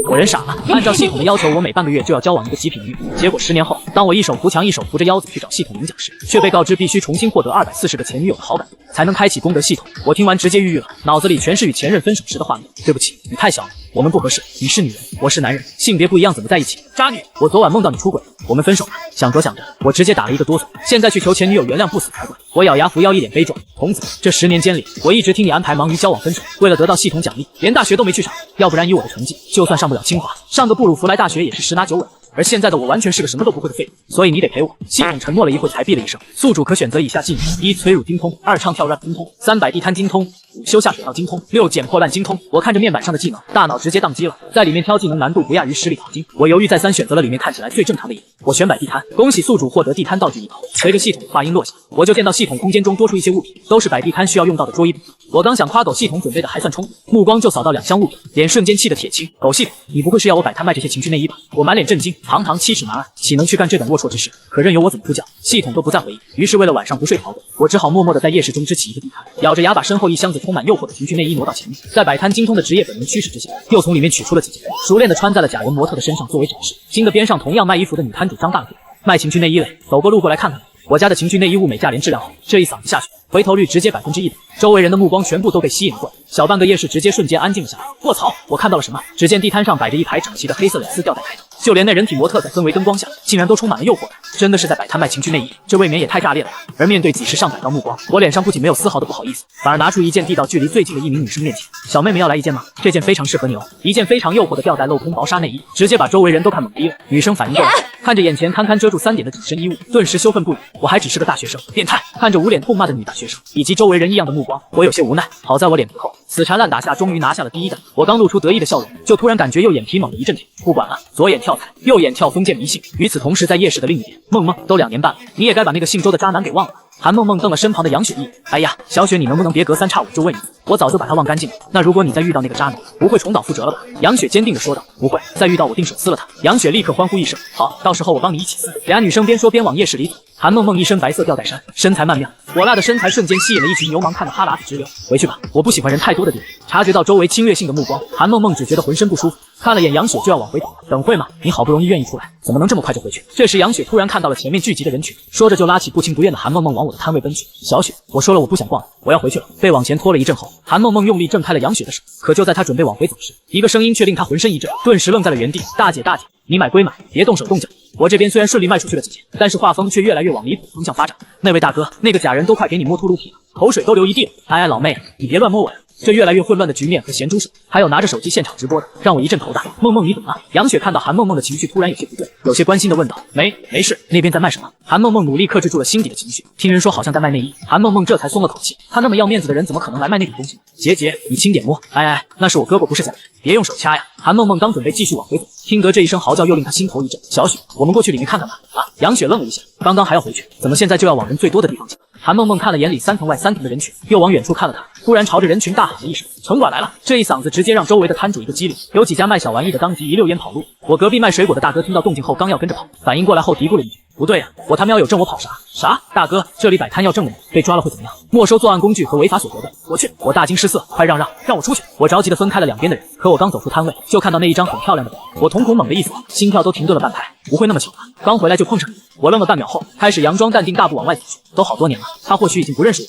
我人傻了，按照系统的要求，我每半个月就要交往一个极品女友。结果10年后，当我一手扶墙一手扶着腰子去找系统领奖时，却被告知必须重新获得240个前女友的好感度，才能开启功德系统。我听完直接抑郁了，脑子里全是与前任分手时的画面。对不起，你太小了，我们不合适，你是女人，我是男人，性别不一样，怎么在一起？渣女！我昨晚梦到你出轨，我们分手了。想着想着，我直接打了一个哆嗦，现在去求前女友原谅不死才怪。我咬牙扶腰，一脸悲壮。童子，这10年间里，我一直听你安排，忙于交往分手，为了得到系统奖励，连大学都没去上。要不然以我的成绩，就算上不了清华，上个布鲁弗莱大学也是10拿9稳。而现在的我完全是个什么都不会的废物，所以你得陪我。系统沉默了一会，才哔了一声：宿主可选择以下技能：1. 催乳精通，2. 唱跳 rap 精通，3. 摆地摊精通，5. 修下水道精通，6. 捡破烂精通。我看着面板上的技能，大脑直接宕机了，在里面挑技能难度不亚于10里淘金。我犹豫再三，选择了里面看起来最正常的一个，我选摆地摊。恭喜宿主获得地摊道具1套。随着系统话音落下，我就见到系统空间中多出一些物品，都是摆地摊需要用到的桌椅饼。我刚想夸狗系统准备的还算充足，目光就扫到2箱物品，脸瞬间气得铁青。狗系统，你不会是要我摆摊卖这些情趣内衣吧？我满脸震惊，堂堂7尺男儿，岂能去干这等龌龊之事？可任由我怎么呼叫，系统都不再回应。于是为了晚上不睡好我只好默默地在夜市中支起一个地摊，咬着牙把身后一箱子充满诱惑的情趣内衣挪到前面，在摆摊精通的职业本能驱使之下，又从里面取出了几件，熟练地穿在了假人模特的身上作为展示。新的边上同样卖衣服的女摊主张大了嘴，卖情趣内衣嘞，走过路过来看看我家的情趣内衣物美价廉质量好，这一嗓子下去，回头率直接100%，周围人的目光全部都被吸引了过来，小半个夜市直接瞬间安静了下来。卧槽，我看到了什么？只见地摊上摆着一排整齐的黑色蕾丝吊带开头，就连那人体模特在氛围灯光下，竟然都充满了诱惑感，真的是在摆摊卖情趣内衣，这未免也太炸裂了吧！而面对几十上百道目光，我脸上不仅没有丝毫的不好意思，反而拿出一件递到距离最近的一名女生面前：小妹妹要来一件吗？这件非常适合你哦，一件非常诱惑的吊带镂空薄纱内衣，直接把周围人都看懵逼了。女生反应过来，看着眼前堪堪遮住3点的紧身衣物，顿时羞愤不已。我还只是个大学生，变态！看着捂脸痛骂的女大学生以及周围人异样的目光，我有些无奈。好在我脸皮厚，死缠烂打下，终于拿下了第一弹。我刚露出得意的笑容，就突然感觉右眼皮猛地一阵痛。不管了，左眼跳财，右眼跳封建迷信。与此同时，在夜市的另一边，梦梦都2年半了，你也该把那个姓周的渣男给忘了。韩梦梦瞪了身旁的杨雪意，哎呀，小雪，你能不能别隔3差5就问一次？我早就把他忘干净了。那如果你再遇到那个渣男，不会重蹈覆辙了吧？杨雪坚定地说道。不会，再遇到我定手撕了他。杨雪立刻欢呼一声，好，到时候我帮你一起撕。俩女生边说边往夜市里走。韩梦梦一身白色吊带衫，身材曼妙，火辣的身材瞬间吸引了一群流氓看得哈喇子直流。回去吧，我不喜欢人太多的地方。察觉到周围侵略性的目光，韩梦梦只觉得浑身不舒服，看了眼杨雪就要往回走。等会嘛，你好不容易愿意出来，怎么能这么快就回去？这时杨雪突然看到了前面聚集的人群，说着就拉起不情不愿的韩梦梦往我的摊位奔去。小雪，我说了我不想逛了，我要回去了。被往前拖了一阵后，韩梦梦用力挣开了杨雪的手，可就在她准备往回走时，一个声音却令她浑身一震，顿时愣在了原地。大姐大姐，你买归买，别动手动脚。我这边虽然顺利卖出去了几件，但是画风却越来越往离谱的方向发展。那位大哥，那个假人都快给你摸秃噜皮了，口水都流一地了。哎，老妹，你别乱摸我呀！这越来越混乱的局面和咸猪手，还有拿着手机现场直播的，让我一阵头大。梦梦，你怎么了？杨雪看到韩梦梦的情绪突然有些不对，有些关心的问道。没事，那边在卖什么？韩梦梦努力克制住了心底的情绪，听人说好像在卖内衣，韩梦梦这才松了口气。她那么要面子的人，怎么可能来卖那种东西？姐，你轻点摸。哎，那是我胳膊，不是假的，别用手掐呀。韩梦梦刚准备继续往回走，听得这一声嚎叫又令她心头一震。小雪，我们过去里面看看吧。啊！杨雪愣了一下，刚刚还要回去，怎么现在就要往人最多的地方去？韩梦梦看了眼里3层外3层的人群，又往远处看了看，突然朝着人群大喊了一声：“城管来了！”这一嗓子直接让周围的摊主一个机灵，有几家卖小玩意的当即一溜烟跑路。我隔壁卖水果的大哥听到动静后，刚要跟着跑，反应过来后嘀咕了一句：“不对呀，我他喵有证，我跑啥？啥？大哥，这里摆摊要证的吗？被抓了会怎么样？没收作案工具和违法所得的。我去！”我大惊失色，快让我出去！我着急的分开了两边的人，可我刚走出摊位，就看到那一张很漂亮的脸，我瞳孔猛地一锁，心跳都停顿了半拍。不会那么巧吧？刚回来就碰上你？我愣了半秒后，开始佯装淡定，大步往外走去。都好多年了，他或许已经不认识我。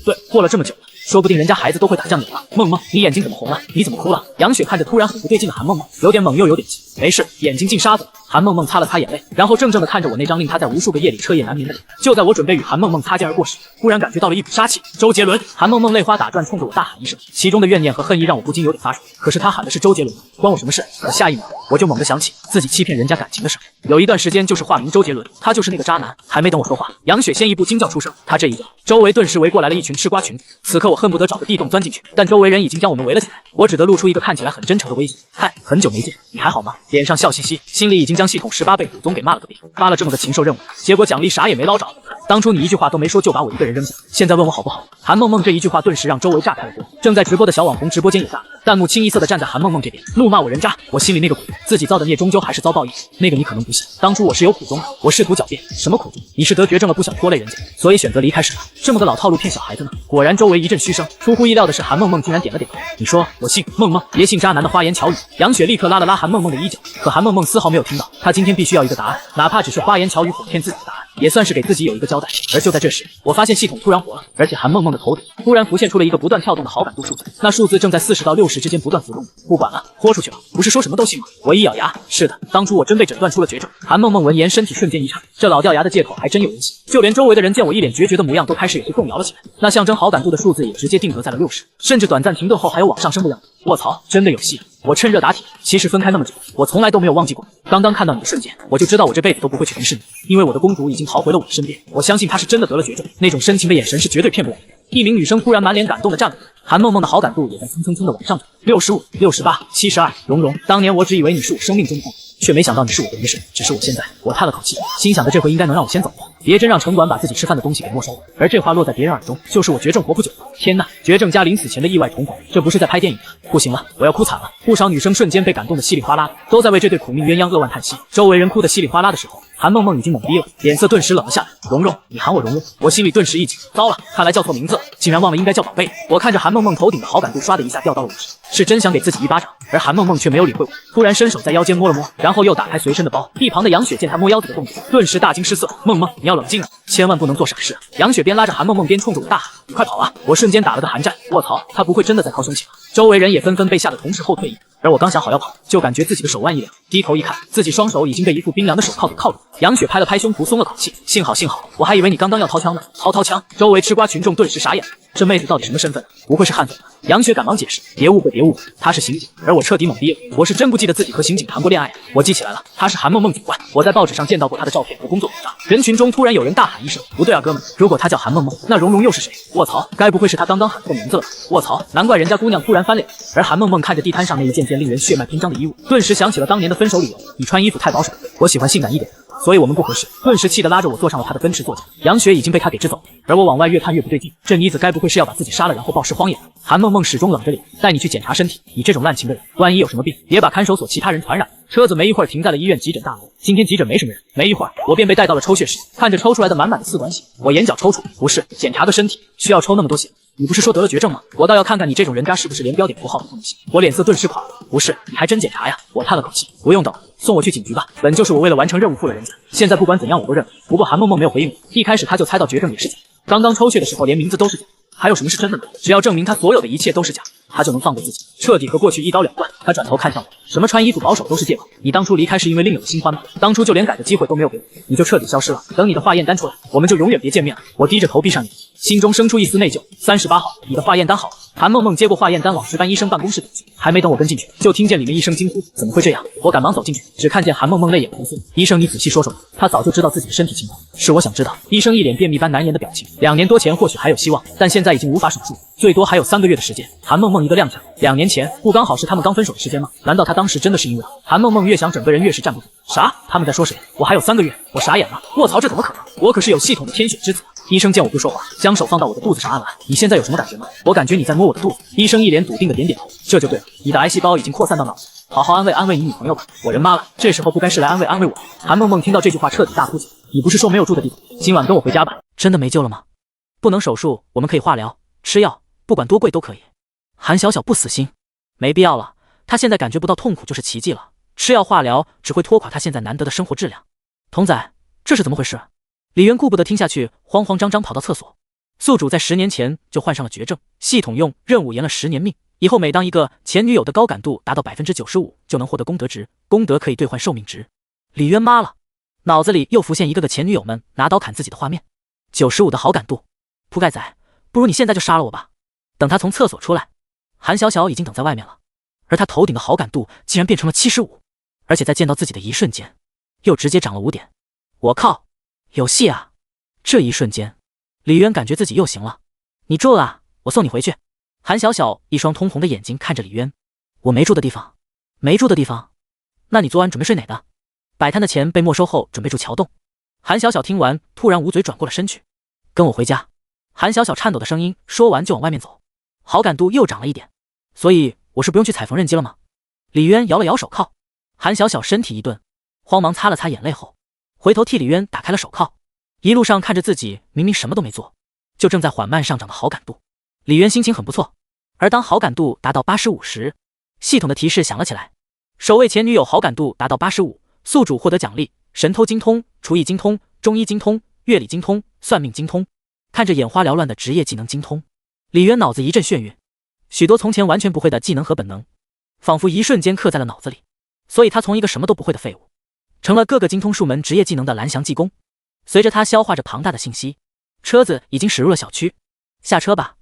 对，过了这么久了，说不定人家孩子都会打酱油了。梦梦，你眼睛怎么红了？你怎么哭了？杨雪看着突然很不对劲的韩梦梦，有点懵又有点急。没事，眼睛进沙子了。韩梦梦擦了擦眼泪，然后怔怔地看着我那张令她在无数个夜里彻夜难眠的脸。就在我准备与韩梦梦擦肩而过时，忽然感觉到了一股杀气。周杰伦！韩梦梦泪花打转，冲着我大喊一声，其中的怨念和恨意让我不禁有点发软。可是他喊的是周杰伦，关我什么事？可下一秒，我就猛地想起自己欺骗人家感情的事。有一段时间就是化名周杰伦，他就是那个渣男。还没等我说话，杨雪先一步惊叫出声，他这一个，周围顿时围过来了一群吃瓜群。此刻我恨不得找个地洞钻进去，但周围人已经将我们围了起来，我只得露出一个看起来很真诚的微笑。嗨，很久没见，你还好吗？脸上笑嘻嘻，心里已经将系统18倍祖宗给骂了个遍。发了这么个禽兽任务，结果奖励啥也没捞着。当初你一句话都没说就把我一个人扔下，现在问我好不好？韩梦梦这一句话顿时让周围炸开了锅。正在直播的小网红直播间也炸了，弹幕清一色的站在韩梦梦这边，怒骂我人渣。我心里那个苦，自己造的孽终究还是遭报应。那个你可能不信，当初我是有苦衷的，我试图狡辩。什么苦衷？你是得绝症了，不想拖累人家，所以选择离开是吧？这么个老套路骗小孩子呢？果然周围一阵嘘声。出乎意料的是，韩梦梦竟然点了点头。你说我信？梦梦别信渣男的花言巧语。杨雪立刻拉了拉韩梦梦的衣角，可韩梦梦丝毫没有听到，她今天必须要一个答案，哪怕只是花言巧语哄骗自己的答案，也算是给自己有一个交代。而就在这时，我发现系统突然活了，而且韩梦梦的头顶突然浮现出了一个不断跳动的好感度数字，那数字正在40到60之间不断浮动。不管了，豁出去了，不是说什么都信吗？我一咬牙，是的，当初我真被诊断出了绝症。韩梦梦闻言，身体瞬间一颤，这老掉牙的借口还真有人信。就连周围的人见我一脸决绝的模样，都开始有些动摇了起来。那象征好感度的数字也直接定格在了60，甚至短暂停顿后还有往上升的样子。卧槽，真的有戏了！我趁热打铁。其实分开那么久，我从来都没有忘记过。刚刚看到你的瞬间，我就知道我这辈子都不会去凝视你，因为我的公主已经逃回了我的身边。我相信她是真的得了绝症，那种深情的眼神是绝对骗不了你的。一名女生突然满脸感动的站了，韩梦梦的好感度也在蹭蹭蹭的往上涨，65、68、72。蓉蓉，当年我只以为你是我生命中的伴侣，却没想到你是我的余生。只是我现在，我叹了口气，心想着这回应该能让我先走了，别真让城管把自己吃饭的东西给没收了。而这话落在别人耳中，就是我绝症活不久了。天呐，绝症加临死前的意外重逢，这不是在拍电影吗？不行了，我要哭惨了！不少女生瞬间被感动的稀里哗啦，都在为这对苦命鸳鸯扼腕叹息。周围人哭得稀里哗啦的时候，韩梦梦已经懵逼了，脸色顿时冷了下来。蓉蓉，你喊我蓉蓉，我心里顿时一紧，糟了，看来叫错名字了，竟然忘了应该叫宝贝。我看着韩梦梦头顶的好感度唰的一下掉到了50，是真想给自己一巴掌，而韩梦梦却没有理会我，突然伸手在腰间摸了摸，然后又打开随身的包。一旁的杨雪见她摸腰子的动作，顿时大惊失色。梦梦，你要冷静啊，千万不能做傻事。杨雪边拉着韩梦梦边冲着我大喊：“你快跑啊！”我瞬间打了个寒战，卧槽，她不会真的在掏凶器吧？周围人也纷纷被吓得同时后退一步，而我刚想好要跑，就感觉自己的手腕一凉，低头一看，自己双手已经被一副冰凉的手铐给铐住。杨雪拍了拍胸脯，松了口气，幸好，我还以为你刚刚要掏枪呢。掏枪！周围吃瓜群众顿时傻眼了，这妹子到底什么身份？不会是悍匪吧？杨雪赶忙解释，别误会，他是刑警。而我彻底懵逼了，我是真不记得自己和刑警谈过恋爱呀。我记起来了，他是韩梦梦警官，我在报纸上见到过他的照片和工作服装。人群中突然有人大喊一声：“不对啊，哥们，如果他叫韩梦梦，那蓉蓉又是谁？”卧槽，该不会是他刚刚喊错名字了吧？卧槽，难怪人家姑娘突然翻脸。而韩梦梦看着地摊上那一件件令人血脉喷张的衣物，顿时想起了当年的分手理由：你穿衣服太保守了，我喜欢性感一点的，所以我们不合适。顿时气得拉着我坐上了他的奔驰座驾。杨雪已经被他给支走了，而我往外越看越不对劲，这妮子该不会是要把自己杀了然后暴尸荒野吧？韩梦梦始终冷着脸，带你去检查身体，你这种滥情的人，万一有什么病，别把看守所其他人传染。车子没一会儿停在了医院急诊大楼，今天急诊没什么人，没一会儿我便被带到了抽血室，看着抽出来的满满的丝管血，我眼角抽搐，不是检查个身体需要抽那么多血？你不是说得了绝症吗？我倒要看看你这种人渣是不是连标点符号都不能写。我脸色顿时垮了，不是，你还真检查呀？我叹了口气，不用等，送我去警局吧。本就是我为了完成任务负了人家，现在不管怎样我都认了。不过韩梦梦没有回应我，一开始她就猜到绝症也是假，刚刚抽血的时候连名字都是假，还有什么是真的呢？只要证明她所有的一切都是假，她就能放过自己，彻底和过去一刀两断。她转头看向我，什么穿衣服保守都是借口，你当初离开是因为另有新欢吗？当初就连改的机会都没有给我，你就彻底消失了。等你的化验单出来，我们就永远别见面了。我低着头闭上眼，心中生出一丝内疚。38号，你的化验单好了。韩梦梦接过化验单往值班医生办公室走去，还没等我跟进去，就听见里面一声惊呼：怎么会这样？我赶忙走进去，只看见韩梦梦泪眼婆娑。医生，你仔细说说吧。他早就知道自己的身体情况，是我想知道。医生一脸便秘般难言的表情。2年多前或许还有希望，但现在已经无法手术，最多还有3个月的时间。韩梦梦一个踉跄，2年前不刚好是他们刚分手的时间吗？难道他当时真的是因为我？韩梦梦越想整个人越是站不住。啥？他们在说谁？我还有3个月？我傻眼了。卧槽，这怎么可能？我可是有系统的天选之子。医生见我不说话，将手放到我的肚子上按了按。你现在有什么感觉吗？我感觉你在摸我的肚子。医生一脸笃定的点点头，这就对了，你的癌细胞已经扩散到脑子，好好安慰安慰你女朋友吧。我人妈了，这时候不该是来安慰安慰我。韩梦梦听到这句话彻底大哭起来。你不是说没有住的地方？今晚跟我回家吧。真的没救了吗？不能手术，我们可以化疗、吃药，不管多贵都可以。韩小小不死心，没必要了，她现在感觉不到痛苦就是奇迹了。吃药化疗只会拖垮她现在难得的生活质量。童仔，这是怎么回事？李渊顾不得听下去，慌慌张张跑到厕所。宿主在10年前就患上了绝症，系统用任务延了10年命，以后每当一个前女友的高感度达到 95%， 就能获得功德值，功德可以兑换寿命值。李渊妈了，脑子里又浮现一个个前女友们拿刀砍自己的画面。95的好感度，铺盖仔，不如你现在就杀了我吧。等他从厕所出来，韩小小已经等在外面了，而他头顶的好感度竟然变成了75，而且在见到自己的一瞬间，又直接涨了5点。我靠！有戏啊！这一瞬间，李渊感觉自己又行了。你住了，我送你回去。韩小小一双通红的眼睛看着李渊，我没住的地方，没住的地方，那你昨晚准备睡哪的？摆摊的钱被没收后准备住桥洞。韩小小听完，突然捂嘴转过了身去。跟我回家。韩小小颤抖的声音说完就往外面走，好感度又涨了一点。所以我是不用去踩缝纫机了吗？李渊摇了摇手铐。韩小小身体一顿，慌忙擦了擦眼泪后，回头替李渊打开了手铐。一路上看着自己明明什么都没做，就正在缓慢上涨的好感度，李渊心情很不错。而当好感度达到85时，系统的提示响了起来：首位前女友好感度达到85，宿主获得奖励：神偷精通、厨艺精通、中医精通、乐理精通、算命精通。看着眼花缭乱的职业技能精通，李渊脑子一阵眩晕，许多从前完全不会的技能和本能，仿佛一瞬间刻在了脑子里。所以他从一个什么都不会的废物，成了各个精通数门职业技能的蓝翔技工。随着他消化着庞大的信息，车子已经驶入了小区。下车吧。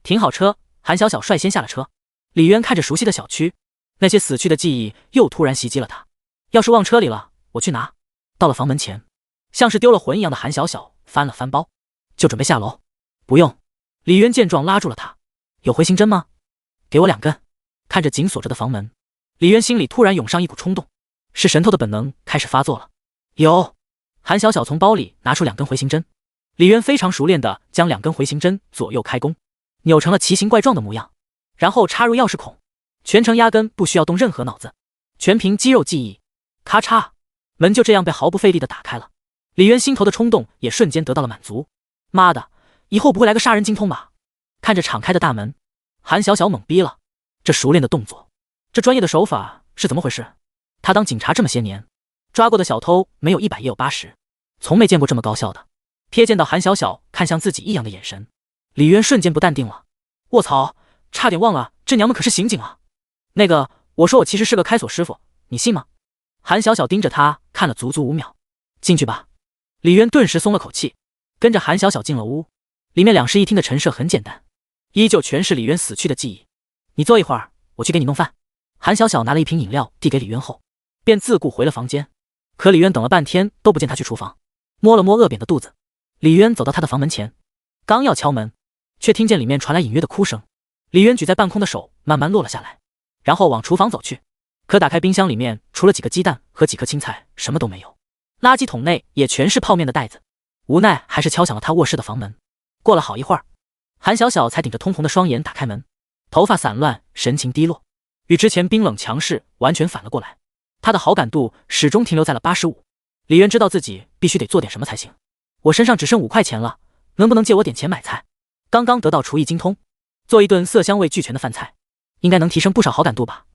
停好车，韩小小率先下了车。李渊看着熟悉的小区，那些死去的记忆又突然袭击了他。钥匙忘车里了，我去拿。到了房门前，像是丢了魂一样的韩小小翻了翻包，就准备下楼。不用。李渊见状拉住了他。有回形针吗？给我2根。看着紧锁着的房门，李渊心里突然涌上一股冲动，是神偷的本能开始发作了。有。韩小小从包里拿出2根回形针，李渊非常熟练地将2根回形针左右开弓，扭成了奇形怪状的模样，然后插入钥匙孔，全程压根不需要动任何脑子，全凭肌肉记忆。咔嚓，门就这样被毫不费力地打开了。李渊心头的冲动也瞬间得到了满足。妈的，以后不会来个杀人精通吧？看着敞开的大门，韩小小懵逼了。这熟练的动作，这专业的手法是怎么回事？他当警察这么些年，抓过的小偷没有100也有80，从没见过这么高效的。瞥见到韩小小看向自己异样的眼神，李渊瞬间不淡定了。卧槽，差点忘了，这娘们可是刑警啊！那个，我说我其实是个开锁师傅，你信吗？韩小小盯着他看了足足5秒。进去吧。李渊顿时松了口气，跟着韩小小进了屋。里面2室1厅的陈设很简单，依旧全是李渊死去的记忆。你坐一会儿，我去给你弄饭。韩小小拿了一瓶饮料递给李渊后，便自顾回了房间。可李渊等了半天都不见他去厨房，摸了摸饿扁的肚子。李渊走到他的房门前，刚要敲门，却听见里面传来隐约的哭声。李渊举在半空的手慢慢落了下来，然后往厨房走去。可打开冰箱里面，除了几个鸡蛋和几颗青菜，什么都没有。垃圾桶内也全是泡面的袋子。无奈还是敲响了他卧室的房门。过了好一会儿，韩小小才顶着通红的双眼打开门，头发散乱，神情低落，与之前冰冷强势完全反了过来。他的好感度始终停留在了85。李渊知道自己必须得做点什么才行。我身上只剩5块钱了，能不能借我点钱买菜？刚刚得到厨艺精通，做一顿色香味俱全的饭菜，应该能提升不少好感度吧。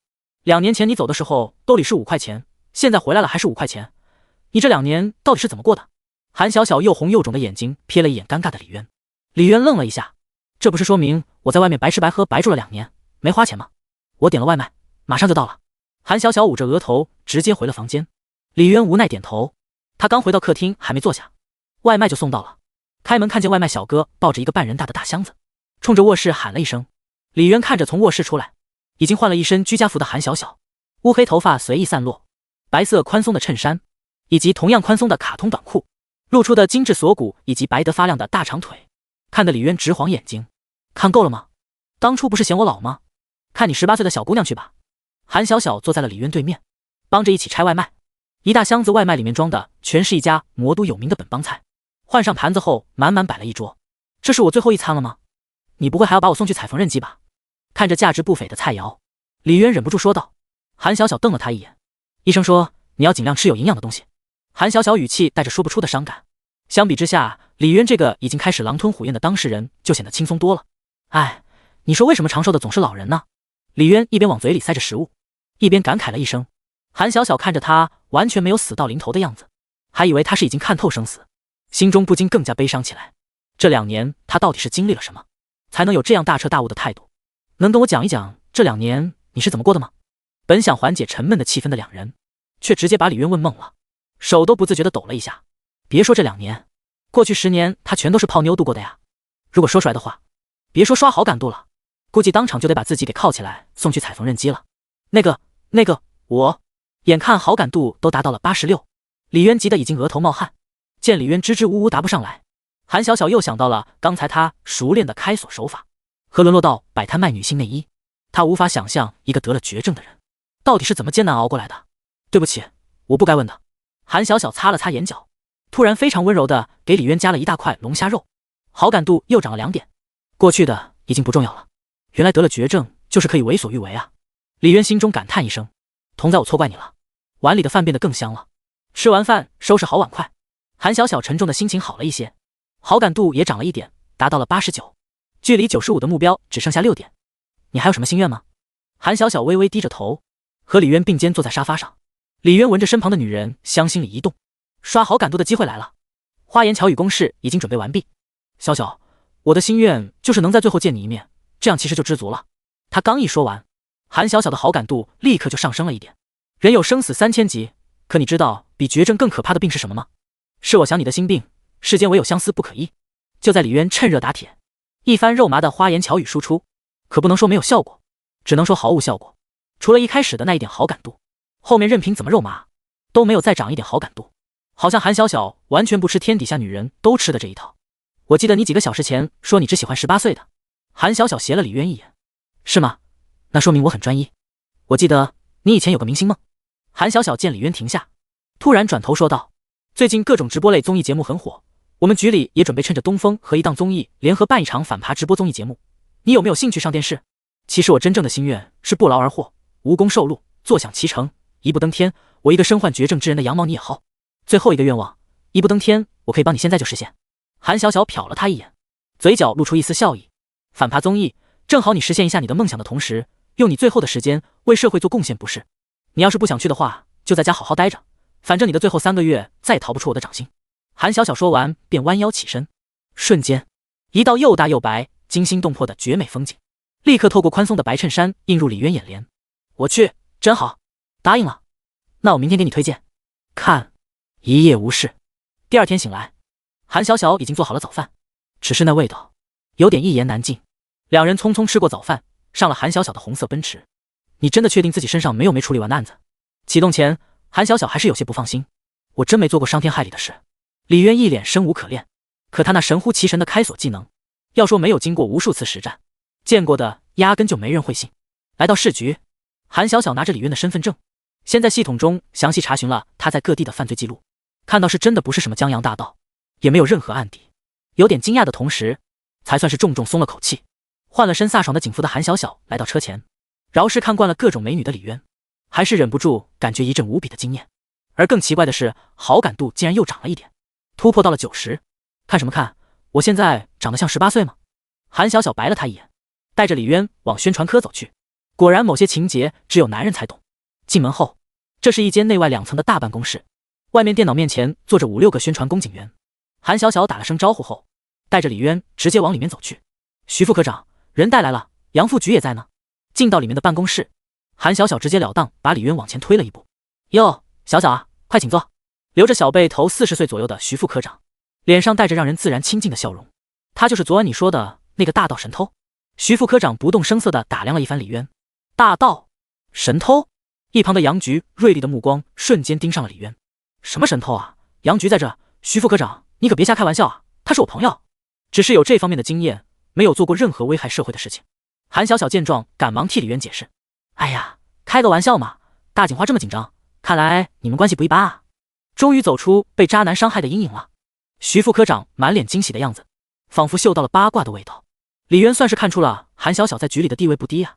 2年前你走的时候兜里是5块钱，现在回来了还是5块钱，你这2年到底是怎么过的？韩小小又红又肿的眼睛瞥了一眼尴尬的李渊。李渊愣了一下，这不是说明我在外面白吃白喝白住了2年，没花钱吗？我点了外卖，马上就到了。韩小小捂着额头直接回了房间。李渊无奈点头，他刚回到客厅还没坐下，外卖就送到了。开门看见外卖小哥抱着一个半人大的大箱子，冲着卧室喊了一声。李渊看着从卧室出来，已经换了一身居家服的韩小小，乌黑头发随意散落，白色宽松的衬衫，以及同样宽松的卡通短裤，露出的精致锁骨以及白得发亮的大长腿，看得李渊直晃眼睛。看够了吗？当初不是嫌我老吗？看你18岁的小姑娘去吧。韩小小坐在了李渊对面，帮着一起拆外卖。一大箱子外卖里面装的全是一家魔都有名的本帮菜，换上盘子后满满摆了一桌。这是我最后一餐了吗？你不会还要把我送去踩缝纫机吧？看着价值不菲的菜肴，李渊忍不住说道。韩小小瞪了他一眼，医生说你要尽量吃有营养的东西。韩小小语气带着说不出的伤感。相比之下，李渊这个已经开始狼吞虎咽的当事人就显得轻松多了。哎，你说为什么长寿的总是老人呢？李渊一边往嘴里塞着食物，一边感慨了一声。韩小小看着他完全没有死到临头的样子，还以为他是已经看透生死，心中不禁更加悲伤起来。这2年他到底是经历了什么，才能有这样大彻大悟的态度？能跟我讲一讲这2年你是怎么过的吗？本想缓解沉闷的气氛的2人，却直接把李渊问懵了，手都不自觉地抖了一下。别说这2年，过去10年他全都是泡妞度过的呀。如果说出来的话，别说刷好感度了，估计当场就得把自己给铐起来送去踩缝纫机了。那个，我眼看好感度都达到了86，李渊急得已经额头冒汗。见李渊支支吾吾答不上来，韩小小又想到了刚才他熟练的开锁手法和沦落到摆摊卖女性内衣。他无法想象一个得了绝症的人到底是怎么艰难熬过来的。对不起，我不该问的。韩小小擦了擦眼角，突然非常温柔的给李渊夹了一大块龙虾肉，好感度又涨了2点。过去的已经不重要了，原来得了绝症就是可以为所欲为啊！李渊心中感叹一声，童仔我错怪你了。碗里的饭变得更香了。吃完饭收拾好碗筷，韩小小沉重的心情好了一些，好感度也涨了1点，达到了89，距离95的目标只剩下6点。你还有什么心愿吗？韩小小微微低着头，和李渊并肩坐在沙发上。李渊闻着身旁的女人，香心里一动，刷好感度的机会来了。花言巧语攻势已经准备完毕，小小，我的心愿就是能在最后见你一面，这样其实就知足了。他刚一说完，韩小小的好感度立刻就上升了1点。人有生死3000疾，可你知道比绝症更可怕的病是什么吗？是我想你的心病，世间唯有相思不可医。就在李渊趁热打铁，一番肉麻的花言巧语输出，可不能说没有效果，只能说毫无效果。除了一开始的那一点好感度，后面任凭怎么肉麻，都没有再涨一点好感度。好像韩小小完全不吃天底下女人都吃的这一套。我记得你几个小时前说你只喜欢18岁的。韩小小斜了李渊一眼，是吗？那说明我很专一。我记得你以前有个明星梦。韩小小见李渊停下，突然转头说道，最近各种直播类综艺节目很火，我们局里也准备趁着东风和一档综艺联合办一场反扒直播综艺节目，你有没有兴趣上电视？其实我真正的心愿是不劳而获，无功受禄，坐享其成，一步登天。我一个身患绝症之人的羊毛你也薅。最后一个愿望，一步登天，我可以帮你现在就实现。韩小小瞟了他一眼，嘴角露出一丝笑意。反扒综艺，正好你实现一下你的梦想的同时，用你最后的时间为社会做贡献，不是？你要是不想去的话，就在家好好待着，反正你的最后3个月再也逃不出我的掌心。韩小小说完便弯腰起身，瞬间一道又大又白惊心动魄的绝美风景立刻透过宽松的白衬衫映入李渊眼帘。我去，真好，答应了。那我明天给你推荐看。一夜无事，第二天醒来，韩小小已经做好了早饭，只是那味道有点一言难尽。两人匆匆吃过早饭，上了韩小小的红色奔驰。你真的确定自己身上没处理完的案子？启动前，韩小小还是有些不放心。我真没做过伤天害理的事。李渊一脸生无可恋，可他那神乎其神的开锁技能，要说没有经过无数次实战，见过的压根就没人会信。来到市局，韩小小拿着李渊的身份证，先在系统中详细查询了他在各地的犯罪记录，看到是真的不是什么江洋大盗，也没有任何案底，有点惊讶的同时，才算是重重松了口气。换了身飒爽的警服的韩小小来到车前，饶是看惯了各种美女的李渊，还是忍不住感觉一阵无比的惊艳。而更奇怪的是，好感度竟然又涨了1点，突破到了90。看什么看？我现在长得像18岁吗？韩小小白了他一眼，带着李渊往宣传科走去。果然某些情节只有男人才懂。进门后，这是一间内外2层的大办公室，外面电脑面前坐着5、6个宣传工警员。韩小小打了声招呼后，带着李渊直接往里面走去。徐副科长，人带来了，杨副局也在呢。进到里面的办公室，韩小小直截了当把李渊往前推了一步。哟，小小啊，快请坐。留着小背头40岁左右的徐副科长，脸上带着让人自然亲近的笑容。他就是昨晚你说的那个大盗神偷。徐副科长不动声色地打量了一番李渊。大盗？神偷？一旁的杨局锐利的目光瞬间盯上了李渊。什么神偷啊？杨局在这，徐副科长，你可别瞎开玩笑啊，他是我朋友，只是有这方面的经验，没有做过任何危害社会的事情。韩小小见状，赶忙替李渊解释：哎呀，开个玩笑嘛，大警花这么紧张，看来你们关系不一般啊。终于走出被渣男伤害的阴影了。徐副科长满脸惊喜的样子，仿佛嗅到了八卦的味道。李渊算是看出了韩小小在局里的地位不低啊，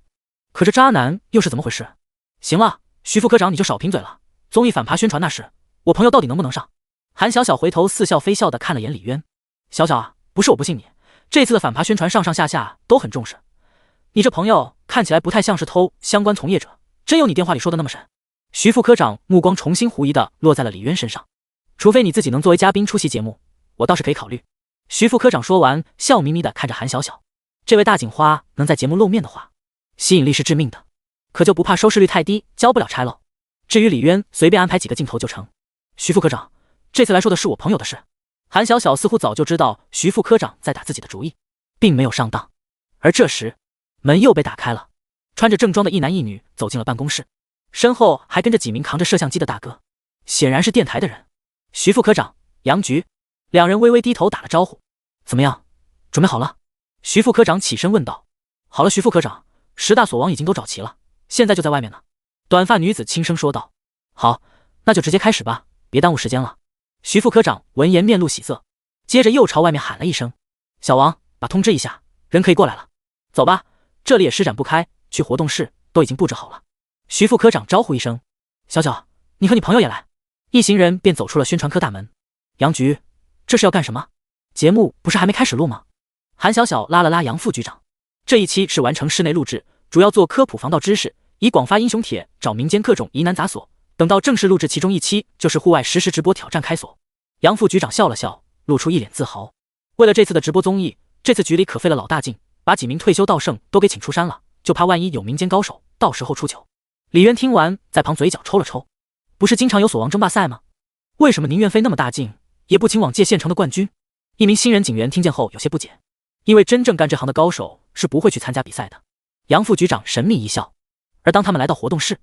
可这渣男又是怎么回事？行了，徐副科长你就少贫嘴了，综艺反扒宣传那事，我朋友到底能不能上？韩小小回头似笑非笑的看了眼李渊。小小啊，不是我不信你，这次的反扒宣传上上下下都很重视，你这朋友看起来不太像是偷相关从业者，真有你电话里说的那么神？徐副科长目光重新狐疑的落在了李渊身上。除非你自己能作为嘉宾出席节目，我倒是可以考虑。徐副科长说完，笑眯眯的看着韩小小。这位大警花能在节目露面的话，吸引力是致命的，可就不怕收视率太低，交不了差喽。至于李渊，随便安排几个镜头就成。徐副科长，这次来说的是我朋友的事。韩小小似乎早就知道徐副科长在打自己的主意，并没有上当。而这时，门又被打开了，穿着正装的一男一女走进了办公室，身后还跟着几名扛着摄像机的大哥，显然是电台的人。徐副科长，杨局，两人微微低头打了招呼。怎么样，准备好了？徐副科长起身问道。好了，徐副科长，10大锁王已经都找齐了，现在就在外面呢。短发女子轻声说道。好，那就直接开始吧，别耽误时间了。徐副科长闻言面露喜色，接着又朝外面喊了一声：“小王，把通知一下，人可以过来了。走吧，这里也施展不开，去活动室都已经布置好了。”徐副科长招呼一声：“小小，你和你朋友也来。”一行人便走出了宣传科大门。杨局，这是要干什么？节目不是还没开始录吗？韩小小拉了拉杨副局长。这一期是完成室内录制，主要做科普防盗知识，以广发英雄帖找民间各种疑难杂所。等到正式录制其中一期，就是户外实时直播挑战开锁。杨副局长笑了笑，露出一脸自豪。为了这次的直播综艺，这次局里可费了老大劲，把几名退休道圣都给请出山了，就怕万一有民间高手到时候出糗。李渊听完，在旁嘴角抽了抽，不是经常有锁王争霸赛吗？为什么宁愿费那么大劲，也不请往届县城的冠军？一名新人警员听见后有些不解，因为真正干这行的高手是不会去参加比赛的。杨副局长神秘一笑，而当他们来到活动室，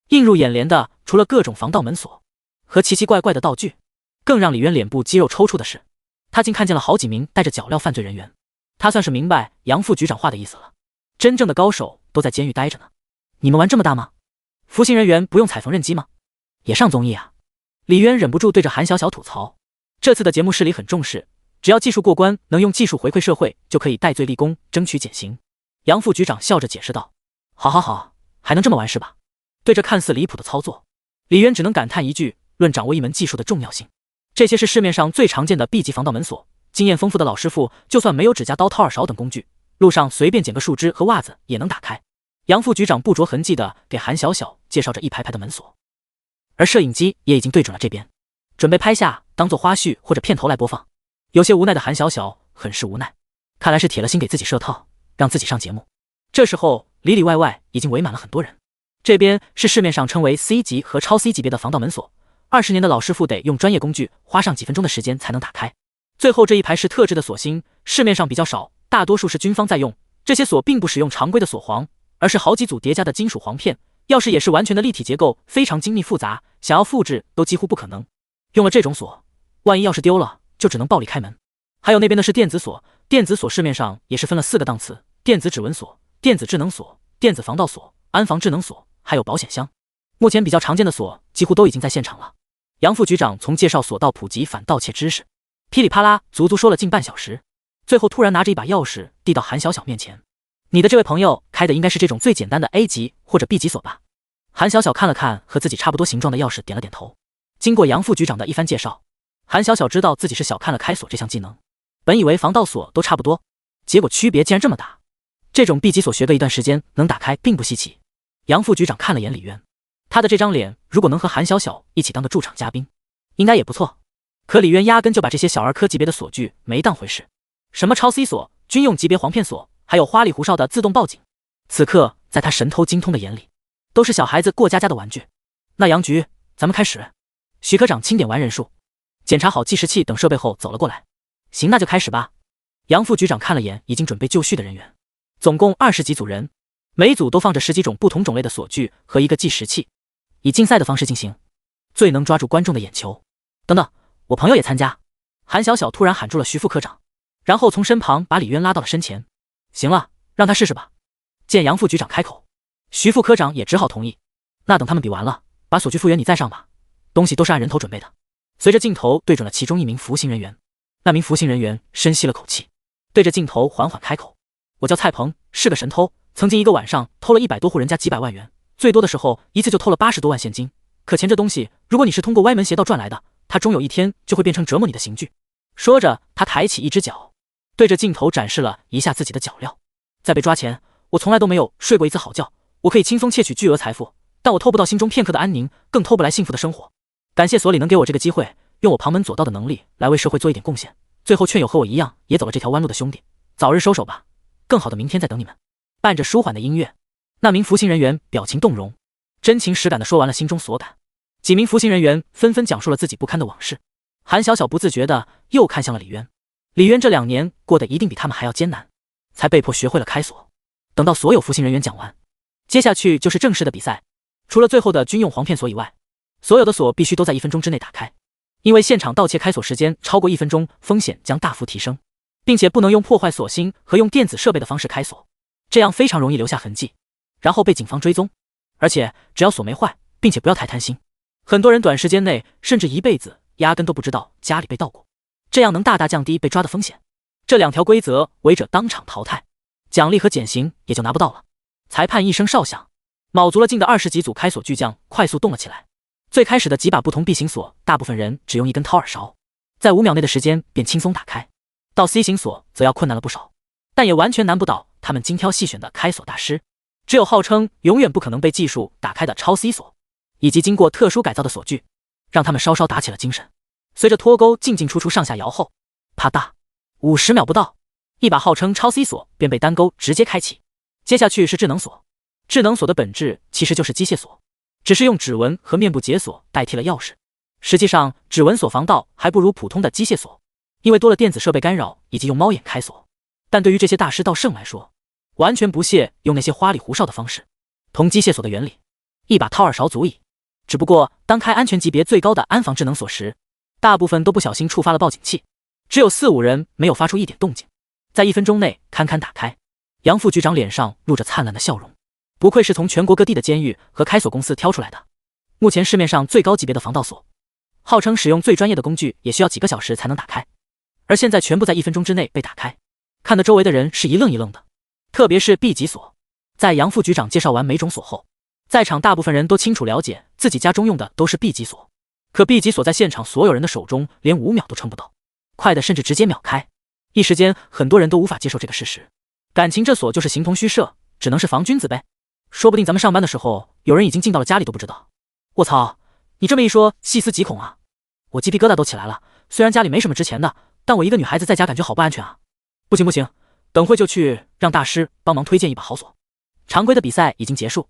映入眼帘的除了各种防盗门锁和奇奇怪怪的道具，更让李渊脸部肌肉抽搐的是，他竟看见了好几名带着脚镣犯罪人员。他算是明白杨副局长话的意思了，真正的高手都在监狱待着呢。你们玩这么大吗？服刑人员不用踩缝纫机吗？也上综艺啊？李渊忍不住对着韩小小吐槽。这次的节目室里很重视，只要技术过关，能用技术回馈社会，就可以戴罪立功，争取减刑。杨副局长笑着解释道：“好好好，还能这么玩是吧？”对着看似离谱的操作，李渊只能感叹一句：论掌握一门技术的重要性，这些是市面上最常见的 B 级防盗门锁，经验丰富的老师傅就算没有指甲刀、掏耳勺等工具，路上随便捡个树枝和袜子也能打开。杨副局长不着痕迹地给韩小小介绍着一排排的门锁，而摄影机也已经对准了这边，准备拍下当做花絮或者片头来播放。有些无奈的韩小小很是无奈，看来是铁了心给自己设套，让自己上节目。这时候里里外外已经围满了很多人，这边是市面上称为 C 级和超 C 级别的防盗门锁，20年的老师傅得用专业工具，花上几分钟的时间才能打开。最后这一排是特制的锁芯，市面上比较少，大多数是军方在用。这些锁并不使用常规的锁簧，而是好几组叠加的金属簧片，钥匙也是完全的立体结构，非常精密复杂，想要复制都几乎不可能。用了这种锁，万一钥匙丢了，就只能暴力开门。还有那边的是电子锁，电子锁市面上也是分了4个档次：电子指纹锁、电子智能锁、电子防盗锁、安防智能锁，还有保险箱。目前比较常见的锁几乎都已经在现场了。杨副局长从介绍锁道普及反盗窃知识，噼里啪啦足足说了近半小时，最后突然拿着一把钥匙递到韩小小面前：“你的这位朋友开的应该是这种最简单的 A 级或者 B 级锁吧？”韩小小看了看和自己差不多形状的钥匙，点了点头。经过杨副局长的一番介绍，韩小小知道自己是小看了开锁这项技能。本以为防盗锁都差不多，结果区别竟然这么大。这种 B 级锁学个一段时间能打开并不稀奇。杨副局长看了眼李渊，他的这张脸如果能和韩小小一起当个驻场嘉宾，应该也不错。可李渊压根就把这些小儿科级别的锁具没当回事，什么超 C 锁、军用级别簧片锁，还有花里胡哨的自动报警，此刻在他神偷精通的眼里，都是小孩子过家家的玩具。那杨局，咱们开始。徐科长清点完人数，检查好计时器等设备后走了过来。行，那就开始吧。杨副局长看了眼已经准备就绪的人员，总共20几组人，每组都放着10几种不同种类的锁具和一个计时器，以竞赛的方式进行，最能抓住观众的眼球。等等，我朋友也参加。韩小小突然喊住了徐副科长，然后从身旁把李渊拉到了身前。行了，让他试试吧。见杨副局长开口，徐副科长也只好同意。那等他们比完了，把锁具复原你再上吧，东西都是按人头准备的。随着镜头对准了其中一名服刑人员，那名服刑人员深吸了口气，对着镜头缓缓开口：“我叫蔡鹏，是个神偷，曾经一个晚上偷了100多户人家几百万元，最多的时候一次就偷了80多万现金。可钱这东西，如果你是通过歪门邪道赚来的，它终有一天就会变成折磨你的刑具。”说着，他抬起一只脚，对着镜头展示了一下自己的脚镣。在被抓前，我从来都没有睡过一次好觉，我可以轻松窃取巨额财富，但我偷不到心中片刻的安宁，更偷不来幸福的生活。感谢所里能给我这个机会，用我旁门左道的能力来为社会做一点贡献。最后劝有和我一样也走了这条弯路的兄弟，早日收手吧，更好的明天在等你们。伴着舒缓的音乐，那名服刑人员表情动容，真情实感地说完了心中所感。几名服刑人员纷纷讲述了自己不堪的往事。韩小小不自觉地又看向了李渊，李渊这2年过得一定比他们还要艰难，才被迫学会了开锁。等到所有服刑人员讲完，接下去就是正式的比赛。除了最后的军用簧片锁以外，所有的锁必须都在1分钟之内打开，因为现场盗窃开锁时间超过1分钟，风险将大幅提升，并且不能用破坏锁芯和用电子设备的方式开锁，这样非常容易留下痕迹，然后被警方追踪。而且只要锁没坏，并且不要太贪心，很多人短时间内甚至一辈子压根都不知道家里被盗过，这样能大大降低被抓的风险。这2条规则，违者当场淘汰，奖励和减刑也就拿不到了。裁判一声哨响，卯足了劲的20几组开锁巨匠快速动了起来。最开始的几把不同 B 型锁，大部分人只用一根掏耳勺，在5秒内的时间便轻松打开。到 C 型锁则要困难了不少，但也完全难不倒他们精挑细选的开锁大师。只有号称永远不可能被技术打开的超 C 锁，以及经过特殊改造的锁具，让他们稍稍打起了精神。随着脱钩进进出出上下摇后，啪嗒，50秒不到，一把号称超 C 锁便被单钩直接开启。接下去是智能锁。智能锁的本质其实就是机械锁，只是用指纹和面部解锁代替了钥匙。实际上，指纹锁防盗还不如普通的机械锁，因为多了电子设备干扰以及用猫眼开锁。但对于这些大师盗圣来说，完全不屑用那些花里胡哨的方式。同机械锁的原理，一把掏耳勺足矣。只不过当开安全级别最高的安防智能锁时，大部分都不小心触发了报警器，只有4、5人没有发出一点动静，在1分钟内堪堪打开。杨副局长脸上露着灿烂的笑容，不愧是从全国各地的监狱和开锁公司挑出来的。目前市面上最高级别的防盗锁，号称使用最专业的工具也需要几个小时才能打开，而现在全部在1分钟之内被打开，看得周围的人是一愣一愣的。特别是 B 级锁，在杨副局长介绍完每种锁后，在场大部分人都清楚了解自己家中用的都是 B 级锁，可 B 级锁在现场所有人的手中连5秒都撑不到，快的甚至直接秒开。一时间很多人都无法接受这个事实，感情这锁就是形同虚设，只能是防君子呗。说不定咱们上班的时候有人已经进到了家里都不知道。卧槽，你这么一说细思极恐啊，我鸡皮疙瘩都起来了。虽然家里没什么值钱的，但我一个女孩子在家感觉好不安全啊。不行不行，等会就去让大师帮忙推荐一把好锁。常规的比赛已经结束，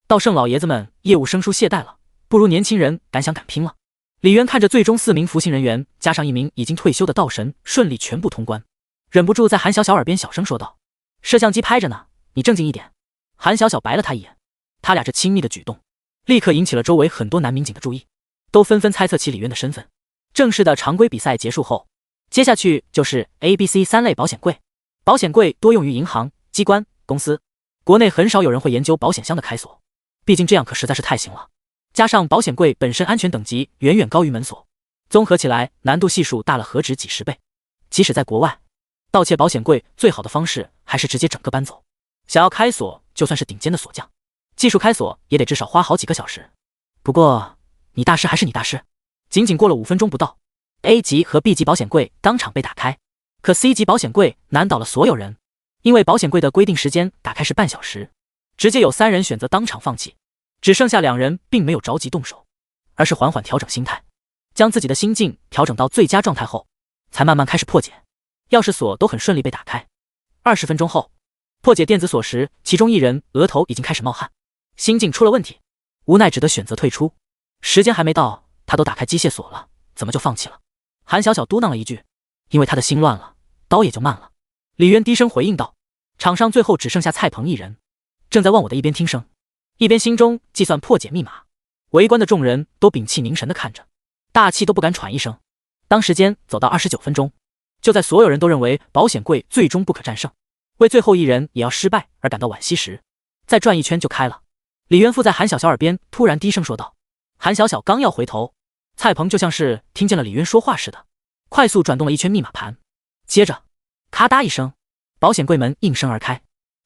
道圣老爷子们业务生疏懈怠了，不如年轻人敢想敢拼了。李渊看着最终4名服刑人员加上1名已经退休的道神顺利全部通关，忍不住在韩小小耳边小声说道：摄像机拍着呢，你正经一点。韩小小白了他一眼，他俩这亲密的举动立刻引起了周围很多男民警的注意，都纷纷猜测起李渊的身份。正式的常规比赛结束后，接下去就是 A、B、C 3类保险柜。保险柜多用于银行、机关、公司，国内很少有人会研究保险箱的开锁，毕竟这样可实在是太行了。加上保险柜本身安全等级远远高于门锁，综合起来难度系数大了何止几10倍。即使在国外，盗窃保险柜最好的方式还是直接整个搬走。想要开锁，就算是顶尖的锁匠，技术开锁也得至少花好几个小时。不过你大师还是你大师，仅仅过了5分钟不到， A 级和 B 级保险柜当场被打开。可 C 级保险柜难倒了所有人，因为保险柜的规定时间打开是半小时，直接有3人选择当场放弃，只剩下2人并没有着急动手，而是缓缓调整心态，将自己的心境调整到最佳状态后，才慢慢开始破解。钥匙锁都很顺利被打开。20分钟后，破解电子锁时，其中1人额头已经开始冒汗，心境出了问题，无奈只得选择退出。时间还没到，他都打开机械锁了，怎么就放弃了？韩小小嘟囔了一句，因为他的心乱了，刀也就慢了。李渊低声回应道：场上最后只剩下蔡鹏1人，正在往我的一边听声，一边心中计算破解密码。围观的众人都屏气凝神地看着，大气都不敢喘一声。当时间走到29分钟，就在所有人都认为保险柜最终不可战胜，为最后1人也要失败而感到惋惜时，再转一圈就开了。李渊附在韩小小耳边突然低声说道。韩小小刚要回头，蔡鹏就像是听见了李渊说话似的，快速转动了一圈密码盘，接着咔嗒一声，保险柜门应声而开，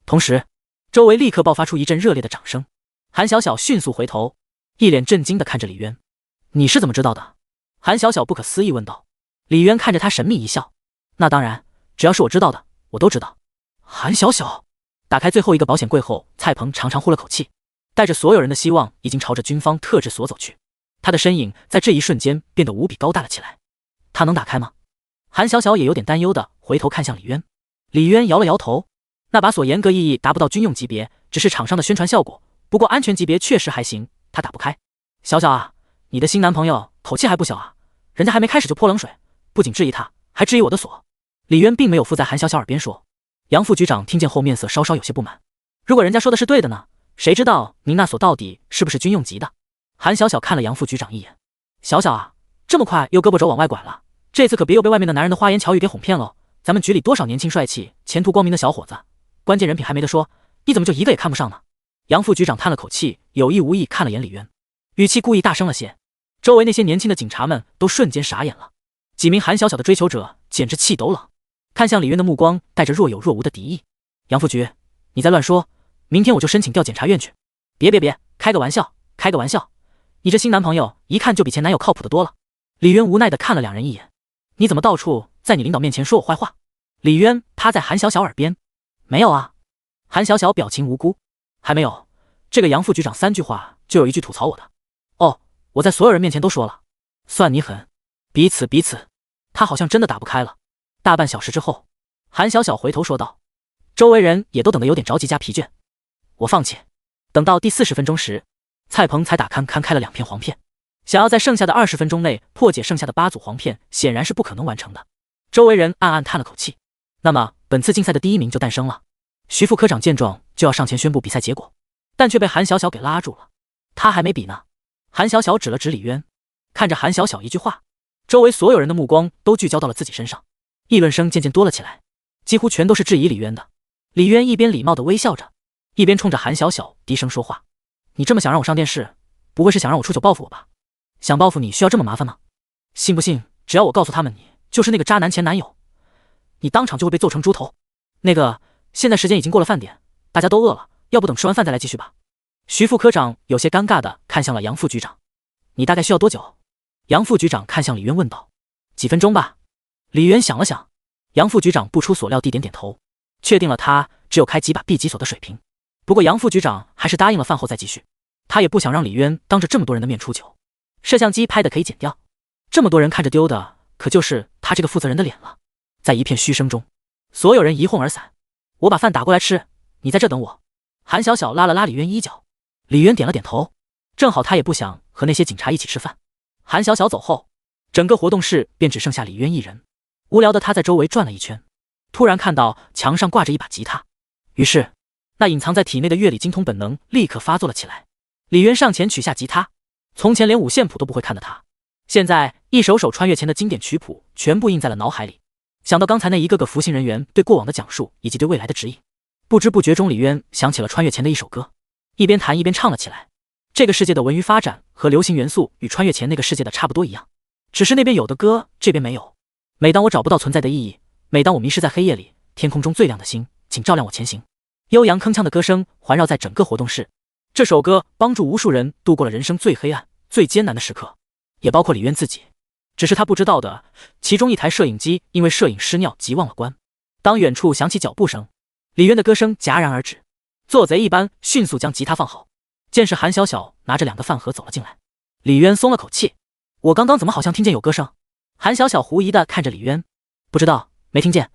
同时周围立刻爆发出一阵热烈的掌声。韩小小迅速回头，一脸震惊地看着李渊。你是怎么知道的？韩小小不可思议问道。李渊看着他神秘一笑，那当然，只要是我知道的我都知道。韩小小打开最后一个保险柜后，蔡鹏长长呼了口气，带着所有人的希望已经朝着军方特制锁走去。他的身影在这一瞬间变得无比高大了起来。他能打开吗？韩小小也有点担忧的回头看向李渊。李渊摇了摇头，那把锁严格意义达不到军用级别，只是场上的宣传效果，不过安全级别确实还行，他打不开。小小啊，你的新男朋友口气还不小啊，人家还没开始就泼冷水，不仅质疑他，还质疑我的锁。李渊并没有附在韩小小耳边说。杨副局长听见后面色稍稍有些不满，如果人家说的是对的呢？谁知道您那锁到底是不是军用级的？韩小小看了杨副局长一眼，小小啊，这么快又胳膊肘往外拐了，这次可别又被外面的男人的花言巧语给哄骗喽。咱们局里多少年轻帅气前途光明的小伙子，关键人品还没得说，你怎么就一个也看不上呢？杨副局长叹了口气，有意无意看了眼李渊，语气故意大声了些。周围那些年轻的警察们都瞬间傻眼了，几名韩小小的追求者简直气抖冷，看向李渊的目光带着若有若无的敌意。杨副局，你再乱说，明天我就申请调检察院去。别，开个玩笑，开个玩笑。你这新男朋友一看就比前男友靠谱的多了。李渊无奈地看了两人一眼，你怎么到处在你领导面前说我坏话？李渊趴在韩小小耳边，没有啊。韩小小表情无辜，还没有，这个杨副局长3句话就有1句吐槽我的。哦，我在所有人面前都说了，算你狠。彼此。他好像真的打不开了。大半小时之后，韩小小回头说道，周围人也都等得有点着急加疲倦。我放弃。等到第40分钟时，蔡鹏才打开了2片黄片，想要在剩下的20分钟内破解剩下的8组黄片，显然是不可能完成的。周围人暗暗叹了口气。那么本次竞赛的第1名就诞生了。徐副科长见状就要上前宣布比赛结果，但却被韩小小给拉住了。他还没比呢。韩小小指了指李渊，看着韩小小一句话，周围所有人的目光都聚焦到了自己身上，议论声渐渐多了起来，几乎全都是质疑李渊的。李渊一边礼貌地微笑着，一边冲着韩小小低声说话，你这么想让我上电视，不会是想让我出糗报复我吧？想报复你需要这么麻烦吗？信不信只要我告诉他们你就是那个渣男前男友，你当场就会被揍成猪头。那个，现在时间已经过了饭点，大家都饿了，要不等吃完饭再来继续吧。徐副科长有些尴尬地看向了杨副局长，你大概需要多久？杨副局长看向李渊问道。几分钟吧。李渊想了想，杨副局长不出所料地点点头，确定了他只有开几把 B 级锁的水平。不过杨副局长还是答应了饭后再继续，他也不想让李渊当着这么多人的面出糗。摄像机拍的可以剪掉，这么多人看着丢的可就是他这个负责人的脸了。在一片嘘声中，所有人一哄而散。我把饭打过来吃，你在这等我。韩小小拉了拉李渊衣角，李渊点了点头，正好他也不想和那些警察一起吃饭。韩小小走后，整个活动室便只剩下李渊一人。无聊的他在周围转了一圈，突然看到墙上挂着一把吉他，于是那隐藏在体内的乐理精通本能立刻发作了起来。李渊上前取下吉他，从前连五线谱都不会看的他，现在一首首穿越前的经典曲谱全部印在了脑海里。想到刚才那一个个服刑人员对过往的讲述以及对未来的指引，不知不觉中李渊想起了穿越前的一首歌，一边弹一边唱了起来。这个世界的文娱发展和流行元素与穿越前那个世界的差不多一样，只是那边有的歌这边没有。每当我找不到存在的意义，每当我迷失在黑夜里，天空中最亮的星，请照亮我前行。悠扬铿锵的歌声环绕在整个活动室，这首歌帮助无数人度过了人生最黑暗最艰难的时刻，也包括李渊自己。只是他不知道的，其中一台摄影机因为摄影失尿急忘了关。当远处响起脚步声，李渊的歌声戛然而止，做贼一般迅速将吉他放好。见是韩小小拿着2个饭盒走了进来，李渊松了口气，我刚刚怎么好像听见有歌声？韩小小狐疑地看着李渊，不知道，没听见。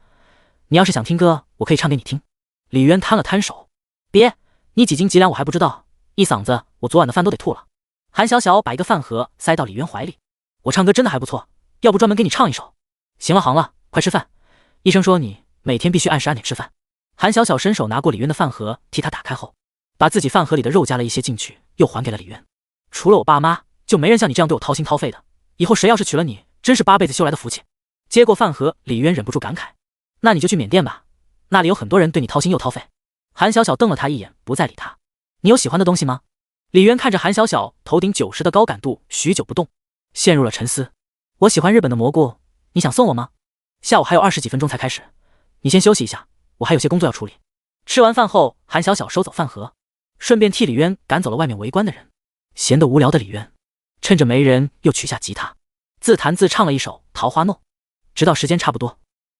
你要是想听歌，我可以唱给你听。李渊摊了摊手，别，你几斤几两我还不知道，一嗓子我昨晚的饭都得吐了。韩小小把一个饭盒塞到李渊怀里，我唱歌真的还不错，要不专门给你唱一首。行了，快吃饭，医生说你每天必须按时按点吃饭。韩小小伸手拿过李渊的饭盒，替他打开后，把自己饭盒里的肉夹了一些进去，又还给了李渊。除了我爸妈，就没人像你这样对我掏心掏肺的，以后谁要是娶了你，真是8辈子修来的福气。接过饭盒，李渊忍不住感慨，那你就去缅甸吧，那里有很多人对你掏心又掏肺。韩小小瞪了他一眼，不再理他。你有喜欢的东西吗？李渊看着韩小小头顶90的高感度，许久不动，陷入了沉思。我喜欢日本的蘑菇，你想送我吗？下午还有20几分钟才开始，你先休息一下，我还有些工作要处理。吃完饭后，韩小小收走饭盒，顺便替李渊赶走了外面围观的人。闲得无聊的李渊趁着没人又取下吉他，自弹自唱了一首《桃花弄》。直到时间差不多，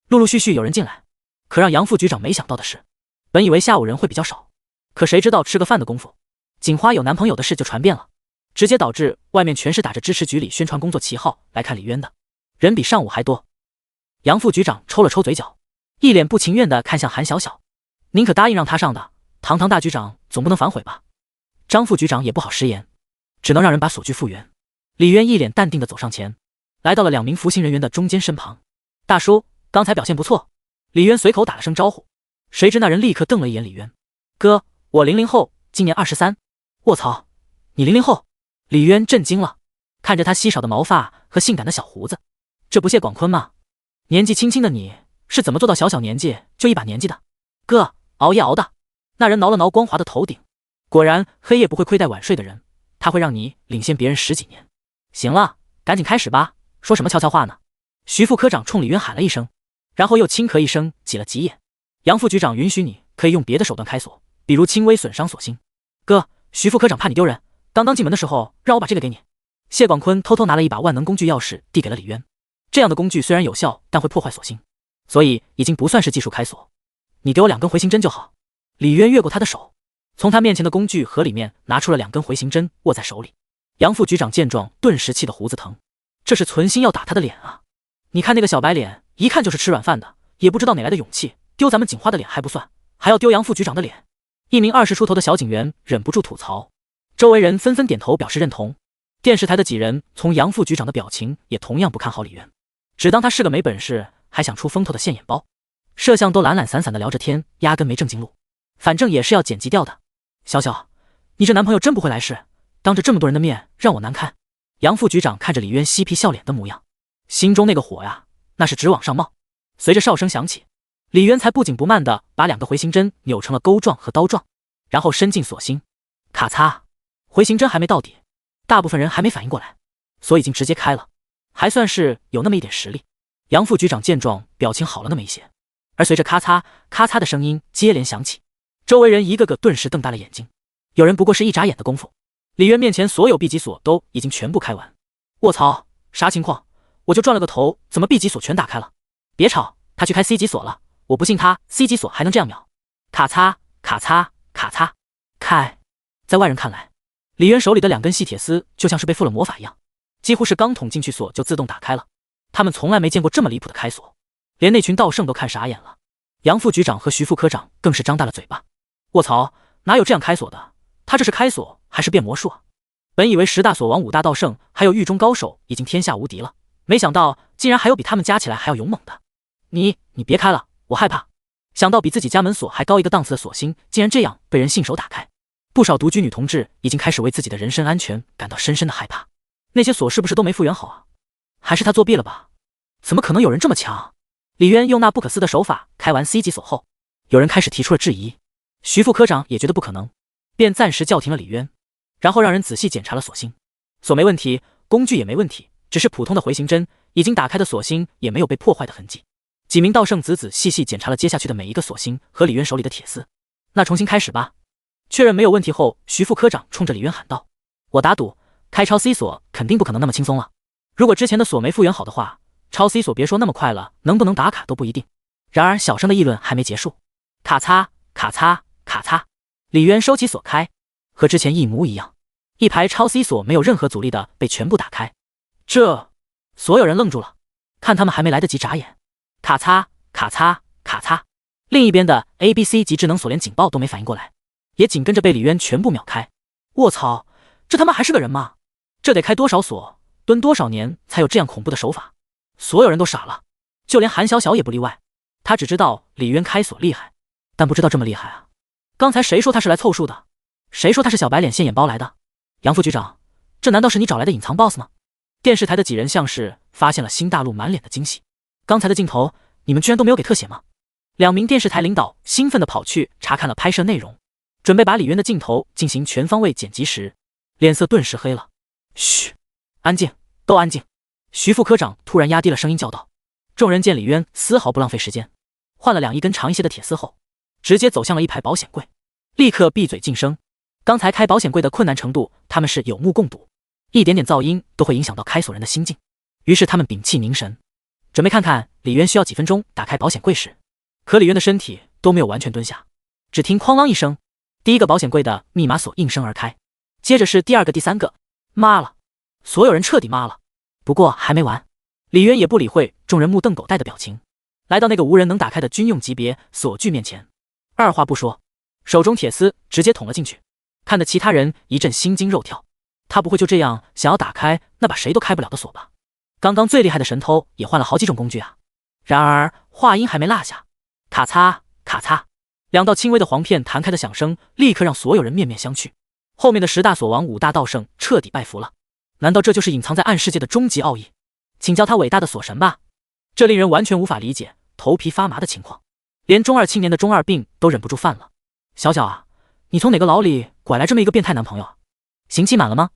陆陆续续有人进来。可让杨副局长没想到的是，本以为下午人会比较少，可谁知道吃个饭的功夫，锦花有男朋友的事就传遍了，直接导致外面全是打着支持局里宣传工作旗号来看李渊的人比上午还多。杨副局长抽了抽嘴角，一脸不情愿地看向韩小小，您可答应让他上的，堂堂大局长总不能反悔吧？张副局长也不好食言，只能让人把锁具复原。李渊一脸淡定地走上前，来到了2名服刑人员的中间身旁。大叔，刚才表现不错。李渊随口打了声招呼，谁知那人立刻瞪了一眼李渊，哥，我00后，今年23。卧槽，你00后？李渊震惊了，看着他稀少的毛发和性感的小胡子，这不谢广坤吗？年纪轻轻的你是怎么做到小年纪就一把年纪的？哥，熬夜熬的。那人挠了挠光滑的头顶，果然黑夜不会亏待晚睡的人，他会让你领先别人10几年。行了，赶紧开始吧，说什么悄悄话呢？徐副科长冲李渊喊了一声，然后又轻咳一声，挤了挤眼。杨副局长允许你可以用别的手段开锁，比如轻微损伤锁芯。哥，徐副科长怕你丢人，刚刚进门的时候让我把这个给你。谢广坤偷偷拿了一把万能工具钥匙递给了李渊。这样的工具虽然有效，但会破坏锁芯，所以已经不算是技术开锁。你给我2根回形针就好。李渊越过他的手，从他面前的工具盒里面拿出了2根回形针，握在手里。杨副局长见状，顿时气得胡子疼，这是存心要打他的脸啊！你看那个小白脸，一看就是吃软饭的，也不知道哪来的勇气，丢咱们警花的脸还不算，还要丢杨副局长的脸。一名20出头的小警员忍不住吐槽，周围人纷纷点头表示认同。电视台的几人从杨副局长的表情也同样不看好李渊，只当他是个没本事还想出风头的现眼包。摄像都懒懒散散的聊着天，压根没正经录，反正也是要剪辑掉的。小小，你这男朋友真不会来事，当着这么多人的面让我难堪。杨副局长看着李渊嬉皮笑脸的模样，心中那个火呀，那是直往上冒。随着哨声响起，李渊才不紧不慢地把2个回形针扭成了钩状和刀状，然后伸进锁芯，咔嚓，回形针还没到底，大部分人还没反应过来，锁已经直接开了，还算是有那么一点实力。杨副局长见状，表情好了那么一些，而随着咔嚓咔嚓的声音接连响起，周围人一个个顿时瞪大了眼睛。有人不过是一眨眼的功夫，李渊面前所有 B 级锁都已经全部开完。卧槽，啥情况？我就转了个头，怎么 B 级锁全打开了？别吵，他去开 C 级锁了，我不信他 C 级锁还能这样秒。咔嚓咔嚓咔嚓，开！在外人看来，李渊手里的2根细铁丝就像是被附了魔法一样，几乎是刚捅进去锁就自动打开了。他们从来没见过这么离谱的开锁，连那群道圣都看傻眼了。杨副局长和徐副科长更是张大了嘴巴。卧槽，哪有这样开锁的？他这是开锁还是变魔术啊？本以为10大锁王5大道圣还有狱中高手已经天下无敌了，没想到竟然还有比他们加起来还要勇猛的。你别开了，我害怕。想到比自己家门锁还高一个档次的锁芯竟然这样被人信手打开，不少独居女同志已经开始为自己的人身安全感到深深的害怕。那些锁是不是都没复原好啊？还是他作弊了吧？怎么可能有人这么强？李渊用那不可思的手法开完 C 级锁后，有人开始提出了质疑。徐副科长也觉得不可能，便暂时叫停了李渊，然后让人仔细检查了锁芯。锁没问题，工具也没问题，只是普通的回形针，已经打开的锁芯也没有被破坏的痕迹。几名道圣仔细检查了接下去的每一个锁芯和李渊手里的铁丝。那重新开始吧。确认没有问题后，徐副科长冲着李渊喊道：我打赌，开超 C 锁肯定不可能那么轻松了。如果之前的锁没复原好的话，超 C 锁别说那么快了，能不能打卡都不一定。然而小声的议论还没结束，咔嚓咔嚓咔嚓，李渊收起锁开，和之前一模一样，一排超 C 锁没有任何阻力的被全部打开。这，所有人愣住了，看他们还没来得及眨眼，咔嚓咔嚓咔嚓，另一边的 ABC 级智能锁连警报都没反应过来，也紧跟着被李渊全部秒开。卧槽，这他妈还是个人吗？这得开多少锁，蹲多少年才有这样恐怖的手法？所有人都傻了，就连韩小小也不例外。他只知道李渊开锁厉害，但不知道这么厉害啊！刚才谁说他是来凑数的？谁说他是小白脸现眼包来的？杨副局长，这难道是你找来的隐藏 BOSS 吗？电视台的几人像是发现了新大陆，满脸的惊喜。刚才的镜头，你们居然都没有给特写吗？2名电视台领导兴奋地跑去查看了拍摄内容，准备把李渊的镜头进行全方位剪辑时，脸色顿时黑了。嘘，安静，都安静！徐副科长突然压低了声音叫道。众人见李渊丝毫不浪费时间，换了2根长一些的铁丝后，直接走向了一排保险柜，立刻闭嘴噤声。刚才开保险柜的困难程度，他们是有目共睹，一点点噪音都会影响到开锁人的心境。于是他们屏气凝神，准备看看李渊需要几分钟打开保险柜时，可李渊的身体都没有完全蹲下，只听哐啷一声，第一个保险柜的密码锁应声而开，接着是第2个、第3个。妈了！所有人彻底妈了。不过还没完，李渊也不理会众人目瞪口呆的表情，来到那个无人能打开的军用级别锁具面前，二话不说，手中铁丝直接捅了进去，看得其他人一阵心惊肉跳。他不会就这样想要打开那把谁都开不了的锁吧？刚刚最厉害的神偷也换了好几种工具啊！然而话音还没落下，咔嚓咔嚓，2道轻微的簧片弹开的响声立刻让所有人面面相觑。后面的10大锁王5大道圣彻底拜服了。难道这就是隐藏在暗世界的终极奥义？请叫他伟大的锁神吧！这令人完全无法理解，头皮发麻的情况，连中二青年的中二病都忍不住犯了。小小啊，你从哪个牢里拐来这么一个变态男朋友啊？刑期满了吗？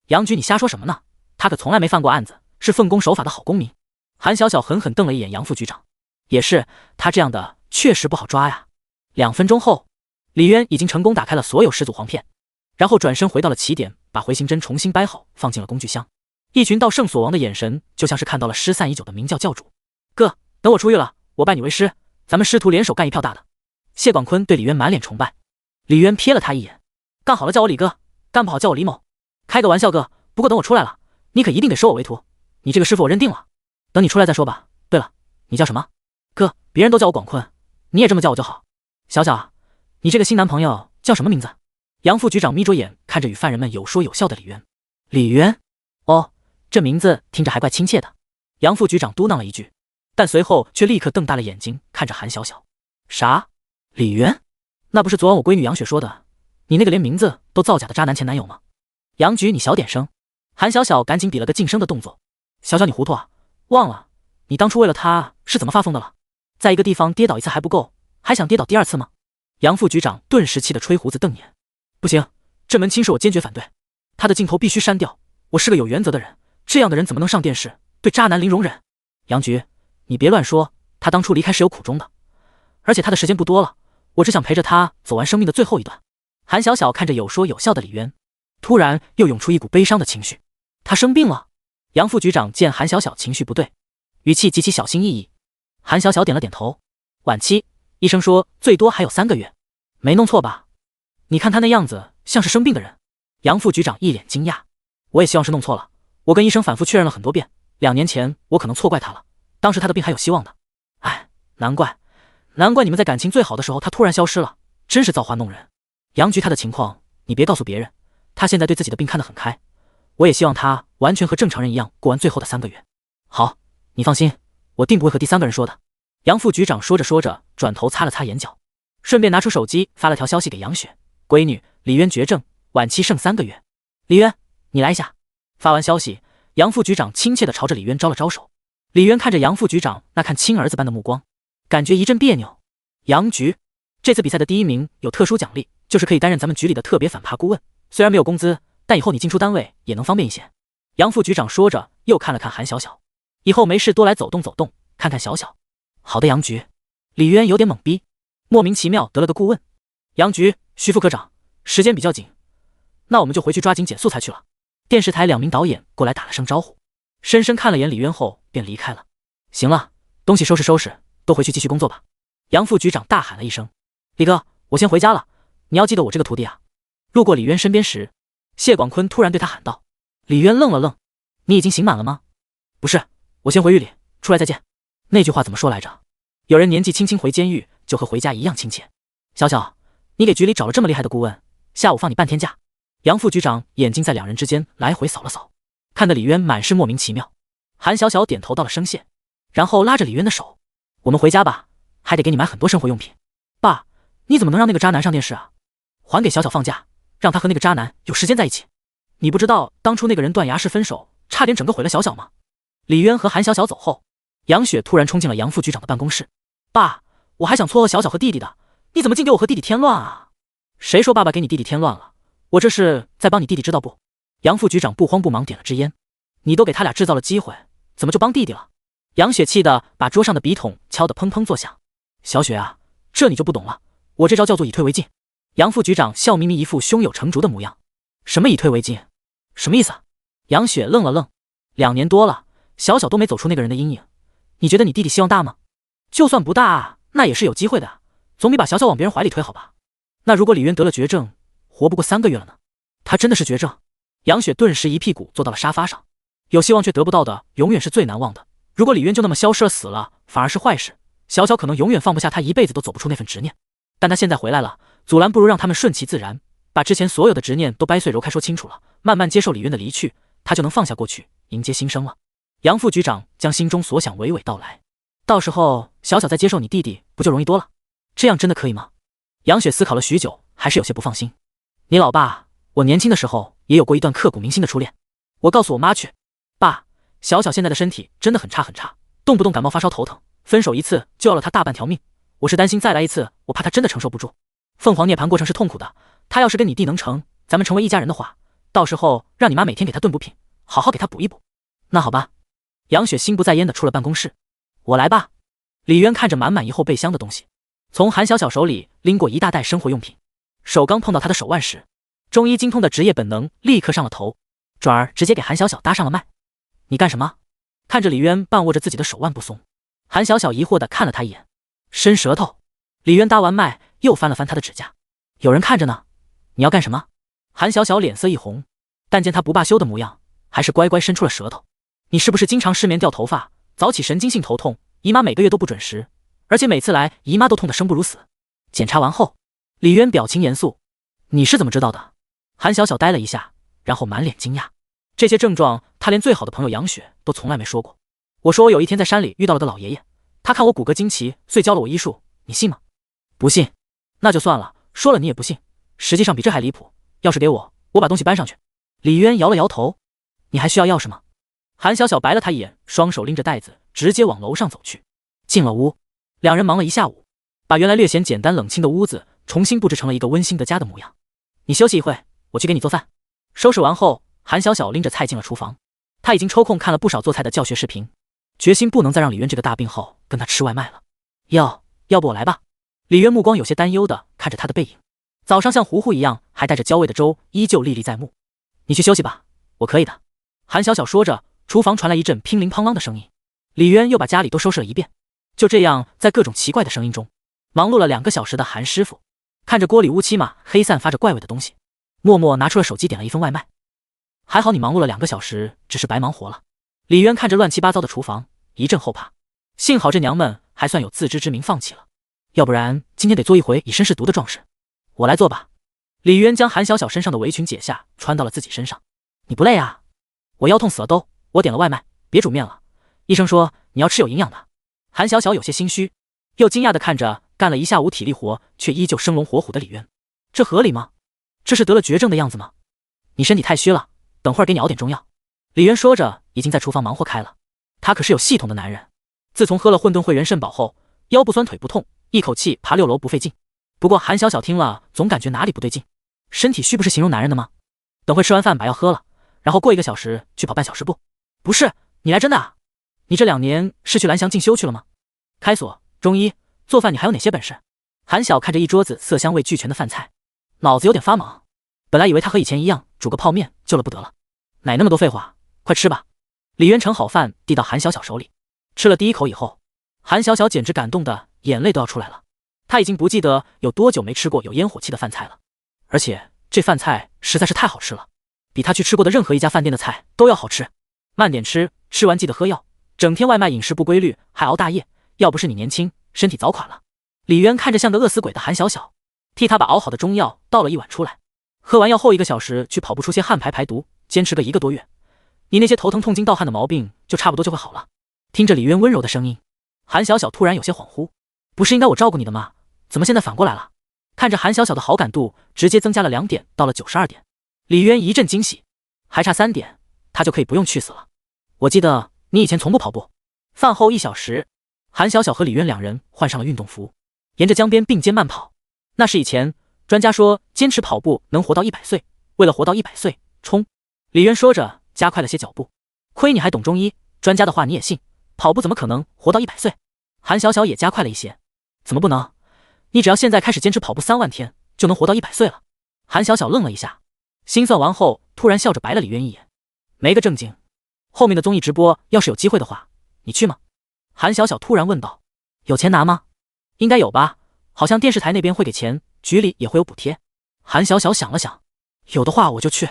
杨局，你瞎说什么呢？他他可从来没犯过案子，是奉公守法的好公民。韩小小狠狠瞪了一眼杨副局长，也是，他这样的确实不好抓呀。2分钟后，李渊已经成功打开了所有10组黄片，然后转身回到了起点，把回形针重新掰好，放进了工具箱。一群到圣所王的眼神就像是看到了失散已久的明教教主。哥，等我出狱了，我拜你为师，咱们师徒联手干一票大的。谢广坤对李渊满脸崇拜。李渊瞥了他一眼，干好了叫我李哥，干不好叫我李某。开个玩笑哥，不过等我出来了，你可一定得收我为徒。你这个师傅我认定了，等你出来再说吧。对了，你叫什么？哥，别人都叫我广坤，你也这么叫我就好。小小，你这个新男朋友叫什么名字？杨副局长眯着眼看着与犯人们有说有笑的李渊。李渊？哦，这名字听着还怪亲切的。杨副局长嘟囔了一句，但随后却立刻瞪大了眼睛看着韩小小。啥？李渊？那不是昨晚我闺女杨雪说的，你那个连名字都造假的渣男前男友吗？杨局，你小点声。韩小小赶紧比了个噤声的动作。小小你糊涂啊，忘了你当初为了他是怎么发疯的了？在一个地方跌倒一次还不够，还想跌倒第2次吗？杨副局长顿时气得吹胡子瞪眼。不行，这门亲事我坚决反对，他的镜头必须删掉。我是个有原则的人，这样的人怎么能上电视？对渣男零容忍。杨局，你别乱说，他当初离开是有苦衷的，而且他的时间不多了，我只想陪着他走完生命的最后一段。韩小小看着有说有笑的李渊，突然又涌出一股悲伤的情绪。他生病了。杨副局长见韩小小情绪不对，语气极其小心翼翼。韩小小点了点头。晚期，医生说最多还有3个月，没弄错吧？你看他那样子像是生病的人。杨副局长一脸惊讶。我也希望是弄错了，我跟医生反复确认了很多遍，2年前我可能错怪他了，当时他的病还有希望的。哎，难怪你们在感情最好的时候他突然消失了，真是造化弄人。杨局他的情况你别告诉别人，他现在对自己的病看得很开，我也希望他完全和正常人一样过完最后的3个月。好，你放心，我定不会和第3个人说的。杨副局长说着说着转头擦了擦眼角，顺便拿出手机发了条消息给杨雪，闺女，李渊绝症，晚期剩3个月。李渊，你来一下。发完消息，杨副局长亲切地朝着李渊招了招手。李渊看着杨副局长那看亲儿子般的目光，感觉一阵别扭。杨局，这次比赛的第1名有特殊奖励，就是可以担任咱们局里的特别反扒顾问，虽然没有工资，但以后你进出单位也能方便一些。杨副局长说着又看了看韩小小，以后没事多来走动走动，看看小小。好的，杨局。李渊有点懵逼，莫名其妙得了个顾问。杨局，徐副科长，时间比较紧，那我们就回去抓紧剪素材去了。电视台2名导演过来打了声招呼，深深看了眼李渊后便离开了。行了，东西收拾收拾，都回去继续工作吧。杨副局长大喊了一声。李哥，我先回家了，你要记得我这个徒弟啊。路过李渊身边时，谢广坤突然对他喊道。李渊愣了愣，你已经刑满了吗？不是，我先回狱里，出来再见。那句话怎么说来着？有人年纪轻轻回监狱，就和回家一样亲切。小小，你给局里找了这么厉害的顾问，下午放你半天假。杨副局长眼睛在2人之间来回扫了扫，看得李渊满是莫名其妙。韩小小点头道了声谢，然后拉着李渊的手，我们回家吧，还得给你买很多生活用品。爸，你怎么能让那个渣男上电视啊？还给小小放假，让他和那个渣男有时间在一起。你不知道当初那个人断崖式分手，差点整个毁了小小吗？李渊和韩小小走后，杨雪突然冲进了杨副局长的办公室。爸，我还想撮合小小和弟弟的，你怎么净给我和弟弟添乱啊？谁说爸爸给你弟弟添乱了？我这是在帮你弟弟知道不？杨副局长不慌不忙点了支烟。你都给他俩制造了机会，怎么就帮弟弟了？杨雪气得把桌上的笔筒敲得砰砰作响。小雪啊，这你就不懂了，我这招叫做以退为进。杨副局长笑眯眯一副胸有成竹的模样。什么以退为进？什么意思啊？杨雪愣了愣。2年多了，小小都没走出那个人的阴影，你觉得你弟弟希望大吗？就算不大，那也是有机会的，总比把小小往别人怀里推好吧。那如果李渊得了绝症，活不过3个月了呢？他真的是绝症？杨雪顿时一屁股坐到了沙发上。有希望却得不到的，永远是最难忘的。如果李渊就那么消失了死了，反而是坏事。小小可能永远放不下他一辈子都走不出那份执念，但他现在回来了，阻拦不如让他们顺其自然，把之前所有的执念都掰碎揉开说清楚了，慢慢接受李渊的离去，他就能放下过去，迎接新生了。杨副局长将心中所想娓娓道来。到时候小小再接受你弟弟，不就容易多了？这样真的可以吗？杨雪思考了许久，还是有些不放心。你老爸，我年轻的时候也有过一段刻骨铭心的初恋。我告诉我妈去。爸，小小现在的身体真的很差很差，动不动感冒发烧头疼，分手一次就要了他大半条命。我是担心再来一次，我怕他真的承受不住。凤凰涅槃过程是痛苦的，他要是跟你弟能成，咱们成为一家人的话，到时候让你妈每天给他炖补品，好好给他补一补。那好吧。杨雪心不在焉的出了办公室。我来吧。李渊看着满满一后备箱的东西，从韩小小手里拎过一大袋生活用品，手刚碰到他的手腕时，中医精通的职业本能立刻上了头，转而直接给韩小小搭上了脉。你干什么？看着李渊半握着自己的手腕不松，韩小小疑惑的看了他一眼。伸舌头。李渊搭完脉又翻了翻他的指甲。有人看着呢，你要干什么？韩小小脸色一红，但见他不罢休的模样，还是乖乖伸出了舌头。你是不是经常失眠掉头发，早起神经性头痛，姨妈每个月都不准时，而且每次来姨妈都痛得生不如死？检查完后，李渊表情严肃。你是怎么知道的？韩小小呆了一下，然后满脸惊讶。这些症状他连最好的朋友杨雪都从来没说过。我说我有一天在山里遇到了个老爷爷，他看我骨骼惊奇，遂教了我医术，你信吗？不信。那就算了，说了你也不信。实际上比这还离谱，钥匙给我，我把东西搬上去。李渊摇了摇头。你还需要钥匙吗？韩小小白了他一眼，双手拎着袋子直接往楼上走去。进了屋，两人忙了一下午，把原来略显简单冷清的屋子重新布置成了一个温馨的家的模样。你休息一会，我去给你做饭。收拾完后，韩小小拎着菜进了厨房。他已经抽空看了不少做菜的教学视频，决心不能再让李渊这个大病号跟他吃外卖了。要不我来吧。李渊目光有些担忧的看着他的背影，早上像糊糊一样还带着焦味的粥依旧历历在目。你去休息吧，我可以的。韩小小说着，厨房传来一阵乒铃乓啷的声音。李渊又把家里都收拾了一遍。就这样，在各种奇怪的声音中，忙碌了2个小时的韩师傅，看着锅里乌漆嘛黑散发着怪味的东西，默默拿出了手机点了一份外卖。还好你忙碌了2个小时，只是白忙活了。李渊看着乱七八糟的厨房，一阵后怕。幸好这娘们还算有自知之明，放弃了，要不然今天得做一回以身试毒的壮士。我来做吧。李渊将韩小小身上的围裙解下，穿到了自己身上。你不累啊？我腰痛死了都。我点了外卖，别煮面了。医生说你要吃有营养的。韩小小有些心虚，又惊讶地看着干了一下午体力活却依旧生龙活虎的李渊。这合理吗？这是得了绝症的样子吗？你身体太虚了，等会儿给你熬点中药。李渊说着已经在厨房忙活开了。他可是有系统的男人，自从喝了混沌汇元肾宝后，腰不酸腿不痛，一口气爬6楼不费劲。不过韩小小听了总感觉哪里不对劲。身体虚不是形容男人的吗？等会吃完饭把药喝了，然后过1个小时去跑半小时步。不是，你来真的啊？你这2年是去蓝翔进修去了吗？开锁、中医、做饭你还有哪些本事？韩小看着一桌子色香味俱全的饭菜，脑子有点发懵。本来以为他和以前一样煮个泡面就了不得了，哪那么多废话，快吃吧。李渊盛好饭递到韩小小手里，吃了第1口以后，韩小小简直感动的眼泪都要出来了。他已经不记得有多久没吃过有烟火气的饭菜了，而且这饭菜实在是太好吃了，比他去吃过的任何一家饭店的菜都要好吃。慢点吃，吃完记得喝药，整天外卖饮食不规律还熬大夜，要不是你年轻，身体早垮了。李渊看着像个饿死鬼的韩小小，替他把熬好的中药倒了一碗出来。喝完药后1个小时去跑步出些汗排毒，坚持个1个多月，你那些头疼痛经盗汗的毛病就差不多就会好了。听着李渊温柔的声音，韩小小突然有些恍惚，不是应该我照顾你的吗？怎么现在反过来了？看着韩小小的好感度直接增加了2点，到了92点。李渊一阵惊喜，还差3点，他就可以不用去死了。我记得你以前从不跑步。饭后1小时，韩小小和李渊2人换上了运动服，沿着江边并肩慢跑。那是以前专家说坚持跑步能活到100岁，为了活到100岁，冲！李渊说着加快了些脚步。亏你还懂中医，专家的话你也信，跑步怎么可能活到100岁？韩小小也加快了一些。怎么不能？你只要现在开始坚持跑步3万天，就能活到100岁了。韩小小愣了一下，心算完后突然笑着白了李渊一眼，没个正经。后面的综艺直播要是有机会的话，你去吗？韩小小突然问道。有钱拿吗？应该有吧，好像电视台那边会给钱，局里也会有补贴。韩小小想了想，有的话我就去。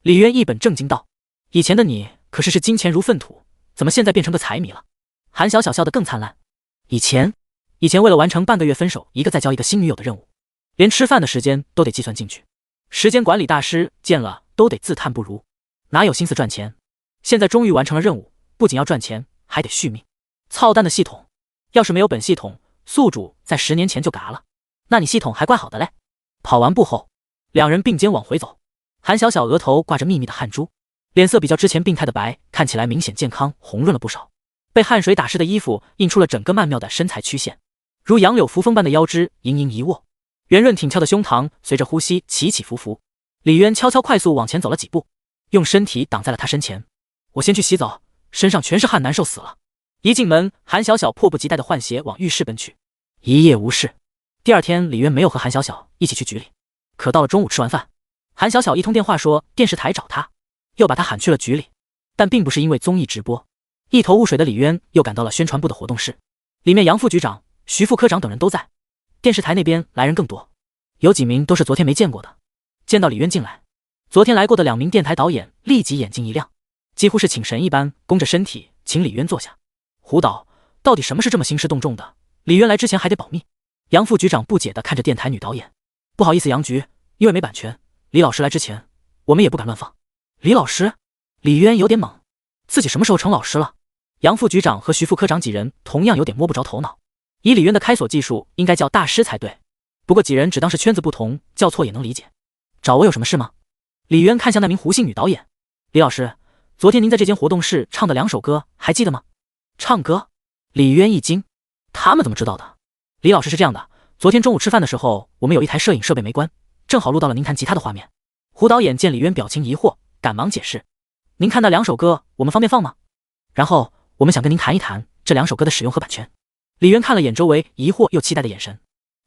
李渊一本正经道。以前的你可是金钱如粪土，怎么现在变成个财迷了？韩小小笑得更灿烂。以前为了完成半个月分手一个再交一个新女友的任务，连吃饭的时间都得计算进去，时间管理大师见了都得自叹不如，哪有心思赚钱？现在终于完成了任务，不仅要赚钱，还得续命。操蛋的系统，要是没有本系统，宿主在10年前就嘎了。那你系统还怪好的嘞。跑完步后，2人并肩往回走。韩小小额头挂着密密的汗珠，脸色比较之前病态的白，看起来明显健康红润了不少。被汗水打湿的衣服映出了整个曼妙的身材曲线，如杨柳扶风般的腰肢盈盈一握，圆润挺翘的胸膛随着呼吸起起伏伏。李渊悄悄快速往前走了几步，用身体挡在了他身前。我先去洗澡，身上全是汗，难受死了。一进门，韩小小迫不及待地换鞋往浴室奔去。一夜无事。第二天，李渊没有和韩小小一起去局里，可到了中午吃完饭，韩小小一通电话说电视台找他，又把他喊去了局里，但并不是因为综艺直播。一头雾水的李渊又赶到了宣传部的活动室，里面杨副局长、徐副科长等人都在。电视台那边来人更多，有几名都是昨天没见过的。见到李渊进来，昨天来过的2名电台导演立即眼睛一亮，几乎是请神一般弓着身体请李渊坐下。胡导，到底什么是这么兴师动众的？李渊来之前还得保密。杨副局长不解地看着电台女导演，不好意思杨局，因为没版权，李老师来之前我们也不敢乱放。李老师？李渊有点懵，自己什么时候成老师了？杨副局长和徐副科长几人同样有点摸不着头脑，以李渊的开锁技术应该叫大师才对，不过几人只当是圈子不同，叫错也能理解。找我有什么事吗？李渊看向那名胡姓女导演，李老师，昨天您在这间活动室唱的2首歌还记得吗？唱歌？李渊一惊，他们怎么知道的？李老师是这样的，昨天中午吃饭的时候，我们有一台摄影设备没关，正好录到了您弹吉他的画面。胡导演见李渊表情疑惑，赶忙解释，您看那2首歌我们方便放吗？然后我们想跟您谈一谈这2首歌的使用和版权。李渊看了眼周围疑惑又期待的眼神，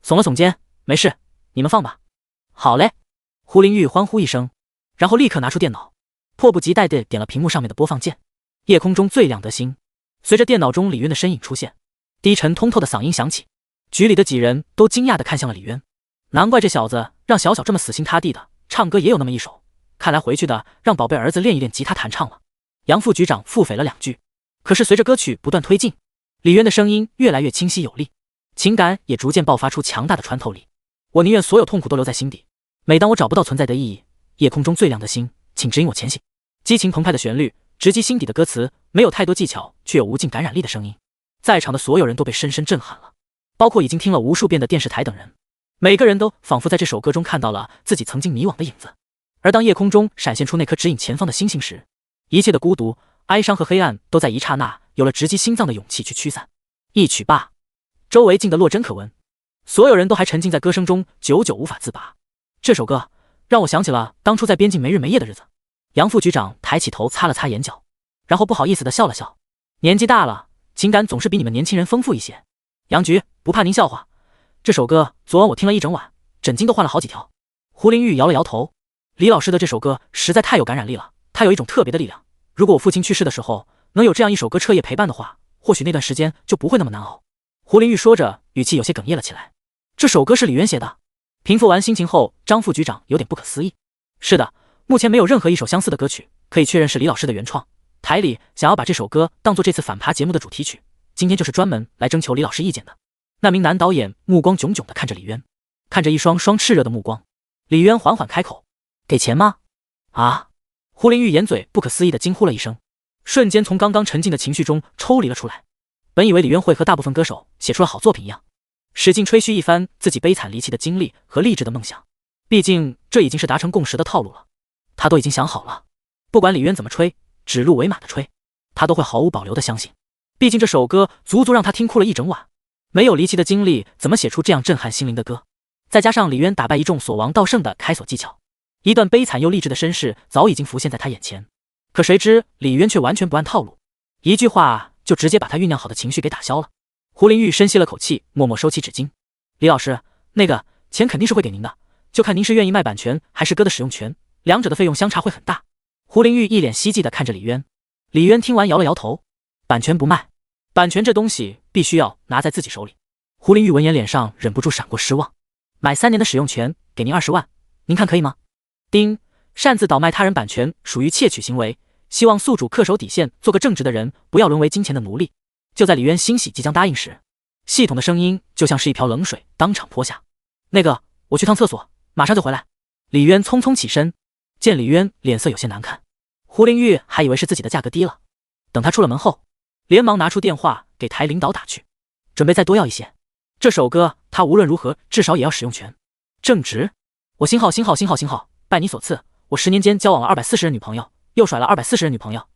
耸了耸肩，没事，你们放吧。好嘞。胡林玉欢呼一声，然后立刻拿出电脑，迫不及待地点了屏幕上面的播放键。夜空中最亮的星，随着电脑中李渊的身影出现，低沉通透的嗓音响起。局里的几人都惊讶地看向了李渊，难怪这小子让小小这么死心塌地的，唱歌也有那么一手，看来回去的让宝贝儿子练一练吉他弹唱了。杨副局长腹诽了2句，可是随着歌曲不断推进，李渊的声音越来越清晰有力，情感也逐渐爆发出强大的穿透力。我宁愿所有痛苦都留在心底，每当我找不到存在的意义，夜空中最亮的星，请指引我前行。激情澎湃的旋律，直击心底的歌词，没有太多技巧，却有无尽感染力的声音，在场的所有人都被深深震撼了，包括已经听了无数遍的电视台等人，每个人都仿佛在这首歌中看到了自己曾经迷惘的影子。而当夜空中闪现出那颗指引前方的星星时，一切的孤独、哀伤和黑暗都在一刹那有了直击心脏的勇气去驱散。一曲罢，周围静得落针可闻，所有人都还沉浸在歌声中，久久无法自拔。这首歌让我想起了当初在边境没日没夜的日子。杨副局长抬起头擦了擦眼角，然后不好意思地笑了笑，年纪大了，情感总是比你们年轻人丰富一些。杨局，不怕您笑话，这首歌昨晚我听了一整晚，枕巾都换了好几条。胡林玉摇了摇头，李老师的这首歌实在太有感染力了，它有一种特别的力量，如果我父亲去世的时候能有这样一首歌彻夜陪伴的话，或许那段时间就不会那么难熬。胡林玉说着，语气有些哽咽了起来。这首歌是李渊写的？平复完心情后，张副局长有点不可思议。是的，目前没有任何一首相似的歌曲，可以确认是李老师的原创。台里想要把这首歌当做这次反扒节目的主题曲，今天就是专门来征求李老师意见的。那名男导演目光炯炯地看着李渊，看着一双双炽热的目光。李渊缓缓开口：“给钱吗？”啊！胡林玉掩嘴不可思议地惊呼了一声，瞬间从刚刚沉浸的情绪中抽离了出来。本以为李渊会和大部分歌手写出了好作品一样，使劲吹嘘一番自己悲惨离奇的经历和励志的梦想，毕竟这已经是达成共识的套路了。他都已经想好了，不管李渊怎么吹，指鹿为马的吹，他都会毫无保留的相信。毕竟这首歌足足让他听哭了一整晚，没有离奇的经历，怎么写出这样震撼心灵的歌？再加上李渊打败一众所王道圣的开锁技巧，一段悲惨又励志的身世早已经浮现在他眼前。可谁知李渊却完全不按套路，一句话就直接把他酝酿好的情绪给打消了。胡林玉深吸了口气，默默收起纸巾。李老师，那个钱肯定是会给您的，就看您是愿意卖版权还是歌的使用权，两者的费用相差会很大。胡林玉一脸希冀地看着李渊。李渊听完摇了摇头，版权不卖，版权这东西必须要拿在自己手里。胡林玉闻言脸上忍不住闪过失望。买3年的使用权，给您20万，您看可以吗？丁，擅自倒卖他人版权属于窃取行为，希望宿主恪守底线，做个正直的人，不要沦为金钱的奴隶。就在李渊欣喜即将答应时，系统的声音就像是一瓢冷水当场泼下。那个，我去趟厕所，马上就回来。李渊匆匆起身，见李渊脸色有些难看，胡林玉还以为是自己的价格低了。等他出了门后，连忙拿出电话给台领导打去，准备再多要一些。这首歌他无论如何至少也要使用权。正直，我星号，拜你所赐，我10年间交往了240人女朋友，又甩了240人女朋友。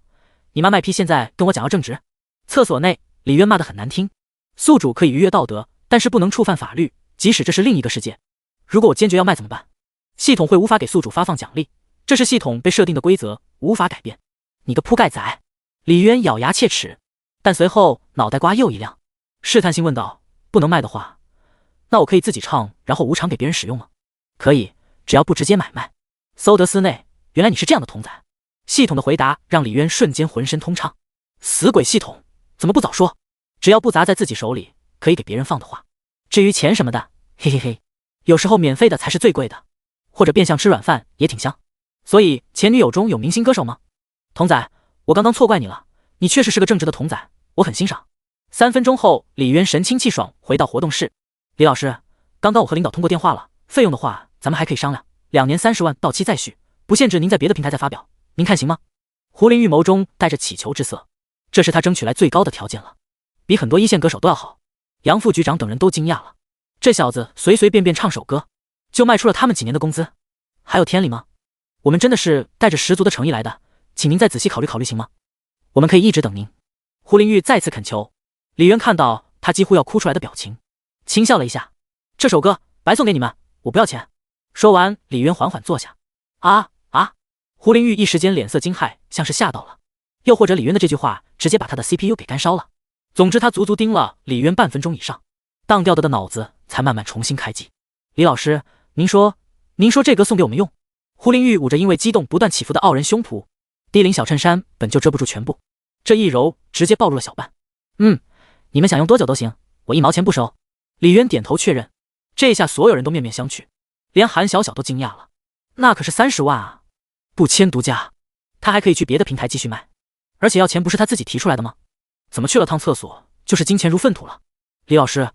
你妈卖批现在跟我讲要正直。厕所内，李渊骂得很难听。宿主可以逾越道德，但是不能触犯法律，即使这是另一个世界。如果我坚决要卖怎么办？系统会无法给宿主发放奖励，这是系统被设定的规则，无法改变。你个铺盖仔！李渊咬牙切齿，但随后脑袋瓜又一亮，试探性问道：“不能卖的话，那我可以自己唱，然后无偿给别人使用吗？”“可以，只要不直接买卖。”搜得斯内，原来你是这样的童仔。系统的回答让李渊瞬间浑身通畅。死鬼系统，怎么不早说？只要不砸在自己手里，可以给别人放的话。至于钱什么的，嘿嘿嘿，有时候免费的才是最贵的，或者变相吃软饭也挺香。所以前女友中有明星歌手吗？童仔，我刚刚错怪你了，你确实是个正直的童仔，我很欣赏。3分钟后，李渊神清气爽回到活动室。李老师，刚刚我和领导通过电话了，费用的话咱们还可以商量，2年30万，到期再续，不限制您在别的平台再发表，您看行吗？胡林玉眸中带着乞求之色，这是他争取来最高的条件了，比很多一线歌手都要好。杨副局长等人都惊讶了，这小子随随便便唱首歌，就卖出了他们几年的工资，还有天理吗？我们真的是带着十足的诚意来的，请您再仔细考虑考虑行吗？我们可以一直等您。胡林玉再次恳求。李渊看到他几乎要哭出来的表情，轻笑了一下，这首歌白送给你们，我不要钱。说完，李渊缓缓坐下。胡林玉一时间脸色惊骇，像是吓到了，又或者李渊的这句话直接把他的 CPU 给干烧了。总之他足足盯了李渊半分钟以上，当掉的脑子才慢慢重新开机。李老师，您说这歌送给我们用？胡林玉捂着因为激动不断起伏的傲人胸脯，低领小衬衫本就遮不住全部，这一揉直接暴露了小半。你们想用多久都行，我1毛钱不收。李渊点头确认。这下所有人都面面相觑，连韩小小都惊讶了，那可是30万啊，不签独家，他还可以去别的平台继续卖，而且要钱不是他自己提出来的吗？怎么去了趟厕所就是金钱如粪土了？李老师，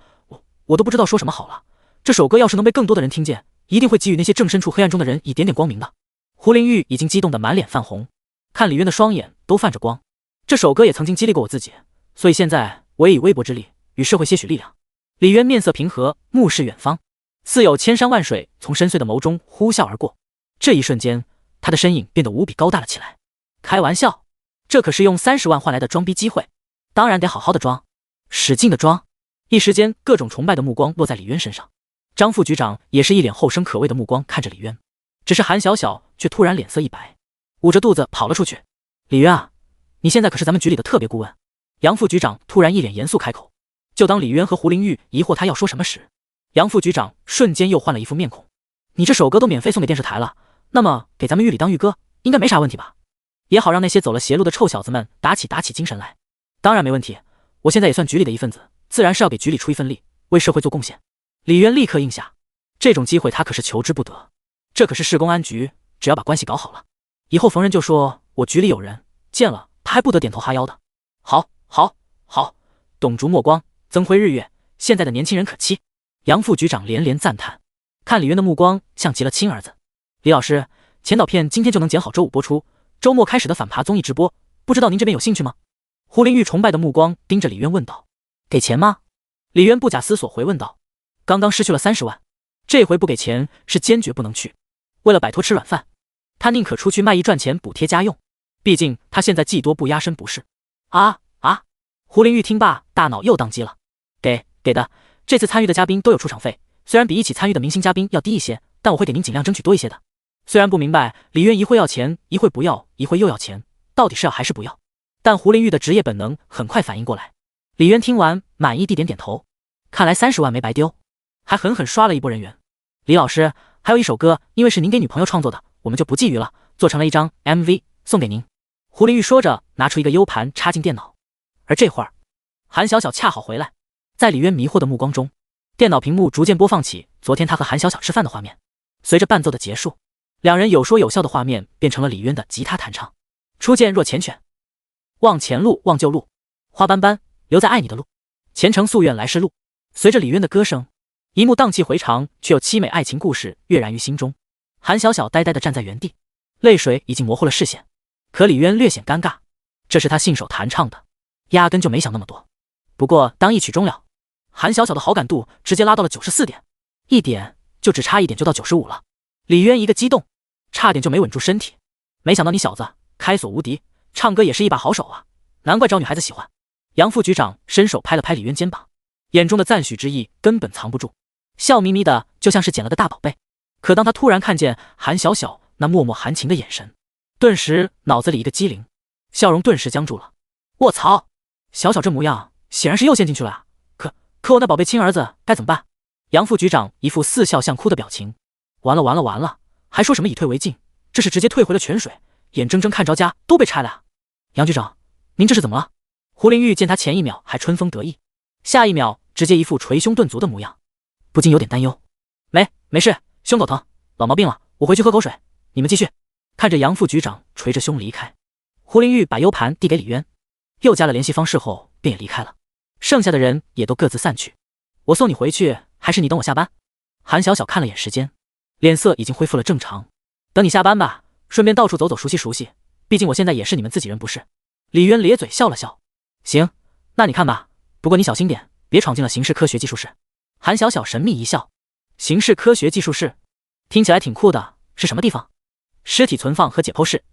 我都不知道说什么好了，这首歌要是能被更多的人听见，一定会给予那些正身处黑暗中的人一点点光明的。胡林玉已经激动得满脸泛红，看李渊的双眼都泛着光。这首歌也曾经激励过我自己，所以现在我也以微薄之力与社会些许力量。李渊面色平和，目视远方，似有千山万水从深邃的眸中呼啸而过。这一瞬间，他的身影变得无比高大了起来。开玩笑，这可是用30万换来的装逼机会，当然得好好的装，使劲的装。一时间，各种崇拜的目光落在李渊身上。张副局长也是一脸后生可畏的目光看着李渊，只是韩小小却突然脸色一白，捂着肚子跑了出去。李渊啊，你现在可是咱们局里的特别顾问。杨副局长突然一脸严肃开口，就当李渊和胡林玉疑惑他要说什么时，杨副局长瞬间又换了一副面孔。你这首歌都免费送给电视台了，那么给咱们狱里当狱歌应该没啥问题吧？也好让那些走了邪路的臭小子们打起精神来。当然没问题，我现在也算局里的一份子，自然是要给局里出一份力，为社会做贡献。李渊立刻应下，这种机会他可是求之不得，这可是市公安局，只要把关系搞好了，以后逢人就说我局里有人，见了他还不得点头哈腰的。好，董烛墨光，增辉日月，现在的年轻人可期。杨副局长连连赞叹，看李渊的目光像极了亲儿子。李老师，前导片今天就能剪好，周5播出，周末开始的反扒综艺直播，不知道您这边有兴趣吗？胡林玉崇拜的目光盯着李渊问道。给钱吗？李渊不假思索回问道。刚刚失去了30万，这回不给钱是坚决不能去。为了摆脱吃软饭，他宁可出去卖艺赚钱补贴家用，毕竟他现在技多不压身不是？胡林玉听罢大脑又宕机了。给的，这次参与的嘉宾都有出场费，虽然比一起参与的明星嘉宾要低一些，但我会给您尽量争取多一些的。虽然不明白李渊一会要钱，一会不要，一会又要钱，到底是要还是不要，但胡林玉的职业本能很快反应过来。李渊听完满意地点点头，看来30万没白丢，还狠狠刷了一波人缘。李老师，还有一首歌，因为是您给女朋友创作的，我们就不觊觎了，做成了一张 MV 送给您。胡林玉说着拿出一个 U 盘插进电脑。而这会儿，韩小小恰好回来，在李渊迷惑的目光中，电脑屏幕逐渐播放起昨天他和韩小小吃饭的画面。随着伴奏的结束，两人有说有笑的画面变成了李渊的吉他弹唱。初见若缱绻，望前路望旧路，花斑斑留在爱你的路，前程夙愿来世路。随着李渊的歌声，一幕荡气回肠却又凄美爱情故事跃然于心中。韩小小呆呆地站在原地，泪水已经模糊了视线，可李渊略显尴尬，这是他信手弹唱的，压根就没想那么多。不过当一曲终了，韩小小的好感度直接拉到了94点，一点就只差1点就到95了。李渊一个激动，差点就没稳住身体。没想到你小子开锁无敌，唱歌也是一把好手啊，难怪招女孩子喜欢。杨副局长伸手拍了拍李渊肩膀，眼中的赞许之意根本藏不住，笑眯眯的就像是捡了个大宝贝。可当他突然看见韩小小那脉脉含情的眼神，顿时脑子里一个机灵，笑容顿时僵住了。卧槽，小小这模样，显然是又陷进去了啊！可我那宝贝亲儿子该怎么办？杨副局长一副似笑像哭的表情。完了，还说什么以退为进，这是直接退回了泉水，眼睁睁看着家都被拆了啊！杨局长，您这是怎么了？胡林玉见他前一秒还春风得意，下一秒直接一副捶胸顿足的模样，不禁有点担忧。没事，胸口疼，老毛病了，我回去喝口水，你们继续。看着杨副局长捶着胸离开，胡林玉把 U 盘递给李渊，又加了联系方式后便也离开了。剩下的人也都各自散去。我送你回去，还是你等我下班？韩小小看了眼时间，脸色已经恢复了正常。等你下班吧，顺便到处走走熟悉熟悉，毕竟我现在也是你们自己人不是？李渊咧嘴笑了笑。行，那你看吧，不过你小心点，别闯进了刑事科学技术室。韩小小神秘一笑。刑事科学技术室听起来挺酷的，是什么地方？尸体存放和解剖室。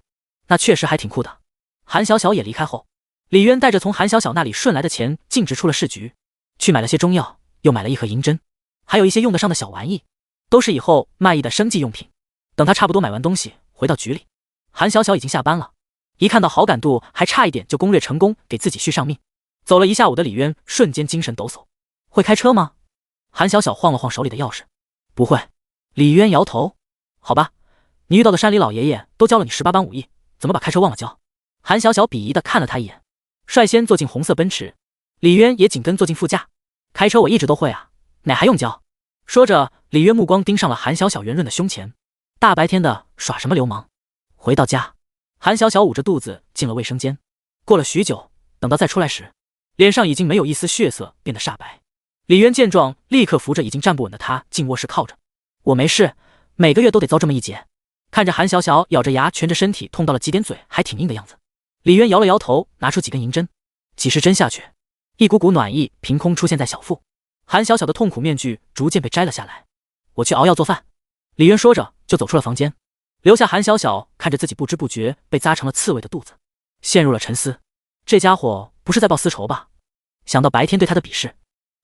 那确实还挺酷的。韩小小也离开后，李渊带着从韩小小那里顺来的钱径直出了市局，去买了些中药，又买了一盒银针，还有一些用得上的小玩意，都是以后卖艺的生计用品。等他差不多买完东西回到局里，韩小小已经下班了，一看到好感度还差一点就攻略成功，给自己续上命。走了一下午的李渊瞬间精神抖擞。会开车吗？韩小小晃了晃手里的钥匙。不会。李渊摇头。好吧，你遇到的山里老爷爷都教了你18般武艺，怎么把开车忘了教？韩小小鄙夷地看了他一眼，率先坐进红色奔驰，李渊也紧跟坐进副驾。开车我一直都会啊，哪还用教？说着，李渊目光盯上了韩小小圆润的胸前。大白天的耍什么流氓？回到家，韩小小捂着肚子进了卫生间。过了许久，等到再出来时，脸上已经没有一丝血色，变得煞白。李渊见状，立刻扶着已经站不稳的他进卧室靠着。我没事，每个月都得遭这么一劫。看着韩小小咬着牙蜷着身体痛到了极点，嘴还挺硬的样子，李渊摇了摇头，拿出几根银针，几十针下去，一股股暖意凭空出现在小腹。韩小小的痛苦面具逐渐被摘了下来。我去熬药做饭。李渊说着就走出了房间，留下韩小小看着自己不知不觉被扎成了刺猬的肚子，陷入了沉思。这家伙不是在报私仇吧？想到白天对他的鄙视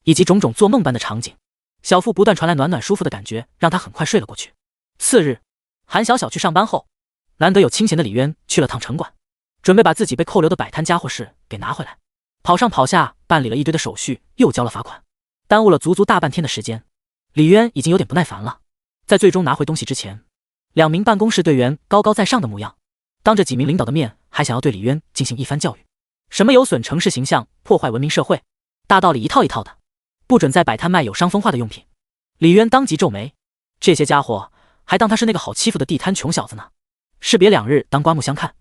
以及种种做梦般的场景，小腹不断传来暖暖舒服的感觉，让他很快睡了过去。次日，韩小小去上班后，难得有清闲的李渊去了趟城管，准备把自己被扣留的摆摊家伙事给拿回来。跑上跑下办理了一堆的手续，又交了罚款，耽误了足足大半天的时间。李渊已经有点不耐烦了。在最终拿回东西之前，2名办公室队员高高在上的模样，当着几名领导的面还想要对李渊进行一番教育，什么有损城市形象，破坏文明社会，大道理一套一套的，不准在摆摊卖有伤风化的用品。李渊当即皱眉，这些家伙还当他是那个好欺负的地摊穷小子呢，士别2日当刮目相看。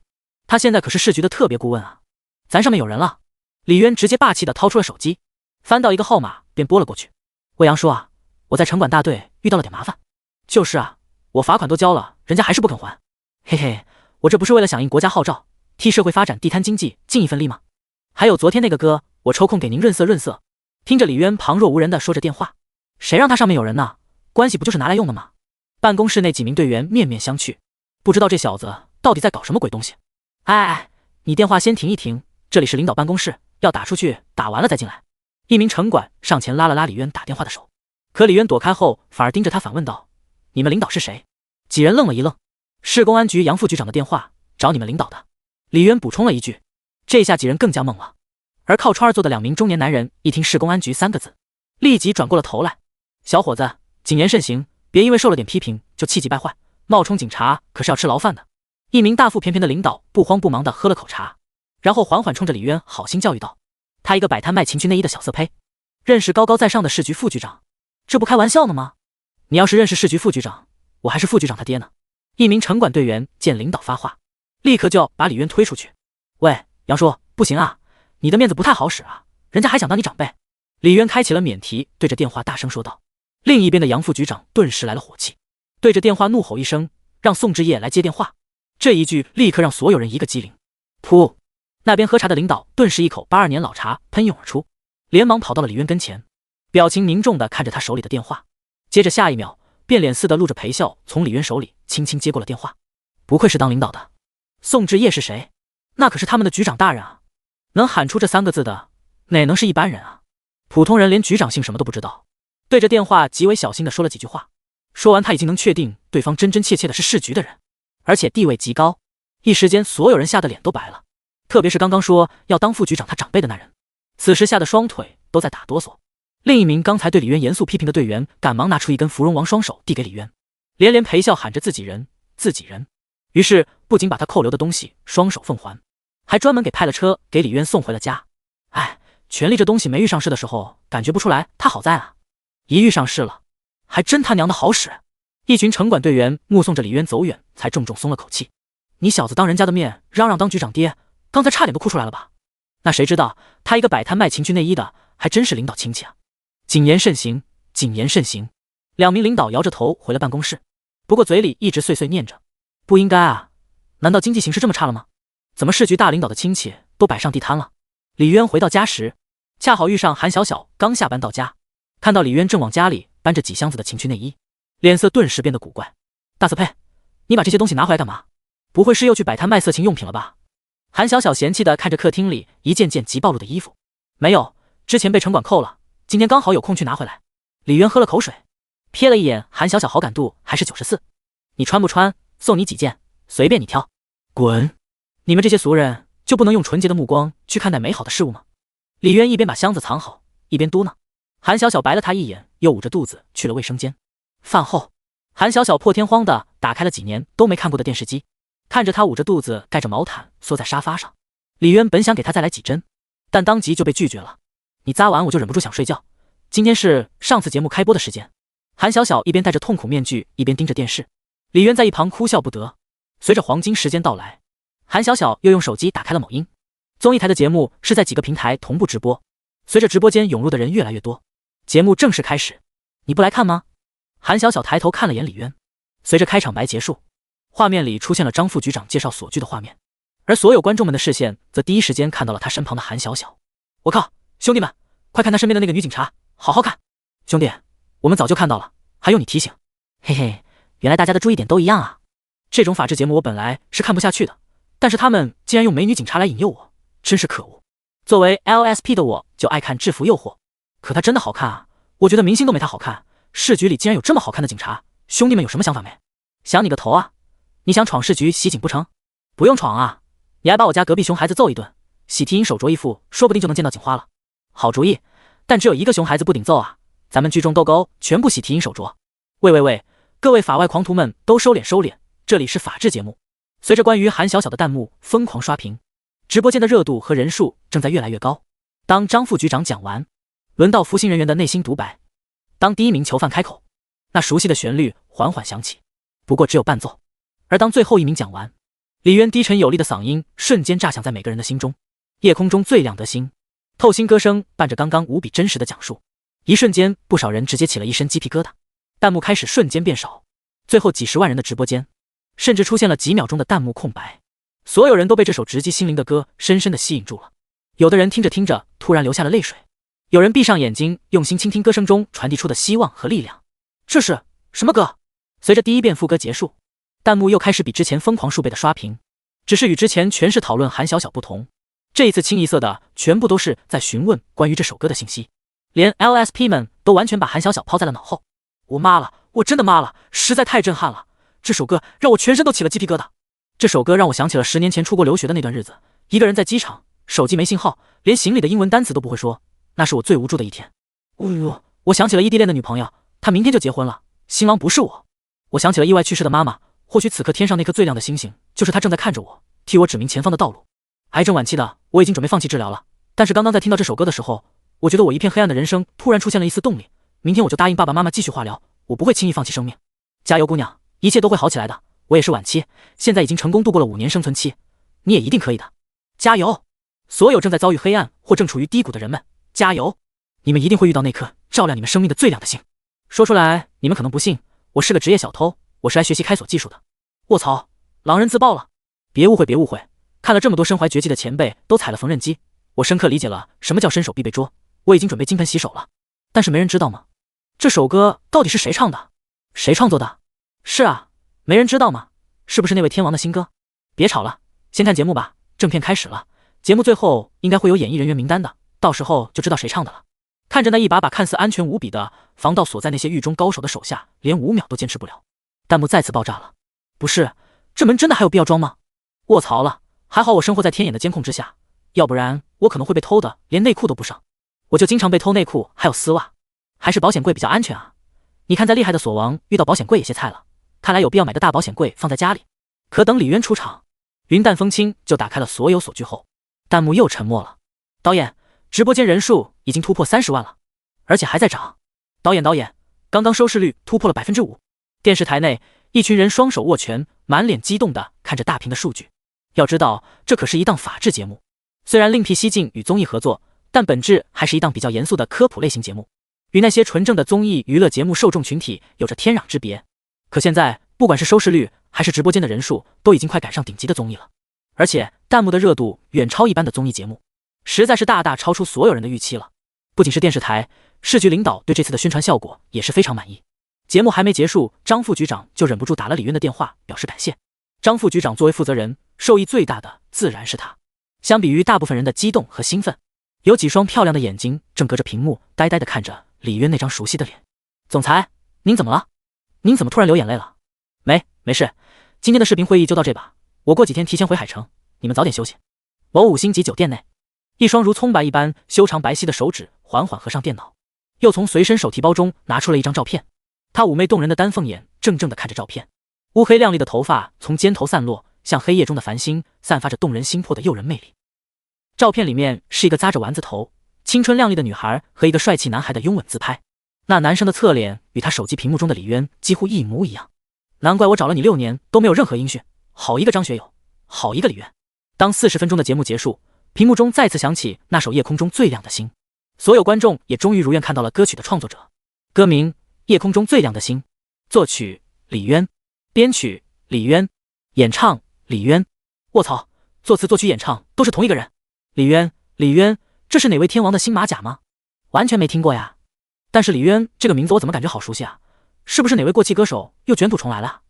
他现在可是市局的特别顾问啊，咱上面有人了。李渊直接霸气地掏出了手机，翻到一个号码便拨了过去。魏阳叔啊，我在城管大队遇到了点麻烦。就是啊，我罚款都交了，人家还是不肯还。嘿嘿，我这不是为了响应国家号召，替社会发展地摊经济尽一份力吗？还有昨天那个哥，我抽空给您润色润色。听着李渊旁若无人地说着电话，谁让他上面有人呢？关系不就是拿来用的吗？办公室内几名队员面面相觑，不知道这小子到底在搞什么鬼东西。哎，你电话先停一停，这里是领导办公室，要打出去打完了再进来。一名城管上前拉了拉李渊打电话的手，可李渊躲开后反而盯着他反问道：你们领导是谁？几人愣了一愣，市公安局杨副局长的电话，找你们领导的。李渊补充了一句，这下几人更加懵了。而靠窗而坐的2名中年男人一听市公安局3个字，立即转过了头来。小伙子，谨言慎行，别因为受了点批评就气急败坏，冒充警察可是要吃牢饭的。一名大腹便便的领导不慌不忙地喝了口茶，然后缓缓冲着李渊好心教育道：他一个摆摊卖情趣内衣的小色胚，认识高高在上的市局副局长，这不开玩笑呢吗？你要是认识市局副局长，我还是副局长他爹呢。一名城管队员见领导发话，立刻就要把李渊推出去。喂，杨叔，不行啊，你的面子不太好使啊，人家还想当你长辈。李渊开启了免提，对着电话大声说道。另一边的杨副局长顿时来了火气，对着电话怒吼一声，让宋志业来接电话。这一句立刻让所有人一个机灵。噗！那边喝茶的领导顿时一口82年老茶喷涌而出，连忙跑到了李渊跟前，表情凝重地看着他手里的电话，接着下一秒变脸似的露着陪笑从李渊手里轻轻接过了电话。不愧是当领导的，宋志业是谁？那可是他们的局长大人啊，能喊出这3个字的哪能是一般人啊？普通人连局长姓什么都不知道。对着电话极为小心地说了几句话，说完他已经能确定对方真真切切的是市局的人，而且地位极高。一时间所有人吓得脸都白了。特别是刚刚说要当副局长他长辈的那人，此时吓得双腿都在打哆嗦。另一名刚才对李渊严肃批评的队员赶忙拿出一根芙蓉王双手递给李渊，连连陪笑喊着自己人自己人。于是不仅把他扣留的东西双手奉还，还专门给派了车给李渊送回了家。哎，权力这东西没遇上市的时候感觉不出来他好在啊，一遇上市了还真他娘的好使。一群城管队员目送着李渊走远，才重重松了口气。你小子当人家的面嚷嚷当局长爹，刚才差点都哭出来了吧？那谁知道他一个摆摊卖情趣内衣的还真是领导亲戚啊。谨言慎行，谨言慎行。两名领导摇着头回了办公室，不过嘴里一直碎碎念着，不应该啊，难道经济形势这么差了吗？怎么市局大领导的亲戚都摆上地摊了？李渊回到家时，恰好遇上韩小小刚下班到家，看到李渊正往家里搬着几箱子的情趣内衣，脸色顿时变得古怪。大色胚，你把这些东西拿回来干嘛？不会是又去摆摊卖色情用品了吧？韩小小嫌弃地看着客厅里一件件极暴露的衣服。没有，之前被城管扣了，今天刚好有空去拿回来。李渊喝了口水，瞥了一眼韩小小，好感度还是94。你穿不穿，送你几件，随便你挑。滚！你们这些俗人就不能用纯洁的目光去看待美好的事物吗？李渊一边把箱子藏好，一边嘟囔。韩小小白了他一眼，又捂着肚子去了卫生间。饭后，韩小小破天荒地打开了几年都没看过的电视机，看着他捂着肚子盖着毛毯缩在沙发上。李渊本想给他再来几针，但当即就被拒绝了。你咂完我就忍不住想睡觉，今天是上次节目开播的时间。韩小小一边戴着痛苦面具，一边盯着电视。李渊在一旁哭笑不得。随着黄金时间到来，韩小小又用手机打开了某音。综艺台的节目是在几个平台同步直播，随着直播间涌入的人越来越多，节目正式开始。你不来看吗？韩小小抬头看了眼李渊。随着开场白结束，画面里出现了张副局长介绍所剧的画面，而所有观众们的视线则第一时间看到了他身旁的韩小小。我靠，兄弟们，快看他身边的那个女警察，好好看！兄弟，我们早就看到了，还用你提醒？嘿嘿，原来大家的注意点都一样啊。这种法制节目我本来是看不下去的，但是他们竟然用美女警察来引诱我，真是可恶。作为 LSP 的我就爱看制服诱惑，可她真的好看啊，我觉得明星都没她好看。市局里竟然有这么好看的警察，兄弟们有什么想法没？想你个头啊！你想闯市局袭警不成？不用闯啊，你还把我家隔壁熊孩子揍一顿，喜提银手镯一副，说不定就能见到警花了。好主意，但只有一个熊孩子不顶揍啊！咱们聚众斗殴，全部喜提银手镯。喂，各位法外狂徒们都收敛收敛，这里是法制节目。随着关于韩小小的弹幕疯狂刷屏，直播间的热度和人数正在越来越高。当张副局长讲完，轮到服刑人员的内心独白。当第一名囚犯开口，那熟悉的旋律缓缓响起，不过只有伴奏。而当最后一名讲完，李渊低沉有力的嗓音瞬间炸响在每个人的心中。夜空中最亮的星，透心歌声伴着刚刚无比真实的讲述，一瞬间不少人直接起了一身鸡皮疙瘩。弹幕开始瞬间变少，最后几十万人的直播间甚至出现了几秒钟的弹幕空白。所有人都被这首直击心灵的歌深深地吸引住了，有的人听着听着突然流下了泪水，有人闭上眼睛用心倾听歌声中传递出的希望和力量。这是什么歌？随着第一遍副歌结束，弹幕又开始比之前疯狂数倍的刷屏，只是与之前全是讨论韩小小不同，这一次清一色的全部都是在询问关于这首歌的信息，连 LSP 们都完全把韩小小抛在了脑后。我妈了，我真的妈了，实在太震撼了，这首歌让我全身都起了鸡皮疙瘩。这首歌让我想起了10年前出国留学的那段日子，一个人在机场，手机没信号，连行李的英文单词都不会说，那是我最无助的一天。我想起了异地恋的女朋友，她明天就结婚了，新郎不是我。我想起了意外去世的妈妈，或许此刻天上那颗最亮的星星就是她正在看着我，替我指明前方的道路。癌症晚期的我已经准备放弃治疗了，但是刚刚在听到这首歌的时候，我觉得我一片黑暗的人生突然出现了一丝动力。明天我就答应爸爸妈妈继续化疗，我不会轻易放弃生命。加油姑娘，一切都会好起来的。我也是晚期，现在已经成功度过了5年生存期，你也一定可以的。加油！所有正在遭遇黑暗或正处于低谷的人们，加油！你们一定会遇到那颗照亮你们生命的最亮的星。说出来你们可能不信，我是个职业小偷，我是来学习开锁技术的。卧槽，狼人自爆了！别误会，看了这么多身怀绝技的前辈都踩了缝纫机，我深刻理解了什么叫身手必备拙。我已经准备金盆洗手了，但是没人知道吗？这首歌到底是谁唱的？谁创作的？是啊，没人知道吗？是不是那位天王的新歌？别吵了，先看节目吧，正片开始了，节目最后应该会有演艺人员名单的，到时候就知道谁唱的了。看着那一把把看似安全无比的防盗锁在那些狱中高手的手下，连5秒都坚持不了，弹幕再次爆炸了。不是，这门真的还有必要装吗？卧槽了，还好我生活在天眼的监控之下，要不然我可能会被偷的连内裤都不剩。我就经常被偷内裤还有丝袜，还是保险柜比较安全啊。你看再厉害的锁王遇到保险柜也歇菜了，看来有必要买个大保险柜放在家里。可等李渊出场，云淡风轻就打开了所有锁具后，弹幕又沉默了。导演，直播间人数已经突破30万了，而且还在涨。导演，刚刚收视率突破了 5%。 电视台内一群人双手握拳，满脸激动地看着大屏的数据。要知道这可是一档法制节目，虽然另辟蹊径与综艺合作，但本质还是一档比较严肃的科普类型节目，与那些纯正的综艺娱乐节目受众群体有着天壤之别。可现在不管是收视率还是直播间的人数，都已经快赶上顶级的综艺了，而且弹幕的热度远超一般的综艺节目，实在是大大超出所有人的预期了。不仅是电视台，市局领导对这次的宣传效果也是非常满意。节目还没结束，张副局长就忍不住打了李渊的电话表示感谢。张副局长作为负责人，受益最大的自然是他。相比于大部分人的激动和兴奋，有几双漂亮的眼睛正隔着屏幕呆呆地看着李渊那张熟悉的脸。总裁，您怎么了？您怎么突然流眼泪了？没事，今天的视频会议就到这吧，我过几天提前回海城，你们早点休息。某5星级酒店内，一双如葱白一般修长白皙的手指缓缓合上电脑，又从随身手提包中拿出了一张照片。他妩媚动人的丹凤眼怔怔地看着照片，乌黑亮丽的头发从肩头散落，像黑夜中的繁星，散发着动人心魄的诱人魅力。照片里面是一个扎着丸子头、青春靓丽的女孩和一个帅气男孩的拥吻自拍，那男生的侧脸与他手机屏幕中的李渊几乎一模一样。难怪我找了你6年都没有任何音讯，好一个张学友，好一个李渊。当40分钟的节目结束，屏幕中再次响起那首夜空中最亮的星，所有观众也终于如愿看到了歌曲的创作者。歌名《夜空中最亮的星》，作曲李渊，编曲李渊，演唱李渊。卧槽，作词作曲演唱都是同一个人。李渊，这是哪位天王的新马甲吗？完全没听过呀。但是李渊这个名字我怎么感觉好熟悉啊？是不是哪位过气歌手又卷土重来了？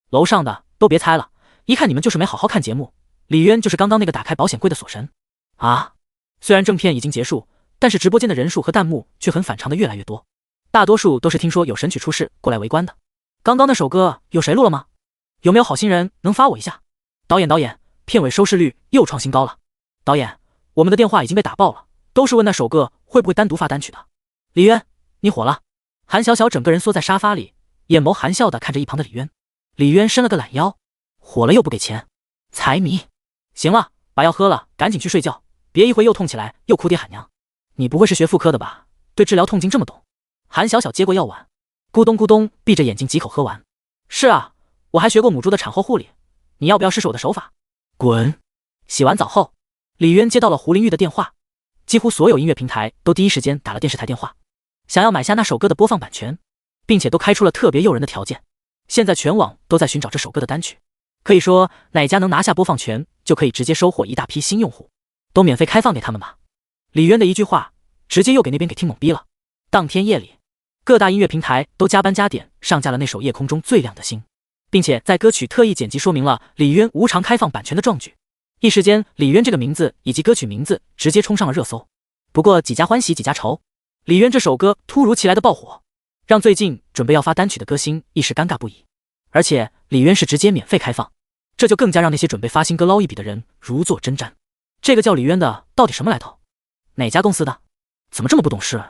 楼上的都别猜了，一看你们就是没好好看节目。李渊就是刚刚那个打开保险柜的锁神啊！虽然正片已经结束，但是直播间的人数和弹幕却很反常的越来越多，大多数都是听说有神曲出世过来围观的。刚刚那首歌有谁录了吗？有没有好心人能发我一下？导演，片尾收视率又创新高了。导演，我们的电话已经被打爆了，都是问那首歌会不会单独发单曲的。李渊，你火了。韩小小整个人缩在沙发里，眼眸含笑地看着一旁的李渊。李渊伸了个懒腰，火了又不给钱，财迷。行了，把药喝了，赶紧去睡觉，别一会又痛起来又哭爹喊娘。你不会是学妇科的吧？对治疗痛经这么懂。韩小小接过药碗，咕咚咕咚闭着眼睛几口喝完。是啊，我还学过母猪的产后护理，你要不要试试我的手法？滚！洗完澡后，李渊接到了胡林玉的电话，几乎所有音乐平台都第一时间打了电视台电话，想要买下那首歌的播放版权，并且都开出了特别诱人的条件。现在全网都在寻找这首歌的单曲，可以说哪家能拿下播放权，就可以直接收获一大批新用户，都免费开放给他们吧。李渊的一句话，直接又给那边给听懵逼了。当天夜里，各大音乐平台都加班加点上架了那首《夜空中最亮的星》，并且在歌曲特意剪辑说明了李渊无偿开放版权的壮举。一时间，李渊这个名字以及歌曲名字直接冲上了热搜。不过几家欢喜几家愁，李渊这首歌突如其来的爆火，让最近准备要发单曲的歌星一时尴尬不已。而且李渊是直接免费开放，这就更加让那些准备发新歌捞一笔的人如坐针毡。这个叫李渊的到底什么来头？哪家公司的？怎么这么不懂事？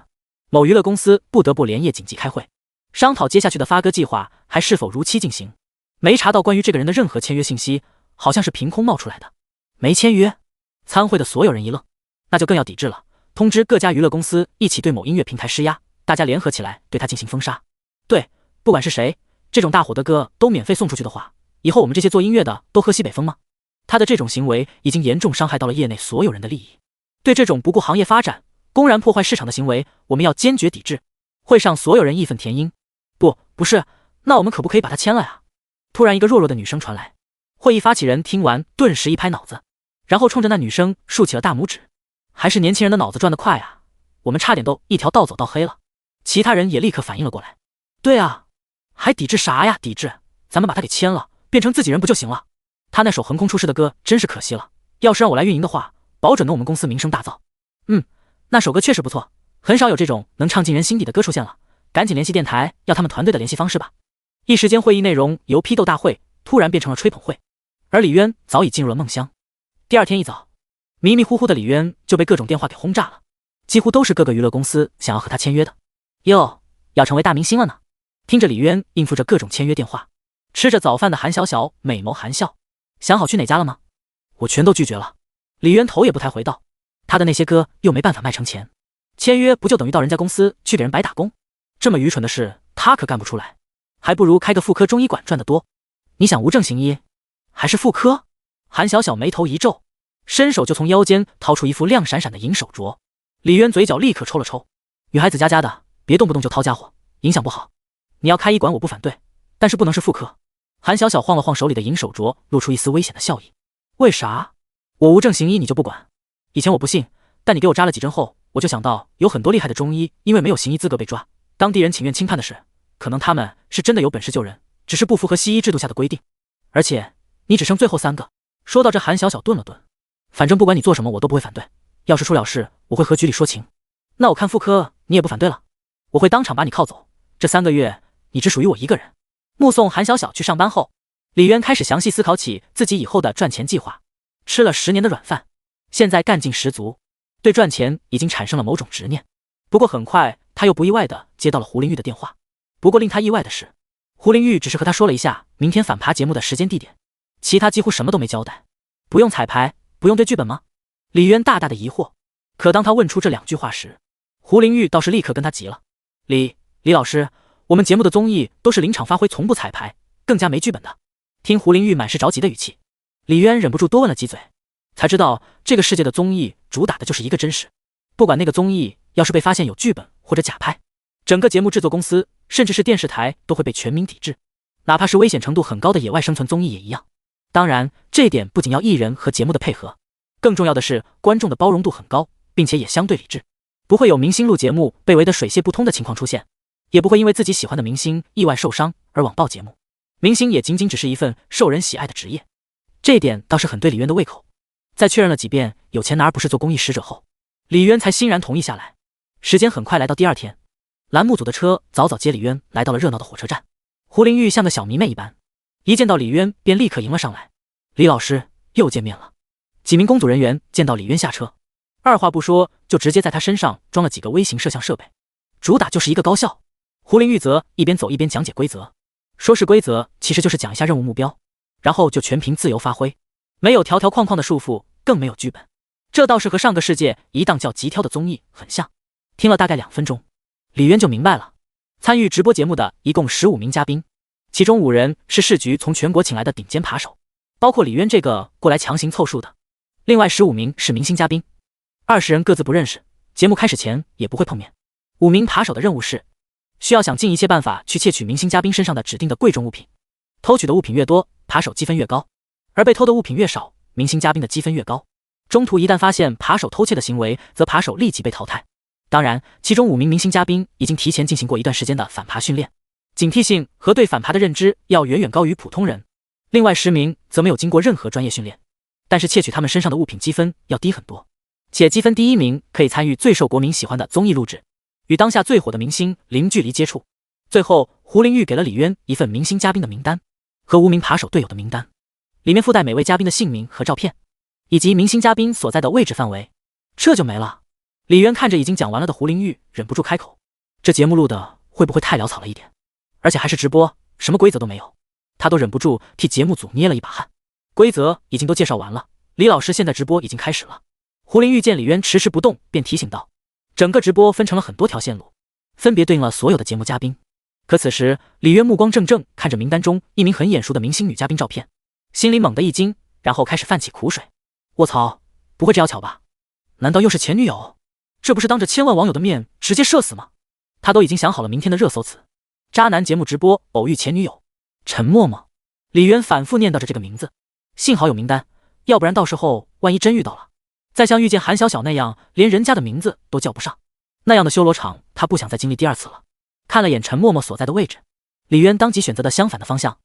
某娱乐公司不得不连夜紧急开会，商讨接下去的发歌计划还是否如期进行。没查到关于这个人的任何签约信息，好像是凭空冒出来的。没签约？参会的所有人一愣，那就更要抵制了，通知各家娱乐公司一起对某音乐平台施压，大家联合起来对他进行封杀。对，不管是谁，这种大火的歌都免费送出去的话，以后我们这些做音乐的都喝西北风吗？他的这种行为已经严重伤害到了业内所有人的利益，对这种不顾行业发展、公然破坏市场的行为，我们要坚决抵制。会上所有人义愤填膺。不是，那我们可不可以把他签了呀？突然一个弱弱的女声传来，会议发起人听完顿时一拍脑子，然后冲着那女生竖起了大拇指。还是年轻人的脑子转得快啊，我们差点都一条道走到黑了。其他人也立刻反应了过来。对啊，还抵制啥呀？抵制，咱们把他给签了，变成自己人不就行了？他那首横空出世的歌真是可惜了，要是让我来运营的话，保准能我们公司名声大噪。那首歌确实不错，很少有这种能唱进人心底的歌出现了，赶紧联系电台要他们团队的联系方式吧。一时间会议内容由批斗大会突然变成了吹捧会，而李渊早已进入了梦乡。第二天一早，迷迷糊糊的李渊就被各种电话给轰炸了，几乎都是各个娱乐公司想要和他签约的。哟，要成为大明星了呢！听着李渊应付着各种签约电话，吃着早饭的韩小小美眸含笑，想好去哪家了吗？我全都拒绝了。李渊头也不抬回道，他的那些歌又没办法卖成钱，签约不就等于到人家公司去给人白打工？这么愚蠢的事他可干不出来，还不如开个妇科中医馆赚得多。你想无证行医，还是妇科？韩小小眉头一皱，伸手就从腰间掏出一副亮闪闪的银手镯。李渊嘴角立刻抽了抽，女孩子家的，别动不动就掏家伙，影响不好。你要开医馆我不反对，但是不能是妇科。韩小小晃了晃手里的银手镯，露出一丝危险的笑意。为啥？我无证行医你就不管？以前我不信，但你给我扎了几针后，我就想到有很多厉害的中医因为没有行医资格被抓，当地人请愿轻判的事，可能他们是真的有本事救人，只是不符合西医制度下的规定。而且你只剩最后3个。说到这，韩小小顿了顿，反正不管你做什么我都不会反对，要是出了事我会和局里说情。那我看妇科你也不反对了，我会当场把你铐走，这3个月你只属于我一个人。目送韩小小去上班后，李渊开始详细思考起自己以后的赚钱计划。吃了10年的软饭，现在干劲十足，对赚钱已经产生了某种执念。不过很快他又不意外地接到了胡林玉的电话。不过令他意外的是，胡林玉只是和他说了一下明天反扒节目的时间地点，其他几乎什么都没交代。不用彩排，不用对剧本吗？李渊大大的疑惑。可当他问出这2句话时，胡林玉倒是立刻跟他急了。李老师，我们节目的综艺都是临场发挥，从不彩排，更加没剧本的。听胡林玉满是着急的语气，李渊忍不住多问了几嘴，才知道这个世界的综艺主打的就是一个真实。不管那个综艺要是被发现有剧本或者假拍，整个节目制作公司甚至是电视台都会被全民抵制，哪怕是危险程度很高的野外生存综艺也一样。当然这一点不仅要艺人和节目的配合，更重要的是观众的包容度很高，并且也相对理智，不会有明星录节目被围得水泄不通的情况出现，也不会因为自己喜欢的明星意外受伤而网暴节目。明星也仅仅只是一份受人喜爱的职业，这一点倒是很对李渊的胃口。在确认了几遍有钱拿不是做公益使者后，李渊才欣然同意下来。时间很快来到第2天，栏目组的车早早接李渊来到了热闹的火车站。胡林玉像个小迷妹一般，一见到李渊便立刻迎了上来。李老师又见面了。几名工组人员见到李渊下车，二话不说就直接在他身上装了几个微型摄像设备，主打就是一个高效。胡林玉则一边走一边讲解规则，说是规则其实就是讲一下任务目标，然后就全凭自由发挥，没有条条框框的束缚，更没有剧本。这倒是和上个世界一档叫极挑的综艺很像。听了大概2分钟，李渊就明白了。参与直播节目的一共15名嘉宾，其中5人是市局从全国请来的顶尖扒手，包括李渊这个过来强行凑数的。另外15名是明星嘉宾，20人各自不认识，节目开始前也不会碰面。5名扒手的任务是需要想尽一切办法去窃取明星嘉宾身上的指定的贵重物品，偷取的物品越多，扒手积分越高，而被偷的物品越少，明星嘉宾的积分越高。中途一旦发现扒手偷窃的行为，则扒手立即被淘汰。当然，其中5名明星嘉宾已经提前进行过一段时间的反扒训练，警惕性和对反扒的认知要远远高于普通人。另外10名则没有经过任何专业训练，但是窃取他们身上的物品积分要低很多，且积分第1名可以参与最受国民喜欢的综艺录制，与当下最火的明星零距离接触。最后，胡林玉给了李渊一份明星嘉宾的名单和无名扒手队友的名单，里面附带每位嘉宾的姓名和照片，以及明星嘉宾所在的位置范围。这就没了。李渊看着已经讲完了的胡林玉，忍不住开口：这节目录的会不会太潦草了一点？而且还是直播，什么规则都没有。他都忍不住替节目组捏了一把汗。规则已经都介绍完了，李老师现在直播已经开始了。胡林玉见李渊迟迟不动，便提醒道：整个直播分成了很多条线路，分别对应了所有的节目嘉宾。可此时李渊目光怔怔看着名单中一名很眼熟的明星女嘉宾照片，心里猛地一惊，然后开始泛起苦水。卧槽，不会这要巧吧？难道又是前女友？这不是当着千万网友的面直接社死吗？他都已经想好了明天的热搜词：渣男节目直播偶遇前女友陈默默。李渊反复念叨着这个名字，幸好有名单，要不然到时候万一真遇到了，再像遇见韩小小那样连人家的名字都叫不上，那样的修罗场他不想再经历第2次了。看了眼陈默默所在的位置，李渊当即选择的相反的方向。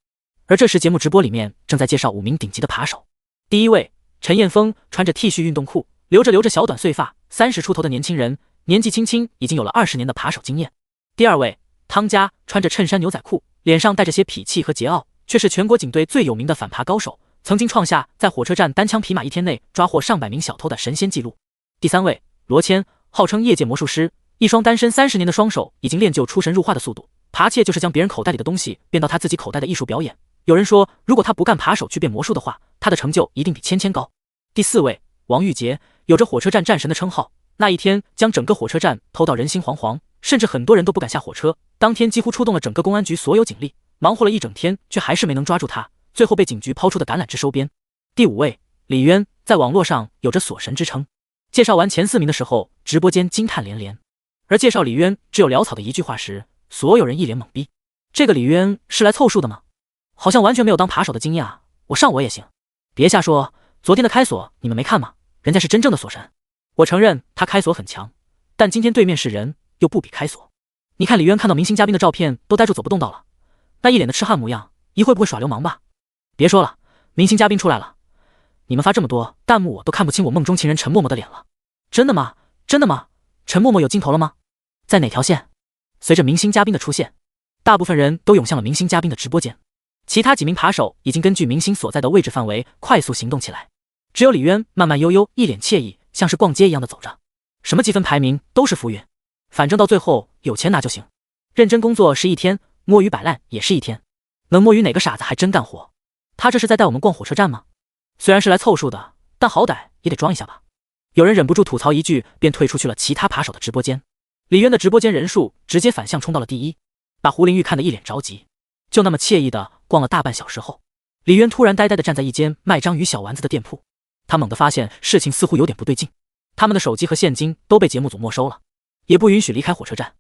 而这时节目直播里面正在介绍5名顶级的扒手。第1位陈彦峰，穿着 T 恤运动裤，留着小短碎发，30出头的年轻人，年纪轻轻已经有了20年的扒手经验。第2位汤家，穿着衬衫牛仔裤，脸上带着些痞气和桀骜，却是全国警队最有名的反扒高手，曾经创下在火车站单枪匹马1天内抓获上百名小偷的神仙纪录。第3位，罗谦，号称业界魔术师，一双单身30年的双手已经练就出神入化的速度，扒窃就是将别人口袋里的东西变到他自己口袋的艺术表演。有人说，如果他不干扒手去变魔术的话，他的成就一定比芊高。第4位，王玉杰，有着火车站战神的称号，那一天将整个火车站偷到人心惶惶，甚至很多人都不敢下火车。当天几乎出动了整个公安局所有警力，忙活了一整天，却还是没能抓住他，最后被警局抛出的橄榄枝收编。第5位，李渊，在网络上有着锁神之称。介绍完前4名的时候，直播间惊叹连连，而介绍李渊只有潦草的一句话时，所有人一脸懵逼。这个李渊是来凑数的吗？好像完全没有当扒手的经验啊！我上我也行。别瞎说，昨天的开锁你们没看吗？人家是真正的锁神。我承认他开锁很强，但今天对面是人，又不比开锁。你看李渊看到明星嘉宾的照片都呆住走不动道了，那一脸的痴汉模样，一会不会耍流氓吧？别说了，明星嘉宾出来了，你们发这么多弹幕，我都看不清我梦中情人陈默默的脸了。真的吗？真的吗？陈默默有镜头了吗？在哪条线？随着明星嘉宾的出现，大部分人都涌向了明星嘉宾的直播间。其他几名扒手已经根据明星所在的位置范围快速行动起来，只有李渊慢慢悠悠，一脸惬意，像是逛街一样的走着。什么积分排名都是浮云，反正到最后有钱拿就行。认真工作是一天，摸鱼摆烂也是一天。能摸鱼哪个傻子还真干活？他这是在带我们逛火车站吗？虽然是来凑数的，但好歹也得装一下吧。有人忍不住吐槽一句，便退出去了其他扒手的直播间。李渊的直播间人数直接反向冲到了第一，把胡林玉看得一脸着急。就那么惬意的逛了大半小时后，李渊突然呆呆地站在一间卖章鱼小丸子的店铺。他猛地发现事情似乎有点不对劲，他们的手机和现金都被节目组没收了，也不允许离开火车站。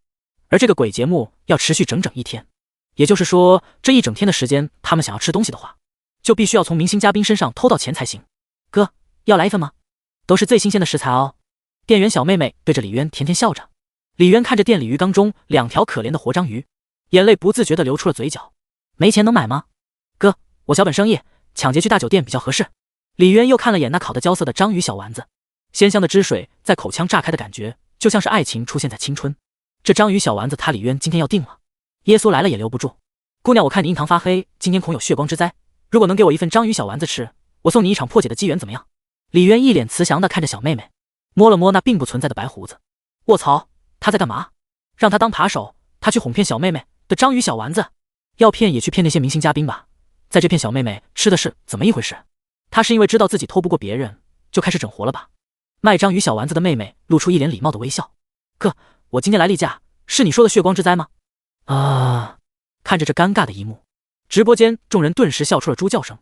而这个鬼节目要持续整整1天，也就是说，这一整天的时间，他们想要吃东西的话，就必须要从明星嘉宾身上偷到钱才行。哥，要来一份吗？都是最新鲜的食材哦。店员小妹妹对着李渊甜甜笑着。李渊看着店里鱼缸中2条可怜的活章鱼，眼泪不自觉地流出了嘴角。没钱能买吗？哥，我小本生意，抢劫去大酒店比较合适。李渊又看了眼那烤得焦色的章鱼小丸子，鲜香的汁水在口腔炸开的感觉，就像是爱情出现在青春。这章鱼小丸子他李渊今天要定了，耶稣来了也留不住。姑娘，我看你印堂发黑，今天恐有血光之灾。如果能给我一份章鱼小丸子吃，我送你一场破解的机缘，怎么样？李渊一脸慈祥地看着小妹妹，摸了摸那并不存在的白胡子。卧槽，他在干嘛？让他当扒手，他去哄骗小妹妹的章鱼小丸子，要骗也去骗那些明星嘉宾吧。在这骗小妹妹吃的是怎么一回事？他是因为知道自己偷不过别人，就开始整活了吧？卖章鱼小丸子的妹妹露出一脸礼貌的微笑。哥，我今天来例假，是你说的血光之灾吗？啊！看着这尴尬的一幕，直播间众人顿时笑出了猪叫声。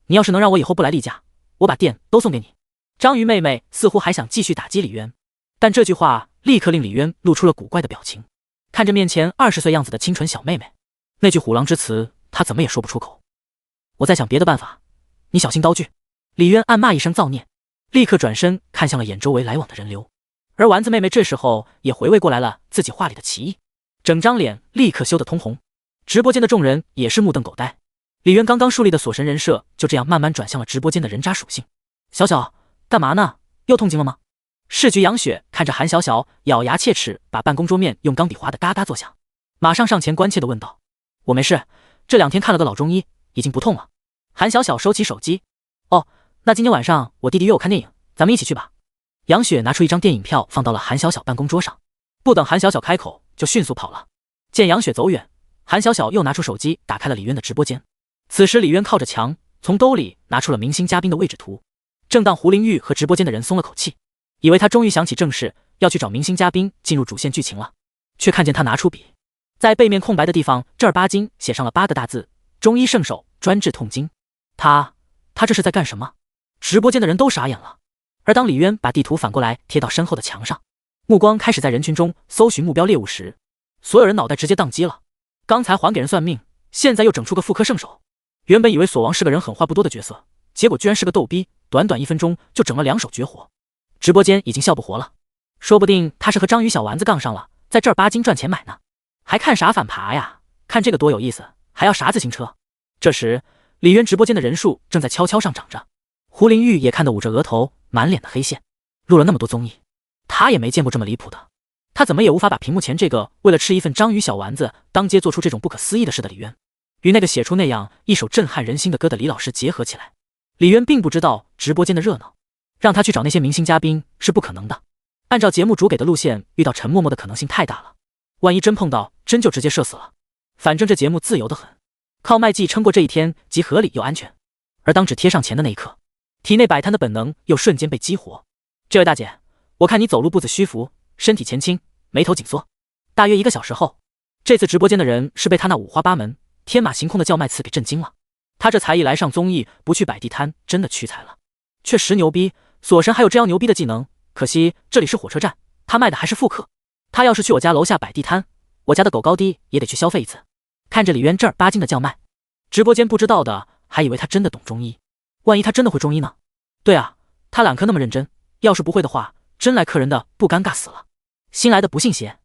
你要是能让我以后不来例假，我把店都送给你。章鱼妹妹似乎还想继续打击李渊，但这句话立刻令李渊露出了古怪的表情，看着面前20岁样子的清纯小妹妹，那句虎狼之词他怎么也说不出口。我在想别的办法，你小心刀具。李渊暗骂一声造孽，立刻转身看向了眼周围来往的人流。而丸子妹妹这时候也回味过来了自己话里的歧义，整张脸立刻羞得通红。直播间的众人也是目瞪口呆，李渊刚刚树立的锁神人设就这样慢慢转向了直播间的人渣属性。小小干嘛呢？又痛经了吗？市局杨雪看着韩小小咬牙切齿把办公桌面用钢笔划得嘎嘎作响，马上上前关切地问道。我没事，这2天看了个老中医，已经不痛了。韩小小收起手机。哦，那今天晚上我弟弟约我看电影，咱们一起去吧。杨雪拿出一张电影票放到了韩小小办公桌上，不等韩小小开口就迅速跑了。见杨雪走远，韩小小又拿出手机打开了李渊的直播间。此时李渊靠着墙，从兜里拿出了明星嘉宾的位置图。正当胡林玉和直播间的人松了口气，以为他终于想起正事，要去找明星嘉宾进入主线剧情了，却看见他拿出笔，在背面空白的地方正儿八经写上了8个大字：中医圣手，专治痛经。他这是在干什么？直播间的人都傻眼了。而当李渊把地图反过来贴到身后的墙上，目光开始在人群中搜寻目标猎物时，所有人脑袋直接宕机了。刚才还给人算命，现在又整出个妇科圣手。原本以为索王是个人狠话不多的角色，结果居然是个逗逼，短短1分钟就整了2手绝活。直播间已经笑不活了，说不定他是和章鱼小丸子杠上了，在这儿巴金赚钱买呢。还看啥反扒呀？看这个多有意思，还要啥自行车？这时李渊直播间的人数正在悄悄上涨着，胡林玉也看得捂着额头，满脸的黑线。录了那么多综艺，他也没见过这么离谱的，他怎么也无法把屏幕前这个为了吃一份章鱼小丸子当街做出这种不可思议的事的李渊，与那个写出那样一首震撼人心的歌的李老师结合起来。李渊并不知道直播间的热闹，让他去找那些明星嘉宾是不可能的。按照节目组给的路线，遇到陈默默的可能性太大了，万一真碰到，真就直接射死了。反正这节目自由得很，靠卖技撑过这一天既合理又安全。而当纸贴上前的那一刻，体内摆摊的本能又瞬间被激活。这位大姐，我看你走路步子虚浮，身体前倾，眉头紧缩。大约1个小时后，这次直播间的人是被他那五花八门、天马行空的叫卖词给震惊了。他这才艺来上综艺，不去摆地摊，真的屈才了，确实牛逼。锁神还有这样牛逼的技能，可惜这里是火车站，他卖的还是复刻。他要是去我家楼下摆地摊，我家的狗高低也得去消费一次。看着李渊正儿八经的叫卖，直播间不知道的还以为他真的懂中医，万一他真的会中医呢？对啊，他揽客那么认真，要是不会的话，真来客人的不尴尬死了。新来的不信邪，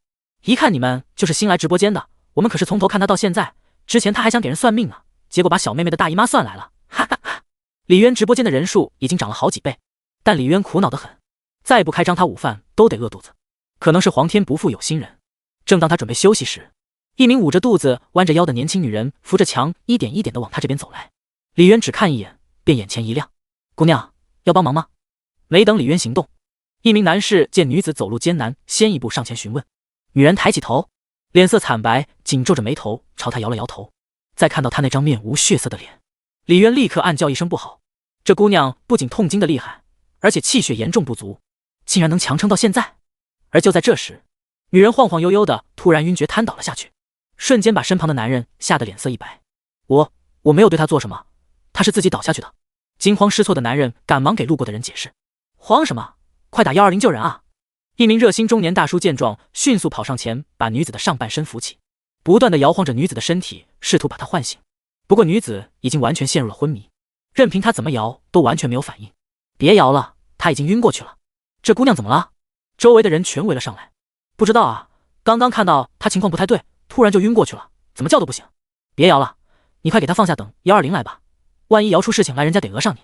一看你们就是新来直播间的，我们可是从头看他到现在，之前他还想给人算命呢，结果把小妹妹的大姨妈算来了，哈哈哈。李渊直播间的人数已经涨了好几倍，但李渊苦恼得很，再不开张他午饭都得饿肚子。可能是皇天不负有心人，正当他准备休息时，一名捂着肚子弯着腰的年轻女人扶着墙一点一点地往他这边走来。李渊只看一眼便眼前一亮，姑娘要帮忙吗？没等李渊行动，一名男士见女子走路艰难，先一步上前询问。女人抬起头，脸色惨白，紧皱着眉头朝他摇了摇头。再看到他那张面无血色的脸，李渊立刻暗叫一声不好，这姑娘不仅痛经的厉害，而且气血严重不足，竟然能强撑到现在。而就在这时，女人晃晃悠悠的突然晕厥瘫倒了下去，瞬间把身旁的男人吓得脸色一白。我没有对她做什么，她是自己倒下去的。惊慌失措的男人赶忙给路过的人解释。慌什么？快打120救人啊！一名热心中年大叔见状，迅速跑上前把女子的上半身扶起，不断的摇晃着女子的身体，试图把她唤醒。不过女子已经完全陷入了昏迷，任凭他怎么摇都完全没有反应。别摇了，她已经晕过去了。这姑娘怎么了？周围的人全围了上来。不知道啊，刚刚看到她情况不太对，突然就晕过去了，怎么叫都不醒。别摇了，你快给她放下，等120来吧，万一摇出事情来，人家得讹上你。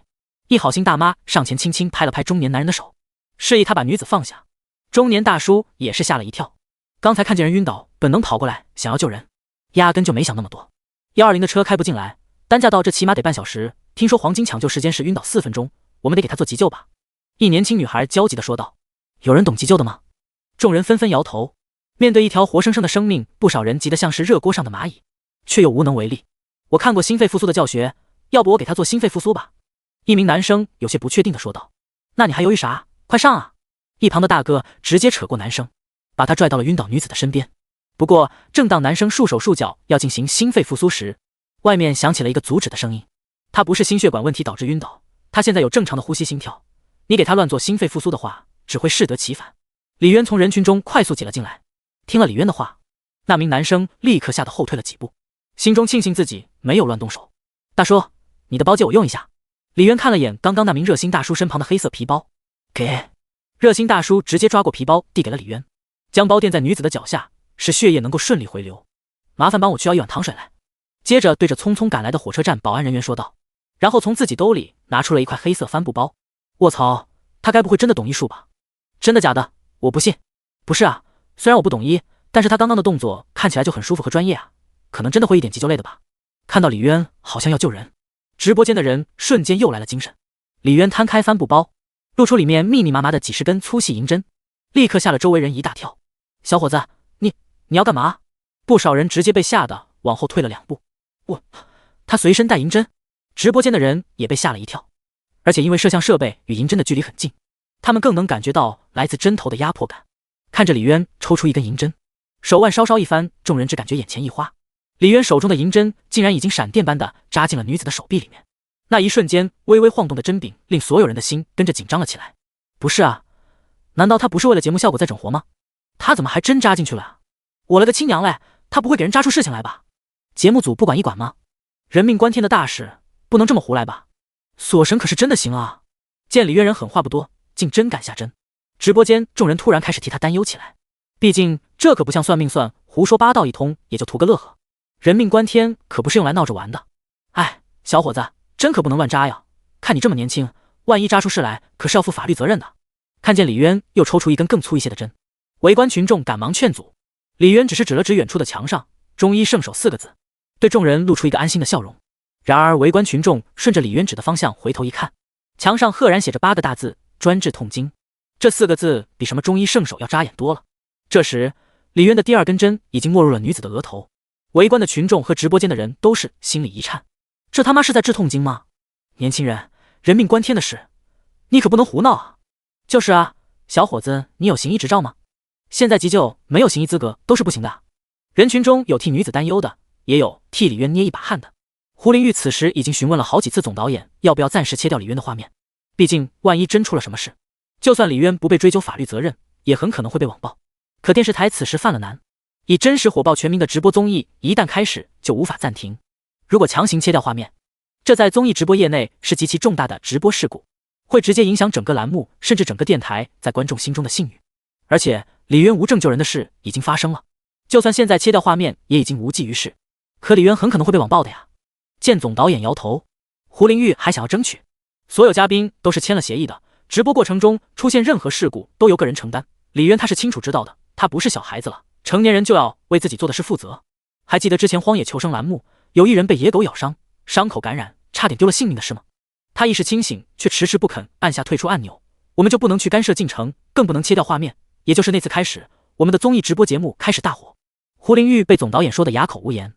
一好心大妈上前轻轻拍了拍中年男人的手，示意他把女子放下。中年大叔也是吓了一跳，刚才看见人晕倒，本能跑过来想要救人，压根就没想那么多。120的车开不进来，单价到这起码得半小时，听说黄金抢救时间是晕倒4分钟，我们得给他做急救吧。一年轻女孩焦急地说道。有人懂急救的吗？众人纷纷摇头。面对一条活生生的生命，不少人急得像是热锅上的蚂蚁，却又无能为力。我看过心肺复苏的教学，要不我给他做心肺复苏吧？一名男生有些不确定地说道。那你还犹豫啥？快上啊！一旁的大哥直接扯过男生，把他拽到了晕倒女子的身边。不过正当男生束手束脚要进行心肺复苏时，外面响起了一个阻止的声音。他不是心血管问题导致晕倒，他现在有正常的呼吸心跳，你给他乱做心肺复苏的话，只会适得其反。李渊从人群中快速挤了进来，听了李渊的话，那名男生立刻吓得后退了几步，心中庆幸自己没有乱动手。大叔，你的包借我用一下。李渊看了眼刚刚那名热心大叔身旁的黑色皮包，给。热心大叔直接抓过皮包递给了李渊，将包垫在女子的脚下，使血液能够顺利回流。麻烦帮我去舀一碗糖水来。接着对着匆匆赶来的火车站保安人员说道，然后从自己兜里拿出了一块黑色帆布包。卧槽，他该不会真的懂医术吧？真的假的？我不信。不是啊，虽然我不懂医，但是他刚刚的动作看起来就很舒服和专业啊，可能真的会一点急救类的吧。看到李渊好像要救人，直播间的人瞬间又来了精神。李渊摊开帆布包，露出里面密密麻麻的几十根粗细银针，立刻吓了周围人一大跳。小伙子，你要干嘛？不少人直接被吓得往后退了2步。他随身带银针。直播间的人也被吓了一跳，而且因为摄像设备与银针的距离很近，他们更能感觉到来自针头的压迫感。看着李渊抽出一根银针，手腕稍稍一翻，众人只感觉眼前一花，李渊手中的银针竟然已经闪电般的扎进了女子的手臂里面。那一瞬间，微微晃动的针柄令所有人的心跟着紧张了起来。不是啊，难道他不是为了节目效果在整活吗？他怎么还真扎进去了啊？我了个亲娘嘞，他不会给人扎出事情来吧？节目组不管一管吗？人命关天的大事不能这么胡来吧？锁神可是真的行啊！见李渊人狠话不多，竟真敢下针。直播间众人突然开始替他担忧起来，毕竟这可不像算命算，胡说八道一通也就图个乐呵。人命关天可不是用来闹着玩的。哎，小伙子，真可不能乱扎呀！看你这么年轻，万一扎出事来，可是要负法律责任的。看见李渊又抽出一根更粗一些的针，围观群众赶忙劝阻。李渊只是指了指远处的墙上，中医圣手4个字，对众人露出一个安心的笑容。然而围观群众顺着李渊指的方向回头一看，墙上赫然写着8个大字：专治痛经。这4个字比什么中医圣手要扎眼多了。这时李渊的第2根针已经没入了女子的额头，围观的群众和直播间的人都是心里一颤，这他妈是在治痛经吗？年轻人，人命关天的事，你可不能胡闹啊！就是啊，小伙子，你有行医执照吗？现在急救没有行医资格都是不行的。人群中有替女子担忧的，也有替李渊捏一把汗的。胡林玉此时已经询问了好几次总导演要不要暂时切掉李渊的画面，毕竟万一真出了什么事，就算李渊不被追究法律责任，也很可能会被网暴。可电视台此时犯了难，以真实火爆全民的直播综艺一旦开始就无法暂停，如果强行切掉画面，这在综艺直播业内是极其重大的直播事故，会直接影响整个栏目甚至整个电台在观众心中的信誉。而且李渊无证救人的事已经发生了，就算现在切掉画面也已经无济于事，可李渊很可能会被网暴的呀。见总导演摇头，胡林玉还想要争取，所有嘉宾都是签了协议的，直播过程中出现任何事故都由个人承担。李渊他是清楚知道的，他不是小孩子了，成年人就要为自己做的事负责。还记得之前荒野求生栏目有艺人被野狗咬伤，伤口感染，差点丢了性命的事吗？他意识清醒，却迟迟不肯按下退出按钮。我们就不能去干涉进程，更不能切掉画面。也就是那次开始，我们的综艺直播节目开始大火。胡林玉被总导演说的哑口无言。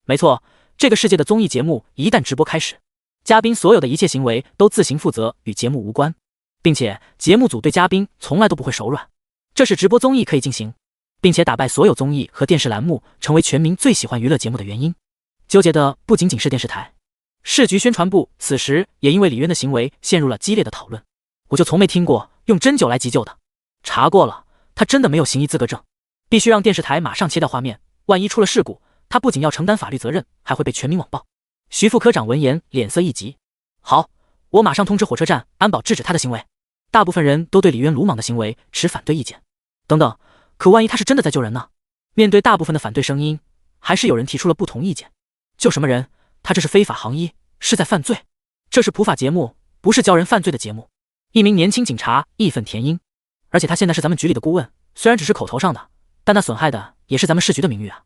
没错，这个世界的综艺节目一旦直播开始，嘉宾所有的一切行为都自行负责，与节目无关，并且节目组对嘉宾从来都不会手软，这是直播综艺可以进行，并且打败所有综艺和电视栏目，成为全民最喜欢娱乐节目的原因。纠结的不仅仅是电视台，市局宣传部此时也因为李渊的行为陷入了激烈的讨论。我就从没听过用针灸来急救的，查过了，他真的没有行医资格证，必须让电视台马上切掉画面，万一出了事故，他不仅要承担法律责任，还会被全民网暴。徐副科长闻言脸色一急，好，我马上通知火车站安保制止他的行为。大部分人都对李渊鲁莽的行为持反对意见。等等，可万一他是真的在救人呢？面对大部分的反对声音，还是有人提出了不同意见。救什么人？他这是非法行医，是在犯罪。这是普法节目，不是教人犯罪的节目。一名年轻警察义愤填膺，而且他现在是咱们局里的顾问，虽然只是口头上的，但那损害的也是咱们市局的名誉啊。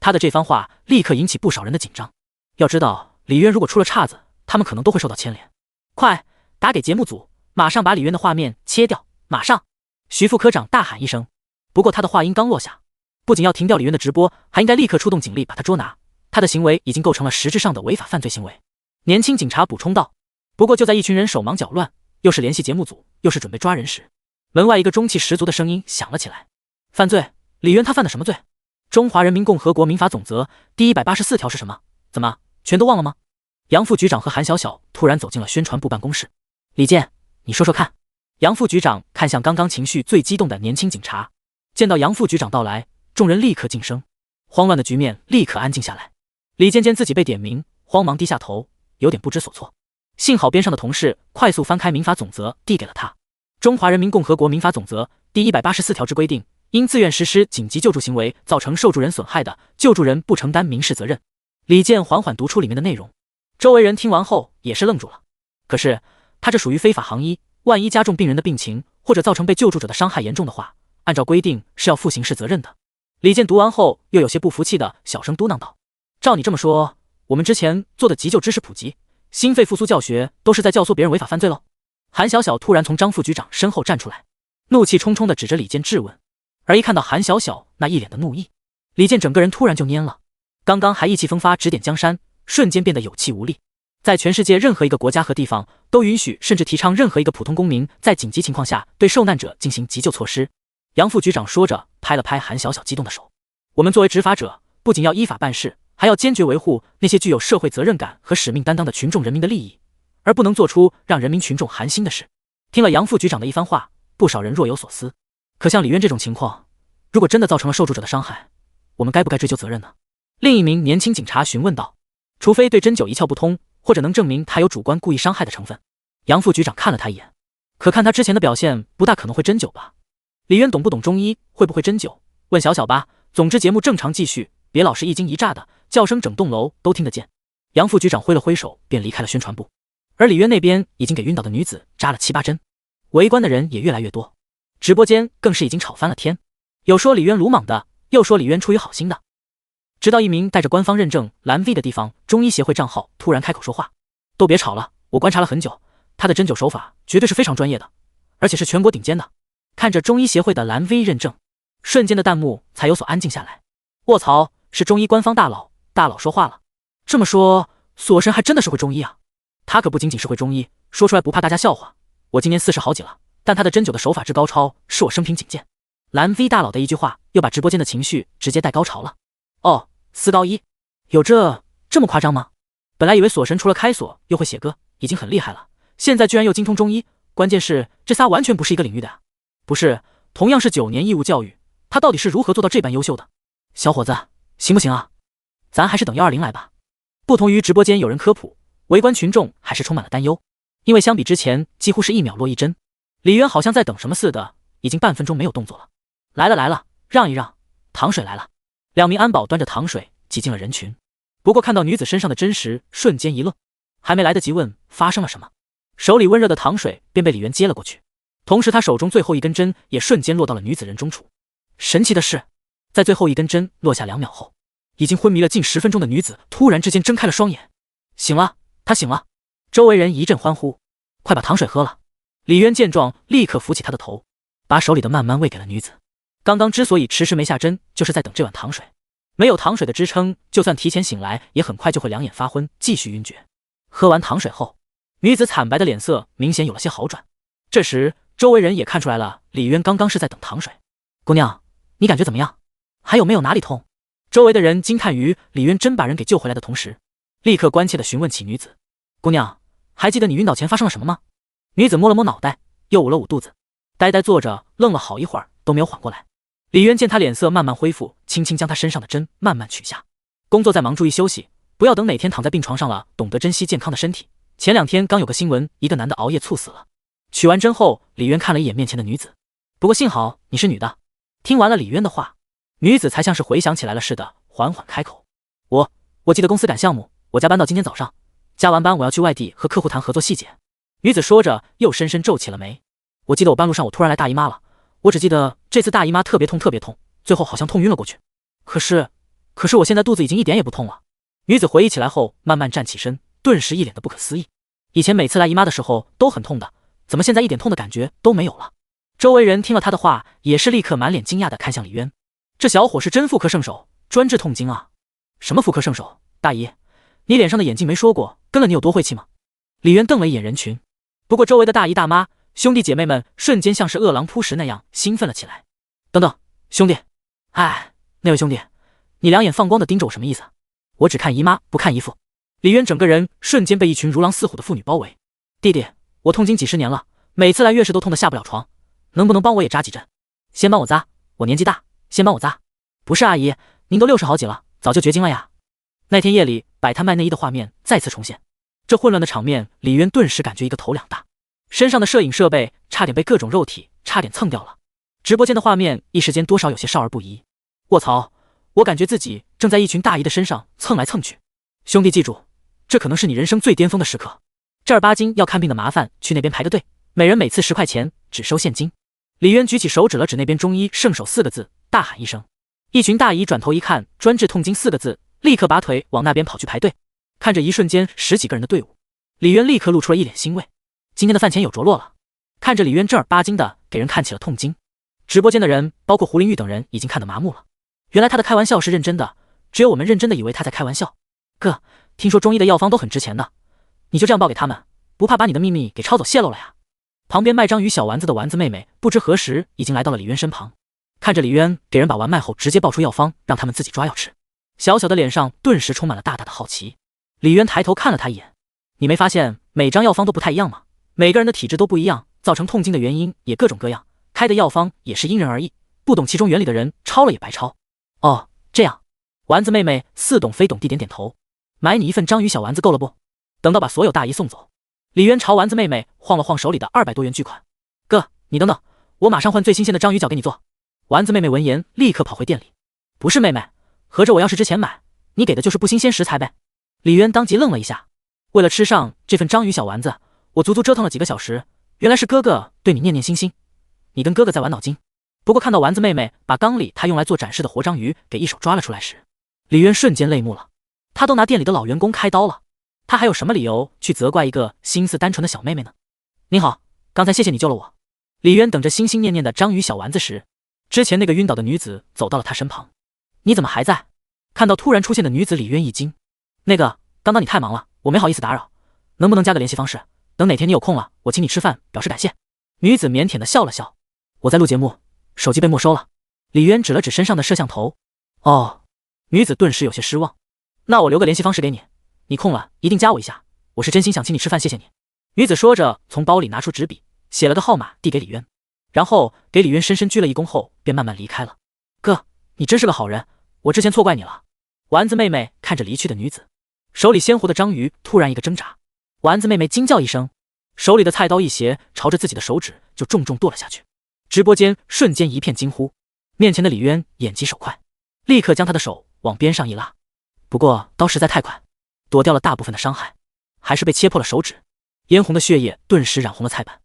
他的这番话立刻引起不少人的紧张。要知道，李渊如果出了岔子，他们可能都会受到牵连。快打给节目组，马上把李渊的画面切掉，马上！徐副科长大喊一声。不过他的话音刚落下，不仅要停掉李渊的直播，还应该立刻出动警力把他捉拿。他的行为已经构成了实质上的违法犯罪行为。年轻警察补充道。不过就在一群人手忙脚乱，又是联系节目组，又是准备抓人时，门外一个中气十足的声音响了起来。犯罪？李渊他犯的什么罪？中华人民共和国民法总则第184条是什么？怎么全都忘了吗？杨副局长和韩小小突然走进了宣传部办公室。李健，你说说看。杨副局长看向刚刚情绪最激动的年轻警察，见到杨副局长到来，众人立刻噤声，慌乱的局面立刻安静下来。李健见自己被点名，慌忙低下头，有点不知所措。幸好边上的同事快速翻开民法总则递给了他。中华人民共和国民法总则第184条之规定，因自愿实施紧急救助行为造成受助人损害的，救助人不承担民事责任。李健缓缓读出里面的内容，周围人听完后也是愣住了。可是他这属于非法行医，万一加重病人的病情，或者造成被救助者的伤害严重的话，按照规定是要负刑事责任的。李健读完后又有些不服气的小声嘟囔道，照你这么说，我们之前做的急救知识普及、心肺复苏教学都是在教唆别人违法犯罪喽？韩小小突然从张副局长身后站出来，怒气冲冲地指着李健质问。而一看到韩小小那一脸的怒意，李健整个人突然就蔫了。刚刚还意气风发指点江山，瞬间变得有气无力。在全世界任何一个国家和地方都允许甚至提倡任何一个普通公民在紧急情况下对受难者进行急救措施。杨副局长说着拍了拍韩小小激动的手。我们作为执法者，不仅要依法办事，还要坚决维护那些具有社会责任感和使命担当的群众人民的利益，而不能做出让人民群众寒心的事。听了杨副局长的一番话，不少人若有所思。可像李渊这种情况，如果真的造成了受助者的伤害，我们该不该追究责任呢？另一名年轻警察询问道。除非对针灸一窍不通，或者能证明他有主观故意伤害的成分。杨副局长看了他一眼，可看他之前的表现，不大可能会针灸吧？李渊懂不懂中医，会不会针灸？问小小吧。总之节目正常继续，别老是一惊一乍的，叫声整栋楼都听得见。杨副局长挥了挥手，便离开了宣传部。而李渊那边已经给晕倒的女子扎了7、8针，围观的人也越来越多，直播间更是已经吵翻了天。有说李渊鲁莽的，又说李渊出于好心的。直到一名带着官方认证蓝 V 的地方中医协会账号突然开口说话：“都别吵了，我观察了很久，他的针灸手法绝对是非常专业的，而且是全国顶尖的。”看着中医协会的蓝 V 认证，瞬间的弹幕才有所安静下来。卧槽，是中医官方大佬说话了。这么说，锁神还真的是会中医啊！他可不仅仅是会中医，说出来不怕大家笑话。我今年40好几了，但他的针灸的手法之高超，是我生平仅见。蓝 V 大佬的一句话，又把直播间的情绪直接带高潮了。哦，司高一，有这么夸张吗？本来以为锁神除了开锁又会写歌，已经很厉害了，现在居然又精通中医，关键是这仨完全不是一个领域的啊！不是，同样是9年义务教育，他到底是如何做到这般优秀的？小伙子，行不行啊？咱还是等120来吧。不同于直播间有人科普，围观群众还是充满了担忧，因为相比之前几乎是1秒落一针，李渊好像在等什么似的，已经半分钟没有动作了。来了，让一让，糖水来了。2名安保端着糖水挤进了人群，不过看到女子身上的针时，瞬间一愣，还没来得及问发生了什么，手里温热的糖水便被李渊接了过去，同时他手中最后一根针也瞬间落到了女子人中处。神奇的是，在最后一根针落下2秒后，已经昏迷了近10分钟的女子突然之间睁开了双眼，醒了，她醒了！周围人一阵欢呼，快把糖水喝了！李渊见状，立刻扶起她的头，把手里的慢慢喂给了女子。刚刚之所以迟迟没下针，就是在等这碗糖水。没有糖水的支撑，就算提前醒来，也很快就会两眼发昏，继续晕厥。喝完糖水后，女子惨白的脸色明显有了些好转。这时，周围人也看出来了，李渊刚刚是在等糖水。姑娘，你感觉怎么样？还有没有哪里痛？周围的人惊叹于李渊真把人给救回来的同时，立刻关切地询问起女子：“姑娘，还记得你晕倒前发生了什么吗？”女子摸了摸脑袋，又捂了捂肚子，呆呆坐着，愣了好一会儿都没有缓过来。李渊见她脸色慢慢恢复，轻轻将她身上的针慢慢取下。工作在忙，注意休息，不要等哪天躺在病床上了，懂得珍惜健康的身体。前2天刚有个新闻，一个男的熬夜猝死了。取完针后，李渊看了一眼面前的女子，不过幸好你是女的。听完了李渊的话，女子才像是回想起来了似的，缓缓开口：“我记得公司赶项目，我加班到今天早上，加完班我要去外地和客户谈合作细节。”女子说着，又深深皱起了眉。我记得我半路上我突然来大姨妈了，我只记得这次大姨妈特别痛，最后好像痛晕了过去。可是我现在肚子已经一点也不痛了。女子回忆起来后，慢慢站起身，顿时一脸的不可思议。以前每次来姨妈的时候都很痛的，怎么现在一点痛的感觉都没有了？周围人听了她的话，也是立刻满脸惊讶的看向李渊。这小伙是真妇科圣手，专治痛经啊！什么妇科圣手？大姨，你脸上的眼镜没说过跟了你有多晦气吗？李渊瞪了一眼人群，不过周围的大姨大妈、兄弟姐妹们瞬间像是饿狼扑食那样兴奋了起来。等等，兄弟，那位兄弟，你两眼放光的盯着我什么意思？我只看姨妈不看姨父。李渊整个人瞬间被一群如狼似虎的妇女包围。弟弟，我痛经几10年了，每次来月事都痛得下不了床，能不能帮我也扎几针？先帮我扎，我年纪大，先帮我扎。不是阿姨，您都60好几了，早就绝经了呀。那天夜里摆摊卖内衣的画面再次重现，这混乱的场面，李渊顿时感觉一个头两大，身上的摄影设备差点被各种肉体差点蹭掉了。直播间的画面一时间多少有些少儿不宜。卧槽，我感觉自己正在一群大姨的身上蹭来蹭去。兄弟记住，这可能是你人生最巅峰的时刻。正儿八经要看病的麻烦去那边排个队，每人每次10块钱，只收现金。李渊举起手指了指那边中医圣手4个字，大喊一声。一群大姨转头一看，专治痛经4个字，立刻拔腿往那边跑去排队。看着一瞬间10几个人的队伍，李渊立刻露出了一脸欣慰，今天的饭钱有着落了。看着李渊正儿八经的给人看起了痛经，直播间的人包括胡林玉等人已经看得麻木了。原来他的开玩笑是认真的，只有我们认真的以为他在开玩笑。哥，听说中医的药方都很值钱的，你就这样报给他们，不怕把你的秘密给抄走泄露了呀？旁边卖章鱼小丸子的丸子妹妹不知何时已经来到了李渊身旁，看着李渊给人把完卖后直接报出药方，让他们自己抓药吃，小小的脸上顿时充满了大大的好奇。李渊抬头看了他一眼，你没发现每张药方都不太一样吗？每个人的体质都不一样，造成痛经的原因也各种各样，开的药方也是因人而异，不懂其中原理的人抄了也白抄。哦，这样。丸子妹妹似懂非懂地点点头，买你一份章鱼小丸子够了不？等到把所有大姨送走，李渊朝丸子妹妹晃了晃手里的200多元巨款。哥，你等等，我马上换最新鲜的章鱼脚给你做。丸子妹妹闻言立刻跑回店里。不是妹妹，合着我要是之前买，你给的就是不新鲜食材呗？李渊当即愣了一下，为了吃上这份章鱼小丸子，我足足折腾了几个小时，原来是哥哥对你念念心心，你跟哥哥在玩脑筋。不过看到丸子妹妹把缸里她用来做展示的活章鱼给一手抓了出来时，李渊瞬间泪目了，他都拿店里的老员工开刀了，他还有什么理由去责怪一个心思单纯的小妹妹呢？您好，刚才谢谢你救了我。李渊等着心心念念的章鱼小丸子时，之前那个晕倒的女子走到了他身旁。你怎么还在？看到突然出现的女子，李渊一惊。刚刚你太忙了，我没好意思打扰，能不能加个联系方式？等哪天你有空了，我请你吃饭，表示感谢。女子腼腆的笑了笑。我在录节目，手机被没收了。李渊指了指身上的摄像头。哦，女子顿时有些失望。那我留个联系方式给你，你空了一定加我一下，我是真心想请你吃饭，谢谢你。女子说着，从包里拿出纸笔，写了个号码递给李渊，然后给李渊深深鞠了一躬后，便慢慢离开了。哥，你真是个好人，我之前错怪你了。丸子妹妹看着离去的女子，手里鲜活的章鱼突然一个挣扎，丸子妹妹惊叫一声，手里的菜刀一斜，朝着自己的手指就重重剁了下去。直播间瞬间一片惊呼，面前的李渊眼疾手快，立刻将他的手往边上一拉，不过刀实在太快，躲掉了大部分的伤害，还是被切破了手指，嫣红的血液顿时染红了菜板。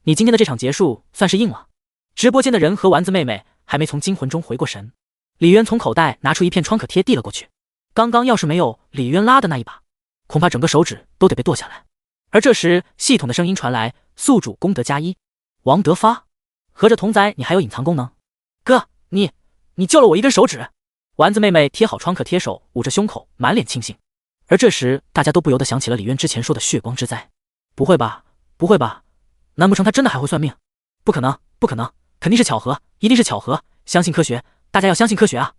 你今天的这场结束算是硬了。直播间的人和丸子妹妹还没从惊魂中回过神，李渊从口袋拿出一片创可贴递了过去。刚刚要是没有李渊拉的那一把，恐怕整个手指都得被剁下来。而这时系统的声音传来，宿主功德加1，王德发，合着童仔你还有隐藏功能？哥，你救了我一根手指。丸子妹妹贴好创可贴手，捂着胸口，满脸庆幸。而这时大家都不由得想起了李渊之前说的血光之灾。不会吧，不会吧，难不成他真的还会算命？不可能，不可能，肯定是巧合，一定是巧合，相信科学，大家要相信科学啊。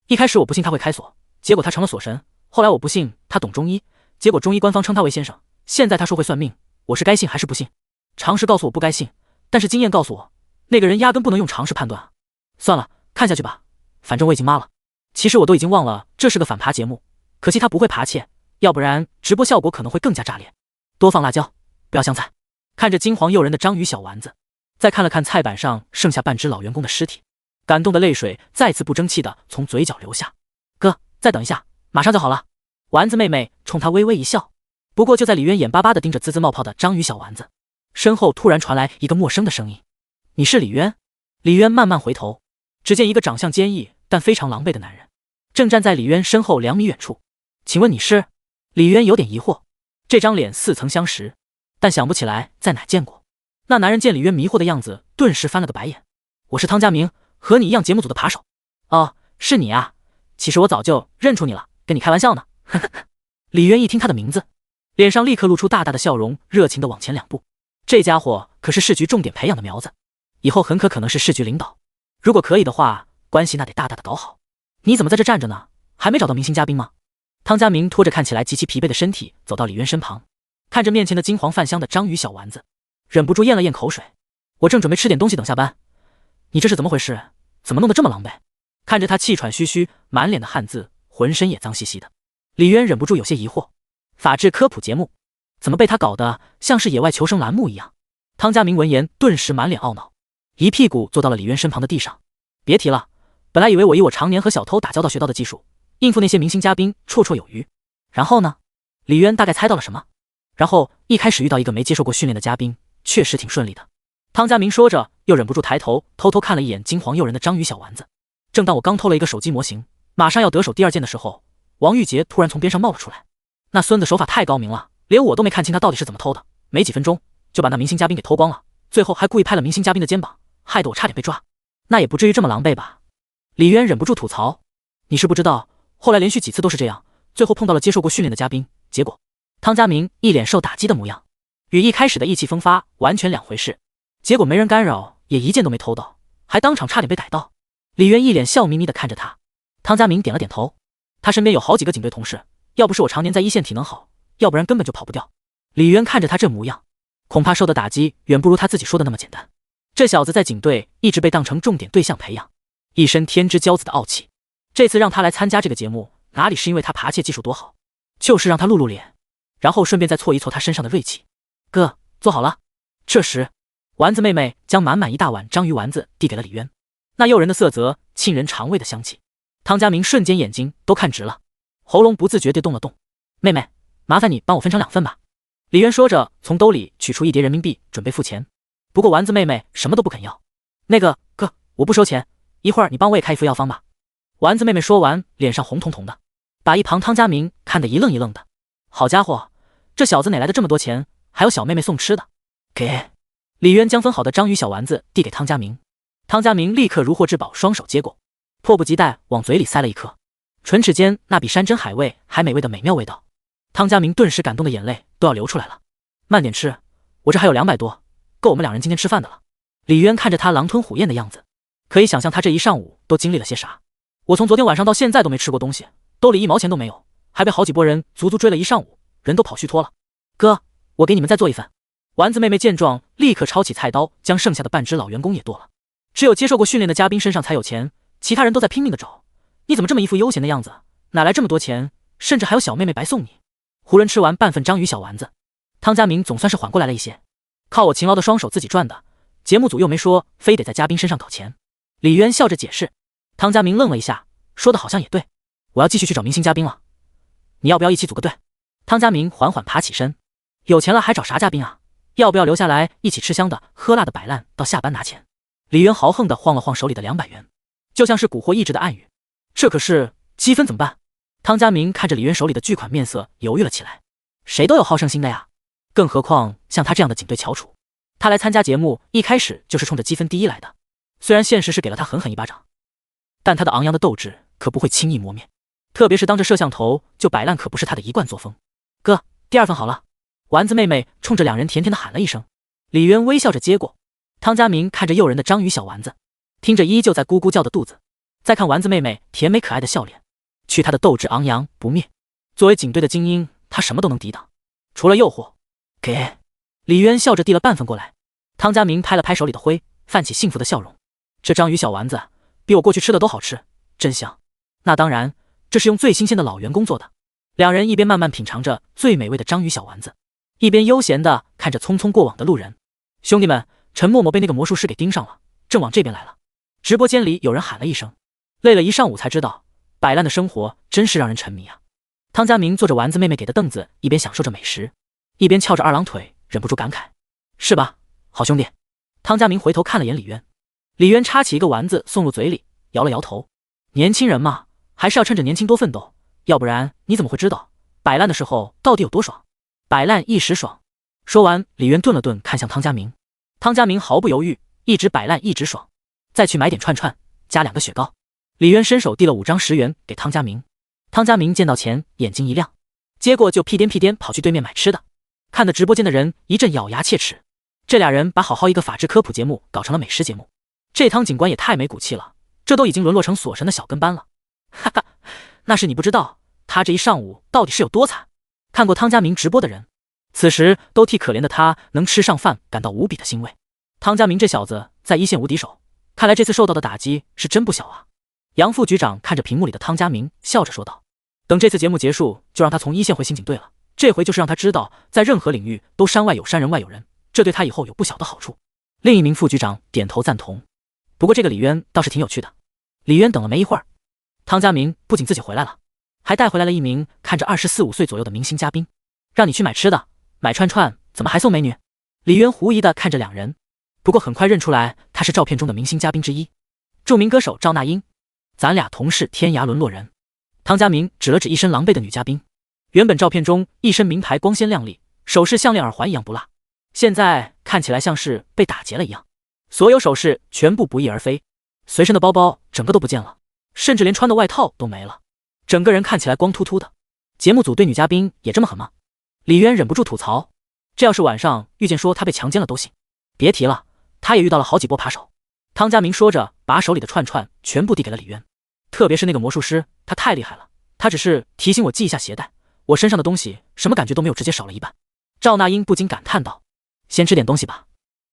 一开始我不信他会开锁，结果他成了锁神，后来我不信他懂中医，结果中医官方称他为先生，现在他说会算命，我是该信还是不信？常识告诉我不该信，但是经验告诉我，那个人压根不能用常识判断啊。算了，看下去吧，反正我已经抹了。其实我都已经忘了这是个反扒节目，可惜他不会扒窃，要不然直播效果可能会更加炸裂。多放辣椒，不要香菜。看着金黄诱人的章鱼小丸子，再看了看菜板上剩下半只老员工的尸体，感动的泪水再次不争气的从嘴角流下。哥，再等一下，马上就好了。丸子妹妹冲他微微一笑。不过就在李渊眼巴巴的盯着滋滋冒泡的章鱼小丸子，身后突然传来一个陌生的声音：你是李渊？李渊慢慢回头，只见一个长相坚毅但非常狼狈的男人正站在李渊身后2米远处。请问你是？李渊有点疑惑，这张脸似曾相识，但想不起来在哪见过。那男人见李渊迷惑的样子，顿时翻了个白眼。我是汤家明，和你一样节目组的扒手。哦，是你啊，其实我早就认出你了，跟你开玩笑呢。李渊一听他的名字，脸上立刻露出大大的笑容，热情的往前2步。这家伙可是市局重点培养的苗子，以后很可能是市局领导，如果可以的话，关系那得大大的搞好。你怎么在这站着呢？还没找到明星嘉宾吗？汤家明拖着看起来极其疲惫的身体走到李渊身旁，看着面前的金黄泛香的章鱼小丸子，忍不住咽了咽口水。我正准备吃点东西等下班，你这是怎么回事？怎么弄得这么狼狈？看着他气喘吁吁，满脸的汗渍，浑身也脏兮兮的，李渊忍不住有些疑惑。法制科普节目怎么被他搞得像是野外求生栏目一样？汤家明闻言顿时满脸懊恼，一屁股坐到了李渊身旁的地上。别提了，本来以为我以我常年和小偷打交道学到的技术，应付那些明星嘉宾绰绰有余。然后呢？李渊大概猜到了什么。然后一开始遇到一个没接受过训练的嘉宾，确实挺顺利的。汤家明说着，又忍不住抬头偷偷看了一眼金黄诱人的章鱼小丸子。正当我刚偷了一个手机模型，马上要得手第2件的时候，王玉洁突然从边上冒了出来。那孙子手法太高明了，连我都没看清他到底是怎么偷的，没几分钟就把那明星嘉宾给偷光了，最后还故意拍了明星嘉宾的肩膀，害得我差点被抓。那也不至于这么狼狈吧？李渊忍不住吐槽。你是不知道，后来连续几次都是这样，最后碰到了接受过训练的嘉宾，结果汤家明一脸受打击的模样，与一开始的意气风发完全两回事。结果没人干扰，也一件都没偷到，还当场差点被逮到。李渊一脸笑眯眯的看着他。汤家明点了点头，他身边有好几个警队同事，要不是我常年在一线体能好，要不然根本就跑不掉。李渊看着他这模样，恐怕受的打击远不如他自己说的那么简单。这小子在警队一直被当成重点对象培养，一身天之骄子的傲气，这次让他来参加这个节目，哪里是因为他扒窃技术多好，就是让他露露脸，然后顺便再挫一挫他身上的锐气。哥，做好了。这时丸子妹妹将满满一大碗章鱼丸子递给了李渊，那诱人的色泽，沁人肠胃的香气，汤家明瞬间眼睛都看直了，喉咙不自觉地动了动。妹妹，麻烦你帮我分成2份吧。李渊说着，从兜里取出1叠人民币，准备付钱。不过丸子妹妹什么都不肯要。那个哥，我不收钱，一会儿你帮我也开一副药方吧。丸子妹妹说完，脸上红彤彤的。把一旁汤家明看得一愣一愣的。好家伙，这小子哪来的这么多钱？还有小妹妹送吃的。给李渊将分好的章鱼小丸子递给汤家明，汤家明立刻如获至宝，双手接过，迫不及待往嘴里塞了一颗，唇齿间那比山珍海味还美味的美妙味道。汤家明顿时感动的眼泪都要流出来了。慢点吃，我这还有200多，够我们2人今天吃饭的了。李渊看着他狼吞虎咽的样子，可以想象他这一上午都经历了些啥。我从昨天晚上到现在都没吃过东西，兜里1毛钱都没有，还被好几拨人足足追了一上午，人都跑虚脱了。哥，我给你们再做一份。丸子妹妹见状，立刻抄起菜刀，将剩下的半只老员工也剁了。只有接受过训练的嘉宾身上才有钱，其他人都在拼命的找。你怎么这么一副悠闲的样子？哪来这么多钱？甚至还有小妹妹白送你。胡人吃完半份章鱼小丸子，汤家明总算是缓过来了一些。靠我勤劳的双手自己赚的，节目组又没说非得在嘉宾身上搞钱。李渊笑着解释。汤家明愣了一下，说的好像也对，我要继续去找明星嘉宾了，你要不要一起组个队？汤家明缓缓爬起身，有钱了还找啥嘉宾啊？要不要留下来一起吃香的喝辣的摆烂到下班拿钱？李渊豪横地晃了晃手里的200元，就像是蛊惑意志的暗语。这可是积分怎么办？汤家明看着李渊手里的巨款，面色犹豫了起来。谁都有好胜心的呀，更何况像他这样的警队翘楚。他来参加节目一开始就是冲着积分第一来的，虽然现实是给了他狠狠一巴掌，但他的昂扬的斗志可不会轻易磨灭，特别是当着摄像头就摆烂，可不是他的一贯作风。哥，第2份好了。丸子妹妹冲着2人甜甜的喊了一声，李渊微笑着接过。汤家明看着诱人的章鱼小丸子，听着依旧在咕咕叫的肚子，再看丸子妹妹甜美可爱的笑脸，去他的斗志昂扬不灭。作为警队的精英，他什么都能抵挡，除了诱惑。给李渊笑着递了半份过来。汤家明拍了拍手里的灰，泛起幸福的笑容。这章鱼小丸子比我过去吃的都好吃，真香。那当然，这是用最新鲜的老员工做的。2人一边慢慢品尝着最美味的章鱼小丸子，一边悠闲地看着匆匆过往的路人。兄弟们，陈默默被那个魔术师给盯上了，正往这边来了。直播间里有人喊了一声。累了一上午才知道，摆烂的生活真是让人沉迷啊。汤家明坐着丸子妹妹给的凳子，一边享受着美食，一边翘着2郎腿，忍不住感慨：是吧，好兄弟。汤家明回头看了眼李渊，李渊插起一个丸子送入嘴里，摇了摇头。年轻人嘛，还是要趁着年轻多奋斗，要不然你怎么会知道摆烂的时候到底有多爽？摆烂一时爽。说完，李渊顿了顿，看向汤家明。汤家明毫不犹豫，一直摆烂一直爽。再去买点串串，加2个雪糕。李渊伸手递了5张10元给汤家明。汤家明见到钱，眼睛一亮，接过就屁颠屁颠跑去对面买吃的，看得直播间的人一阵咬牙切齿。这2人把好好一个法制科普节目搞成了美食节目，这汤警官也太没骨气了，这都已经沦落成锁神的小跟班了。哈哈，那是你不知道，他这一上午到底是有多惨。看过汤家明直播的人，此时都替可怜的他能吃上饭感到无比的欣慰。汤家明这小子在一线无敌手，看来这次受到的打击是真不小啊。杨副局长看着屏幕里的汤家明，笑着说道：等这次节目结束，就让他从一线回刑警队了，这回就是让他知道在任何领域都山外有山，人外有人，这对他以后有不小的好处。另一名副局长点头赞同。不过这个李渊倒是挺有趣的。李渊等了没一会儿，汤家明不仅自己回来了，还带回来了一名看着24、25岁左右的明星嘉宾。让你去买吃的，买串串，怎么还送美女？李渊狐疑地看着2人，不过很快认出来他是照片中的明星嘉宾之一，著名歌手赵那英。咱俩同是天涯沦落人。汤家明指了指一身狼狈的女嘉宾，原本照片中一身名牌光鲜亮丽，首饰项链耳环一样不落，现在看起来像是被打劫了一样，所有首饰全部不翼而飞，随身的包包整个都不见了，甚至连穿的外套都没了，整个人看起来光秃秃的。节目组对女嘉宾也这么狠吗？李渊忍不住吐槽，这要是晚上遇见说他被强奸了都行，别提了，他也遇到了好几波扒手。汤家明说着，把手里的串串全部递给了李渊，特别是那个魔术师，他太厉害了，他只是提醒我系一下鞋带，我身上的东西什么感觉都没有，直接少了一半。赵那英不禁感叹道：先吃点东西吧。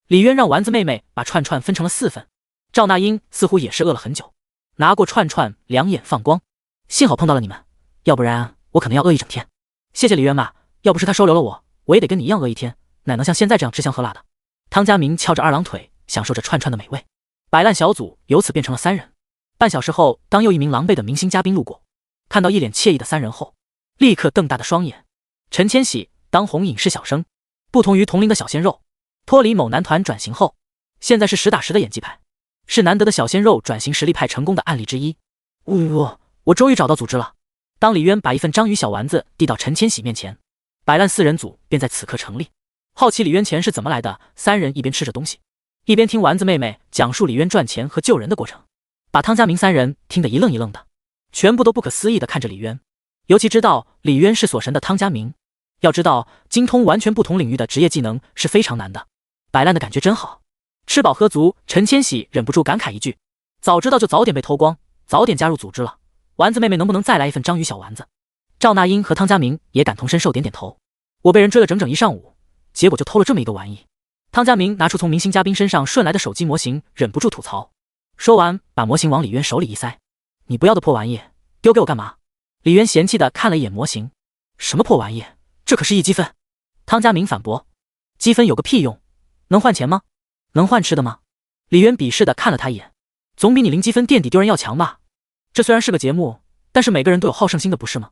李渊让丸子妹妹把串串分成了4份，赵那英似乎也是饿了很久，拿过串串两眼放光，幸好碰到了你们，要不然我可能要饿一整天。谢谢李渊嘛，要不是他收留了我，我也得跟你一样饿一天，哪能像现在这样吃香喝辣的。汤家明翘着2郎腿，享受着串串的美味。摆烂小组由此变成了3人。半小时后，当又一名狼狈的明星嘉宾路过，看到一脸惬意的3人后，立刻瞪大的双眼。陈千玺，当红影视小生，不同于同龄的小鲜肉，脱离某男团转型后，现在是实打实的演技派，是难得的小鲜肉转型实力派成功的案例之一。我终于找到组织了。当李渊把一份章鱼小丸子递到陈千玺面前，摆烂四人组便在此刻成立。好奇李渊钱是怎么来的，三人一边吃着东西，一边听丸子妹妹讲述李渊赚钱和救人的过程，把汤家明三人听得一愣一愣的，全部都不可思议地看着李渊。尤其知道李渊是锁神的汤家明，要知道精通完全不同领域的职业技能是非常难的，摆烂的感觉真好。吃饱喝足，陈千玺忍不住感慨一句：早知道就早点被偷光，早点加入组织了。丸子妹妹能不能再来一份章鱼小丸子？赵那英和汤家明也感同身受，点点头。我被人追了整整一上午，结果就偷了这么一个玩意。汤家明拿出从明星嘉宾身上顺来的手机模型，忍不住吐槽。说完把模型往李渊手里一塞：你不要的破玩意，丢给我干嘛？李渊嫌弃的看了一眼模型：什么破玩意，这可是1积分。汤家明反驳：积分有个屁用，能换钱吗？能换吃的吗？李渊鄙视的看了他一眼：总比你0积分垫底丢人要强吧？这虽然是个节目，但是每个人都有好胜心的，不是吗？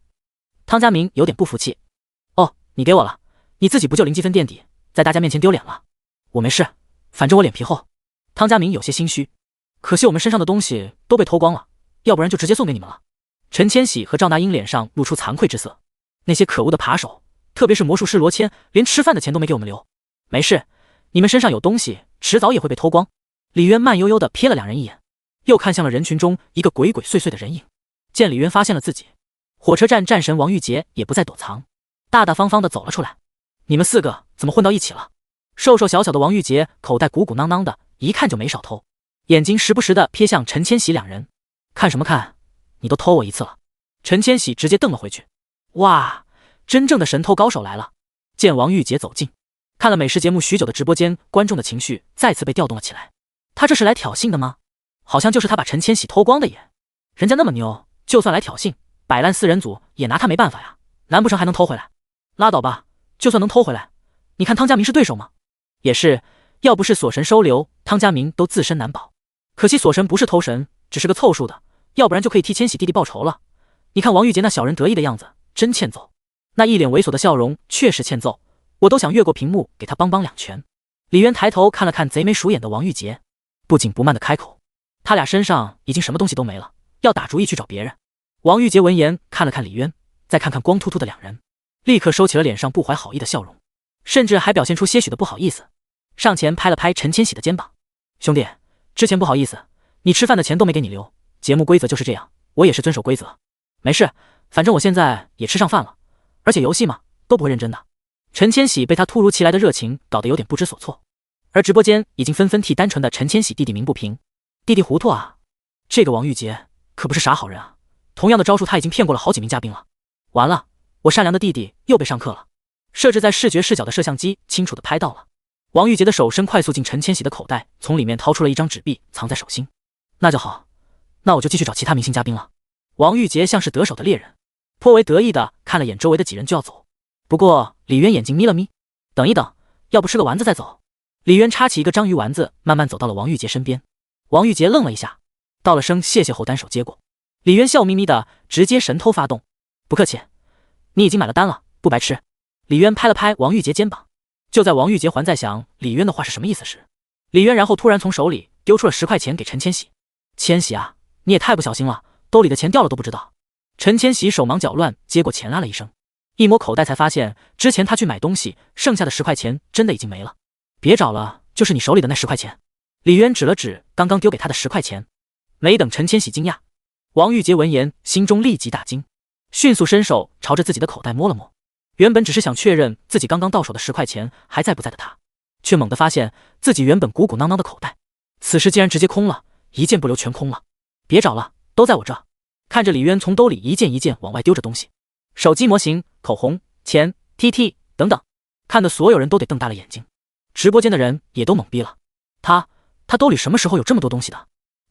汤家明有点不服气：哦，你给我了，你自己不就0积分垫底，在大家面前丢脸了？我没事，反正我脸皮厚。汤家明有些心虚，可惜我们身上的东西都被偷光了，要不然就直接送给你们了。陈千玺和赵那英脸上露出惭愧之色，那些可恶的扒手，特别是魔术师罗谦，连吃饭的钱都没给我们留。没事，你们身上有东西，迟早也会被偷光。李渊慢悠悠地瞥了两人一眼，又看向了人群中一个鬼鬼祟祟的人影。见李渊发现了自己，火车站战神王玉洁也不再躲藏，大大方方地走了出来。你们4个怎么混到一起了？瘦瘦小小的王玉洁口袋鼓鼓囊囊的，一看就没少偷，眼睛时不时地瞥向陈千玺两人。看什么看？你都偷我一次了。陈千玺直接瞪了回去。哇，真正的神偷高手来了。见王玉洁走近，看了美食节目许久的直播间，观众的情绪再次被调动了起来。他这是来挑衅的吗？好像就是他把陈千玺偷光的耶。人家那么牛，就算来挑衅，摆烂4人组也拿他没办法呀。难不成还能偷回来？拉倒吧，就算能偷回来，你看汤家明是对手吗？也是，要不是锁神收留，汤家明都自身难保。可惜锁神不是偷神，只是个凑数的，要不然就可以替千玺弟弟报仇了。你看王玉洁那小人得意的样子，真欠揍。那一脸猥琐的笑容确实欠揍，我都想越过屏幕给他帮2拳。李渊抬头看了看贼眉鼠眼的王玉洁，不紧不慢的开口：他俩身上已经什么东西都没了，要打主意去找别人。王玉洁闻言看了看李渊，再看看光秃秃的两人，立刻收起了脸上不怀好意的笑容，甚至还表现出些许的不好意思，上前拍了拍陈千玺的肩膀：兄弟，之前不好意思，你吃饭的钱都没给你留，节目规则就是这样，我也是遵守规则。没事，反正我现在也吃上饭了，而且游戏嘛，都不会认真的。陈千玺被他突如其来的热情搞得有点不知所措，而直播间已经纷纷替单纯的陈千玺弟弟鸣不平。弟弟糊涂啊，这个王玉洁可不是啥好人啊，同样的招数他已经骗过了好几名嘉宾了。完了，我善良的弟弟又被上课了。设置在视觉视角的摄像机清楚地拍到了王玉洁的手伸快速进陈千玺的口袋，从里面掏出了一张纸币藏在手心。那就好，那我就继续找其他明星嘉宾了。王玉洁像是得手的猎人，颇为得意地看了眼周围的几人就要走。不过李渊眼睛眯了眯：等一等，要不吃个丸子再走。李渊插起一个章鱼丸子，慢慢走到了王玉洁身边。王玉洁愣了一下，道了声谢谢后单手接过。李渊笑眯眯的直接神偷发动：不客气，你已经买了单了，不白吃。李渊拍了拍王玉洁肩膀。就在王玉洁还在想李渊的话是什么意思时，李渊然后突然从手里丢出了10块钱给陈千玺：千玺啊，你也太不小心了，兜里的钱掉了都不知道。陈千玺手忙脚乱接过钱啦了一声，一摸口袋才发现之前他去买东西剩下的10块钱真的已经没了。别找了，就是你手里的那10块钱。李渊指了指刚刚丢给他的10块钱。没等陈千玺惊讶，王玉洁闻言心中立即大惊，迅速伸手朝着自己的口袋摸了摸。原本只是想确认自己刚刚到手的10块钱还在不在的他，却猛地发现自己原本鼓鼓囊囊的口袋，此时竟然直接空了，一件不留全空了。别找了，都在我这。看着李渊从兜里一件一件往外丢着东西，手机模型、口红、钱、TT 等等，看得所有人都得瞪大了眼睛。直播间的人也都懵逼了，他兜里什么时候有这么多东西的？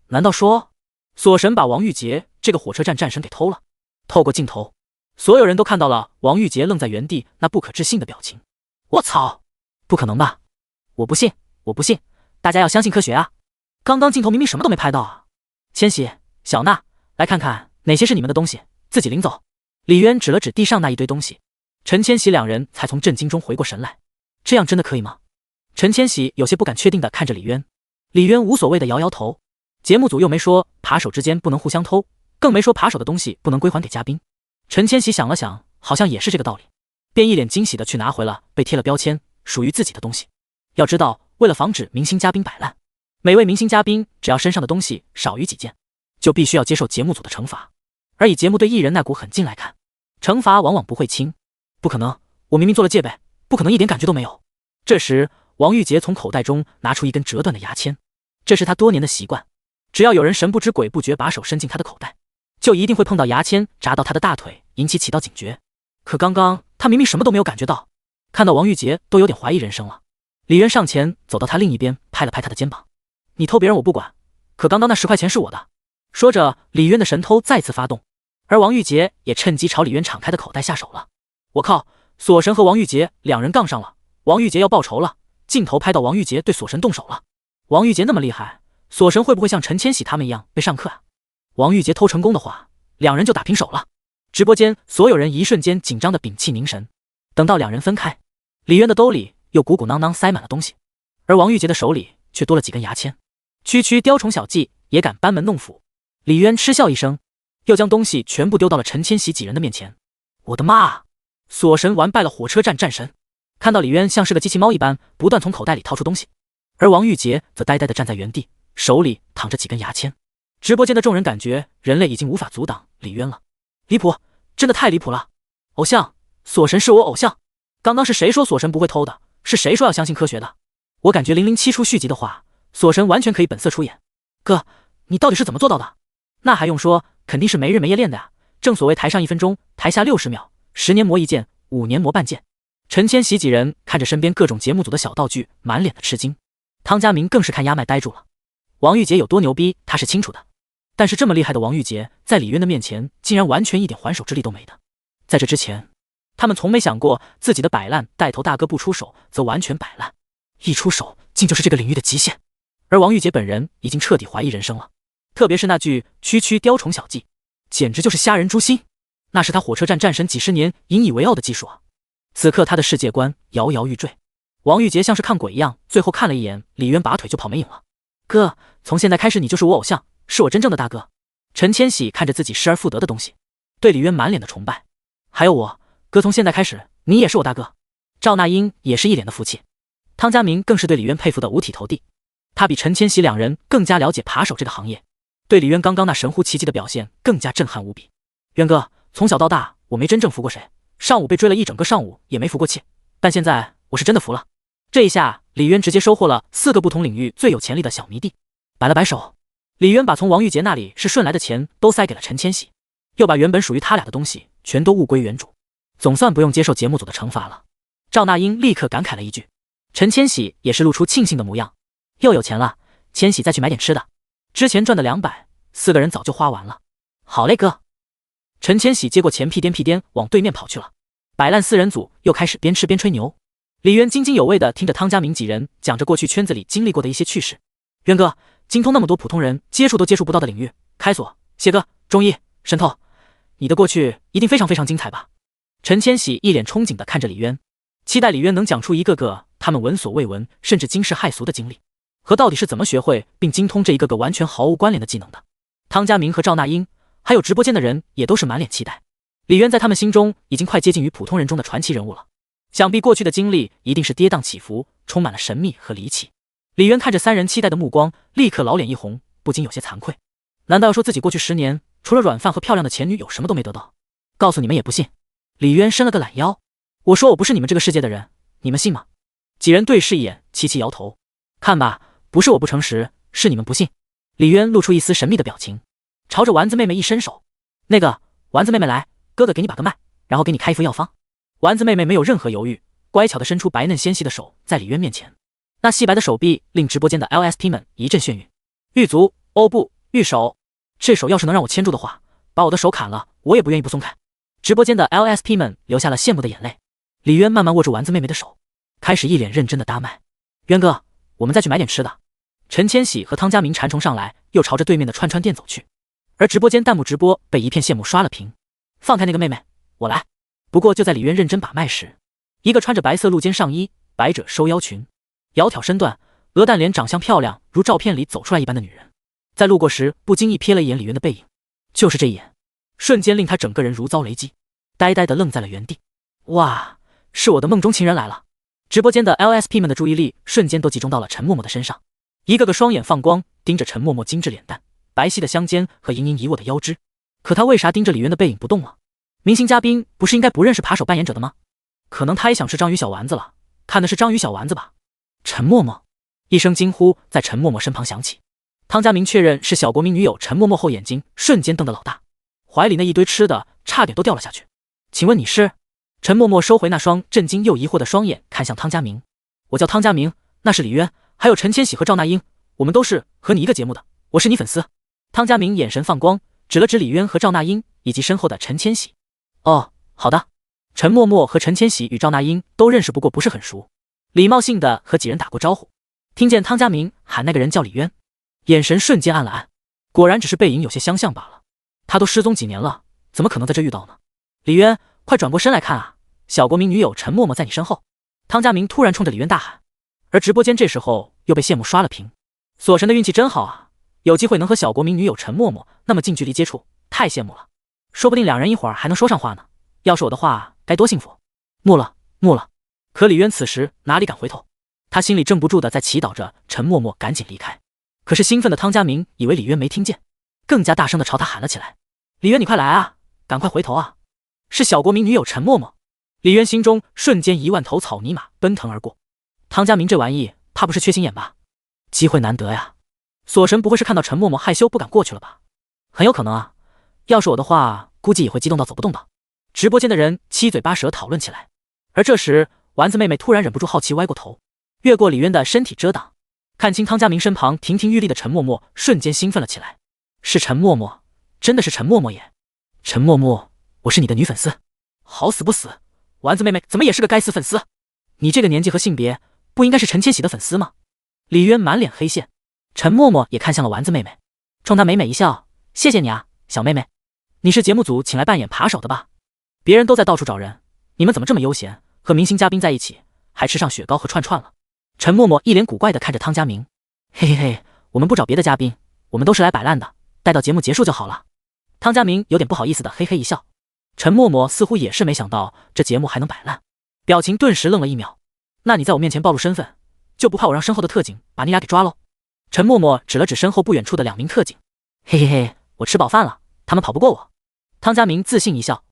难道说锁神把王玉洁这个火车站战神给偷了？透过镜头，所有人都看到了王玉洁愣在原地那不可置信的表情。我操，不可能吧？我不信，我不信，大家要相信科学啊！刚刚镜头明明什么都没拍到啊！千玺、小娜，来看看哪些是你们的东西，自己领走。李渊指了指地上那一堆东西，陈千玺两人才从震惊中回过神来。这样真的可以吗？陈千玺有些不敢确定地看着李渊。李渊无所谓的摇摇头，节目组又没说扒手之间不能互相偷，更没说扒手的东西不能归还给嘉宾。陈千玺想了想，好像也是这个道理，便一脸惊喜的去拿回了被贴了标签属于自己的东西。要知道，为了防止明星嘉宾摆烂，每位明星嘉宾只要身上的东西少于几件，就必须要接受节目组的惩罚。而以节目对艺人那股狠劲来看，惩罚往往不会轻。不可能，我明明做了戒备，不可能一点感觉都没有。这时，王玉洁从口袋中拿出一根折断的牙签，这是他多年的习惯，只要有人神不知鬼不觉把手伸进他的口袋，就一定会碰到牙签扎到他的大腿，引起到警觉。可刚刚他明明什么都没有感觉到，看到王玉洁都有点怀疑人生了。李渊上前走到他另一边，拍了拍他的肩膀：“你偷别人我不管，可刚刚那10块钱是我的。”说着，李渊的神偷再次发动，而王玉洁也趁机朝李渊敞开的口袋下手了。我靠！锁神和王玉洁两人杠上了，王玉洁要报仇了。镜头拍到王玉洁对锁神动手了。王玉洁那么厉害，锁神会不会像陈千玺他们一样被上课啊？王玉洁偷成功的话，两人就打平手了。直播间所有人一瞬间紧张的屏气凝神。等到两人分开，李渊的兜里又鼓鼓囊囊塞满了东西，而王玉洁的手里却多了几根牙签。区区雕虫小技也敢班门弄斧？李渊嗤笑一声，又将东西全部丢到了陈千玺几人的面前。我的妈啊！锁神完败了火车站战神。看到李渊像是个机器猫一般不断从口袋里掏出东西，而王玉洁则呆呆地站在原地，手里躺着几根牙签。直播间的众人感觉人类已经无法阻挡李渊了。离谱，真的太离谱了！偶像，锁神是我偶像。刚刚是谁说锁神不会偷的？是谁说要相信科学的？我感觉007出续集的话，锁神完全可以本色出演。哥，你到底是怎么做到的？那还用说，肯定是没日没夜练的呀。正所谓台上1分钟，台下60秒，10年磨一剑，5年磨半剑。陈千玺几人看着身边各种节目组的小道具，满脸的吃惊。汤家明更是看压麦呆住了。王玉洁有多牛逼，他是清楚的。但是这么厉害的王玉洁，在李渊的面前，竟然完全一点还手之力都没的。在这之前，他们从没想过自己的摆烂带头大哥不出手，则完全摆烂；一出手，竟就是这个领域的极限。而王玉洁本人已经彻底怀疑人生了，特别是那句区区雕虫小技，简直就是瞎人诛心。那是他火车站战神几十年引以为傲的技术啊！此刻他的世界观摇摇欲坠。王玉洁像是看鬼一样，最后看了一眼李渊，拔腿就跑没影了。哥，从现在开始你就是我偶像，是我真正的大哥。陈千玺看着自己失而复得的东西，对李渊满脸的崇拜。还有我，哥，从现在开始你也是我大哥。赵那英也是一脸的服气。汤家明更是对李渊佩服的五体投地。他比陈千玺两人更加了解扒手这个行业，对李渊刚刚那神乎其技的表现更加震撼无比。渊哥，从小到大我没真正服过谁，上午被追了一整个上午也没服过气，但现在我是真的服了。这一下，李渊直接收获了4个不同领域最有潜力的小迷弟。摆了摆手，李渊把从王玉洁那里是顺来的钱都塞给了陈千玺，又把原本属于他俩的东西全都物归原主，总算不用接受节目组的惩罚了。赵那英立刻感慨了一句，陈千玺也是露出庆幸的模样，又有钱了，千玺再去买点吃的。之前赚的200，4个人早就花完了。好嘞哥。陈千玺接过钱屁颠往对面跑去了。摆烂4人组又开始边吃边吹牛。李渊津津有味地听着汤家明几人讲着过去圈子里经历过的一些趣事。渊哥，精通那么多普通人接触都接触不到的领域，开锁、谢哥、中医、神透，你的过去一定非常非常精彩吧？陈千玺一脸憧憬地看着李渊，期待李渊能讲出一个个他们闻所未闻甚至惊世骇俗的经历，和到底是怎么学会并精通这一个个完全毫无关联的技能的。汤家明和赵那英还有直播间的人也都是满脸期待。李渊在他们心中已经快接近于普通人中的传奇人物了，想必过去的经历一定是跌宕起伏，充满了神秘和离奇。李渊看着3人期待的目光，立刻老脸一红，不禁有些惭愧。难道要说自己过去10年除了软饭和漂亮的前女友什么都没得到？告诉你们也不信。李渊伸了个懒腰，我说我不是你们这个世界的人，你们信吗？几人对视一眼，齐齐摇头。看吧，不是我不诚实，是你们不信。李渊露出一丝神秘的表情，朝着丸子妹妹一伸手，那个丸子妹妹来，哥哥给你把个脉，然后给你开一副药方。丸子妹妹没有任何犹豫，乖巧地伸出白嫩纤细的手在李渊面前，那细白的手臂令直播间的 LSP 们一阵眩晕。玉足、欧布、玉手，这手要是能让我牵住的话，把我的手砍了，我也不愿意不松开。直播间的 LSP 们流下了羡慕的眼泪。李渊慢慢握住丸子妹妹的手，开始一脸认真的搭脉。渊哥，我们再去买点吃的。陈千玺和汤家明馋虫上来，又朝着对面的串串店走去。而直播间弹幕直播被一片羡慕刷了屏。放开那个妹妹，我来。不过就在李渊认真把脉时，一个穿着白色露肩上衣、百褶收腰裙、窈窕身段、鹅蛋脸、长相漂亮如照片里走出来一般的女人，在路过时不经意瞥了一眼李渊的背影。就是这一眼，瞬间令他整个人如遭雷击，呆呆地愣在了原地。哇，是我的梦中情人来了！直播间的 LSP 们的注意力瞬间都集中到了陈默默的身上，一个个双眼放光，盯着陈默默精致脸蛋、白皙的香肩和盈盈一握的腰肢。可他为啥盯着李渊的背影不动了？明星嘉宾不是应该不认识扒手扮演者的吗？可能他也想吃章鱼小丸子了，看的是章鱼小丸子吧。陈默默，一声惊呼在陈默默身旁响起。汤家明确认是小国民女友陈默默后，眼睛瞬间瞪得老大，怀里那一堆吃的差点都掉了下去。请问你是？陈默默收回那双震惊又疑惑的双眼，看向汤家明。我叫汤家明，那是李渊，还有陈千玺和赵那英，我们都是和你一个节目的，我是你粉丝。汤家明眼神放光，指了指李渊和赵那英以及身后的陈千玺。哦，好的。陈默默和陈千玺与赵那英都认识，不过不是很熟，礼貌性的和几人打过招呼。听见汤家明喊那个人叫李渊，眼神瞬间暗了暗，果然只是背影有些相像罢了。他都失踪几年了，怎么可能在这遇到呢？李渊，快转过身来看啊，小国民女友陈默默在你身后。汤家明突然冲着李渊大喊，而直播间这时候又被羡慕刷了屏。锁神的运气真好啊，有机会能和小国民女友陈默默那么近距离接触，太羡慕了。说不定两人一会儿还能说上话呢，要是我的话该多幸福。怒了。可李渊此时哪里敢回头，他心里正不住的在祈祷着陈默默赶紧离开。可是兴奋的汤家明以为李渊没听见，更加大声的朝他喊了起来，李渊你快来啊，赶快回头啊，是小国民女友陈默默。李渊心中瞬间1万头草泥马奔腾而过，汤家明这玩意怕不是缺心眼吧？机会难得呀，锁神不会是看到陈默默害羞不敢过去了吧？很有可能啊，要是我的话估计也会激动到走不动的。直播间的人七嘴八舌讨论起来，而这时丸子妹妹突然忍不住好奇歪过头，越过李渊的身体遮挡，看清汤家明身旁亭亭玉立的陈默默，瞬间兴奋了起来。是陈默默，真的是陈默默耶！陈默默，我是你的女粉丝。好死不死，丸子妹妹怎么也是个该死粉丝？你这个年纪和性别，不应该是陈千玺的粉丝吗？李渊满脸黑线，陈默默也看向了丸子妹妹，冲她美美一笑，谢谢你啊，小妹妹，你是节目组请来扮演扒手的吧？别人都在到处找人，你们怎么这么悠闲，和明星嘉宾在一起，还吃上雪糕和串串了？陈默默一脸古怪的看着汤家明，嘿嘿嘿，我们不找别的嘉宾，我们都是来摆烂的，待到节目结束就好了。汤家明有点不好意思的嘿嘿一笑，陈默默似乎也是没想到这节目还能摆烂，表情顿时愣了1秒。那你在我面前暴露身份，就不怕我让身后的特警把你俩给抓喽？陈默默指了指身后不远处的2名特警，嘿嘿嘿，我吃饱饭了，他们跑不过我。汤家明自信一笑，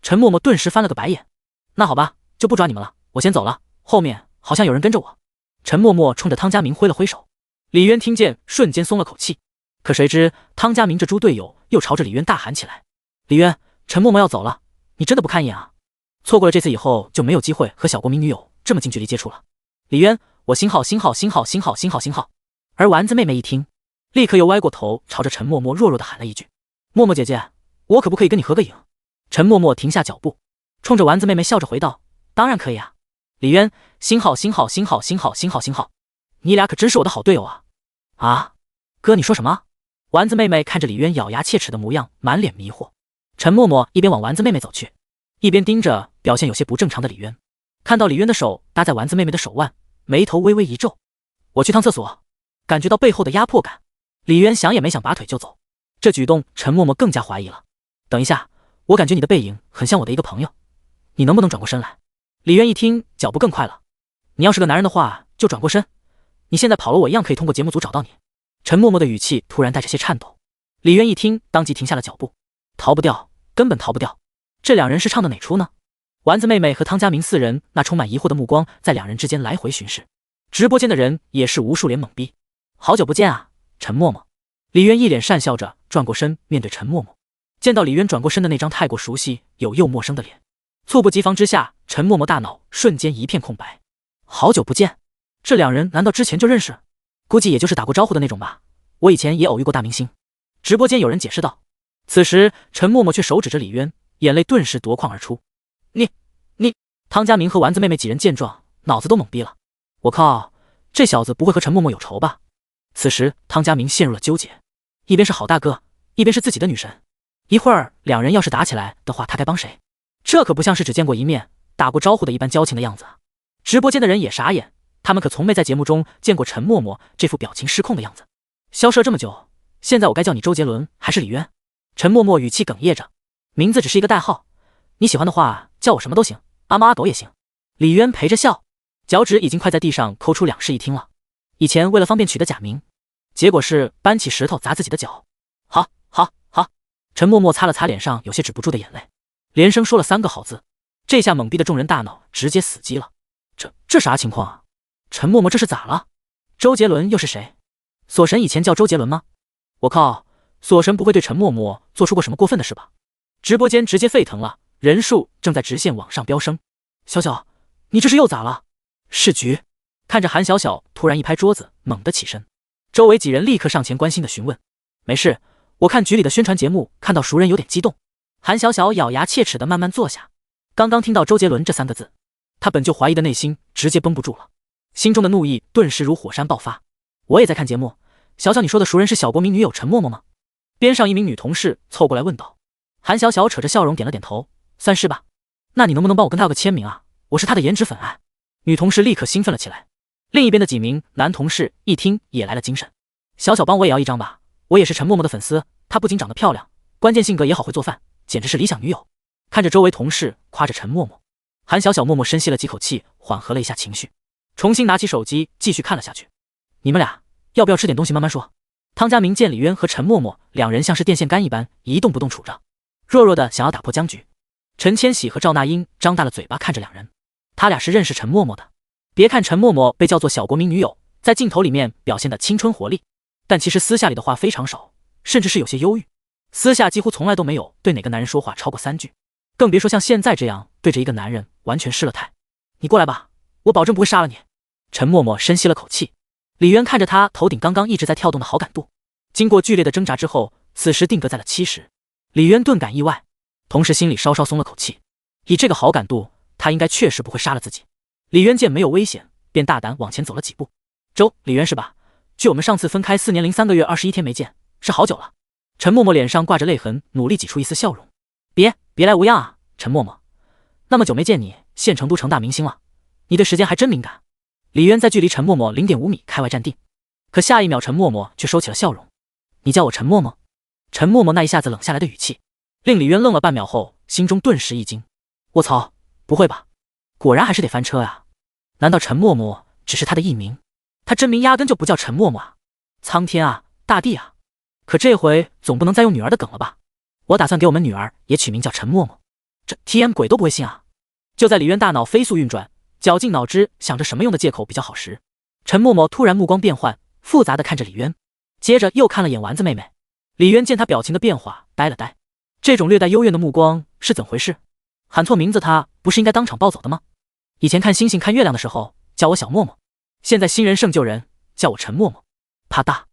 陈默默顿时翻了个白眼，那好吧，就不抓你们了，我先走了，后面好像有人跟着我。陈默默冲着汤家明挥了挥手，李渊听见瞬间松了口气，可谁知汤家明这猪队友又朝着李渊大喊起来，李渊，陈默默要走了，你真的不看一眼啊？错过了这次以后就没有机会和小国民女友这么近距离接触了。李渊，我星号。而丸子妹妹一听，立刻又歪过头朝着陈默默弱弱的喊了一句，默默姐姐，我可不可以跟你合个影？陈默默停下脚步，冲着丸子妹妹笑着回道，当然可以啊。李渊，星号，你俩可真是我的好队友啊！啊，哥你说什么？丸子妹妹看着李渊咬牙切齿的模样，满脸迷惑。陈默默一边往丸子妹妹走去，一边盯着表现有些不正常的李渊。看到李渊的手搭在丸子妹妹的手腕，眉头微微一皱。我去趟厕所。感觉到背后的压迫感，李渊想也没想拔腿就走。这举动陈默默更加怀疑了。等一下，我感觉你的背影很像我的一个朋友，你能不能转过身来？李渊一听脚步更快了，你要是个男人的话就转过身，你现在跑了我一样可以通过节目组找到你。陈默默的语气突然带着些颤抖。李渊一听当即停下了脚步，逃不掉，根本逃不掉。这两人是唱的哪出呢？丸子妹妹和汤家明4人那充满疑惑的目光在两人之间来回巡视，直播间的人也是无数脸懵逼。好久不见啊，陈默默。李渊一脸讪笑着转过身面对陈默默，见到李渊转过身的那张太过熟悉又陌生的脸，猝不及防之下，陈默默大脑瞬间一片空白。好久不见，这两人难道之前就认识？估计也就是打过招呼的那种吧，我以前也偶遇过大明星。直播间有人解释道。此时陈默默却手指着李渊，眼泪顿时夺眶而出。你汤家明和丸子妹妹几人见状脑子都懵逼了，我靠，这小子不会和陈默默有仇吧？此时汤家明陷入了纠结，一边是好大哥，一边是自己的女神，一会儿两人要是打起来的话，他该帮谁？这可不像是只见过一面打过招呼的一般交情的样子啊。直播间的人也傻眼，他们可从没在节目中见过陈默默这副表情失控的样子。消失了这么久，现在我该叫你周杰伦还是李渊？陈默默语气哽咽着，名字只是一个代号，你喜欢的话叫我什么都行，阿猫阿狗也行。李渊陪着笑，脚趾已经快在地上抠出两室一厅了。以前为了方便取的假名，结果是搬起石头砸自己的脚。好，好，好。陈默默擦了擦脸上有些止不住的眼泪，连声说了3个好字。这下懵逼的众人大脑直接死机了。这啥情况啊？陈默默这是咋了？周杰伦又是谁？锁神以前叫周杰伦吗？我靠，锁神不会对陈默默做出过什么过分的事吧？直播间直接沸腾了，人数正在直线往上飙升。小小，你这是又咋了？市局看着韩小小突然一拍桌子，猛地起身，周围几人立刻上前关心的询问。没事，我看局里的宣传节目，看到熟人有点激动。韩小小咬牙切齿的慢慢坐下。刚刚听到周杰伦这3个字，他本就怀疑的内心直接绷不住了，心中的怒意顿时如火山爆发。我也在看节目，小小你说的熟人是小国民女友陈默默吗？边上一名女同事凑过来问道。韩小小扯着笑容点了点头，算是吧。那你能不能帮我跟他要个签名啊？我是他的颜值粉爱。女同事立刻兴奋了起来。另一边的几名男同事一听也来了精神。小小帮我也要一张吧，我也是陈默默的粉丝，她不仅长得漂亮，关键性格也好，会做饭，简直是理想女友。看着周围同事夸着陈默默，韩小小默默深吸了几口气，缓和了一下情绪，重新拿起手机继续看了下去。你们俩要不要吃点东西慢慢说？汤家明见李渊和陈默默两人像是电线杆一般一动不动杵着，弱弱的想要打破僵局。陈千玺和赵那英张大了嘴巴看着两人，他俩是认识陈默默的。别看陈默默被叫做小国民女友，在镜头里面表现的青春活力，但其实私下里的话非常少，甚至是有些忧郁。私下几乎从来都没有对哪个男人说话超过3句，更别说像现在这样对着一个男人完全失了态。你过来吧，我保证不会杀了你。陈默默深吸了口气。李渊看着他头顶刚刚一直在跳动的好感度，经过剧烈的挣扎之后，此时定格在了70。李渊顿感意外，同时心里稍稍松了口气，以这个好感度，他应该确实不会杀了自己。李渊见没有危险，便大胆往前走了几步。李渊是吧？距我们上次分开4年0 3个月21天没见，是好久了。陈默默脸上挂着泪痕，努力挤出一丝笑容。别来无恙啊，陈默默，那么久没见你，县城都成大明星了，你对时间还真敏感。李渊在距离陈默默 0.5 米开外站定，可下一秒陈默默却收起了笑容。你叫我陈默默？陈默默那一下子冷下来的语气，令李渊愣了半秒后，心中顿时一惊。卧槽，不会吧？果然还是得翻车啊。难道陈默默只是他的艺名？他真名压根就不叫陈默默啊！苍天啊，大地啊！可这回总不能再用女儿的梗了吧？我打算给我们女儿也取名叫陈默默。这 TM 鬼都不会信啊！就在李渊大脑飞速运转，绞尽脑汁想着什么用的借口比较好时，陈默默突然目光变幻，复杂的看着李渊，接着又看了眼丸子妹妹。李渊见他表情的变化，呆了呆，这种略带幽怨的目光是怎回事？喊错名字他不是应该当场暴走的吗？以前看星星看月亮的时候叫我小默默，现在新人胜旧人，叫我陈默默。啪嗒，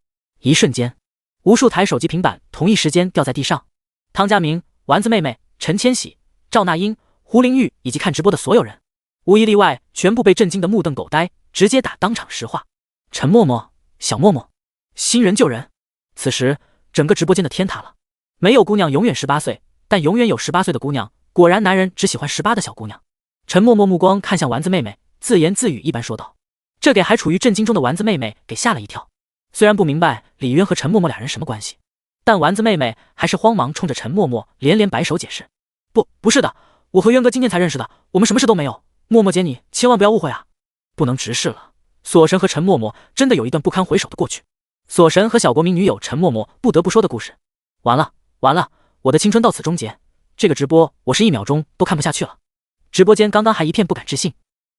一瞬间，无数台手机平板同一时间掉在地上。汤家明、丸子妹妹、陈千玺、赵那英、胡玲玉以及看直播的所有人，无一例外，全部被震惊的目瞪口呆，直接打当场石化。陈默默、小默默，新人救人。此时，整个直播间的天塌了。没有姑娘永远18岁，但永远有18岁的姑娘。果然，男人只喜欢18的小姑娘。陈默默目光看向丸子妹妹，自言自语一般说道，这给还处于震惊中的丸子妹妹给吓了一跳。虽然不明白李渊和陈默默俩人什么关系，但丸子妹妹还是慌忙冲着陈默默连连摆手解释，不是的，我和渊哥今天才认识的，我们什么事都没有。默默姐你千万不要误会啊！不能直视了，锁神和陈默默真的有一段不堪回首的过去。锁神和小国民女友陈默默不得不说的故事。完了，我的青春到此终结，这个直播我是1秒钟都看不下去了。直播间刚刚还一片不敢置信，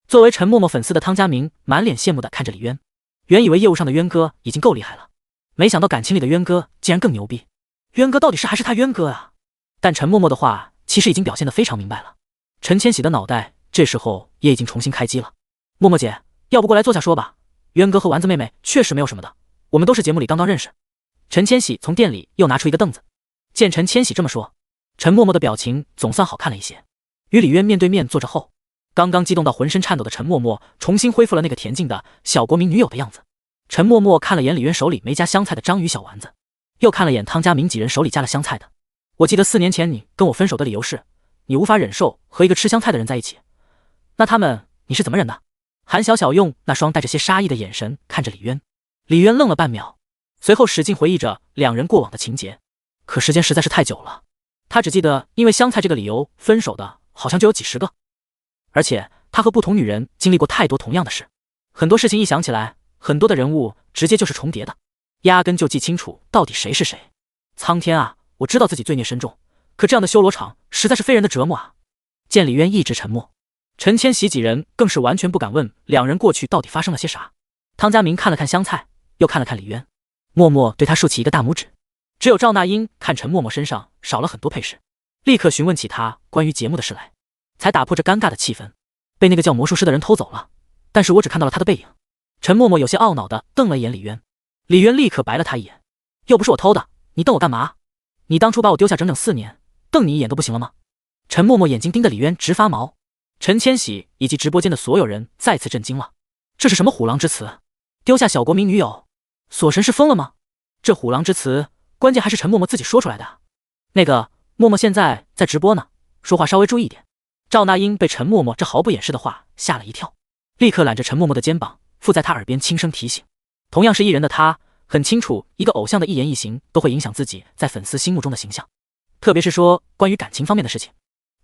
作为陈默默粉丝的汤家明满脸羡慕地看着李渊，原以为业务上的渊哥已经够厉害了，没想到感情里的渊哥竟然更牛逼。渊哥到底是还是他渊哥啊？但陈默默的话其实已经表现得非常明白了。陈千玺的脑袋这时候也已经重新开机了。默默姐，要不过来坐下说吧，渊哥和丸子妹妹确实没有什么的，我们都是节目里刚刚认识。陈千玺从店里又拿出一个凳子，见陈千玺这么说，陈默默的表情总算好看了一些。与李渊面对面坐着后，刚刚激动到浑身颤抖的陈默默重新恢复了那个恬静的小国民女友的样子。陈默默看了眼李渊手里没加香菜的章鱼小丸子，又看了眼汤家明几人手里加了香菜的。我记得4年前你跟我分手的理由是你无法忍受和一个吃香菜的人在一起，那他们你是怎么忍的？韩小小用那双带着些杀意的眼神看着李渊，李渊愣了半秒，随后使劲回忆着两人过往的情节。可时间实在是太久了，他只记得因为香菜这个理由分手的好像就有几十个，而且他和不同女人经历过太多同样的事，很多事情一想起来，很多的人物直接就是重叠的，压根就记清楚到底谁是谁。苍天啊，我知道自己罪孽深重，可这样的修罗场实在是非人的折磨啊。见李渊一直沉默，陈千喜几人更是完全不敢问两人过去到底发生了些啥。汤家明看了看香菜，又看了看李渊，默默对他竖起一个大拇指。只有赵那英看陈默默身上少了很多配饰，立刻询问起他关于节目的事来，才打破这尴尬的气氛。被那个叫魔术师的人偷走了，但是我只看到了他的背影。陈默默有些懊恼地瞪了一眼李渊，李渊立刻白了他一眼，又不是我偷的，你瞪我干嘛？你当初把我丢下整整4年，瞪你一眼都不行了吗？陈默默眼睛盯得李渊直发毛。陈千喜以及直播间的所有人再次震惊了，这是什么虎狼之词？丢下小国民女友，锁神是疯了吗？这虎狼之词关键还是陈默默自己说出来的。那个默默现在在直播呢，说话稍微注意一点。赵那英被陈默默这毫不掩饰的话吓了一跳，立刻揽着陈默默的肩膀，附在他耳边轻声提醒。同样是艺人的他，很清楚一个偶像的一言一行都会影响自己在粉丝心目中的形象，特别是说关于感情方面的事情。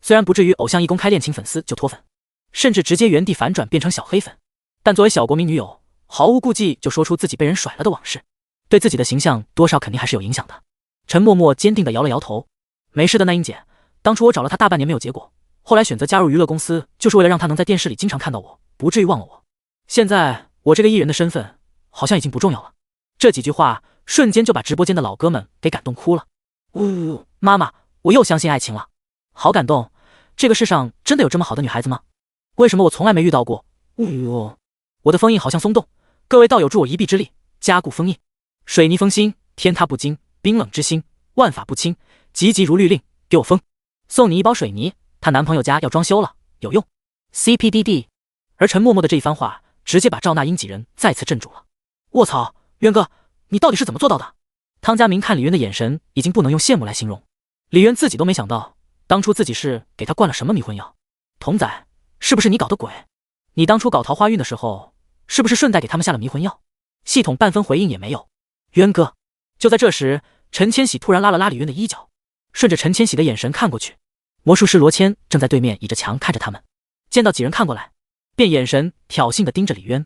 虽然不至于偶像一公开恋情粉丝就脱粉，甚至直接原地反转变成小黑粉，但作为小国民女友，毫无顾忌就说出自己被人甩了的往事，对自己的形象多少肯定还是有影响的。陈默默坚定地摇了摇头，没事的，那英姐，当初我找了她大半年没有结果，后来选择加入娱乐公司，就是为了让她能在电视里经常看到我，不至于忘了我。现在我这个艺人的身份好像已经不重要了。这几句话瞬间就把直播间的老哥们给感动哭了。妈妈，我又相信爱情了，好感动，这个世上真的有这么好的女孩子吗？为什么我从来没遇到过？我的封印好像松动，各位道友助我一臂之力，加固封印。水泥封心，天塌不惊，冰冷之心，万法不侵，急急如律令，给我封。送你一包水泥，她男朋友家要装修了，有用。CPDD。 而陈默默的这一番话直接把赵那英几人再次镇住了。卧槽，渊哥，你到底是怎么做到的？汤家明看李渊的眼神已经不能用羡慕来形容。李渊自己都没想到，当初自己是给他灌了什么迷魂药。童仔，是不是你搞的鬼？你当初搞桃花运的时候，是不是顺带给他们下了迷魂药？系统半分回应也没有。渊哥。就在这时，陈千喜突然拉了拉李渊的衣角，顺着陈千喜的眼神看过去，魔术师罗谦正在对面倚着墙看着他们，见到几人看过来，便眼神挑衅地盯着李渊。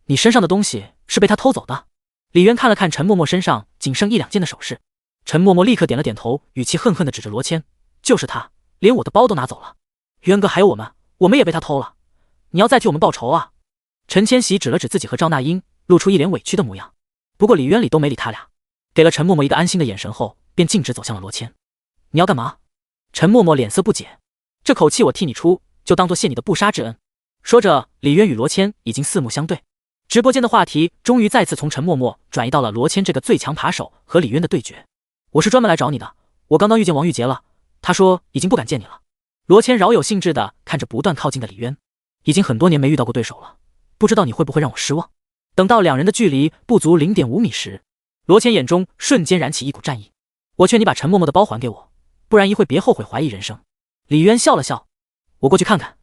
你身上的东西是被他偷走的。李渊看了看陈默默身上仅剩1、2件的首饰，陈默默立刻点了点头，语气恨恨地指着罗谦，就是他，连我的包都拿走了。渊哥还有我们也被他偷了，你要再替我们报仇啊。陈千喜指了指自己和赵那英，露出一脸委屈的模样。不过李渊里都没理他俩，给了陈默默一个安心的眼神后，便径直走向了罗谦。你要干嘛？陈默默脸色不解，这口气我替你出，就当作谢你的不杀之恩。说着，李渊与罗谦已经四目相对，直播间的话题终于再次从陈默默转移到了罗谦这个最强扒手和李渊的对决。我是专门来找你的，我刚刚遇见王玉洁了，他说已经不敢见你了。罗谦饶有兴致地看着不断靠近的李渊，已经很多年没遇到过对手了，不知道你会不会让我失望。等到两人的距离不足0.5米时，罗谦眼中瞬间燃起一股战意。我劝你把陈默默的包还给我，不然一会别后悔怀疑人生。李渊笑了笑，我过去看看。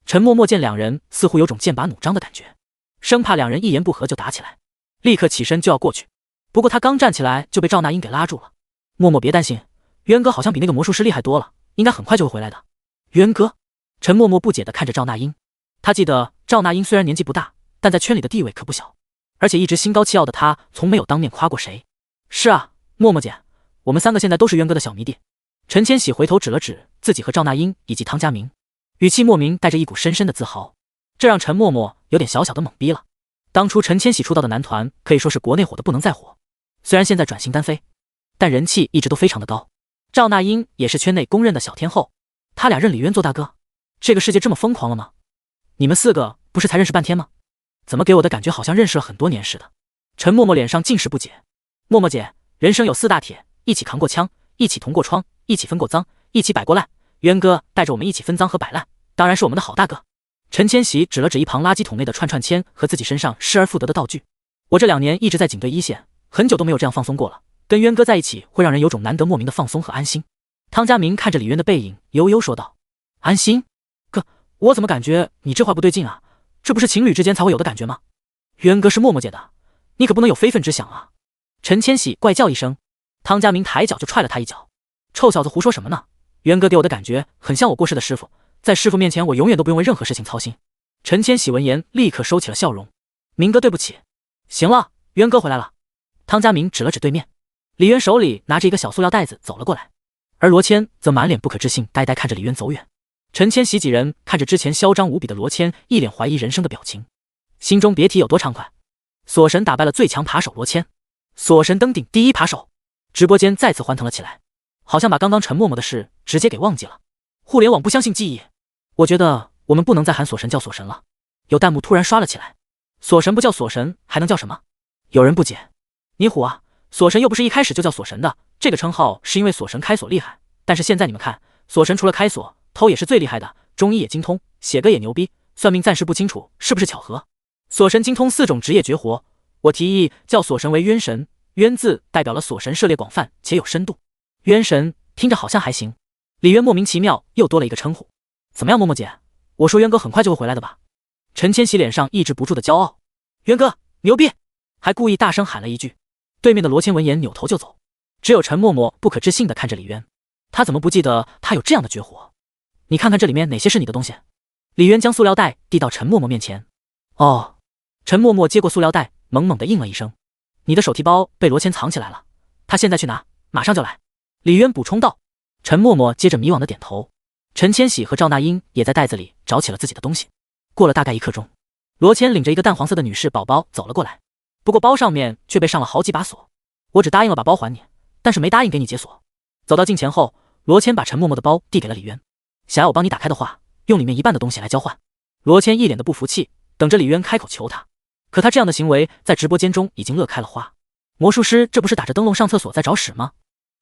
陈默默见两人似乎有种剑拔弩张的感觉，生怕两人一言不合就打起来，立刻起身就要过去。不过他刚站起来就被赵那英给拉住了。默默别担心，渊哥好像比那个魔术师厉害多了，应该很快就会回来的。渊哥？陈默默不解地看着赵那英，他记得赵那英虽然年纪不大，但在圈里的地位可不小，而且一直心高气傲的他从没有当面夸过谁。是啊，默默姐，我们3个现在都是渊哥的小迷弟。陈千喜回头指了指自己和赵那英以及汤家明，语气莫名带着一股深深的自豪，这让陈默默有点小小的懵逼了。当初陈千喜出道的男团可以说是国内火的不能再火，虽然现在转型单飞，但人气一直都非常的高。赵那英也是圈内公认的小天后，他俩认李渊做大哥，这个世界这么疯狂了吗？你们4个不是才认识半天吗？怎么给我的感觉好像认识了很多年似的？陈默默脸上尽是不解。默默姐，人生有4大铁，一起扛过枪，一起同过窗，一起分过赃，一起摆过烂。渊哥带着我们一起分赃和摆烂，当然是我们的好大哥。陈千喜指了指一旁垃圾桶内的串串签和自己身上失而复得的道具。我这2年一直在警队一线，很久都没有这样放松过了，跟渊哥在一起会让人有种难得莫名的放松和安心。汤家明看着李渊的背影，悠悠说道：安心？哥，我怎么感觉你这话不对劲啊？这不是情侣之间才会有的感觉吗？渊哥是默默姐的，你可不能有非分之想啊！陈千喜怪叫一声，汤家明抬脚就踹了他一脚。臭小子胡说什么呢？渊哥给我的感觉很像我过世的师傅，在师傅面前我永远都不用为任何事情操心。陈千喜闻言立刻收起了笑容。明哥对不起。行了，渊哥回来了。汤家明指了指对面，李渊手里拿着一个小塑料袋子走了过来，而罗谦则满脸不可置信，呆呆看着李渊走远。陈千喜几人看着之前嚣张无比的罗谦，一脸怀疑人生的表情，心中别提有多畅快。锁神打败了最强扒手罗谦，锁神登顶第一扒手。直播间再次欢腾了起来，好像把刚刚陈默默的事直接给忘记了。互联网不相信记忆，我觉得我们不能再喊锁神叫锁神了。有弹幕突然刷了起来，锁神不叫锁神还能叫什么？有人不解，你虎啊，锁神又不是一开始就叫锁神的，这个称号是因为锁神开锁厉害，但是现在你们看，锁神除了开锁，偷也是最厉害的，中医也精通，写歌也牛逼，算命暂时不清楚是不是巧合。锁神精通4种职业绝活，我提议叫锁神为渊神，渊字代表了锁神涉猎广泛且有深度，渊神听着好像还行。李渊莫名其妙又多了一个称呼。怎么样，默默姐，我说渊哥很快就会回来的吧？陈千喜脸上抑制不住的骄傲。渊哥牛逼，还故意大声喊了一句。对面的罗谦闻言扭头就走，只有陈默默不可置信地看着李渊，他怎么不记得他有这样的绝活？你看看这里面哪些是你的东西？李渊将塑料袋递到陈默默面前。哦。陈默默接过塑料袋，猛猛地应了一声。你的手提包被罗谦藏起来了，他现在去拿，马上就来。李渊补充道。陈默默接着迷惘的点头。陈千喜和赵那英也在袋子里找起了自己的东西。过了大概1刻钟，罗谦领着一个淡黄色的女士宝宝走了过来，不过包上面却被上了好几把锁。我只答应了把包还你，但是没答应给你解锁。走到近前后，罗谦把陈默默的包递给了李渊。想要我帮你打开的话，用里面一半的东西来交换。罗谦一脸的不服气，等着李渊开口求他。可他这样的行为在直播间中已经乐开了花。魔术师这不是打着灯笼上厕所在找屎吗？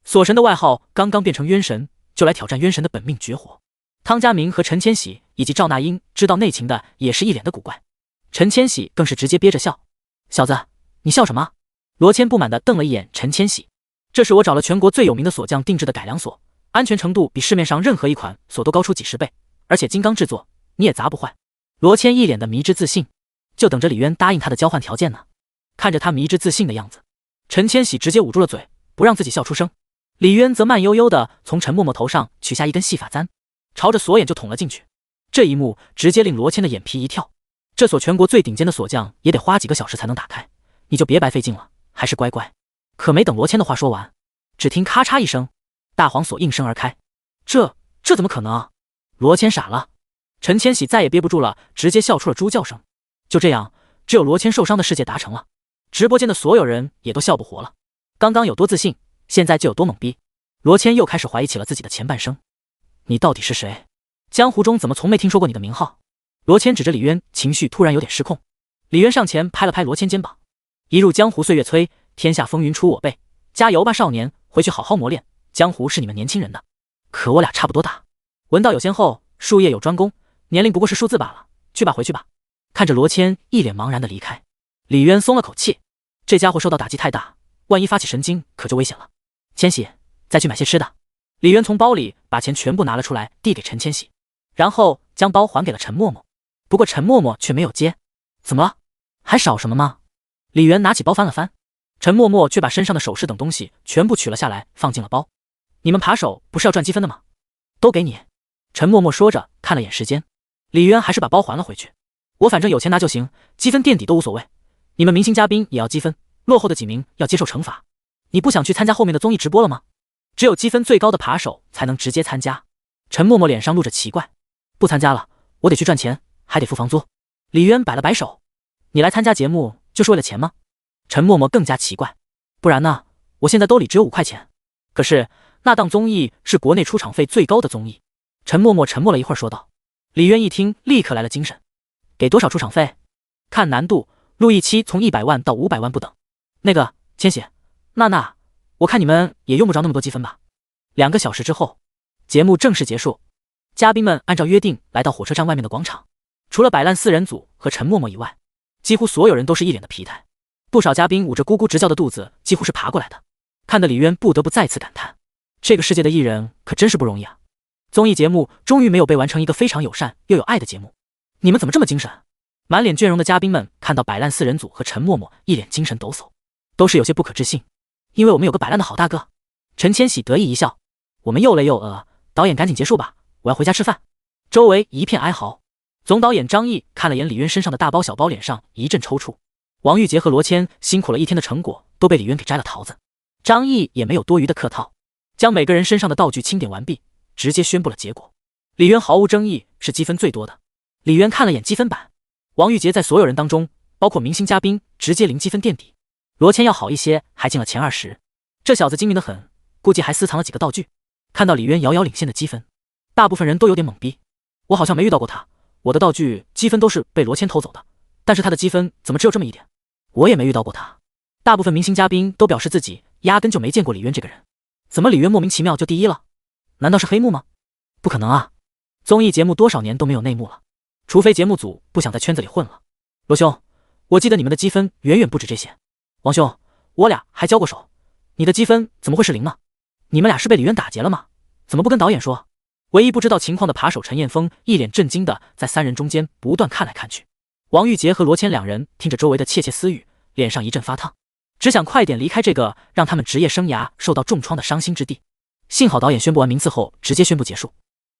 锁神的外号刚刚变成渊神，就来挑战渊神的本命绝活。汤家明和陈千喜以及赵那英知道内情的也是一脸的古怪，陈千喜更是直接憋着笑。小子，你笑什么？罗谦不满地瞪了一眼陈千喜。这是我找了全国最有名的锁匠定制的改良锁，安全程度比市面上任何一款锁都高出几10倍，而且精钢制作，你也砸不坏。罗谦一脸的迷之自信，就等着李渊答应他的交换条件呢。看着他迷之自信的样子，陈千喜直接捂住了嘴，不让自己笑出声。李渊则慢悠悠地从陈默默头上取下一根细发簪，朝着锁眼就捅了进去。这一幕直接令罗谦的眼皮一跳，这锁全国最顶尖的锁匠也得花几个小时才能打开，你就别白费劲了，还是乖乖。可没等罗谦的话说完，只听咔嚓一声，大黄锁应声而开。这怎么可能啊？罗谦傻了。陈千喜再也憋不住了，直接笑出了猪叫声。就这样，只有罗谦受伤的世界达成了。直播间的所有人也都笑不活了。刚刚有多自信，现在就有多懵逼。罗谦又开始怀疑起了自己的前半生。你到底是谁？江湖中怎么从没听说过你的名号？罗谦指着李渊，情绪突然有点失控。李渊上前拍了拍罗谦肩膀。一入江湖岁月催，天下风云出我辈。加油吧少年，回去好好磨练，江湖是你们年轻人的。可我俩差不多大。文道有先后，术业有专攻，年龄不过是数字罢了。去吧，回去吧。看着罗谦一脸茫然的离开，李渊松了口气。这家伙受到打击太大，万一发起神经可就危险了。千喜，再去买些吃的。李渊从包里把钱全部拿了出来，递给陈千喜，然后将包还给了陈默默。不过陈默默却没有接。怎么了？还少什么吗？李渊拿起包翻了翻，陈默默却把身上的首饰等东西全部取了下来，放进了包。你们扒手不是要赚积分的吗？都给你。陈默默说着看了眼时间，李渊还是把包还了回去。我反正有钱拿就行，积分垫底都无所谓。你们明星嘉宾也要积分，落后的几名要接受惩罚。你不想去参加后面的综艺直播了吗？只有积分最高的扒手才能直接参加。陈默默脸上露着奇怪，不参加了，我得去赚钱，还得付房租。李渊摆了摆手，你来参加节目就是为了钱吗？陈默默更加奇怪，不然呢？我现在兜里只有5块钱。可是那档综艺是国内出场费最高的综艺。陈默默沉默了一会儿说道。李渊一听立刻来了精神，给多少出场费？看难度，录一期从100万到500万不等。那个千玺，那我看你们也用不着那么多积分吧。2个小时之后，节目正式结束，嘉宾们按照约定来到火车站外面的广场。除了摆烂4人组和陈默默以外，几乎所有人都是一脸的疲态。不少嘉宾捂着咕咕直叫的肚子几乎是爬过来的，看得李渊不得不再次感叹，这个世界的艺人可真是不容易啊。综艺节目终于没有被完成一个非常友善又有爱的节目。你们怎么这么精神？满脸倦容的嘉宾们看到摆烂4人组和陈默默一脸精神抖擞，都是有些不可置信。因为我们有个摆烂的好大哥。陈千喜得意一笑，我们又累又饿，导演赶紧结束吧，我要回家吃饭。周围一片哀嚎。总导演张译看了眼李渊身上的大包小包，脸上一阵抽搐。王玉洁和罗谦辛苦了一天的成果都被李渊给摘了桃子。张译也没有多余的客套，将每个人身上的道具清点完毕，直接宣布了结果。李渊毫无争议是积分最多的。李渊看了眼积分板，王玉洁在所有人当中，包括明星嘉宾，直接0积分垫底。罗谦要好一些，还进了前20。这小子精明得很，估计还私藏了几个道具。看到李渊遥遥领先的积分，大部分人都有点懵逼。我好像没遇到过他，我的道具积分都是被罗谦偷走的，但是他的积分怎么只有这么一点？我也没遇到过他。大部分明星嘉宾都表示自己压根就没见过李渊这个人，怎么李渊莫名其妙就第一了？难道是黑幕吗？不可能啊！综艺节目多少年都没有内幕了，除非节目组不想在圈子里混了。罗兄，我记得你们的积分远远不止这些。王兄，我俩还交过手，你的积分怎么会是0呢？你们俩是被李渊打劫了吗？怎么不跟导演说？唯一不知道情况的扒手陈彦峰一脸震惊的在3人中间不断看来看去。王玉洁和罗谦2人听着周围的窃窃私语，脸上一阵发烫，只想快点离开这个让他们职业生涯受到重创的伤心之地。幸好导演宣布完名次后直接宣布结束，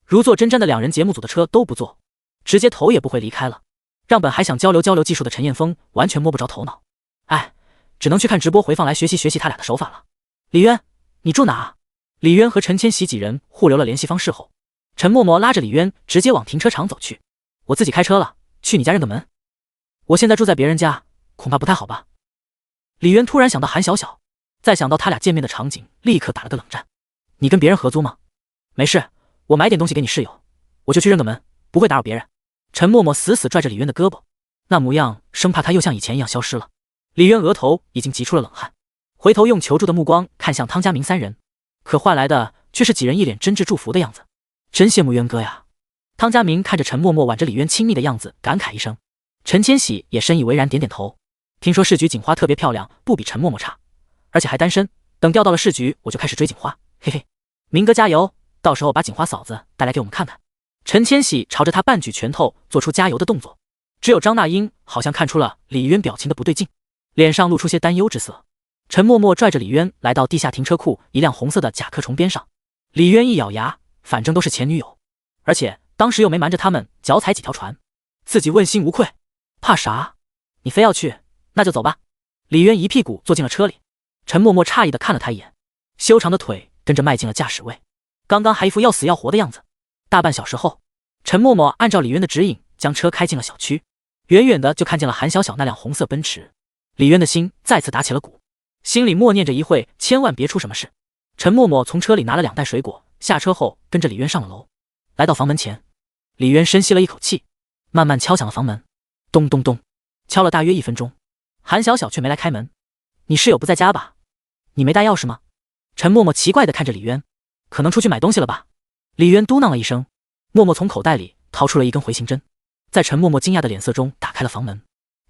如坐针毡的2人节目组的车都不坐，直接头也不回离开了，让本还想交流技术的陈彦峰完全摸不着头脑。哎，只能去看直播回放来学习他俩的手法了。李渊，你住哪啊？李渊和陈千玺几人互留了联系方式后，陈默默拉着李渊直接往停车场走去。我自己开车了，去你家认个门。我现在住在别人家，恐怕不太好吧？李渊突然想到韩小小，再想到他俩见面的场景，立刻打了个冷战。你跟别人合租吗？没事，我买点东西给你室友，我就去认个门，不会打扰别人。陈默默死死拽着李渊的胳膊，那模样生怕他又像以前一样消失了。李渊额头已经急出了冷汗，回头用求助的目光看向汤家明3人，可换来的却是几人一脸真挚祝福的样子。真羡慕渊哥呀！汤家明看着陈默默挽着李渊亲密的样子，感慨一声。陈千玺也深以为然，点点头。听说市局锦花特别漂亮，不比陈默默差，而且还单身，等调到了市局我就开始追锦花，嘿嘿。明哥加油，到时候把锦花嫂子带来给我们看看。陈千玺朝着他半举拳头做出加油的动作，只有张那英好像看出了李渊表情的不对劲，脸上露出些担忧之色。陈默默拽着李渊来到地下停车库一辆红色的甲壳虫边上，李渊一咬牙，反正都是前女友，而且当时又没瞒着他们脚踩几条船，自己问心无愧，怕啥？你非要去，那就走吧。李渊一屁股坐进了车里，陈默默诧异的看了他一眼，修长的腿跟着迈进了驾驶位，刚刚还一副要死要活的样子。大半小时后，陈默默按照李渊的指引将车开进了小区，远远的就看见了韩小小那辆红色奔驰。李渊的心再次打起了鼓，心里默念着一会千万别出什么事。陈默默从车里拿了2袋水果，下车后跟着李渊上了楼。来到房门前，李渊深吸了一口气，慢慢敲响了房门。咚咚咚，敲了大约1分钟，韩小小却没来开门。你室友不在家吧？你没带钥匙吗？陈默默奇怪地看着李渊，可能出去买东西了吧？李渊嘟囔了一声，默默从口袋里掏出了一根回形针，在陈默默惊讶的脸色中打开了房门。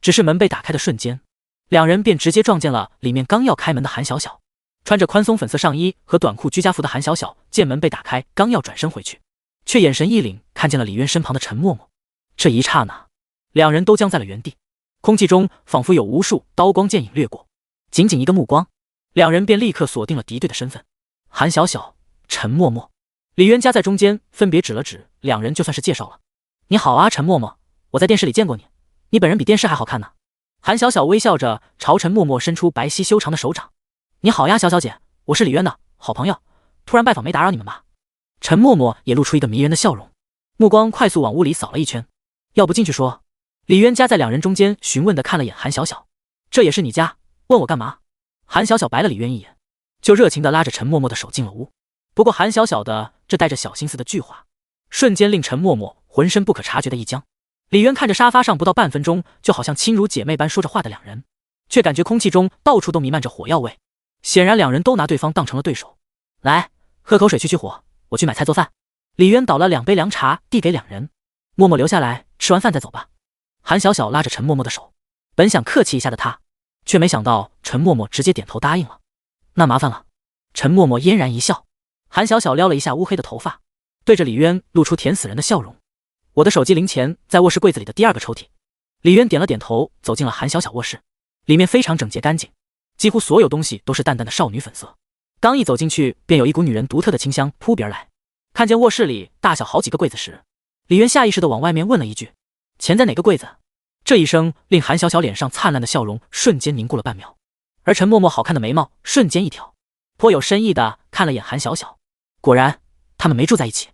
只是门被打开的瞬间，2人便直接撞见了里面刚要开门的韩小小。穿着宽松粉色上衣和短裤居家服的韩小小见门被打开，刚要转身回去，却眼神一凛，看见了李渊身旁的陈默默。这一刹那，2人都僵在了原地，空气中仿佛有无数刀光剑影掠过，仅仅一个目光，2人便立刻锁定了敌对的身份。韩小小、陈默默，李渊夹在中间，分别指了指2人，就算是介绍了。你好啊，陈默默，我在电视里见过你，你本人比电视还好看呢。韩小小微笑着朝陈默默伸出白皙修长的手掌。你好呀，小小姐，我是李渊的好朋友，突然拜访没打扰你们吧？陈默默也露出一个迷人的笑容，目光快速往屋里扫了一圈。要不进去说？李渊夹在2人中间，询问的看了眼韩小小。这也是你家？问我干嘛？韩小小白了李渊一眼，就热情的拉着陈默默的手进了屋。不过韩小小的这带着小心思的句话，瞬间令陈默默浑身不可察觉的一僵。李渊看着沙发上不到半分钟就好像亲如姐妹般说着话的2人，却感觉空气中到处都弥漫着火药味，显然2人都拿对方当成了对手。来，喝口水去火，我去买菜做饭。李渊倒了2杯凉茶递给2人，默默留下来，吃完饭再走吧。韩小小拉着陈默默的手，本想客气一下的他，却没想到陈默默直接点头答应了。那麻烦了。陈默默嫣然一笑。韩小小撩了一下乌黑的头发，对着李渊露出甜死人的笑容。我的手机零钱在卧室柜子里的第2个抽屉。李渊点了点头，走进了韩小小卧室，里面非常整洁干净，几乎所有东西都是淡淡的少女粉色。刚一走进去，便有一股女人独特的清香扑鼻而来。看见卧室里大小好几个柜子时，李渊下意识地往外面问了一句：“钱在哪个柜子？”这一声令韩小小脸上灿烂的笑容瞬间凝固了半秒，而陈默默好看的眉毛瞬间一挑，颇有深意地看了眼韩小小。果然，他们没住在一起。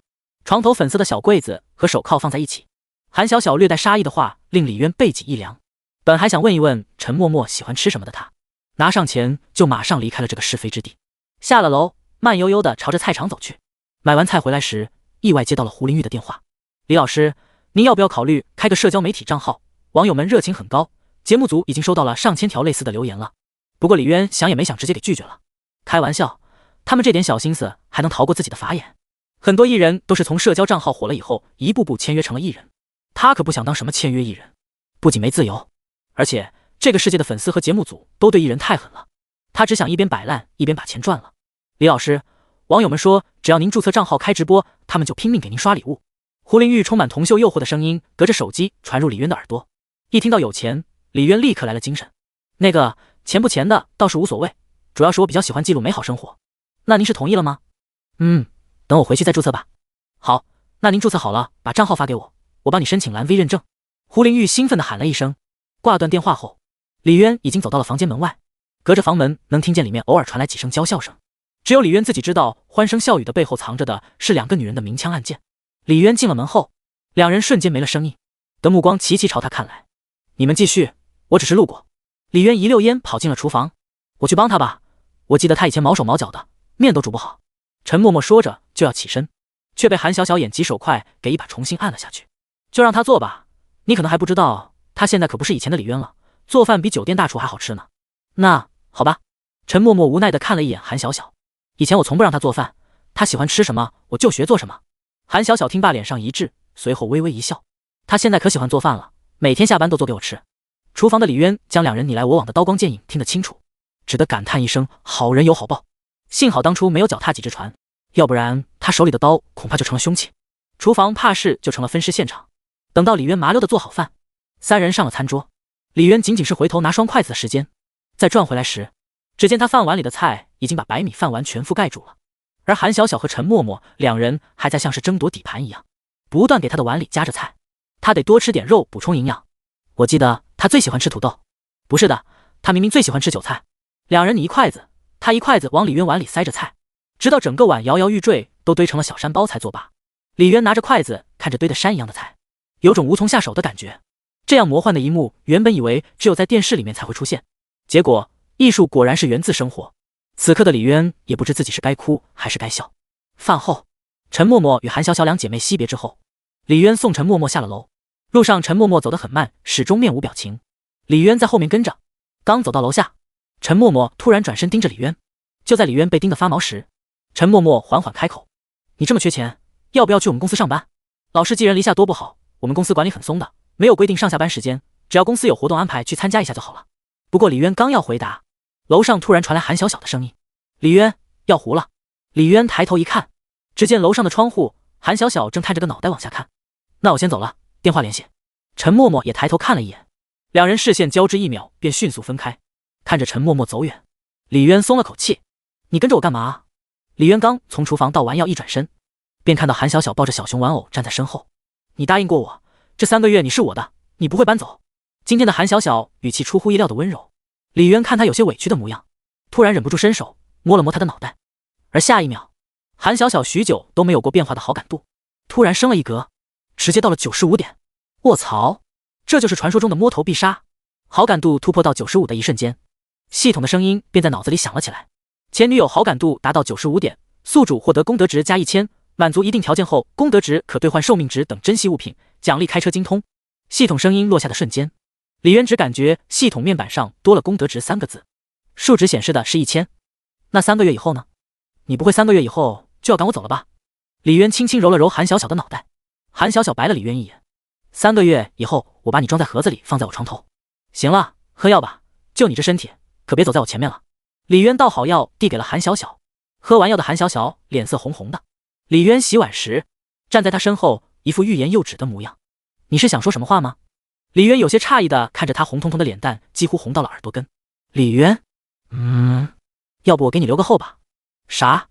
床头粉色的小柜子和手铐放在一起，韩小小略带杀意的话令李渊背脊一凉。本还想问一问陈默默喜欢吃什么的他，拿上钱就马上离开了这个是非之地。下了楼，慢悠悠地朝着菜场走去。买完菜回来时，意外接到了胡林玉的电话：“李老师，您要不要考虑开个社交媒体账号？网友们热情很高，节目组已经收到了上千条类似的留言了。”不过李渊想也没想，直接给拒绝了。开玩笑，他们这点小心思还能逃过自己的法眼？很多艺人都是从社交账号火了以后，一步步签约成了艺人。他可不想当什么签约艺人，不仅没自由，而且这个世界的粉丝和节目组都对艺人太狠了。他只想一边摆烂一边把钱赚了。李老师，网友们说只要您注册账号开直播，他们就拼命给您刷礼物。胡林玉充满铜臭诱惑的声音隔着手机传入李渊的耳朵。一听到有钱，李渊立刻来了精神。那个钱不钱的倒是无所谓，主要是我比较喜欢记录美好生活。那您是同意了吗？等我回去再注册吧。好，那您注册好了把账号发给我，我帮你申请蓝 V 认证。胡林玉兴奋地喊了一声。挂断电话后，李渊已经走到了房间门外，隔着房门能听见里面偶尔传来几声娇笑声。只有李渊自己知道，欢声笑语的背后藏着的是两个女人的明枪暗箭。李渊进了门后，两人瞬间没了声音，的目光齐齐朝他看来。你们继续，我只是路过。李渊一溜烟跑进了厨房。我去帮他吧，我记得他以前毛手毛脚的，面都煮不好。陈默默说着就要起身，却被韩小小眼疾手快给一把重新按了下去。就让他做吧，你可能还不知道，他现在可不是以前的李渊了，做饭比酒店大厨还好吃呢。那好吧。陈默默无奈地看了一眼韩小小，以前我从不让他做饭，他喜欢吃什么我就学做什么。韩小小听罢脸上一滞，随后微微一笑，他现在可喜欢做饭了，每天下班都做给我吃。厨房的李渊将两人你来我往的刀光剑影听得清楚，只得感叹一声，好人有好报。幸好当初没有脚踏几只船，要不然他手里的刀恐怕就成了凶器，厨房怕是就成了分尸现场。等到李渊麻溜地做好饭，三人上了餐桌，李渊仅仅是回头拿双筷子的时间，再转回来时，只见他饭碗里的菜已经把白米饭完全覆盖住了，而韩小小和陈默默两人还在像是争夺底盘一样，不断给他的碗里夹着菜。他得多吃点肉补充营养。我记得他最喜欢吃土豆。不是的，他明明最喜欢吃韭菜。两人你一筷子他一筷子往李渊碗里塞着菜，直到整个碗摇摇欲坠，都堆成了小山包才作罢。李渊拿着筷子看着堆得山一样的菜，有种无从下手的感觉。这样魔幻的一幕，原本以为只有在电视里面才会出现，结果艺术果然是源自生活。此刻的李渊也不知自己是该哭还是该笑。饭后，陈默默与韩小小两姐妹惜别之后，李渊送陈默默下了楼。路上陈默默走得很慢，始终面无表情，李渊在后面跟着。刚走到楼下，陈默默突然转身盯着李渊。就在李渊被盯得发毛时，陈默默缓缓开口：“你这么缺钱，要不要去我们公司上班？老是寄人篱下多不好，我们公司管理很松的，没有规定上下班时间，只要公司有活动安排去参加一下就好了。”不过李渊刚要回答，楼上突然传来韩小小的声音：“李渊，要糊了。”李渊抬头一看，只见楼上的窗户，韩小小正探着个脑袋往下看。那我先走了，电话联系。陈默默也抬头看了一眼，两人视线交织一秒，便迅速分开。看着陈默默走远，李渊松了口气：“你跟着我干嘛？”李渊刚从厨房倒完药一转身，便看到韩小小抱着小熊玩偶站在身后。“你答应过我，这3个月你是我的，你不会搬走。”今天的韩小小语气出乎意料的温柔。李渊看他有些委屈的模样，突然忍不住伸手摸了摸他的脑袋。而下一秒，韩小小许久都没有过变化的好感度突然升了一格，直接到了95点。卧槽，这就是传说中的摸头必杀。好感度突破到95的一瞬间，系统的声音便在脑子里响了起来。前女友好感度达到95点，宿主获得功德值加1000，满足一定条件后，功德值可兑换寿命值等珍稀物品，奖励开车精通。系统声音落下的瞬间，李渊只感觉系统面板上多了功德值3个字，数值显示的是1000。那3个月以后呢？你不会3个月以后就要赶我走了吧？李渊轻轻揉了揉韩小小的脑袋。韩小小白了李渊一眼：“3个月以后，我把你装在盒子里，放在我床头。行了，喝药吧，就你这身体，可别走在我前面了。”李渊倒好药递给了韩小小。喝完药的韩小小脸色红红的。李渊洗碗时站在他身后，一副欲言又止的模样。“你是想说什么话吗？”李渊有些诧异的看着他红彤彤的脸蛋，几乎红到了耳朵根。李渊，要不我给你留个后吧？啥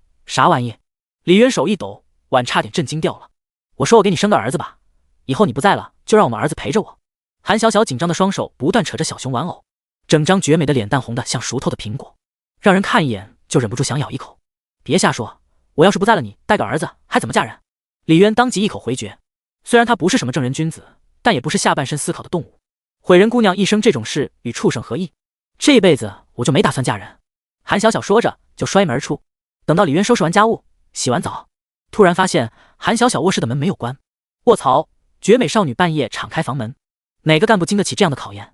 玩意？李渊手一抖，碗差点震惊掉了。我说我给你生个儿子吧，以后你不在了，就让我们儿子陪着我。韩小小紧张的双手不断扯着小熊玩偶，整张绝美的脸蛋红的像熟透的苹果，让人看一眼就忍不住想咬一口。别瞎说，我要是不在了，你带个儿子还怎么嫁人？李渊当即一口回绝。虽然他不是什么正人君子，但也不是下半身思考的动物。毁人姑娘一生这种事与畜生何异？这辈子我就没打算嫁人。韩小小说着就摔门而出。等到李渊收拾完家务，洗完澡，突然发现韩小小卧室的门没有关。卧槽！绝美少女半夜敞开房门，哪个干部经得起这样的考验？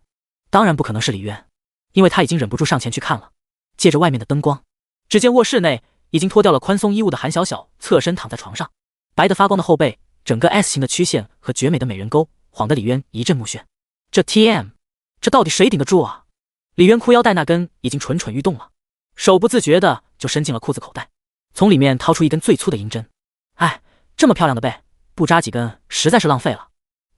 当然不可能是李渊，因为他已经忍不住上前去看了。借着外面的灯光，只见卧室内已经脱掉了宽松衣物的韩小小侧身躺在床上，白得发光的后背，整个 S 型的曲线和绝美的美人沟，晃得李渊一阵目眩。这 TM， 这到底谁顶得住啊？李渊裤腰带那根已经蠢蠢欲动了，手不自觉的就伸进了裤子口袋，从里面掏出一根最粗的银针。哎，这么漂亮的背，不扎几根实在是浪费了。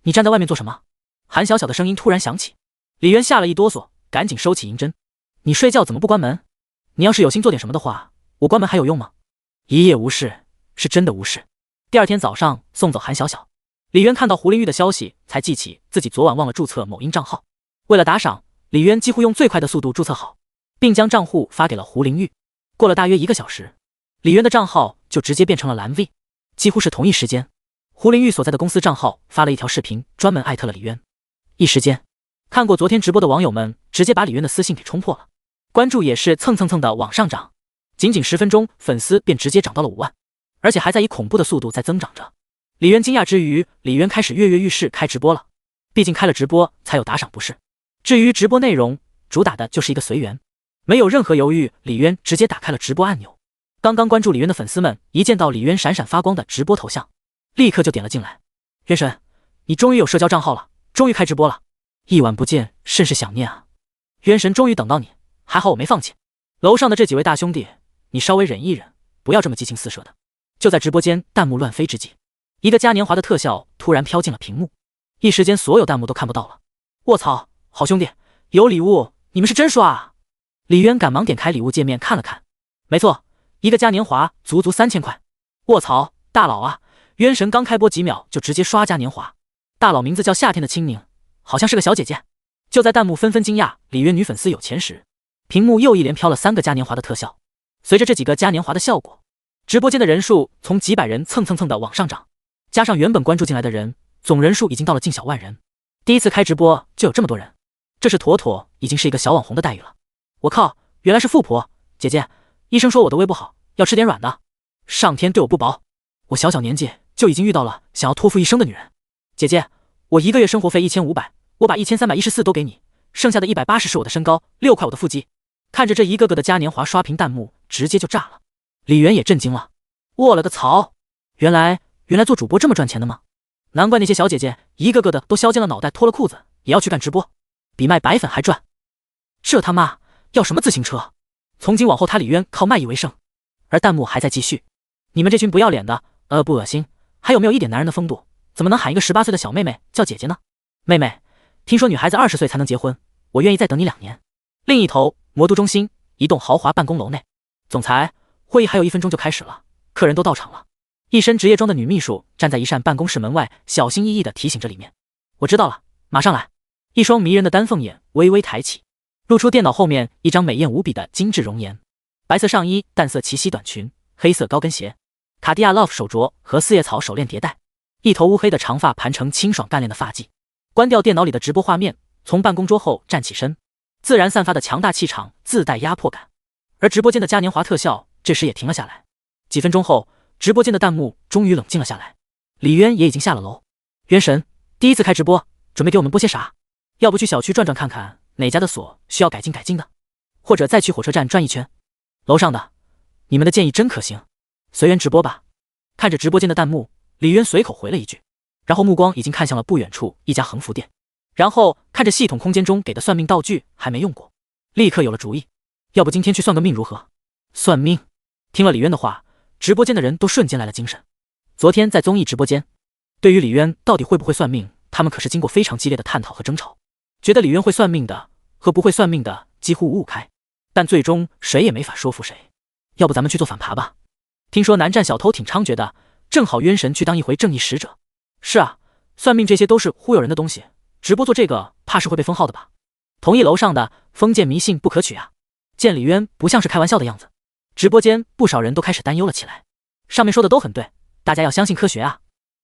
你站在外面做什么？韩小小的声音突然响起。李渊吓了一哆嗦，赶紧收起银针。你睡觉怎么不关门？你要是有心做点什么的话，我关门还有用吗？一夜无事，是真的无事。第二天早上送走韩小小，李渊看到胡林玉的消息，才记起自己昨晚忘了注册某音账号。为了打赏，李渊几乎用最快的速度注册好，并将账户发给了胡林玉。过了大约1个小时，李渊的账号就直接变成了蓝 V。几乎是同一时间，胡林玉所在的公司账号发了一条视频，专门艾特了李渊。一时间，看过昨天直播的网友们直接把李渊的私信给冲破了，关注也是蹭蹭蹭的往上涨，仅仅10分钟，粉丝便直接涨到了5万，而且还在以恐怖的速度在增长着。李渊惊讶之余，李渊开始跃跃欲试开直播了，毕竟开了直播才有打赏不是？至于直播内容，主打的就是一个随缘。没有任何犹豫，李渊直接打开了直播按钮。刚刚关注李渊的粉丝们一见到李渊闪闪发光的直播头像，立刻就点了进来。渊神，你终于有社交账号了，终于开直播了，一晚不见，甚是想念啊！渊神终于等到你，还好我没放弃。楼上的这几位大兄弟，你稍微忍一忍，不要这么激情四射的。就在直播间弹幕乱飞之际，一个嘉年华的特效突然飘进了屏幕，一时间所有弹幕都看不到了。卧槽，好兄弟，有礼物，你们是真刷啊！李渊赶忙点开礼物界面看了看，没错，一个嘉年华足足3000块。卧槽，大佬啊！渊神刚开播几秒就直接刷嘉年华，大佬名字叫夏天的清宁，好像是个小姐姐。就在弹幕纷纷惊讶李渊女粉丝有钱时，屏幕又一连飘了3个嘉年华的特效。随着这几个嘉年华的效果，直播间的人数从几百人蹭蹭蹭的往上涨，加上原本关注进来的人，总人数已经到了近小万人。第一次开直播就有这么多人，这是妥妥已经是一个小网红的待遇了。我靠，原来是富婆姐姐，医生说我的胃不好，要吃点软的。上天对我不薄，我小小年纪就已经遇到了想要托付一生的女人。姐姐，我一个月生活费1500，我把1314都给你，剩下的180是我的身高，6块我的腹肌。看着这一个个的嘉年华刷屏弹幕，直接就炸了。李渊也震惊了，我了个槽，原来做主播这么赚钱的吗？难怪那些小姐姐一个个的都削尖了脑袋脱了裤子也要去干直播，比卖白粉还赚。这他妈要什么自行车？从今往后他李渊靠卖艺为生。而弹幕还在继续，你们这群不要脸的，不恶心？还有没有一点男人的风度？怎么能喊一个18岁的小妹妹叫姐姐呢？妹妹，听说女孩子20岁才能结婚，我愿意再等你2年。另一头，魔都中心一栋豪华办公楼内，总裁，会议还有1分钟就开始了，客人都到场了。一身职业装的女秘书站在一扇办公室门外，小心翼翼地提醒着里面。我知道了，马上来。一双迷人的丹凤眼微微抬起，露出电脑后面一张美艳无比的精致容颜。白色上衣，淡色齐膝短裙，黑色高跟鞋，卡地亚 Love 手镯和4叶草手链叠带，一头乌黑的长发盘成清爽干练的发髻。关掉电脑里的直播画面，从办公桌后站起身，自然散发的强大气场自带压迫感。而直播间的嘉年华特效这时也停了下来。几分钟后，直播间的弹幕终于冷静了下来。李渊也已经下了楼。渊神，第一次开直播，准备给我们播些啥？要不去小区转转看看哪家的锁需要改进的，或者再去火车站转一圈。楼上的，你们的建议真可行，随缘直播吧。看着直播间的弹幕，李渊随口回了一句，然后目光已经看向了不远处一家横幅店，然后看着系统空间中给的算命道具还没用过，立刻有了主意，要不今天去算个命如何？算命？听了李渊的话，直播间的人都瞬间来了精神。昨天在综艺直播间，对于李渊到底会不会算命，他们可是经过非常激烈的探讨和争吵，觉得李渊会算命的和不会算命的几乎五五开，但最终谁也没法说服谁。要不咱们去做反扒吧？听说南站小偷挺猖獗的，正好冤神去当一回正义使者。是啊，算命这些都是忽悠人的东西，直播做这个怕是会被封号的吧？同意楼上的，封建迷信不可取啊。见李渊不像是开玩笑的样子，直播间不少人都开始担忧了起来。上面说的都很对，大家要相信科学啊！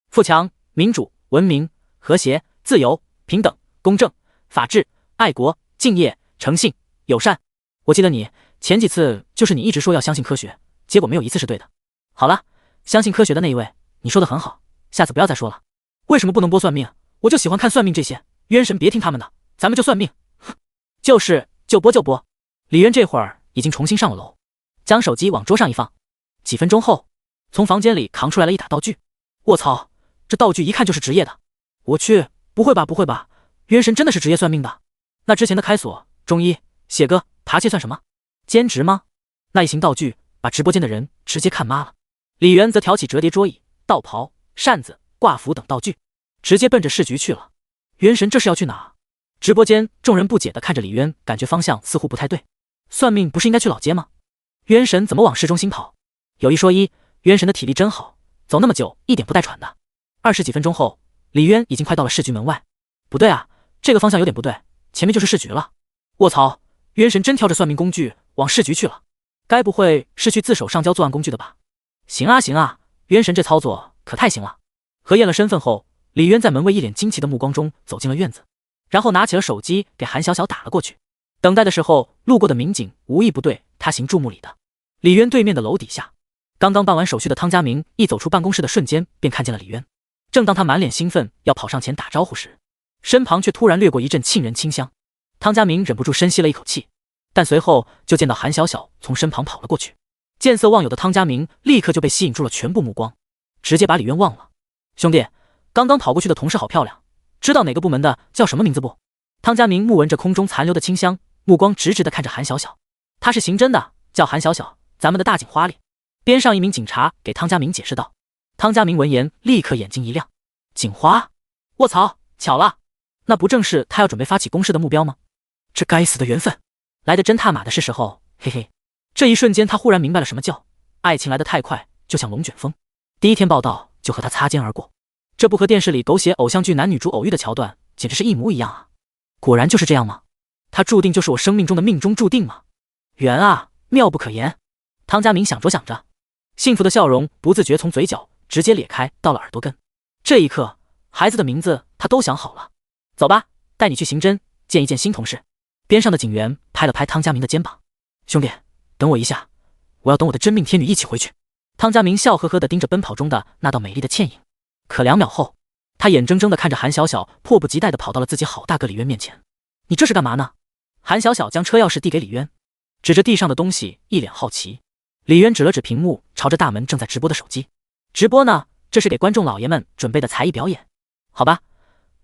富强、民主、文明、和谐、自由、平等、公正、法治、爱国、敬业、诚信、友善。我记得你前几次就是你一直说要相信科学，结果没有一次是对的。好了，相信科学的那一位，你说的很好，下次不要再说了。为什么不能播算命？我就喜欢看算命这些，冤神别听他们的，咱们就算命。就是就播。李渊这会儿已经重新上了楼，将手机往桌上一放。几分钟后，从房间里扛出来了一打道具。卧槽，这道具一看就是职业的。我去，不会吧，冤神真的是职业算命的？那之前的开锁、中医、写歌、扒窃算什么？兼职吗？那一行道具把直播间的人直接看麻了。李渊则挑起折叠桌椅、道袍、扇子、挂符等道具，直接奔着市局去了。冤神这是要去哪？直播间众人不解地看着李渊，感觉方向似乎不太对。算命不是应该去老街吗？冤神怎么往市中心跑？有一说一，冤神的体力真好，走那么久一点不带喘的。20几分钟后，李渊已经快到了市局门外。不对啊，这个方向有点不对，前面就是市局了。卧槽，冤神真挑着算命工具往市局去了，该不会是去自首上交作案工具的吧？行啊，冤神这操作可太行了。核验了身份后，李渊在门卫一脸惊奇的目光中走进了院子，然后拿起了手机给韩小小打了过去。等待的时候，路过的民警无一不对他行注目礼的。李渊对面的楼底下，刚刚办完手续的汤家明一走出办公室的瞬间，便看见了李渊。正当他满脸兴奋要跑上前打招呼时，身旁却突然掠过一阵沁人清香。汤家明忍不住深吸了一口气，但随后就见到韩小小从身旁跑了过去。见色忘友的汤家明立刻就被吸引住了全部目光，直接把李渊忘了。兄弟，刚刚跑过去的同事好漂亮，知道哪个部门的叫什么名字不？汤家明目闻着空中残留的清香，目光直直地看着韩小小。他是刑侦的，叫韩小小，咱们的大警花里。边上一名警察给汤家明解释道。汤家明闻言立刻眼睛一亮，警花？卧槽，巧了，那不正是他要准备发起攻势的目标吗？这该死的缘分，来得真他妈的是时候，嘿嘿。这一瞬间他忽然明白了什么叫爱情来得太快，就像龙卷风，第一天报道就和他擦肩而过。这不和电视里狗血偶像剧男女主偶遇的桥段简直是一模一样啊！果然就是这样吗？他注定就是我生命中的命中注定吗？缘啊，妙不可言。汤家明想着，幸福的笑容不自觉从嘴角直接裂开到了耳朵根。这一刻，孩子的名字他都想好了。走吧，带你去刑侦，见一见新同事。边上的警员拍了拍汤家明的肩膀，兄弟，等我一下，我要等我的真命天女一起回去。汤家明笑呵呵地盯着奔跑中的那道美丽的倩影，可2秒后，他眼睁睁地看着韩小小迫不及待地跑到了自己好大个李渊面前。你这是干嘛呢？韩小小将车钥匙递给李渊，指着地上的东西一脸好奇。李渊指了指屏幕，朝着大门正在直播的手机。直播呢？这是给观众老爷们准备的才艺表演。好吧，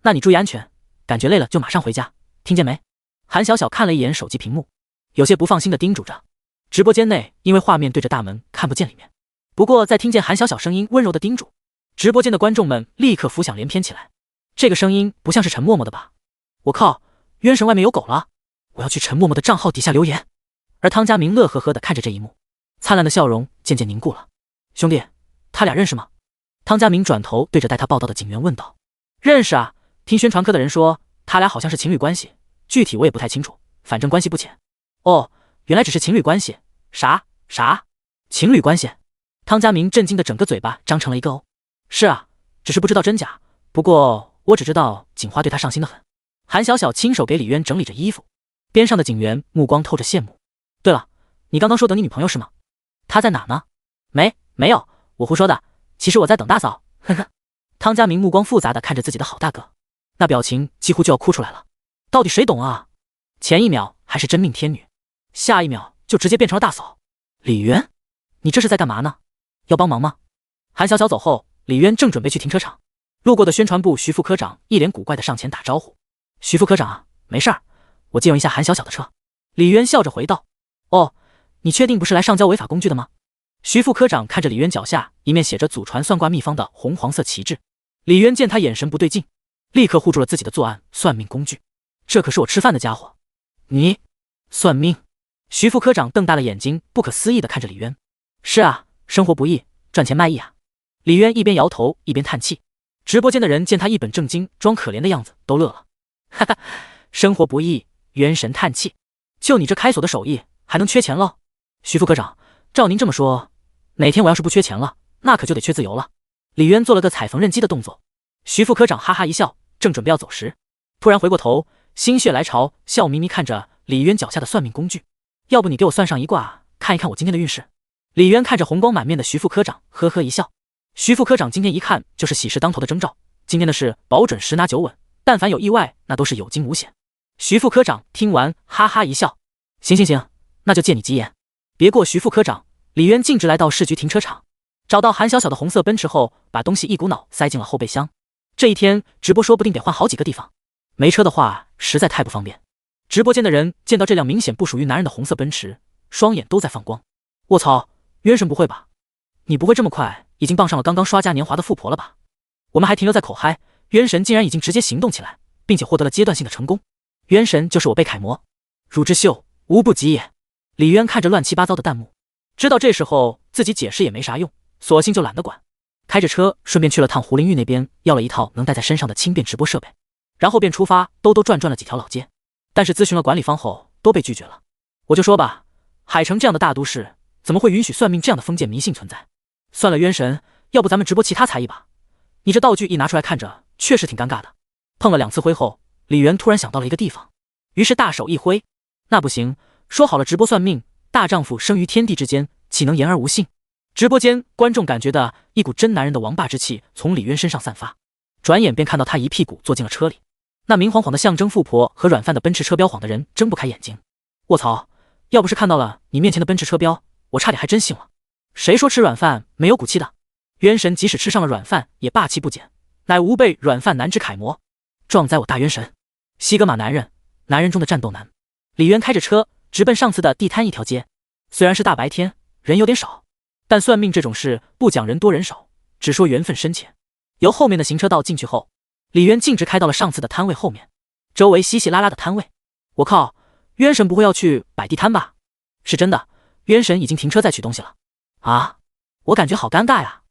那你注意安全，感觉累了就马上回家，听见没？韩小小看了一眼手机屏幕，有些不放心地叮嘱着。直播间内因为画面对着大门看不见里面，不过在听见韩小小声音温柔的叮嘱，直播间的观众们立刻浮想联翩起来。这个声音不像是陈默默的吧？我靠，冤神外面有狗了！我要去陈默默的账号底下留言。而汤家明乐呵呵地看着这一幕，灿烂的笑容渐渐凝固了。兄弟，他俩认识吗？汤家明转头对着带他报道的警员问道。认识啊，听宣传科的人说他俩好像是情侣关系，具体我也不太清楚，反正关系不浅。哦，原来只是情侣关系。啥？情侣关系？汤家明震惊的整个嘴巴张成了一个O。是啊，只是不知道真假，不过我只知道警花对他上心的很。韩小小亲手给李渊整理着衣服，边上的警员目光透着羡慕。对了，你刚刚说等你女朋友是吗？她在哪呢？没有，我胡说的，其实我在等大嫂，呵呵。汤家明目光复杂的看着自己的好大哥，那表情几乎就要哭出来了。到底谁懂啊？前一秒还是真命天女，下一秒就直接变成了大嫂。李渊，你这是在干嘛呢？要帮忙吗？韩小小走后，李渊正准备去停车场，路过的宣传部徐副科长一脸古怪的上前打招呼。徐副科长，没事儿，我借用一下韩小小的车。李渊笑着回道。哦，你确定不是来上交违法工具的吗？徐副科长看着李渊脚下一面写着祖传算卦秘方的红黄色旗帜。李渊见他眼神不对劲，立刻护住了自己的作案算命工具。这可是我吃饭的家伙，你算命？徐副科长瞪大了眼睛，不可思议地看着李渊。是啊，生活不易，赚钱卖艺啊。李渊一边摇头一边叹气。直播间的人见他一本正经装可怜的样子，都乐了。哈哈，生活不易，渊神叹气。就你这开锁的手艺，还能缺钱喽？徐副科长，照您这么说，哪天我要是不缺钱了，那可就得缺自由了。李渊做了个踩缝纫机的动作。徐副科长哈哈一笑，正准备要走时，突然回过头，心血来潮，笑眯眯看着李渊脚下的算命工具。要不你给我算上一卦，看一看我今天的运势。李渊看着红光满面的徐副科长，呵呵一笑。徐副科长今天一看就是喜事当头的征兆，今天的事保准10拿9稳，但凡有意外，那都是有惊无险。徐副科长听完哈哈一笑，行，那就借你吉言。别过徐副科长，李渊径直来到市局停车场，找到韩小小的红色奔驰后，把东西一股脑塞进了后备箱。这一天直播说不定得换好几个地方，没车的话实在太不方便。直播间的人见到这辆明显不属于男人的红色奔驰，双眼都在放光。卧槽，渊神不会吧？你不会这么快已经傍上了刚刚刷嘉年华的富婆了吧？我们还停留在口嗨，渊神竟然已经直接行动起来，并且获得了阶段性的成功。渊神就是我辈楷模，汝之秀，无不及也。李渊看着乱七八糟的弹幕，知道这时候自己解释也没啥用，索性就懒得管，开着车顺便去了趟胡林玉那边，要了一套能带在身上的轻便直播设备，然后便出发，兜转了几条老街。但是咨询了管理方后都被拒绝了。我就说吧，海城这样的大都市，怎么会允许算命这样的封建迷信存在？算了，渊神，要不咱们直播其他才艺吧？你这道具一拿出来看着，确实挺尴尬的。碰了2次灰后，李渊突然想到了一个地方，于是大手一挥，那不行，说好了直播算命，大丈夫生于天地之间，岂能言而无信？直播间观众感觉的一股真男人的王霸之气从李渊身上散发，转眼便看到他一屁股坐进了车里。那明晃晃的象征富婆和软饭的奔驰车标晃的人睁不开眼睛。卧槽，要不是看到了你面前的奔驰车标，我差点还真信了。谁说吃软饭没有骨气的？渊神即使吃上了软饭也霸气不减，乃吾辈软饭男之楷模。壮哉我大渊神，西格玛男人，男人中的战斗男。李渊开着车直奔上次的地摊一条街。虽然是大白天，人有点少，但算命这种事不讲人多人少，只说缘分深浅。由后面的行车道进去后，李渊径直开到了上次的摊位后面，周围稀稀拉拉的摊位。我靠，渊神不会要去摆地摊吧？是真的，渊神已经停车在取东西了。啊，我感觉好尴尬呀。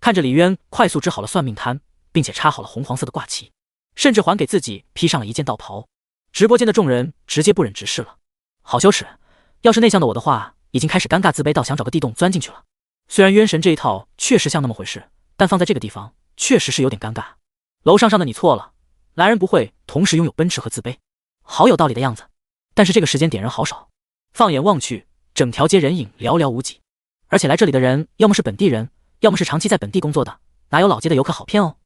看着李渊快速支好了算命摊，并且插好了红黄色的挂旗，甚至还给自己披上了一件道袍。直播间的众人直接不忍直视了，好羞耻！要是内向的我的话，已经开始尴尬自卑到想找个地洞钻进去了。虽然渊神这一套确实像那么回事，但放在这个地方确实是有点尴尬。楼上的你错了，来人不会同时拥有奔驰和自卑，好有道理的样子。但是这个时间点人好少，放眼望去，整条街人影寥寥无几，而且来这里的人要么是本地人，要么是长期在本地工作的，哪有老街的游客好骗哦？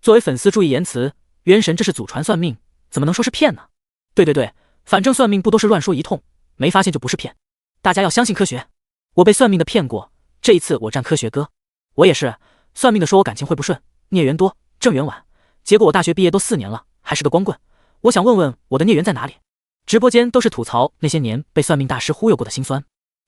作为粉丝注意言辞，渊神这是祖传算命，怎么能说是骗呢？对，反正算命不都是乱说一通，没发现就不是骗。大家要相信科学，我被算命的骗过，这一次我站科学哥。我也是，算命的说我感情会不顺，孽缘多，正缘晚，结果我大学毕业都4年了，还是个光棍。我想问问我的孽缘在哪里？直播间都是吐槽那些年被算命大师忽悠过的辛酸，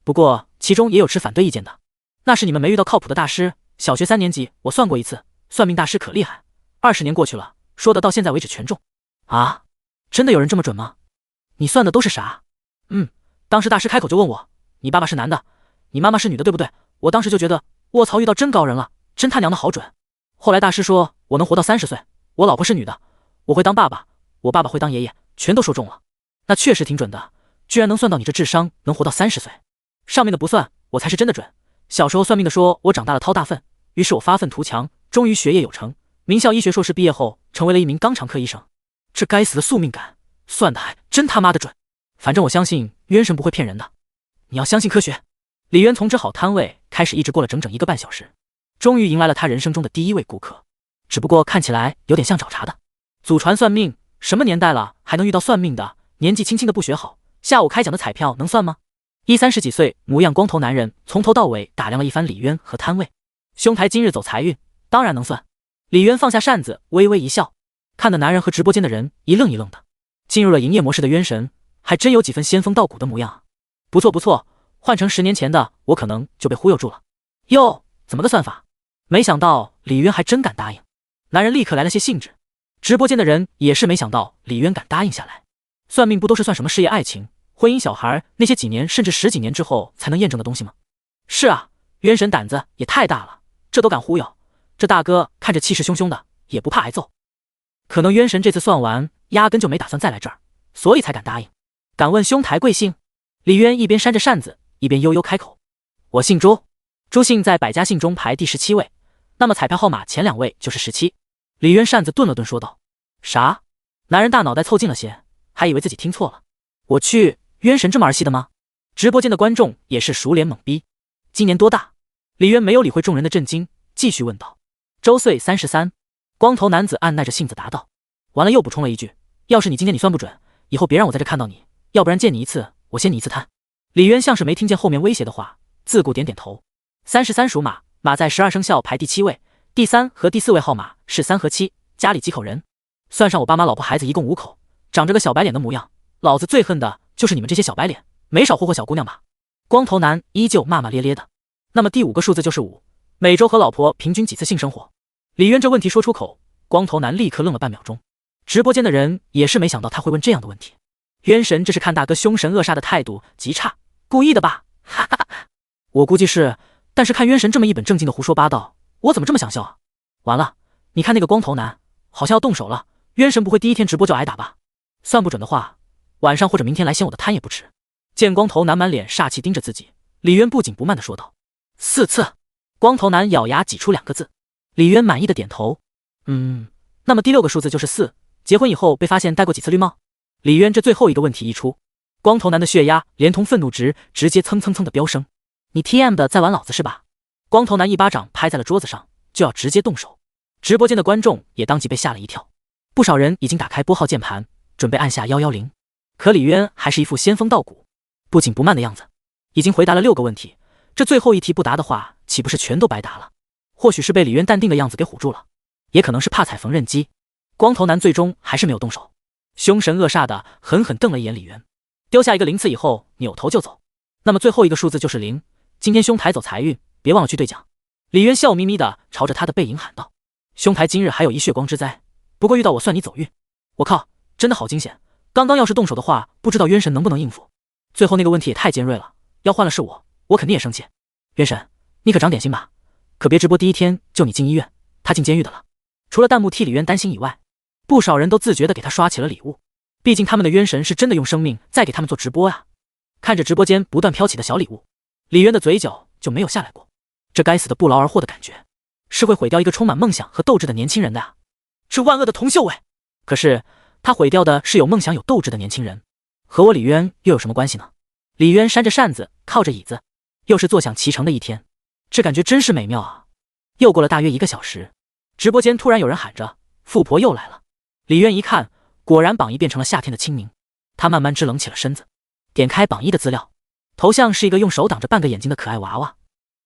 不过其中也有持反对意见的。那是你们没遇到靠谱的大师。小学3年级我算过一次，算命大师可厉害，20年过去了，说的到现在为止全中。啊，真的有人这么准吗？你算的都是啥？当时大师开口就问我，你爸爸是男的，你妈妈是女的，对不对？我当时就觉得卧槽，遇到真高人了，真他娘的好准。后来大师说我能活到30岁，我老婆是女的，我会当爸爸，我爸爸会当爷爷，全都说中了。那确实挺准的，居然能算到你这智商能活到30岁。上面的不算，我才是真的准。小时候算命的说我长大了掏大粪，于是我发愤图强，终于学业有成，名校医学硕士毕业后成为了一名肛肠科医生。这该死的宿命感，算的还真他妈的准。反正我相信渊神不会骗人的，你要相信科学。李渊从支好摊位开始，一直过了整整1个半小时，终于迎来了他人生中的第1位顾客，只不过看起来有点像找茬的。祖传算命，什么年代了还能遇到算命的？年纪轻轻的不学好，下午开奖的彩票能算吗？30几岁模样光头男人从头到尾打量了一番李渊和摊位，兄台今日走财运，当然能算。李渊放下扇子，微微一笑，看的男人和直播间的人一愣一愣的。进入了营业模式的渊神还真有几分仙风道骨的模样啊！不错，换成10年前的我可能就被忽悠住了。哟，怎么个算法？没想到李渊还真敢答应，男人立刻来了些兴致。直播间的人也是没想到李渊敢答应下来。算命不都是算什么事业爱情、婚姻小孩那些几年甚至10几年之后才能验证的东西吗？是啊，渊神胆子也太大了，这都敢忽悠，这大哥看着气势汹汹的，也不怕挨揍。可能冤神这次算完，压根就没打算再来这儿，所以才敢答应。敢问兄台贵姓？李渊一边扇着扇子，一边悠悠开口：我姓朱，朱姓在百家姓中排第17位，那么彩票号码前2位就是17。李渊扇子顿了顿，说道：啥？男人大脑袋凑近了些，还以为自己听错了。我去，冤神这么儿戏的吗？直播间的观众也是熟脸懵逼。今年多大？李渊没有理会众人的震惊，继续问道：周岁33。光头男子按耐着性子答道。完了又补充了一句：要是你今天你算不准，以后别让我在这看到你，要不然见你一次我掀你一次摊。李渊像是没听见后面威胁的话，自顾点点头。33属马，马在12生肖排第7位，第3和第4位号码是3和7。家里几口人？算上我爸妈老婆孩子一共5口，长着个小白脸的模样，老子最恨的就是你们这些小白脸，没少霍霍小姑娘吧。光头男依旧骂骂咧咧的。那么第5个数字就是5，每周和老婆平均几次性生活？李渊这问题说出口，光头男立刻愣了半秒钟。直播间的人也是没想到他会问这样的问题。冤神这是看大哥凶神恶煞的态度极差，故意的吧？哈哈哈，我估计是，但是看冤神这么一本正经的胡说八道，我怎么这么想笑啊？完了，你看那个光头男好像要动手了，冤神不会第一天直播就挨打吧？算不准的话，晚上或者明天来掀我的摊也不迟。见光头男满脸煞气盯着自己，李渊不紧不慢地说道：4次。光头男咬牙挤出2个字。李渊满意的点头。那么第6个数字就是4，结婚以后被发现戴过几次绿帽？李渊这最后一个问题一出，光头男的血压连同愤怒值直接蹭蹭蹭的飙升。你 TM 的在玩老子是吧？光头男一巴掌拍在了桌子上，就要直接动手。直播间的观众也当即被吓了一跳，不少人已经打开拨号键盘，准备按下110。可李渊还是一副仙风道骨、不紧不慢的样子，已经回答了6个问题，这最后一题不答的话，岂不是全都白答了？或许是被李渊淡定的样子给唬住了，也可能是怕踩缝纫机。光头男最终还是没有动手，凶神恶煞的狠狠瞪了一眼李渊，丢下一个0次以后扭头就走。那么最后一个数字就是0，今天兄台走财运，别忘了去兑奖。李渊笑眯眯的朝着他的背影喊道：兄台今日还有一血光之灾，不过遇到我算你走运。我靠，真的好惊险，刚刚要是动手的话，不知道冤神能不能应付。最后那个问题也太尖锐了，要换了是我肯定也生气。冤神，你可长点心吧，可别直播第一天就你进医院，他进监狱的了。除了弹幕替李渊担心以外，不少人都自觉地给他刷起了礼物，毕竟他们的冤神是真的用生命在给他们做直播啊。看着直播间不断飘起的小礼物，李渊的嘴角就没有下来过。这该死的不劳而获的感觉，是会毁掉一个充满梦想和斗志的年轻人的啊！这万恶的童秀伟，可是他毁掉的是有梦想有斗志的年轻人，和我李渊又有什么关系呢？李渊扇着扇子，靠着椅子，又是坐享其成的一天，这感觉真是美妙啊！又过了大约1个小时，直播间突然有人喊着：富婆又来了。李渊一看，果然榜一变成了夏天的清明。他慢慢支棱起了身子，点开榜一的资料，头像是一个用手挡着半个眼睛的可爱娃娃，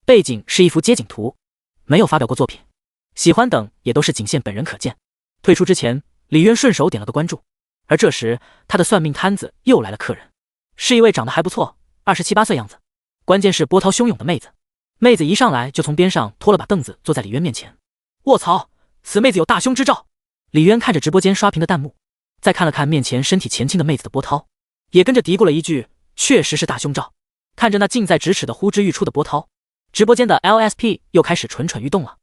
背景是一幅街景图，没有发表过作品，喜欢等也都是仅限本人可见。退出之前，李渊顺手点了个关注，而这时他的算命摊子又来了客人，是一位长得还不错，27、28岁样子，关键是波涛汹涌的妹子。妹子一上来就从边上拖了把凳子坐在李渊面前。卧槽，此妹子有大凶之兆！李渊看着直播间刷屏的弹幕，再看了看面前身体前倾的妹子的波涛，也跟着嘀咕了一句：确实是大凶兆。看着那近在咫尺的呼之欲出的波涛，直播间的 LSP 又开始蠢蠢欲动了。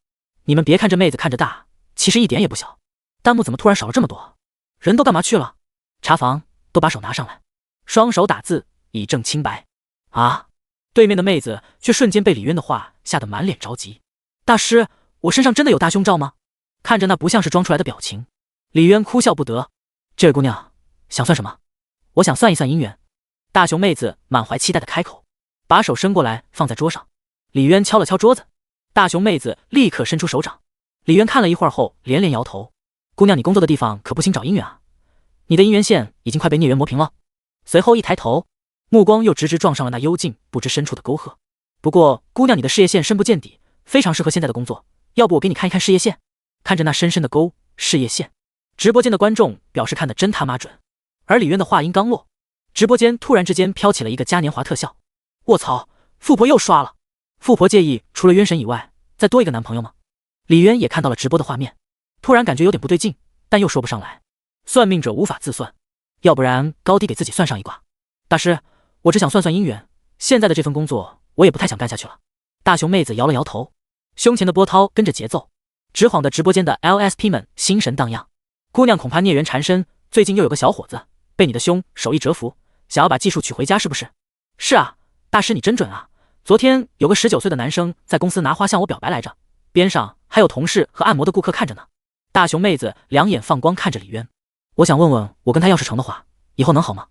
你们别看这妹子看着大，其实一点也不小。弹幕怎么突然少了这么多？人都干嘛去了？茶房都把手拿上来，双手打字以证清白。啊！对面的妹子却瞬间被李渊的话吓得满脸着急。大师，我身上真的有大凶兆吗？看着那不像是装出来的表情，李渊哭笑不得。这位姑娘想算什么？我想算一算姻缘。大熊妹子满怀期待的开口，把手伸过来放在桌上。李渊敲了敲桌子，大熊妹子立刻伸出手掌。李渊看了一会儿后连连摇头：姑娘，你工作的地方可不兴找姻缘啊，你的姻缘线已经快被孽缘磨平了。随后一抬头，目光又直直撞上了那幽静不知深处的沟壑。不过姑娘，你的事业线深不见底，非常适合现在的工作，要不我给你看一看事业线。看着那深深的沟，事业线，直播间的观众表示看得真他妈准。而李渊的话音刚落，直播间突然之间飘起了一个嘉年华特效。卧槽，富婆又刷了！富婆介意除了冤神以外再多一个男朋友吗？李渊也看到了直播的画面，突然感觉有点不对劲，但又说不上来。算命者无法自算，要不然高低给自己算上一卦。大师，我只想算算姻缘，现在的这份工作我也不太想干下去了。大熊妹子摇了摇头，胸前的波涛跟着节奏直晃的直播间的 LSP 们心神荡漾。姑娘恐怕孽缘缠身，最近又有个小伙子被你的凶手一折服，想要把技术娶回家是不是？是啊，大师你真准啊！昨天有个19岁的男生在公司拿花向我表白来着，边上还有同事和按摩的顾客看着呢。大熊妹子两眼放光看着李渊，我想问问，我跟他要是成的话，以后能好吗？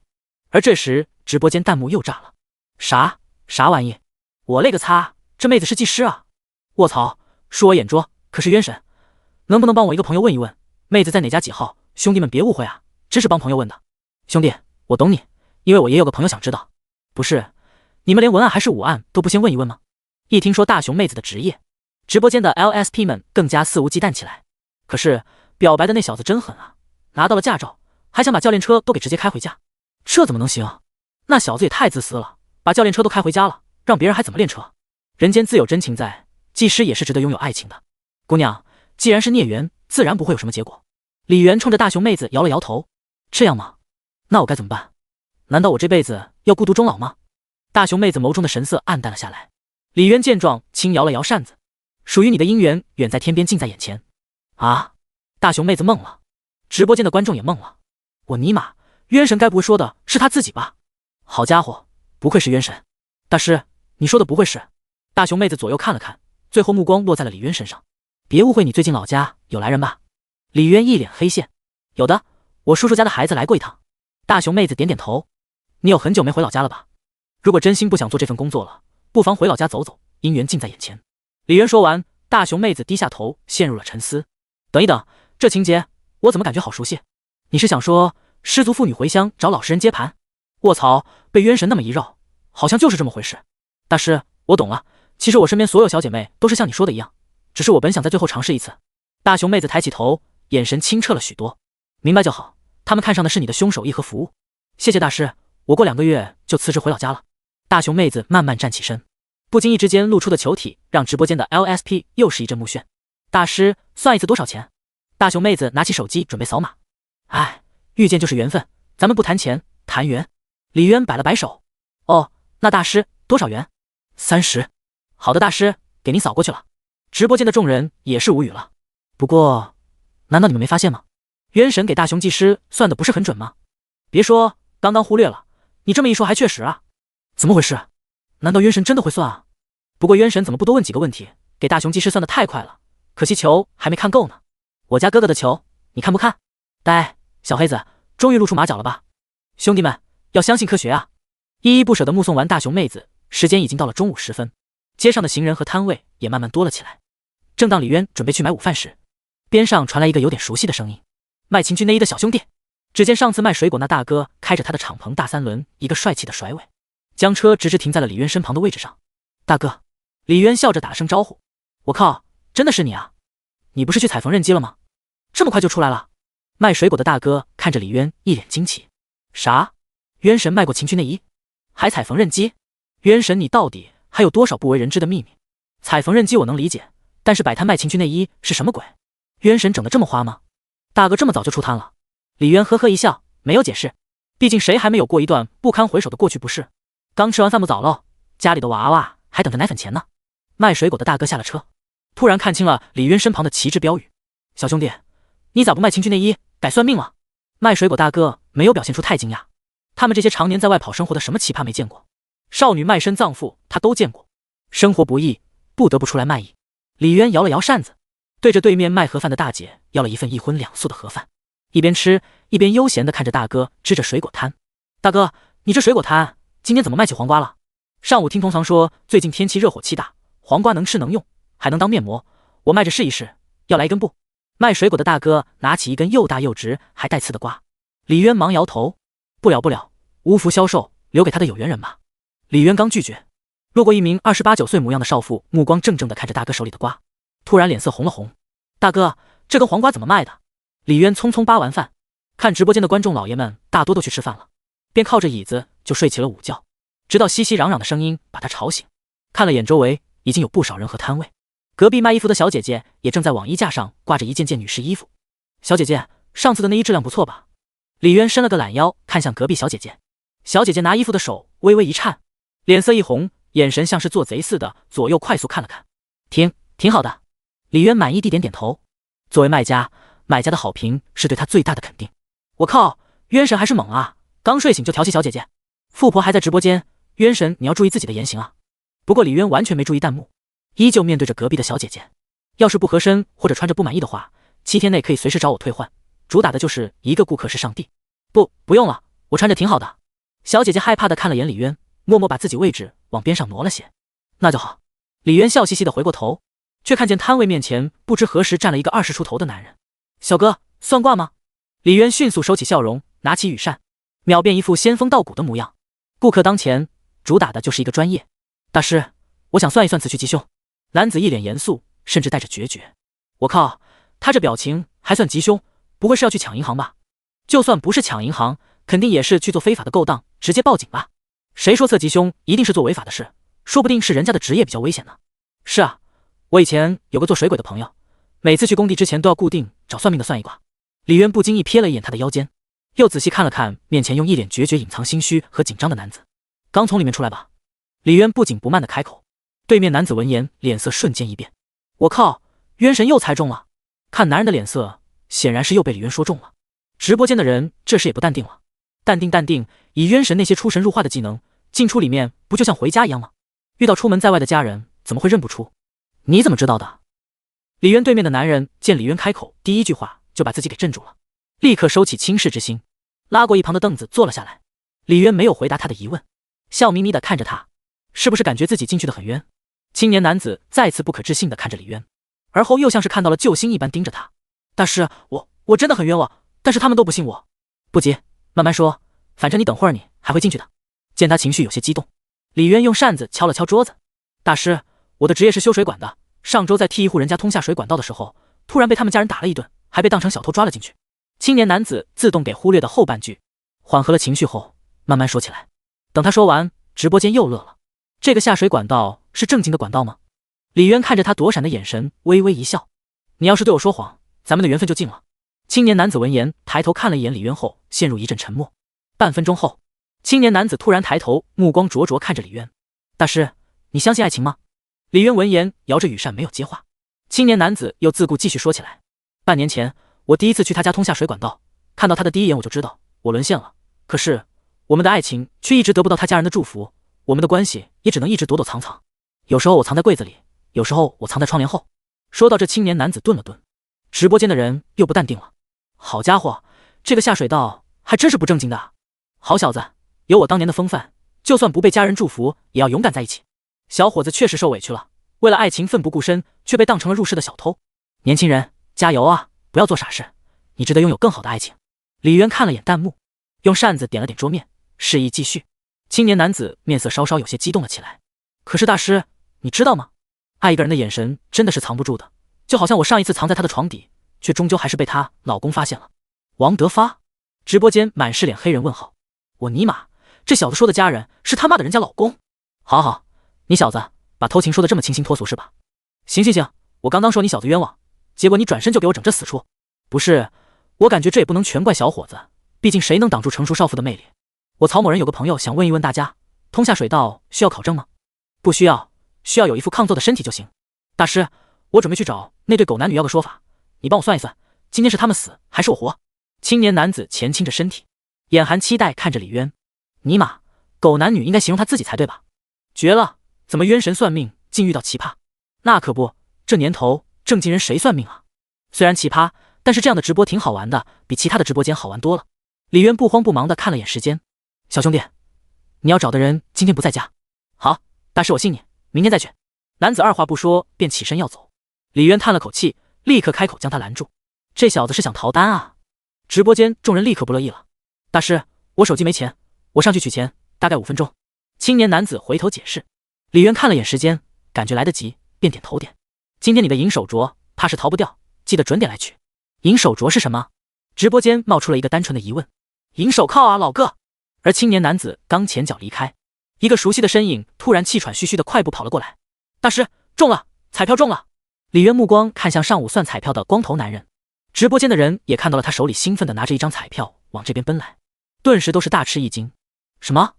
而这时直播间弹幕又炸了，啥玩意？我勒个擦，这妹子是技师啊！卧槽，恕我眼拙，可是渊神，能不能帮我一个朋友问一问，妹子在哪家几号？兄弟们别误会啊，只是帮朋友问的。兄弟，我懂你，因为我也有个朋友想知道。不是，你们连文案还是武案都不先问一问吗？一听说大熊妹子的职业，直播间的 LSP 们更加肆无忌惮起来。可是表白的那小子真狠啊，拿到了驾照，还想把教练车都给直接开回家，这怎么能行？那小子也太自私了，把教练车都开回家了，让别人还怎么练车？人间自有真情在，技师也是值得拥有爱情的。姑娘，既然是孽缘，自然不会有什么结果。李渊冲着大熊妹子摇了摇头，这样吗？那我该怎么办？难道我这辈子要孤独终老吗？大熊妹子眸中的神色暗淡了下来。李渊见状轻摇了摇扇子，属于你的姻缘远在天边近在眼前。啊！大熊妹子懵了，直播间的观众也懵了。我尼玛，渊神该不会说的是他自己吧？好家伙，不愧是渊神。大师，你说的不会是？大熊妹子左右看了看，最后目光落在了李渊身上。别误会，你最近老家有来人吧？李渊一脸黑线。有的，我叔叔家的孩子来过一趟。大熊妹子点点头。你有很久没回老家了吧？如果真心不想做这份工作了，不妨回老家走走，姻缘近在眼前。李渊说完，大熊妹子低下头，陷入了沉思。等一等，这情节我怎么感觉好熟悉？你是想说失足妇女回乡找老实人接盘？卧槽，被渊神那么一绕，好像就是这么回事。大师，我懂了，其实我身边所有小姐妹都是像你说的一样，只是我本想在最后尝试一次。大熊妹子抬起头，眼神清澈了许多。明白就好，他们看上的是你的凶手义和服务。谢谢大师，我过2个月就辞职回老家了。大熊妹子慢慢站起身，不经意之间露出的球体让直播间的 LSP 又是一阵目眩。大师，算一次多少钱？大熊妹子拿起手机准备扫码。哎，遇见就是缘分，咱们不谈钱，谈缘。李渊摆了摆手。哦，那大师多少元？30。好的，大师，给您扫过去了。直播间的众人也是无语了。不过，难道你们没发现吗？渊神给大熊技师算的不是很准吗？别说，刚刚忽略了，你这么一说还确实啊。怎么回事？难道渊神真的会算啊？不过渊神怎么不多问几个问题，给大熊技师算的太快了，可惜球还没看够呢。我家哥哥的球，你看不看？呆，小黑子，终于露出马脚了吧？兄弟们，要相信科学啊！依依不舍地目送完大熊妹子，时间已经到了中午时分，街上的行人和摊位也慢慢多了起来。正当李渊准备去买午饭时，边上传来一个有点熟悉的声音：卖情趣内衣的小兄弟。只见上次卖水果那大哥开着他的敞篷大3轮，一个帅气的甩尾，将车直直停在了李渊身旁的位置上。大哥，李渊笑着打了声招呼。我靠，真的是你啊！你不是去踩缝纫机了吗？这么快就出来了？卖水果的大哥看着李渊一脸惊奇。啥？渊神卖过情趣内衣，还踩缝纫机？渊神，你到底还有多少不为人知的秘密？踩缝纫机我能理解，但是摆摊卖情趣内衣是什么鬼？渊神整得这么花吗？大哥这么早就出摊了？李渊呵呵一笑，没有解释，毕竟谁还没有过一段不堪回首的过去不是？刚吃完饭不早喽，家里的娃娃还等着奶粉钱呢。卖水果的大哥下了车，突然看清了李渊身旁的旗帜标语。小兄弟，你咋不卖情趣内衣，改算命了？卖水果大哥没有表现出太惊讶，他们这些常年在外跑生活的什么奇葩没见过？少女卖身葬父他都见过，生活不易，不得不出来卖艺。李渊摇了摇扇子，对着对面卖盒饭的大姐要了一份1荤2素的盒饭，一边吃一边悠闲地看着大哥支着水果摊。大哥，你这水果摊今天怎么卖起黄瓜了？上午听同行说最近天气热火气大，黄瓜能吃能用，还能当面膜，我卖着试一试，要来一根不？卖水果的大哥拿起一根又大又直还带刺的瓜。李渊忙摇头，不了，无福销售，留给他的有缘人吧。李渊刚拒绝，路过一名28、9岁模样的少妇，目光怔怔地看着大哥手里的瓜，突然脸色红了红。大哥，这根黄瓜怎么卖的？李渊匆匆扒完饭，看直播间的观众老爷们大多都去吃饭了，便靠着椅子就睡起了午觉，直到熙熙攘攘的声音把他吵醒。看了眼周围，已经有不少人和摊位，隔壁卖衣服的小姐姐也正在网衣架上挂着一件件女士衣服。小姐姐，上次的内衣质量不错吧？李渊伸了个懒腰，看向隔壁小姐姐。小姐姐拿衣服的手微微一颤，脸色一红，眼神像是做贼似的左右快速看了看。挺好的。李渊满意地点点头。作为卖家，买家的好评是对他最大的肯定。我靠，渊神还是猛啊！刚睡醒就调戏小姐姐，富婆还在直播间，渊神你要注意自己的言行啊！不过李渊完全没注意弹幕，依旧面对着隔壁的小姐姐。要是不合身或者穿着不满意的话，7天内可以随时找我退换，主打的就是一个顾客是上帝。不用了，我穿着挺好的。小姐姐害怕的看了眼李渊，默默把自己位置往边上挪了些。那就好。李渊笑嘻嘻的回过头，却看见摊位面前不知何时站了一个20出头的男人。小哥，算卦吗？李渊迅速收起笑容，拿起羽扇，秒变一副仙风道骨的模样。顾客当前，主打的就是一个专业。大师，我想算一算此去吉凶。男子一脸严肃，甚至带着决绝。我靠，他这表情还算吉凶，不会是要去抢银行吧？就算不是抢银行，肯定也是去做非法的勾当，直接报警吧。谁说测吉凶一定是做违法的事？说不定是人家的职业比较危险呢。是啊，我以前有个做水鬼的朋友，每次去工地之前都要固定找算命的算一卦。李渊不经意瞥了一眼他的腰间，又仔细看了看面前用一脸决绝隐藏心虚和紧张的男子。刚从里面出来吧？李渊不紧不慢地开口。对面男子闻言，脸色瞬间一变。我靠，渊神又猜中了。看男人的脸色，显然是又被李渊说中了。直播间的人这时也不淡定了。淡定，以渊神那些出神入化的技能，进出里面不就像回家一样吗？遇到出门在外的家人，怎么会认不出？你怎么知道的？李渊对面的男人见李渊开口，第一句话就把自己给镇住了，立刻收起轻视之心，拉过一旁的凳子坐了下来。李渊没有回答他的疑问，笑眯眯地看着他，是不是感觉自己进去的很冤？青年男子再次不可置信地看着李渊，而后又像是看到了救星一般盯着他。大师，我真的很冤枉，但是他们都不信我。不急，慢慢说，反正你等会儿你还会进去的。见他情绪有些激动，李渊用扇子敲了敲桌子。大师，我的职业是修水管的，上周在替一户人家通下水管道的时候，突然被他们家人打了一顿，还被当成小偷抓了进去。青年男子自动给忽略的后半句，缓和了情绪后慢慢说起来。等他说完，直播间又乐了。这个下水管道是正经的管道吗？李渊看着他躲闪的眼神，微微一笑。你要是对我说谎，咱们的缘分就尽了。青年男子闻言，抬头看了一眼李渊后，陷入一阵沉默。半分钟后，青年男子突然抬头，目光灼灼看着李渊。大师，你相信爱情吗？李渊闻言，摇着羽扇没有接话。青年男子又自顾继续说起来。半年前，我第一次去他家通下水管道，看到他的第一眼我就知道我沦陷了。可是我们的爱情却一直得不到他家人的祝福，我们的关系也只能一直躲躲藏藏。有时候我藏在柜子里，有时候我藏在窗帘后。说到这，青年男子顿了顿，直播间的人又不淡定了。好家伙，这个下水道还真是不正经的。好小子，有我当年的风范，就算不被家人祝福，也要勇敢在一起。小伙子确实受委屈了，为了爱情奋不顾身，却被当成了入室的小偷。年轻人，加油啊，不要做傻事，你值得拥有更好的爱情。李渊看了眼弹幕，用扇子点了点桌面，示意继续。青年男子面色稍稍有些激动了起来。可是大师，你知道吗？爱一个人的眼神真的是藏不住的，就好像我上一次藏在他的床底，却终究还是被她老公发现了。王德发？直播间满是脸黑人问号。我尼玛，这小子说的家人是他妈的人家老公。好，你小子把偷情说的这么清新脱俗是吧？行，我刚说你小子冤枉，结果你转身就给我整这死出。不是，我感觉这也不能全怪小伙子，毕竟谁能挡住成熟少妇的魅力？我曹某人有个朋友想问一问大家，通下水道需要考证吗？不需要，需要有一副抗揍的身体就行。大师，我准备去找那对狗男女要个说法，你帮我算一算，今天是他们死还是我活？青年男子前倾着身体，眼含期待看着李渊。尼玛，狗男女应该形容他自己才对吧？绝了，怎么渊神算命竟遇到奇葩？那可不，这年头正经人谁算命啊？虽然奇葩，但是这样的直播挺好玩的，比其他的直播间好玩多了。李渊不慌不忙地看了眼时间，小兄弟，你要找的人今天不在家。好，大师我信你，明天再去。男子二话不说便起身要走。李渊叹了口气，立刻开口将他拦住。这小子是想逃单啊！直播间众人立刻不乐意了。大师，我手机没钱，我上去取钱，大概5分钟。青年男子回头解释。李渊看了眼时间，感觉来得及，便点头点。今天你的银手镯怕是逃不掉，记得准点来取。银手镯是什么？直播间冒出了一个单纯的疑问。银手铐啊，老哥。而青年男子刚前脚离开，一个熟悉的身影突然气喘吁吁的快步跑了过来。大师，中了，彩票中了。李渊目光看向上午算彩票的光头男人，直播间的人也看到了他手里兴奋的拿着一张彩票往这边奔来，顿时都是大吃一惊。什么？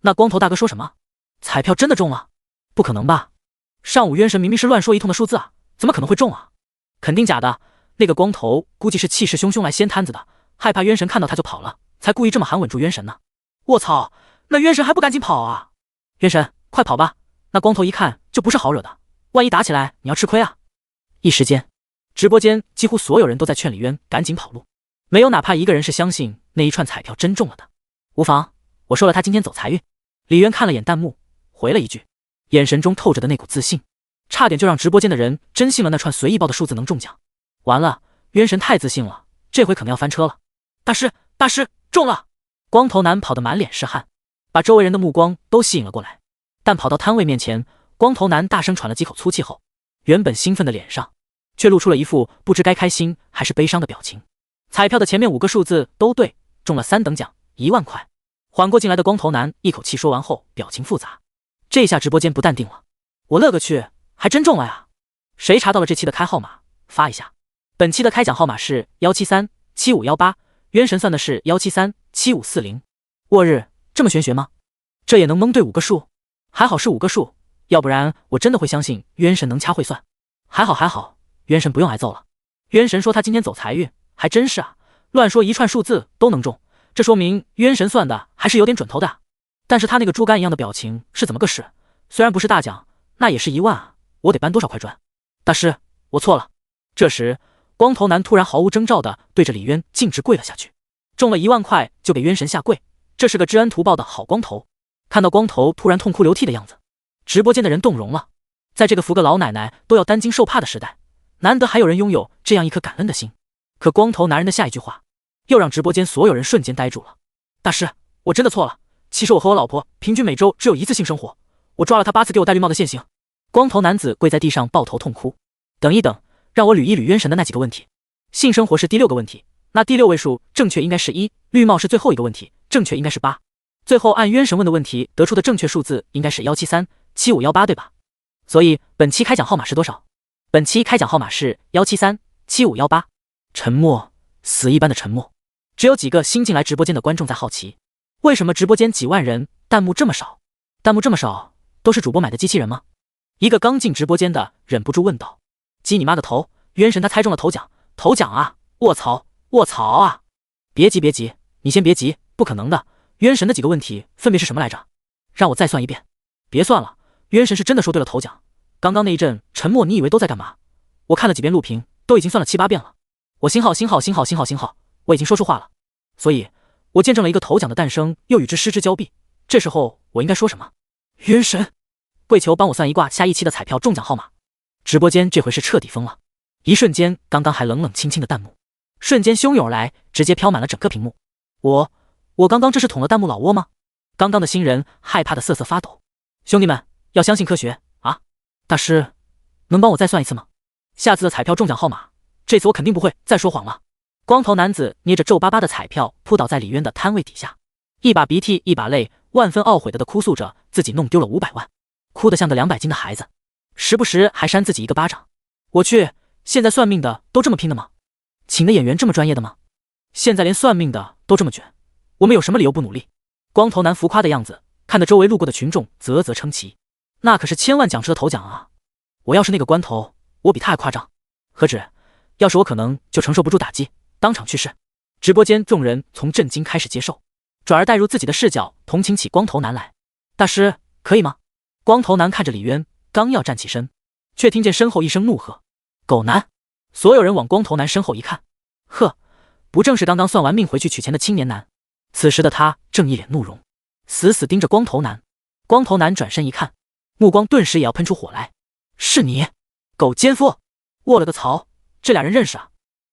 那光头大哥说什么？彩票真的中了？不可能吧！上午渊神明明是乱说一通的数字啊，怎么可能会中啊？肯定假的，那个光头估计是气势汹汹来掀摊子的，害怕冤神看到他就跑了，才故意这么喊稳住冤神呢。卧槽，那冤神还不赶紧跑啊！冤神，快跑吧，那光头一看就不是好惹的，万一打起来你要吃亏啊！一时间，直播间几乎所有人都在劝李渊赶紧跑路，没有哪怕一个人是相信那一串彩票真中了的。无妨，我说了他今天走财运。李渊看了眼弹幕，回了一句，眼神中透着的那股自信，差点就让直播间的人真信了那串随意报的数字能中奖。完了，冤神太自信了，这回可能要翻车了。大师，大师，中了！光头男跑得满脸是汗，把周围人的目光都吸引了过来。但跑到摊位面前，光头男大声喘了几口粗气后，原本兴奋的脸上却露出了一副不知该开心还是悲伤的表情。彩票的前面5个数字都对，中了3等奖，1万块。缓过劲来的光头男一口气说完后，表情复杂。这下直播间不淡定了，我勒个去，还真中了呀！谁查到了这期的开号码？发一下。本期的开奖号码是1737518，冤神算的是1737540。沃日，这么玄学吗？这也能蒙对5个数？还好是5个数，要不然我真的会相信冤神能掐会算。还好，冤神不用挨揍了。冤神说他今天走财运，还真是啊，乱说一串数字都能中，这说明冤神算的还是有点准头的。但是他那个猪肝一样的表情是怎么个事？虽然不是大奖，那也是1万啊，我得搬多少块砖？大师，我错了。这时，光头男突然毫无征兆地对着李渊径直跪了下去，中了1万块就给冤神下跪，这是个知恩图报的好光头。看到光头突然痛哭流涕的样子，直播间的人动容了。在这个扶个老奶奶都要担惊受怕的时代，难得还有人拥有这样一颗感恩的心。可光头男人的下一句话又让直播间所有人瞬间呆住了。大师，我真的错了，其实我和我老婆平均每周只有1次性生活，我抓了他8次给我戴绿帽的现行。光头男子跪在地上抱头痛哭。等一等，让我捋一捋冤神的那几个问题。性生活是第6个问题，那第6位数正确应该是1，绿帽是最后一个问题，正确应该是8。最后按冤神问的问题得出的正确数字应该是1737518，对吧？所以本期开奖号码是多少？本期开奖号码是1737518。沉默，死一般的沉默。只有几个新进来直播间的观众在好奇，为什么直播间几万人弹幕这么少？弹幕这么少，都是主播买的机器人吗？一个刚进直播间的忍不住问道。鸡你妈的头，冤神他猜中了头奖啊！卧槽啊！别急，你先别急，不可能的。冤神的几个问题分别是什么来着？让我再算一遍。别算了，冤神是真的说对了头奖。刚刚那一阵沉默，你以为都在干嘛？我看了几遍录屏，都已经算了7、8遍了。我星号，我已经说出话了。所以，我见证了一个头奖的诞生，又与之失之交臂。这时候我应该说什么？冤神，跪求帮我算一卦下一期的彩票中奖号码。直播间这回是彻底疯了，一瞬间，刚刚还冷冷清清的弹幕，瞬间汹涌而来，直接飘满了整个屏幕。我刚刚这是捅了弹幕老窝吗？刚刚的新人害怕的瑟瑟发抖。兄弟们，要相信科学啊！大师，能帮我再算一次吗？下次的彩票中奖号码，这次我肯定不会再说谎了。光头男子捏着皱巴巴的彩票扑倒在李渊的摊位底下，一把鼻涕一把泪，万分懊悔的哭诉着自己弄丢了500万，哭得像个200斤的孩子，时不时还扇自己一个巴掌。我去，现在算命的都这么拼的吗？请的演员这么专业的吗？现在连算命的都这么卷，我们有什么理由不努力？光头男浮夸的样子，看得周围路过的群众啧啧称奇。那可是1000万奖池的头奖啊！我要是那个关头，我比他还夸张。何止，要是我可能就承受不住打击，当场去世。直播间众人从震惊开始接受，转而带入自己的视角，同情起光头男来。大师，可以吗？光头男看着李渊，刚要站起身，却听见身后一声怒喝：“狗男！”所有人往光头男身后一看，呵，不正是刚刚算完命回去取钱的青年男？此时的他正一脸怒容，死死盯着光头男。光头男转身一看，目光顿时也要喷出火来：“是你，狗奸夫！我了个槽，这俩人认识啊？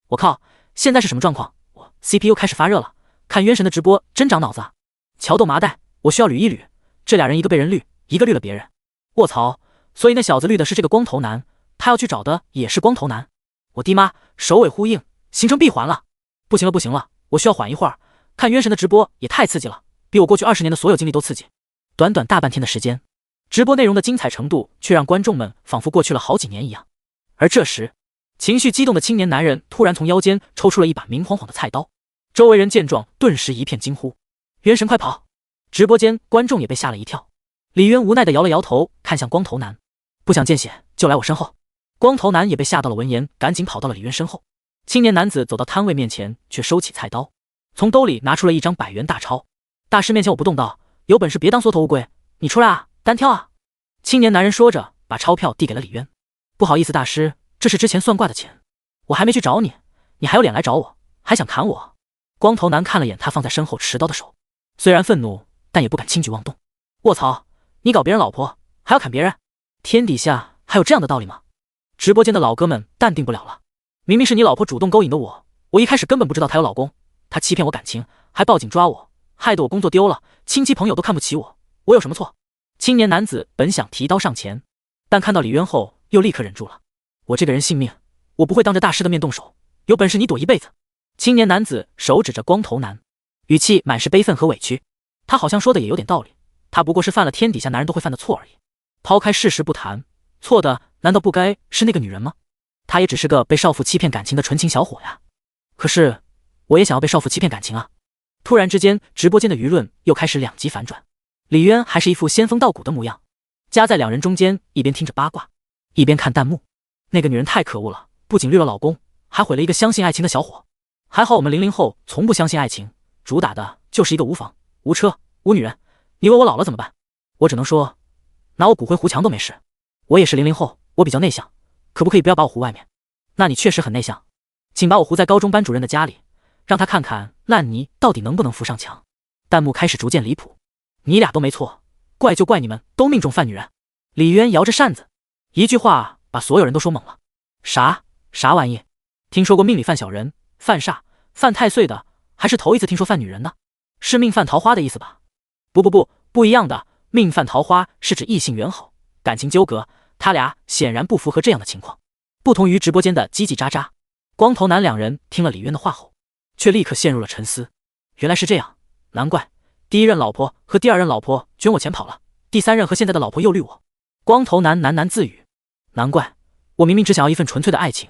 我靠，现在是什么状况？我 CPU 开始发热了，看冤神的直播真长脑子啊！桥豆麻袋，我需要捋一捋，这俩人一个被人绿，一个绿了别人。卧槽，所以那小子绿的是这个光头男，他要去找的也是光头男。我弟妈，首尾呼应，形成闭环了。不行了，我需要缓一会儿。看冤神的直播也太刺激了，比我过去20年的所有经历都刺激。短短大半天的时间，直播内容的精彩程度却让观众们仿佛过去了好几年一样。而这时，情绪激动的青年男人突然从腰间抽出了一把明晃晃的菜刀，周围人见状顿时一片惊呼：“冤神快跑！”直播间观众也被吓了一跳。李渊无奈地摇了摇头，看向光头男：“不想见血就来我身后。”光头男也被吓到了，闻言赶紧跑到了李渊身后。青年男子走到摊位面前，却收起菜刀，从兜里拿出了一张100元大钞。大师面前我不动刀，有本事别当缩头乌龟，你出来啊，单挑啊！青年男人说着，把钞票递给了李渊。不好意思大师，这是之前算卦的钱，我还没去找你，你还有脸来找我，还想砍我？光头男看了眼他放在身后持刀的手，虽然愤怒，但也不敢轻举妄动。卧槽，你搞别人老婆还要砍别人，天底下还有这样的道理吗？直播间的老哥们淡定不了了，明明是你老婆主动勾引的我一开始根本不知道她有老公，她欺骗我感情，还报警抓我，害得我工作丢了，亲戚朋友都看不起我有什么错？青年男子本想提刀上前，但看到李渊后又立刻忍住了。我这个人信命，我不会当着大师的面动手，有本事你躲一辈子。青年男子手指着光头男，语气满是悲愤和委屈。他好像说的也有点道理，他不过是犯了天底下男人都会犯的错而已。抛开事实不谈，错的难道不该是那个女人吗？她也只是个被少妇欺骗感情的纯情小伙呀。可是我也想要被少妇欺骗感情啊。突然之间，直播间的舆论又开始两极反转。李渊还是一副仙风道骨的模样，夹在两人中间，一边听着八卦，一边看弹幕。那个女人太可恶了，不仅绿了老公，还毁了一个相信爱情的小伙。还好我们00后从不相信爱情，主打的就是一个无房、无车、无女人。你问我老了怎么办？我只能说，拿我骨灰糊墙都没事。我也是00后，我比较内向，可不可以不要把我糊外面？那你确实很内向，请把我糊在高中班主任的家里，让他看看烂泥到底能不能浮上墙。弹幕开始逐渐离谱，你俩都没错，怪就怪你们都命中犯女人。李渊摇着扇子，一句话把所有人都说懵了。啥玩意？听说过命里犯小人、犯煞、犯太岁的，还是头一次听说犯女人呢？是命犯桃花的意思吧？不一样的，命犯桃花是指异性缘好，感情纠葛，他俩显然不符合这样的情况。不同于直播间的叽叽喳喳，光头男两人听了李渊的话后，却立刻陷入了沉思。原来是这样，难怪第一任老婆和第二任老婆卷我钱跑了，第三任和现在的老婆又绿我。光头男喃喃自语，难怪我明明只想要一份纯粹的爱情，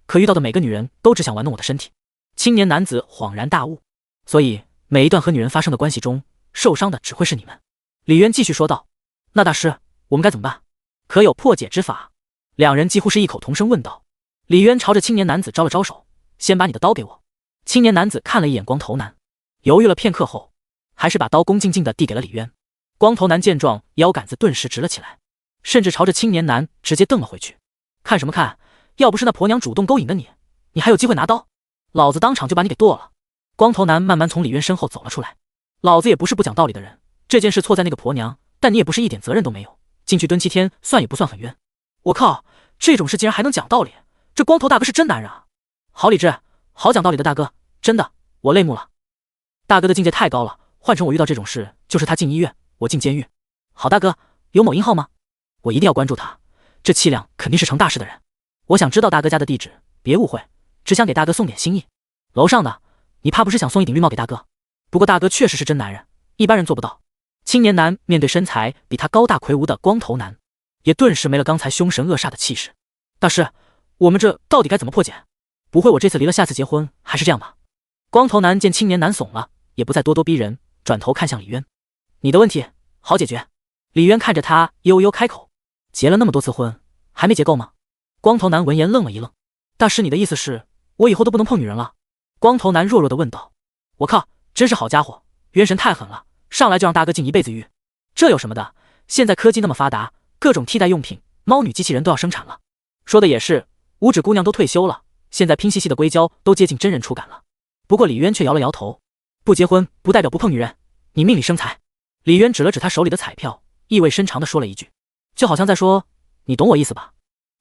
可遇到的每个女人都只想玩弄我的身体。青年男子恍然大悟，所以每一段和女人发生的关系中，受伤的只会是你们。李渊继续说道，那大师，我们该怎么办？可有破解之法？两人几乎是异口同声问道。李渊朝着青年男子招了招手，先把你的刀给我。青年男子看了一眼光头男，犹豫了片刻后，还是把刀恭敬敬地递给了李渊。光头男见状，腰杆子顿时直了起来，甚至朝着青年男直接瞪了回去。看什么看？要不是那婆娘主动勾引的你，你还有机会拿刀？老子当场就把你给剁了。光头男慢慢从李渊身后走了出来。老子也不是不讲道理的人，这件事错在那个婆娘，但你也不是一点责任都没有，进去蹲7天算也不算很冤。我靠，这种事竟然还能讲道理，这光头大哥是真男人啊！好理智，好讲道理的大哥，真的，我泪目了。大哥的境界太高了，换成我遇到这种事，就是他进医院，我进监狱。好大哥，有某音号吗？我一定要关注他，这气量肯定是成大事的人。我想知道大哥家的地址，别误会，只想给大哥送点心意。楼上的，你怕不是想送一顶绿帽给大哥？不过大哥确实是真男人，一般人做不到。青年男面对身材比他高大魁梧的光头男，也顿时没了刚才凶神恶煞的气势。大师，我们这到底该怎么破解？不会我这次离了下次结婚还是这样吧？光头男见青年男怂了，也不再咄咄逼人，转头看向李渊。你的问题好解决。李渊看着他悠悠开口，结了那么多次婚，还没结够吗？光头男闻言愣了一愣。大师，你的意思是我以后都不能碰女人了？光头男弱弱地问道。我靠，真是好家伙，渊神太狠了，上来就让大哥进一辈子狱。这有什么的，现在科技那么发达，各种替代用品，猫女机器人都要生产了。说的也是，五指姑娘都退休了，现在拼夕夕的硅胶都接近真人触感了。不过李渊却摇了摇头，不结婚不代表不碰女人，你命里生财。李渊指了指他手里的彩票，意味深长地说了一句，就好像在说，你懂我意思吧？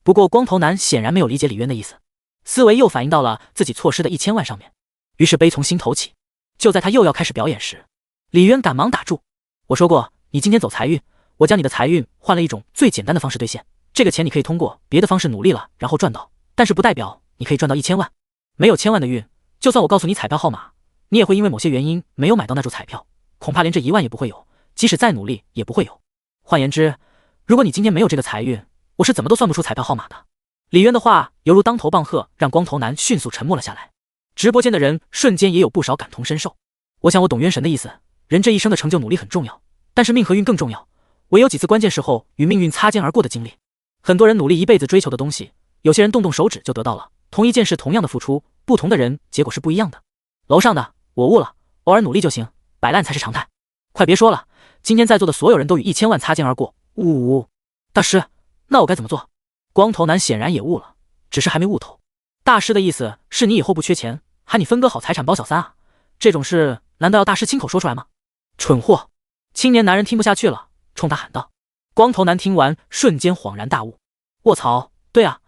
不过光头男显然没有理解李渊的意思，思维又反映到了自己错失的1000万上面，于是悲从心头起。就在他又要开始表演时，李渊赶忙打住。我说过，你今天走财运，我将你的财运换了一种最简单的方式兑现。这个钱你可以通过别的方式努力了，然后赚到，但是不代表你可以赚到1000万。没有1000万的运，就算我告诉你彩票号码，你也会因为某些原因没有买到那注彩票，恐怕连这1万也不会有，即使再努力也不会有。换言之，如果你今天没有这个财运，我是怎么都算不出彩票号码的。李渊的话犹如当头棒喝，让光头男迅速沉默了下来。直播间的人瞬间也有不少感同身受。我想我懂渊神的意思，人这一生的成就努力很重要，但是命和运更重要。我有几次关键时候与命运擦肩而过的经历。很多人努力一辈子追求的东西，有些人动动手指就得到了，同一件事同样的付出，不同的人结果是不一样的。楼上的，我悟了，偶尔努力就行，摆烂才是常态。快别说了，今天在座的所有人都与1000万擦肩而过。呜，大师，那我该怎么做？光头男显然也悟了，只是还没悟透。大师的意思是你以后不缺钱，喊你分割好财产包小三啊？这种事难道要大师亲口说出来吗？蠢货！青年男人听不下去了，冲他喊道。光头男听完瞬间恍然大悟，卧槽，对啊，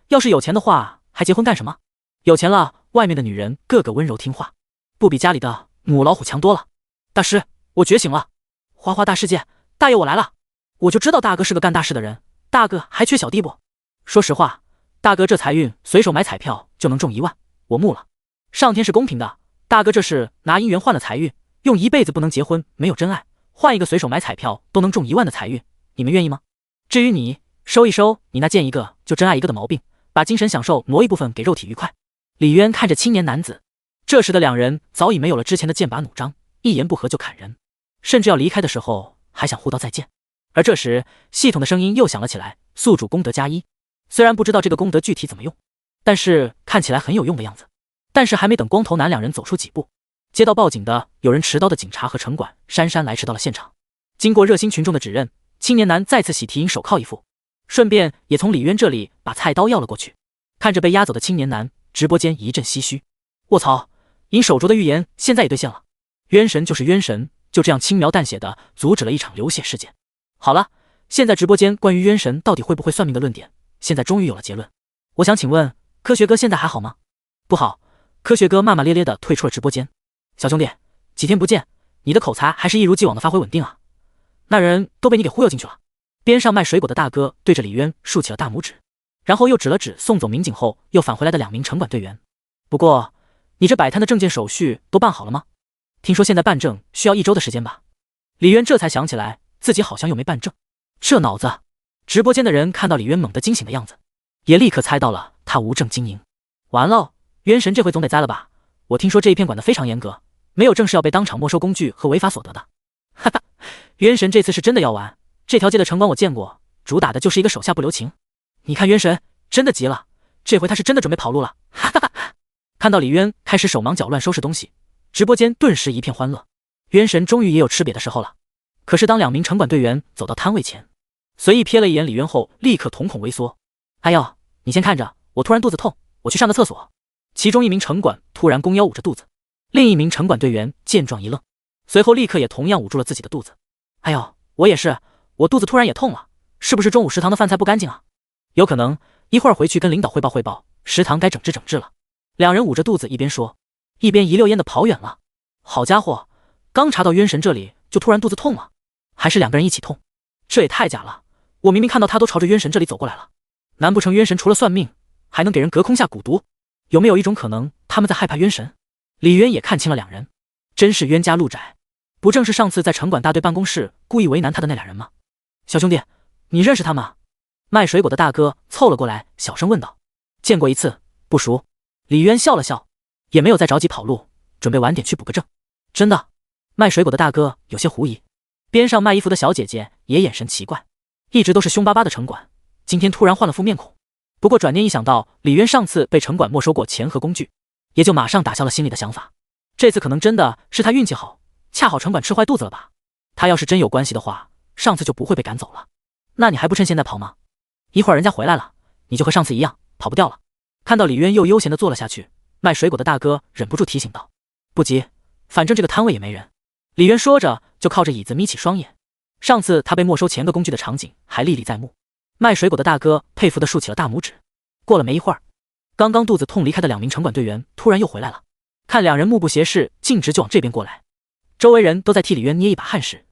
要是有钱的话还结婚干什么？有钱了，外面的女人个个温柔听话，不比家里的母老虎强多了。大师，我觉醒了！花花大世界，大爷我来了！我就知道大哥是个干大事的人，大哥还缺小弟不？说实话，大哥这财运随手买彩票就能中1万，我木了。上天是公平的，大哥这是拿姻缘换了财运，用一辈子不能结婚，没有真爱，换一个随手买彩票都能中1万的财运，你们愿意吗？至于你，收一收你那见一个就真爱一个的毛病，把精神享受挪一部分给肉体愉快。李渊看着青年男子，这时的两人早已没有了之前的剑拔弩张，一言不合就砍人，甚至要离开的时候还想互道再见。而这时系统的声音又响了起来，宿主功德+1。虽然不知道这个功德具体怎么用，但是看起来很有用的样子。但是还没等光头男两人走出几步，接到报警的有人持刀的警察和城管姗姗来迟到了现场。经过热心群众的指认，青年男再次喜提银手铐一副，顺便也从李渊这里把菜刀要了过去。看着被押走的青年男，直播间一阵唏嘘。卧槽，银手镯的预言现在也兑现了，冤神就是冤神，就这样轻描淡写的阻止了一场流血事件。好了，现在直播间关于冤神到底会不会算命的论点，现在终于有了结论。我想请问，科学哥现在还好吗？不好。科学哥骂骂咧咧的退出了直播间。小兄弟，几天不见，你的口才还是一如既往的发挥稳定啊。那人都被你给忽悠进去了。边上卖水果的大哥对着李渊竖起了大拇指，然后又指了指送走民警后又返回来的2名城管队员。不过，你这摆摊的证件手续都办好了吗？听说现在办证需要1周的时间吧？李渊这才想起来自己好像又没办证，这脑子！直播间的人看到李渊猛地惊醒的样子，也立刻猜到了他无证经营。完喽，冤神这回总得栽了吧？我听说这一片管得非常严格，没有证是要被当场没收工具和违法所得的。哈哈，冤神这次是真的要完。这条街的城管我见过，主打的就是一个手下不留情。你看冤神真的急了，这回他是真的准备跑路了。哈哈哈！看到李渊开始手忙脚乱收拾东西，直播间顿时一片欢乐。冤神终于也有吃瘪的时候了。可是当2名城管队员走到摊位前，随意瞥了一眼李渊后，立刻瞳孔微缩。哎呦，你先看着，我突然肚子痛，我去上个厕所。其中1名城管突然弓腰捂着肚子，另1名城管队员见状一愣，随后立刻也同样捂住了自己的肚子。哎呦，我也是，我肚子突然也痛了，是不是中午食堂的饭菜不干净啊？有可能，一会儿回去跟领导汇报，食堂该整治了。2人捂着肚子一边说，一边一溜烟的跑远了。好家伙，刚查到冤神这里就突然肚子痛了，还是2个人一起痛，这也太假了！我明明看到他都朝着冤神这里走过来了，难不成冤神除了算命，还能给人隔空下蛊毒？有没有一种可能，他们在害怕冤神？李渊也看清了2人，真是冤家路窄，不正是上次在城管大队办公室故意为难他的那2人吗？小兄弟，你认识他吗？卖水果的大哥凑了过来，小声问道。见过一次，不熟。李渊笑了笑，也没有再着急跑路，准备晚点去补个证。真的？卖水果的大哥有些狐疑，边上卖衣服的小姐姐也眼神奇怪，一直都是凶巴巴的城管，今天突然换了副面孔。不过转念一想到李渊上次被城管没收过钱和工具，也就马上打消了心里的想法。这次可能真的是他运气好，恰好城管吃坏肚子了吧？他要是真有关系的话，上次就不会被赶走了。那你还不趁现在跑吗？一会儿人家回来了，你就和上次一样跑不掉了。看到李渊又悠闲地坐了下去，卖水果的大哥忍不住提醒道：不急，反正这个摊位也没人。李渊说着就靠着椅子眯起双眼，上次他被没收钱和工具的场景还历历在目。卖水果的大哥佩服地竖起了大拇指。过了没一会儿，刚刚肚子痛离开的2名城管队员突然又回来了，看2人目不斜视，径直就往这边过来。周围人都在替李渊捏一把汗时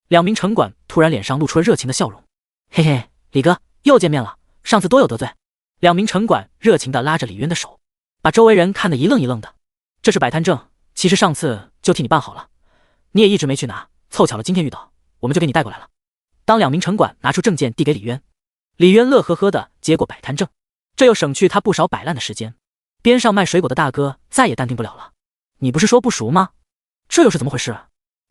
，2名城管突然脸上露出了热情的笑容。嘿嘿，李哥又见面了，上次多有得罪。2名城管热情地拉着李渊的手，把周围人看得一愣一愣的。这是摆摊证，其实上次就替你办好了，你也一直没去拿，凑巧了今天遇到，我们就给你带过来了。当2名城管拿出证件递给李渊，李渊乐呵呵的接过摆摊证，这又省去他不少摆烂的时间。边上卖水果的大哥再也淡定不了了，你不是说不熟吗？这又是怎么回事？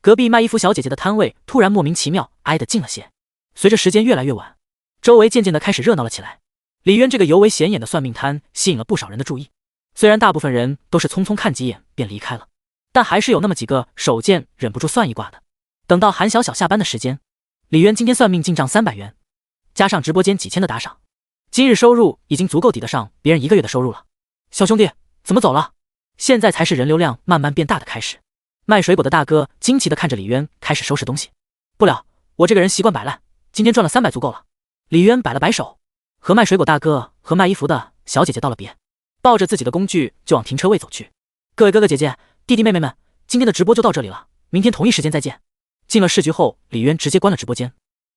隔壁卖衣服小姐姐的摊位突然莫名其妙挨得近了些。随着时间越来越晚，周围渐渐的开始热闹了起来。李渊这个尤为显眼的算命摊吸引了不少人的注意，虽然大部分人都是匆匆看几眼便离开了，但还是有那么几个手贱忍不住算一卦的。等到韩小小下班的时间，李渊今天算命进账300元，加上直播间几千的打赏，今日收入已经足够抵得上别人1个月的收入了。小兄弟，怎么走了？现在才是人流量慢慢变大的开始。卖水果的大哥惊奇地看着李渊，开始收拾东西。不了，我这个人习惯摆烂，今天赚了300足够了。李渊摆了摆手，和卖水果大哥和卖衣服的小姐姐道了别，抱着自己的工具就往停车位走去。各位哥哥姐姐、弟弟妹妹们，今天的直播就到这里了，明天同一时间再见。进了市局后，李渊直接关了直播间。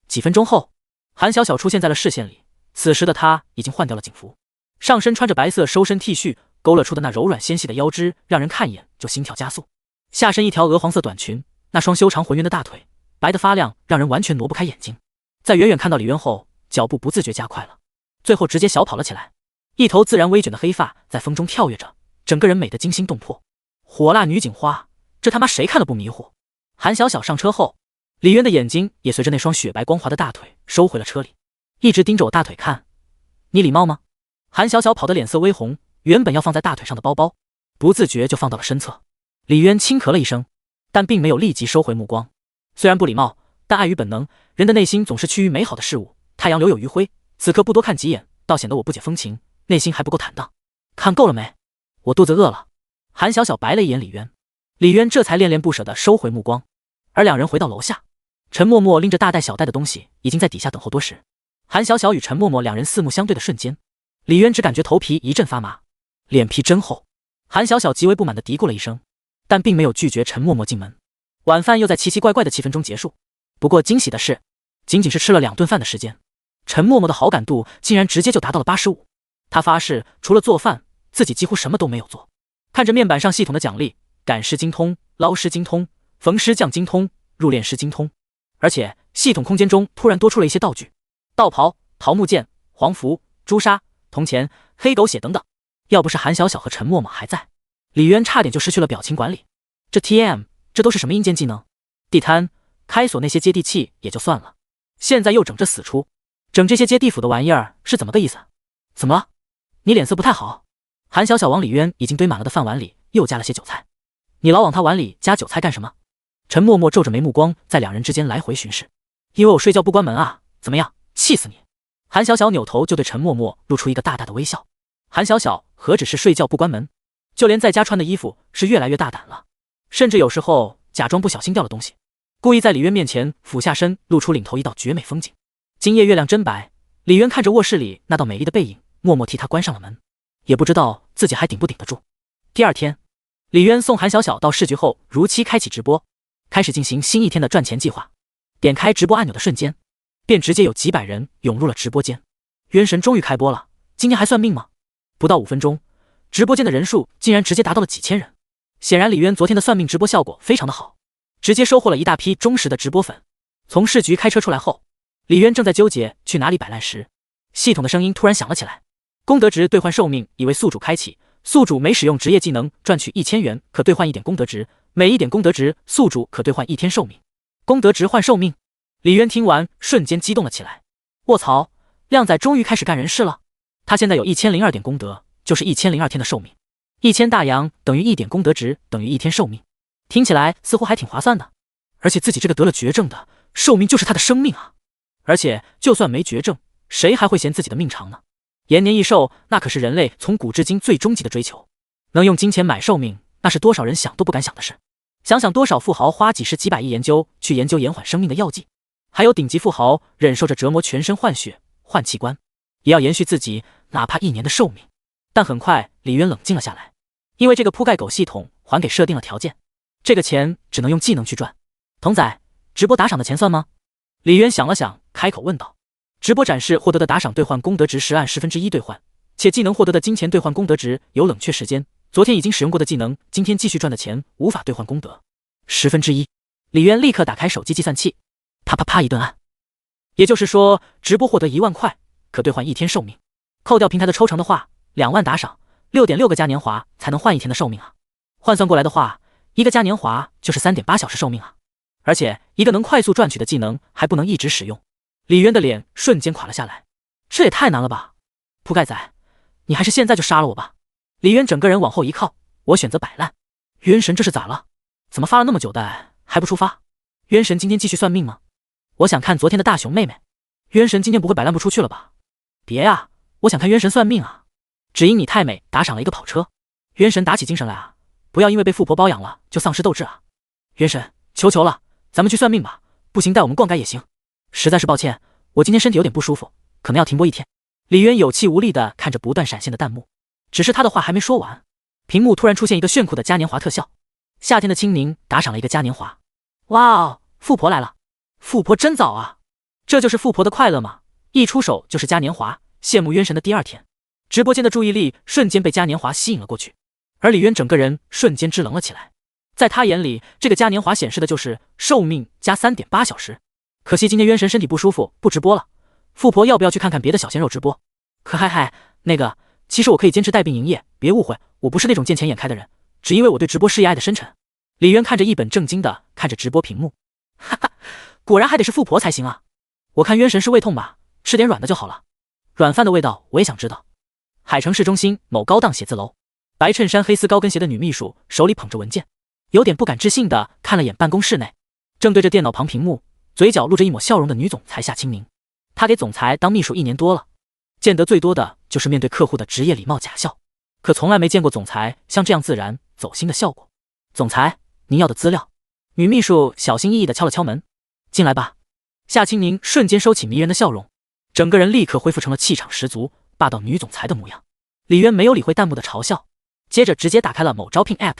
几分钟后，韩小小出现在了视线里，此时的她已经换掉了警服，上身穿着白色收身 T 恤，勾勒出的那柔软纤细的腰肢让人看一眼就心跳加速，下身一条鹅黄色短裙，那双修长浑圆的大腿白得发亮，让人完全挪不开眼睛。在远远看到李渊后，脚步不自觉加快了，最后直接小跑了起来，一头自然微卷的黑发在风中跳跃着，整个人美得惊心动魄。火辣女警花，这他妈谁看了不迷糊？韩小小上车后，李渊的眼睛也随着那双雪白光滑的大腿收回了车里，一直盯着我大腿看。你礼貌吗？韩小小跑得脸色微红，原本要放在大腿上的包包不自觉就放到了身侧。李渊轻咳了一声，但并没有立即收回目光。虽然不礼貌，但碍于本能，人的内心总是趋于美好的事物。太阳留有余晖，此刻不多看几眼，倒显得我不解风情，内心还不够坦荡。看够了没？我肚子饿了。韩小小白了一眼李渊，李渊这才恋恋不舍地收回目光。而两人回到楼下，陈默默拎着大袋小袋的东西已经在底下等候多时。韩小小与陈默默两人四目相对的瞬间，李渊只感觉头皮一阵发麻，脸皮真厚。韩小小极为不满地嘀咕了一声，但并没有拒绝陈默默进门。晚饭又在奇奇怪怪的气氛中结束。不过惊喜的是，仅仅是吃了2顿饭的时间，陈默默的好感度竟然直接就达到了85%。他发誓除了做饭，自己几乎什么都没有做。看着面板上系统的奖励，赶尸精通、捞尸精通、缝尸匠精通、入殓师精通，而且系统空间中突然多出了一些道具，道袍、桃木剑、黄符、朱砂、铜钱、黑狗血等等。要不是韩小小和陈默默还在，李渊差点就失去了表情管理。这 TM 这都是什么硬件技能？地摊、开锁那些接地气也就算了，现在又整这死出，整这些接地府的玩意儿是怎么个意思？怎么了？你脸色不太好？韩小小往李渊已经堆满了的饭碗里又加了些韭菜。你老往他碗里加韭菜干什么？陈默默皱着眉，目光在两人之间来回巡视。因为我睡觉不关门啊，怎么样？气死你！韩小小扭头就对陈默默露出一个大大的微笑。韩小小何止是睡觉不关门，就连在家穿的衣服是越来越大胆了，甚至有时候假装不小心掉了东西，故意在李渊面前俯下身，露出领头一道绝美风景。今夜月亮真白，李渊看着卧室里那道美丽的背影，默默替他关上了门，也不知道自己还顶不顶得住。第二天，李渊送韩小小到市局后，如期开启直播，开始进行新一天的赚钱计划。点开直播按钮的瞬间，便直接有几百人涌入了直播间。渊神终于开播了，今天还算命吗？不到5分钟，直播间的人数竟然直接达到了几千人。显然李渊昨天的算命直播效果非常的好，直接收获了一大批忠实的直播粉。从市局开车出来后，李渊正在纠结去哪里摆烂时，系统的声音突然响了起来。功德值兑换寿命已为宿主开启，宿主每使用职业技能赚取1000元，可兑换1点功德值，每1点功德值，宿主可兑换1天寿命。功德值换寿命，李渊听完瞬间激动了起来。卧槽，靓仔终于开始干人事了。他现在有1002点功德，就是1002天的寿命，1000大洋等于1点功德值，等于1天寿命，听起来似乎还挺划算的。而且自己这个得了绝症的，寿命就是他的生命啊！而且就算没绝症，谁还会嫌自己的命长呢？延年益寿，那可是人类从古至今最终极的追求。能用金钱买寿命，那是多少人想都不敢想的事。想想多少富豪花几十几百亿研究延缓生命的药剂，还有顶级富豪忍受着折磨，全身换血换器官，也要延续自己哪怕1年的寿命。但很快李渊冷静了下来，因为这个铺盖狗系统还给设定了条件，这个钱只能用技能去赚。童仔，直播打赏的钱算吗？李渊想了想，开口问道。直播展示获得的打赏兑换功德值时按1/10兑换，且技能获得的金钱兑换功德值有冷却时间，昨天已经使用过的技能，今天继续赚的钱无法兑换功德。1/10，李渊立刻打开手机计算器，啪啪啪一顿按。也就是说，直播获得1万块，可兑换1天寿命。扣掉平台的抽成的话，2万打赏，6.6个嘉年华才能换1天的寿命啊！换算过来的话，一个嘉年华就是3.8小时寿命啊！而且一个能快速赚取的技能还不能一直使用。李渊的脸瞬间垮了下来，这也太难了吧！铺盖仔，你还是现在就杀了我吧。李渊整个人往后一靠，我选择摆烂。渊神这是咋了？怎么发了那么久呆还不出发？渊神今天继续算命吗？我想看昨天的大熊妹妹。渊神今天不会摆烂不出去了吧？别呀，我想看渊神算命啊。只因你太美，打赏了一个跑车。渊神打起精神来啊，不要因为被富婆包养了就丧失斗志啊。渊神，求求了，咱们去算命吧，不行带我们逛街也行。实在是抱歉，我今天身体有点不舒服，可能要停播一天。李渊有气无力地看着不断闪现的弹幕，只是他的话还没说完，屏幕突然出现一个炫酷的嘉年华特效。夏天的清明打赏了一个嘉年华。哇哦，富婆来了，富婆真早啊，这就是富婆的快乐吗？一出手就是嘉年华，羡慕渊神的第二天。直播间的注意力瞬间被嘉年华吸引了过去，而李渊整个人瞬间支棱了起来。在他眼里，这个嘉年华显示的就是寿命加 3.8 小时。可惜今天渊神身体不舒服，不直播了。富婆要不要去看看别的小鲜肉直播？可嗨嗨，那个，其实我可以坚持带病营业，别误会，我不是那种见钱眼开的人，只因为我对直播事业爱的深沉。李渊看着一本正经的看着直播屏幕，哈哈，果然还得是富婆才行啊。我看渊神是胃痛吧，吃点软的就好了。软饭的味道我也想知道。海城市中心某高档写字楼，白衬衫黑丝高跟鞋的女秘书手里捧着文件，有点不敢置信的看了眼办公室内，正对着电脑旁屏幕，嘴角露着一抹笑容的女总裁夏清明。她给总裁当秘书1年多了，见得最多的就是面对客户的职业礼貌假笑，可从来没见过总裁像这样自然走心的笑过。总裁，您要的资料。女秘书小心翼翼的敲了敲门，进来吧。夏清明瞬间收起迷人的笑容，整个人立刻恢复成了气场十足霸道女总裁的模样。李渊没有理会弹幕的嘲笑，接着直接打开了某招聘 App，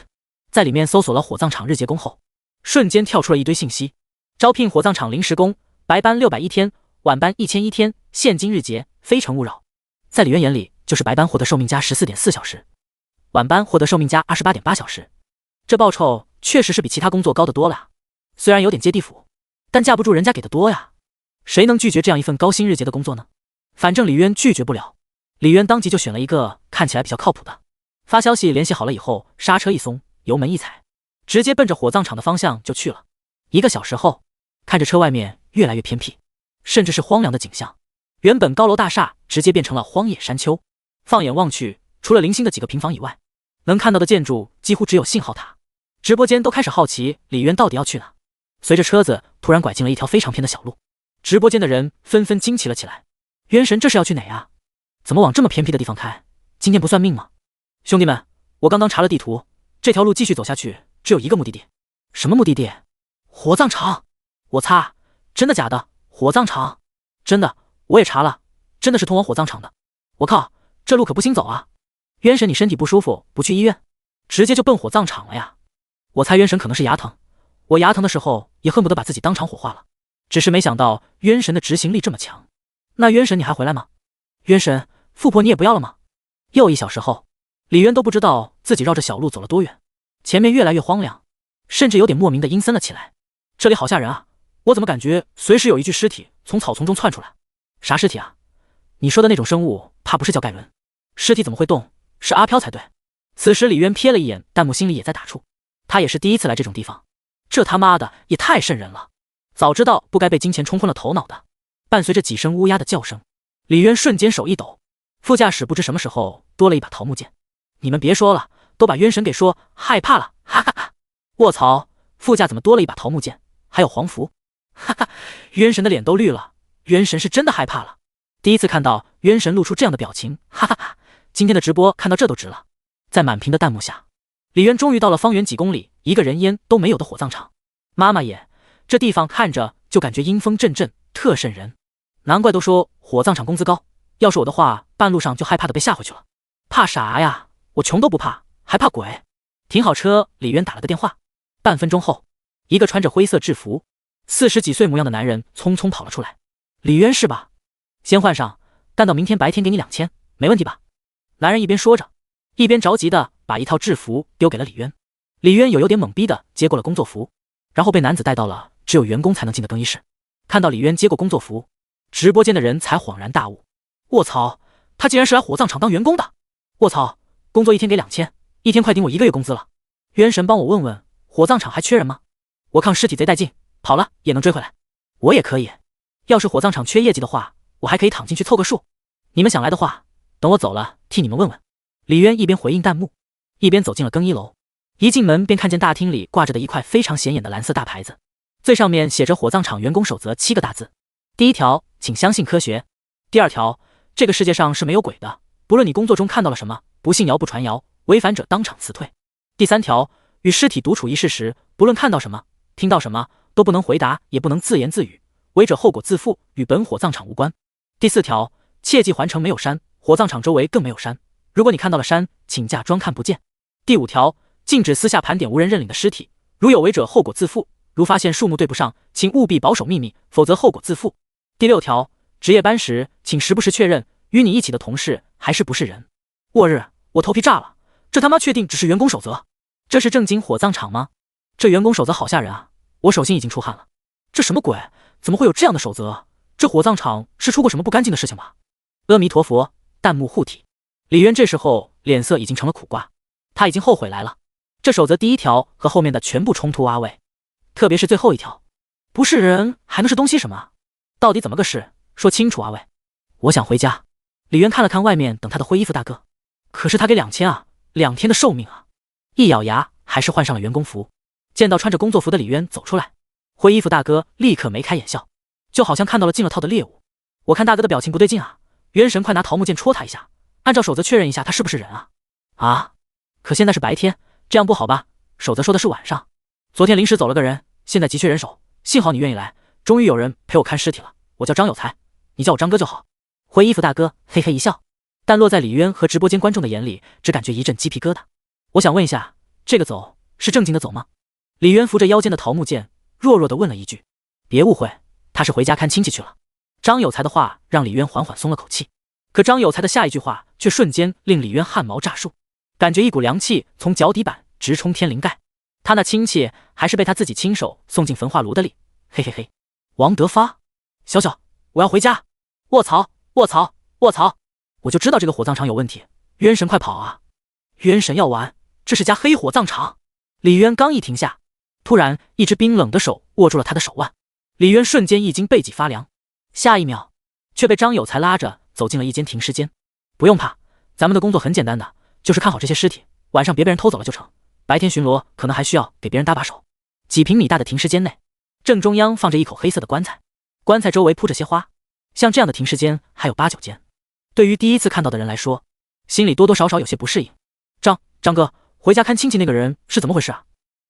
在里面搜索了火葬场日结工后，瞬间跳出了一堆信息：招聘火葬场临时工，白班610天，晚班1001天，现金日结，非诚勿扰。在李渊眼里，就是白班获得寿命加 14.4 小时，晚班获得寿命加 28.8 小时。这报酬确实是比其他工作高得多了啊，虽然有点接地府，但架不住人家给的多呀。谁能拒绝这样一份高薪日结的工作呢？反正李渊拒绝不了。李渊当即就选了一个看起来比较靠谱的，发消息联系好了以后，刹车一松，油门一踩，直接奔着火葬场的方向就去了。1个小时后，看着车外面越来越偏僻，甚至是荒凉的景象，原本高楼大厦直接变成了荒野山丘。放眼望去，除了零星的几个平房以外，能看到的建筑几乎只有信号塔。直播间都开始好奇李渊到底要去哪。随着车子突然拐进了一条非常偏的小路，直播间的人纷纷惊奇了起来。渊神这是要去哪啊？怎么往这么偏僻的地方开？今天不算命吗？兄弟们，我刚刚查了地图，这条路继续走下去只有一个目的地。什么目的地？火葬场！我擦，真的假的？火葬场？真的，我也查了，真的是通往火葬场的。我靠，这路可不行走啊！渊神你身体不舒服不去医院，直接就奔火葬场了呀？我猜渊神可能是牙疼，我牙疼的时候也恨不得把自己当场火化了，只是没想到渊神的执行力这么强。那渊神你还回来吗？渊神，富婆你也不要了吗？又1小时后，李渊都不知道自己绕着小路走了多远，前面越来越荒凉，甚至有点莫名的阴森了起来。这里好吓人啊，我怎么感觉随时有一具尸体从草丛中窜出来？啥尸体啊？你说的那种生物怕不是叫盖伦？尸体怎么会动？是阿飘才对。此时李渊瞥了一眼弹幕，心里也在打怵，他也是第一次来这种地方，这他妈的也太瘆人了，早知道不该被金钱冲昏了头脑的。伴随着几声乌鸦的叫声，李渊瞬间手一抖，副驾驶不知什么时候多了一把桃木剑。你们别说了，都把渊神给说害怕了，哈哈哈！卧槽，副驾怎么多了一把桃木剑，还有黄符？哈哈，渊神的脸都绿了，渊神是真的害怕了。第一次看到渊神露出这样的表情，哈哈哈！今天的直播看到这都值了。在满屏的弹幕下，李渊终于到了方圆几公里一个人烟都没有的火葬场。妈妈耶，这地方看着就感觉阴风阵阵，特瘆人。难怪都说火葬场工资高，要是我的话，半路上就害怕的被吓回去了。怕啥呀？我穷都不怕，还怕鬼？停好车，李渊打了个电话。半分钟后，一个穿着灰色制服、40几岁模样的男人匆匆跑了出来。李渊是吧？先换上，干到明天白天给你2000，没问题吧？男人一边说着，一边着急的把一套制服丢给了李渊。李渊有点懵逼的接过了工作服，然后被男子带到了只有员工才能进的更衣室。看到李渊接过工作服，直播间的人才恍然大悟。卧槽，他竟然是来火葬场当员工的！卧槽，工作1天给2000，一天快顶我1个月工资了。渊神帮我问问，火葬场还缺人吗？我抗尸体贼带劲，跑了也能追回来。我也可以，要是火葬场缺业绩的话，我还可以躺进去凑个数。你们想来的话，等我走了，替你们问问。李渊一边回应弹幕，一边走进了更衣楼。一进门便看见大厅里挂着的一块非常显眼的蓝色大牌子，最上面写着火葬场员工守则7个大字。第一条，请相信科学。第二条，这个世界上是没有鬼的，不论你工作中看到了什么，不信谣不传谣，违反者当场辞退。第三条，与尸体独处一室时，不论看到什么，听到什么，都不能回答，也不能自言自语，违者后果自负，与本火葬场无关。第四条，切记环城没有山，火葬场周围更没有山，如果你看到了山，请假装看不见。第五条，禁止私下盘点无人认领的尸体，如有违者后果自负，如发现数目对不上，请务必保守秘密，否则后果自负。第六条，值夜班时，请时不时确认与你一起的同事还是不是人。我日，我头皮炸了，这他妈确定只是员工守则？这是正经火葬场吗？这员工守则好吓人啊，我手心已经出汗了。这什么鬼？怎么会有这样的守则？这火葬场是出过什么不干净的事情吧？阿弥陀佛，弹幕护体。李渊这时候脸色已经成了苦瓜，他已经后悔来了。这守则第一条和后面的全部冲突阿位，特别是最后一条，不是人还能是东西什么？到底怎么个事？说清楚阿位。我想回家。李渊看了看外面等他的灰衣服大哥，可是他给2000啊，2天的寿命啊！一咬牙还是换上了员工服。见到穿着工作服的李渊走出来，灰衣服大哥立刻眉开眼笑，就好像看到了进了套的猎物。我看大哥的表情不对劲啊，元神快拿桃木剑戳他一下，按照守则确认一下他是不是人啊！啊！可现在是白天，这样不好吧？守则说的是晚上。昨天临时走了个人，现在急缺人手，幸好你愿意来，终于有人陪我看尸体了。我叫张有才，你叫我张哥就好。灰衣服大哥嘿嘿一笑，但落在李渊和直播间观众的眼里，只感觉一阵鸡皮疙瘩。我想问一下，这个走是正经的走吗？李渊扶着腰间的桃木剑，弱弱地问了一句。别误会，他是回家看亲戚去了。张有才的话让李渊缓缓松了口气，可张有才的下一句话却瞬间令李渊汗毛炸竖，感觉一股凉气从脚底板直冲天灵盖。他那亲戚还是被他自己亲手送进焚化炉的里。嘿嘿嘿，王德发，小小，我要回家。卧槽，卧槽，卧槽！我就知道这个火葬场有问题，渊神快跑啊！渊神要完，这是家黑火葬场。李渊刚一停下，突然一只冰冷的手握住了他的手腕，李渊瞬间一惊，背脊发凉，下一秒却被张有才拉着走进了一间停尸间。不用怕，咱们的工作很简单的，就是看好这些尸体，晚上别被人偷走了就成，白天巡逻可能还需要给别人搭把手。几平米大的停尸间内，正中央放着一口黑色的棺材，棺材周围铺着些花，像这样的停尸间还有8、9间。对于第一次看到的人来说，心里多多少少有些不适应。张哥，回家看亲戚那个人是怎么回事啊？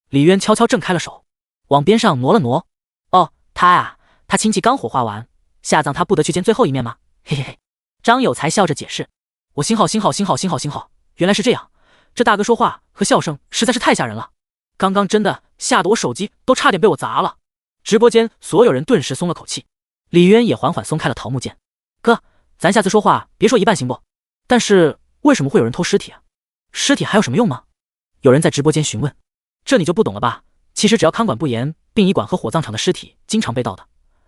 李渊悄悄挣开了手，往边上挪了挪。哦，他啊，他亲戚刚火化完，下葬他不得去见最后一面吗？嘿嘿嘿。张有才笑着解释。我星号，原来是这样。这大哥说话和笑声实在是太吓人了，刚刚真的吓得我手机都差点被我砸了。直播间所有人顿时松了口气，李渊也缓缓松开了桃木剑。哥，咱下次说话别说一半行不？但是为什么会有人偷尸体啊？尸体还有什么用吗？有人在直播间询问。这你就不懂了吧？其实只要看管不严，殡仪馆和火葬场的尸体经常被盗的，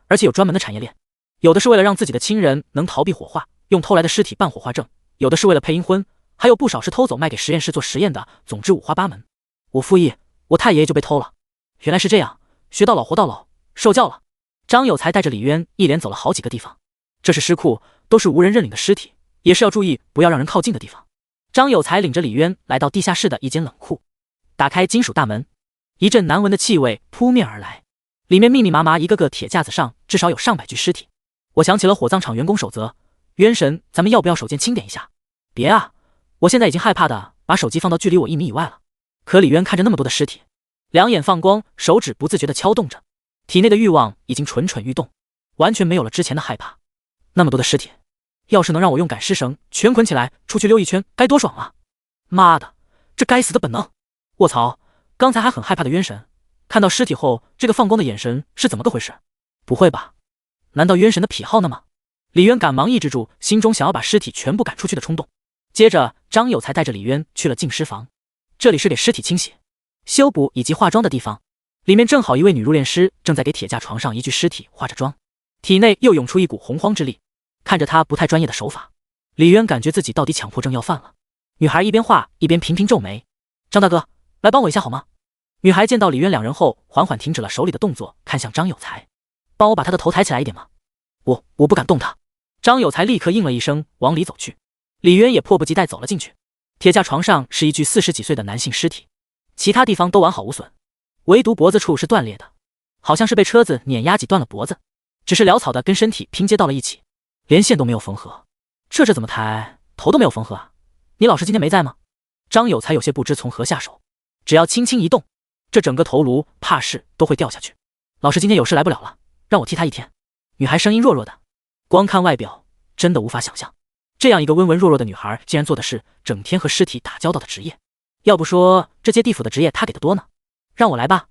而且有专门的产业链。有的是为了让自己的亲人能逃避火化，用偷来的尸体办火化证，有的是为了配阴婚，还有不少是偷走卖给实验室做实验的，总之五花八门。我父义，我太爷爷就被偷了。原来是这样，学到老活到老，受教了。张有才带着李渊一连走了好几个地方，这是尸库，都是无人认领的尸体，也是要注意不要让人靠近的地方。张有才领着李渊来到地下室的一间冷库，打开金属大门，一阵难闻的气味扑面而来，里面密密麻麻一个个铁架子上至少有上百具尸体。我想起了火葬场员工守则，渊神，咱们要不要手贱清点一下？别啊，我现在已经害怕的把手机放到距离我1米以外了。可李渊看着那么多的尸体，两眼放光，手指不自觉地敲动着，体内的欲望已经蠢蠢欲动，完全没有了之前的害怕。那么多的尸体，要是能让我用赶尸绳全捆起来出去溜一圈，该多爽啊！妈的，这该死的本能！卧槽，刚才还很害怕的渊神，看到尸体后这个放光的眼神是怎么个回事？不会吧？难道渊神的癖好呢吗？李渊赶忙抑制住心中想要把尸体全部赶出去的冲动。接着张有才带着李渊去了净尸房，这里是给尸体清洗、修补以及化妆的地方。里面正好一位女入殓师正在给铁架床上一具尸体化着妆，体内又涌出一股洪荒之力。看着她不太专业的手法，李渊感觉自己到底强迫症要犯了。女孩一边画一边频频皱眉。张大哥，来帮我一下好吗？女孩见到李渊两人后，缓缓停止了手里的动作，看向张有才，帮我把他的头抬起来一点吗？我不敢动他。张有才立刻应了一声，往里走去。李渊也迫不及待走了进去。铁架床上是一具40几岁的男性尸体，其他地方都完好无损，唯独脖子处是断裂的，好像是被车子碾压挤断了脖子，只是潦草的跟身体拼接到了一起，连线都没有缝合。这怎么抬，头都没有缝合啊？你老师今天没在吗？张有才有些不知从何下手，只要轻轻一动，这整个头颅怕是都会掉下去。老师今天有事来不了了，让我替他一天。女孩声音弱弱的，光看外表真的无法想象，这样一个温文弱弱的女孩竟然做的是整天和尸体打交道的职业。要不说这接地府的职业他给的多呢。让我来吧。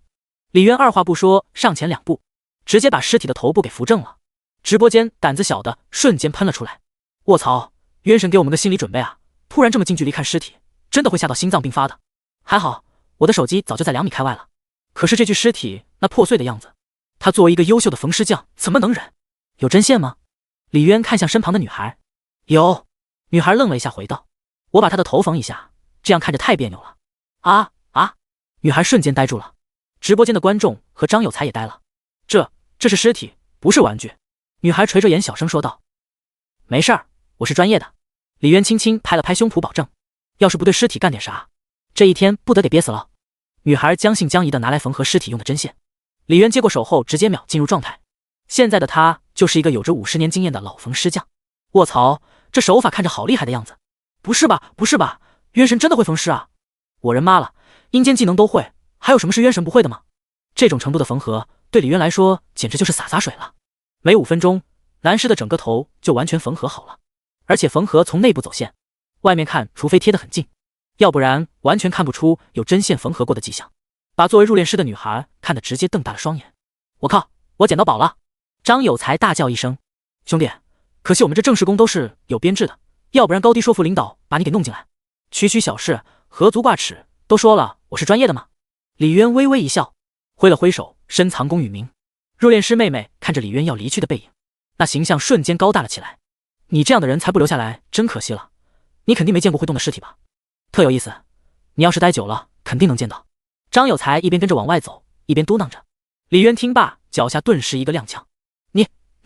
李渊二话不说上前2步，直接把尸体的头部给扶正了。直播间胆子小的瞬间喷了出来。卧槽，渊神给我们个心理准备啊，突然这么近距离看尸体，真的会吓到心脏病发的。还好我的手机早就在2米开外了，可是这具尸体那破碎的样子，他作为一个优秀的缝尸匠怎么能忍？有针线吗？李渊看向身旁的女孩。有。女孩愣了一下回道，我把她的头缝一下，这样看着太别扭了。啊！女孩瞬间呆住了。直播间的观众和张有才也呆了。这是尸体，不是玩具。女孩垂着眼小声说道。没事儿，我是专业的。李渊轻轻拍了拍胸脯保证，要是不对尸体干点啥，这一天不得给憋死了。女孩将信将疑的拿来缝合尸体用的针线。李渊接过手后直接秒进入状态，现在的他就是一个有着50年经验的老缝尸匠。卧槽，这手法看着好厉害的样子。不是吧，渊神真的会缝尸啊？我人妈了，阴间技能都会，还有什么是渊神不会的吗？这种程度的缝合对李渊来说简直就是洒水了。没5分钟，男尸的整个头就完全缝合好了，而且缝合从内部走线，外面看除非贴得很近，要不然完全看不出有针线缝合过的迹象，把作为入殓师的女孩看得直接瞪大了双眼。我靠，我捡到宝了！张有才大叫一声。兄弟，可惜我们这正式工都是有编制的，要不然高低说服领导把你给弄进来。区区小事，何足挂齿，都说了我是专业的嘛。李渊微微一笑，挥了挥手，深藏功与名。入殓师妹妹看着李渊要离去的背影，那形象瞬间高大了起来。你这样的人才不留下来，真可惜了。你肯定没见过会动的尸体吧？特有意思，你要是待久了，肯定能见到。张有才一边跟着往外走，一边嘟囔着。李渊听罢，脚下顿时一个踉跄。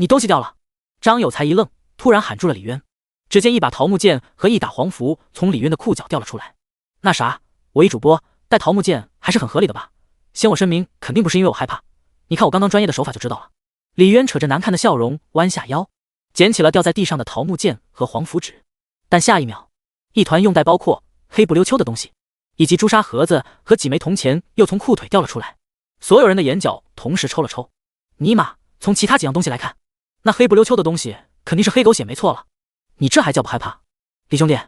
你东西掉了！张有才一愣，突然喊住了李渊。只见一把桃木剑和一打黄符从李渊的裤脚掉了出来。那啥，我一主播带桃木剑还是很合理的吧？先我声明，肯定不是因为我害怕，你看我刚刚专业的手法就知道了。李渊扯着难看的笑容弯下腰，捡起了掉在地上的桃木剑和黄符纸，但下一秒，一团用带包括黑不溜秋的东西，以及朱砂盒子和几枚铜钱又从裤腿掉了出来。所有人的眼角同时抽了抽。尼玛，从其他几样东西来看，那黑不溜秋的东西肯定是黑狗血没错了。你这还叫不害怕？李兄弟，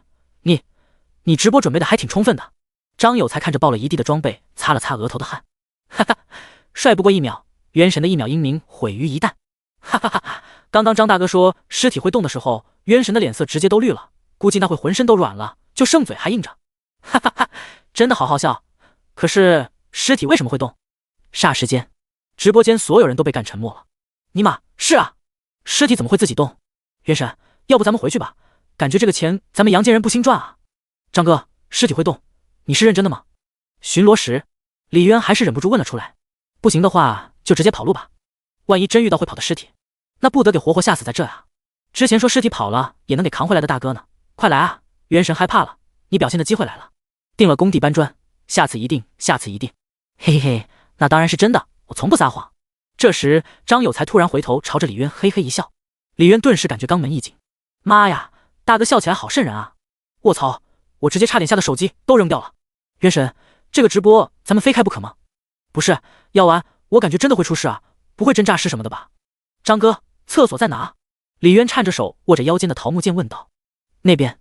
你直播准备的还挺充分的。张有才看着爆了一地的装备，擦了擦额头的汗。哈哈，帅不过1秒，渊神的1秒英名毁于一旦。哈哈哈，刚刚张大哥说尸体会动的时候，渊神的脸色直接都绿了，估计那会浑身都软了，就剩嘴还硬着。哈哈哈，真的好好笑。可是尸体为什么会动？霎时间，直播间所有人都被干沉默了。尼玛，是啊，尸体怎么会自己动？渊神，要不咱们回去吧，感觉这个钱咱们阳间人不兴赚啊。张哥，尸体会动，你是认真的吗？巡逻时，李渊还是忍不住问了出来。不行的话就直接跑路吧，万一真遇到会跑的尸体，那不得给活活吓死在这啊。之前说尸体跑了也能给扛回来的大哥呢，快来啊，渊神害怕了，你表现的机会来了。定了工地搬砖，下次一定。嘿嘿嘿，那当然是真的，我从不撒谎。这时张有才突然回头朝着李渊嘿嘿一笑。李渊顿时感觉肛门一紧，妈呀，大哥笑起来好瘆人啊。卧槽，我直接差点吓得手机都扔掉了。渊神，这个直播咱们非开不可吗？不是，要玩我感觉真的会出事啊，不会真诈尸什么的吧？张哥，厕所在哪？李渊颤着手握着腰间的桃木剑问道。那边。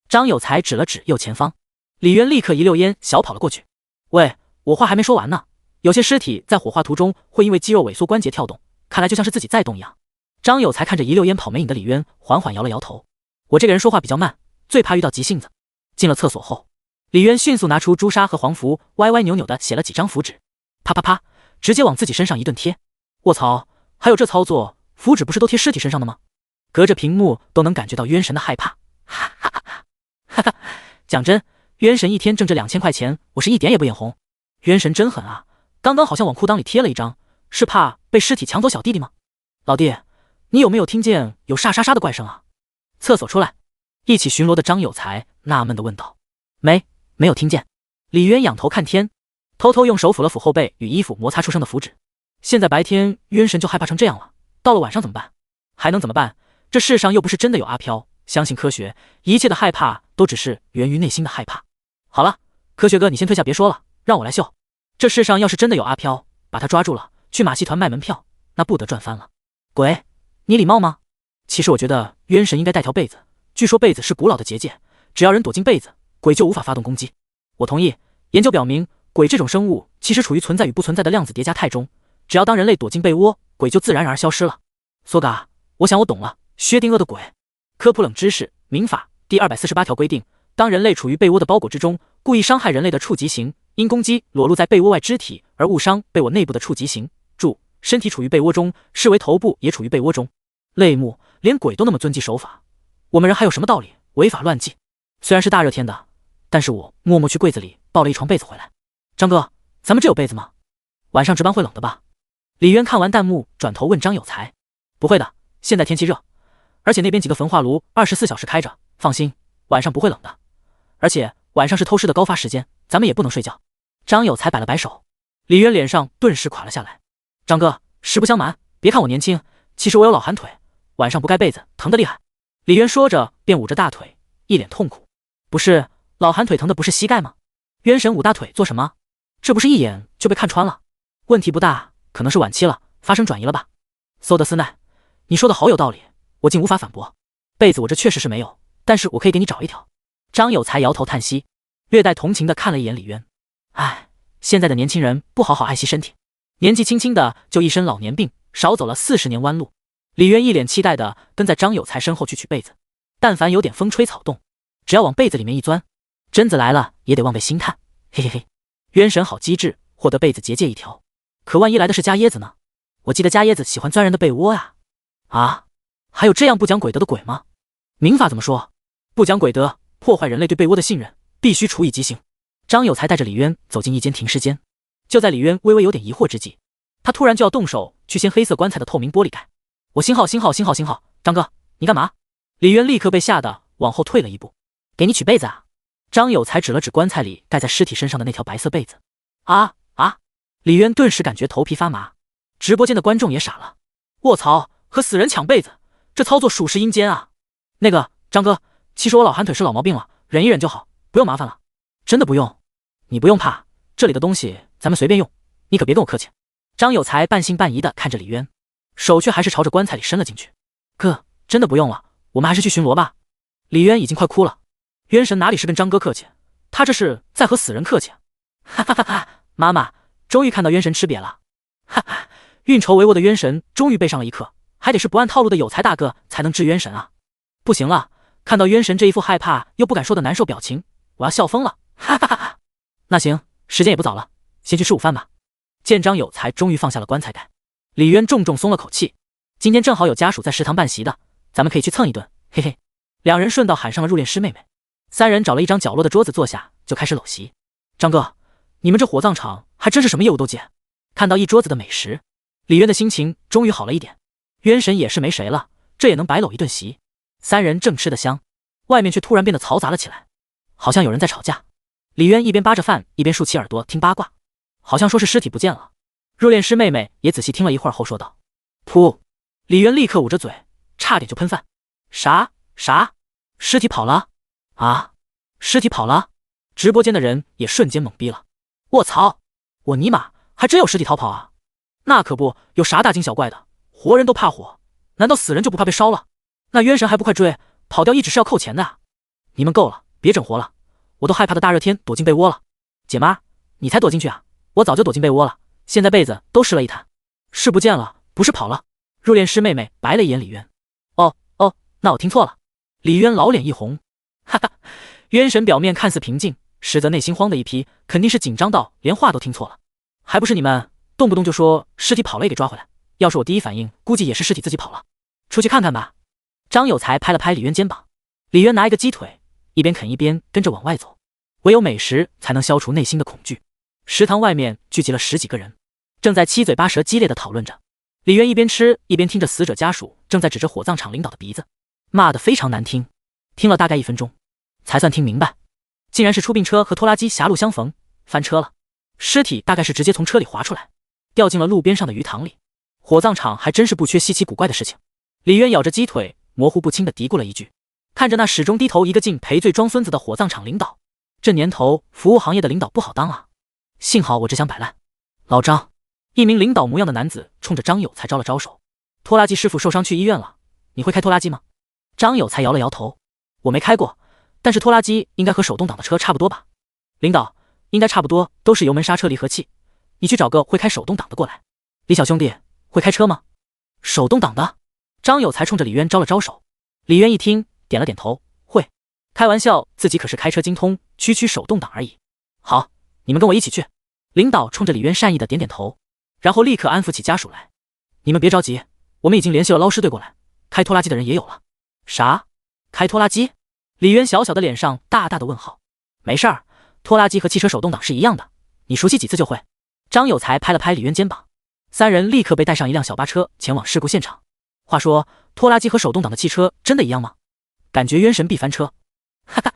张有才指了指右前方。李渊立刻一溜烟小跑了过去。喂，我话还没说完呢。有些尸体在火化途中会因为肌肉萎缩关节跳动，看来就像是自己在动一样。张有才看着一溜烟跑没影的李渊，缓缓摇了摇头。我这个人说话比较慢，最怕遇到急性子。进了厕所后，李渊迅速拿出朱砂和黄符，歪歪扭扭的写了几张符纸，啪啪啪，直接往自己身上一顿贴。卧槽，还有这操作，符纸不是都贴尸体身上的吗？隔着屏幕都能感觉到渊神的害怕。哈哈哈哈哈哈！讲真，渊神一天挣这2000块钱，我是一点也不眼红。渊神真狠啊！刚刚好像往裤裆里贴了一张，是怕被尸体抢走小弟弟吗？老弟，你有没有听见有沙沙沙的怪声啊？厕所出来。一起巡逻的张有才纳闷地问道。没有听见。李渊仰头看天，偷偷用手抚了抚后背与衣服摩擦出生的符纸。现在白天渊神就害怕成这样了，到了晚上怎么办？还能怎么办？这世上又不是真的有阿飘，相信科学，一切的害怕都只是源于内心的害怕。好了，科学哥你先退下别说了，让我来秀。这世上要是真的有阿飘，把他抓住了，去马戏团卖门票，那不得赚翻了。鬼，你礼貌吗？其实我觉得渊神应该带条被子，据说被子是古老的结界，只要人躲进被子，鬼就无法发动攻击。我同意，研究表明，鬼这种生物其实处于存在与不存在的量子叠加态中，只要当人类躲进被窝，鬼就自然而然消失了。苏嘎，我想我懂了，薛定谔的鬼。科普冷知识，民法第248条规定，当人类处于被窝的包裹之中，故意伤害人类的触及刑，因攻击裸露在被窝外肢体而误伤被窝内部的触及刑，注：身体处于被窝中，视为头部也处于被窝中。类目，连鬼都那么遵纪守法，我们人还有什么道理违法乱纪？虽然是大热天的，但是我默默去柜子里抱了一床被子回来。张哥，咱们这有被子吗？晚上值班会冷的吧？李渊看完弹幕，转头问张有才。不会的，现在天气热，而且那边几个焚化炉24小时开着，放心，晚上不会冷的。而且晚上是偷尸的高发时间，咱们也不能睡觉。张有才摆了摆手，李渊脸上顿时垮了下来。张哥，实不相瞒，别看我年轻，其实我有老寒腿，晚上不盖被子疼得厉害。李渊说着便捂着大腿，一脸痛苦。不是，老寒腿疼的不是膝盖吗？渊神捂大腿做什么？这不是一眼就被看穿了？问题不大，可能是晚期了，发生转移了吧。搜德斯奈，你说的好有道理，我竟无法反驳。被子我这确实是没有，但是我可以给你找一条。张有才摇头叹息，略带同情地看了一眼李渊。唉，现在的年轻人不好好爱惜身体，年纪轻轻的就一身老年病，少走了40年弯路。李渊一脸期待地跟在张有才身后去取被子，但凡有点风吹草动，只要往被子里面一钻，贞子来了也得望被心叹。嘿嘿嘿，渊神好机智，获得被子结界一条。可万一来的是家椰子呢？我记得家椰子喜欢钻人的被窝啊。啊，还有这样不讲鬼德的鬼吗？民法怎么说？不讲鬼德，破坏人类对被窝的信任，必须处以极刑。张有才带着李渊走进一间停尸间，就在李渊微微有点疑惑之际，他突然就要动手去掀黑色棺材的透明玻璃盖。我星号，张哥，你干嘛？李渊立刻被吓得往后退了一步。给你取被子啊！张有才指了指棺材里盖在尸体身上的那条白色被子。啊！李渊顿时感觉头皮发麻，直播间的观众也傻了。卧槽，和死人抢被子，这操作属实阴间啊！那个张哥，其实我老寒腿是老毛病了，忍一忍就好，不用麻烦了。真的不用？你不用怕，这里的东西咱们随便用，你可别跟我客气。张有才半信半疑地看着李渊，手却还是朝着棺材里伸了进去。哥，真的不用了，我们还是去巡逻吧。李渊已经快哭了。渊神哪里是跟张哥客气，他这是在和死人客气。哈哈哈哈！妈妈，终于看到渊神吃瘪了。哈哈，运筹帷幄的渊神终于背上了一课，还得是不按套路的有才大哥才能治渊神啊！不行了，看到渊神这一副害怕又不敢说的难受表情，我要笑疯了。哈哈哈哈！那行，时间也不早了，先去吃午饭吧。见张有才终于放下了棺材盖，李渊重重松了口气。今天正好有家属在食堂办席的，咱们可以去蹭一顿，嘿嘿。两人顺道喊上了入殓师妹妹，三人找了一张角落的桌子坐下，就开始搂席。张哥，你们这火葬场还真是什么业务都接。看到一桌子的美食，李渊的心情终于好了一点。渊神也是没谁了，这也能白搂一顿席。三人正吃得香，外面却突然变得嘈杂了起来，好像有人在吵架。李渊一边扒着饭，一边竖起耳朵听八卦，好像说是尸体不见了。入殓师妹妹也仔细听了一会儿后说道：噗！李渊立刻捂着嘴，差点就喷饭。啥？尸体跑了？啊！尸体跑了！直播间的人也瞬间懵逼了。卧槽！我尼玛，还真有尸体逃跑啊！那可不，有啥大惊小怪的？活人都怕火，难道死人就不怕被烧了？那冤神还不快追，跑掉一直是要扣钱的啊！你们够了，别整活了，我都害怕的大热天躲进被窝了。姐妈，你才躲进去啊！我早就躲进被窝了，现在被子都湿了一滩。是不见了，不是跑了。入殓师妹妹白了一眼李渊。哦，那我听错了。李渊老脸一红，哈哈，渊神表面看似平静，实则内心慌的一批，肯定是紧张到连话都听错了。还不是你们动不动就说尸体跑了也给抓回来，要是我第一反应估计也是尸体自己跑了。出去看看吧。张有才拍了拍李渊肩膀，李渊拿一个鸡腿，一边啃一边跟着往外走。唯有美食才能消除内心的恐惧。食堂外面聚集了10几个人，正在七嘴八舌激烈的讨论着。李渊一边吃一边听着死者家属正在指着火葬场领导的鼻子，骂得非常难听。听了大概1分钟，才算听明白，竟然是出殡车和拖拉机狭路相逢，翻车了。尸体大概是直接从车里滑出来，掉进了路边上的鱼塘里。火葬场还真是不缺稀奇古怪的事情。李渊咬着鸡腿，模糊不清地嘀咕了一句，看着那始终低头一个劲赔罪装孙子的火葬场领导，这年头服务行业的领导不好当啊。幸好我只想摆烂。老张，一名领导模样的男子冲着张有才招了招手，拖拉机师傅受伤去医院了，你会开拖拉机吗？张有才摇了摇头，我没开过，但是拖拉机应该和手动挡的车差不多吧？领导，应该差不多，都是油门刹车离合器，你去找个会开手动挡的过来。李小兄弟，会开车吗？手动挡的？张有才冲着李渊招了招手。李渊一听，点了点头，会。开玩笑，自己可是开车精通，区区手动挡而已。好，你们跟我一起去。领导冲着李渊善意的点点头，然后立刻安抚起家属来。你们别着急，我们已经联系了捞尸队过来，开拖拉机的人也有了。啥？开拖拉机？李渊小小的脸上大大的问号。没事儿，拖拉机和汽车手动挡是一样的，你熟悉几次就会。张有才拍了拍李渊肩膀，三人立刻被带上一辆小巴车前往事故现场。话说，拖拉机和手动挡的汽车真的一样吗？感觉冤神必翻车。哈哈，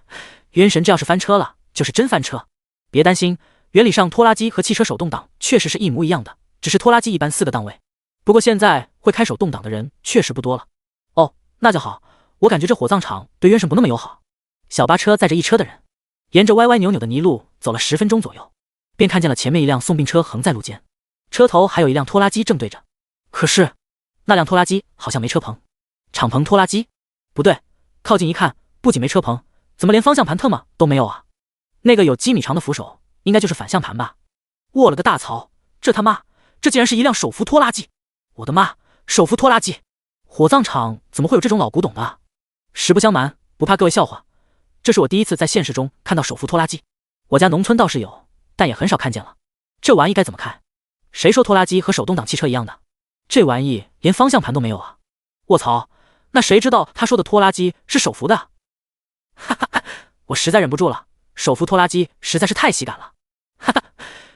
冤神这要是翻车了，就是真翻车。别担心，原理上拖拉机和汽车手动挡确实是一模一样的，只是拖拉机一般4个档位。不过现在会开手动挡的人确实不多了。哦，那就好，我感觉这火葬场对冤神不那么友好。小巴车载着一车的人，沿着歪歪扭扭的泥路走了10分钟左右，便看见了前面一辆送殡车横在路肩，车头还有一辆拖拉机正对着。可是那辆拖拉机好像没车棚，敞篷拖拉机？不对，靠近一看，不仅没车棚，怎么连方向盘特么都没有啊？那个有几米长的扶手，应该就是反向盘吧？我了个大槽，这竟然是一辆手扶拖拉机！我的妈，手扶拖拉机！火葬场怎么会有这种老古董的啊？实不相瞒，不怕各位笑话，这是我第一次在现实中看到手扶拖拉机。我家农村倒是有，但也很少看见了。这玩意该怎么开？谁说拖拉机和手动挡汽车一样的？这玩意连方向盘都没有啊！卧槽，那谁知道他说的拖拉机是手扶的？哈哈哈，我实在忍不住了，手扶拖拉机实在是太喜感了。哈哈，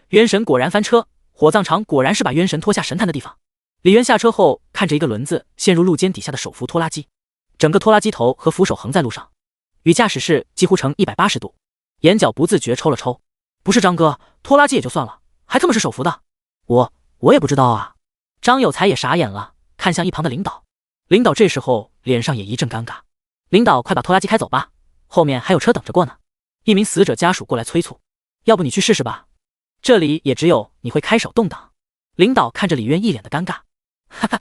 冤神果然翻车，火葬场果然是把冤神拖下神坛的地方。李渊下车后，看着一个轮子陷入路肩底下的手扶拖拉机，整个拖拉机头和扶手横在路上，与驾驶室几乎成180度，眼角不自觉抽了抽。不是张哥，拖拉机也就算了，还他妈是手扶的？我也不知道啊。张有才也傻眼了，看向一旁的领导。领导这时候脸上也一阵尴尬。领导，快把拖拉机开走吧，后面还有车等着过呢。一名死者家属过来催促，要不你去试试吧，这里也只有你会开手动挡。领导看着李渊一脸的尴尬，哈哈，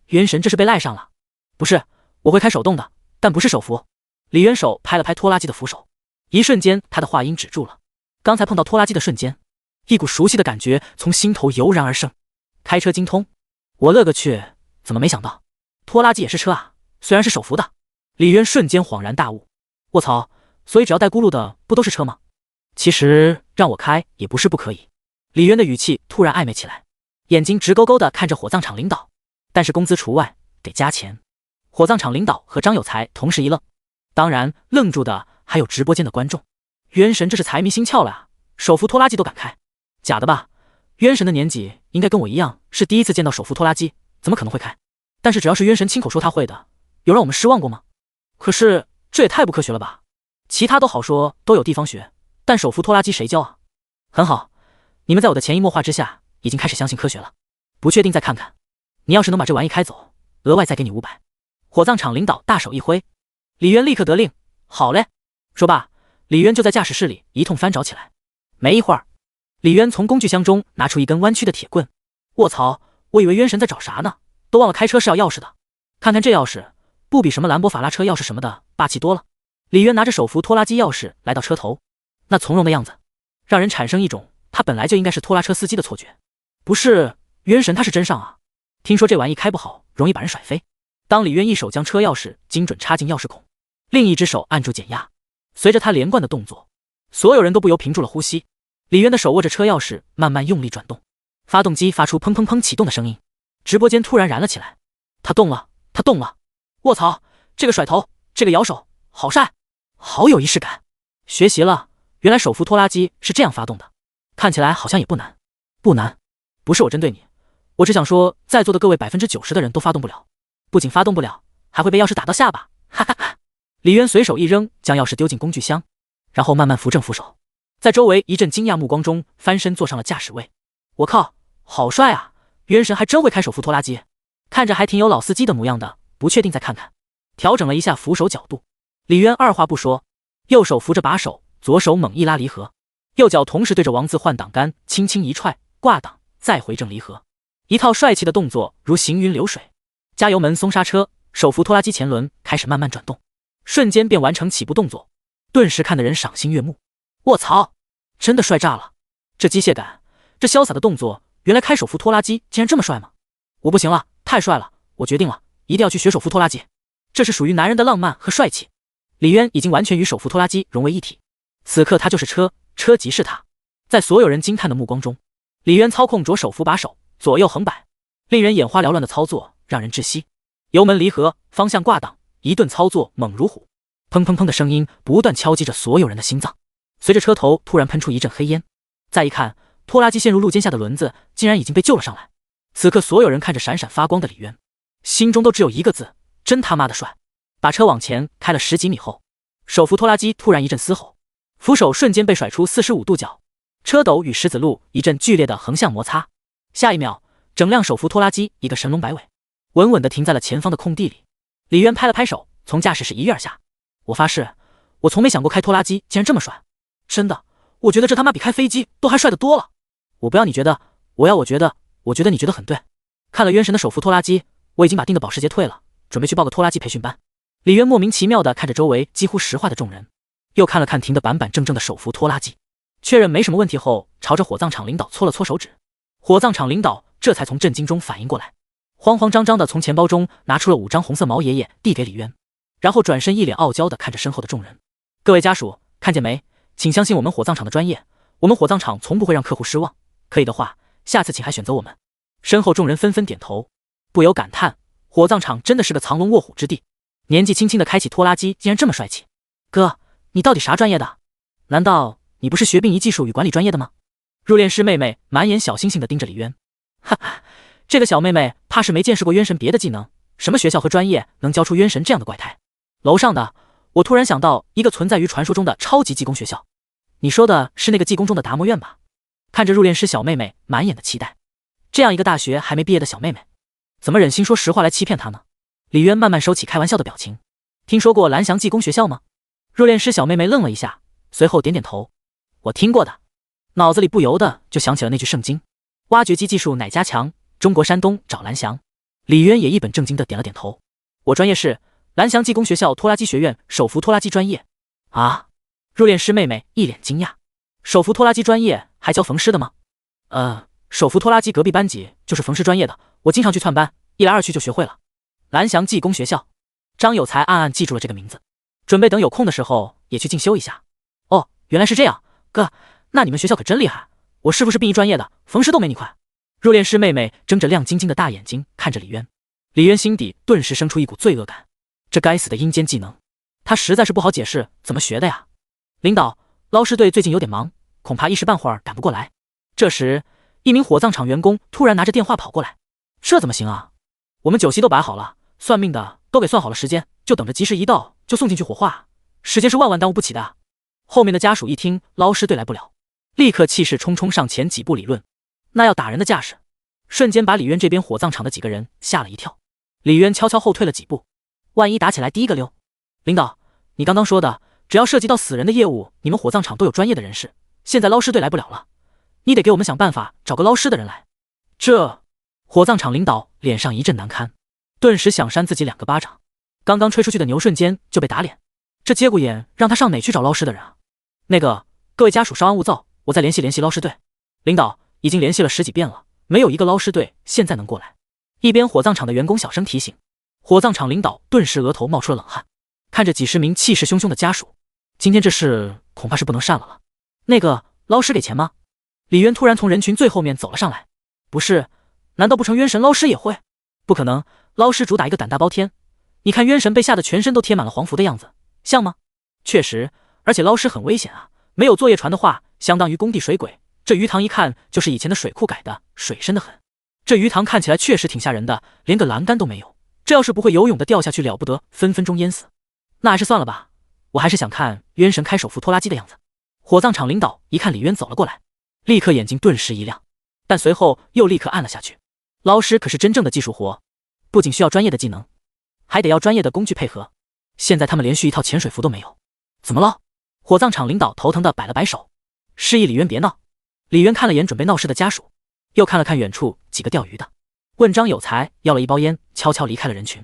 冤神这是被赖上了。不是，我会开手动的，但不是手扶。李渊手拍了拍拖拉机的扶手，一瞬间他的话音止住了。刚才碰到拖拉机的瞬间，一股熟悉的感觉从心头油然而生。开车精通，我勒个去，怎么没想到拖拉机也是车啊，虽然是手扶的。李渊瞬间恍然大悟，卧槽，所以只要带轱辘的不都是车吗？其实让我开也不是不可以。李渊的语气突然暧昧起来，眼睛直勾勾地看着火葬场领导，但是工资除外，得加钱。火葬场领导和张有才同时一愣，当然愣住的还有直播间的观众。冤神这是财迷心窍了啊，手扶拖拉机都敢开？假的吧？冤神的年纪应该跟我一样，是第一次见到手扶拖拉机，怎么可能会开？但是只要是冤神亲口说他会的，有让我们失望过吗？可是这也太不科学了吧？其他都好说，都有地方学，但手扶拖拉机谁教啊？很好，你们在我的潜移默化之下，已经开始相信科学了。不确定再看看，你要是能把这玩意开走，额外再给你500。火葬场领导大手一挥，李渊立刻得令，好嘞。说罢，李渊就在驾驶室里一通翻找起来。没一会儿，李渊从工具箱中拿出一根弯曲的铁棍。卧槽，我以为冤神在找啥呢，都忘了开车是要钥匙的。看看这钥匙，不比什么兰博法拉车钥匙什么的霸气多了。李渊拿着手扶拖拉机钥匙来到车头，那从容的样子，让人产生一种他本来就应该是拖拉车司机的错觉。不是，冤神他是真上啊！听说这玩意开不好，容易把人甩飞。当李渊一手将车钥匙精准插进钥匙孔，另一只手按住减压，随着他连贯的动作，所有人都不由屏住了呼吸。李渊的手握着车钥匙，慢慢用力转动，发动机发出砰砰砰启动的声音。直播间突然燃了起来，他动了，他动了！卧槽，这个甩头，这个摇手，好帅，好有仪式感。学习了，原来手扶拖拉机是这样发动的，看起来好像也不难。不难，不是我针对你，我只想说，在座的各位90%的人都发动不了，不仅发动不了，还会被钥匙打到下巴，哈哈哈。李渊随手一扔，将钥匙丢进工具箱，然后慢慢扶正扶手，在周围一阵惊讶目光中翻身坐上了驾驶位。我靠，好帅啊！渊神还真会开手扶拖拉机，看着还挺有老司机的模样的，不确定再看看。调整了一下扶手角度，李渊二话不说，右手扶着把手，左手猛一拉离合，右脚同时对着王字换挡杆轻轻一踹，挂挡，再回正离合，一套帅气的动作如行云流水。加油门松刹车，手扶拖拉机前轮开始慢慢转动，瞬间便完成起步动作，顿时看得人赏心悦目。卧槽，真的帅炸了！这机械感，这潇洒的动作，原来开手扶拖拉机竟然这么帅吗？我不行了，太帅了！我决定了，一定要去学手扶拖拉机，这是属于男人的浪漫和帅气。李渊已经完全与手扶拖拉机融为一体，此刻他就是车，车即是他。在所有人惊叹的目光中，李渊操控着手扶把手，左右横摆，令人眼花缭乱的操作让人窒息。油门离合，方向挂挡，一顿操作猛如虎，砰砰砰的声音不断敲击着所有人的心脏。随着车头突然喷出一阵黑烟，再一看，拖拉机陷入路肩下的轮子竟然已经被救了上来。此刻所有人看着闪闪发光的李渊，心中都只有一个字：真他妈的帅！把车往前开了10几米后，手扶拖拉机突然一阵嘶吼，扶手瞬间被甩出45度角，车斗与石子路一阵剧烈的横向摩擦。下一秒，整辆手扶拖拉机一个神龙摆尾，稳稳地停在了前方的空地里。李渊拍了拍手，从驾驶室一跃而下。我发誓，我从没想过开拖拉机竟然这么帅，真的，我觉得这他妈比开飞机都还帅得多了。我不要你觉得，我要我觉得，我觉得你觉得很对。看了渊神的手扶拖拉机，我已经把订的保时捷退了，准备去报个拖拉机培训班。李渊莫名其妙地看着周围几乎石化的众人，又看了看停得板板正正的手扶拖拉机，确认没什么问题后，朝着火葬场领导搓了搓手指。火葬场领导这才从震惊中反应过来，慌慌张张地从钱包中拿出了5张红色毛爷爷递给李渊，然后转身一脸傲娇地看着身后的众人。各位家属，看见没？请相信我们火葬场的专业，我们火葬场从不会让客户失望，可以的话，下次请还选择我们。身后众人纷纷点头，不由感叹，火葬场真的是个藏龙卧虎之地。年纪轻轻的开起拖拉机竟然这么帅气。哥，你到底啥专业的？难道你不是学殡仪技术与管理专业的吗？入殓师妹妹满眼小星星的盯着李渊。哈哈，这个小妹妹怕是没见识过渊神别的技能，什么学校和专业能教出渊神这样的怪胎？楼上的，我突然想到一个存在于传说中的超级技工学校，你说的是那个技工中的达摩院吧？看着入殓师小妹妹满眼的期待，这样一个大学还没毕业的小妹妹，怎么忍心说实话来欺骗她呢？李渊慢慢收起开玩笑的表情。听说过蓝翔技工学校吗？入殓师小妹妹愣了一下，随后点点头。我听过的。脑子里不由得就想起了那句圣经：挖掘机技术乃加强，中国山东找蓝翔。李渊也一本正经的点了点头。我专业是蓝翔技工学校拖拉机学院手扶拖拉机专业。啊！入殓师妹妹一脸惊讶。手扶拖拉机专业还教缝师的吗？手扶拖拉机隔壁班级就是缝师专业的，我经常去窜班，一来二去就学会了。蓝翔技工学校。张有才暗暗记住了这个名字，准备等有空的时候也去进修一下。哦，原来是这样，哥，那你们学校可真厉害，我是不是殡仪专业的，缝师都没你快。入殓师妹妹睁着亮晶晶的大眼睛看着李渊，李渊心底顿时生出一股罪恶感，这该死的阴间技能，他实在是不好解释怎么学的呀。领导，捞尸队最近有点忙，恐怕一时半会儿赶不过来。这时，一名火葬场员工突然拿着电话跑过来，这怎么行啊？我们酒席都摆好了，算命的都给算好了时间，就等着吉时一到就送进去火化，时间是万万耽误不起的。后面的家属一听捞尸队来不了，立刻气势冲冲上前几步理论，那要打人的架势，瞬间把李渊这边火葬场的几个人吓了一跳。李渊悄悄后退了几步，万一打起来第一个溜。领导，你刚刚说的只要涉及到死人的业务，你们火葬场都有专业的人士，现在捞尸队来不了了，你得给我们想办法找个捞尸的人来。这火葬场领导脸上一阵难堪，顿时想扇自己2个巴掌，刚刚吹出去的牛瞬间就被打脸，这节骨眼让他上哪去找捞尸的人啊？那个，各位家属稍安勿躁，我再联系联系捞尸队。领导，已经联系了10几遍了，没有一个捞尸队现在能过来。一边火葬场的员工小声提醒。火葬场领导顿时额头冒出了冷汗，看着几十名气势汹汹的家属，今天这事恐怕是不能善了。那个，捞尸给钱吗？李渊突然从人群最后面走了上来。不是，难道不成冤神捞尸也会？不可能，捞尸主打一个胆大包天，你看冤神被吓得全身都贴满了黄符的样子，像吗？确实，而且捞尸很危险啊，没有作业船的话，相当于工地水鬼。这鱼塘一看就是以前的水库改的，水深得很。这鱼塘看起来确实挺吓人的，连个栏杆都没有，这要是不会游泳的掉下去了不得，分分钟淹死。那还是算了吧，我还是想看渊神开手扶拖拉机的样子。火葬场领导一看李渊走了过来，立刻眼睛顿时一亮，但随后又立刻暗了下去。捞尸可是真正的技术活，不仅需要专业的技能，还得要专业的工具配合。现在他们连续一套潜水服都没有，怎么了？火葬场领导头疼的摆了摆手，示意李渊别闹。李渊看了眼准备闹事的家属，又看了看远处几个钓鱼的，问张有才要了一包烟，悄悄离开了人群。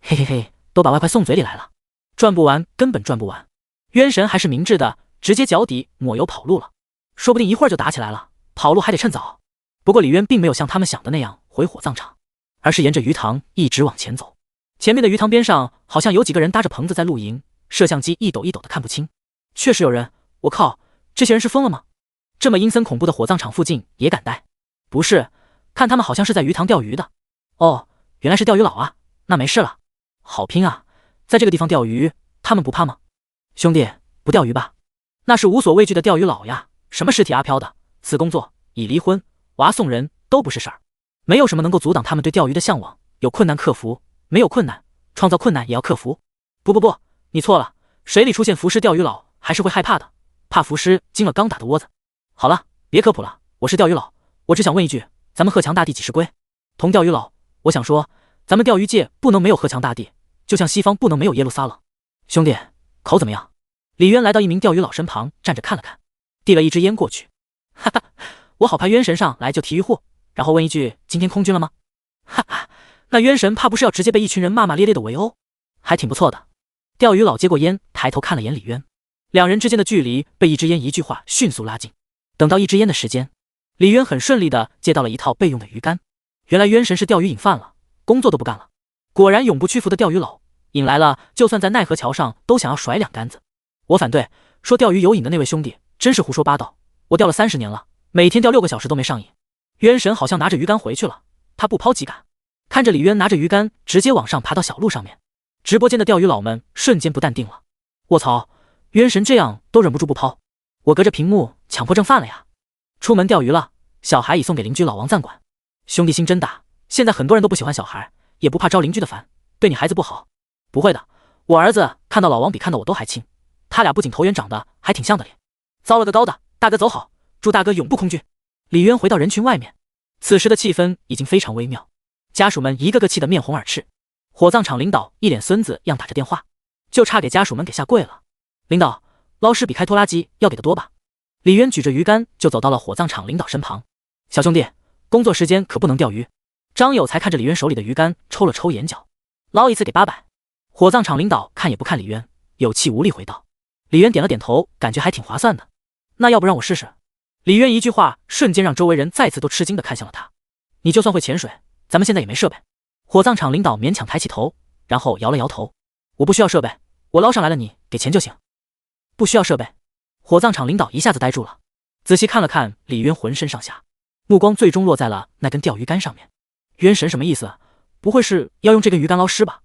嘿嘿嘿，都把外快送嘴里来了，赚不完，根本赚不完。渊神还是明智的，直接脚底抹油跑路了，说不定一会儿就打起来了，跑路还得趁早。不过李渊并没有像他们想的那样回火葬场，而是沿着鱼塘一直往前走。前面的鱼塘边上好像有几个人搭着棚子在露营，摄像机一抖一抖的看不清。确实有人，我靠，这些人是疯了吗？这么阴森恐怖的火葬场附近也敢待？不是，看他们好像是在鱼塘钓鱼的。哦，原来是钓鱼佬啊，那没事了。好拼啊，在这个地方钓鱼，他们不怕吗？兄弟，不钓鱼吧？那是无所畏惧的钓鱼佬呀，什么尸体阿飘的，此工作已离婚，娃送人都不是事儿。没有什么能够阻挡他们对钓鱼的向往，有困难克服，没有困难，创造困难也要克服。不，你错了，水里出现浮尸钓鱼佬还是会害怕的，怕浮尸惊了刚打的窝子。好了，别科普了，我是钓鱼佬，我只想问一句，咱们鹤强大帝几时归？同钓鱼佬，我想说，咱们钓鱼界不能没有鹤强大帝，就像西方不能没有耶路撒冷。兄弟，口怎么样？李渊来到一名钓鱼佬身旁站着看了看，递了一支烟过去。哈哈，我好怕渊神上来就提渔户，然后问一句，今天空军了吗？哈哈，那渊神怕不是要直接被一群人骂骂咧咧的围殴？还挺不错的。钓鱼佬接过烟，抬头看了眼李渊，两人之间的距离被一支烟一句话迅速拉近。等到一支烟的时间，李渊很顺利地借到了一套备用的鱼竿。原来渊神是钓鱼瘾犯了，工作都不干了。果然永不屈服的钓鱼佬，引来了就算在奈何桥上都想要甩两竿子。我反对，说钓鱼有瘾的那位兄弟真是胡说八道，我钓了30年了，每天钓6个小时都没上瘾。渊神好像拿着鱼竿回去了，他不抛即赶。看着李渊拿着鱼竿直接往上爬到小路上面，直播间的钓鱼佬们瞬间不淡定了。卧槽，渊神这样都忍不住不抛，我隔着屏幕强迫症犯了呀！出门钓鱼了，小孩已送给邻居老王暂管。兄弟心真大，现在很多人都不喜欢小孩，也不怕招邻居的烦，对你孩子不好。不会的，我儿子看到老王比看到我都还亲，他俩不仅头圆长得还挺像的脸。糟了个高的，大哥走好，祝大哥永不空军。李渊回到人群外面，此时的气氛已经非常微妙，家属们一个个气得面红耳赤。火葬场领导一脸孙子样打着电话，就差给家属们给下跪了。领导，捞尸比开拖拉机要给的多吧？李渊举着鱼竿就走到了火葬场领导身旁。小兄弟，工作时间可不能钓鱼。张有才看着李渊手里的鱼竿，抽了抽眼角，捞一次给800。火葬场领导看也不看李渊，有气无力回道。李渊点了点头，感觉还挺划算的。那要不让我试试？李渊一句话瞬间让周围人再次都吃惊的看向了他。你就算会潜水，咱们现在也没设备。火葬场领导勉强抬起头，然后摇了摇头。我不需要设备，我捞上来了你给钱就行。不需要设备。火葬场领导一下子呆住了，仔细看了看李渊浑身上下，目光最终落在了那根钓鱼竿上面。渊神什么意思？不会是要用这根鱼竿捞尸吧？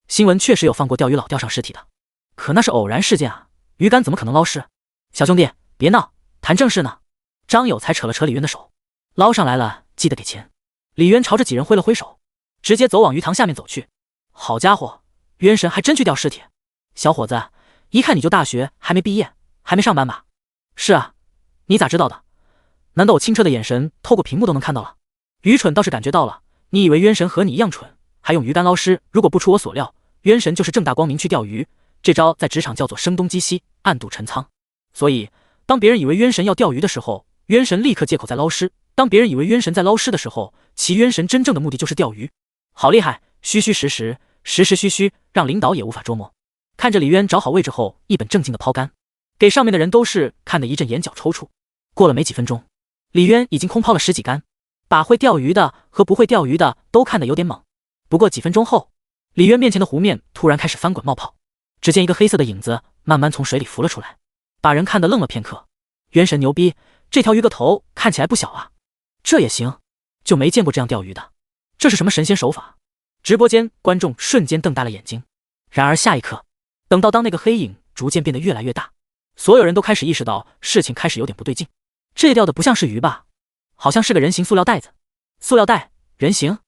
新闻确实有放过钓鱼佬钓上尸体的，可那是偶然事件啊，鱼竿怎么可能捞尸？小兄弟，别闹，谈正事呢。张有才扯了扯李渊的手，捞上来了记得给钱。李渊朝着几人挥了挥手，直接走往鱼塘下面走去。好家伙，渊神还真去钓尸体。小伙子，一看你就大学还没毕业，还没上班吧？是啊，你咋知道的？难道我清澈的眼神透过屏幕都能看到了？愚蠢倒是感觉到了，你以为渊神和你一样蠢，还用鱼竿捞尸？如果不出我所料，渊神就是正大光明去钓鱼，这招在职场叫做声东击西，暗度陈仓。所以当别人以为渊神要钓鱼的时候，渊神立刻借口在捞尸；当别人以为渊神在捞尸的时候，其渊神真正的目的就是钓鱼。好厉害，虚虚实实，实实虚虚，让领导也无法捉摸。看着李渊找好位置后一本正经的抛竿，给上面的人都是看得一阵眼角抽搐。过了没几分钟，李渊已经空抛了10几竿，把会钓鱼的和不会钓鱼的都看得有点懵。不过几分钟后，李渊面前的湖面突然开始翻滚冒泡，只见一个黑色的影子慢慢从水里浮了出来，把人看得愣了片刻。渊神牛逼，这条鱼个头看起来不小啊，这也行？就没见过这样钓鱼的，这是什么神仙手法？直播间观众瞬间瞪大了眼睛。然而下一刻，等到当那个黑影逐渐变得越来越大，所有人都开始意识到事情开始有点不对劲。这钓的不像是鱼吧？好像是个人形塑料袋子。塑料袋，人形？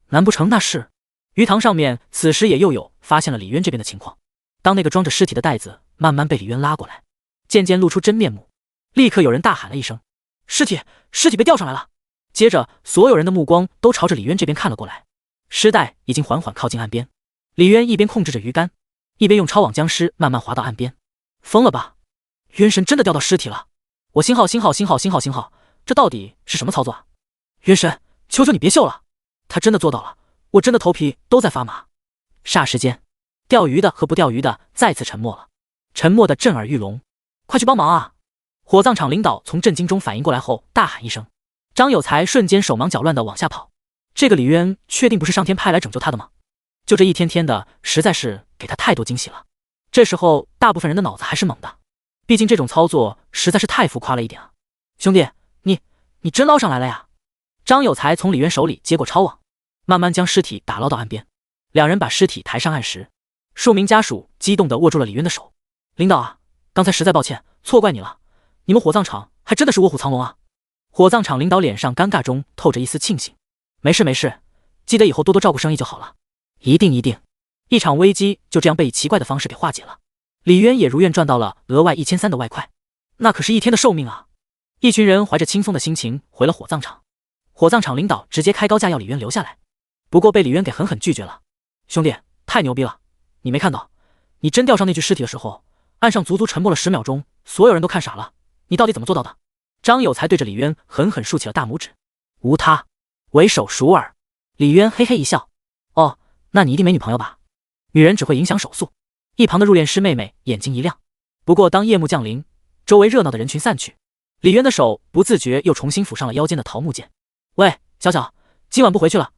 难不成那是？鱼塘上面此时也又有发现了李渊这边的情况。当那个装着尸体的袋子慢慢被李渊拉过来，渐渐露出真面目，立刻有人大喊了一声：“尸体！尸体被吊上来了！”接着，所有人的目光都朝着李渊这边看了过来。尸袋已经缓缓靠近岸边，李渊一边控制着鱼竿，一边用超网将尸慢慢滑到岸边。疯了吧！渊神真的钓到尸体了！我星号，这到底是什么操作啊？渊神，求求你别秀了！他真的做到了，我真的头皮都在发麻。霎时间，钓鱼的和不钓鱼的再次沉默了，沉默的震耳欲聋。快去帮忙啊！火葬场领导从震惊中反应过来后，大喊一声。张有才瞬间手忙脚乱地往下跑。这个李渊确定不是上天派来拯救他的吗？就这一天天的，实在是给他太多惊喜了。这时候，大部分人的脑子还是懵的，毕竟这种操作实在是太浮夸了一点啊！兄弟，你真捞上来了呀！张有才从李渊手里接过超网，慢慢将尸体打捞到岸边。两人把尸体抬上岸时，数名家属激动地握住了李渊的手。领导啊，刚才实在抱歉，错怪你了。你们火葬场还真的是卧虎藏龙啊！火葬场领导脸上尴尬中透着一丝庆幸。没事，记得以后多多照顾生意就好了。一定。一场危机就这样被以奇怪的方式给化解了。李渊也如愿赚到了额外1300的外快，那可是一天的寿命啊！一群人怀着轻松的心情回了火葬场。火葬场领导直接开高价要李渊留下来，不过被李渊给狠狠拒绝了。兄弟，太牛逼了！你没看到，你真吊上那具尸体的时候，岸上足足沉默了10秒钟，所有人都看傻了。你到底怎么做到的？张有才对着李渊狠狠竖起了大拇指。无他，为手熟耳。李渊嘿嘿一笑。哦，那你一定没女朋友吧？女人只会影响手速。一旁的入殓师妹妹眼睛一亮。不过当夜幕降临，周围热闹的人群散去，李渊的手不自觉又重新抚上了腰间的桃木剑。喂，小，今晚不回去了？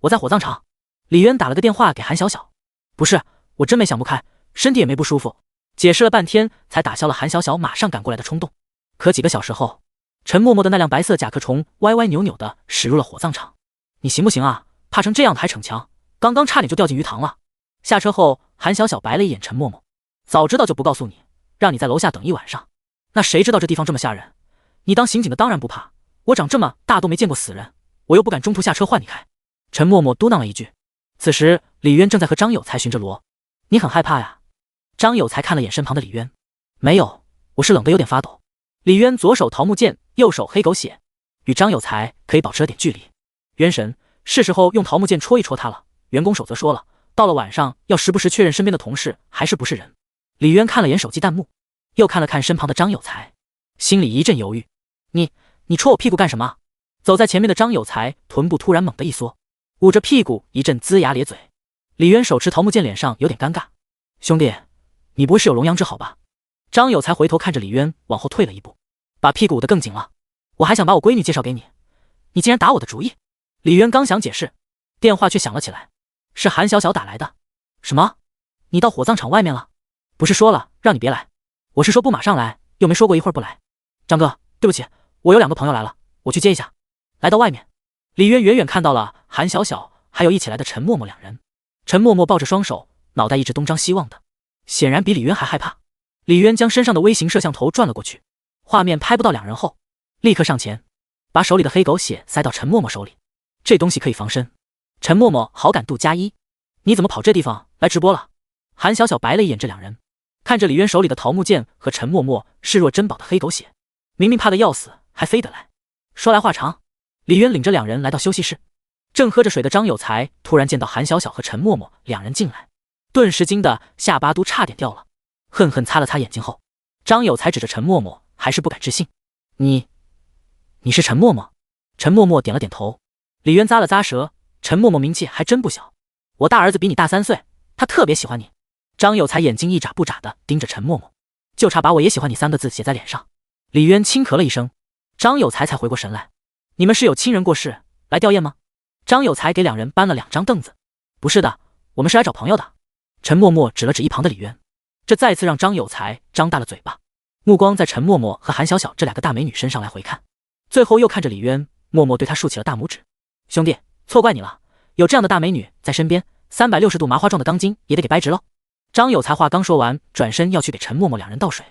我在火葬场。李渊打了个电话给韩小。不是，我真没想不开，身体也没不舒服。解释了半天，才打消了韩小马上赶过来的冲动。可几个小时后，陈默默的那辆白色甲壳虫歪歪扭扭的驶入了火葬场。你行不行啊？怕成这样的还逞强，刚刚差点就掉进鱼塘了。下车后，韩小白了一眼陈默默，早知道就不告诉你，让你在楼下等一晚上。那谁知道这地方这么吓人？你当刑警的当然不怕，我长这么大都没见过死人，我又不敢中途下车换你开。陈默默嘟囔了一句。此时，李渊正在和张有才寻着罗。你很害怕呀？张有才看了眼身旁的李渊。没有，我是冷得有点发抖。李渊左手桃木剑，右手黑狗血，与张有才可以保持了点距离。渊神，是时候用桃木剑戳一戳他了。员工手则说了，到了晚上要时不时确认身边的同事还是不是人。李渊看了眼手机弹幕，又看了看身旁的张有才，心里一阵犹豫。你戳我屁股干什么？走在前面的张有才臀部突然猛地一缩，捂着屁股一阵龇牙咧嘴。李渊手持桃木剑，脸上有点尴尬。兄弟，你不会是有龙阳之好吧？张有才回头看着李渊，往后退了一步，把屁股捂得更紧了。我还想把我闺女介绍给你，你竟然打我的主意。李渊刚想解释，电话却响了起来，是韩小打来的。什么？你到火葬场外面了？不是说了让你别来？我是说不马上来，又没说过一会儿不来。张哥，对不起，我有2个朋友来了，我去接一下。来到外面，李渊远远看到了韩小还有一起来的陈默默两人。陈默默抱着双手，脑袋一直东张西望的，显然比李渊还害怕。李渊将身上的微型摄像头转了过去，画面拍不到两人后，立刻上前把手里的黑狗血塞到陈默默手里。这东西可以防身。陈默默好感度+1。你怎么跑这地方来直播了？韩小白了一眼这两人，看着李渊手里的桃木剑和陈默默视若珍宝的黑狗血，明明怕得要死，还非得来。说来话长，李渊领着两人来到休息室，正喝着水的张有才突然见到韩小和陈默默两人进来，顿时惊得下巴都差点掉了，恨恨擦了擦眼睛后，张有才指着陈默默，还是不敢置信。你是陈默默？陈默默点了点头。李渊咂了咂舌，陈默默名气还真不小，我大儿子比你大3岁，他特别喜欢你。张有才眼睛一眨不眨的盯着陈默默，就差把我也喜欢你3个字写在脸上。李渊轻咳了一声，张有才回过神来，你们是有亲人过世来吊唁吗？张有才给两人搬了2张凳子。不是的，我们是来找朋友的。陈默默指了指一旁的李渊，这再次让张有才张大了嘴巴，目光在陈默默和韩小这2个大美女身上来回看，最后又看着李渊，默默对他竖起了大拇指。兄弟，错怪你了，有这样的大美女在身边，360度麻花状的钢筋也得给掰直喽。张有才话刚说完，转身要去给陈默默两人倒水，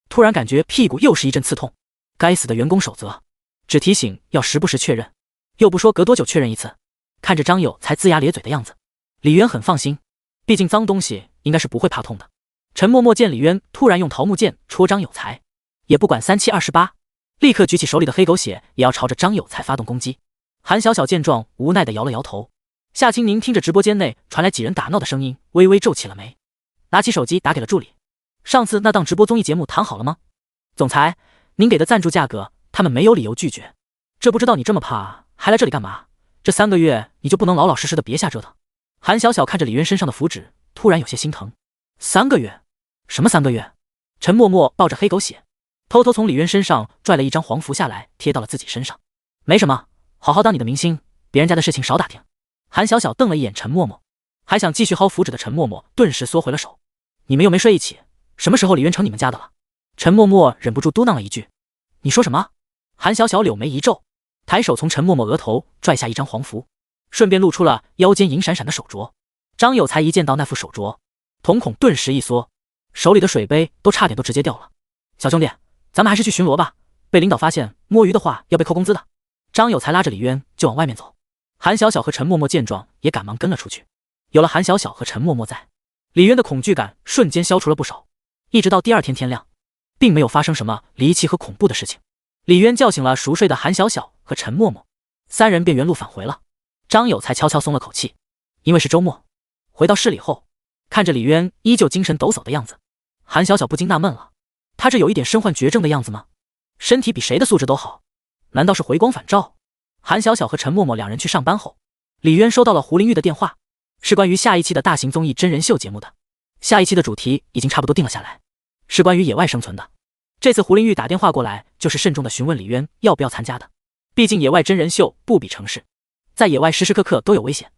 突然感觉屁股又是一阵刺痛。该死的员工守则，只提醒要时不时确认，又不说隔多久确认一次。看着张有才龇牙咧嘴的样子，李渊很放心，毕竟脏东西应该是不会怕痛的。陈默默见李渊突然用桃木剑戳张有才，也不管3728，立刻举起手里的黑狗血，也要朝着张有才发动攻击。韩小小见状，无奈地摇了摇头。夏青宁听着直播间内传来几人打闹的声音，微微皱起了眉，拿起手机打给了助理。上次那档直播综艺节目谈好了吗？总裁，您给的赞助价格，他们没有理由拒绝。这不知道你这么怕，还来这里干嘛？这3个月你就不能老老实实的别瞎折腾？韩小小看着李渊身上的符纸，突然有些心疼。3个月？什么3个月？陈默默抱着黑狗血，偷偷从李渊身上拽了一张黄符下来，贴到了自己身上。没什么，好好当你的明星，别人家的事情少打听。韩小小瞪了一眼陈默默，还想继续薅符纸的陈默默顿时缩回了手。你们又没睡一起，什么时候李渊成你们家的了？陈默默忍不住嘟囔了一句。你说什么？韩小小柳眉一皱，抬手从陈默默额头拽下一张黄符，顺便露出了腰间银闪闪的手镯。张有才一见到那副手镯，瞳孔顿时一缩，手里的水杯都差点直接掉了。小兄弟，咱们还是去巡逻吧，被领导发现摸鱼的话要被扣工资的。张有才拉着李渊就往外面走。韩小小和陈默默见状也赶忙跟了出去。有了韩小小和陈默默在，李渊的恐惧感瞬间消除了不少。一直到第2天天亮，并没有发生什么离奇和恐怖的事情。李渊叫醒了熟睡的韩小小和陈默默，3人便原路返回了。张有才悄悄松了口气，因为是周末。回到市里后，看着李渊依旧精神抖擞的样子，韩小小不禁纳闷了，他这有一点身患绝症的样子吗？身体比谁的素质都好，难道是回光返照？韩小小和陈默默2人去上班后，李渊收到了胡林玉的电话，是关于下一期的大型综艺真人秀节目的。下一期的主题已经差不多定了下来，是关于野外生存的。这次胡林玉打电话过来，就是慎重的询问李渊要不要参加的。毕竟野外真人秀不比城市，在野外时时刻刻都有危险，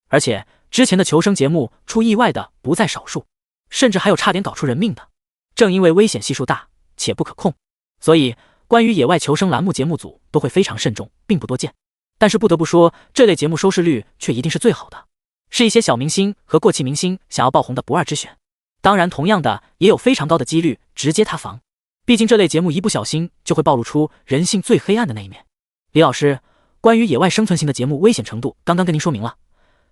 而且之前的求生节目出意外的不在少数，甚至还有差点搞出人命的。正因为危险系数大且不可控，所以关于野外求生栏目节目组都会非常慎重，并不多见。但是不得不说，这类节目收视率却一定是最好的，是一些小明星和过气明星想要爆红的不二之选。当然同样的也有非常高的几率直接塌房，毕竟这类节目一不小心就会暴露出人性最黑暗的那一面。李老师，关于野外生存型的节目危险程度刚刚跟您说明了，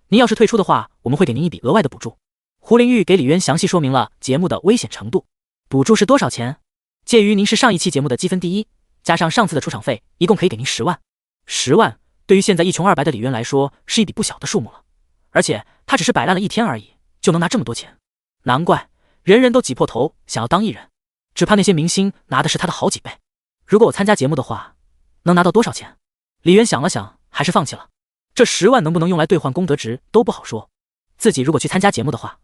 您要是退出的话，我们会给您一笔额外的补助。胡林玉给李渊详细说明了节目的危险程度。补助是多少钱？介于您是上一期节目的积分第一，加上上次的出场费，一共可以给您10万。10万对于现在一穷二白的李渊来说是一笔不小的数目了，而且他只是摆烂了1天而已，就能拿这么多钱，难怪人人都挤破头想要当艺人，只怕那些明星拿的是他的好几倍。如果我参加节目的话，能拿到多少钱？李渊想了想，还是放弃了。这10万能不能用来兑换功德值都不好说。自己如果去参加节目的话，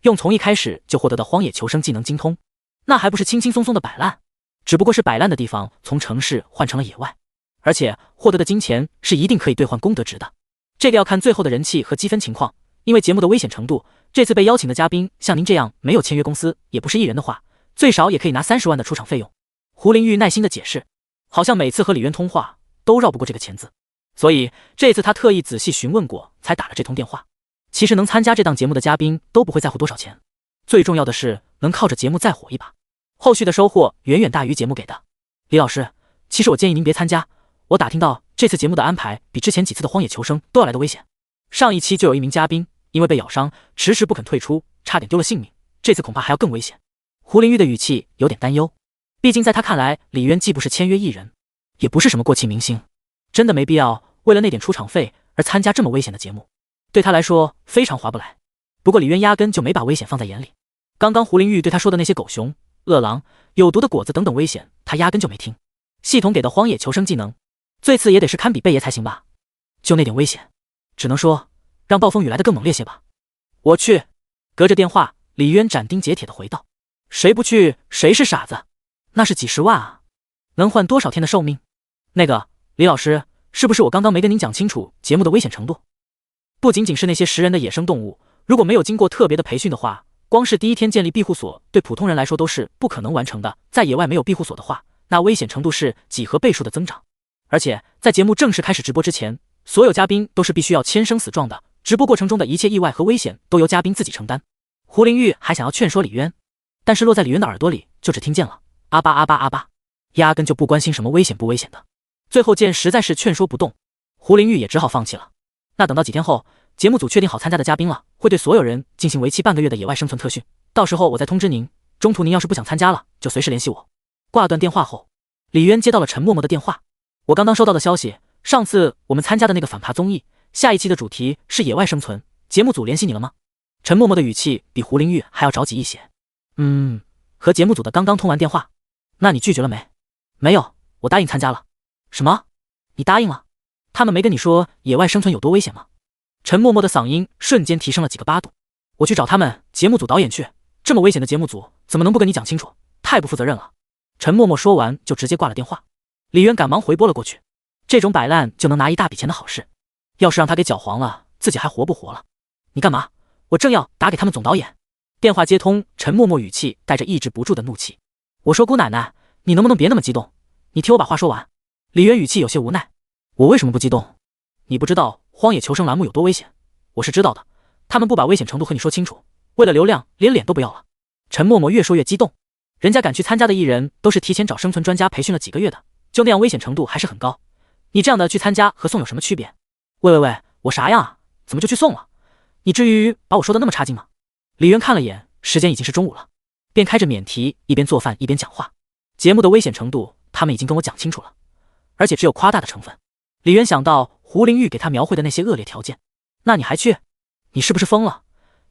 用从一开始就获得的荒野求生技能精通，那还不是轻轻松松的摆烂？只不过是摆烂的地方从城市换成了野外，而且获得的金钱是一定可以兑换功德值的。这个要看最后的人气和积分情况，因为节目的危险程度，这次被邀请的嘉宾像您这样没有签约公司，也不是艺人的话，最少也可以拿30万的出场费用。胡林玉耐心的解释，好像每次和李渊通话都绕不过这个钱字，所以这次他特意仔细询问过才打了这通电话。其实能参加这档节目的嘉宾都不会在乎多少钱，最重要的是能靠着节目再火一把，后续的收获远远大于节目给的。李老师，其实我建议您别参加，我打听到这次节目的安排比之前几次的荒野求生都要来的危险。上一期就有一名嘉宾因为被咬伤迟迟不肯退出，差点丢了性命，这次恐怕还要更危险。胡林玉的语气有点担忧，毕竟在他看来，李渊既不是签约艺人，也不是什么过气明星，真的没必要为了那点出场费而参加这么危险的节目，对他来说非常划不来。不过李渊压根就没把危险放在眼里，刚刚胡林玉对他说的那些狗熊、饿狼、有毒的果子等等危险，他压根就没听。系统给的荒野求生技能，最次也得是堪比贝爷才行吧？就那点危险，只能说让暴风雨来得更猛烈些吧。我去。隔着电话，李渊斩钉截铁地回道：谁不去谁是傻子，那是几10万啊，能换多少天的寿命？那个李老师，是不是我刚刚没跟您讲清楚节目的危险程度？不仅仅是那些食人的野生动物，如果没有经过特别的培训的话，光是第1天建立庇护所对普通人来说都是不可能完成的。在野外没有庇护所的话，那危险程度是几何倍数的增长。而且在节目正式开始直播之前，所有嘉宾都是必须要签生死状的，直播过程中的一切意外和危险都由嘉宾自己承担。胡林玉还想要劝说李渊，但是落在李渊的耳朵里就只听见了阿巴阿巴阿巴，压根就不关心什么危险不危险的。最后见实在是劝说不动，胡林玉也只好放弃了。那等到几天后，节目组确定好参加的嘉宾了，会对所有人进行为期半个月的野外生存特训，到时候我再通知您，中途您要是不想参加了，就随时联系我。挂断电话后，李渊接到了陈默默的电话。我刚刚收到的消息，上次我们参加的那个反扒综艺，下一期的主题是野外生存，节目组联系你了吗？陈默默的语气比胡林玉还要着急一些。和节目组的刚刚通完电话。那你拒绝了没？没有，我答应参加了。什么？你答应了？他们没跟你说野外生存有多危险吗？陈默默的嗓音瞬间提升了几个8度。我去找他们节目组导演去，这么危险的节目组怎么能不跟你讲清楚？太不负责任了。陈默默说完就直接挂了电话。李渊赶忙回拨了过去，这种摆烂就能拿一大笔钱的好事，要是让他给搅黄了，自己还活不活了？你干嘛？我正要打给他们总导演。电话接通，陈默默语气带着抑制不住的怒气。我说姑奶奶，你能不能别那么激动？你听我把话说完。李渊语气有些无奈。我为什么不激动？你不知道荒野求生栏目有多危险？我是知道的，他们不把危险程度和你说清楚，为了流量连脸都不要了。陈默默越说越激动，人家敢去参加的艺人都是提前找生存专家培训了几个月的，就那样危险程度还是很高。你这样的去参加和送有什么区别？喂，我啥样啊？怎么就去送了？你至于把我说的那么差劲吗？李渊看了眼，时间已经是中午了，便开着免提一边做饭一边讲话。节目的危险程度他们已经跟我讲清楚了，而且只有夸大的成分。李渊想到胡林玉给他描绘的那些恶劣条件，那你还去？你是不是疯了？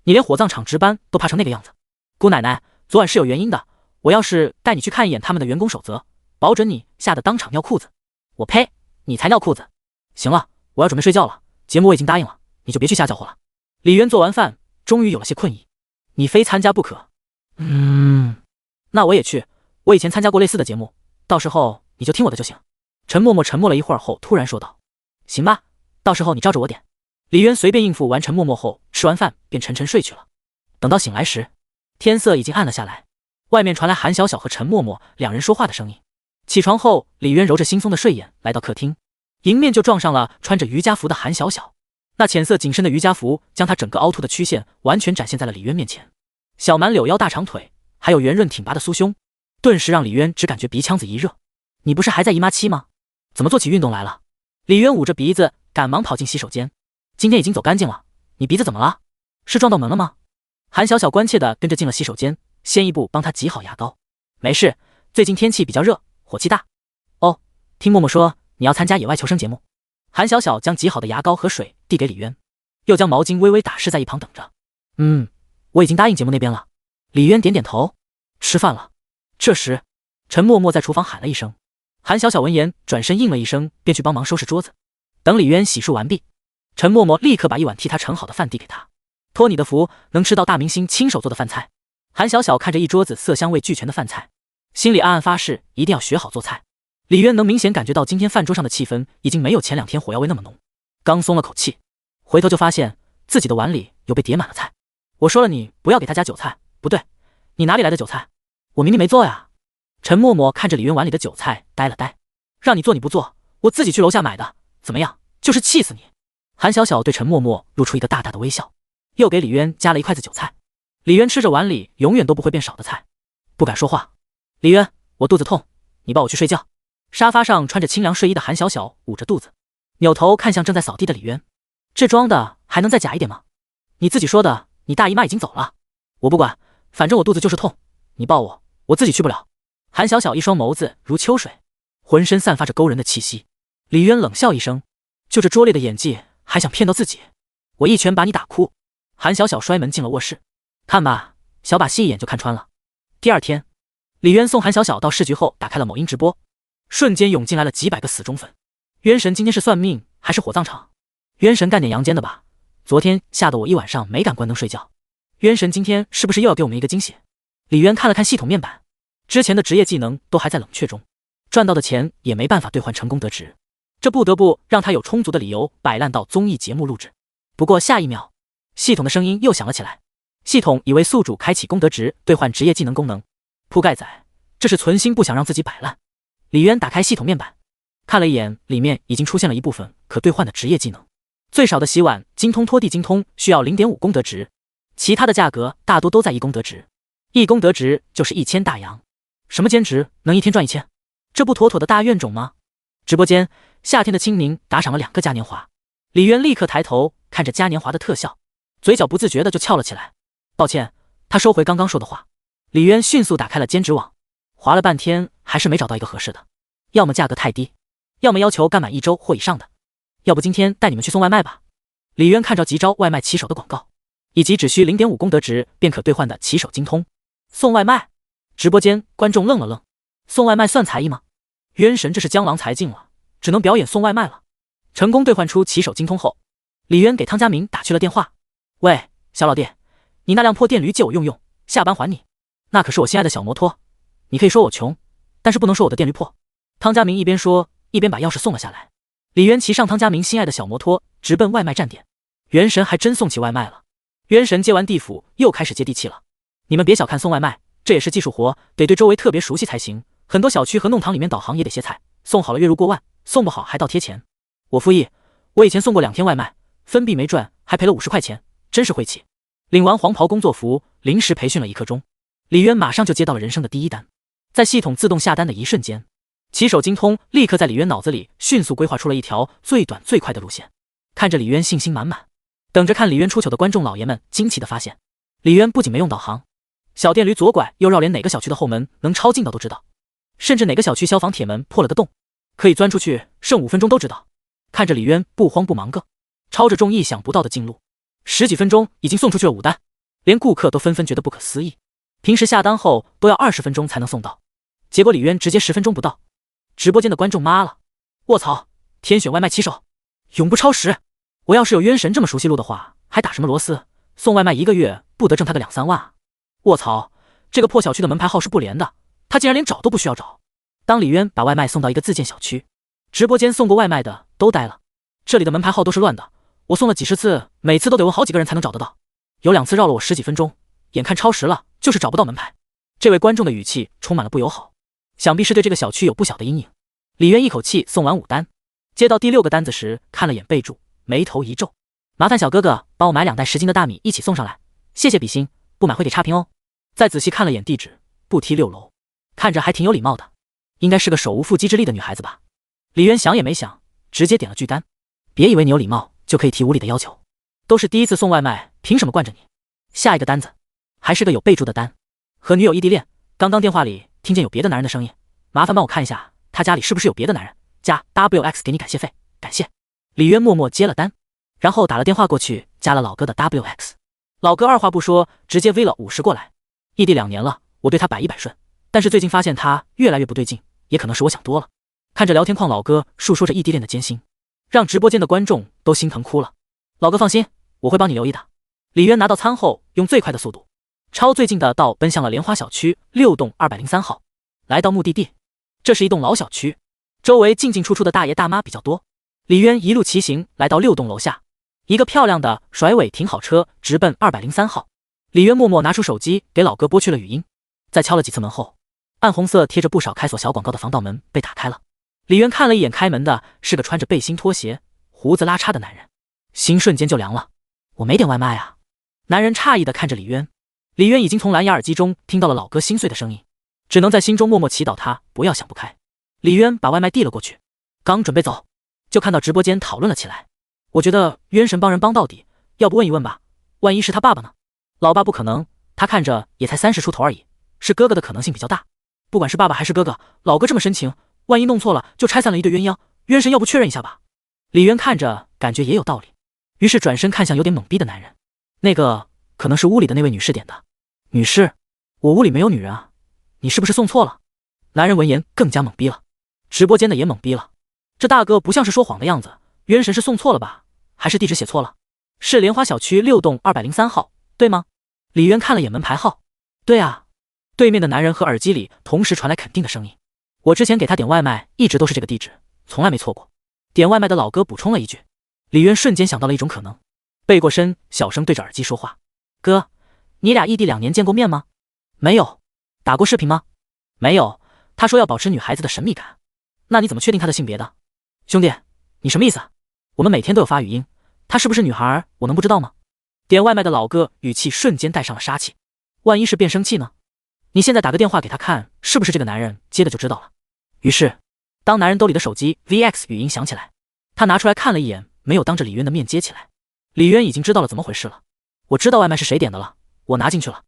你连火葬场值班都怕成那个样子。姑奶奶，昨晚是有原因的，我要是带你去看一眼他们的员工守则，保准你吓得当场尿裤子。我呸，你才尿裤子。行了，我要准备睡觉了，节目我已经答应了，你就别去瞎搅和了。李渊做完饭终于有了些困意。你非参加不可。那我也去，我以前参加过类似的节目，到时候你就听我的就行。陈默默沉默了一会儿后突然说道。行吧，到时候你照着我点。李渊随便应付完陈默默后，吃完饭便沉沉睡去了。等到醒来时，天色已经暗了下来，外面传来韩小小和陈默默两人说话的声音。起床后，李渊揉着惺忪的睡眼来到客厅，迎面就撞上了穿着瑜伽服的韩小小。那浅色紧身的瑜伽服将她整个凹凸的曲线完全展现在了李渊面前，小蛮柳腰大长腿，还有圆润挺拔的酥胸，顿时让李渊只感觉鼻腔子一热。你不是还在姨妈期吗？怎么做起运动来了？李渊捂着鼻子赶忙跑进洗手间。今天已经走干净了，你鼻子怎么了？是撞到门了吗？韩小小关切地跟着进了洗手间，先一步帮他挤好牙膏。没事，最近天气比较热，火气大。哦，听默默说你要参加野外求生节目。韩小小将挤好的牙膏和水递给李渊，又将毛巾微微打湿在一旁等着。我已经答应节目那边了。李渊点点头。吃饭了。这时，陈默默在厨房喊了一声。韩小小闻言转身应了一声，便去帮忙收拾桌子。等李渊洗漱完毕，陈默默立刻把一碗替他盛好的饭递给他。托你的福，能吃到大明星亲手做的饭菜。韩小小看着一桌子色香味俱全的饭菜，心里暗暗发誓一定要学好做菜。李渊能明显感觉到今天饭桌上的气氛已经没有前2天火药味那么浓，刚松了口气，回头就发现自己的碗里又被叠满了菜。我说了你不要给他加韭菜，不对，你哪里来的韭菜？我明明没做呀。陈默默看着李渊碗里的韭菜呆了呆。让你做你不做，我自己去楼下买的，怎么样？就是气死你。韩小小对陈默默露出一个大大的微笑，又给李渊加了一筷子韭菜。李渊吃着碗里永远都不会变少的菜，不敢说话。李渊，我肚子痛，你抱我去睡觉。沙发上穿着清凉睡衣的韩小小捂着肚子，扭头看向正在扫地的李渊。这装的还能再假一点吗？你自己说的，你大姨妈已经走了。我不管，反正我肚子就是痛，你抱我，我自己去不了。韩小小一双眸子如秋水，浑身散发着勾人的气息。李渊冷笑一声，就这拙劣的演技还想骗到自己？我一拳把你打哭。韩小小摔门进了卧室。看吧，小把戏一眼就看穿了。第2天，李渊送韩小小到市局后打开了某音直播，瞬间涌进来了几百个死忠粉。渊神今天是算命还是火葬场？渊神干点阳间的吧，昨天吓得我一晚上没敢关灯睡觉。渊神今天是不是又要给我们一个惊喜？李渊看了看系统面板，之前的职业技能都还在冷却中，赚到的钱也没办法兑换成功得值，这不得不让他有充足的理由摆烂到综艺节目录制。不过下一秒，系统的声音又响了起来，系统已为宿主开启功德值兑换职业技能功能。铺盖仔，这是存心不想让自己摆烂。李渊打开系统面板，看了一眼，里面已经出现了一部分可兑换的职业技能。最少的洗碗精通拖地精通需要 0.5 功德值，其他的价格大多都在1功德值，1功德值就是1000大洋。什么兼职能一天赚1000？这不妥妥的大怨种吗？直播间，夏天的清明打赏了2个嘉年华。李渊立刻抬头看着嘉年华的特效，嘴角不自觉的就翘了起来。抱歉，他收回刚刚说的话。李渊迅速打开了兼职网，划了半天还是没找到一个合适的，要么价格太低，要么要求干满1周或以上的。要不今天带你们去送外卖吧。李渊看着急招外卖骑手的广告，以及只需 0.5 功德值便可兑换的骑手精通。送外卖？直播间观众愣了愣，送外卖算才艺吗？渊神这是江郎才尽了，只能表演送外卖了。成功兑换出骑手精通后，李渊给汤家明打去了电话。喂，小老弟，你那辆破电驴借我用用，下班还你。那可是我心爱的小摩托，你可以说我穷，但是不能说我的电驴破。汤家明一边说，一边把钥匙送了下来。李渊骑上汤家明心爱的小摩托，直奔外卖站点。元神还真送起外卖了。元神接完地府，又开始接地气了。你们别小看送外卖，这也是技术活，得对周围特别熟悉才行。很多小区和弄堂里面导航也得歇菜，送好了月入过万，送不好还倒贴钱。我复议，我以前送过2天外卖，分币没赚，还赔了50块钱，真是晦气。领完黄袍工作服，临时培训了1刻钟。李渊马上就接到了人生的第一单，在系统自动下单的一瞬间，骑手精通立刻在李渊脑子里迅速规划出了一条最短最快的路线。看着李渊信心满满，等着看李渊出糗的观众老爷们惊奇的发现，李渊不仅没用导航，小电驴左拐右绕，连哪个小区的后门能超近道都知道，甚至哪个小区消防铁门破了个洞可以钻出去，剩5分钟都知道。看着李渊不慌不忙个超着众意想不到的进路，10几分钟已经送出去了5单，连顾客都纷纷觉得不可思议。平时下单后都要20分钟才能送到，结果李渊直接10分钟不到。直播间的观众妈了，卧槽，天选外卖骑手，永不超时。我要是有渊神这么熟悉路的话，还打什么螺丝？送外卖1个月不得挣他个2、3万啊！卧槽，这个破小区的门牌号是不连的，他竟然连找都不需要找。当李渊把外卖送到一个自建小区，直播间送过外卖的都呆了，这里的门牌号都是乱的，我送了几十次，每次都得问好几个人才能找得到，有2次绕了我10几分钟，眼看超时了，就是找不到门牌。这位观众的语气充满了不友好，想必是对这个小区有不小的阴影。李渊一口气送完5单，接到第6个单子时看了眼备注，眉头一皱，麻烦小哥哥帮我买2袋10斤的大米一起送上来，谢谢比心，不买会给差评哦。再仔细看了眼地址，不梯6楼，看着还挺有礼貌的，应该是个手无缚鸡之力的女孩子吧。李渊想也没想，直接点了拒单。别以为你有礼貌就可以提无理的要求，都是第一次送外卖，凭什么惯着你？下一个单子还是个有备注的单，和女友异地恋，刚刚电话里听见有别的男人的声音，麻烦帮我看一下他家里是不是有别的男人，加 WX 给你感谢费，感谢。李渊默默接了单，然后打了电话过去加了老哥的 WX。 老哥二话不说直接 V 了50过来。异地2年了，我对他100%顺，但是最近发现他越来越不对劲，也可能是我想多了。看着聊天框老哥述说着异地恋的艰辛，让直播间的观众都心疼哭了。老哥放心，我会帮你留意的。李渊拿到餐后，用最快的速度超最近的道奔向了莲花小区6栋203号。来到目的地，这是一栋老小区，周围进进出出的大爷大妈比较多。李渊一路骑行来到6栋楼下，一个漂亮的甩尾停好车，直奔203号。李渊默默拿出手机给老哥拨去了语音，在敲了几次门后，暗红色贴着不少开锁小广告的防盗门被打开了。李渊看了一眼开门的，是个穿着背心拖鞋胡子拉碴的男人，心瞬间就凉了。我没点外卖啊。男人诧异地看着李渊，李渊已经从蓝牙耳机中听到了老哥心碎的声音，只能在心中默默祈祷他不要想不开。李渊把外卖递了过去，刚准备走，就看到直播间讨论了起来。我觉得渊神帮人帮到底，要不问一问吧，万一是他爸爸呢？老爸不可能，他看着也才30出头而已，是哥哥的可能性比较大。不管是爸爸还是哥哥，老哥这么深情，万一弄错了就拆散了一对鸳鸯，渊神要不确认一下吧？李渊看着感觉也有道理，于是转身看向有点懵逼的男人，那个可能是屋里的那位女士点的。女士，我屋里没有女人啊，你是不是送错了？男人闻言更加懵逼了，直播间的也懵逼了，这大哥不像是说谎的样子，渊神是送错了吧？还是地址写错了？是莲花小区6栋203号，对吗？李渊看了眼门牌号，对啊。对面的男人和耳机里同时传来肯定的声音，我之前给他点外卖一直都是这个地址，从来没错过。点外卖的老哥补充了一句。李渊瞬间想到了一种可能，背过身小声对着耳机说话，哥，你俩异地2年见过面吗？没有。打过视频吗？没有。他说要保持女孩子的神秘感。那你怎么确定他的性别的？兄弟，你什么意思？我们每天都有发语音，他是不是女孩我能不知道吗？点外卖的老哥语气瞬间带上了杀气，万一是变声器呢？你现在打个电话给他看是不是这个男人接的就知道了。于是当男人兜里的手机 VX 语音响起来，他拿出来看了一眼，没有当着李渊的面接起来。李渊已经知道了怎么回事了，我知道外卖是谁点的了，我拿进去了。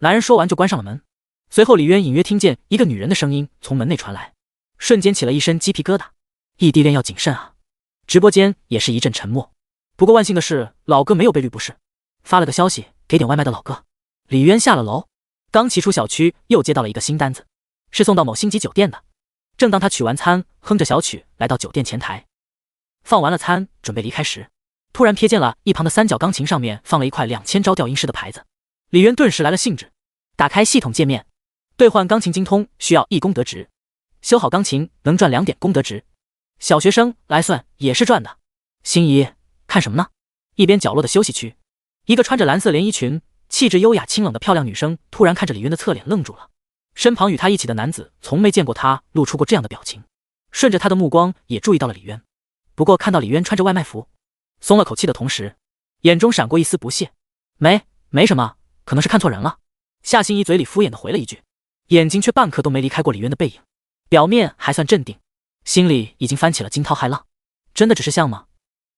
男人说完就关上了门。随后李渊隐约听见一个女人的声音从门内传来，瞬间起了一身鸡皮疙瘩。异地恋要谨慎啊！直播间也是一阵沉默。不过万幸的是，老哥没有被绿不是，发了个消息给点外卖的老哥。李渊下了楼，刚骑出小区，又接到了一个新单子，是送到某星级酒店的。正当他取完餐，哼着小曲来到酒店前台，放完了餐，准备离开时，突然瞥见了一旁的三角钢琴上面放了一块2000招调音师的牌子。李渊顿时来了兴致，打开系统界面，兑换钢琴精通需要1功德值，修好钢琴能赚2点功德值。小学生来算也是赚的。心仪，看什么呢？一边角落的休息区，一个穿着蓝色连衣裙、气质优雅清冷的漂亮女生突然看着李渊的侧脸愣住了。身旁与她一起的男子从没见过她露出过这样的表情，顺着她的目光也注意到了李渊。不过看到李渊穿着外卖服，松了口气的同时，眼中闪过一丝不屑。没什么，可能是看错人了。夏心怡嘴里敷衍的回了一句，眼睛却半刻都没离开过李渊的背影，表面还算镇定，心里已经翻起了惊涛骇浪。真的只是像吗？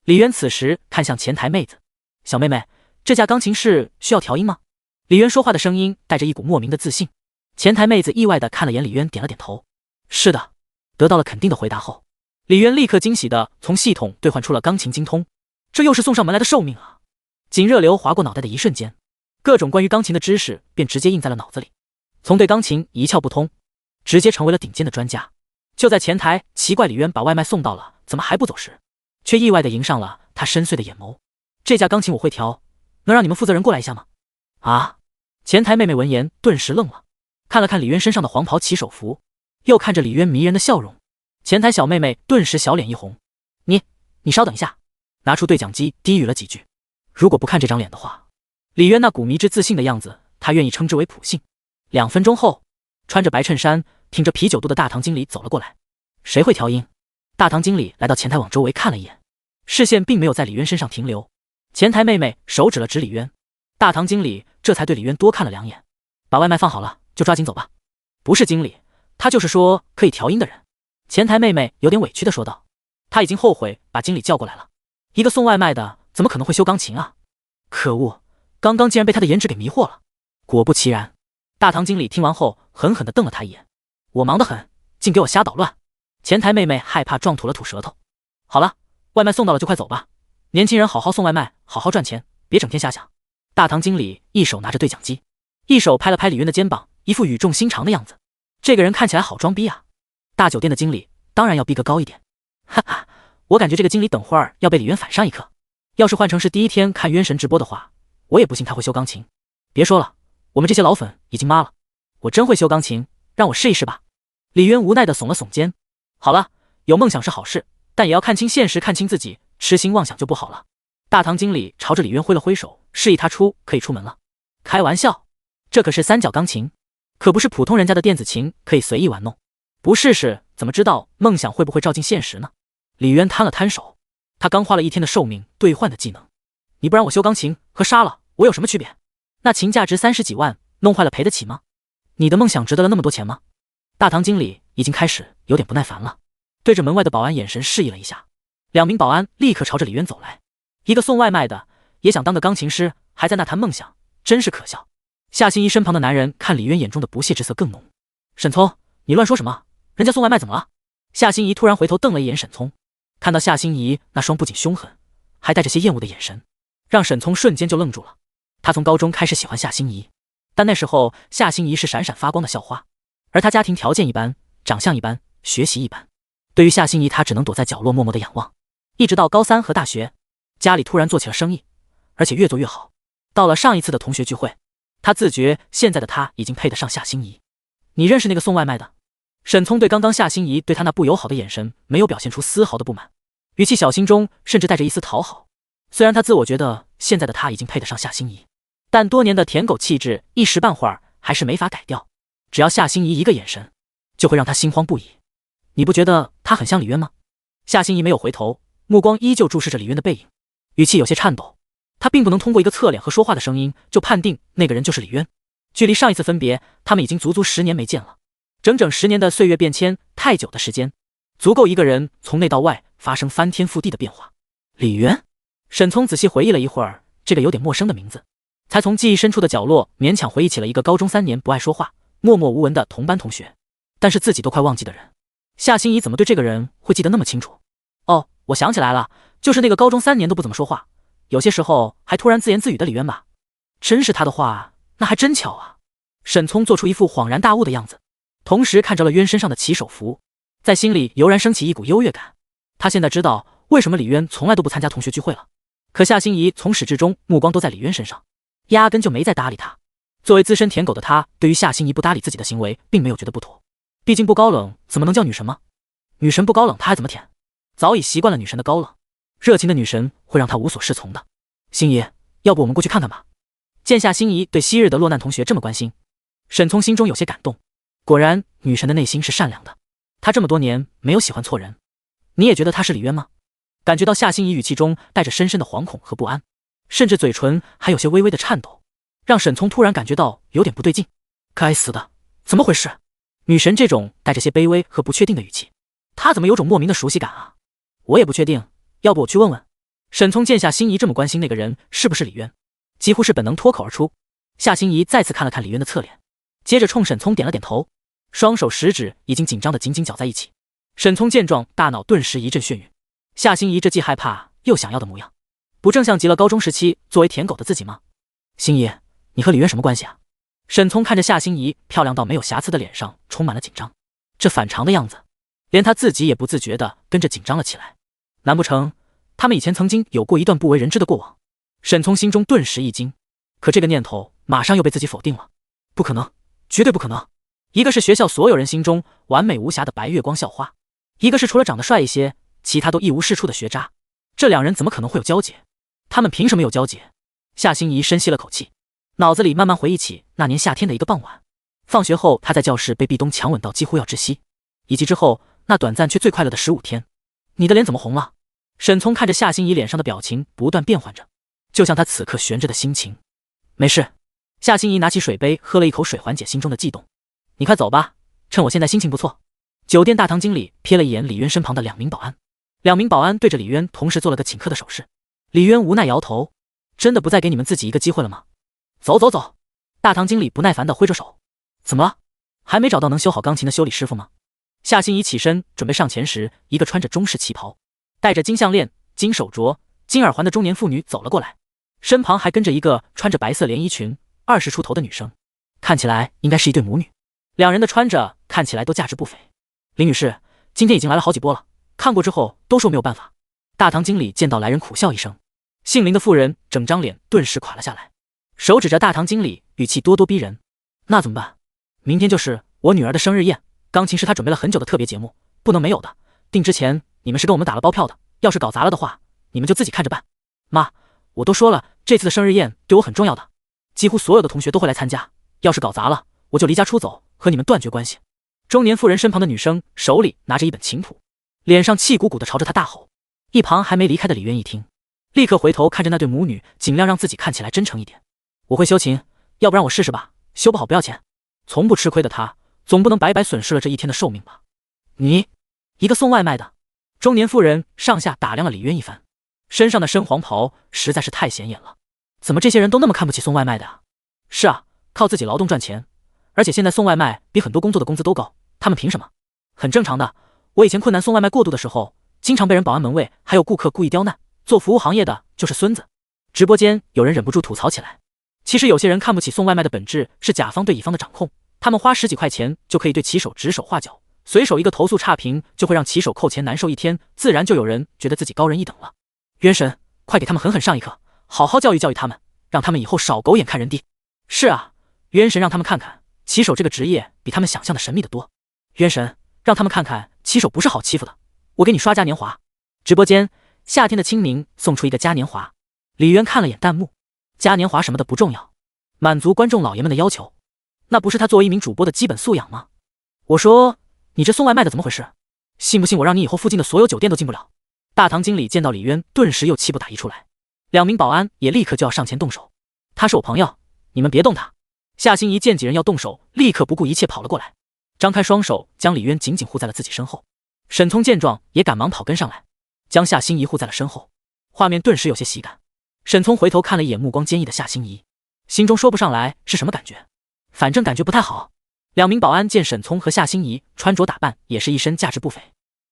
李渊此时看向前台妹子，小妹妹，这架钢琴是需要调音吗？李渊说话的声音带着一股莫名的自信。前台妹子意外的看了眼李渊，点了点头，是的。得到了肯定的回答后，李渊立刻惊喜的从系统兑换出了钢琴精通，这又是送上门来的寿命啊！仅热流划过脑袋的一瞬间，各种关于钢琴的知识便直接印在了脑子里，从对钢琴一窍不通，直接成为了顶尖的专家。就在前台奇怪李渊把外卖送到了，怎么还不走时，却意外的迎上了他深邃的眼眸。这架钢琴我会调，能让你们负责人过来一下吗？啊！前台妹妹闻言顿时愣了，看了看李渊身上的黄袍骑手服，又看着李渊迷人的笑容，前台小妹妹顿时小脸一红。你稍等一下，拿出对讲机低语了几句。如果不看这张脸的话，李渊那股迷之自信的样子，他愿意称之为普信。2分钟后，穿着白衬衫挺着啤酒肚的大堂经理走了过来。谁会调音？大堂经理来到前台往周围看了一眼，视线并没有在李渊身上停留。前台妹妹手指了指李渊，大堂经理这才对李渊多看了2眼。把外卖放好了，就抓紧走吧。不是经理，他就是说可以调音的人。前台妹妹有点委屈的说道，她已经后悔把经理叫过来了。一个送外卖的怎么可能会修钢琴啊？可恶，刚刚竟然被他的颜值给迷惑了。果不其然，大堂经理听完后狠狠地瞪了他一眼，我忙得很，竟给我瞎捣乱。前台妹妹害怕撞吐了吐舌头。好了，外卖送到了就快走吧，年轻人好好送外卖，好好赚钱，别整天瞎想。大堂经理一手拿着对讲机，一手拍了拍李渊的肩膀，一副语重心长的样子。这个人看起来好装逼啊！大酒店的经理当然要逼格高一点。哈哈，我感觉这个经理等会儿要被李渊反上一课。要是换成是第一天看渊神直播的话，我也不信他会修钢琴。别说了，我们这些老粉已经麻了。我真会修钢琴，让我试一试吧。李渊无奈的耸了耸肩。好了，有梦想是好事，但也要看清现实，看清自己，痴心妄想就不好了。大堂经理朝着李渊挥了挥手，示意他可以出门了。开玩笑，这可是三角钢琴，可不是普通人家的电子琴可以随意玩弄。不试试怎么知道梦想会不会照进现实呢？李渊摊了摊手，他刚花了1天的寿命兑换的技能，你不让我修钢琴和杀了我有什么区别？那琴价值30几万，弄坏了赔得起吗？你的梦想值得了那么多钱吗？大堂经理已经开始有点不耐烦了，对着门外的保安眼神示意了一下，2名保安立刻朝着李渊走来。一个送外卖的也想当个钢琴师，还在那谈梦想，真是可笑。夏心怡身旁的男人看李渊眼中的不屑之色更浓。沈聪，你乱说什么？人家送外卖怎么了？夏心怡突然回头瞪了一眼沈聪，看到夏心怡那双不仅凶狠，还带着些厌恶的眼神，让沈聪瞬间就愣住了。他从高中开始喜欢夏心怡，但那时候夏心怡是闪闪发光的校花，而他家庭条件一般，长相一般，学习一般。对于夏心怡，他只能躲在角落默默的仰望。一直到高3和大学，家里突然做起了生意，而且越做越好。到了上一次的同学聚会，他自觉现在的他已经配得上夏心怡。你认识那个送外卖的？沈聪对刚刚夏心怡对他那不友好的眼神没有表现出丝毫的不满，语气小心中甚至带着一丝讨好。虽然他自我觉得现在的他已经配得上夏心怡，但多年的舔狗气质一时半会儿还是没法改掉。只要夏心怡一个眼神，就会让他心慌不已。你不觉得他很像李渊吗？夏心怡没有回头，目光依旧注视着李渊的背影，语气有些颤抖。他并不能通过一个侧脸和说话的声音就判定那个人就是李渊。距离上一次分别，他们已经足足10年没见了。整整10年的岁月变迁，太久的时间，足够一个人从内到外发生翻天覆地的变化。李渊，沈聪仔细回忆了一会儿这个有点陌生的名字，才从记忆深处的角落勉强回忆起了一个高中3年不爱说话、默默无闻的同班同学，但是自己都快忘记的人。夏心怡怎么对这个人会记得那么清楚？哦，我想起来了，就是那个高中3年都不怎么说话，有些时候还突然自言自语的李渊吧？真是他的话，那还真巧啊！沈聪做出一副恍然大悟的样子，同时看着了渊身上的骑手服，在心里油然升起一股优越感。他现在知道为什么李渊从来都不参加同学聚会了。可夏心怡从始至终目光都在李渊身上，压根就没再搭理他。作为资深舔狗的他，对于夏心怡不搭理自己的行为并没有觉得不妥，毕竟不高冷怎么能叫女神吗？女神不高冷他还怎么舔？早已习惯了女神的高冷，热情的女神会让他无所适从的。心怡，要不我们过去看看吧？见夏心怡对昔日的落难同学这么关心，沈聪心中有些感动。果然女神的内心是善良的，她这么多年没有喜欢错人。你也觉得他是李渊吗？感觉到夏心怡语气中带着深深的惶恐和不安，甚至嘴唇还有些微微的颤抖，让沈聪突然感觉到有点不对劲。该死的，怎么回事？女神这种带着些卑微和不确定的语气，她怎么有种莫名的熟悉感啊？我也不确定，要不我去问问。沈聪见夏心怡这么关心那个人是不是李渊，几乎是本能脱口而出。夏心怡再次看了看李渊的侧脸，接着冲沈聪点了点头，双手食指已经紧张的紧紧绞在一起。沈聪见状，大脑顿时一阵眩晕。夏心怡这既害怕又想要的模样，不正像极了高中时期作为舔狗的自己吗？心怡，你和李渊什么关系啊？沈聪看着夏心怡漂亮到没有瑕疵的脸上充满了紧张，这反常的样子，连他自己也不自觉地跟着紧张了起来。难不成他们以前曾经有过一段不为人知的过往？沈聪心中顿时一惊，可这个念头马上又被自己否定了。不可能，绝对不可能。一个是学校所有人心中完美无瑕的白月光校花，一个是除了长得帅一些其他都一无是处的学渣，这两人怎么可能会有交集？他们凭什么有交集？夏心怡深吸了口气，脑子里慢慢回忆起那年夏天的一个傍晚，放学后他在教室被壁咚强吻到几乎要窒息，以及之后那短暂却最快乐的15天。你的脸怎么红了？沈聪看着夏心怡脸上的表情不断变换着，就像他此刻悬着的心情。没事。夏心怡拿起水杯喝了一口水缓解心中的悸动。你快走吧，趁我现在心情不错。酒店大堂经理瞥了一眼李渊身旁的2名保安，2名保安对着李渊同时做了个请客的手势。李渊无奈摇头，真的不再给你们自己一个机会了吗？走走走。大堂经理不耐烦地挥着手。怎么了？还没找到能修好钢琴的修理师傅吗？夏心怡起身准备上前时，一个穿着中式旗袍、戴着金项链、金手镯、金耳环的中年妇女走了过来，身旁还跟着一个穿着白色连衣裙、20出头的女生，看起来应该是一对母女。2人的穿着看起来都价值不菲。林女士，今天已经来了好几波了，看过之后都说没有办法。大堂经理见到来人苦笑一声，姓林的妇人整张脸顿时垮了下来，手指着大堂经理，语气咄咄逼人。那怎么办？明天就是我女儿的生日宴，钢琴是她准备了很久的特别节目，不能没有的。定之前你们是跟我们打了包票的，要是搞砸了的话，你们就自己看着办。妈，我都说了，这次的生日宴对我很重要的，几乎所有的同学都会来参加，要是搞砸了，我就离家出走，和你们断绝关系。中年妇人身旁的女生手里拿着一本琴谱，脸上气鼓鼓地朝着她大吼。一旁还没离开的李渊一听，立刻回头看着那对母女，尽量让自己看起来真诚一点。我会修琴，要不然我试试吧，修不好不要钱。从不吃亏的他，总不能白白损失了这1天的寿命吧？你，一个送外卖的。中年妇人上下打量了李渊一番，身上的深黄袍实在是太显眼了。怎么这些人都那么看不起送外卖的啊？是啊，靠自己劳动赚钱，而且现在送外卖比很多工作的工资都高，他们凭什么？很正常的，我以前困难送外卖过度的时候，经常被人保安门卫还有顾客故意刁难，做服务行业的就是孙子。直播间有人忍不住吐槽起来，其实有些人看不起送外卖的本质是甲方对乙方的掌控，他们花10几块钱就可以对骑手指手画脚，随手一个投诉差评就会让骑手扣钱难受1天，自然就有人觉得自己高人一等了。渊神，快给他们狠狠上一课，好好教育教育他们，让他们以后少狗眼看人低。是啊，渊神让他们看看骑手这个职业比他们想象的神秘的多。渊神，让他们看看骑手不是好欺负的，我给你刷嘉年华。直播间，夏天的清明送出一个嘉年华。李渊看了眼弹幕，嘉年华什么的不重要，满足观众老爷们的要求，那不是他作为一名主播的基本素养吗？我说，你这送外卖的怎么回事？信不信我让你以后附近的所有酒店都进不了？大堂经理见到李渊，顿时又气不打一处来，2名保安也立刻就要上前动手。他是我朋友，你们别动他。夏心怡见几人要动手，立刻不顾一切跑了过来，张开双手将李渊紧紧护在了自己身后。沈聪见状也赶忙跑跟上来，将夏心怡护在了身后。画面顿时有些喜感。沈聪回头看了一眼目光坚毅的夏心怡，心中说不上来是什么感觉，反正感觉不太好。两名保安见沈聪和夏心怡穿着打扮也是一身价值不菲，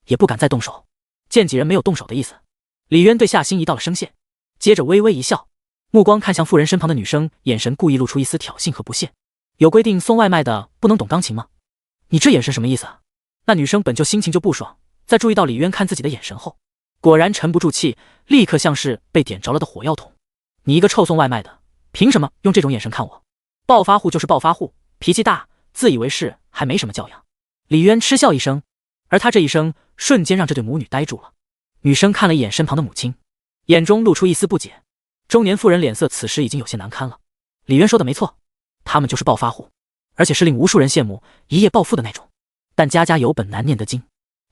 也不敢再动手。见几人没有动手的意思，李渊对夏心怡道了声谢，接着微微一笑，目光看向妇人身旁的女生，眼神故意露出一丝挑衅和不屑。有规定送外卖的不能懂钢琴吗？你这眼神什么意思？那女生本就心情就不爽，在注意到李渊看自己的眼神后，果然沉不住气，立刻像是被点着了的火药桶。你一个臭送外卖的，凭什么用这种眼神看我？暴发户就是暴发户，脾气大，自以为是，还没什么教养。李渊嗤笑一声，而他这一声瞬间让这对母女呆住了。女生看了一眼身旁的母亲，眼中露出一丝不解。中年妇人脸色此时已经有些难堪了。李渊说的没错，他们就是暴发户，而且是令无数人羡慕、一夜暴富的那种。但家家有本难念的经，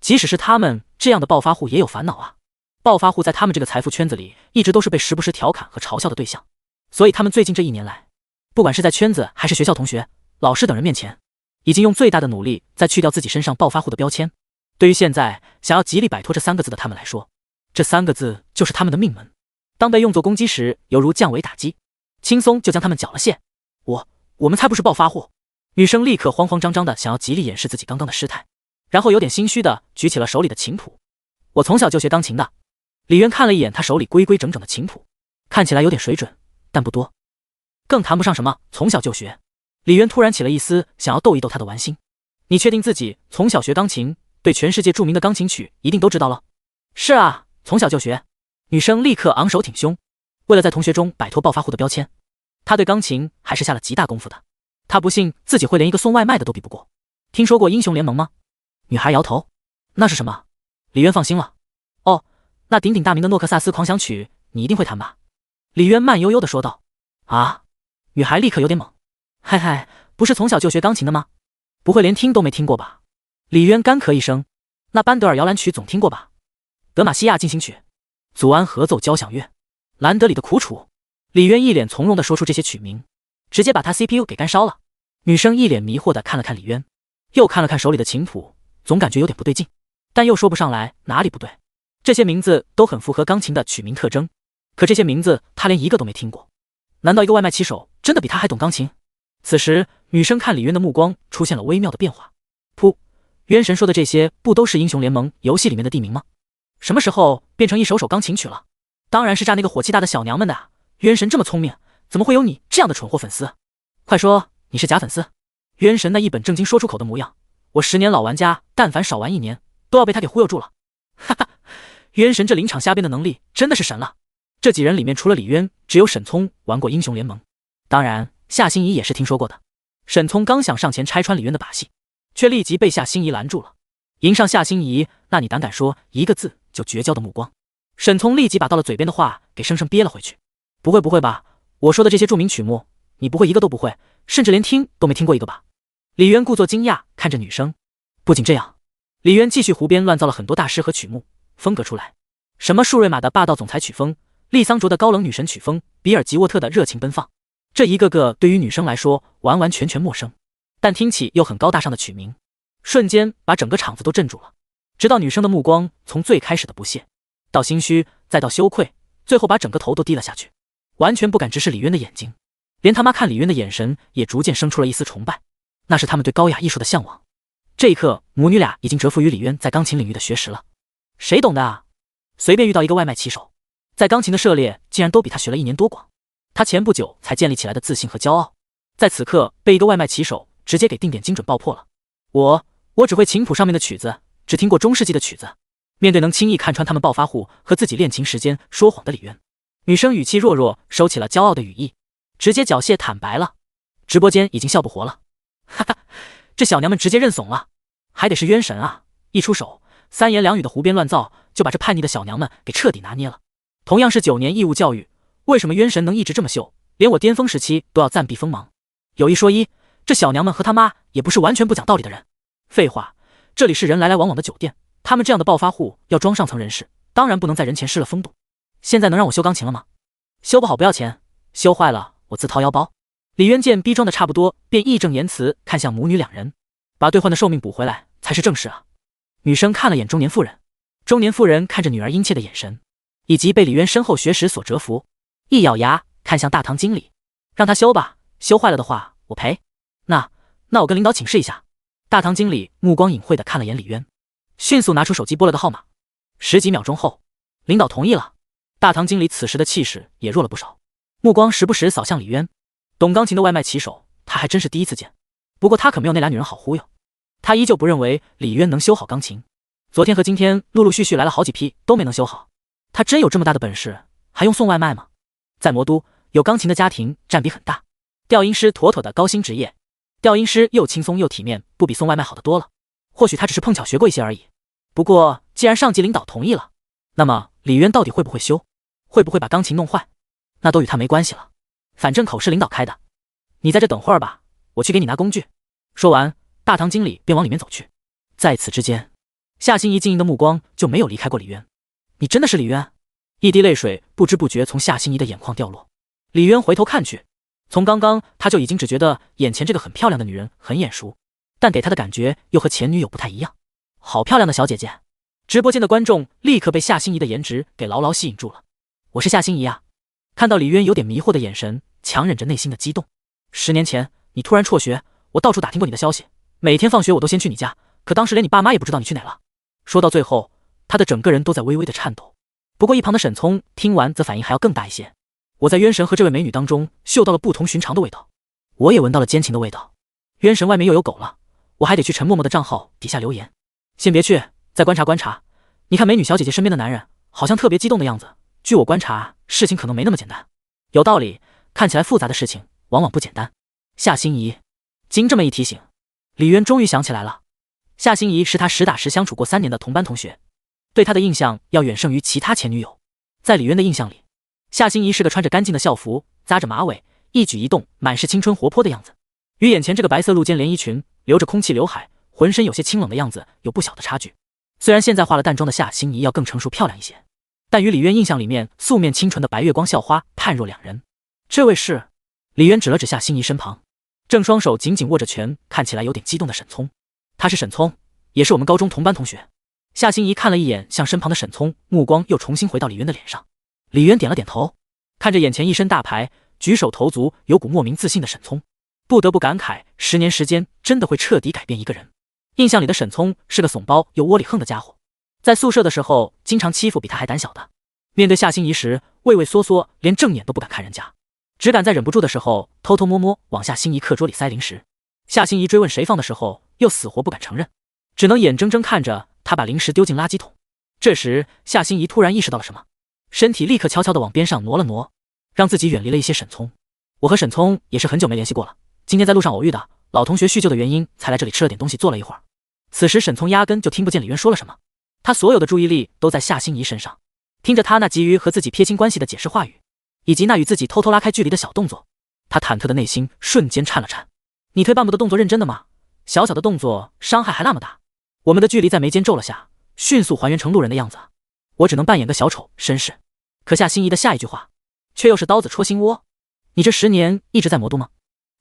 即使是他们这样的暴发户也有烦恼啊。暴发户在他们这个财富圈子里一直都是被时不时调侃和嘲笑的对象，所以他们最近这1年来，不管是在圈子还是学校同学、老师等人面前，已经用最大的努力在去掉自己身上暴发户的标签。对于现在想要极力摆脱这3个字的他们来说，这3个字就是他们的命门。当被用作攻击时，犹如降维打击，轻松就将他们缴了械。我们才不是暴发户！女生立刻慌慌张张的想要极力掩饰自己刚刚的失态，然后有点心虚的举起了手里的琴谱。我从小就学钢琴的。李渊看了一眼他手里规规整整的琴谱，看起来有点水准，但不多，更谈不上什么从小就学。李渊突然起了一丝想要逗一逗他的玩心。你确定自己从小学钢琴，对全世界著名的钢琴曲一定都知道了？是啊，从小就学。女生立刻昂首挺胸，为了在同学中摆脱暴发户的标签，她对钢琴还是下了极大功夫的。她不信自己会连一个送外卖的都比不过。听说过英雄联盟吗？女孩摇头。那是什么？李渊放心了。哦，那鼎鼎大名的诺克萨斯狂想曲你一定会弹吧？李渊慢悠悠地说道。啊！女孩立刻有点懵。嗨嗨，不是从小就学钢琴的吗？不会连听都没听过吧？李渊干咳一声。那班德尔摇篮曲总听过吧？德玛西亚进行曲，祖安合奏交响乐，兰德里的苦楚。李渊一脸从容地说出这些曲名，直接把他 CPU 给干烧了。女生一脸迷惑地看了看李渊，又看了看手里的琴谱，总感觉有点不对劲，但又说不上来哪里不对。这些名字都很符合钢琴的曲名特征，可这些名字他连一个都没听过。难道一个外卖骑手真的比他还懂钢琴？此时女生看李渊的目光出现了微妙的变化。噗，渊神说的这些不都是英雄联盟游戏里面的地名吗？什么时候变成一首首钢琴曲了？当然是炸那个火气大的小娘们的啊！渊神这么聪明，怎么会有你这样的蠢货粉丝？快说你是假粉丝！渊神那一本正经说出口的模样，我10年老玩家，但凡少玩1年，都要被他给忽悠住了。哈哈，渊神这临场瞎编的能力真的是神了。这几人里面除了李渊，只有沈聪玩过英雄联盟，当然夏心怡也是听说过的。沈聪刚想上前拆穿李渊的把戏，却立即被夏心怡拦住了。迎上夏心怡那你胆敢说一个字就绝交的目光，沈聪立即把到了嘴边的话给生生憋了回去。不会吧，我说的这些著名曲目你不会一个都不会，甚至连听都没听过一个吧？李渊故作惊讶看着女生。不仅这样，李渊继续胡编乱造了很多大师和曲目风格出来，什么舒瑞玛的霸道总裁曲风，利桑卓的高冷女神曲风，比尔吉沃特的热情奔放，这一个个对于女生来说完完全全陌生，但听起又很高大上的曲名，瞬间把整个场子都镇住了。直到女生的目光从最开始的不屑到心虚，再到羞愧，最后把整个头都低了下去，完全不敢直视李渊的眼睛，连他妈看李渊的眼神也逐渐生出了一丝崇拜，那是他们对高雅艺术的向往。这一刻母女俩已经折服于李渊在钢琴领域的学识了。谁懂的啊？随便遇到一个外卖骑手，在钢琴的涉猎竟然都比他学了1年多广，他前不久才建立起来的自信和骄傲，在此刻被一个外卖骑手直接给定点精准爆破了。我只会琴谱上面的曲子，只听过中世纪的曲子。面对能轻易看穿他们暴发户和自己练琴时间说谎的李渊，女生语气弱弱收起了骄傲的语意，直接缴械坦白了。直播间已经笑不活了。哈哈，这小娘们直接认怂了，还得是渊神啊，一出手3言2语的胡编乱造就把这叛逆的小娘们给彻底拿捏了。同样是9年义务教育，为什么渊神能一直这么秀，连我巅峰时期都要暂避锋芒？有一说一，这小娘们和他妈也不是完全不讲道理的人。废话，这里是人来来往往的酒店，他们这样的暴发户要装上层人士，当然不能在人前失了风度。现在能让我修钢琴了吗？修不好不要钱，修坏了我自掏腰包。李渊见逼装的差不多，便义正言辞看向母女2人，把兑换的寿命补回来才是正事啊。女生看了眼中年妇人，中年妇人看着女儿殷切的眼神，以及被李渊身后学识所折服，一咬牙看向大堂经理。让他修吧，修坏了的话我赔。那我跟领导请示一下。大堂经理目光隐晦地看了眼李渊，迅速拿出手机拨了个号码。10几秒钟后，领导同意了。大堂经理此时的气势也弱了不少，目光时不时扫向李渊。懂钢琴的外卖骑手，他还真是第一次见。不过他可没有那俩女人好忽悠，他依旧不认为李渊能修好钢琴。昨天和今天陆陆续续来了好几批，都没能修好。他真有这么大的本事，还用送外卖吗？在魔都，有钢琴的家庭占比很大，调音师妥妥的高薪职业。调音师又轻松又体面，不比送外卖好得多了。或许他只是碰巧学过一些而已。不过既然上级领导同意了，那么李渊到底会不会修，会不会把钢琴弄坏，那都与他没关系了。反正口是领导开的，你在这等会儿吧，我去给你拿工具。说完，大堂经理便往里面走去。在此之间，夏心怡晶莹的目光就没有离开过李渊。你真的是李渊？一滴泪水不知不觉从夏心怡的眼眶掉落。李渊回头看去，从刚刚他就已经只觉得眼前这个很漂亮的女人很眼熟，但给他的感觉又和前女友不太一样。好漂亮的小姐姐！直播间的观众立刻被夏心怡的颜值给牢牢吸引住了。我是夏心怡啊！看到李渊有点迷惑的眼神，强忍着内心的激动。10年前你突然辍学，我到处打听过你的消息，每天放学我都先去你家，可当时连你爸妈也不知道你去哪了。说到最后，他的整个人都在微微的颤抖。不过一旁的沈聪听完则反应还要更大一些。我在渊神和这位美女当中嗅到了不同寻常的味道，我也闻到了奸情的味道。渊神外面又有狗了，我还得去陈默默的账号底下留言。先别去，再观察观察。你看美女小姐姐身边的男人好像特别激动的样子，据我观察，事情可能没那么简单。有道理，看起来复杂的事情往往不简单。夏心怡，经这么一提醒，李渊终于想起来了。夏心怡是他实打实相处过3年的同班同学，对他的印象要远胜于其他前女友。在李渊的印象里，夏心怡是个穿着干净的校服，扎着马尾，一举一动满是青春活泼的样子，与眼前这个白色露肩连衣裙、留着空气刘海、浑身有些清冷的样子有不小的差距。虽然现在化了淡妆的夏心怡要更成熟漂亮一些，但与李渊印象里面素面清纯的白月光校花判若两人。这位是……李渊指了指夏心怡身旁，正双手紧紧握着拳，看起来有点激动的沈聪。他是沈聪，也是我们高中同班同学。夏心怡看了一眼向身旁的沈聪，目光又重新回到李渊的脸上。李渊点了点头，看着眼前一身大牌、举手投足有股莫名自信的沈聪，不得不感慨10年时间真的会彻底改变一个人。印象里的沈聪是个怂包又窝里横的家伙，在宿舍的时候经常欺负比他还胆小的，面对夏心怡时畏畏缩缩，连正眼都不敢看人家，只敢在忍不住的时候偷偷摸摸往夏心怡课桌里塞零食。夏心怡追问谁放的时候，又死活不敢承认，只能眼睁睁看着他把零食丢进垃圾桶。这时夏心怡突然意识到了什么，身体立刻悄悄地往边上挪了挪，让自己远离了一些沈聪。我和沈聪也是很久没联系过了，今天在路上偶遇的，老同学叙旧的原因才来这里吃了点东西坐了一会儿。此时沈聪压根就听不见李渊说了什么，他所有的注意力都在夏心怡身上，听着他那急于和自己撇清关系的解释话语，以及那与自己偷偷拉开距离的小动作，他忐忑的内心瞬间颤了颤。你推半步的动作认真的吗？小小的动作伤害还那么大。我们的距离在眉间皱了下，迅速还原成路人的样子，我只能扮演个小丑绅士。可夏心怡的下一句话却又是刀子戳心窝。你这10年一直在魔都吗？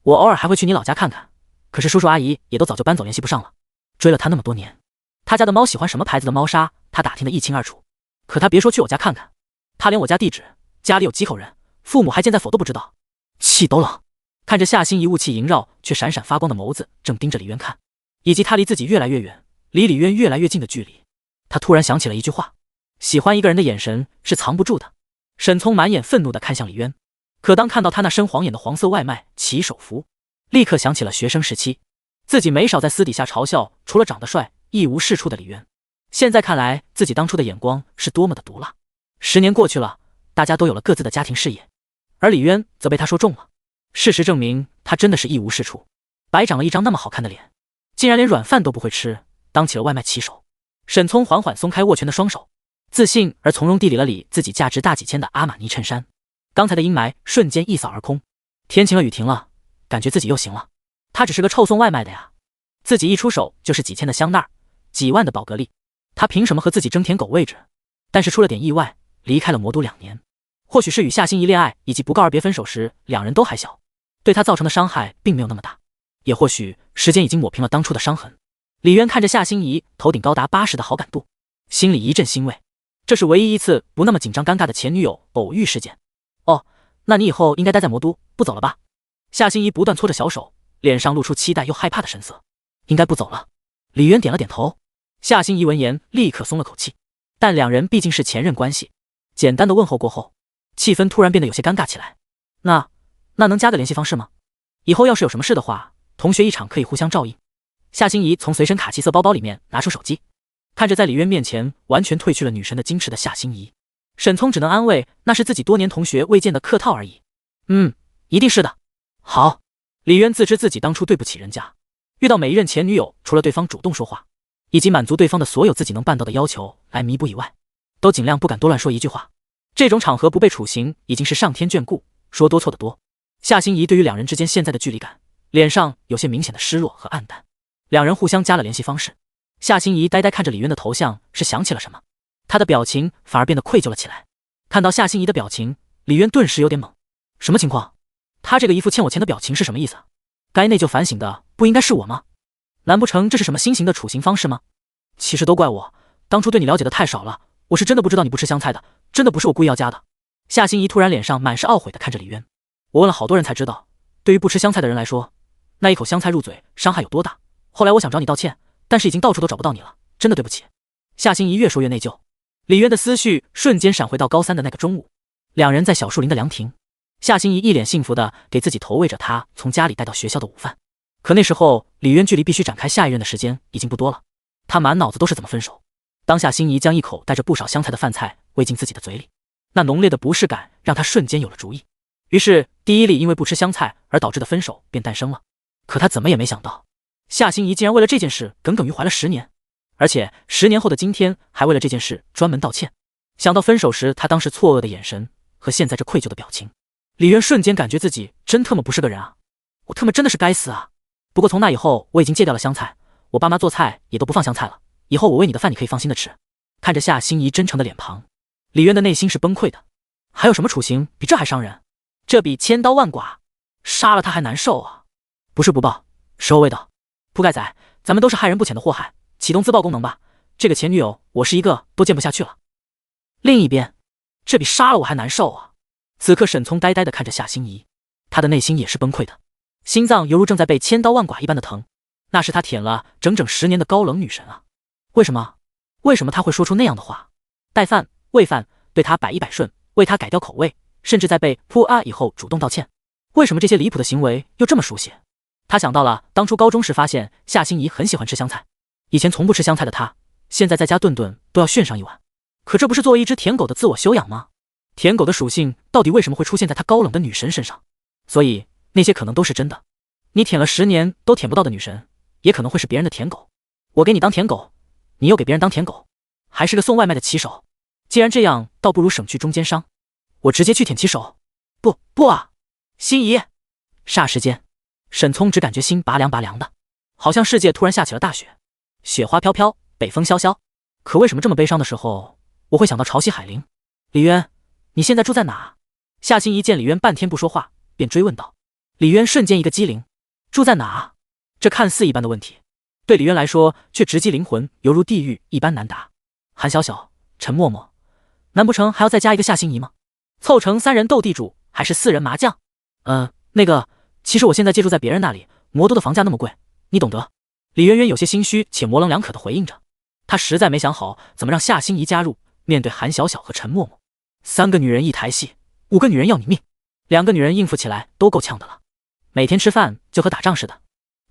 我偶尔还会去你老家看看，可是叔叔阿姨也都早就搬走，联系不上了。追了他那么多年，他家的猫喜欢什么牌子的猫砂，他打听得一清二楚。可他别说去我家看看，他连我家地址、家里有几口人、父母还健在否都不知道。气都冷。看着夏心怡雾气萦绕却闪闪发光的眸子正盯着李渊看，以及他离自己越来越远，离李渊越来越近的距离，他突然想起了一句话：喜欢一个人的眼神是藏不住的。沈聪满眼愤怒地看向李渊，可当看到他那身晃眼的黄色外卖骑手服，立刻想起了学生时期自己没少在私底下嘲笑除了长得帅一无是处的李渊。现在看来自己当初的眼光是多么的毒辣。10年过去了，大家都有了各自的家庭事业，而李渊则被他说中了。事实证明他真的是一无是处，白长了一张那么好看的脸，竟然连软饭都不会吃，当起了外卖骑手。沈聪缓缓松开握拳的双手，自信而从容地理了理自己价值大几千的阿玛尼衬衫。刚才的阴霾瞬间一扫而空，天晴了雨停了，感觉自己又行了。他只是个臭送外卖的呀，自己一出手就是几千的香奈儿，几万的宝格丽，他凭什么和自己争舔狗位置？但是出了点意外，离开了魔都2年。或许是与夏心怡恋爱以及不告而别分手时两人都还小，对他造成的伤害并没有那么大，也或许时间已经抹平了当初的伤痕。李渊看着夏心怡头顶高达80的好感度，心里一阵欣慰，这是唯一一次不那么紧张尴尬的前女友偶遇事件。哦，那你以后应该待在魔都，不走了吧？夏心怡不断搓着小手，脸上露出期待又害怕的神色。应该不走了。李渊点了点头。夏心怡闻言立刻松了口气，但两人毕竟是前任关系，简单的问候过后，气氛突然变得有些尴尬起来。那能加个联系方式吗？以后要是有什么事的话，同学一场可以互相照应。夏心怡从随身卡其色包包里面拿出手机，看着在李渊面前完全褪去了女神的矜持的夏心怡，沈聪只能安慰那是自己多年同学未见的客套而已。一定是的。好。李渊自知自己当初对不起人家，遇到每一任前女友，除了对方主动说话，以及满足对方的所有自己能办到的要求来弥补以外，都尽量不敢多乱说一句话。这种场合不被处刑已经是上天眷顾，说多错的多。夏心怡对于两人之间现在的距离感，脸上有些明显的失落和黯淡。两人互相加了联系方式。夏心怡呆呆看着李渊的头像，是想起了什么，他的表情反而变得愧疚了起来。看到夏心怡的表情，李渊顿时有点懵。什么情况？他这个一副欠我钱的表情是什么意思？该内疚反省的不应该是我吗？难不成这是什么新型的处刑方式吗？其实都怪我，当初对你了解的太少了，我是真的不知道你不吃香菜的，真的不是我故意要加的。夏心怡突然脸上满是懊悔的看着李渊，我问了好多人才知道，对于不吃香菜的人来说，那一口香菜入嘴伤害有多大。后来我想找你道歉，但是已经到处都找不到你了，真的对不起。夏心怡越说越内疚。李渊的思绪瞬间闪回到高三的那个中午，两人在小树林的凉亭，夏心怡一脸幸福的给自己投喂着他从家里带到学校的午饭。可那时候李渊距离必须展开下一任的时间已经不多了，他满脑子都是怎么分手。当夏心怡将一口带着不少香菜的饭菜喂进自己的嘴里，那浓烈的不适感让他瞬间有了主意。于是第一例因为不吃香菜而导致的分手便诞生了。可他怎么也没想到，夏心怡竟然为了这件事耿耿于怀了10年，而且10年后的今天还为了这件事专门道歉。想到分手时他当时错愕的眼神和现在这愧疚的表情，李渊瞬间感觉自己真他妈不是个人啊！我他妈真的是该死啊！不过从那以后我已经戒掉了香菜，我爸妈做菜也都不放香菜了，以后我喂你的饭你可以放心的吃。看着夏心怡真诚的脸庞，李渊的内心是崩溃的。还有什么处刑比这还伤人？这比千刀万剐，杀了他还难受啊！不是不报，时候未到。铺盖仔，咱们都是害人不浅的祸害，启动自爆功能吧。这个前女友我是一个都见不下去了。另一边，这比杀了我还难受啊！此刻沈聪呆呆地看着夏心怡，他的内心也是崩溃的，心脏犹如正在被千刀万剐一般的疼。那是他舔了整整10年的高冷女神啊！为什么他会说出那样的话？带饭喂饭，对他百依百顺，为他改掉口味，甚至在被扑啊以后主动道歉。为什么这些离谱的行为又这么熟悉？他想到了当初高中时发现夏心怡很喜欢吃香菜，以前从不吃香菜的他，现在在家顿顿都要炫上一碗。可这不是作为一只舔狗的自我修养吗？舔狗的属性到底为什么会出现在他高冷的女神身上？所以那些可能都是真的。你舔了10年都舔不到的女神，也可能会是别人的舔狗。我给你当舔狗，你又给别人当舔狗，还是个送外卖的骑手。既然这样，倒不如省去中间商，我直接去舔骑手。不啊，心怡！霎时间，沈聪只感觉心拔凉拔凉的，好像世界突然下起了大雪，雪花飘飘，北风萧萧。可为什么这么悲伤的时候，我会想到潮汐海陵？李渊，你现在住在哪？夏心怡见李渊半天不说话，便追问道。李渊瞬间一个机灵，住在哪？这看似一般的问题，对李渊来说却直击灵魂，犹如地狱一般难答。韩小小、陈默默，难不成还要再加一个夏心怡吗？凑成3人斗地主，还是4人麻将？其实我现在借住在别人那里，魔都的房价那么贵，你懂得。李渊渊有些心虚且模棱两可的回应着，他实在没想好怎么让夏心怡加入。面对韩小小和陈默默，3个女人一台戏，5个女人要你命，2个女人应付起来都够呛的了。每天吃饭就和打仗似的，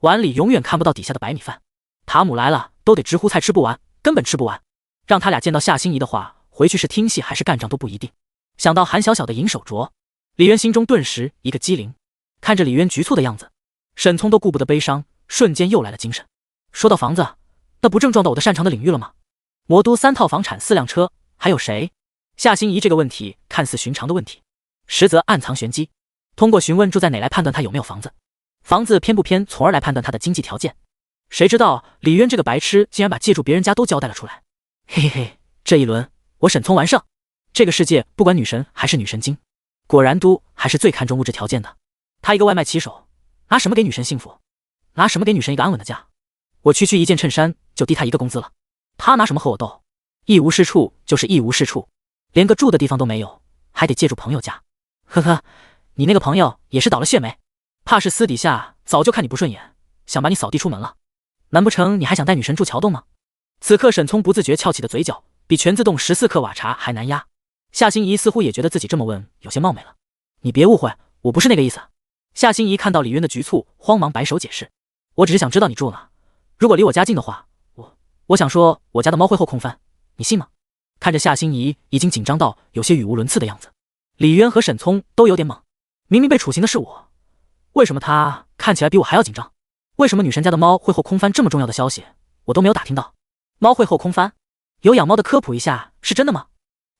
碗里永远看不到底下的白米饭。塔姆来了都得直呼菜吃不完，根本吃不完。让他俩见到夏心怡的话，回去是听戏还是干仗都不一定。想到韩小小的银手镯，李渊心中顿时一个机灵。看着李渊局促的样子，沈聪都顾不得悲伤，瞬间又来了精神。说到房子，那不正撞到我的擅长的领域了吗？魔都3套房产4辆车，还有谁？夏心怡这个问题看似寻常的问题，实则暗藏玄机。通过询问住在哪来判断他有没有房子，房子偏不偏，从而来判断他的经济条件。谁知道李渊这个白痴竟然把借住别人家都交代了出来。嘿嘿嘿，这一轮我沈聪完胜。这个世界不管女神还是女神经，果然都还是最看重物质条件的。他一个外卖骑手，拿什么给女神幸福？拿什么给女神一个安稳的家？我区区一件衬衫就低他1个工资了，他拿什么和我斗？一无是处就是一无是处，连个住的地方都没有，还得借住朋友家。呵呵，你那个朋友也是倒了血霉，怕是私底下早就看你不顺眼，想把你扫地出门了。难不成你还想带女神住桥洞吗？此刻沈聪不自觉翘起的嘴角比全自动14克瓦茶还难压。夏心怡似乎也觉得自己这么问有些冒昧了。你别误会，我不是那个意思。夏心怡看到李渊的局促，慌忙摆手解释，我只是想知道你住哪，如果离我家近的话，我想说我家的猫会后空翻，你信吗？看着夏心怡已经紧张到有些语无伦次的样子，李渊和沈聪都有点懵。明明被处刑的是我，为什么他看起来比我还要紧张？为什么女神家的猫会后空翻这么重要的消息我都没有打听到？猫会后空翻？有养猫的科普一下，是真的吗？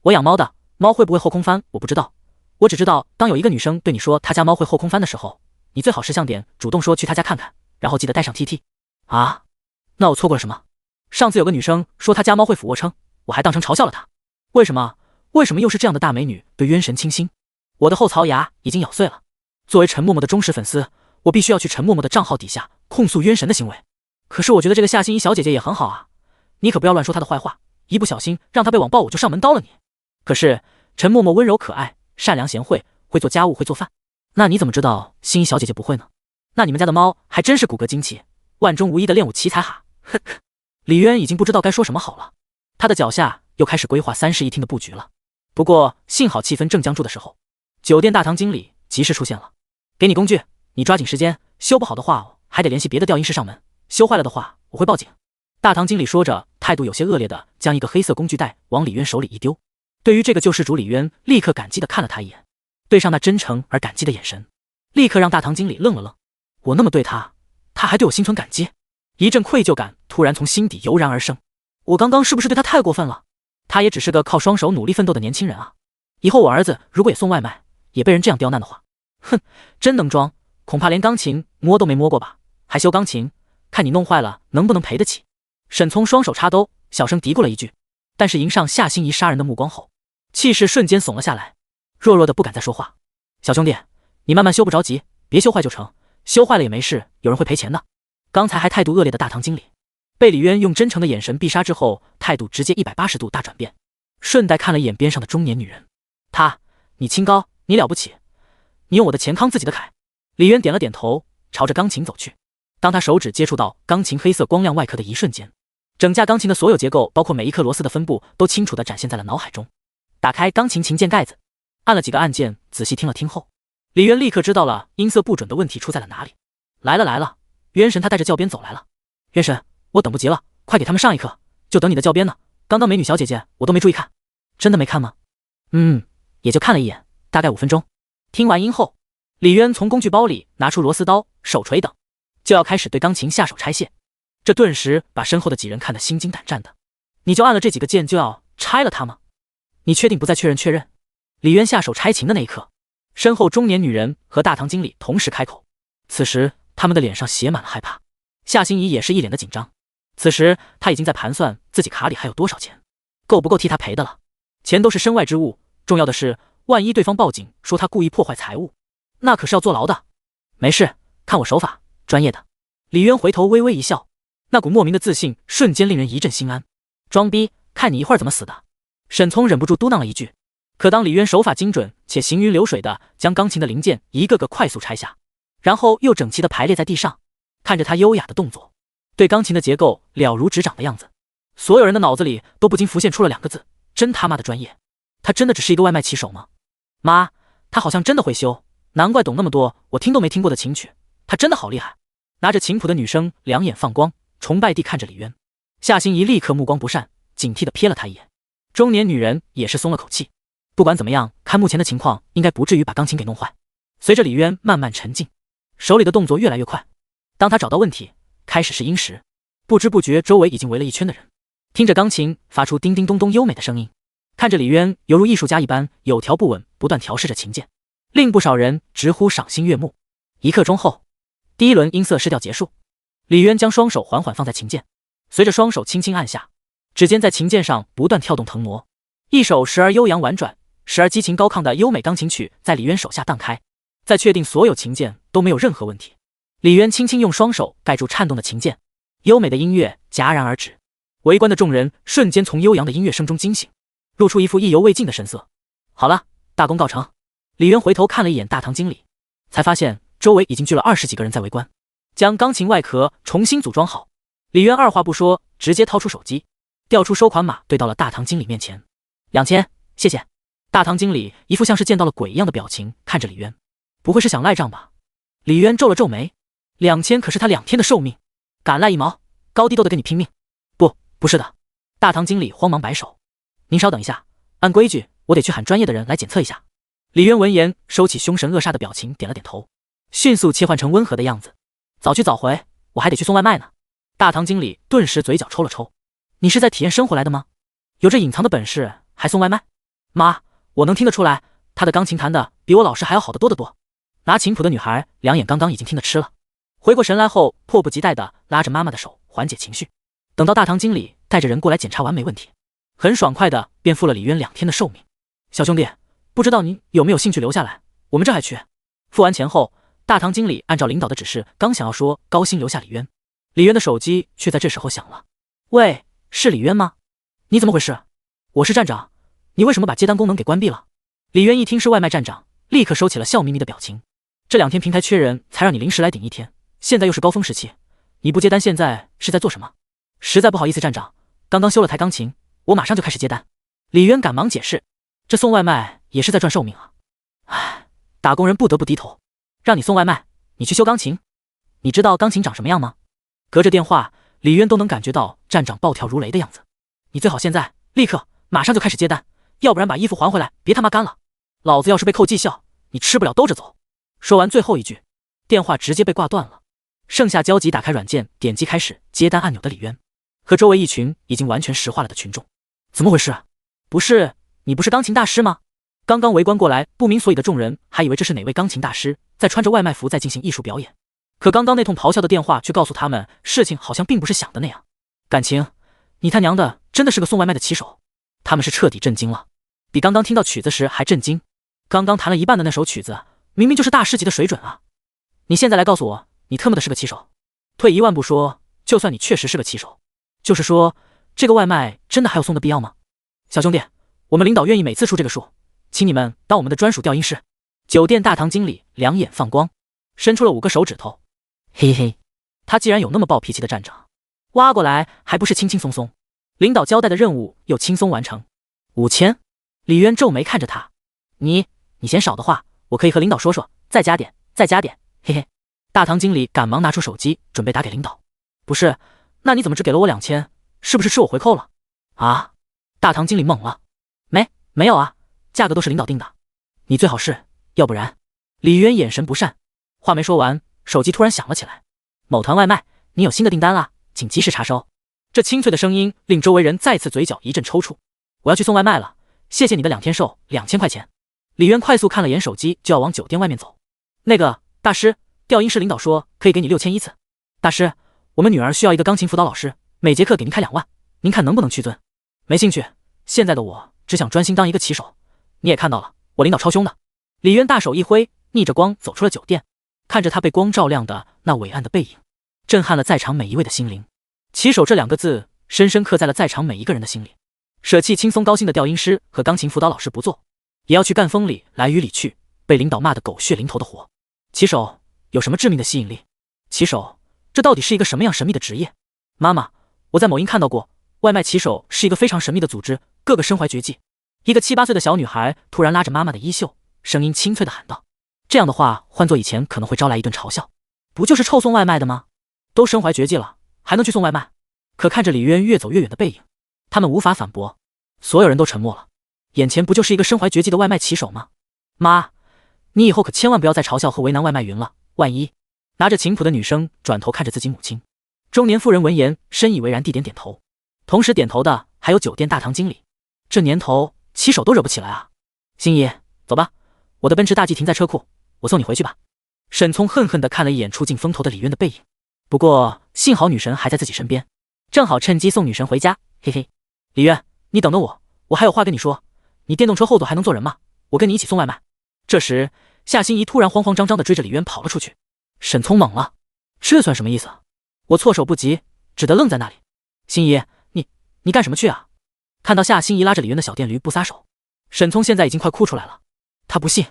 我养猫的，猫会不会后空翻我不知道，我只知道当有一个女生对你说她家猫会后空翻的时候，你最好识相点，主动说去她家看看，然后记得带上 TT。 啊，那我错过了什么？上次有个女生说她家猫会俯卧撑，我还当成嘲笑了她。为什么又是这样的大美女对渊神倾心？我的后槽牙已经咬碎了。作为陈默默的忠实粉丝，我必须要去陈默默的账号底下控诉渊神的行为。可是我觉得这个夏心怡小姐姐也很好啊，你可不要乱说她的坏话，一不小心让她被网暴我就上门刀了你。可是陈默默温柔可爱，善良贤惠，会做家务会做饭，那你怎么知道心怡小姐姐不会呢？那你们家的猫还真是骨骼惊奇，万中无一的练武奇才哈。呵呵，李渊已经不知道该说什么好了，他的脚下又开始规划3室1厅的布局了。不过幸好气氛正僵住的时候，酒店大堂经理及时出现了。给你工具，你抓紧时间，修不好的话还得联系别的调音师上门，修坏了的话我会报警。大堂经理说着，态度有些恶劣的将一个黑色工具袋往李渊手里一丢。对于这个救世主，李渊立刻感激的看了他一眼，对上那真诚而感激的眼神，立刻让大堂经理愣了愣。我那么对他，他还对我心存感激？一阵愧疚感突然从心底油然而生。我刚刚是不是对他太过分了？他也只是个靠双手努力奋斗的年轻人啊，以后我儿子如果也送外卖，也被人这样刁难的话，哼，真能装，恐怕连钢琴摸都没摸过吧，还修钢琴，看你弄坏了能不能赔得起。沈聪双手插兜，小声嘀咕了一句，但是迎上夏心怡杀人的目光后，气势瞬间怂了下来，弱弱的不敢再说话。小兄弟，你慢慢修，不着急，别修坏就成，修坏了也没事，有人会赔钱的。刚才还态度恶劣的大堂经理，被李渊用真诚的眼神必杀之后，态度直接180度大转变，顺带看了一眼边上的中年女人。你清高，你了不起，你用我的钱扛自己的铠。李渊点了点头，朝着钢琴走去。当他手指接触到钢琴黑色光亮外壳的一瞬间，整架钢琴的所有结构，包括每一颗螺丝的分布，都清楚地展现在了脑海中。打开钢琴琴键盖子，按了几个按键，仔细听了听后，李渊立刻知道了音色不准的问题出在了哪里。来了，渊神他带着教鞭走来了。渊神，我等不及了，快给他们上一课，就等你的教鞭呢。刚刚美女小姐姐我都没注意看。真的没看吗？也就看了一眼，大概5分钟。听完音后，李渊从工具包里拿出螺丝刀、手锤等，就要开始对钢琴下手拆卸。这顿时把身后的几人看得心惊胆战的。你就按了这几个键就要拆了它吗？你确定不再确认？李渊下手拆琴的那一刻，身后中年女人和大堂经理同时开口，此时他们的脸上写满了害怕。夏心怡也是一脸的紧张，此时他已经在盘算自己卡里还有多少钱，够不够替他赔的了。钱都是身外之物，重要的是万一对方报警说他故意破坏财物，那可是要坐牢的。没事，看我手法，专业的。李渊回头微微一笑，那股莫名的自信瞬间令人一阵心安。装逼，看你一会儿怎么死的。沈聪忍不住嘟囔了一句。可当李渊手法精准且行云流水的将钢琴的零件一个个快速拆下，然后又整齐的排列在地上，看着他优雅的动作，对钢琴的结构了如指掌的样子，所有人的脑子里都不禁浮现出了2个字：真他妈的专业。他真的只是一个外卖骑手吗？妈，他好像真的会修，难怪懂那么多我听都没听过的琴曲，他真的好厉害。拿着琴谱的女生两眼放光，崇拜地看着李渊。夏心怡立刻目光不善，警惕地瞥了他一眼。中年女人也是松了口气，不管怎么样，看目前的情况，应该不至于把钢琴给弄坏。随着李渊慢慢沉静，手里的动作越来越快。当他找到问题，开始试音时，不知不觉周围已经围了一圈的人，听着钢琴发出叮叮咚咚优美的声音，看着李渊犹如艺术家一般有条不紊不断调试着琴键，令不少人直呼赏心悦目。1刻钟后，第一轮音色试调结束，李渊将双手缓缓放在琴键，随着双手轻轻按下，指尖在琴键上不断跳动腾挪，一首时而悠扬婉转，时而激情高亢的优美钢琴曲在李渊手下荡开。在确定所有琴键都没有任何问题，李渊轻轻用双手盖住颤动的琴键，优美的音乐戛然而止。围观的众人瞬间从悠扬的音乐声中惊醒，露出一副意犹未尽的神色。好了，大功告成。李渊回头看了一眼大堂经理，才发现周围已经聚了20几个人在围观。将钢琴外壳重新组装好，李渊二话不说，直接掏出手机，调出收款码，对到了大堂经理面前。2000，谢谢。大堂经理一副像是见到了鬼一样的表情看着李渊，不会是想赖账吧？李渊皱了皱眉，2000可是他2天的寿命，敢赖1毛，高低都得跟你拼命。不是的。大堂经理慌忙摆手，您稍等一下，按规矩我得去喊专业的人来检测一下。李渊闻言收起凶神恶煞的表情，点了点头，迅速切换成温和的样子。早去早回，我还得去送外卖呢。大堂经理顿时嘴角抽了抽，你是在体验生活来的吗？有这隐藏的本事还送外卖？妈，我能听得出来，他的钢琴弹的比我老师还要好得多得多。拿琴谱的女孩两眼刚刚已经听得痴了，回过神来后迫不及待地拉着妈妈的手缓解情绪。等到大堂经理带着人过来检查完没问题，很爽快的便付了李渊2天的寿命。小兄弟，不知道您有没有兴趣留下来，我们这还缺。付完钱后，大堂经理按照领导的指示，刚想要说高薪留下李渊，李渊的手机却在这时候响了。喂，是李渊吗？你怎么回事？我是站长，你为什么把接单功能给关闭了？李渊一听是外卖站长，立刻收起了笑眯眯的表情。这2天平台缺人，才让你临时来顶1天，现在又是高峰时期，你不接单现在是在做什么？实在不好意思，站长，刚刚修了台钢琴，我马上就开始接单。李渊赶忙解释，这送外卖也是在赚寿命啊。唉，打工人不得不低头。让你送外卖，你去修钢琴？你知道钢琴长什么样吗？隔着电话，李渊都能感觉到站长暴跳如雷的样子。你最好现在立刻马上就开始接单，要不然把衣服还回来，别他妈干了。老子要是被扣绩效，你吃不了兜着走。说完最后一句，电话直接被挂断了。剩下焦急打开软件，点击开始接单按钮的李渊和周围一群已经完全石化了的群众。怎么回事？不是你不是钢琴大师吗？刚刚围观过来不明所以的众人还以为这是哪位钢琴大师在穿着外卖服在进行艺术表演，可刚刚那通咆哮的电话却告诉他们，事情好像并不是想的那样。感情你他娘的真的是个送外卖的骑手？他们是彻底震惊了，比刚刚听到曲子时还震惊。刚刚弹了一半的那首曲子明明就是大师级的水准啊！你现在来告诉我你特么的是个骑手？退一万步说，就算你确实是个骑手，就是说这个外卖真的还有送的必要吗？小兄弟，我们领导愿意每次出这个数，请你们当我们的专属调音师。酒店大堂经理两眼放光，伸出了5个手指头。嘿嘿，他既然有那么暴脾气的站长，挖过来还不是轻轻松松？领导交代的任务又轻松完成。5000，李渊皱眉看着他，你嫌少的话，我可以和领导说说，再加点，嘿嘿。大堂经理赶忙拿出手机准备打给领导。不是，那你怎么只给了我2000？是不是吃我回扣了？啊！大堂经理懵了，没有啊，价格都是领导定的，你最好是，要不然……李渊眼神不善，话没说完，手机突然响了起来。某团外卖，你有新的订单啦，请及时查收。这清脆的声音令周围人再次嘴角一阵抽搐。我要去送外卖了，谢谢你的2天寿，2000块钱。李渊快速看了眼手机，就要往酒店外面走。那个大师，调音师领导说可以给你6000一次。大师，我们女儿需要一个钢琴辅导老师，每节课给您开2万，您看能不能屈尊？没兴趣，现在的我只想专心当一个骑手。你也看到了，我领导超凶的。李渊大手一挥，逆着光走出了酒店。看着他被光照亮的那伟岸的背影，震撼了在场每一位的心灵。骑手这2个字深深刻在了在场每一个人的心里。舍弃轻松高薪的调音师和钢琴辅导老师不做，也要去干风里来雨里去，被领导骂得狗血淋头的活。骑手有什么致命的吸引力？骑手这到底是一个什么样神秘的职业？妈妈，我在某音看到过，外卖骑手是一个非常神秘的组织，个个身怀绝技。一个7、8岁的小女孩突然拉着妈妈的衣袖，声音清脆地喊道。这样的话换做以前可能会招来一顿嘲笑，不就是臭送外卖的吗？都身怀绝技了还能去送外卖？可看着李渊越走越远的背影，他们无法反驳，所有人都沉默了。眼前不就是一个身怀绝技的外卖骑手吗？妈，你以后可千万不要再嘲笑和为难外卖云了，万一……拿着琴谱的女生转头看着自己母亲。中年妇人闻言深以为然地点点头，同时点头的还有酒店大堂经理。这年头骑手都惹不起来啊。心怡，走吧，我的奔驰大 G 停在车库，我送你回去吧。沈聪恨恨地看了一眼出尽风头的李渊的背影，不过幸好女神还在自己身边，正好趁机送女神回家，嘿嘿。李渊，你等等我，我还有话跟你说。你电动车后座还能坐人吗？我跟你一起送外卖。这时夏心怡突然慌慌张张地追着李渊跑了出去。沈聪懵了，这算什么意思？我措手不及，只得愣在那里。心怡，你干什么去啊？看到夏心怡拉着李渊的小电驴不撒手，沈聪现在已经快哭出来了。他不信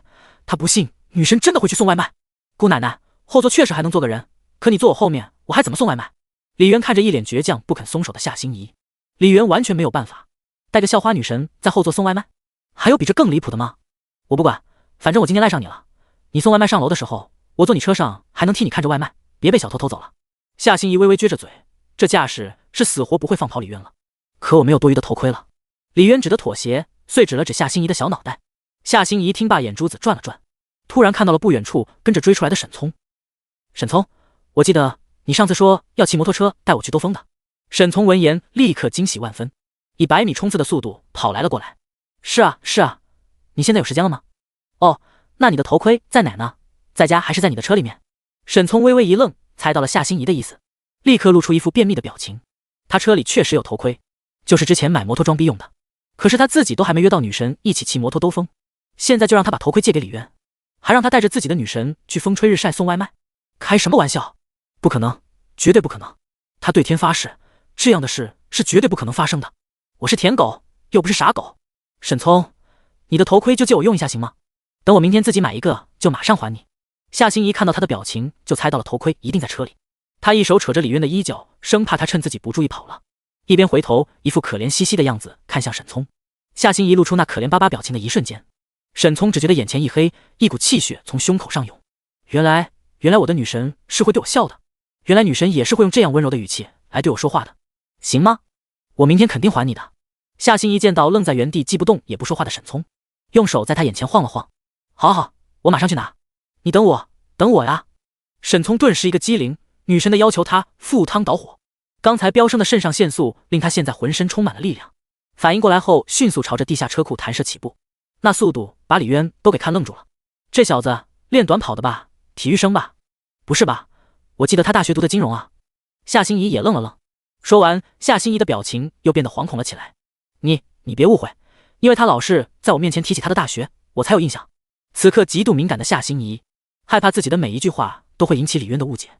他不信女神真的会去送外卖。姑奶奶，后座确实还能坐个人，可你坐我后面，我还怎么送外卖？李渊看着一脸倔强不肯松手的夏心怡，李渊完全没有办法，带个校花女神在后座送外卖，还有比这更离谱的吗？我不管，反正我今天赖上你了。你送外卖上楼的时候，我坐你车上还能替你看着外卖，别被小偷偷走了。夏心怡微微撅着嘴，这架势是死活不会放跑李渊了。可我没有多余的头盔了。李渊只得妥协，遂指了指夏心怡的小脑袋。夏心怡听罢眼珠子转了转，突然看到了不远处跟着追出来的沈聪。沈聪，我记得你上次说要骑摩托车带我去兜风的。沈聪闻言立刻惊喜万分，以100米冲刺的速度跑来了过来。是啊，你现在有时间了吗？哦，那你的头盔在哪呢？在家还是在你的车里面？沈聪微微一愣，猜到了夏心怡的意思，立刻露出一副便秘的表情。他车里确实有头盔，就是之前买摩托装逼用的。可是他自己都还没约到女神一起骑摩托兜风，现在就让他把头盔借给李渊，还让他带着自己的女神去风吹日晒送外卖，开什么玩笑？不可能，绝对不可能！他对天发誓，这样的事是绝对不可能发生的。我是舔狗，又不是傻狗。沈聪，你的头盔就借我用一下行吗？等我明天自己买一个，就马上还你。夏心怡看到他的表情，就猜到了头盔一定在车里。他一手扯着李渊的衣角，生怕他趁自己不注意跑了，一边回头一副可怜兮兮的样子看向沈聪。夏心怡露出那可怜巴巴表情的一瞬间，沈聪只觉得眼前一黑，一股气血从胸口上涌。原来我的女神是会对我笑的，原来女神也是会用这样温柔的语气来对我说话的，行吗？我明天肯定还你的。夏心怡见到愣在原地既不动也不说话的沈聪，用手在他眼前晃了晃。好，我马上去拿。你等我呀。沈聪顿时一个机灵，女神的要求他赴汤蹈火，刚才飙升的肾上腺素令他现在浑身充满了力量，反应过来后迅速朝着地下车库弹射起步，那速度把李渊都给看愣住了。这小子练短跑的吧？体育生吧？不是吧？我记得他大学读的金融啊。夏心怡也愣了愣，说完夏心怡的表情又变得惶恐了起来。你别误会，因为他老是在我面前提起他的大学，我才有印象。此刻极度敏感的夏心怡害怕自己的每一句话都会引起李渊的误解，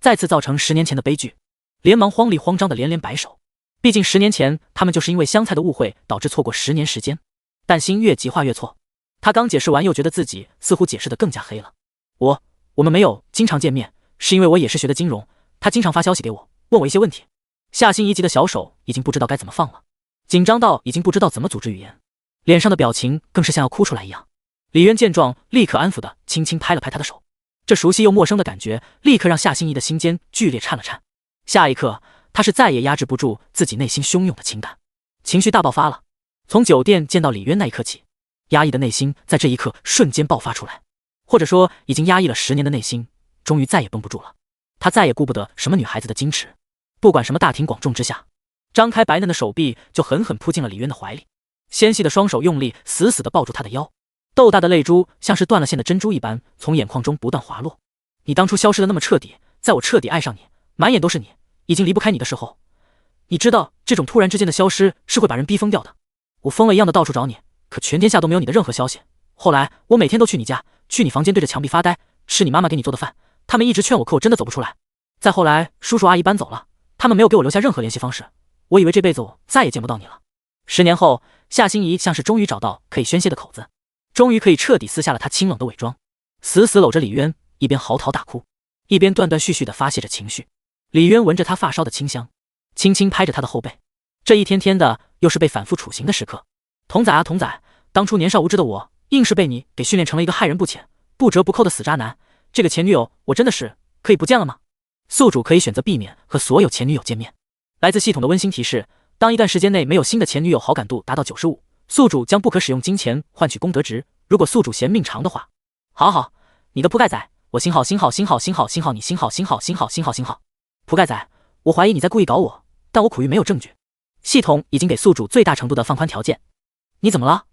再次造成10年前的悲剧，连忙慌里慌张的连连摆手。毕竟10年前他们就是因为香菜的误会导致错过10年时间，但心越急话越错。他刚解释完又觉得自己似乎解释的更加黑了。我们没有经常见面，是因为我也是学的金融，他经常发消息给我，问我一些问题。夏心怡急的小手已经不知道该怎么放了，紧张到已经不知道怎么组织语言，脸上的表情更是像要哭出来一样。李渊见状立刻安抚的轻轻拍了拍他的手，这熟悉又陌生的感觉立刻让夏心怡的心间剧烈颤了颤。下一刻他是再也压制不住自己内心汹涌的情感，情绪大爆发了。从酒店见到李渊那一刻起，压抑的内心在这一刻瞬间爆发出来，或者说已经压抑了10年的内心终于再也绷不住了。他再也顾不得什么女孩子的矜持，不管什么大庭广众之下，张开白嫩的手臂就狠狠扑进了李渊的怀里，纤细的双手用力死死地抱住他的腰，豆大的泪珠像是断了线的珍珠一般从眼眶中不断滑落。你当初消失的那么彻底，在我彻底爱上你，满眼都是你，已经离不开你的时候，你知道这种突然之间的消失是会把人逼疯掉的。我疯了一样的到处找你，可全天下都没有你的任何消息。后来我每天都去你家，去你房间对着墙壁发呆，吃你妈妈给你做的饭，他们一直劝我，可我真的走不出来。再后来叔叔阿姨搬走了，他们没有给我留下任何联系方式，我以为这辈子我再也见不到你了。10年后，夏心怡像是终于找到可以宣泄的口子，终于可以彻底撕下了他清冷的伪装，死死搂着李渊，一边嚎啕大哭，一边断断续续地发泄着情绪。李渊闻着他发梢的清香，轻轻拍着他的后背。这一天天的又是被反复处刑的时刻。童仔啊童仔，当初年少无知的我，硬是被你给训练成了一个害人不浅、不折不扣的死渣男。这个前女友，我真的是可以不见了吗？宿主可以选择避免和所有前女友见面。来自系统的温馨提示：当一段时间内没有新的前女友好感度达到95，宿主将不可使用金钱换取功德值。如果宿主嫌命长的话，好，你个铺盖仔，我星号你星号铺盖仔，我怀疑你在故意搞我，但我苦于没有证据。系统已经给宿主最大程度的放宽条件。你怎么了？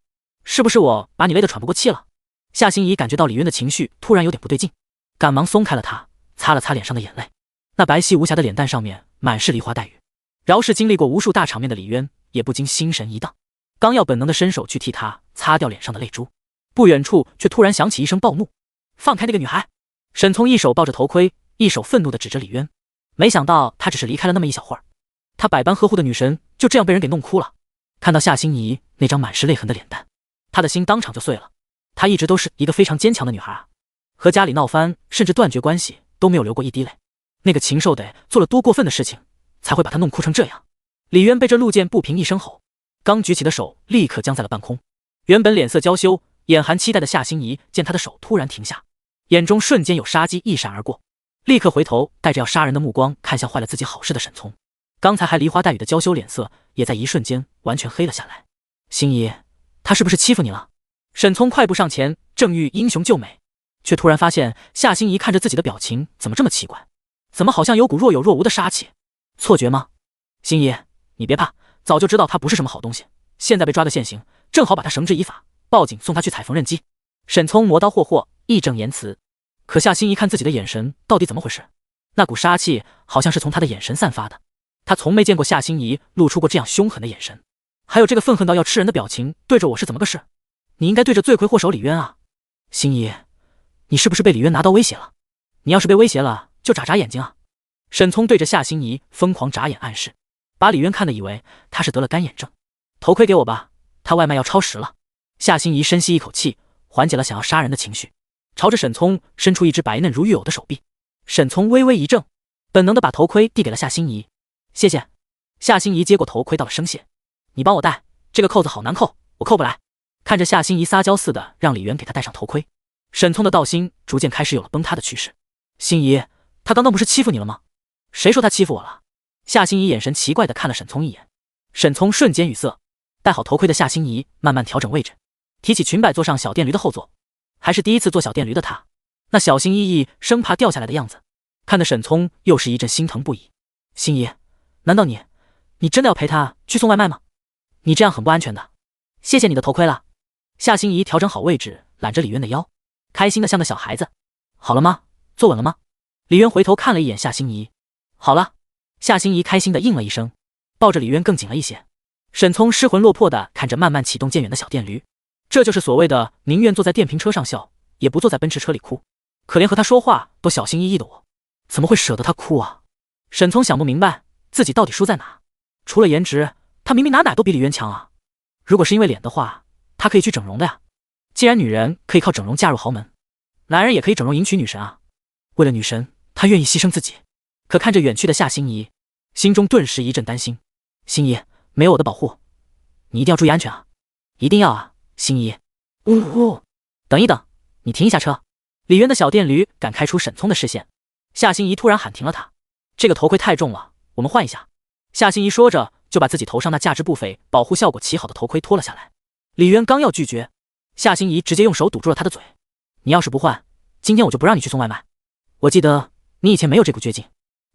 是不是我把你累得喘不过气了？夏心怡感觉到李渊的情绪突然有点不对劲，赶忙松开了他，擦了擦脸上的眼泪。那白皙无瑕的脸蛋上面满是梨花带雨。饶是经历过无数大场面的李渊也不禁心神一荡，刚要本能的伸手去替他擦掉脸上的泪珠，不远处却突然响起一声暴怒：放开那个女孩！沈聪一手抱着头盔，一手愤怒地指着李渊。没想到他只是离开了那么一小会儿，他百般呵护的女神就这样被人给弄哭了。看到夏心怡那张满是泪痕的脸蛋，他的心当场就碎了。她一直都是一个非常坚强的女孩啊，和家里闹翻，甚至断绝关系都没有流过一滴泪。那个禽兽得做了多过分的事情，才会把她弄哭成这样？李渊被这陆剑不平一声吼，刚举起的手立刻僵在了半空。原本脸色娇羞、眼含期待的夏心怡见他的手突然停下，眼中瞬间有杀机一闪而过，立刻回头带着要杀人的目光看向坏了自己好事的沈聪。刚才还梨花带雨的娇羞脸色也在一瞬间完全黑了下来。心怡，他是不是欺负你了？沈聪快步上前，正欲英雄救美，却突然发现夏心怡看着自己的表情怎么这么奇怪，怎么好像有股若有若无的杀气？错觉吗？心怡，你别怕，早就知道他不是什么好东西，现在被抓个现行，正好把他绳之以法，报警送他去踩缝纫机。沈聪磨刀霍霍，义正言辞。可夏心怡看自己的眼神到底怎么回事？那股杀气好像是从他的眼神散发的，他从没见过夏心怡露出过这样凶狠的眼神，还有这个愤恨到要吃人的表情，对着我是怎么个事？你应该对着罪魁祸首李渊啊。心怡，你是不是被李渊拿刀威胁了？你要是被威胁了，就眨眨眼睛啊。沈聪对着夏心怡疯狂眨眼暗示，把李渊看得以为他是得了干眼症。头盔给我吧，他外卖要超时了。夏心怡深吸一口气，缓解了想要杀人的情绪，朝着沈聪伸出一只白嫩如玉藕的手臂。沈聪微微一怔，本能的把头盔递给了夏心怡。谢谢。夏心怡接过头盔道了声谢。你帮我戴，这个扣子好难扣，我扣不来。看着夏心怡撒娇似的让李渊给他戴上头盔，沈聪的道心逐渐开始有了崩塌的趋势。心怡，他刚刚不是欺负你了吗？谁说他欺负我了？夏心怡眼神奇怪的看了沈聪一眼。沈聪瞬间语塞。戴好头盔的夏心怡慢慢调整位置，提起裙摆坐上小电驴的后座。还是第一次坐小电驴的他，那小心翼翼生怕掉下来的样子，看得沈聪又是一阵心疼不已。心怡，难道你真的要陪他去送外卖吗？你这样很不安全的。谢谢你的头盔了。夏心怡调整好位置，揽着李渊的腰，开心的像个小孩子。好了吗？坐稳了吗？李渊回头看了一眼夏心怡。好了。夏心怡开心的应了一声，抱着李渊更紧了一些。沈聪失魂落魄的看着慢慢启动渐远的小电驴，这就是所谓的宁愿坐在电瓶车上笑，也不坐在奔驰车里哭。可怜和他说话都小心翼翼的我，怎么会舍得他哭啊？沈聪想不明白自己到底输在哪。除了颜值，他明明哪都比李渊强啊。如果是因为脸的话，他可以去整容的呀。既然女人可以靠整容嫁入豪门，男人也可以整容迎娶女神啊。为了女神，他愿意牺牲自己。可看着远去的夏心怡，心中顿时一阵担心。心怡，没有我的保护，你一定要注意安全啊！一定要啊，心怡。呜呼，等一等，你停一下车。李渊的小电驴赶开出沈聪的视线。夏心怡突然喊停了他。这个头盔太重了，我们换一下。夏心怡说着就把自己头上那价值不菲、保护效果奇好的头盔脱了下来。李渊刚要拒绝，夏心怡直接用手堵住了他的嘴。你要是不换，今天我就不让你去送外卖。我记得你以前没有这股倔劲。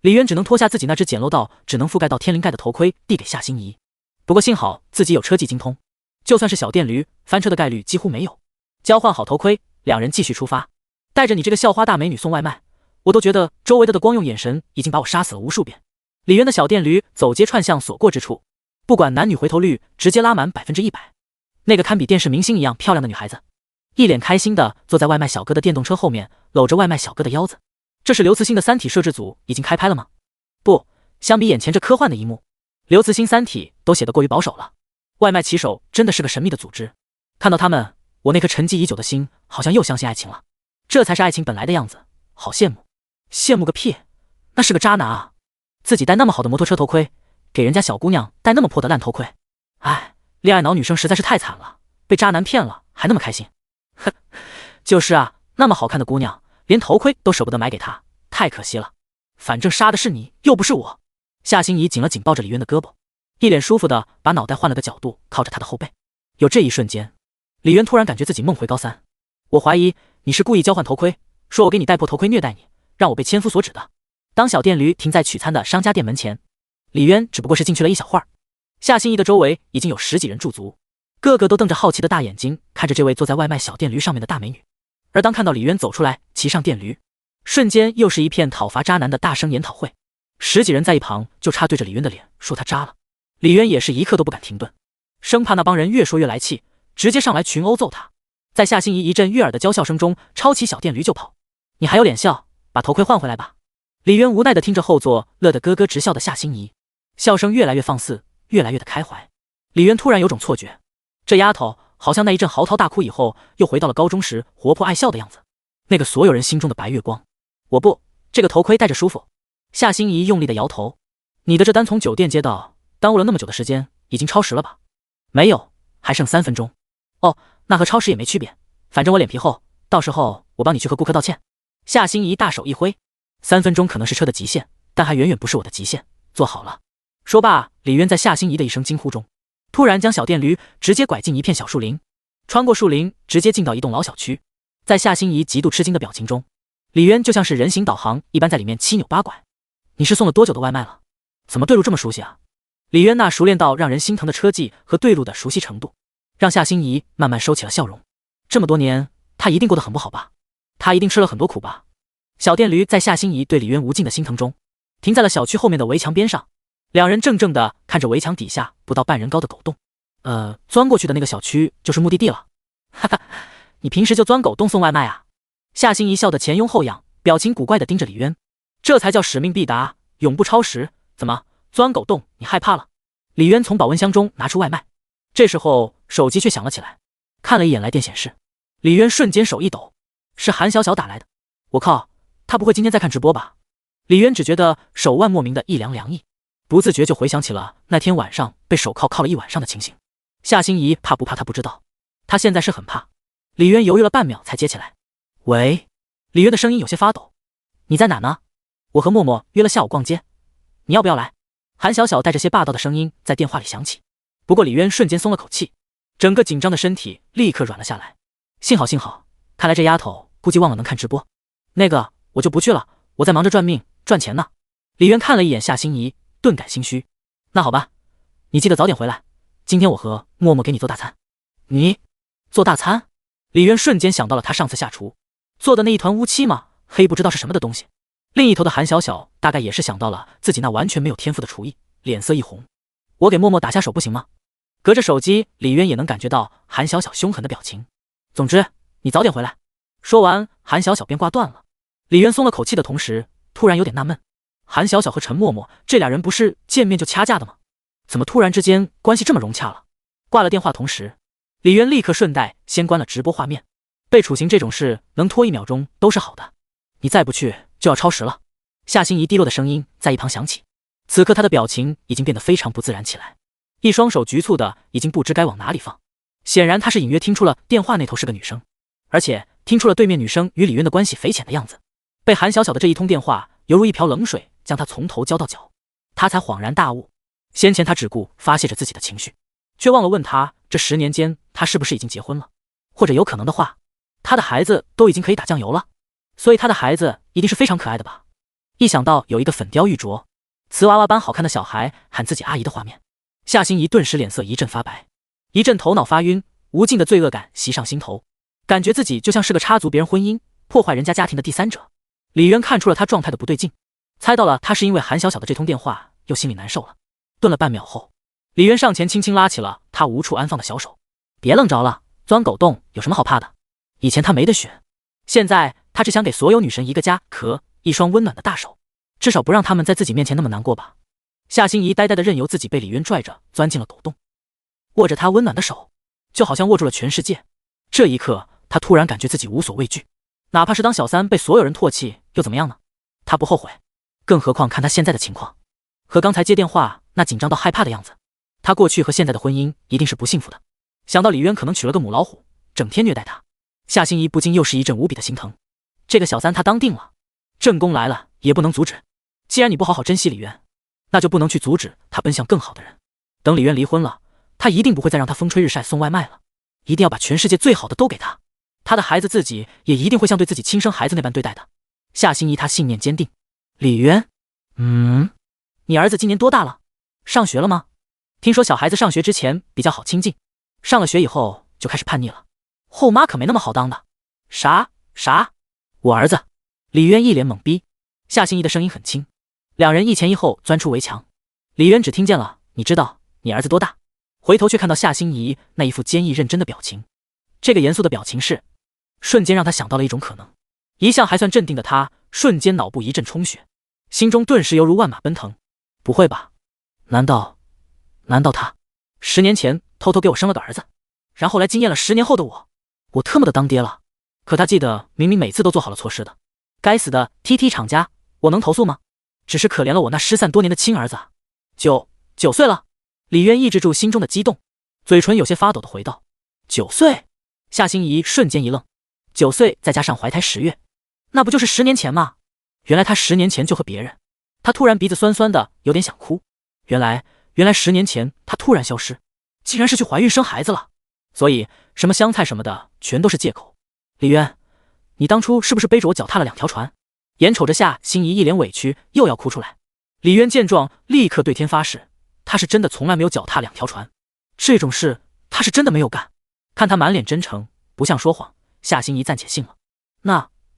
李渊只能脱下自己那只简陋到只能覆盖到天灵盖的头盔递给夏心怡。不过幸好自己有车技精通，就算是小电驴，翻车的概率几乎没有。交换好头盔，两人继续出发。带着你这个校花大美女送外卖，我都觉得周围的光用眼神已经把我杀死了无数遍。李渊的小电驴走街串巷所过之处，不管男女回头率直接拉满100%。那个堪比电视明星一样漂亮的女孩子，一脸开心的坐在外卖小哥的电动车后面，搂着外卖小哥的腰子。这是刘慈欣的三体摄制组已经开拍了吗？不，相比眼前这科幻的一幕，刘慈欣三体都写得过于保守了。外卖骑手真的是个神秘的组织，看到他们，我那颗沉寂已久的心好像又相信爱情了。这才是爱情本来的样子，好羡慕。羡慕个屁，那是个渣男啊！自己戴那么好的摩托车头盔，给人家小姑娘戴那么破的烂头盔。唉，恋爱脑女生实在是太惨了，被渣男骗了还那么开心。哼，就是啊，那么好看的姑娘，连头盔都舍不得买给她，太可惜了。反正杀的是你，又不是我。夏心怡紧了紧抱着李渊的胳膊，一脸舒服的把脑袋换了个角度，靠着他的后背。有这一瞬间，李渊突然感觉自己梦回高三。我怀疑你是故意交换头盔，说我给你戴破头盔虐待你，让我被千夫所指的。当小电驴停在取餐的商家店门前，李渊只不过是进去了一小会儿。夏心怡的周围已经有10几人驻足，个个都瞪着好奇的大眼睛看着这位坐在外卖小电驴上面的大美女。而当看到李渊走出来骑上电驴，瞬间又是一片讨伐渣男的大声研讨会。10几人在一旁就差对着李渊的脸说他渣了。李渊也是一刻都不敢停顿，生怕那帮人越说越来气，直接上来群殴揍他。在夏心怡一阵悦耳的娇笑声中，抄起小电驴就跑。你还有脸笑？把头盔换回来吧。李渊无奈地听着后座乐得咯咯直笑的夏心怡，笑声越来越放肆，越来越的开怀。李渊突然有种错觉，这丫头好像那一阵嚎啕大哭以后，又回到了高中时活泼爱笑的样子，那个所有人心中的白月光。我不，这个头盔戴着舒服。夏心怡用力的摇头，你的这单从酒店接到，耽误了那么久的时间，已经超时了吧？没有，还剩3分钟。哦，那和超时也没区别，反正我脸皮厚，到时候我帮你去和顾客道歉。夏心怡大手一挥，3分钟可能是车的极限，但还远远不是我的极限，做好了。说罢，李渊在夏心怡的一声惊呼中，突然将小电驴直接拐进一片小树林，穿过树林，直接进到一栋老小区。在夏心怡极度吃惊的表情中，李渊就像是人形导航一般在里面七扭八拐。你是送了多久的外卖了？怎么对路这么熟悉啊？李渊那熟练到让人心疼的车技和对路的熟悉程度，让夏心怡慢慢收起了笑容。这么多年，他一定过得很不好吧？他一定吃了很多苦吧？小电驴在夏心怡对李渊无尽的心疼中，停在了小区后面的围墙边上。两人怔怔地看着围墙底下不到半人高的狗洞。钻过去的那个小区就是目的地了。哈哈，你平时就钻狗洞送外卖啊？夏心怡笑得前拥后仰，表情古怪地盯着李渊。这才叫使命必达，永不超时。怎么，钻狗洞你害怕了？李渊从保温箱中拿出外卖，这时候手机却响了起来，看了一眼来电显示，李渊瞬间手一抖，是韩小小打来的。我靠，他不会今天在看直播吧？李渊只觉得手腕莫名的一凉凉意，不自觉就回想起了那天晚上被手铐铐了一晚上的情形。夏心怡怕不怕他不知道，他现在是很怕。李渊犹豫了半秒才接起来。喂，李渊的声音有些发抖。你在哪呢？我和默默约了下午逛街，你要不要来？韩小小带着些霸道的声音在电话里响起。不过李渊瞬间松了口气，整个紧张的身体立刻软了下来。幸好，看来这丫头估计忘了能看直播。那个，我就不去了，我在忙着赚命赚钱呢。李渊看了一眼夏心怡，顿感心虚。那好吧，你记得早点回来，今天我和默默给你做大餐。你做大餐？李渊瞬间想到了他上次下厨做的那一团乌漆嘛，黑不知道是什么的东西。另一头的韩小小大概也是想到了自己那完全没有天赋的厨艺，脸色一红。我给默默打下手不行吗？隔着手机，李渊也能感觉到韩小小凶狠的表情。总之，你早点回来。说完，韩小小便挂断了。李渊松了口气的同时，突然有点纳闷，韩小小和陈默默这俩人不是见面就掐架的吗？怎么突然之间关系这么融洽了？挂了电话同时，李渊立刻顺带先关了直播画面。被处刑这种事能拖1秒钟都是好的，你再不去就要超时了。夏心怡低落的声音在一旁响起，此刻她的表情已经变得非常不自然起来，一双手局促的已经不知该往哪里放。显然她是隐约听出了电话那头是个女生，而且听出了对面女生与李渊的关系匪浅的样子。被韩小小的这一通电话犹如一瓢冷水，将她从头浇到脚。她才恍然大悟，先前她只顾发泄着自己的情绪，却忘了问她这10年间她是不是已经结婚了，或者有可能的话，她的孩子都已经可以打酱油了，所以她的孩子一定是非常可爱的吧。一想到有一个粉雕玉琢、瓷娃娃般好看的小孩喊自己阿姨的画面，夏心怡顿时脸色一阵发白，一阵头脑发晕，无尽的罪恶感袭上心头，感觉自己就像是个插足别人婚姻、破坏人家家庭的第三者。李渊看出了他状态的不对劲，猜到了他是因为韩小小的这通电话，又心里难受了。顿了半秒后，李渊上前轻轻拉起了他无处安放的小手。别愣着了，钻狗洞有什么好怕的？以前他没得选，现在他只想给所有女神一个家壳，一双温暖的大手，至少不让他们在自己面前那么难过吧。夏心怡呆呆的任由自己被李渊拽着钻进了狗洞，握着他温暖的手，就好像握住了全世界。这一刻，他突然感觉自己无所畏惧，哪怕是当小三被所有人唾弃又怎么样呢？他不后悔，更何况看他现在的情况，和刚才接电话那紧张到害怕的样子，他过去和现在的婚姻一定是不幸福的。想到李渊可能娶了个母老虎，整天虐待他，夏心怡不禁又是一阵无比的心疼。这个小三他当定了，正宫来了也不能阻止。既然你不好好珍惜李渊，那就不能去阻止他奔向更好的人。等李渊离婚了，他一定不会再让他风吹日晒送外卖了，一定要把全世界最好的都给他。他的孩子自己也一定会像对自己亲生孩子那般对待的。夏心怡她信念坚定。李渊，你儿子今年多大了？上学了吗？听说小孩子上学之前比较好亲近，上了学以后就开始叛逆了，后妈可没那么好当的。啥？我儿子？李渊一脸懵逼。夏心怡的声音很轻，两人一前一后钻出围墙。李渊只听见了你知道你儿子多大，回头却看到夏心怡那一副坚毅认真的表情，这个严肃的表情是瞬间让他想到了一种可能。一向还算镇定的他瞬间脑部一阵充血，心中顿时犹如万马奔腾。不会吧，难道他10年前偷偷给我生了个儿子？然后来惊艳了10年后的我。我特么的当爹了。可他记得明明每次都做好了措施的。该死的 TT 厂家，我能投诉吗？只是可怜了我那失散多年的亲儿子啊。9岁了。李渊抑制住心中的激动，嘴唇有些发抖的回道：9岁。夏心怡瞬间一愣，9岁再加上怀胎10月，那不就是10年前吗？原来他10年前就和别人。他突然鼻子酸酸的，有点想哭。原来10年前他突然消失，竟然是去怀孕生孩子了。所以什么香菜什么的全都是借口。李渊，你当初是不是背着我脚踏了2条船？眼瞅着夏心怡一脸委屈又要哭出来，李渊见状立刻对天发誓，他是真的从来没有脚踏2条船，这种事他是真的没有干。看他满脸真诚，不像说谎，夏心怡暂且信了。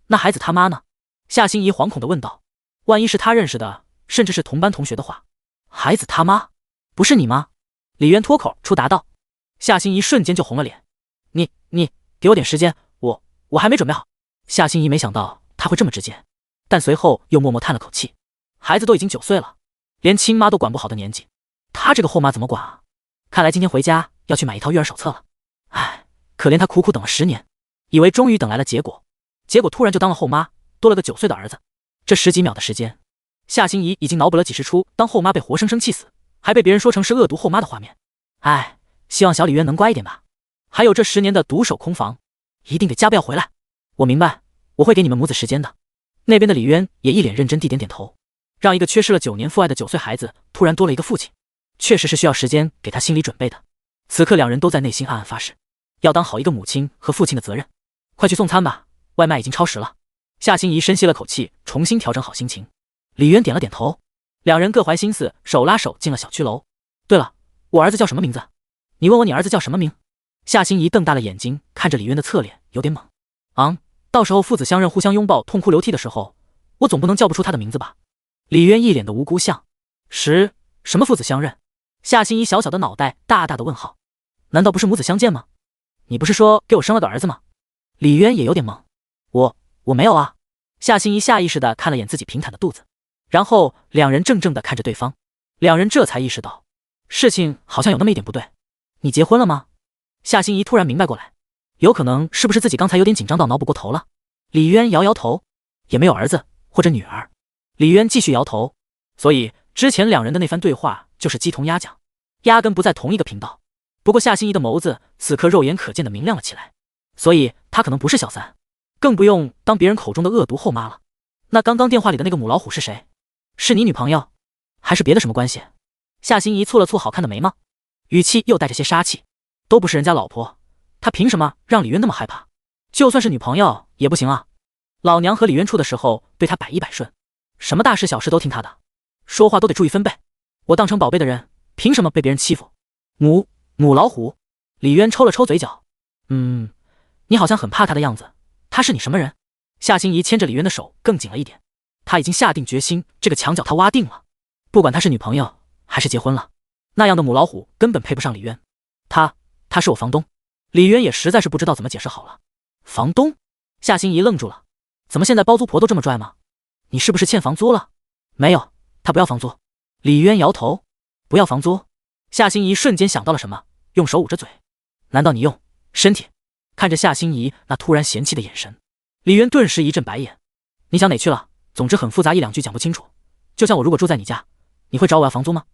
那孩子他妈呢？夏心怡惶恐地问道。万一是他认识的，甚至是同班同学的话。孩子他妈不是你吗？李渊脱口出答道。夏心怡瞬间就红了脸。你给我点时间，我还没准备好。夏心怡没想到他会这么直接，但随后又默默叹了口气。孩子都已经9岁了，连亲妈都管不好的年纪，他这个后妈怎么管啊？看来今天回家要去买一套育儿手册了。唉，可怜他苦苦等了10年，以为终于等来了结果突然就当了后妈，多了个9岁的儿子。这10几秒的时间，夏心怡已经脑补了几十出当后妈被活生生气死，还被别人说成是恶毒后妈的画面。唉，希望小李渊能乖一点吧。还有这10年的独守空房，一定得加倍要回来。我明白，我会给你们母子时间的。那边的李渊也一脸认真地点点头。让一个缺失了9年父爱的9岁孩子突然多了一个父亲，确实是需要时间给他心理准备的。此刻两人都在内心暗暗发誓，要当好一个母亲和父亲的责任。快去送餐吧，外卖已经超时了。夏心怡深吸了口气，重新调整好心情。李渊点了点头，两人各怀心思，手拉手进了小区楼。对了，我儿子叫什么名字？你问我你儿子叫什么名？夏心怡瞪大了眼睛看着李渊的侧脸，有点懵。到时候父子相认互相拥抱痛哭流涕的时候，我总不能叫不出他的名字吧？李渊一脸的无辜相。什么父子相认？夏心怡小小的脑袋大大的问号。难道不是母子相见吗？你不是说给我生了个儿子吗？李渊也有点懵。我没有啊。夏心怡下意识的看了眼自己平坦的肚子，然后两人怔怔的看着对方，两人这才意识到事情好像有那么一点不对。你结婚了吗？夏心怡突然明白过来，有可能是不是自己刚才有点紧张到脑补过头了？李渊摇摇头，也没有儿子或者女儿。李渊继续摇头，所以之前两人的那番对话就是鸡同鸭讲，压根不在同一个频道。不过夏心怡的眸子此刻肉眼可见的明亮了起来，所以她可能不是小三，更不用当别人口中的恶毒后妈了。那刚刚电话里的那个母老虎是谁？是你女朋友，还是别的什么关系？夏心怡蹙了蹙好看的眉毛，语气又带着些杀气。都不是人家老婆，她凭什么让李渊那么害怕？就算是女朋友也不行啊！老娘和李渊处的时候对她百依百顺，什么大事小事都听她的，说话都得注意分贝。我当成宝贝的人，凭什么被别人欺负？母老虎。李渊抽了抽嘴角，你好像很怕他的样子，他是你什么人？夏心怡牵着李渊的手更紧了一点，他已经下定决心，这个墙角他挖定了，不管他是女朋友还是结婚了，那样的母老虎根本配不上李渊。他是我房东。李渊也实在是不知道怎么解释好了。房东？夏心怡愣住了，怎么现在包租婆都这么拽吗？你是不是欠房租了？没有，他不要房租。李渊摇头，不要房租。夏心怡瞬间想到了什么，用手捂着嘴。难道你用身体？看着夏心怡那突然嫌弃的眼神，李渊顿时一阵白眼。你想哪去了？总之很复杂，一两句讲不清楚。就像我如果住在你家，你会找我要房租吗？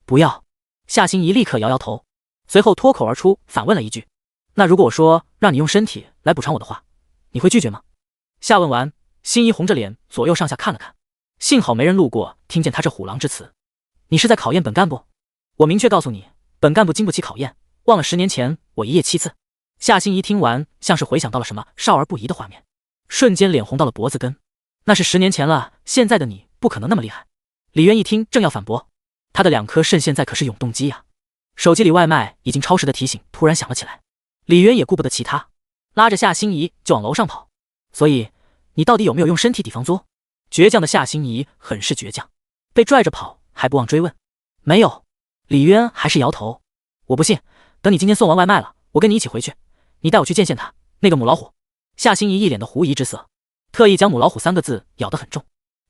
不要。夏心怡立刻摇摇头，随后脱口而出反问了一句，那如果我说让你用身体来补偿我的话，你会拒绝吗？夏问完，心怡红着脸左右上下看了看，幸好没人路过听见他这虎狼之词。你是在考验本干部？我明确告诉你，本干部经不起考验，忘了10年前我一夜7次。夏心怡听完像是回想到了什么少儿不宜的画面，瞬间脸红到了脖子根。那是10年前了，现在的你不可能那么厉害。李渊一听正要反驳，他的2颗肾现在可是永动机呀。手机里外卖已经超时的提醒突然响了起来，李渊也顾不得其他，拉着夏心怡就往楼上跑。所以你到底有没有用身体抵房租？倔强的夏心怡很是倔强，被拽着跑还不忘追问。没有。李渊还是摇头。我不信，等你今天送完外卖了，我跟你一起回去，你带我去见见他那个母老虎。夏心怡一脸的狐疑之色，特意将母老虎3个字咬得很重。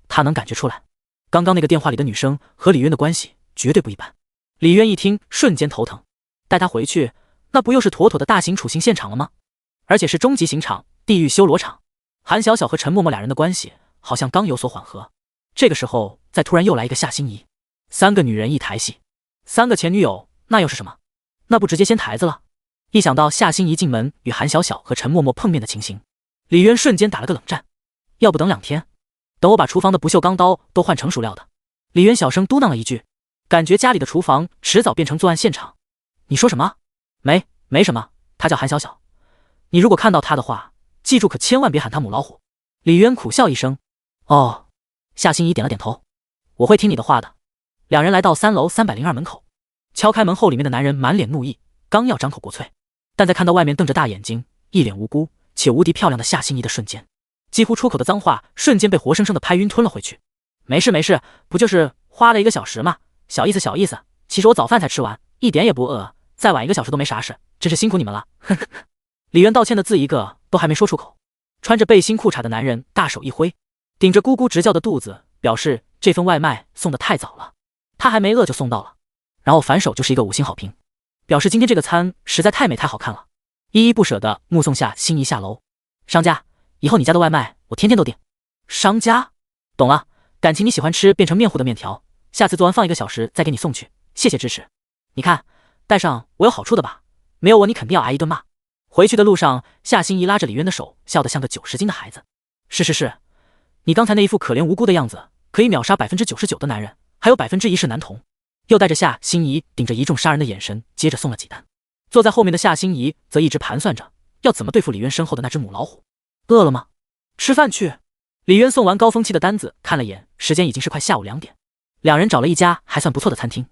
他能感觉出来，刚刚那个电话里的女生和李渊的关系绝对不一般。李渊一听瞬间头疼，带他回去，那不又是妥妥的大型处刑现场了吗？而且是终极刑场，地狱修罗场。韩小小和陈默默俩人的关系好像刚有所缓和，这个时候再突然又来一个夏心怡，3个女人一台戏，3个前女友，那又是什么？那不直接掀台子了？一想到夏心怡进门与韩小小和陈默默碰面的情形，李渊瞬间打了个冷战。要不等2天，等我把厨房的不锈钢刀都换成熟料的。李渊小声嘟囔了一句，感觉家里的厨房迟早变成作案现场。你说什么？没什么，他叫韩小小，你如果看到他的话，记住可千万别喊他母老虎。李渊苦笑一声，哦。夏心怡点了点头，我会听你的话的。两人来到3楼302门口，敲开门后，里面的男人满脸怒意，刚要张口国粹，但在看到外面瞪着大眼睛、一脸无辜且无敌漂亮的夏心怡的瞬间，几乎出口的脏话瞬间被活生生的拍晕吞了回去。没事，不就是花了1个小时吗？小意思。其实我早饭才吃完，一点也不饿，再晚1个小时都没啥事，真是辛苦你们了。呵呵。李渊道歉的字一个都还没说出口，穿着背心裤衩的男人大手一挥，顶着咕咕直叫的肚子，表示这份外卖送的太早了，他还没饿就送到了，然后反手就是一个5星好评，表示今天这个餐实在太美太好看了，依依不舍地目送夏心怡下楼。商家，以后你家的外卖我天天都订。商家，懂了，感情你喜欢吃变成面糊的面条，下次做完放1个小时再给你送去，谢谢支持。你看，带上我有好处的吧？没有我你肯定要挨一顿骂。回去的路上，夏心怡拉着李渊的手，笑得像个90斤的孩子。是，你刚才那一副可怜无辜的样子，可以秒杀99%的男人，还有1%是男童。又带着夏心怡顶着一众杀人的眼神，接着送了几单。坐在后面的夏心怡则一直盘算着要怎么对付李渊身后的那只母老虎。饿了吗？吃饭去。李渊送完高峰期的单子，看了眼时间，已经是快下午2点。两人找了一家还算不错的餐厅，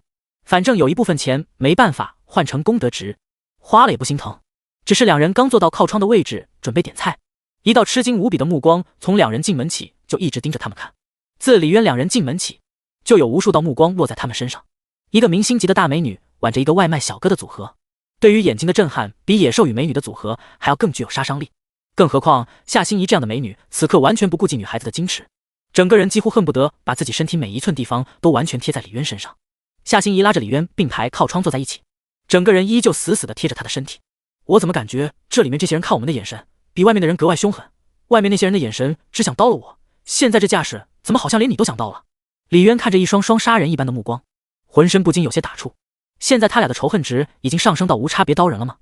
反正有一部分钱没办法换成功德值，花了也不心疼。只是两人刚坐到靠窗的位置准备点菜，一道吃惊无比的目光从两人进门起就一直盯着他们看。自李渊两人进门起，就有无数道目光落在他们身上。一个明星级的大美女挽着一个外卖小哥的组合，对于眼睛的震撼比野兽与美女的组合还要更具有杀伤力。更何况夏心怡这样的美女，此刻完全不顾及女孩子的矜持，整个人几乎恨不得把自己身体每一寸地方都完全贴在李渊身上。夏心怡拉着李渊并排靠窗坐在一起，整个人依旧死死地贴着他的身体。我怎么感觉这里面这些人看我们的眼神比外面的人格外凶狠？外面那些人的眼神只想刀了我，现在这架势怎么好像连你都想刀了？李渊看着一双双杀人一般的目光，浑身不禁有些打怵。现在他俩的仇恨值已经上升到无差别刀人了吗？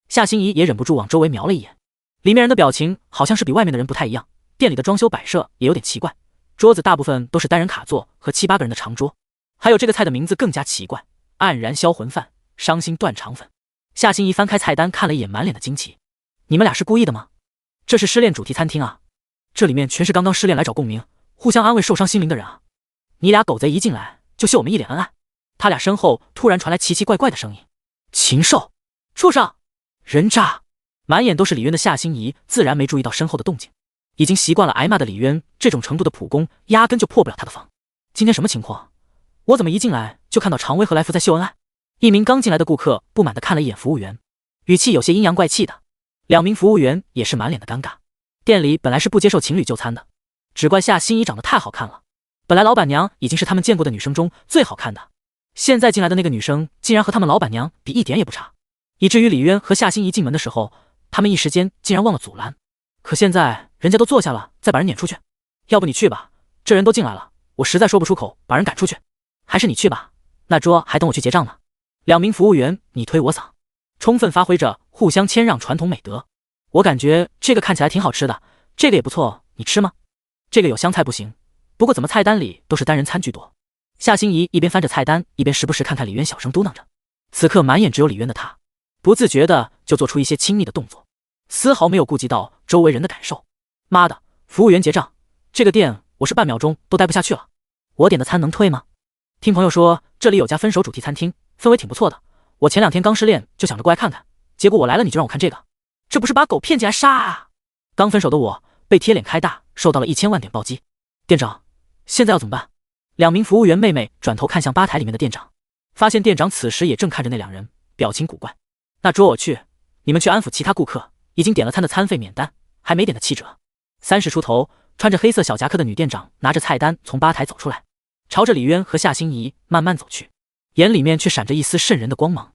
夏心怡也忍不住往周围瞄了一眼，里面人的表情好像是比外面的人不太一样，店里的装修摆设也有点奇怪，桌子大部分都是单人卡座和7、8个人的长桌，还有这个菜的名字更加奇怪，黯然销魂饭、伤心断肠粉。夏心怡翻开菜单看了一眼，满脸的惊奇。你们俩是故意的吗？这是失恋主题餐厅啊，这里面全是刚刚失恋来找共鸣、互相安慰受伤心灵的人啊！你俩狗贼一进来就秀我们一脸恩爱。他俩身后突然传来奇奇怪怪的声音：禽兽、畜生、人渣！满眼都是李渊的夏心怡自然没注意到身后的动静，已经习惯了挨骂的李渊这种程度的普攻压根就破不了他的防。今天什么情况？我怎么一进来就看到常威和来福在秀恩爱？一名刚进来的顾客不满地看了一眼服务员，语气有些阴阳怪气的。2名服务员也是满脸的尴尬。店里本来是不接受情侣就餐的，只怪夏心怡长得太好看了，本来老板娘已经是他们见过的女生中最好看的，现在进来的那个女生竟然和他们老板娘比一点也不差，以至于李渊和夏心怡进门的时候，他们一时间竟然忘了阻拦。可现在人家都坐下了，再把人撵出去，要不你去吧，这人都进来了，我实在说不出口把人赶出去。还是你去吧，那桌还等我去结账呢。2名服务员你推我搡，充分发挥着互相谦让传统美德。我感觉这个看起来挺好吃的，这个也不错，你吃吗？这个有香菜不行，不过怎么菜单里都是单人餐居多。夏心怡一边翻着菜单，一边时不时看看李渊，小声嘟囔着。此刻满眼只有李渊的他，不自觉的就做出一些亲昵的动作，丝毫没有顾及到周围人的感受。妈的，服务员结账，这个店我是半秒钟都待不下去了。我点的餐能退吗？听朋友说这里有家分手主题餐厅，氛围挺不错的，我前2天刚失恋就想着过来看看，结果我来了你就让我看这个，这不是把狗骗进来杀啊！刚分手的我被贴脸开大，受到了1000万点暴击。店长，现在要怎么办？2名服务员妹妹转头看向吧台里面的店长，发现店长此时也正看着那2人，表情古怪。那桌我去，你们去安抚其他顾客，已经点了餐的餐费免单，还没点的7折。30出头，穿着黑色小夹克的女店长拿着菜单从吧台走出来，朝着李渊和夏心怡慢慢走去，眼里面却闪着一丝渗人的光芒。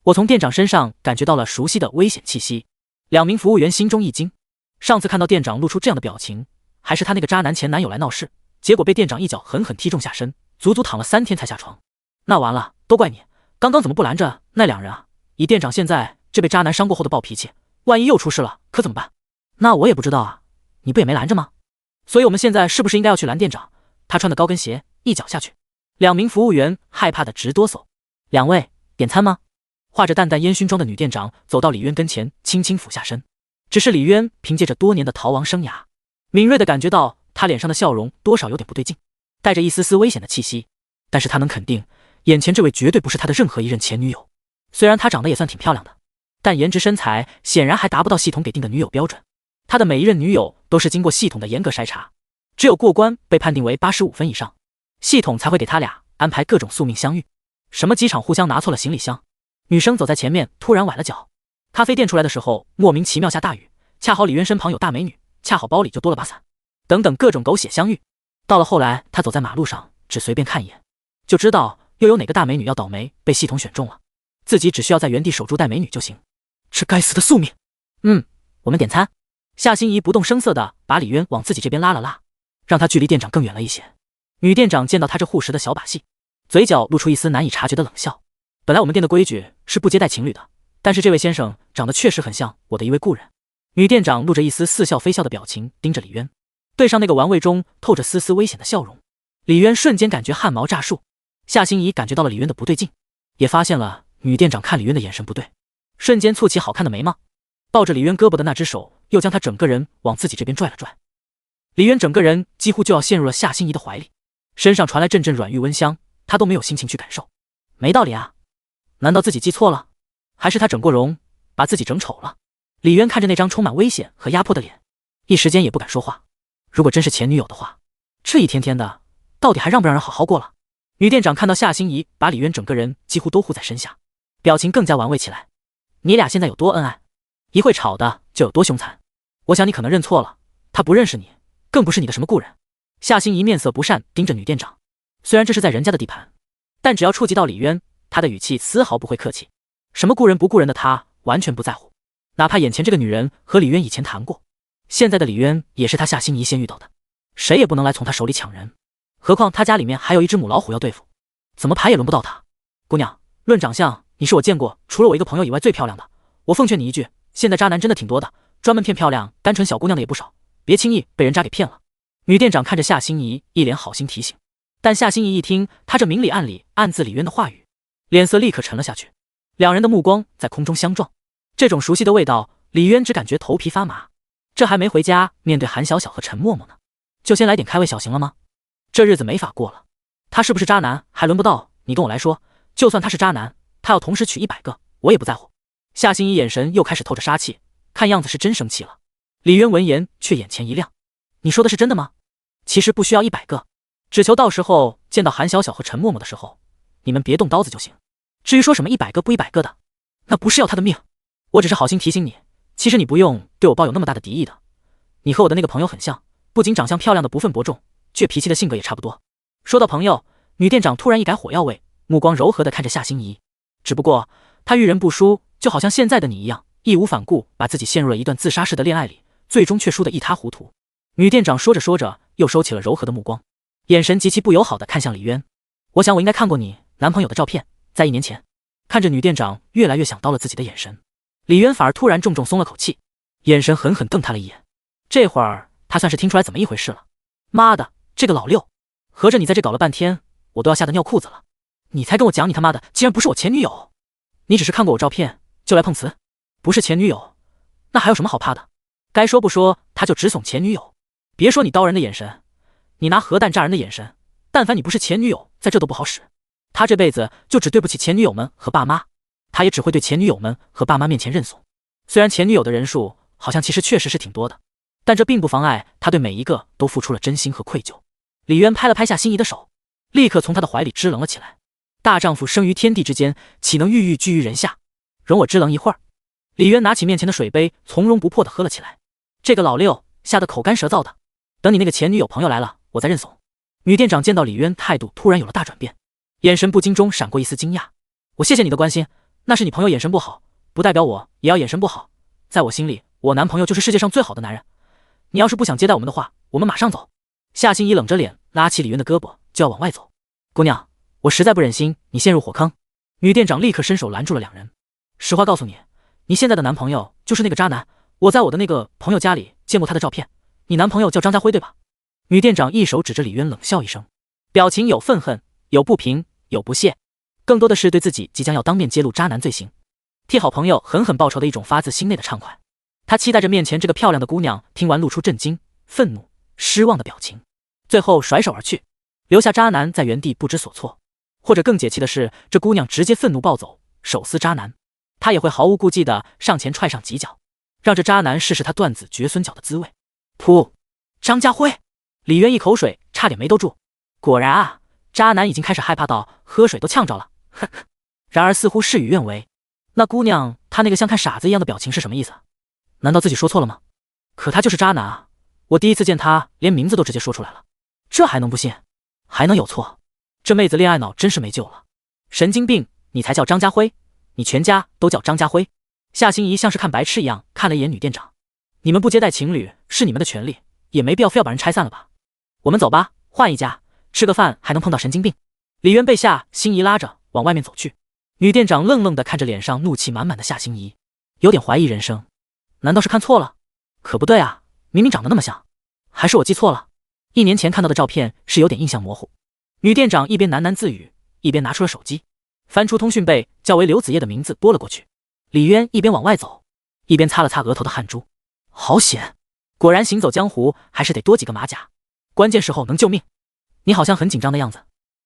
我从店长身上感觉到了熟悉的危险气息。两名服务员心中一惊，上次看到店长露出这样的表情，还是他那个渣男前男友来闹事，结果被店长一脚狠狠踢中下身，足足躺了3天才下床。那完了，都怪你，刚刚怎么不拦着那两人啊？以店长现在这被渣男伤过后的暴脾气，万一又出事了，可怎么办？那我也不知道啊，你不也没拦着吗？所以我们现在是不是应该要去拦店长？他穿的高跟鞋一脚下去。两名服务员害怕的直哆嗦。两位，点餐吗？化着淡淡烟熏妆的女店长走到李渊跟前，轻轻俯下身。只是李渊凭借着多年的逃亡生涯，敏锐的感觉到他脸上的笑容多少有点不对劲，带着一丝丝危险的气息。但是他能肯定，眼前这位绝对不是他的任何一任前女友。虽然她长得也算挺漂亮的，但颜值身材显然还达不到系统给定的女友标准。他的每一任女友都是经过系统的严格筛查，只有过关被判定为85分以上，系统才会给他俩安排各种宿命相遇。什么机场互相拿错了行李箱，女生走在前面突然崴了脚，咖啡店出来的时候莫名其妙下大雨，恰好李渊身旁有大美女，恰好包里就多了把伞，等等各种狗血相遇。到了后来，他走在马路上只随便看一眼，就知道又有哪个大美女要倒霉被系统选中了，自己只需要在原地守住带美女就行。这该死的宿命。我们点餐。夏心怡不动声色地把李渊往自己这边拉了拉，让他距离店长更远了一些。女店长见到他这护食的小把戏，嘴角露出一丝难以察觉的冷笑。本来我们店的规矩是不接待情侣的，但是这位先生长得确实很像我的一位故人。女店长露着一丝似笑非笑的表情盯着李渊，对上那个玩味中透着丝丝危险的笑容。李渊瞬间感觉汗毛炸竖。夏心怡感觉到了李渊的不对劲，也发现了女店长看李渊的眼神不对，瞬间蹙起好看的眉毛，抱着李渊胳膊的那只手又将他整个人往自己这边拽了拽。李渊整个人几乎就要陷入了夏心怡的怀里，身上传来阵阵软玉温香，他都没有心情去感受。没道理啊，难道自己记错了？还是他整过容，把自己整丑了？李渊看着那张充满危险和压迫的脸，一时间也不敢说话。如果真是前女友的话，这一天天的，到底还让不让人好好过了？女店长看到夏心怡把李渊整个人几乎都护在身下，表情更加玩味起来。你俩现在有多恩爱？一会吵的就有多凶残。我想你可能认错了，他不认识你，更不是你的什么故人。夏心怡面色不善盯着女店长，虽然这是在人家的地盘，但只要触及到李渊，他的语气丝毫不会客气。什么故人不故人的他完全不在乎，哪怕眼前这个女人和李渊以前谈过，现在的李渊也是他夏心怡先遇到的，谁也不能来从他手里抢人。何况他家里面还有一只母老虎要对付，怎么排也轮不到他。姑娘，论长相，你是我见过除了我一个朋友以外最漂亮的。我奉劝你一句，现在渣男真的挺多的，专门骗漂亮单纯小姑娘的也不少，别轻易被人渣给骗了。女店长看着夏心怡，一脸好心提醒。但夏心怡一听他这明里暗里暗自李渊的话语，脸色立刻沉了下去。两人的目光在空中相撞，这种熟悉的味道，李渊只感觉头皮发麻。这还没回家面对韩小小和陈默默呢，就先来点开胃小行了吗？这日子没法过了。他是不是渣男还轮不到你跟我来说，就算他是渣男，他要同时娶100个我也不在乎。夏心怡眼神又开始透着杀气，看样子是真生气了。李渊闻言却眼前一亮，你说的是真的吗？其实不需要100个，只求到时候见到韩小小和陈默默的时候，你们别动刀子就行。至于说什么100个不100个的，那不是要他的命。我只是好心提醒你，其实你不用对我抱有那么大的敌意的。你和我的那个朋友很像，不仅长相漂亮的不分伯仲，倔脾气的性格也差不多。说到朋友，女店长突然一改火药味，目光柔和地看着夏心怡。只不过她遇人不淑，就好像现在的你一样，义无反顾把自己陷入了一段自杀式的恋爱里，最终却输得一塌糊涂。女店长说着说着又收起了柔和的目光，眼神极其不友好地看向李渊。我想我应该看过你男朋友的照片，在1年前。看着女店长越来越想到了自己的眼神，李渊反而突然重重松了口气，眼神狠狠瞪他了一眼。这会儿他算是听出来怎么一回事了。妈的，这个老六，合着你在这搞了半天，我都要吓得尿裤子了。你才跟我讲你他妈的竟然不是我前女友，你只是看过我照片就来碰瓷，不是前女友那还有什么好怕的？该说不说他就只怂前女友。别说你刀人的眼神，你拿核弹炸人的眼神，但凡你不是前女友，在这都不好使。他这辈子就只对不起前女友们和爸妈，他也只会对前女友们和爸妈面前认怂。虽然前女友的人数好像其实确实是挺多的，但这并不妨碍他对每一个都付出了真心和愧疚。李渊拍了拍夏心怡的手，立刻从他的怀里支棱了起来。大丈夫生于天地之间，岂能郁郁居于人下？容我支棱一会儿。李渊拿起面前的水杯，从容不迫地喝了起来。这个老六吓得口干舌燥的，等你那个前女友朋友来了，我再认怂。女店长见到李渊态度突然有了大转变，眼神不禁中闪过一丝惊讶。我谢谢你的关心，那是你朋友眼神不好，不代表我也要眼神不好。在我心里，我男朋友就是世界上最好的男人。你要是不想接待我们的话，我们马上走。夏心怡冷着脸拉起李渊的胳膊就要往外走。姑娘，我实在不忍心你陷入火坑。女店长立刻伸手拦住了两人。实话告诉你，你现在的男朋友就是那个渣男，我在我的那个朋友家里见过他的照片。你男朋友叫张家辉对吧？女店长一手指着李渊冷笑一声，表情有愤恨，有不平，有不屑，更多的是对自己即将要当面揭露渣男罪行，替好朋友狠狠报仇的一种发自心内的畅快。他期待着面前这个漂亮的姑娘听完露出震惊、愤怒、失望的表情，最后甩手而去，留下渣男在原地不知所措。或者更解气的是，这姑娘直接愤怒暴走，手撕渣男，她也会毫无顾忌地上前踹上几脚，让这渣男试试他断子绝孙脚的滋味。噗！张家辉，李渊一口水差点没兜住。果然啊，渣男已经开始害怕到喝水都呛着了。呵呵。然而似乎事与愿违，那姑娘她那个像看傻子一样的表情是什么意思？难道自己说错了吗？可他就是渣男啊！我第一次见他连名字都直接说出来了，这还能不信？还能有错？这妹子恋爱脑真是没救了。神经病，你才叫张家辉，你全家都叫张家辉。夏心怡像是看白痴一样看了一眼女店长，你们不接待情侣是你们的权利，也没必要非要把人拆散了吧。我们走吧，换一家吃个饭还能碰到神经病。李渊被夏心怡拉着往外面走去，女店长愣愣地看着脸上怒气满满的夏心怡，有点怀疑人生。难道是看错了？可不对啊，明明长得那么像。还是我记错了？1年前看到的照片是有点印象模糊。女店长一边喃喃自语，一边拿出了手机，翻出通讯备，叫为刘子叶的名字拨了过去。李渊一边往外走，一边擦了擦额头的汗珠。好险，果然行走江湖还是得多几个马甲，关键时候能救命。你好像很紧张的样子。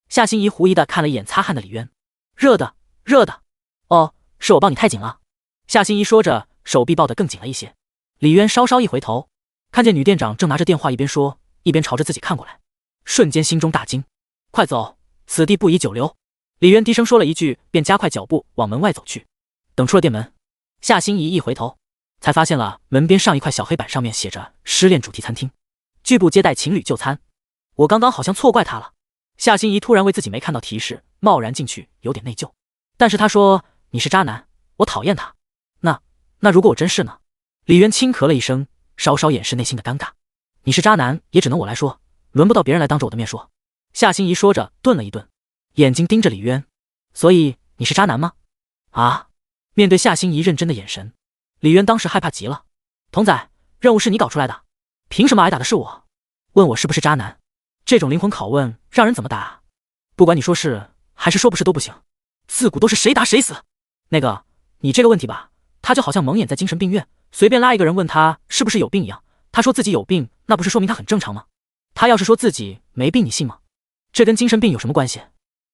夏心怡狐疑的看了一眼擦汗的李渊。热的，热的。哦，是我抱你太紧了。夏心怡说着，手臂抱得更紧了一些。李渊稍稍一回头，看见女店长正拿着电话一边说一边朝着自己看过来，瞬间心中大惊。快走，此地不宜久留。李渊低声说了一句，便加快脚步往门外走去。等出了店门，夏心怡一回头，才发现了门边上一块小黑板上面写着失恋主题餐厅，拒不接待情侣就餐。我刚刚好像错怪他了。夏心怡突然为自己没看到提示贸然进去有点内疚，但是他说你是渣男，我讨厌他。那如果我真是呢？李渊轻咳了一声，稍稍掩饰内心的尴尬。你是渣男也只能我来说，轮不到别人来当着我的面说。夏心怡说着顿了一顿，眼睛盯着李渊。所以你是渣男吗？啊！面对夏心怡认真的眼神，李渊当时害怕极了。童仔，任务是你搞出来的，凭什么挨打的是我？问我是不是渣男，这种灵魂拷问让人怎么打啊？不管你说是还是说不是都不行，自古都是谁打谁死。那个，你这个问题吧，他就好像蒙眼在精神病院，随便拉一个人问他是不是有病一样，他说自己有病，那不是说明他很正常吗？他要是说自己没病，你信吗？这跟精神病有什么关系？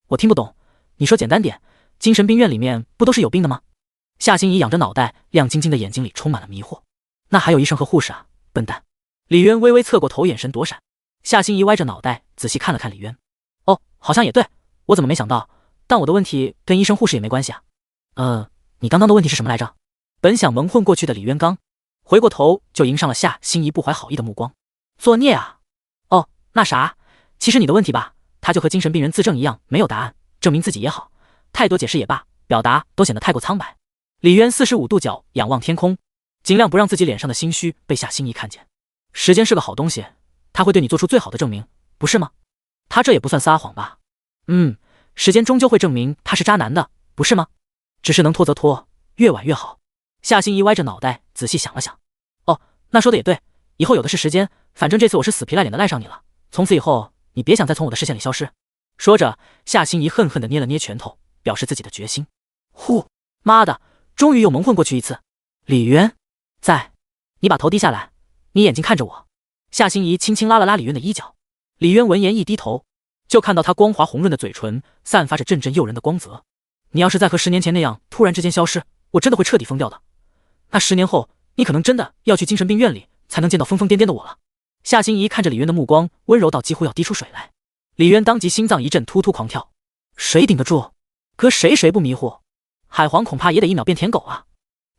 我听不懂，你说简单点，精神病院里面不都是有病的吗？夏心怡仰着脑袋，亮晶晶的眼睛里充满了迷惑。那还有医生和护士啊，笨蛋。李渊微微侧过头，眼神躲闪。夏心怡歪着脑袋仔细看了看李渊。哦，好像也对，我怎么没想到？但我的问题跟医生护士也没关系啊。你刚刚的问题是什么来着？本想蒙混过去的李渊刚回过头就迎上了夏心怡不怀好意的目光。作孽啊！哦，那啥，其实你的问题吧，他就和精神病人自证一样，没有答案，证明自己也好，太多解释也罢，表达都显得太过苍白。李渊45度角仰望天空，尽量不让自己脸上的心虚被夏心怡看见。时间是个好东西，他会对你做出最好的证明，不是吗？他这也不算撒谎吧？时间终究会证明他是渣男的，不是吗？只是能拖则拖，越晚越好。夏心怡歪着脑袋仔细想了想。哦，那说的也对，以后有的是时间，反正这次我是死皮赖脸的赖上你了，从此以后你别想再从我的视线里消失。说着，夏心怡恨恨地捏了捏拳头，表示自己的决心。呼，妈的，终于又蒙混过去一次。李渊，在，你把头低下来，你眼睛看着我。夏心怡轻轻拉了拉李渊的衣角。李渊闻言一低头，就看到他光滑红润的嘴唇散发着阵阵诱人的光泽。你要是再和10年前那样突然之间消失，我真的会彻底疯掉的。那10年后，你可能真的要去精神病院里才能见到疯疯癫癫的我了。夏心怡看着李渊的目光温柔到几乎要滴出水来。李渊当即心脏一阵突突狂跳，谁顶得住？可谁不迷糊？海皇恐怕也得1秒变舔狗啊！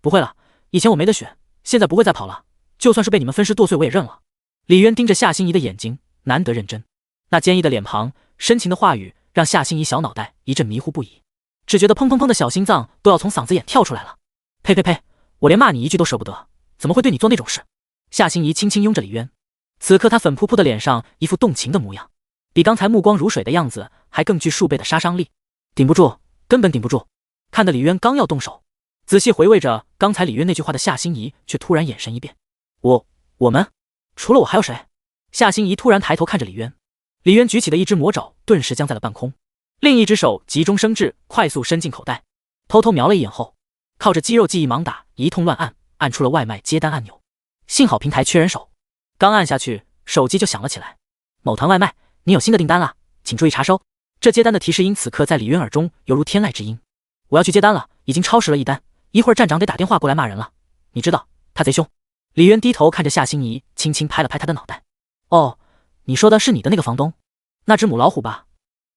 不会了，以前我没得选，现在不会再跑了，就算是被你们分尸剁碎我也认了。李渊盯着夏心怡的眼睛，难得认真，那坚毅的脸庞，深情的话语，让夏心怡小脑袋一阵迷糊不已。只觉得砰砰砰的小心脏都要从嗓子眼跳出来了。呸呸呸，我连骂你一句都舍不得，怎么会对你做那种事？夏心怡轻轻拥着李渊，此刻她粉扑扑的脸上一副动情的模样，比刚才目光如水的样子还更具数倍的杀伤力。顶不住，根本顶不住。看得李渊刚要动手，仔细回味着刚才李渊那句话的夏心怡却突然眼神一变。我们除了我还有谁？夏心怡突然抬头看着李渊，李渊举起的一只魔爪顿时僵在了半空，另一只手急中生智，快速伸进口袋，偷偷瞄了一眼后，靠着肌肉记忆盲打，一通乱按，按出了外卖接单按钮。幸好平台缺人手，刚按下去，手机就响了起来。某团外卖，你有新的订单了，请注意查收。这接单的提示音此刻在李渊耳中犹如天籁之音。我要去接单了，已经超时了一单，一会儿站长得打电话过来骂人了。你知道他贼凶。李渊低头看着夏心怡，轻轻拍了拍他的脑袋。哦，你说的是你的那个房东，那只母老虎吧？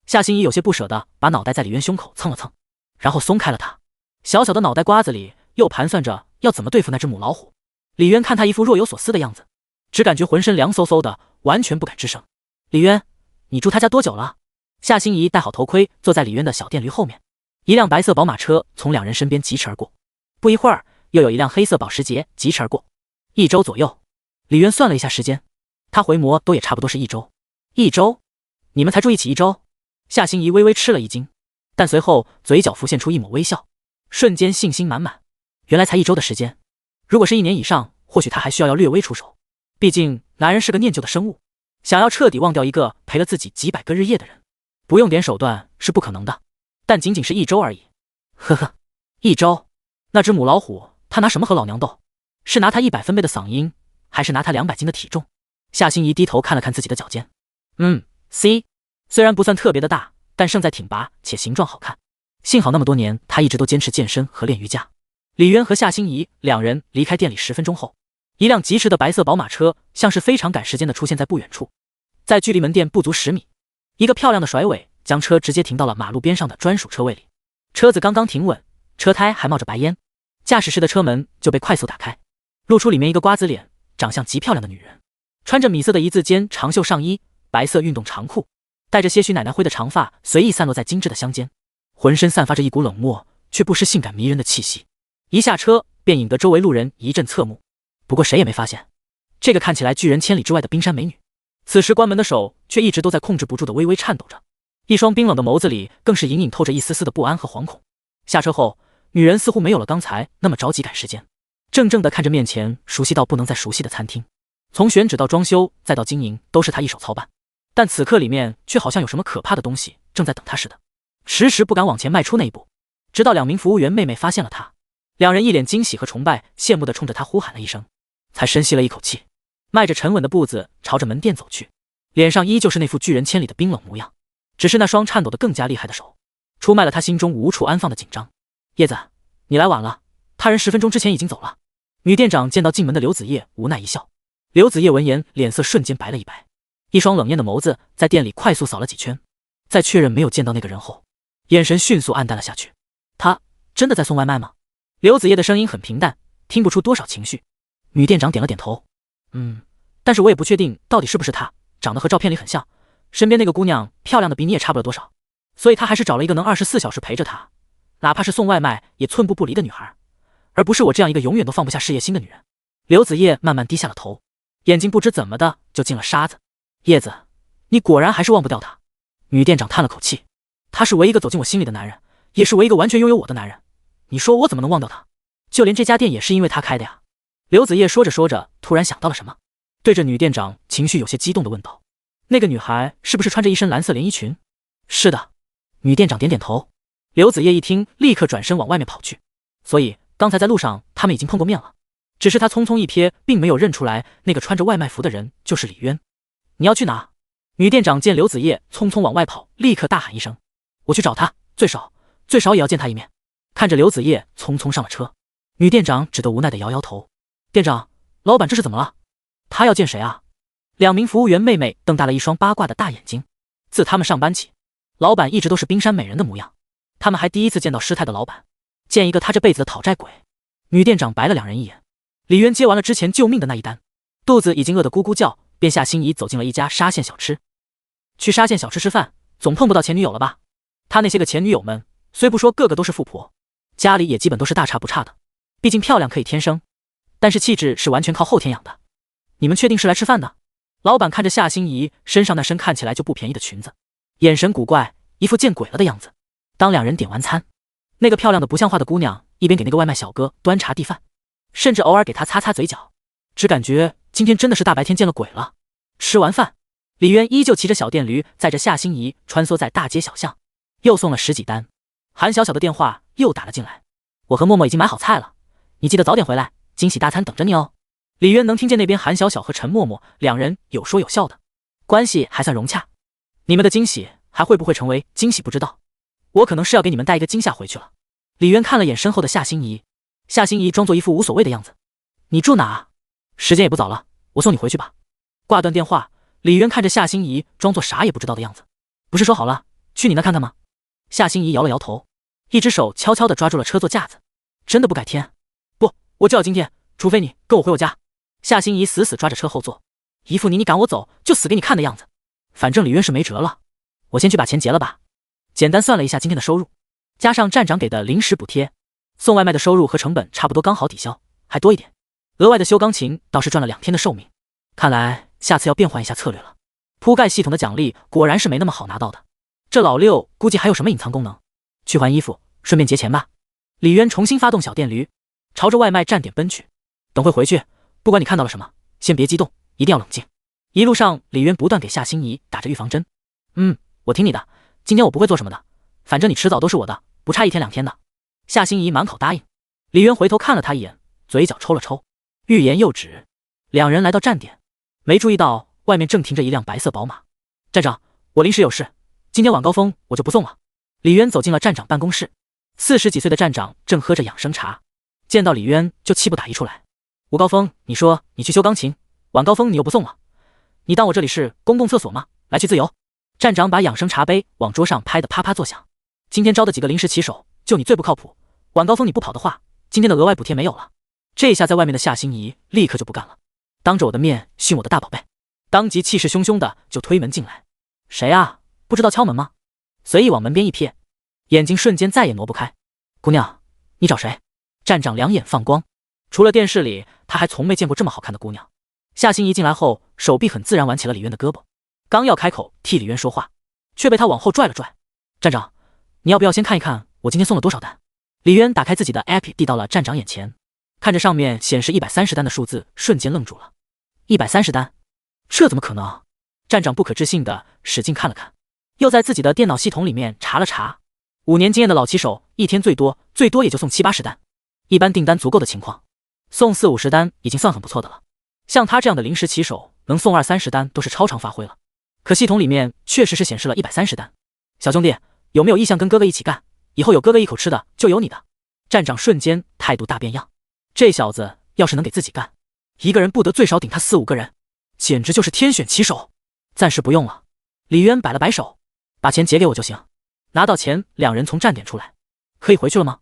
夏心怡有些不舍得把脑袋在李渊胸口蹭了蹭，然后松开了他。小小的脑袋瓜子里又盘算着要怎么对付那只母老虎。李渊看他一副若有所思的样子，只感觉浑身凉飕飕的，完全不敢吱声。李渊，你住他家多久了？夏心怡戴好头盔，坐在李渊的小电驴后面。一辆白色宝马车从两人身边疾驰而过，不一会儿，又有一辆黑色保时捷疾驰而过。1周左右。李渊算了一下时间，他回眸都也差不多是1周。1周？你们才住一起1周？夏心怡微微吃了一惊，但随后嘴角浮现出一抹微笑，瞬间信心满满。原来才1周的时间，如果是1年以上，或许他还需要略微出手。毕竟男人是个念旧的生物，想要彻底忘掉一个陪了自己几百个日夜的人，不用点手段是不可能的。但仅仅是1周而已。呵呵，1周，那只母老虎他拿什么和老娘斗？是拿他100分贝的嗓音，还是拿他200斤的体重？夏心怡低头看了看自己的脚尖，C， 虽然不算特别的大，但胜在挺拔且形状好看。幸好那么多年他一直都坚持健身和练瑜伽。李渊和夏心怡两人离开店里10分钟后，一辆疾驰的白色宝马车像是非常赶时间的出现在不远处，在距离门店不足10米，一个漂亮的甩尾将车直接停到了马路边上的专属车位里。车子刚刚停稳，车胎还冒着白烟，驾驶室的车门就被快速打开，露出里面一个瓜子脸、长相极漂亮的女人，穿着米色的一字肩长袖上衣、白色运动长裤，带着些许奶奶灰的长发随意散落在精致的香肩，浑身散发着一股冷漠却不失性感迷人的气息。一下车便引得周围路人一阵侧目，不过谁也没发现这个看起来拒人千里之外的冰山美女，此时关门的手却一直都在控制不住的微微颤抖着，一双冰冷的眸子里更是隐隐透着一丝丝的不安和惶恐。下车后，女人似乎没有了刚才那么着急赶时间，怔怔地看着面前熟悉到不能再熟悉的餐厅，从选址到装修再到经营都是她一手操办，但此刻里面却好像有什么可怕的东西正在等她似的，迟迟不敢往前迈出那一步。直到2名服务员妹妹发现了她，两人一脸惊喜和崇拜，羡慕地冲着她呼喊了一声，才深吸了一口气，迈着沉稳的步子朝着门店走去，脸上依旧是那副拒人千里的冰冷模样，只是那双颤抖得更加厉害的手出卖了他心中无处安放的紧张。叶子，你来晚了，他人10分钟之前已经走了。女店长见到进门的刘子叶无奈一笑。刘子叶闻言脸色瞬间白了一白，一双冷艳的眸子在店里快速扫了几圈，在确认没有见到那个人后，眼神迅速暗淡了下去。他真的在送外卖吗？刘子叶的声音很平淡，听不出多少情绪。女店长点了点头，但是我也不确定到底是不是他，长得和照片里很像，身边那个姑娘漂亮的比你也差不了多少，所以他还是找了一个能24小时陪着他，哪怕是送外卖也寸步不离的女孩，而不是我这样一个永远都放不下事业心的女人。刘子叶慢慢低下了头，眼睛不知怎么的就进了沙子。叶子，你果然还是忘不掉他。女店长叹了口气，他是唯一一个走进我心里的男人，也是唯一一个完全拥有我的男人，你说我怎么能忘掉他？就连这家店也是因为他开的呀。刘子叶说着说着突然想到了什么，对着女店长情绪有些激动地问道，那个女孩是不是穿着一身蓝色连衣裙？是的。女店长点点头。刘子叶一听立刻转身往外面跑去，所以刚才在路上他们已经碰过面了，只是他匆匆一瞥并没有认出来那个穿着外卖服的人就是李渊。你要去哪？女店长见刘子叶匆匆往外跑，立刻大喊一声，我去找他，最少也要见他一面。看着刘子叶匆匆上了车，女店长只得无奈地摇摇头。店长，老板这是怎么了？他要见谁啊？2名服务员妹妹瞪大了一双八卦的大眼睛。自他们上班起，老板一直都是冰山美人的模样，他们还第一次见到失态的老板，见一个他这辈子的讨债鬼。女店长白了2人一眼。李渊接完了之前救命的那一单，肚子已经饿得咕咕叫，便下心怡走进了一家沙县小吃。去沙县小吃吃饭，总碰不到前女友了吧？他那些个前女友们虽不说个个都是富婆，家里也基本都是大差不差的，毕竟漂亮可以天生，但是气质是完全靠后天养的。你们确定是来吃饭的？老板看着夏心怡身上那身看起来就不便宜的裙子，眼神古怪，一副见鬼了的样子。当两人点完餐，那个漂亮的不像话的姑娘一边给那个外卖小哥端茶递饭，甚至偶尔给他擦擦嘴角，只感觉今天真的是大白天见了鬼了。吃完饭，李渊依旧骑着小电驴载着夏心怡穿梭在大街小巷，又送了10几单。韩小小的电话又打了进来，我和默默已经买好菜了，你记得早点回来，惊喜大餐等着你哦。李渊能听见那边韩小小和陈默默两人有说有笑的，关系还算融洽。你们的惊喜还会不会成为惊喜不知道，我可能是要给你们带一个惊吓回去了。李渊看了眼身后的夏心怡，夏心怡装作一副无所谓的样子，你住哪？时间也不早了，我送你回去吧。挂断电话，李渊看着夏心怡装作啥也不知道的样子，不是说好了去你那看看吗？夏心怡摇了摇头，一只手悄悄地抓住了车座架子，真的不改天？不，我就要今天，除非你跟我回我家。夏心怡死死抓着车后座，一副你赶我走就死给你看的样子。反正李渊是没辙了，我先去把钱结了吧。简单算了一下今天的收入，加上站长给的临时补贴，送外卖的收入和成本差不多刚好抵消，还多一点。额外的修钢琴倒是赚了2天的寿命，看来下次要变换一下策略了。铺盖系统的奖励果然是没那么好拿到的，这老六估计还有什么隐藏功能。去换衣服，顺便结钱吧。李渊重新发动小电驴，朝着外卖站点奔去。等会回去，不管你看到了什么，先别激动，一定要冷静。一路上，李渊不断给夏心怡打着预防针。我听你的，今天我不会做什么的，反正你迟早都是我的，不差1天2天的。夏心怡满口答应。李渊回头看了他一眼，嘴角抽了抽，欲言又止。两人来到站点，没注意到外面正停着一辆白色宝马。站长，我临时有事，今天晚高峰我就不送了。李渊走进了站长办公室，40几岁的站长正喝着养生茶，见到李渊就气不打一处来。吴高峰，你说你去修钢琴，晚高峰你又不送了，你当我这里是公共厕所吗？来去自由。站长把养生茶杯往桌上拍得啪啪作响。今天招的几个临时骑手，就你最不靠谱，晚高峰你不跑的话，今天的额外补贴没有了。这下在外面的夏心怡立刻就不干了，当着我的面训我的大宝贝，当即气势汹汹的就推门进来。谁啊？不知道敲门吗？随意往门边一瞥，眼睛瞬间再也挪不开。姑娘，你找谁？站长两眼放光，除了电视里，他还从没见过这么好看的姑娘。夏心怡进来后，手臂很自然挽起了李渊的胳膊，刚要开口替李渊说话，却被他往后拽了拽。站长，你要不要先看一看我今天送了多少单？李渊打开自己的 app 递到了站长眼前，看着上面显示130单的数字，瞬间愣住了。130单？这怎么可能？站长不可置信的使劲看了看，又在自己的电脑系统里面查了查，5年经验的老骑手一天最多也就送70、80单，一般订单足够的情况，送40、50单已经算很不错的了。像他这样的临时骑手能送20、30单都是超常发挥了，可系统里面确实是显示了130单。小兄弟，有没有意向跟哥哥一起干？以后有哥哥一口吃的就有你的。站长瞬间态度大变样，这小子要是能给自己干，一个人不得最少顶他4、5个人，简直就是天选骑手。暂时不用了，李渊摆了摆手，把钱结给我就行。拿到钱，两人从站点出来，可以回去了吗？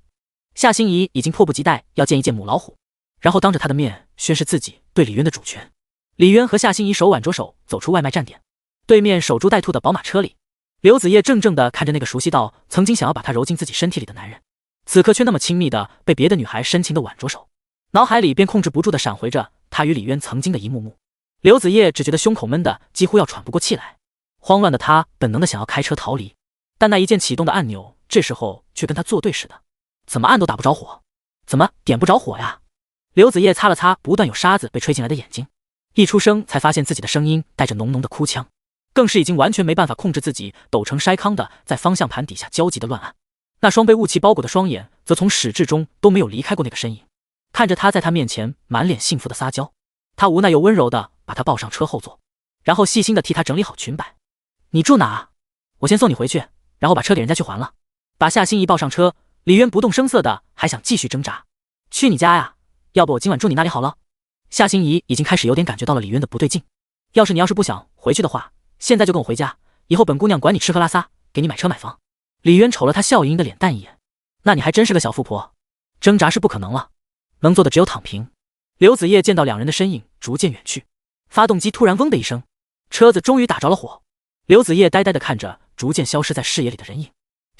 夏心怡已经迫不及待要见一见母老虎，然后当着他的面宣示自己对李渊的主权。李渊和夏心怡手挽着手走出外卖站点，对面守株待兔的宝马车里，刘子叶怔怔地看着那个熟悉到曾经想要把他揉进自己身体里的男人，此刻却那么亲密地被别的女孩深情地挽着手，脑海里便控制不住地闪回着他与李渊曾经的一幕幕。刘子叶只觉得胸口闷得几乎要喘不过气来，慌乱的他本能地想要开车逃离，但那一键启动的按钮这时候却跟他作对似的，怎么按都打不着火，怎么点不着火呀？刘子叶擦了擦不断有沙子被吹进来的眼睛，一出声才发现自己的声音带着浓浓的哭腔，更是已经完全没办法控制自己抖成筛糠的在方向盘底下焦急的乱按。那双被雾气包裹的双眼则从始至终都没有离开过那个身影，看着他在他面前满脸幸福的撒娇，他无奈又温柔的把他抱上车后座，然后细心的替他整理好裙摆。你住哪？我先送你回去，然后把车给人家去还了。把夏心怡抱上车，李渊不动声色的还想继续挣扎。去你家呀，要不我今晚住你那里好了。夏心怡已经开始有点感觉到了李渊的不对劲，要是不想回去的话，现在就跟我回家，以后本姑娘管你吃喝拉撒，给你买车买房。李渊瞅了他笑盈盈的脸蛋一眼，那你还真是个小富婆，挣扎是不可能了，能做的只有躺平。刘子叶见到两人的身影逐渐远去，发动机突然嗡的一声，车子终于打着了火。刘子叶呆呆地看着逐渐消失在视野里的人影，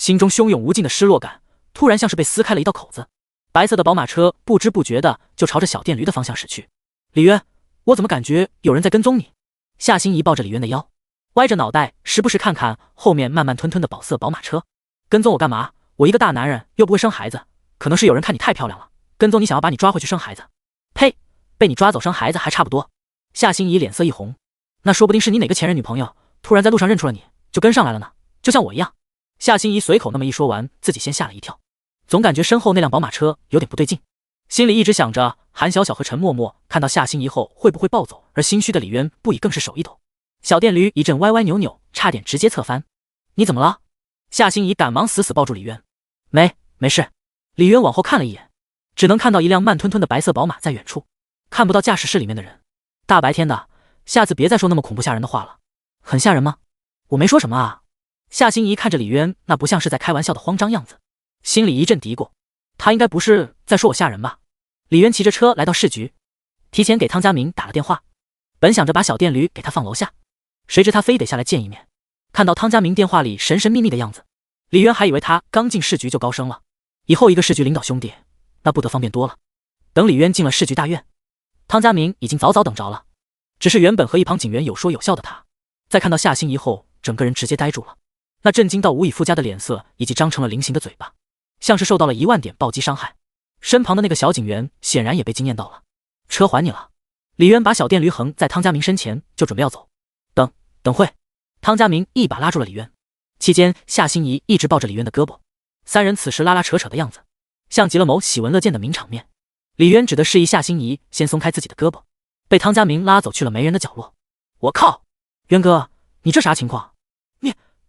心中汹涌无尽的失落感突然像是被撕开了一道口子。白色的宝马车不知不觉的就朝着小电驴的方向驶去。李渊，我怎么感觉有人在跟踪你？夏心怡抱着李渊的腰，歪着脑袋，时不时看看后面慢慢吞吞的宝色宝马车。跟踪我干嘛？我一个大男人又不会生孩子，可能是有人看你太漂亮了，跟踪你想要把你抓回去生孩子。呸！被你抓走生孩子还差不多。夏心怡脸色一红，那说不定是你哪个前任女朋友突然在路上认出了你，就跟上来了呢，就像我一样。夏心怡随口那么一说完，自己先吓了一跳，总感觉身后那辆宝马车有点不对劲，心里一直想着韩小小和陈默默看到夏心怡后会不会暴走，而心虚的李渊不已更是手一抖。小电驴一阵歪歪扭扭，差点直接侧翻。你怎么了？夏心怡赶忙死死抱住李渊。没事。李渊往后看了一眼，只能看到一辆慢吞吞的白色宝马在远处，看不到驾驶室里面的人。大白天的，下次别再说那么恐怖吓人的话了。很吓人吗？我没说什么啊。夏心怡看着李渊那不像是在开玩笑的慌张样子，心里一阵嘀咕，他应该不是在说我吓人吧。李渊骑着车来到市局，提前给汤家明打了电话，本想着把小电驴给他放楼下，谁知他非得下来见一面。看到汤家明电话里神神秘秘的样子，李渊还以为他刚进市局就高升了，以后一个市局领导兄弟那不得方便多了。等李渊进了市局大院，汤家明已经早早等着了，只是原本和一旁警员有说有笑的他，在看到夏心怡后整个人直接呆住了，那震惊到无以复加的脸色以及张成了菱形的嘴巴，像是受到了1万点暴击伤害。身旁的那个小警员显然也被惊艳到了。车还你了。李渊把小电驴横在汤家明身前，就准备要走。等会。汤家明一把拉住了李渊，期间夏心怡一直抱着李渊的胳膊，三人此时拉拉扯扯的样子，像极了某喜闻乐见的名场面。李渊只得示意夏心怡先松开自己的胳膊，被汤家明拉走去了没人的角落。我靠，渊哥，你这啥情况？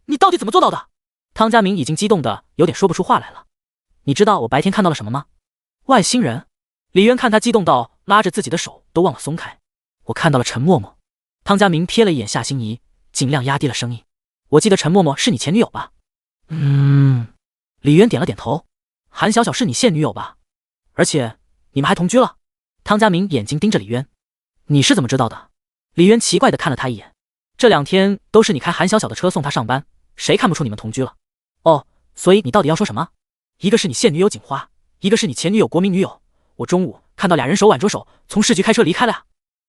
你到底怎么做到的？汤家明已经激动的有点说不出话来了。你知道我白天看到了什么吗？外星人。李渊看他激动到拉着自己的手都忘了松开。我看到了陈默默。汤家明瞥了一眼夏心怡，尽量压低了声音。我记得陈默默是你前女友吧？李渊点了点头。韩小小是你现女友吧？而且你们还同居了。汤家明眼睛盯着李渊。你是怎么知道的？李渊奇怪的看了他一眼。这2天都是你开韩小小的车送她上班，谁看不出你们同居了？哦，所以你到底要说什么？一个是你现女友景花，一个是你前女友国民女友。我中午看到俩人手挽着手从市局开车离开了呀。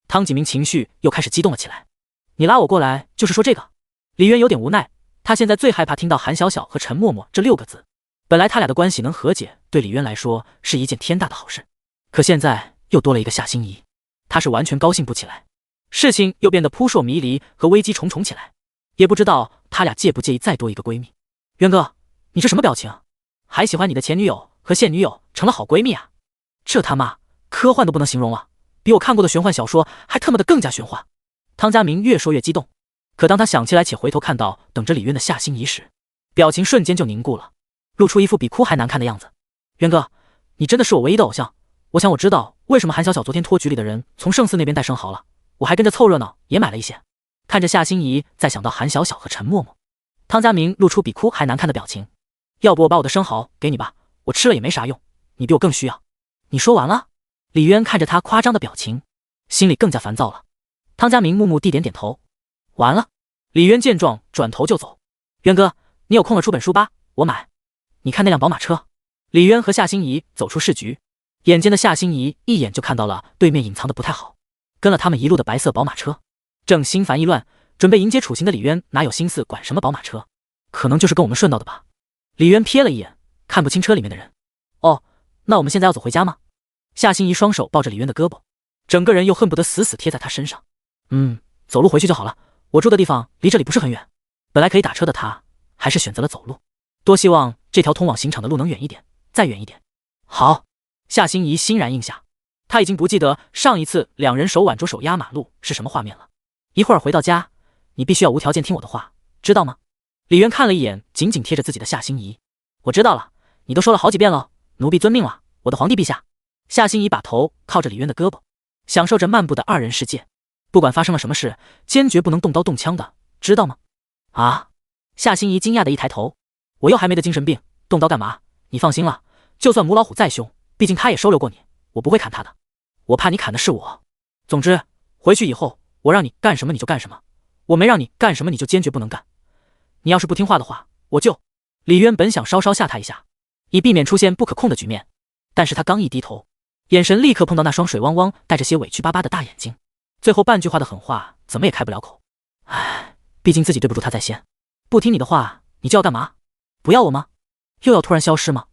汤景明情绪又开始激动了起来。你拉我过来就是说这个？李渊有点无奈，他现在最害怕听到韩小小和陈默默这6个字。本来他俩的关系能和解，对李渊来说是一件天大的好事，可现在又多了一个夏心怡，他是完全高兴不起来。事情又变得扑朔迷离和危机重重起来，也不知道他俩介不介意再多一个闺蜜。渊哥，你这什么表情？还喜欢你的前女友和现女友成了好闺蜜啊？这他妈科幻都不能形容了，比我看过的玄幻小说还他妈的更加玄幻。汤家明越说越激动，可当他想起来且回头看到等着李渊的夏心怡时，表情瞬间就凝固了，露出一副比哭还难看的样子。渊哥，你真的是我唯一的偶像，我想我知道为什么韩小小昨天托局里的人从圣寺那边带生蚝了，我还跟着凑热闹也买了一些。看着夏心怡，再想到韩小小和陈默默，汤家明露出比哭还难看的表情。要不我把我的生蚝给你吧，我吃了也没啥用，你比我更需要。你说完了？李渊看着他夸张的表情，心里更加烦躁了。汤家明木木地点点头。完了。李渊见状转头就走。渊哥，你有空了出本书吧，我买。你看那辆宝马车。李渊和夏心怡走出市局，眼尖的夏心怡一眼就看到了对面隐藏的不太好，跟了他们一路的白色宝马车。正心烦意乱，准备迎接处刑的李渊哪有心思管什么宝马车，可能就是跟我们顺道的吧。李渊瞥了一眼，看不清车里面的人。哦，那我们现在要走回家吗？夏心怡双手抱着李渊的胳膊，整个人又恨不得死死贴在他身上。走路回去就好了，我住的地方离这里不是很远。本来可以打车的他，还是选择了走路。多希望这条通往刑场的路能远一点，再远一点。好。夏心怡欣然应下，他已经不记得上一次两人手挽着手压马路是什么画面了。一会儿回到家，你必须要无条件听我的话，知道吗？李渊看了一眼紧紧贴着自己的夏心怡。我知道了，你都说了好几遍了，奴婢遵命了，我的皇帝陛下。夏心怡把头靠着李渊的胳膊，享受着漫步的2人世界。不管发生了什么事，坚决不能动刀动枪的，知道吗？啊！夏心怡惊讶的一抬头，我又还没得精神病，动刀干嘛？你放心了，就算母老虎再凶，毕竟他也收留过你，我不会砍他的。我怕你砍的是我。总之，回去以后，我让你干什么你就干什么，我没让你干什么你就坚决不能干。你要是不听话的话，我就……李渊本想稍稍吓他一下，以避免出现不可控的局面，但是他刚一低头，眼神立刻碰到那双水汪汪带着些委屈巴巴的大眼睛，最后半句话的狠话怎么也开不了口。唉，毕竟自己对不住他在先，不听你的话，你就要干嘛？不要我吗？又要突然消失吗？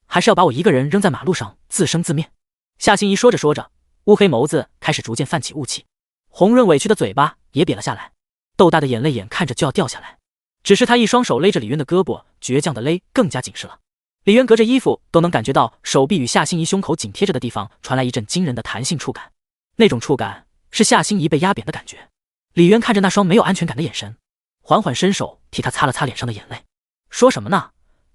还是要把我一个人扔在马路上自生自灭？夏心怡说着说着，乌黑眸子开始逐渐泛起雾气，红润委屈的嘴巴也瘪了下来，豆大的眼泪眼看着就要掉下来。只是他一双手勒着李渊的胳膊，倔强的勒更加紧实了。李渊隔着衣服都能感觉到手臂与夏心怡胸口紧贴着的地方传来一阵惊人的弹性触感，那种触感是夏心怡被压扁的感觉。李渊看着那双没有安全感的眼神，缓缓伸手替他擦了擦脸上的眼泪。说什么呢？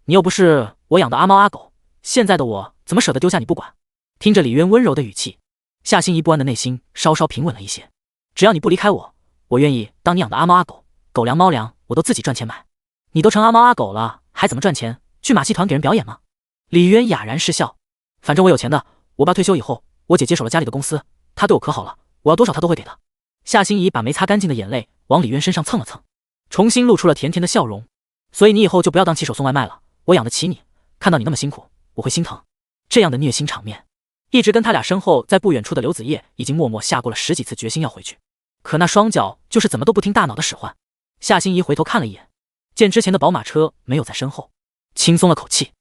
你又不是我养的阿猫阿狗，现在的我怎么舍得丢下你不管？听着李渊温柔的语气，夏心怡不安的内心稍稍平稳了一些。只要你不离开我，我愿意当你养的阿猫阿狗，狗粮猫粮我都自己赚钱买。你都成阿猫阿狗了，还怎么赚钱？去马戏团给人表演吗？李渊哑然失笑。反正我有钱的，我爸退休以后，我姐接手了家里的公司，他对我可好了，我要多少他都会给的。夏心怡把没擦干净的眼泪往李渊身上蹭了蹭，重新露出了甜甜的笑容。所以你以后就不要当骑手送外卖了，我养得起你，看到你那么辛苦，我会心疼。这样的虐心场面，一直跟他俩身后在不远处的刘子叶已经默默下过了10几次决心要回去，可那双脚就是怎么都不听大脑的使唤。夏心怡回头看了一眼，见之前的宝马车没有在身后，轻松了口气，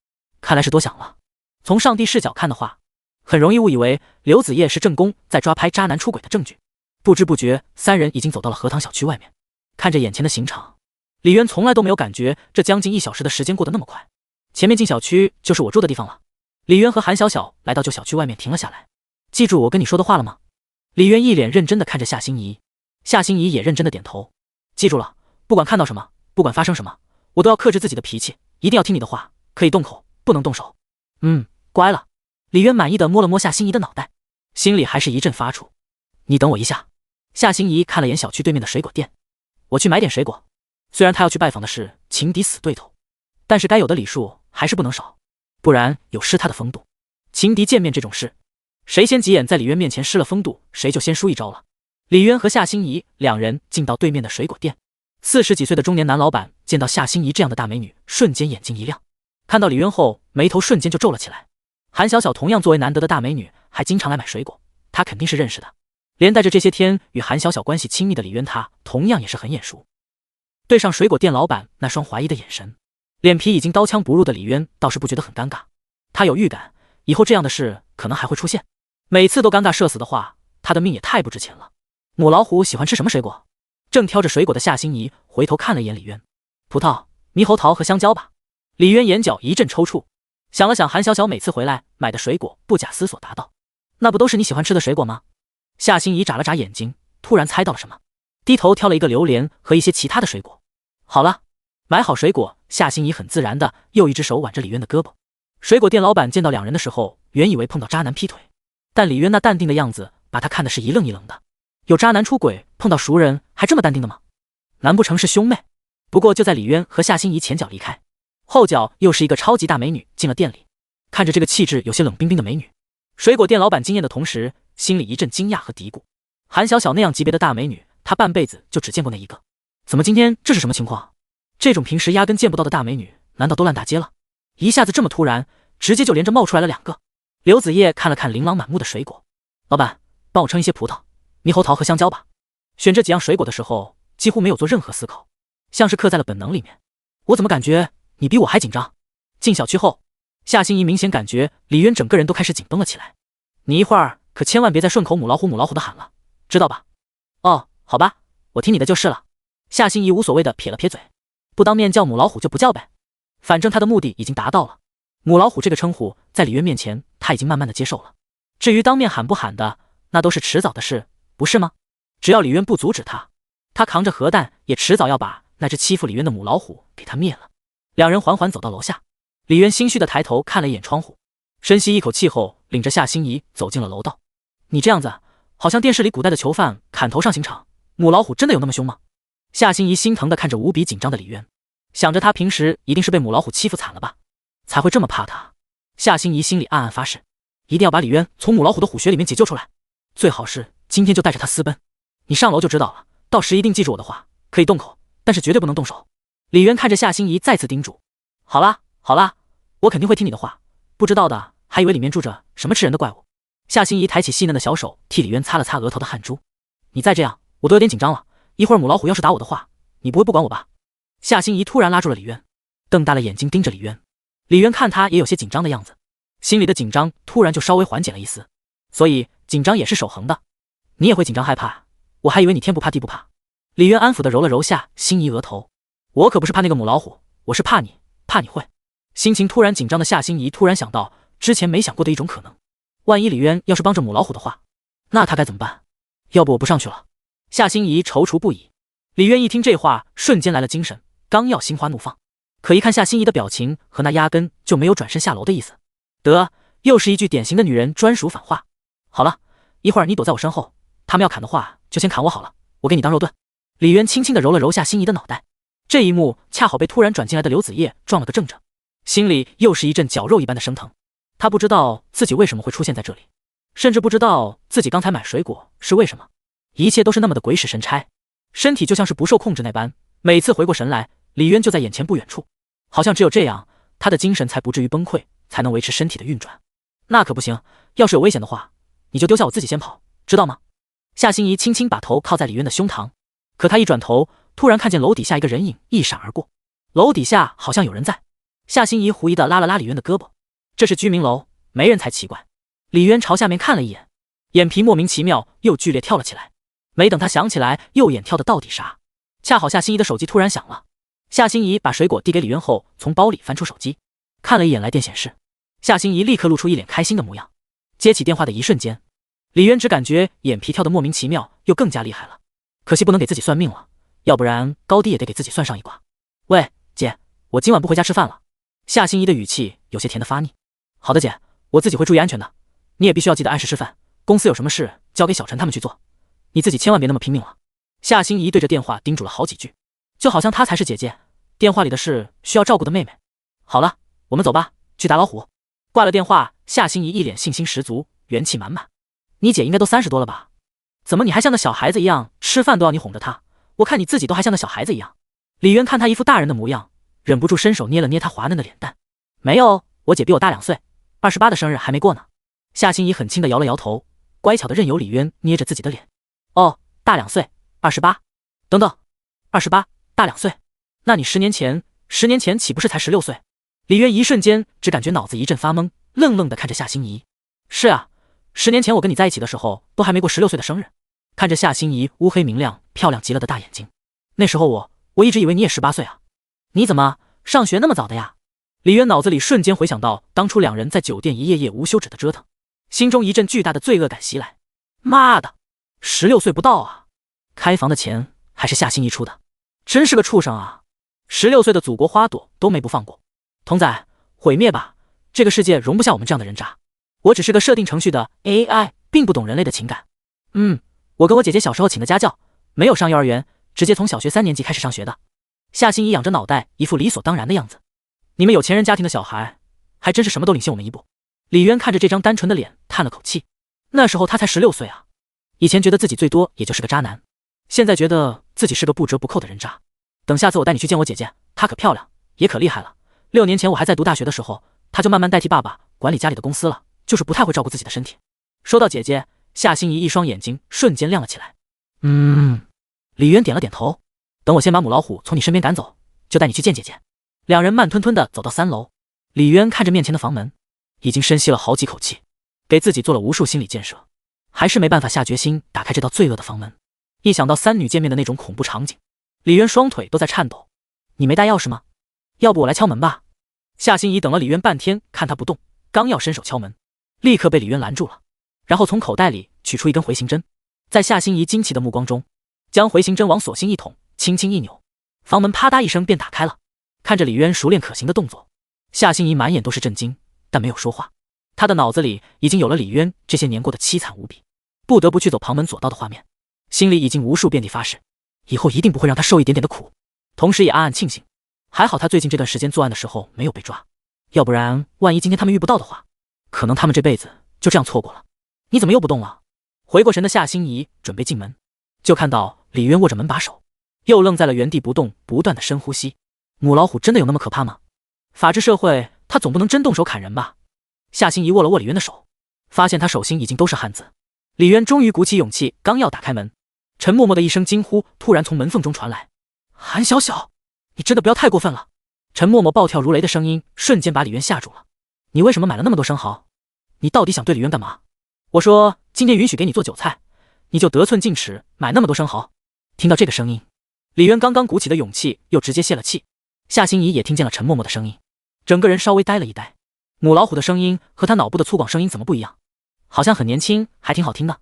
看来是多想了。从上帝视角看的话，很容易误以为刘子叶是正宫在抓拍渣男出轨的证据。不知不觉三人已经走到了荷塘小区外面，看着眼前的刑场，李渊从来都没有感觉这将近1小时的时间过得那么快。前面进小区就是我住的地方了。李渊和韩小小来到旧小区外面停了下来。记住我跟你说的话了吗？李渊一脸认真的看着夏心怡，夏心怡也认真的点头。记住了，不管看到什么，不管发生什么，我都要克制自己的脾气，一定要听你的话，可以动口，不能动手。乖了。李渊满意的摸了摸夏心怡的脑袋，心里还是一阵发怵。你等我一下。夏心怡看了眼小区对面的水果店，我去买点水果。虽然他要去拜访的是情敌死对头，但是该有的礼数还是不能少，不然有失他的风度。情敌见面这种事，谁先急眼在李渊面前失了风度，谁就先输一招了。李渊和夏心怡两人进到对面的水果店，40几岁的中年男老板见到夏心怡这样的大美女，瞬间眼睛一亮，看到李渊后眉头瞬间就皱了起来。韩小小同样作为难得的大美女，还经常来买水果，她肯定是认识的。连带着这些天与韩小小关系亲密的李渊，他同样也是很眼熟。对上水果店老板那双怀疑的眼神，脸皮已经刀枪不入的李渊倒是不觉得很尴尬。他有预感，以后这样的事可能还会出现。每次都尴尬社死的话，他的命也太不值钱了。母老虎喜欢吃什么水果？正挑着水果的夏心怡回头看了一眼李渊。葡萄、猕猴桃和香蕉吧。李渊眼角一阵抽搐，想了想韩小小每次回来买的水果，不假思索答道：那不都是你喜欢吃的水果吗？夏心怡眨了眨眼睛，突然猜到了什么，低头挑了一个榴莲和一些其他的水果。好了，买好水果，夏心怡很自然的又一只手挽着李渊的胳膊。水果店老板见到两人的时候，原以为碰到渣男劈腿，但李渊那淡定的样子把他看的是一愣一愣的。有渣男出轨，碰到熟人还这么淡定的吗？难不成是兄妹？不过就在李渊和夏心怡前脚离开，后脚又是一个超级大美女进了店里。看着这个气质有些冷冰冰的美女，水果店老板惊艳的同时，心里一阵惊讶和嘀咕。韩小小那样级别的大美女，他半辈子就只见过那一个，怎么今天这是什么情况？这种平时压根见不到的大美女，难道都烂大街了？一下子这么突然，直接就连着冒出来了2个。刘子叶看了看琳琅满目的水果，老板，帮我称一些葡萄、猕猴桃和香蕉吧。选这几样水果的时候，几乎没有做任何思考，像是刻在了本能里面。我怎么感觉你比我还紧张？进小区后，夏心怡明显感觉李渊整个人都开始紧绷了起来。你一会儿可千万别再顺口母老虎母老虎的喊了，知道吧？哦，好吧，我听你的就是了。夏心怡无所谓的撇了撇嘴，不当面叫母老虎就不叫呗，反正他的目的已经达到了。母老虎这个称呼在李渊面前他已经慢慢的接受了，至于当面喊不喊的，那都是迟早的事，不是吗？只要李渊不阻止他，他扛着核弹也迟早要把那只欺负李渊的母老虎给他灭了。两人缓缓走到楼下，李渊心虚的抬头看了一眼窗户，深吸一口气后，领着夏心怡走进了楼道。你这样子好像电视里古代的囚犯砍头上刑场，母老虎真的有那么凶吗？夏心怡心疼的看着无比紧张的李渊，想着他平时一定是被母老虎欺负惨了吧，才会这么怕他。夏心怡心里暗暗发誓，一定要把李渊从母老虎的虎穴里面解救出来，最好是今天就带着他私奔。你上楼就知道了，到时一定记住我的话，可以动口，但是绝对不能动手。李渊看着夏心怡再次叮嘱。好啦好啦，我肯定会听你的话，不知道的还以为里面住着什么吃人的怪物。夏心怡抬起细嫩的小手，替李渊擦了擦额头的汗珠。你再这样，我都有点紧张了。一会儿母老虎要是打我的话，你不会不管我吧？夏心怡突然拉住了李渊，瞪大了眼睛盯着李渊。李渊看他也有些紧张的样子，心里的紧张突然就稍微缓解了一丝。所以紧张也是守恒的，你也会紧张害怕，我还以为你天不怕地不怕。李渊安抚地揉了揉夏心怡额头，我可不是怕那个母老虎，我是怕你，怕你会。心情突然紧张的夏心怡突然想到之前没想过的一种可能，万一李渊要是帮着母老虎的话，那他该怎么办？要不我不上去了。夏心怡踌躇不已。李渊一听这话，瞬间来了精神，刚要心花怒放，可一看夏心怡的表情和那压根就没有转身下楼的意思，得，又是一句典型的女人专属反话。好了，一会儿你躲在我身后，他们要砍的话就先砍我好了，我给你当肉盾。李渊轻轻地揉了揉夏心怡的脑袋，这一幕恰好被突然转进来的刘子叶撞了个正着，心里又是一阵绞肉一般的生疼。他不知道自己为什么会出现在这里，甚至不知道自己刚才买水果是为什么，一切都是那么的鬼使神差，身体就像是不受控制那般，每次回过神来，李渊就在眼前不远处，好像只有这样，他的精神才不至于崩溃，才能维持身体的运转。那可不行，要是有危险的话，你就丢下我自己先跑，知道吗？夏心怡轻轻把头靠在李渊的胸膛，可他一转头，突然看见楼底下一个人影一闪而过，楼底下好像有人在。夏心怡狐疑地拉了拉李渊的胳膊，这是居民楼，没人才奇怪。李渊朝下面看了一眼，眼皮莫名其妙又剧烈跳了起来，没等他想起来右眼跳的到底啥，恰好夏心怡的手机突然响了。夏心怡把水果递给李渊后，从包里翻出手机，看了一眼来电显示，夏心怡立刻露出一脸开心的模样。接起电话的一瞬间，李渊只感觉眼皮跳得莫名其妙，又更加厉害了。可惜不能给自己算命了，要不然高低也得给自己算上一卦。喂，姐，我今晚不回家吃饭了。夏心怡的语气有些甜得发腻。好的姐，我自己会注意安全的，你也必须要记得按时吃饭，公司有什么事交给小陈他们去做，你自己千万别那么拼命了。夏心怡对着电话叮嘱了好几句，就好像她才是姐姐，电话里的事需要照顾的妹妹。好了，我们走吧，去打老虎。挂了电话，夏心怡一脸信心十足，元气满满。你姐应该都30多了吧？怎么你还像个小孩子一样，吃饭都要你哄着她？我看你自己都还像个小孩子一样。李渊看他一副大人的模样，忍不住伸手捏了捏他滑嫩的脸蛋。没有，我姐比我大2岁，28的生日还没过呢。夏心怡很轻地摇了摇头，乖巧的任由李渊捏着自己的脸。哦，大2岁，28。等等，28大2岁，那你10年前岂不是才16岁？李渊一瞬间只感觉脑子一阵发懵，愣愣地看着夏心怡。是啊，10年前我跟你在一起的时候，都还没过16岁的生日。看着夏心怡乌黑明亮、漂亮极了的大眼睛，那时候我一直以为你也18岁啊。你怎么上学那么早的呀？李渊脑子里瞬间回想到当初两人在酒店一夜夜无休止的折腾，心中一阵巨大的罪恶感袭来。妈的，16岁不到啊！开房的钱还是夏心怡出的，真是个畜生啊！16岁的祖国花朵都没不放过。童仔，毁灭吧！这个世界容不下我们这样的人渣。我只是个设定程序的 AI， 并不懂人类的情感。我跟我姐姐小时候请的家教，没有上幼儿园，直接从小学3年级开始上学的。夏心怡仰着脑袋，一副理所当然的样子。你们有钱人家庭的小孩，还真是什么都领先我们一步。李渊看着这张单纯的脸，叹了口气。那时候他才16岁啊，以前觉得自己最多也就是个渣男，现在觉得自己是个不折不扣的人渣。等下次我带你去见我姐姐，她可漂亮，也可厉害了。6年前我还在读大学的时候，她就慢慢代替爸爸管理家里的公司了，就是不太会照顾自己的身体。说到姐姐，夏心怡一双眼睛瞬间亮了起来。李渊点了点头。等我先把母老虎从你身边赶走，就带你去见姐姐。两人慢吞吞地走到3楼。李渊看着面前的房门，已经深吸了好几口气，给自己做了无数心理建设，还是没办法下决心打开这道罪恶的房门。一想到3女见面的那种恐怖场景，李渊双腿都在颤抖。你没带钥匙吗？要不我来敲门吧。夏心怡等了李渊半天，看他不动，刚要伸手敲门，立刻被李渊拦住了，然后从口袋里取出一根回形针，在夏心怡惊奇的目光中，将回形针往锁芯一捅，轻轻一扭，房门啪嗒一声便打开了。看着李渊熟练可行的动作，夏心怡满眼都是震惊，但没有说话。她的脑子里已经有了李渊这些年过得凄惨无比，不得不去走旁门左道的画面，心里已经无数遍地发誓，以后一定不会让他受一点点的苦。同时也暗暗庆幸，还好他最近这段时间作案的时候没有被抓，要不然万一今天他们遇不到的话，可能他们这辈子就这样错过了。你怎么又不动了？回过神的夏心怡准备进门，就看到李渊握着门把手，又愣在了原地不动，不断的深呼吸。母老虎真的有那么可怕吗？法治社会，他总不能真动手砍人吧？夏心怡握了握李渊的手，发现他手心已经都是汗渍。李渊终于鼓起勇气，刚要打开门，陈默默的一声惊呼突然从门缝中传来：“韩小小，你真的不要太过分了！”陈默默暴跳如雷的声音瞬间把李渊吓住了。“你为什么买了那么多生蚝？你到底想对李渊干嘛？我说今天允许给你做韭菜，你就得寸进尺买那么多生蚝。”听到这个声音，李渊刚刚鼓起的勇气又直接泄了气。夏心怡也听见了陈默默的声音，整个人稍微呆了一呆。母老虎的声音和他脑部的粗犷声音怎么不一样？好像很年轻，还挺好听的。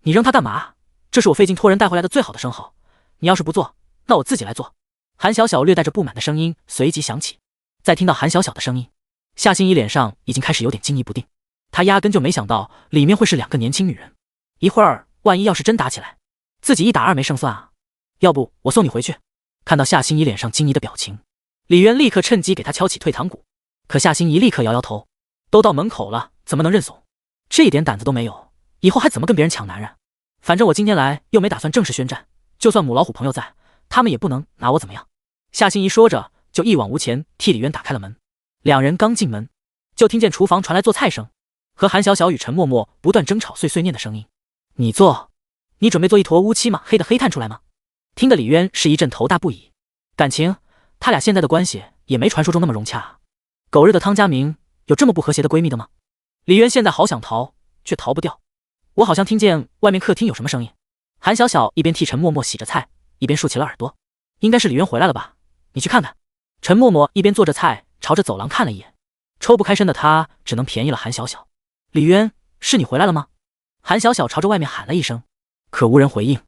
你扔它干嘛？这是我费劲托人带回来的最好的生蚝，你要是不做，那我自己来做。韩小小略带着不满的声音随即响起。再听到韩小小的声音，夏心怡脸上已经开始有点惊疑不定。她压根就没想到里面会是2个年轻女人，一会儿万一要是真打起来，自己1打2没胜算啊！要不我送你回去。看到夏心怡脸上惊疑的表情，李渊立刻趁机给她敲起退堂鼓。可夏心怡立刻摇摇头，都到门口了，怎么能认怂？这一点胆子都没有，以后还怎么跟别人抢男人？反正我今天来又没打算正式宣战，就算母老虎朋友在，他们也不能拿我怎么样。夏心怡说着，就一往无前替李渊打开了门。2人刚进门，就听见厨房传来做菜声，和韩小小与陈默默不断争吵碎碎念的声音。你做？你准备做一坨乌漆嘛黑的黑炭出来吗？听得李渊是一阵头大不已，感情他俩现在的关系也没传说中那么融洽啊。狗日的汤家明有这么不和谐的闺蜜的吗？李渊现在好想逃，却逃不掉。我好像听见外面客厅有什么声音。韩小小一边替陈默默洗着菜，一边竖起了耳朵。应该是李渊回来了吧？你去看看。陈默默一边做着菜，朝着走廊看了一眼。抽不开身的他只能便宜了韩小小。李渊，是你回来了吗？韩小小朝着外面喊了一声，可无人回应。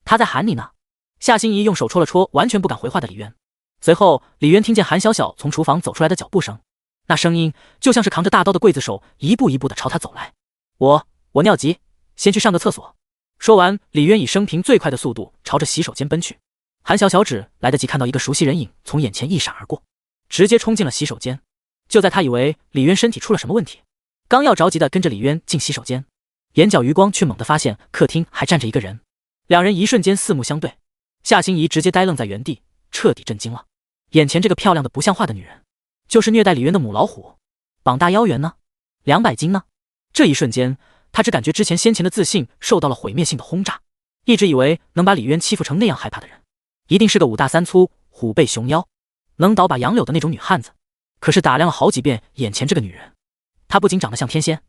他在喊你呢。夏心怡用手戳了戳完全不敢回话的李渊。随后李渊听见韩小小从厨房走出来的脚步声，那声音就像是扛着大刀的刽子手一步一步的朝他走来。我尿急，先去上个厕所。说完，李渊以生平最快的速度朝着洗手间奔去。韩小小只来得及看到一个熟悉人影从眼前一闪而过，直接冲进了洗手间。就在他以为李渊身体出了什么问题，刚要着急的跟着李渊进洗手间，眼角余光却猛地发现客厅还站着一个人。2人一瞬间四目相对，夏心怡直接呆愣在原地，彻底震惊了。眼前这个漂亮的不像话的女人，就是虐待李渊的母老虎。膀大腰圆呢？200斤呢？这一瞬间，他只感觉之前先前的自信受到了毁灭性的轰炸。一直以为能把李渊欺负成那样害怕的人，一定是个5大3粗、虎背熊腰、能倒把杨柳的那种女汉子。可是打量了好几遍眼前这个女人，她不仅长得像天仙，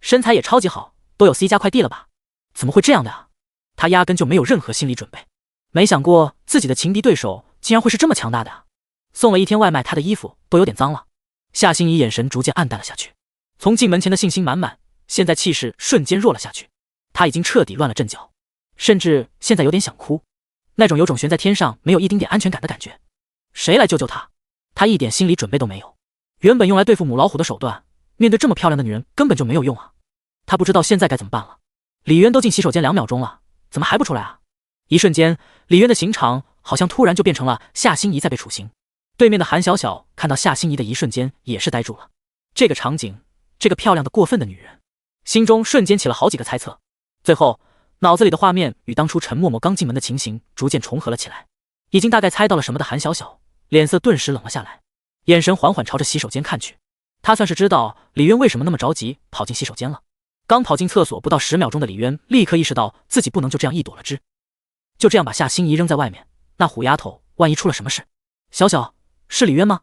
身材也超级好，都有 C 加快递了吧？怎么会这样的啊？他压根就没有任何心理准备，没想过自己的情敌对手竟然会是这么强大的啊！送了1天外卖，他的衣服都有点脏了。夏心怡眼神逐渐暗淡了下去，从进门前的信心满满，现在气势瞬间弱了下去。他已经彻底乱了阵脚，甚至现在有点想哭，那种有种悬在天上没有一丁点安全感的感觉。谁来救救他？他一点心理准备都没有。原本用来对付母老虎的手段，面对这么漂亮的女人根本就没有用啊！他不知道现在该怎么办了。李渊都进洗手间2秒钟了，怎么还不出来啊？一瞬间，李渊的刑场好像突然就变成了夏心怡在被处刑。对面的韩小小看到夏心怡的一瞬间也是呆住了。这个场景，这个漂亮的过分的女人，心中瞬间起了好几个猜测。最后脑子里的画面与当初陈默默刚进门的情形逐渐重合了起来。已经大概猜到了什么的韩小小脸色顿时冷了下来，眼神缓缓朝着洗手间看去。他算是知道李渊为什么那么着急跑进洗手间了。刚跑进厕所不到10秒钟的李渊立刻意识到自己不能就这样一躲了之，就这样把夏心怡扔在外面，那虎丫头万一出了什么事。小小，是李渊吗？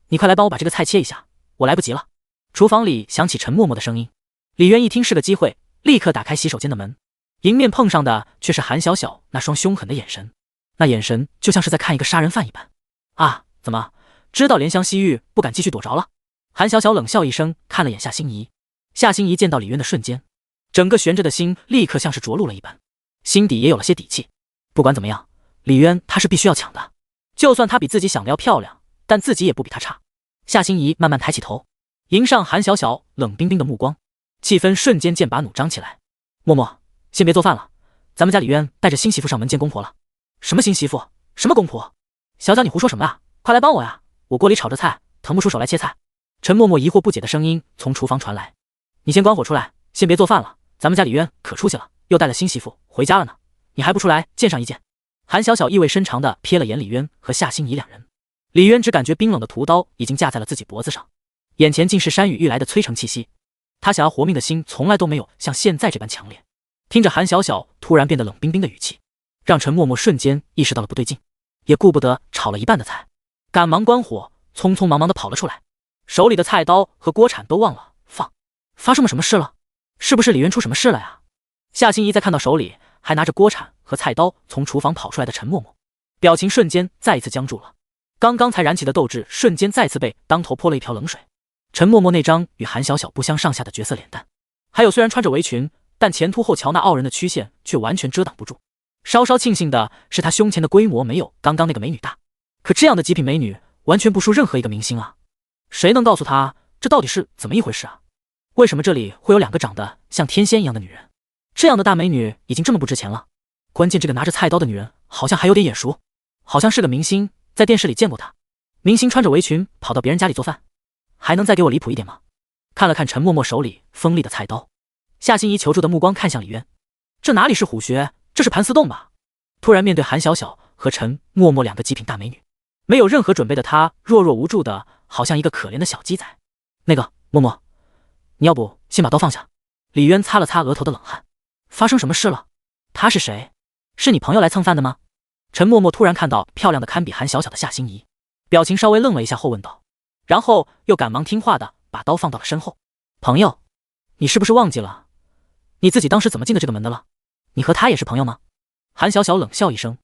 你快来帮我把这个菜切一下，我来不及了。厨房里响起陈默默的声音。李渊一听是个机会，立刻打开洗手间的门，迎面碰上的却是韩小小那双凶狠的眼神，那眼神就像是在看一个杀人犯一般。啊，怎么知道怜香惜玉，不敢继续躲着了？韩小小冷笑一声，看了眼夏心怡。夏心怡见到李渊的瞬间，整个悬着的心立刻像是着陆了一般，心底也有了些底气。不管怎么样，李渊他是必须要抢的，就算他比自己想的要漂亮，但自己也不比他差。夏心怡慢慢抬起头，迎上韩小小冷冰冰的目光，气氛瞬间剑拔弩张起来。默默，先别做饭了，咱们家李渊带着新媳妇上门见公婆了。什么新媳妇？什么公婆？小小你胡说什么啊？快来帮我呀！我锅里炒着菜，腾不出手来切菜。陈默默疑惑不解的声音从厨房传来。你先关火出来，先别做饭了，咱们家李渊可出息了，又带了新媳妇回家了呢，你还不出来见上一见？韩小小意味深长地瞥了眼李渊和夏心怡2人。李渊只感觉冰冷的屠刀已经架在了自己脖子上，眼前尽是山雨欲来的催成气息。他想要活命的心从来都没有像现在这般强烈。听着韩小小突然变得冷冰冰的语气，让陈默默瞬间意识到了不对劲，也顾不得炒了一半的菜，赶忙关火，匆匆忙忙地跑了出来，手里的菜刀和锅铲都忘了放。发生了什么事了？是不是李渊出什么事了呀？夏心怡在看到手里还拿着锅铲和菜刀从厨房跑出来的陈默默，表情瞬间再一次僵住了。刚刚才燃起的斗志瞬间再次被当头泼了一瓢冷水。陈默默那张与韩小小不相上下的绝色脸蛋，还有虽然穿着围裙，但前凸后翘那傲人的曲线却完全遮挡不住。稍稍庆幸的是，她胸前的规模没有刚刚那个美女大，可这样的极品美女完全不输任何一个明星啊！谁能告诉她这到底是怎么一回事啊？为什么这里会有2个长得像天仙一样的女人？这样的大美女已经这么不值钱了，关键这个拿着菜刀的女人好像还有点眼熟，好像是个明星，在电视里见过她。明星穿着围裙跑到别人家里做饭，还能再给我离谱一点吗？看了看陈默默手里锋利的菜刀，夏心怡求助的目光看向李渊，这哪里是虎穴，这是盘丝洞吧？突然面对韩小小和陈默默2个极品大美女，没有任何准备的她弱弱无助的，好像一个可怜的小鸡仔。那个默默，你要不先把刀放下？李渊擦了擦额头的冷汗，发生什么事了？他是谁？是你朋友来蹭饭的吗？陈默默突然看到漂亮的堪比韩小小的夏心怡，表情稍微愣了一下后问道，然后又赶忙听话的把刀放到了身后。朋友？你是不是忘记了你自己当时怎么进的这个门的了？你和他也是朋友吗？韩小小冷笑一声，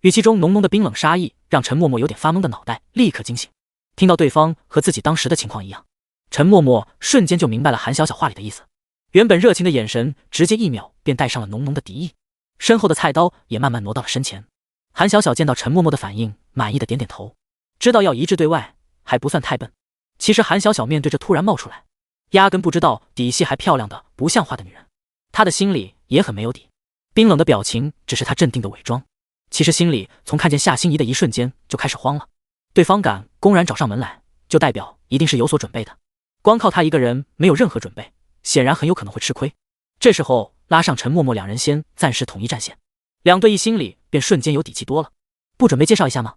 语气中浓浓的冰冷杀意让陈默默有点发懵的脑袋立刻惊醒。听到对方和自己当时的情况一样，陈默默瞬间就明白了韩小小话里的意思，原本热情的眼神直接1秒便带上了浓浓的敌意，身后的菜刀也慢慢挪到了身前。韩小小见到陈默默的反应，满意的点点头，知道要一致对外还不算太笨。其实韩小小面对着突然冒出来压根不知道底细还漂亮的不像话的女人，她的心里也很没有底。冰冷的表情只是她镇定的伪装，其实心里从看见夏心怡的一瞬间就开始慌了。对方敢公然找上门来，就代表一定是有所准备的，光靠他一个人没有任何准备，显然很有可能会吃亏。这时候拉上陈默默2人先暂时统一战线，2对1心里便瞬间有底气多了。不准备介绍一下吗？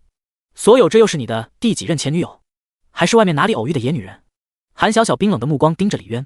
所有这又是你的第几任前女友？还是外面哪里偶遇的野女人？韩小小冰冷的目光盯着李渊，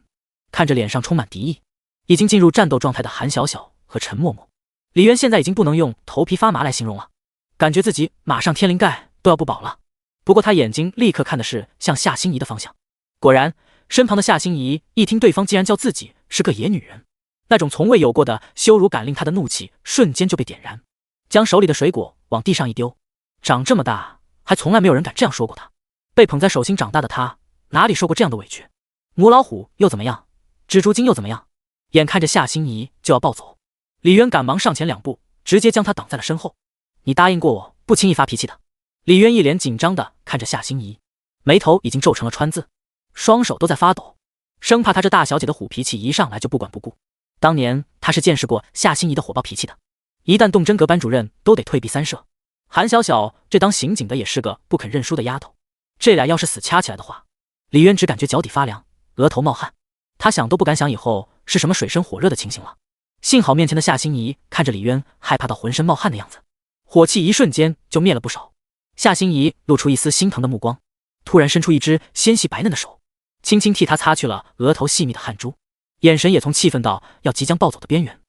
看着脸上充满敌意，已经进入战斗状态的韩小小和陈默默，李渊现在已经不能用头皮发麻来形容了，感觉自己马上天灵盖都要不保了。不过他眼睛立刻看的是向夏心怡的方向，果然身旁的夏心怡一听对方竟然叫自己是个野女人，那种从未有过的羞辱感令他的怒气瞬间就被点燃，将手里的水果往地上一丢。长这么大还从来没有人敢这样说过他，被捧在手心长大的他哪里受过这样的委屈？母老虎又怎么样？蜘蛛精又怎么样？眼看着夏心怡就要暴走，李渊赶忙上前2步，直接将他挡在了身后。你答应过我不轻易发脾气的。李渊一脸紧张的看着夏心怡，眉头已经皱成了川字，双手都在发抖，生怕他这大小姐的虎脾气一上来就不管不顾。当年他是见识过夏心怡的火爆脾气的，一旦动真格班主任都得退避3舍。韩小小这当刑警的也是个不肯认输的丫头，这俩要是死掐起来的话，李渊只感觉脚底发凉，额头冒汗，他想都不敢想以后是什么水深火热的情形了。幸好面前的夏心怡看着李渊害怕到浑身冒汗的样子，火气一瞬间就灭了不少。夏心怡露出一丝心疼的目光，突然伸出一只纤细白嫩的手，轻轻替他擦去了额头细密的汗珠，眼神也从气愤到要即将暴走的边缘，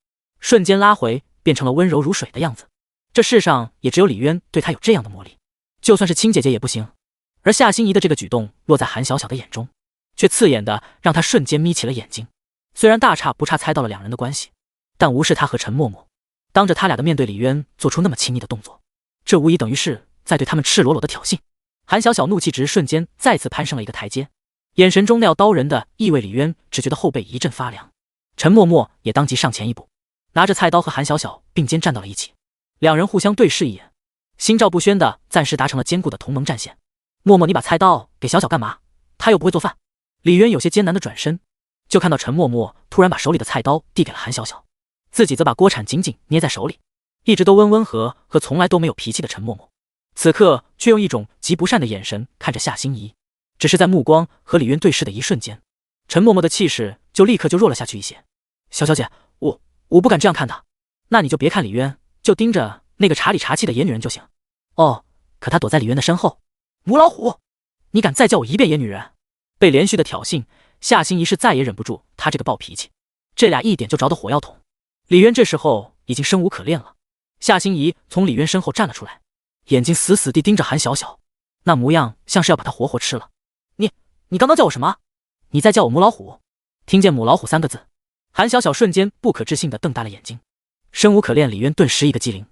瞬间拉回变成了温柔如水的样子。这世上也只有李渊对他有这样的魔力，就算是亲姐姐也不行。而夏心怡的这个举动落在韩小小的眼中，却刺眼的让他瞬间眯起了眼睛。虽然大差不差猜到了2人的关系，但无视他和陈默默当着他俩的面对李渊做出那么亲昵的动作，这无疑等于是在对他们赤裸裸的挑衅。韩小小怒气值瞬间再次攀升了一个台阶，眼神中那要刀人的意味，李渊只觉得后背一阵发凉。陈默默也当即上前一步，拿着菜刀和韩小小并肩站到了一起，2人互相对视一眼，心照不宣的暂时达成了坚固的同盟战线。默默，你把菜刀给小小干嘛？他又不会做饭。李渊有些艰难的转身，就看到陈默默突然把手里的菜刀递给了韩小小，自己则把锅铲紧紧捏在手里。一直都温温和和从来都没有脾气的陈默默，此刻却用一种极不善的眼神看着夏心怡。只是在目光和李渊对视的一瞬间，陈默默的气势就立刻就弱了下去一些。小小姐，我不敢这样看他。那你就别看李渊，就盯着那个茶里茶气的野女人就行。哦，可他躲在李渊的身后。母老虎，你敢再叫我一遍野女人？被连续的挑衅，夏心怡是再也忍不住她这个暴脾气，这俩一点就着的火药桶。李渊这时候已经生无可恋了。夏心怡从李渊身后站了出来，眼睛死死地盯着韩小小，那模样像是要把他活活吃了。你刚刚叫我什么？你在叫我母老虎？听见母老虎3个字，韩小小瞬间不可置信地瞪大了眼睛。生无可恋，李渊顿时一个机灵，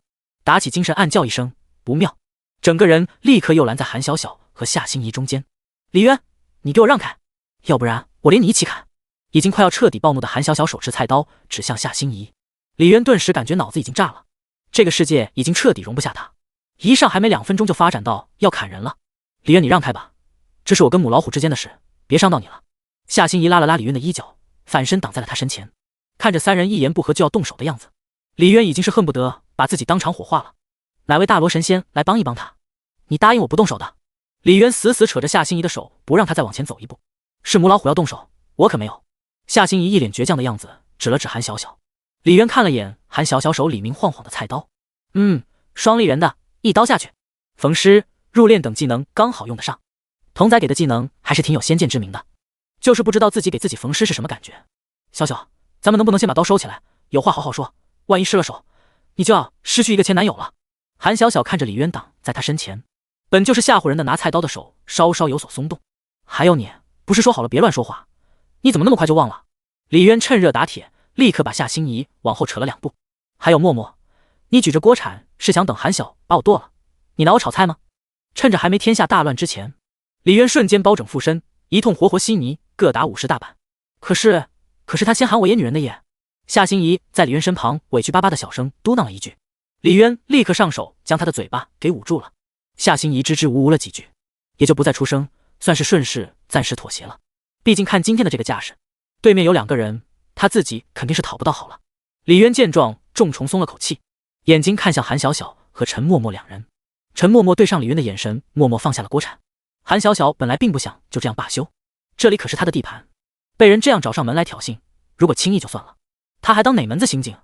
打起精神暗叫一声不妙，整个人立刻又拦在韩小小和夏心怡中间。李渊，你给我让开，要不然我连你一起砍！已经快要彻底暴怒的韩小小手持菜刀指向夏心怡。李渊顿时感觉脑子已经炸了，这个世界已经彻底容不下他，一上还没2分钟就发展到要砍人了。李渊，你让开吧，这是我跟母老虎之间的事，别伤到你了。夏心怡拉了拉李渊的衣角，反身挡在了他身前。看着3人一言不合就要动手的样子，李渊已经是恨不得把自己当场火化了。哪位大罗神仙来帮一帮他？你答应我不动手的。李渊死死扯着夏心怡的手，不让他再往前走一步。是母老虎要动手，我可没有。夏心怡一脸倔强的样子，指了指韩小小。李渊看了眼韩小小手里明晃晃的菜刀，双立人的，一刀下去，缝尸、入殓等技能刚好用得上。童仔给的技能还是挺有先见之明的，就是不知道自己给自己缝尸是什么感觉。小小，咱们能不能先把刀收起来，有话好好说，万一失了手，你就要失去一个前男友了。韩小小看着李渊挡在他身前，本就是吓唬人的拿菜刀的手稍稍有所松动。还有你，不是说好了别乱说话，你怎么那么快就忘了？李渊趁热打铁，立刻把夏心怡往后扯了2步。还有默默，你举着锅铲是想等韩小把我剁了，你拿我炒菜吗？趁着还没天下大乱之前，李渊瞬间包拯附身，一通活活稀泥，各打50大板。可是他先喊我野女人的耶。夏心怡在李渊身旁委屈巴巴的小声嘟囔了一句，李渊立刻上手将他的嘴巴给捂住了。夏心怡支支吾吾了几句，也就不再出声，算是顺势暂时妥协了。毕竟看今天的这个架势，对面有2个人，他自己肯定是讨不到好了。李渊见状，重重松了口气，眼睛看向韩小小和陈默默2人。陈默默对上李渊的眼神，默默放下了锅铲。韩小小本来并不想就这样罢休，这里可是他的地盘，被人这样找上门来挑衅，如果轻易就算了，他还当哪门子刑警？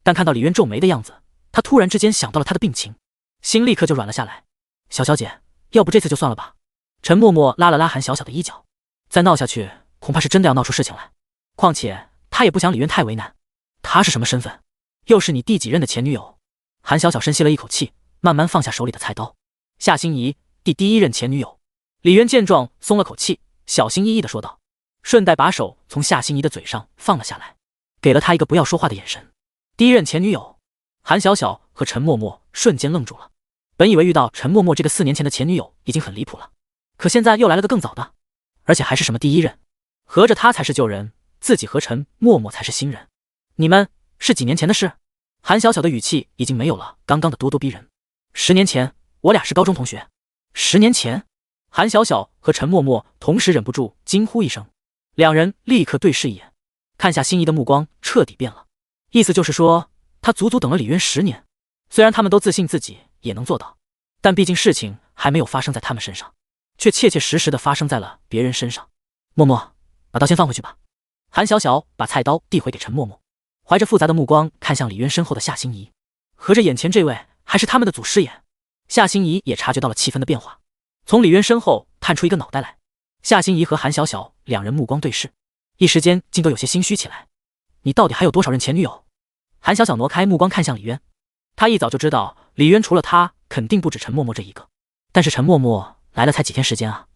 但看到李渊皱眉的样子，他突然之间想到了他的病情，心立刻就软了下来。小小姐，要不这次就算了吧。陈默默拉了拉韩小小的衣角，再闹下去恐怕是真的要闹出事情来。况且他也不想李渊太为难，他是什么身份？又是你第几任的前女友？韩小小深吸了一口气，慢慢放下手里的菜刀。夏心怡，第1任前女友。李渊见状松了口气，小心翼翼地说道，顺带把手从夏心怡的嘴上放了下来，给了他一个不要说话的眼神。第1任前女友？韩小小和陈默默瞬间愣住了。本以为遇到陈默默这个4年前的前女友已经很离谱了，可现在又来了个更早的，而且还是什么第1任，合着他才是旧人，自己和陈默默才是新人。你们是几年前的事？韩小小的语气已经没有了刚刚的咄咄逼人。10年前，我俩是高中同学。10年前？韩小小和陈默默同时忍不住惊呼一声，2人立刻对视一眼，看夏心怡的目光彻底变了，意思就是说他足足等了李渊10年。虽然他们都自信自己也能做到，但毕竟事情还没有发生在他们身上，却切切实实的发生在了别人身上。默默，把刀先放回去吧。韩小小把菜刀递回给陈默默，怀着复杂的目光看向李渊身后的夏心怡，合着眼前这位还是他们的祖师爷。夏心怡也察觉到了气氛的变化，从李渊身后探出一个脑袋来。夏心怡和韩小小2人目光对视，一时间竟都有些心虚起来。你到底还有多少任前女友？韩小小挪开目光看向李渊，他一早就知道李渊除了他肯定不止陈默默这一个，但是陈默默来了才几天时间啊，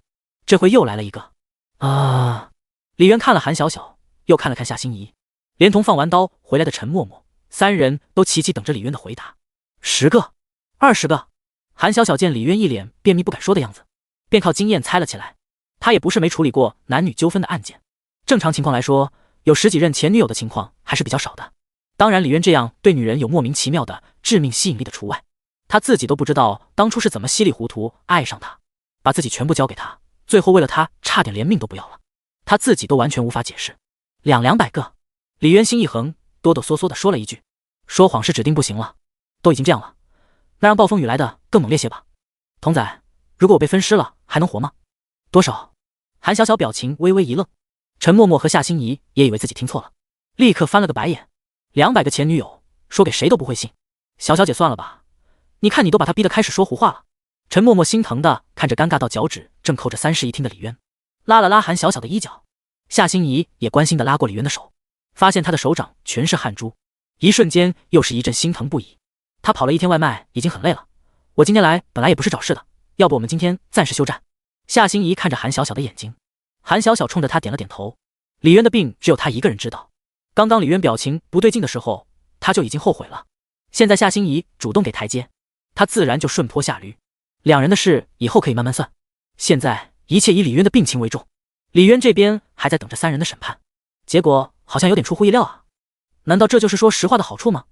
这回又来了一个啊！李渊看了韩小小，又看了看夏心怡，连同放完刀回来的陈默默，3人都齐齐等着李渊的回答。10个、20个。韩小小见李渊一脸便秘不敢说的样子，便靠经验猜了起来。他也不是没处理过男女纠纷的案件，正常情况来说，有10几任前女友的情况还是比较少的。当然李渊这样对女人有莫名其妙的致命吸引力的除外，他自己都不知道当初是怎么稀里糊涂爱上他，把自己全部交给他，最后为了他差点连命都不要了，他自己都完全无法解释。200个。李渊心一横，哆哆嗦嗦地说了一句，说谎是指定不行了，都已经这样了，那让暴风雨来的更猛烈些吧。童仔，如果我被分尸了还能活吗？多少？韩小小表情微微一愣，陈默默和夏心怡也以为自己听错了，立刻翻了个白眼。200个前女友，说给谁都不会信。小小姐算了吧，你看你都把她逼得开始说胡话了，陈默默心疼的看着尴尬到脚趾正扣着3室一厅的李渊，拉了拉韩小小的衣角。夏心怡也关心的拉过李渊的手，发现他的手掌全是汗珠，一瞬间又是一阵心疼不已。他跑了一天外卖已经很累了，我今天来本来也不是找事的，要不我们今天暂时休战。夏心怡看着韩小小的眼睛，韩小小冲着他点了点头。李渊的病只有他一个人知道，刚刚李渊表情不对劲的时候，他就已经后悔了。现在夏心怡主动给台阶，他自然就顺坡下驴。两人的事以后可以慢慢算，现在一切以李渊的病情为重。李渊这边还在等着3人的审判，结果好像有点出乎意料啊。难道这就是说实话的好处吗？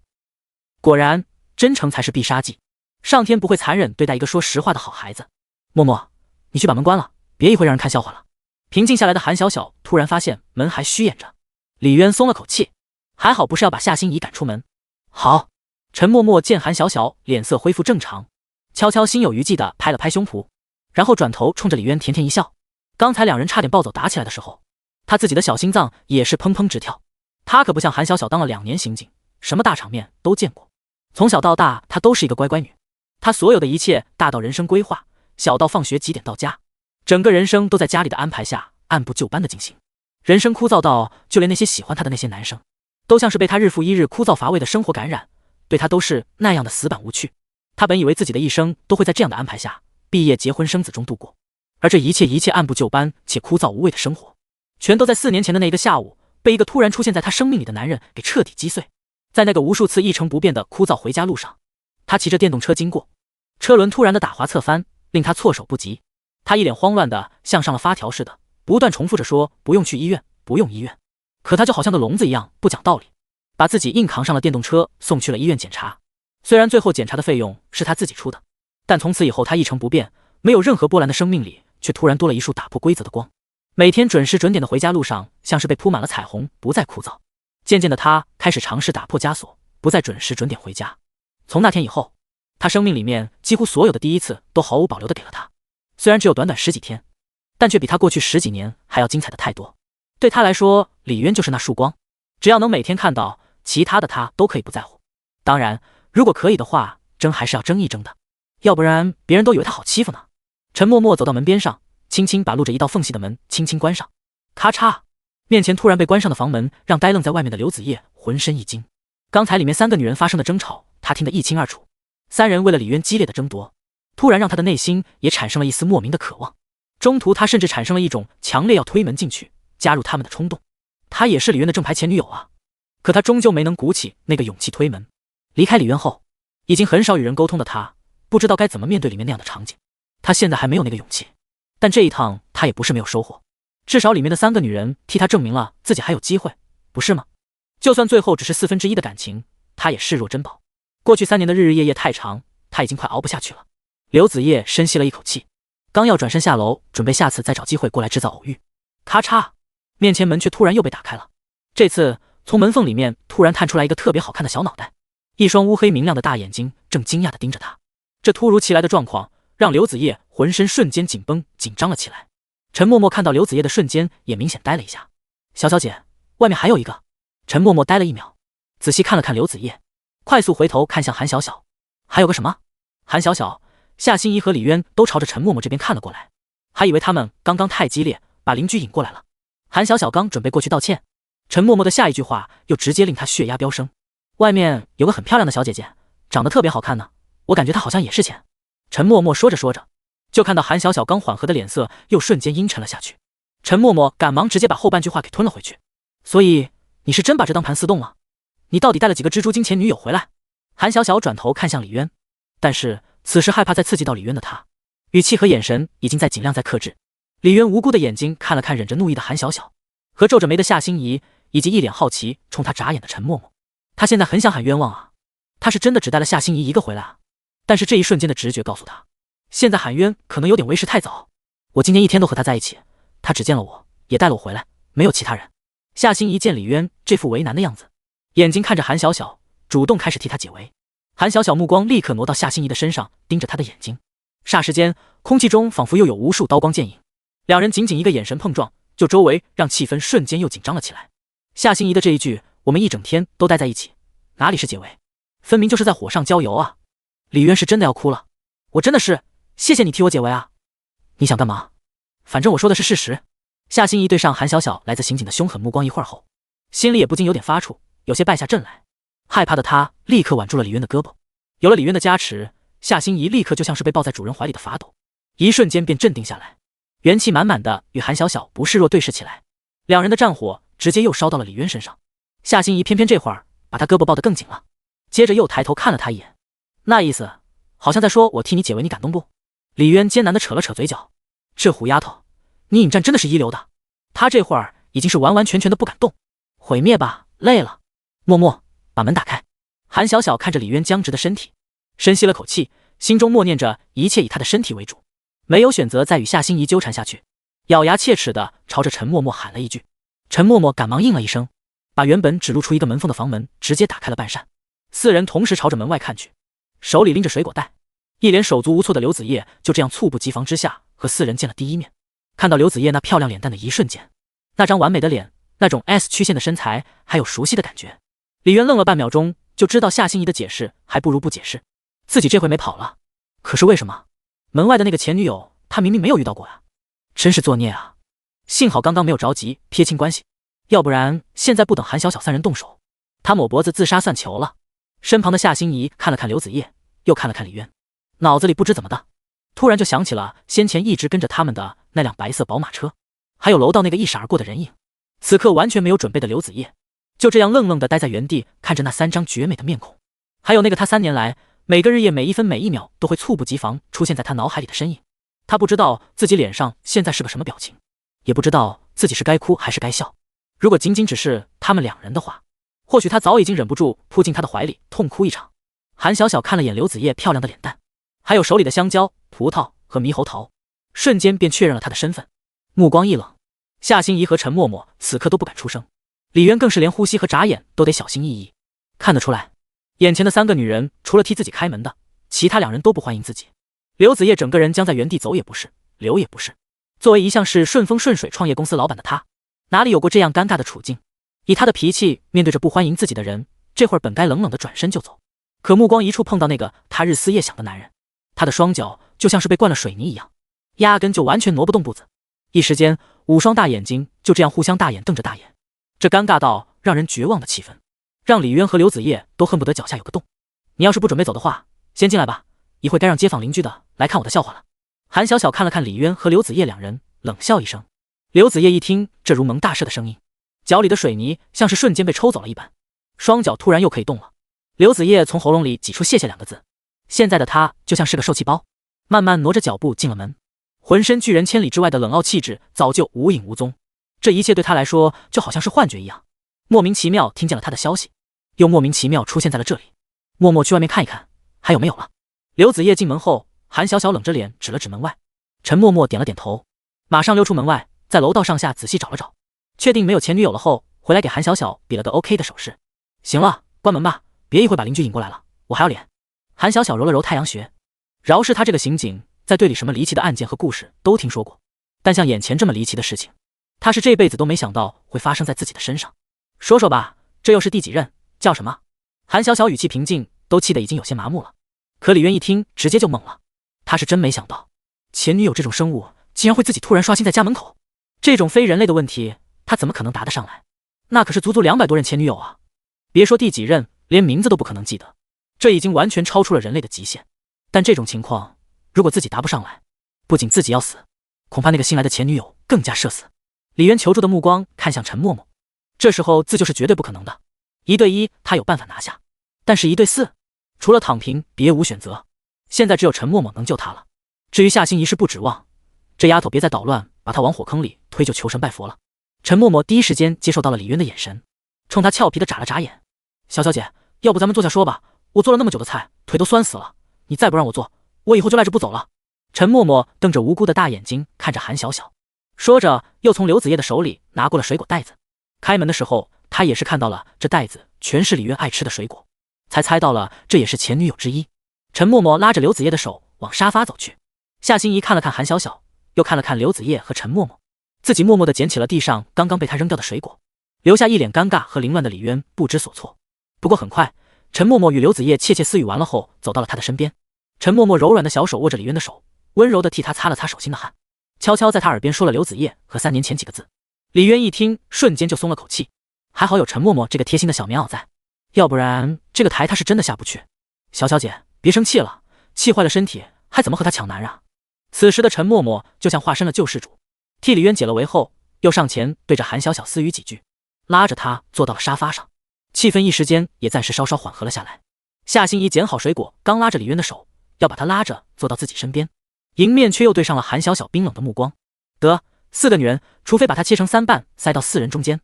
果然，真诚才是必杀技，上天不会残忍对待一个说实话的好孩子。默默，你去把门关了，别一会让人看笑话了。平静下来的韩小小突然发现门还虚掩着，李渊松了口气，还好不是要把夏心怡赶出门。好。陈默默见韩小小脸色恢复正常，悄悄心有余悸地拍了拍胸脯，然后转头冲着李渊甜甜一笑。刚才两人差点暴走打起来的时候，他自己的小心脏也是砰砰直跳。他可不像韩小小当了2年刑警，什么大场面都见过，从小到大她都是一个乖乖女。她所有的一切，大到人生规划，小到放学几点到家，整个人生都在家里的安排下按部就班的进行。人生枯燥到就连那些喜欢她的那些男生，都像是被她日复一日枯燥乏味的生活感染，对她都是那样的死板无趣。她本以为自己的一生都会在这样的安排下，毕业结婚生子中度过，而这一切按部就班且枯燥无味的生活，全都在4年前的那一个下午，被一个突然出现在她生命里的男人给彻底击碎。在那个无数次一成不变的枯燥回家路上，她骑着电动车经过，车轮突然的打滑侧翻，令她措手不及。她一脸慌乱的像上了发条似的，不断重复着说不用去医院，不用医院。可她就好像个聋子一样不讲道理，把自己硬扛上了电动车，送去了医院检查。虽然最后检查的费用是她自己出的，但从此以后她一成不变，没有任何波澜的生命里却突然多了一束打破规则的光。每天准时准点的回家路上像是被铺满了彩虹，不再枯燥。渐渐的她开始尝试打破枷锁，不再准时准点回家。从那天以后，她生命里面几乎所有的第一次都毫无保留的给了她。虽然只有短短10几天，但却比她过去10几年还要精彩的太多。对她来说，李渊就是那束光，只要能每天看到，其他的她都可以不在乎。当然如果可以的话，争还是要争一争的，要不然别人都以为她好欺负呢。陈默默走到门边上，轻轻把露着一道缝隙的门轻轻关上。咔嚓，面前突然被关上的房门让呆愣在外面的刘子叶浑身一惊。刚才里面3个女人发生的争吵，他听得一清二楚。3人为了李渊激烈的争夺，突然让他的内心也产生了一丝莫名的渴望。中途他甚至产生了一种强烈要推门进去加入他们的冲动。他也是李渊的正牌前女友啊，可他终究没能鼓起那个勇气推门。离开李渊后，已经很少与人沟通的他，不知道该怎么面对里面那样的场景。他现在还没有那个勇气，但这一趟他也不是没有收获，至少里面的3个女人替他证明了自己还有机会，不是吗？就算最后只是1/4的感情，他也视若珍宝。过去3年的日日夜夜太长，他已经快熬不下去了。刘子叶深吸了一口气，刚要转身下楼，准备下次再找机会过来制造偶遇。咔嚓，面前门却突然又被打开了。这次从门缝里面突然探出来一个特别好看的小脑袋，一双乌黑明亮的大眼睛正惊讶地盯着他。这突如其来的状况让刘子叶浑身瞬间紧绷紧张了起来。陈默默看到刘子叶的瞬间也明显呆了一下。小小姐，外面还有一个。陈默默呆了1秒，仔细看了看刘子叶，快速回头看向韩小小。还有个什么？韩小小、夏心怡和李渊都朝着陈默默这边看了过来，还以为他们刚刚太激烈，把邻居引过来了。韩小小刚准备过去道歉，陈默默的下一句话又直接令他血压飙升。外面有个很漂亮的小姐姐，长得特别好看呢，我感觉她好像也是钱。陈默默说着说着，就看到韩小小刚缓和的脸色又瞬间阴沉了下去。陈默默赶忙直接把后半句话给吞了回去。所以你是真把这当盘丝洞了？你到底带了几个蜘蛛精前女友回来？韩小小转头看向李渊，但是此时害怕再刺激到李渊的他，语气和眼神已经在尽量在克制。李渊无辜的眼睛看了看忍着怒意的韩小小，和皱着眉的夏心怡，以及一脸好奇冲他眨眼的陈默默。他现在很想喊冤枉啊，他是真的只带了夏心怡一个回来啊，但是这一瞬间的直觉告诉他，现在喊冤可能有点为时太早。我今天一天都和他在一起，他只见了我，也带了我回来，没有其他人。夏心怡见李渊这副为难的样子，眼睛看着韩小小，主动开始替他解围。韩小小目光立刻挪到夏心怡的身上，盯着他的眼睛。霎时间，空气中仿佛又有无数刀光剑影，两人仅仅一个眼神碰撞，就周围让气氛瞬间又紧张了起来。夏心怡的这一句我们一整天都待在一起，哪里是解围，分明就是在火上浇油啊。李渊是真的要哭了，我真的是谢谢你替我解围啊。你想干嘛？反正我说的是事实。夏心怡对上韩小小来自刑警的凶狠目光一会儿后，心里也不禁有点发怵，有些败下阵来。害怕的她立刻挽住了李渊的胳膊，有了李渊的加持，夏心怡立刻就像是被抱在主人怀里的法斗，一瞬间便镇定下来，元气满满的与韩小小不示弱对视起来。两人的战火直接又烧到了李渊身上，夏心怡偏偏这会儿把他胳膊抱得更紧了，接着又抬头看了他一眼，那意思好像在说我替你解围，你感动不？李渊艰难地扯了扯嘴角，这虎丫头，你引战真的是一流的。他这会儿已经是完完全全的不敢动。毁灭吧，累了。默默把门打开。韩小小看着李渊僵直的身体，深吸了口气，心中默念着一切以他的身体为主，没有选择再与夏心怡纠缠下去，咬牙切齿地朝着陈默默喊了一句。陈默默赶忙应了一声，把原本只露出一个门缝的房门直接打开了半扇。四人同时朝着门外看去，手里拎着水果袋，一脸手足无措的刘子叶就这样猝不及防之下和四人见了第一面。看到刘子叶那漂亮脸蛋的一瞬间，那张完美的脸，那种 S 曲线的身材，还有熟悉的感觉，李渊愣了半秒钟，就知道夏心怡的解释还不如不解释，自己这回没跑了。可是为什么门外的那个前女友他明明没有遇到过呀？真是作孽啊！幸好刚刚没有着急撇清关系，要不然现在不等韩小小三人动手，他抹脖子自杀算球了。身旁的夏心怡看了看刘子叶，又看了看李渊，脑子里不知怎么的，突然就想起了先前一直跟着他们的那辆白色宝马车，还有楼道那个一闪而过的人影。此刻完全没有准备的刘子叶就这样愣愣地待在原地，看着那三张绝美的面孔，还有那个他3年来每个日夜每一分每一秒都会猝不及防出现在他脑海里的身影。他不知道自己脸上现在是个什么表情，也不知道自己是该哭还是该笑。如果仅仅只是他们两人的话，或许他早已经忍不住扑进他的怀里痛哭一场。韩小小看了眼刘子叶漂亮的脸蛋，还有手里的香蕉、葡萄和猕猴桃，瞬间便确认了他的身份，目光一冷。夏心怡和陈默默此刻都不敢出声，李渊更是连呼吸和眨眼都得小心翼翼。看得出来，眼前的3个女人除了替自己开门的，其他2人都不欢迎自己。刘子叶整个人僵在原地，走也不是，留也不是。作为一向是顺风顺水创业公司老板的他，哪里有过这样尴尬的处境？以他的脾气，面对着不欢迎自己的人，这会儿本该冷冷的转身就走，可目光一触碰到那个他日思夜想的男人，他的双脚就像是被灌了水泥一样，压根就完全挪不动步子。一时间，5双大眼睛就这样互相大眼瞪着大眼，这尴尬到让人绝望的气氛，让李渊和刘子叶都恨不得脚下有个洞。你要是不准备走的话，先进来吧，一会该让街坊邻居的来看我的笑话了。韩小小看了看李渊和刘子叶2人，冷笑一声。刘子叶一听这如蒙大赦的声音，脚里的水泥像是瞬间被抽走了一般，双脚突然又可以动了。刘子叶从喉咙里挤出谢谢2个字，现在的他就像是个受气包，慢慢挪着脚步进了门，浑身拒人千里之外的冷傲气质早就无影无踪。这一切对他来说就好像是幻觉一样，莫名其妙听见了他的消息，又莫名其妙出现在了这里。默默去外面看一看还有没有了。刘子叶进门后，韩小小冷着脸指了指门外，陈默默点了点头，马上溜出门外，在楼道上下仔细找了找，确定没有前女友了后，回来给韩小小比了个 OK 的手势。行了，关门吧，别一会把邻居引过来了，我还要脸。韩小小揉了揉太阳穴，饶是他这个刑警在队里什么离奇的案件和故事都听说过，但像眼前这么离奇的事情，他是这辈子都没想到会发生在自己的身上。说说吧，这又是第几任，叫什么？韩小小语气平静，都气得已经有些麻木了。可李渊一听直接就懵了，他是真没想到前女友这种生物竟然会自己突然刷新在家门口，这种非人类的问题他怎么可能答得上来？那可是足足200多任前女友啊，别说第几任，连名字都不可能记得，这已经完全超出了人类的极限。但这种情况如果自己答不上来，不仅自己要死，恐怕那个新来的前女友更加社死。李渊求助的目光看向陈默默，这时候自就是绝对不可能的。1对1他有办法拿下，但是1对4，除了躺平别无选择，现在只有陈默默能救他了。至于夏心怡是不指望，这丫头别再捣乱，把她往火坑里推就求神拜佛了。陈默默第一时间接受到了李渊的眼神，冲他俏皮的眨了眨眼。小小姐，要不咱们坐下说吧，我做了那么久的菜，腿都酸死了，你再不让我做，我以后就赖着不走了。陈默默瞪着无辜的大眼睛看着韩小小，说着又从刘子叶的手里拿过了水果袋子。开门的时候他也是看到了这袋子全是李渊爱吃的水果，才猜到了这也是前女友之一。陈默默拉着刘子叶的手往沙发走去，夏心怡看了看韩小小，又看了看刘子叶和陈默默，自己默默地捡起了地上刚刚被他扔掉的水果，留下一脸尴尬和凌乱的李渊不知所措。不过很快，陈默默与刘子叶窃窃私语完了后，走到了他的身边。陈默默柔软的小手握着李渊的手，温柔地替他擦了擦手心的汗，悄悄在他耳边说了刘子叶和3年前几个字。李渊一听，瞬间就松了口气，还好有陈默默这个贴心的小棉袄在，要不然这个台他是真的下不去。小姐，别生气了，气坏了身体还怎么和他抢男人啊？此时的陈默默就像化身了救世主，替李渊解了围后，又上前对着韩小小私语几句，拉着他坐到了沙发上，气氛一时间也暂时稍稍缓和了下来。夏欣怡捡好水果，刚拉着李渊的手，要把他拉着坐到自己身边，迎面却又对上了韩小小冰冷的目光。得，4个女人，除非把她切成3瓣塞到4人中间，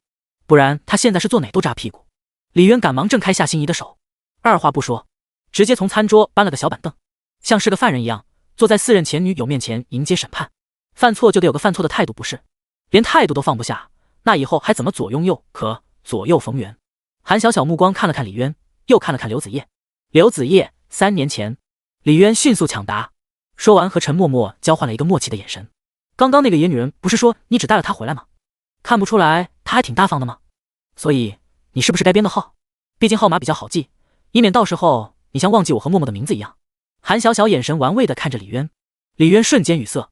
不然她现在是坐哪都扎屁股。李渊赶忙挣开夏欣怡的手，二话不说，直接从餐桌搬了个小板凳，像是个犯人一样坐在4任前女友面前迎接审判。犯错就得有个犯错的态度，不是？连态度都放不下，那以后还怎么左拥右可，左右逢源？韩小小目光看了看李渊，又看了看刘子叶。刘子叶，3年前。李渊迅速抢答，说完和陈默默交换了一个默契的眼神。刚刚那个野女人不是说你只带了她回来吗？看不出来她还挺大方的吗？所以你是不是该编个号？毕竟号码比较好记，以免到时候你像忘记我和默默的名字一样。韩小小眼神玩味地看着李渊，李渊瞬间语塞。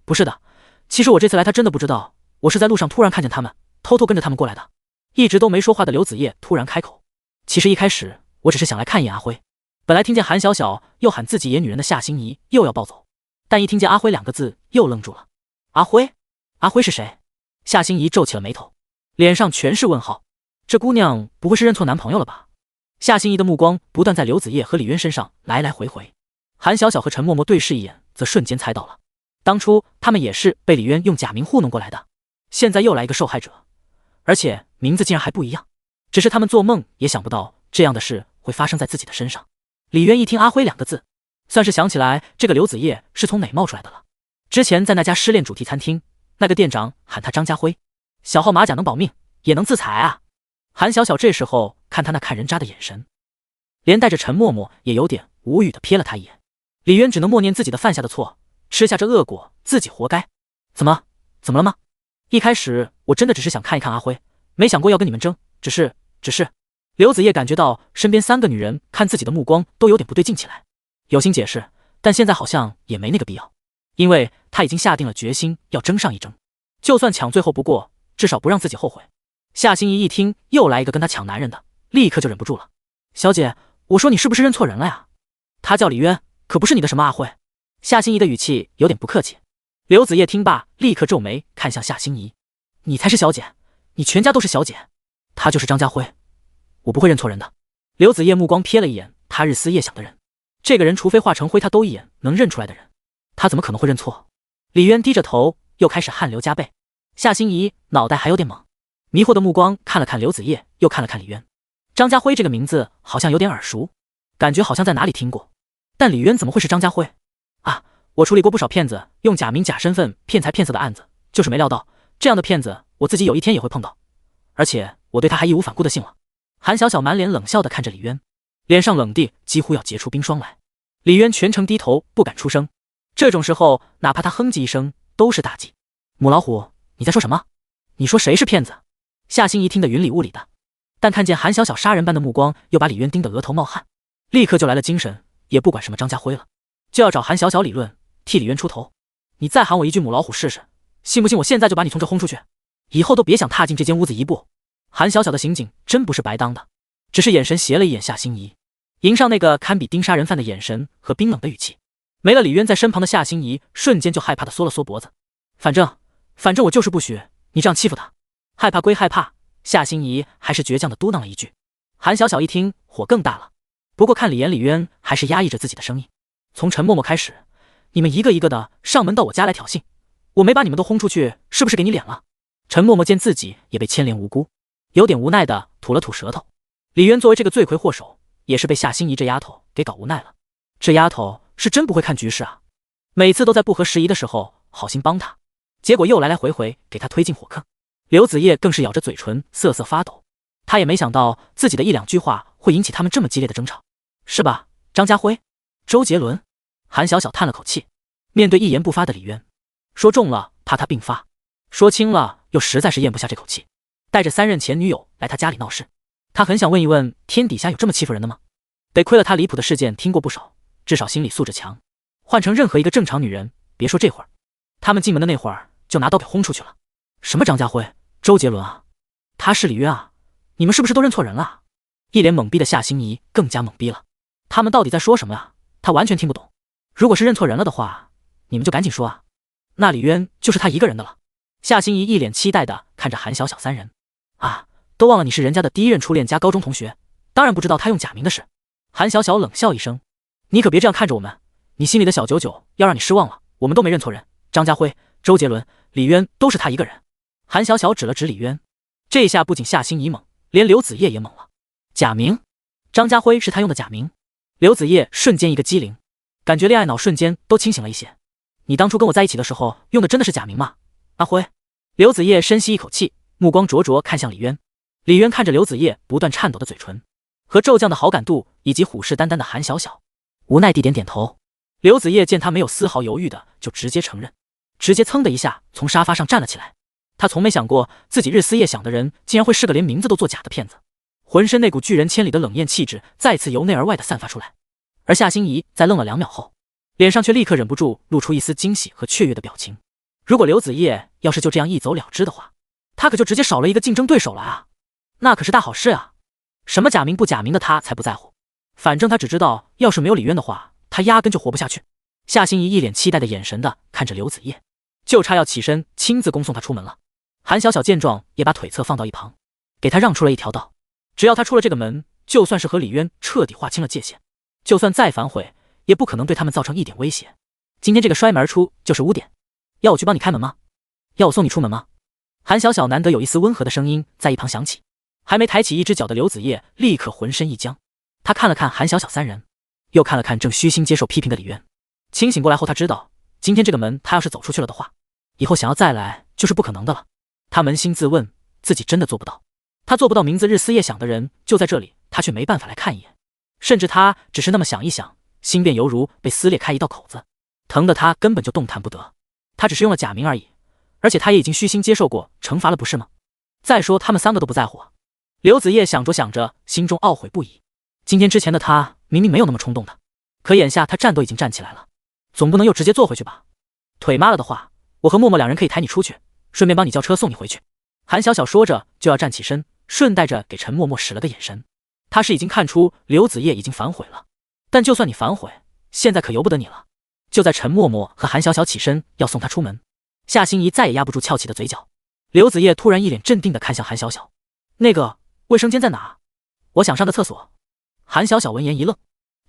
不是的，其实我这次来他真的不知道，我是在路上突然看见他们，偷偷跟着他们过来的。一直都没说话的刘子叶突然开口，其实一开始我只是想来看一眼阿辉，本来听见韩小小又喊自己野女人的夏欣怡又要暴走，但一听见阿辉2个字又愣住了。阿辉？阿辉是谁？夏欣怡皱起了眉头，脸上全是问号。这姑娘不会是认错男朋友了吧？夏欣怡的目光不断在刘子叶和李渊身上来来回回，韩小小和陈默默对视一眼，则瞬间猜到了，当初他们也是被李渊用假名糊弄过来的，现在又来一个受害者，而且名字竟然还不一样，只是他们做梦也想不到这样的事会发生在自己的身上。李渊一听阿辉2个字，算是想起来这个刘子叶是从哪冒出来的了。之前在那家失恋主题餐厅，那个店长喊他张家辉，小号马甲能保命也能自裁啊。韩小小这时候看他那看人渣的眼神，连带着陈默默也有点无语的瞥了他一眼。李渊只能默念自己的犯下的错，吃下这恶果自己活该。怎么了吗？一开始我真的只是想看一看阿辉，没想过要跟你们争，只是刘子叶感觉到身边3个女人看自己的目光都有点不对劲起来，有心解释，但现在好像也没那个必要，因为他已经下定了决心要争上一争，就算抢最后不过，至少不让自己后悔。夏欣怡一听又来一个跟他抢男人的，立刻就忍不住了。小姐，我说你是不是认错人了呀？他叫李渊，可不是你的什么阿辉。夏欣怡的语气有点不客气。刘子叶听罢立刻皱眉看向夏欣怡，你才是小姐，你全家都是小姐，他就是张家辉，我不会认错人的。刘子叶目光瞥了一眼他日思夜想的人，这个人除非化成灰他都一眼能认出来的人，他怎么可能会认错？李渊低着头又开始汗流浃背，夏欣怡脑袋还有点懵，迷惑的目光看了看刘子叶又看了看李渊。张家辉这个名字好像有点耳熟，感觉好像在哪里听过，但李渊怎么会是张家辉啊？我处理过不少骗子用假名假身份骗财骗色的案子，就是没料到这样的骗子我自己有一天也会碰到，而且我对他还义无反顾的信了。韩小小满脸冷笑的看着李渊，脸上冷地几乎要结出冰霜来。李渊全程低头不敢出声，这种时候哪怕他哼唧一声都是大忌。母老虎，你在说什么？你说谁是骗子？夏欣怡听得云里雾里的，但看见韩小小杀人般的目光，又把李渊盯得额头冒汗，立刻就来了精神，也不管什么张家辉了，就要找韩小小理论，替李渊出头。你再喊我一句母老虎试试，信不信我现在就把你从这轰出去，以后都别想踏进这间屋子一步。韩小小的刑警真不是白当的，只是眼神斜了一眼夏欣怡，迎上那个堪比盯杀人犯的眼神和冰冷的语气。没了李渊在身旁的夏欣怡瞬间就害怕的缩了缩脖子，反正我就是不许你这样欺负他。害怕归害怕，夏欣怡还是倔强的嘟囔了一句。韩小小一听火更大了，不过看李岩李渊还是压抑着自己的声音。从陈默默开始，你们一个一个的上门到我家来挑衅，我没把你们都轰出去，是不是给你脸了？陈默默见自己也被牵连无辜，有点无奈的吐了吐舌头。李渊作为这个罪魁祸首，也是被夏欣怡这丫头给搞无奈了。这丫头是真不会看局势啊，每次都在不合时宜的时候好心帮他，结果又来来回回给他推进火坑。刘子叶更是咬着嘴唇瑟瑟发抖，他也没想到自己的一两句话会引起他们这么激烈的争吵。是吧，张家辉？周杰伦？韩小小叹了口气，面对一言不发的李渊，说重了怕他病发，说轻了又实在是咽不下这口气。带着3任前女友来他家里闹事，他很想问一问，天底下有这么欺负人的吗？得亏了他离谱的事件听过不少，至少心理素质强。换成任何一个正常女人，别说这会儿，他们进门的那会儿就拿刀给轰出去了。什么张家辉、周杰伦啊，他是李渊啊，你们是不是都认错人了？一脸懵逼的夏心怡更加懵逼了，他们到底在说什么啊？他完全听不懂。如果是认错人了的话，你们就赶紧说啊，那李渊就是他一个人的了。夏心怡一脸期待的看着韩小小三人。啊，都忘了你是人家的第一任初恋加高中同学，当然不知道他用假名的事。韩小小冷笑一声，你可别这样看着我们，你心里的小九九要让你失望了，我们都没认错人，张家辉、周杰伦、李渊都是他一个人。韩小小指了指李渊，这一下不仅夏心怡懵，连刘子叶也懵了。假名？张家辉是他用的假名？刘子叶瞬间一个机灵，感觉恋爱脑瞬间都清醒了一些。你当初跟我在一起的时候用的真的是假名吗？阿辉。刘子叶深吸一口气，目光灼灼看向李渊。李渊看着刘子叶不断颤抖的嘴唇和骤降的好感度，以及虎视眈眈的韩小小，无奈地点点头。刘子叶见他没有丝毫犹豫的就直接承认，直接噌的一下从沙发上站了起来。他从没想过自己日思夜想的人竟然会是个连名字都作假的骗子，浑身那股拒人千里的冷艳气质再次由内而外的散发出来。而夏心怡在愣了2秒后，脸上却立刻忍不住露出一丝惊喜和雀跃的表情。如果刘子叶要是就这样一走了之的话，他可就直接少了一个竞争对手了啊，那可是大好事啊。什么假名不假名的他才不在乎，反正他只知道要是没有李渊的话，他压根就活不下去。夏心怡一脸期待的眼神的看着刘子叶，就差要起身亲自恭送他出门了。韩小小见状也把腿侧放到一旁，给他让出了一条道。只要他出了这个门，就算是和李渊彻底划清了界限，就算再反悔也不可能对他们造成一点威胁。今天这个摔门而出就是污点，要我去帮你开门吗？要我送你出门吗？韩小小难得有一丝温和的声音在一旁响起。还没抬起一只脚的刘子叶立刻浑身一僵，他看了看韩小小三人，又看了看正虚心接受批评的李渊。清醒过来后，他知道今天这个门他要是走出去了的话，以后想要再来就是不可能的了。他扪心自问，自己真的做不到。他做不到名字日思夜想的人就在这里，他却没办法来看一眼。甚至他只是那么想一想，心便犹如被撕裂开一道口子，疼得他根本就动弹不得。他只是用了假名而已，而且他也已经虚心接受过惩罚了，不是吗？再说他们3个都不在乎啊。刘子叶想着想着，心中懊悔不已。今天之前的他明明没有那么冲动的，可眼下他站都已经站起来了，总不能又直接坐回去吧？腿麻了的话，我和默默2人可以抬你出去，顺便帮你叫车送你回去。韩小小说着就要站起身，顺带着给陈默默使了个眼神。他是已经看出刘子叶已经反悔了，但就算你反悔，现在可由不得你了。就在陈默默和韩小小起身要送他出门，夏心怡再也压不住翘起的嘴角。刘子叶突然一脸镇定地看向韩小小，那个卫生间在哪？我想上个厕所。韩小小闻言一愣，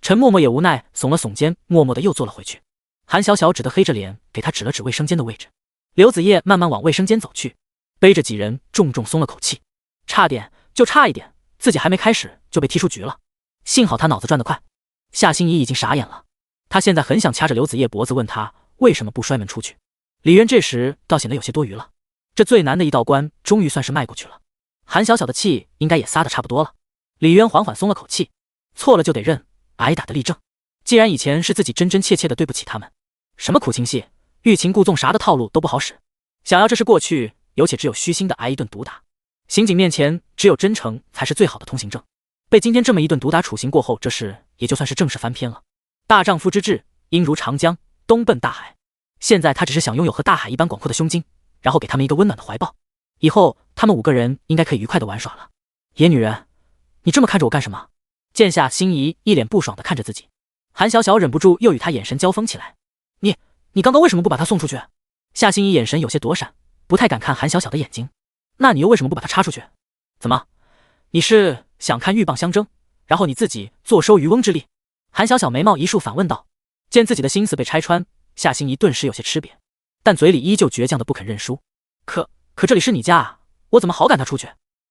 陈默默也无奈耸了耸肩，默默的又坐了回去。韩小小只得黑着脸给他指了指卫生间的位置。刘子叶慢慢往卫生间走去，背着几人重重松了口气，差点，就差一点，自己还没开始就被踢出局了。幸好他脑子转得快。夏心怡已经傻眼了，他现在很想掐着刘子叶脖子问他为什么不摔门出去。李渊这时倒显得有些多余了，这最难的一道关终于算是迈过去了。韩小小的气应该也撒得差不多了。李渊缓缓松了口气，错了就得认，挨打的立正。既然以前是自己真真切切的对不起他们，什么苦情戏、欲擒故纵啥的套路都不好使。想要这事过去，有且只有虚心的挨一顿毒打。刑警面前只有真诚才是最好的通行证。被今天这么一顿毒打处刑过后，这事也就算是正式翻篇了。大丈夫之志，应如长江东奔大海。现在他只是想拥有和大海一般广阔的胸襟，然后给他们一个温暖的怀抱。以后他们5个人应该可以愉快的玩耍了。野女人，你这么看着我干什么？见夏心怡一脸不爽的看着自己，韩小小忍不住又与他眼神交锋起来。你刚刚为什么不把他送出去？夏心怡眼神有些躲闪，不太敢看韩小小的眼睛。那你又为什么不把他插出去？怎么，你是想看鹬蚌相争，然后你自己坐收渔翁之利？韩小小眉毛一竖反问道。见自己的心思被拆穿，夏心怡顿时有些吃瘪，但嘴里依旧倔强的不肯认输。可这里是你家啊，我怎么好赶他出去？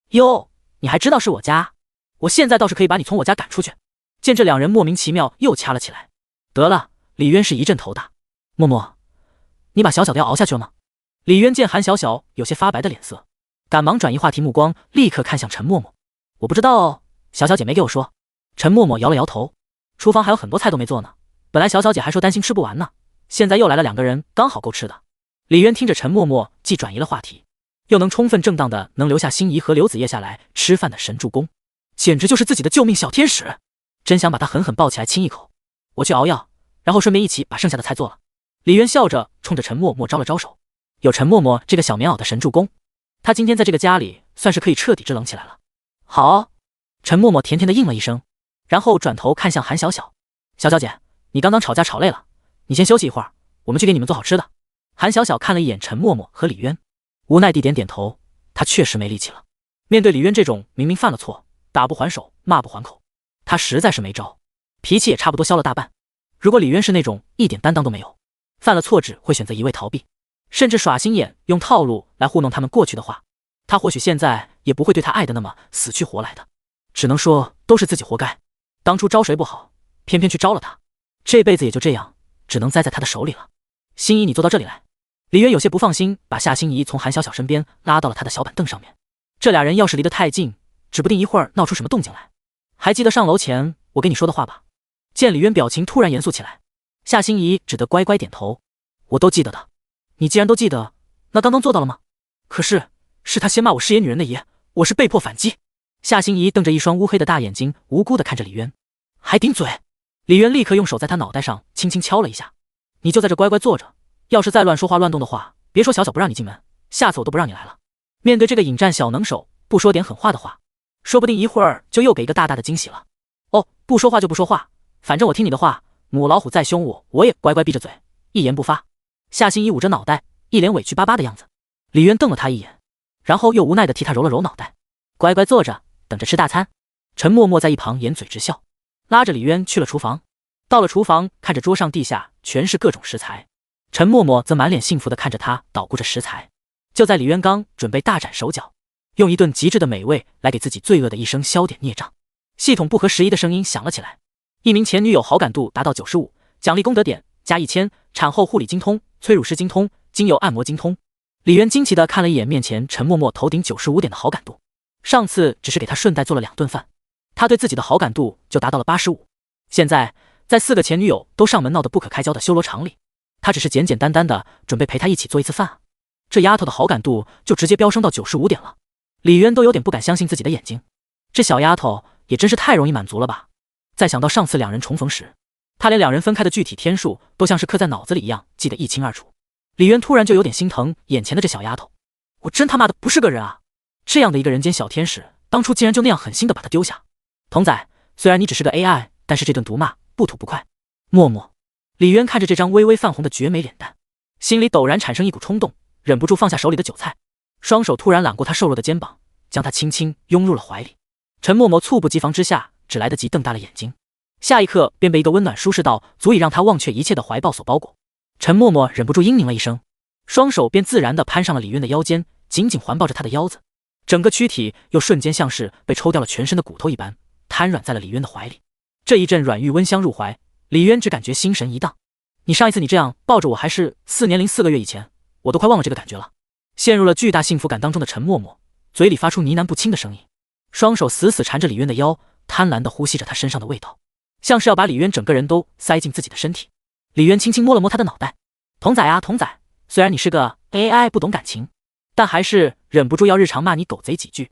哟，你还知道是我家？我现在倒是可以把你从我家赶出去。见这2人莫名其妙又掐了起来。得了，李渊是一阵头大。默默，你把小小的要熬下去了吗？李渊见韩小小有些发白的脸色，赶忙转移话题，目光立刻看向陈默默。我不知道，小小姐没给我说。陈默默摇了摇头，厨房还有很多菜都没做呢，本来小小姐还说担心吃不完呢，现在又来了2个人，刚好够吃的。李渊听着陈默默既转移了话题，又能充分正当的能留下心怡和刘子叶下来吃饭的神助攻，简直就是自己的救命小天使，真想把他狠狠抱起来亲一口。我去熬药，然后顺便一起把剩下的菜做了。李渊笑着冲着陈默默招了招手，有陈默默这个小棉袄的神助攻，他今天在这个家里算是可以彻底制冷起来了。好，陈默默甜甜的应了一声，然后转头看向韩小小，小小姐，你刚刚吵架吵累了，你先休息一会儿，我们去给你们做好吃的。韩小小看了一眼陈默默和李渊，无奈地点点头，他确实没力气了。面对李渊这种明明犯了错，打不还手，骂不还口，他实在是没招，脾气也差不多消了大半。如果李渊是那种一点担当都没有，犯了错只会选择一味逃避，甚至耍心眼用套路来糊弄他们过去的话，他或许现在也不会对他爱的那么死去活来的。只能说都是自己活该，当初招谁不好，偏偏去招了他，这辈子也就这样，只能栽在他的手里了。心怡，你坐到这里来。李渊有些不放心，把夏心怡从韩小小身边拉到了他的小板凳上面。这俩人要是离得太近，指不定一会儿闹出什么动静来。还记得上楼前我跟你说的话吧？见李渊表情突然严肃起来，夏心怡只得乖乖点头。我都记得的。你既然都记得，那刚刚做到了吗？可是他先骂我是野女人的爷，我是被迫反击。夏心怡瞪着一双乌黑的大眼睛，无辜地看着李渊，还顶嘴。李渊立刻用手在他脑袋上轻轻敲了一下，你就在这乖乖坐着，要是再乱说话乱动的话，别说小小不让你进门，下次我都不让你来了。面对这个引战小能手，不说点狠话的话，说不定一会儿就又给一个大大的惊喜了。哦，不说话就不说话，反正我听你的话，母老虎再凶我也乖乖闭着嘴，一言不发。夏心怡捂着脑袋，一脸委屈巴巴的样子。李渊瞪了他一眼，然后又无奈地替他揉了揉脑袋，乖乖坐着，等着吃大餐。陈默默在一旁掩嘴直笑，拉着李渊去了厨房。到了厨房，看着桌上地下全是各种食材，陈默默则满脸幸福地看着他捣鼓着食材。就在李渊刚准备大展手脚，用一顿极致的美味来给自己罪恶的一生消点孽障，系统不合时宜的声音响了起来：一名前女友好感度达到95，奖励功德点加1000，产后护理精通，催乳师精通，精油按摩精通。李渊惊奇地看了一眼面前陈默默头顶95点的好感度，上次只是给他顺带做了2顿饭，他对自己的好感度就达到了85。现在在4个前女友都上门闹得不可开交的修罗场里，他只是简简单单的准备陪她一起做一次饭，这丫头的好感度就直接飙升到95点了。李渊都有点不敢相信自己的眼睛，这小丫头也真是太容易满足了吧。再想到上次两人重逢时，他连两人分开的具体天数都像是刻在脑子里一样记得一清二楚。李渊突然就有点心疼眼前的这小丫头，我真他妈的不是个人啊！这样的一个人间小天使，当初竟然就那样狠心的把他丢下。童仔，虽然你只是个 AI， 但是这顿毒骂不吐不快。默默，李渊看着这张微微泛红的绝美脸蛋，心里陡然产生一股冲动，忍不住放下手里的韭菜，双手突然揽过他瘦弱的肩膀，将他轻轻拥入了怀里。陈默默猝不及防之下，只来得及瞪大了眼睛，下一刻便被一个温暖舒适到足以让他忘却一切的怀抱所包裹。陈默默忍不住嘤咛了一声，双手便自然地攀上了李渊的腰间，紧紧环抱着他的腰子，整个躯体又瞬间像是被抽掉了全身的骨头一般，瘫软在了李渊的怀里。这一阵软玉温香入怀，李渊只感觉心神一荡。你上一次你这样抱着我还是4年零4个月以前，我都快忘了这个感觉了。陷入了巨大幸福感当中的陈默默，嘴里发出呢喃不清的声音，双手死死缠着李渊的腰，贪婪地呼吸着他身上的味道，像是要把李渊整个人都塞进自己的身体。李渊轻轻摸了摸他的脑袋，童仔啊童仔，虽然你是个 AI 不懂感情，但还是忍不住要日常骂你狗贼几句。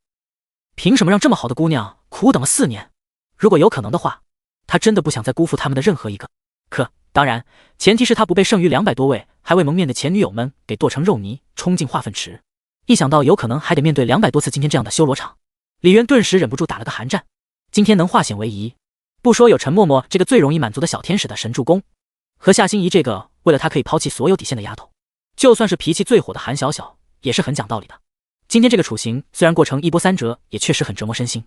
凭什么让这么好的姑娘苦等了4年？如果有可能的话，他真的不想再辜负他们的任何一个。可当然，前提是他不被剩余200多位还未蒙面的前女友们给剁成肉泥，冲进化粪池。一想到有可能还得面对200多次今天这样的修罗场，李渊顿时忍不住打了个寒战。今天能化险为夷，不说有陈默默这个最容易满足的小天使的神助攻，和夏心怡这个为了他可以抛弃所有底线的丫头，就算是脾气最火的韩小小也是很讲道理的。今天这个处刑虽然过程一波三折，也确实很折磨身心，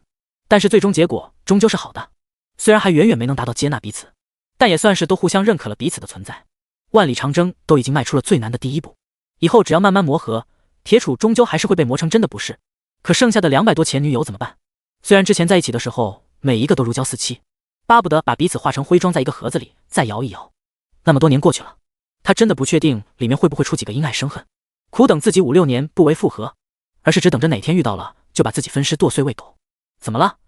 但是最终结果终究是好的。虽然还远远没能达到接纳彼此，但也算是都互相认可了彼此的存在。万里长征都已经迈出了最难的第一步，以后只要慢慢磨合，铁杵终究还是会被磨成针的，不是？可剩下的200多前女友怎么办？虽然之前在一起的时候每一个都如胶似漆，巴不得把彼此化成灰装在一个盒子里再摇一摇。那么多年过去了，他真的不确定里面会不会出几个因爱生恨，苦等自己5、6年不为复合，而是只等着哪天遇到了就把自己分尸剁碎喂狗。怎么了？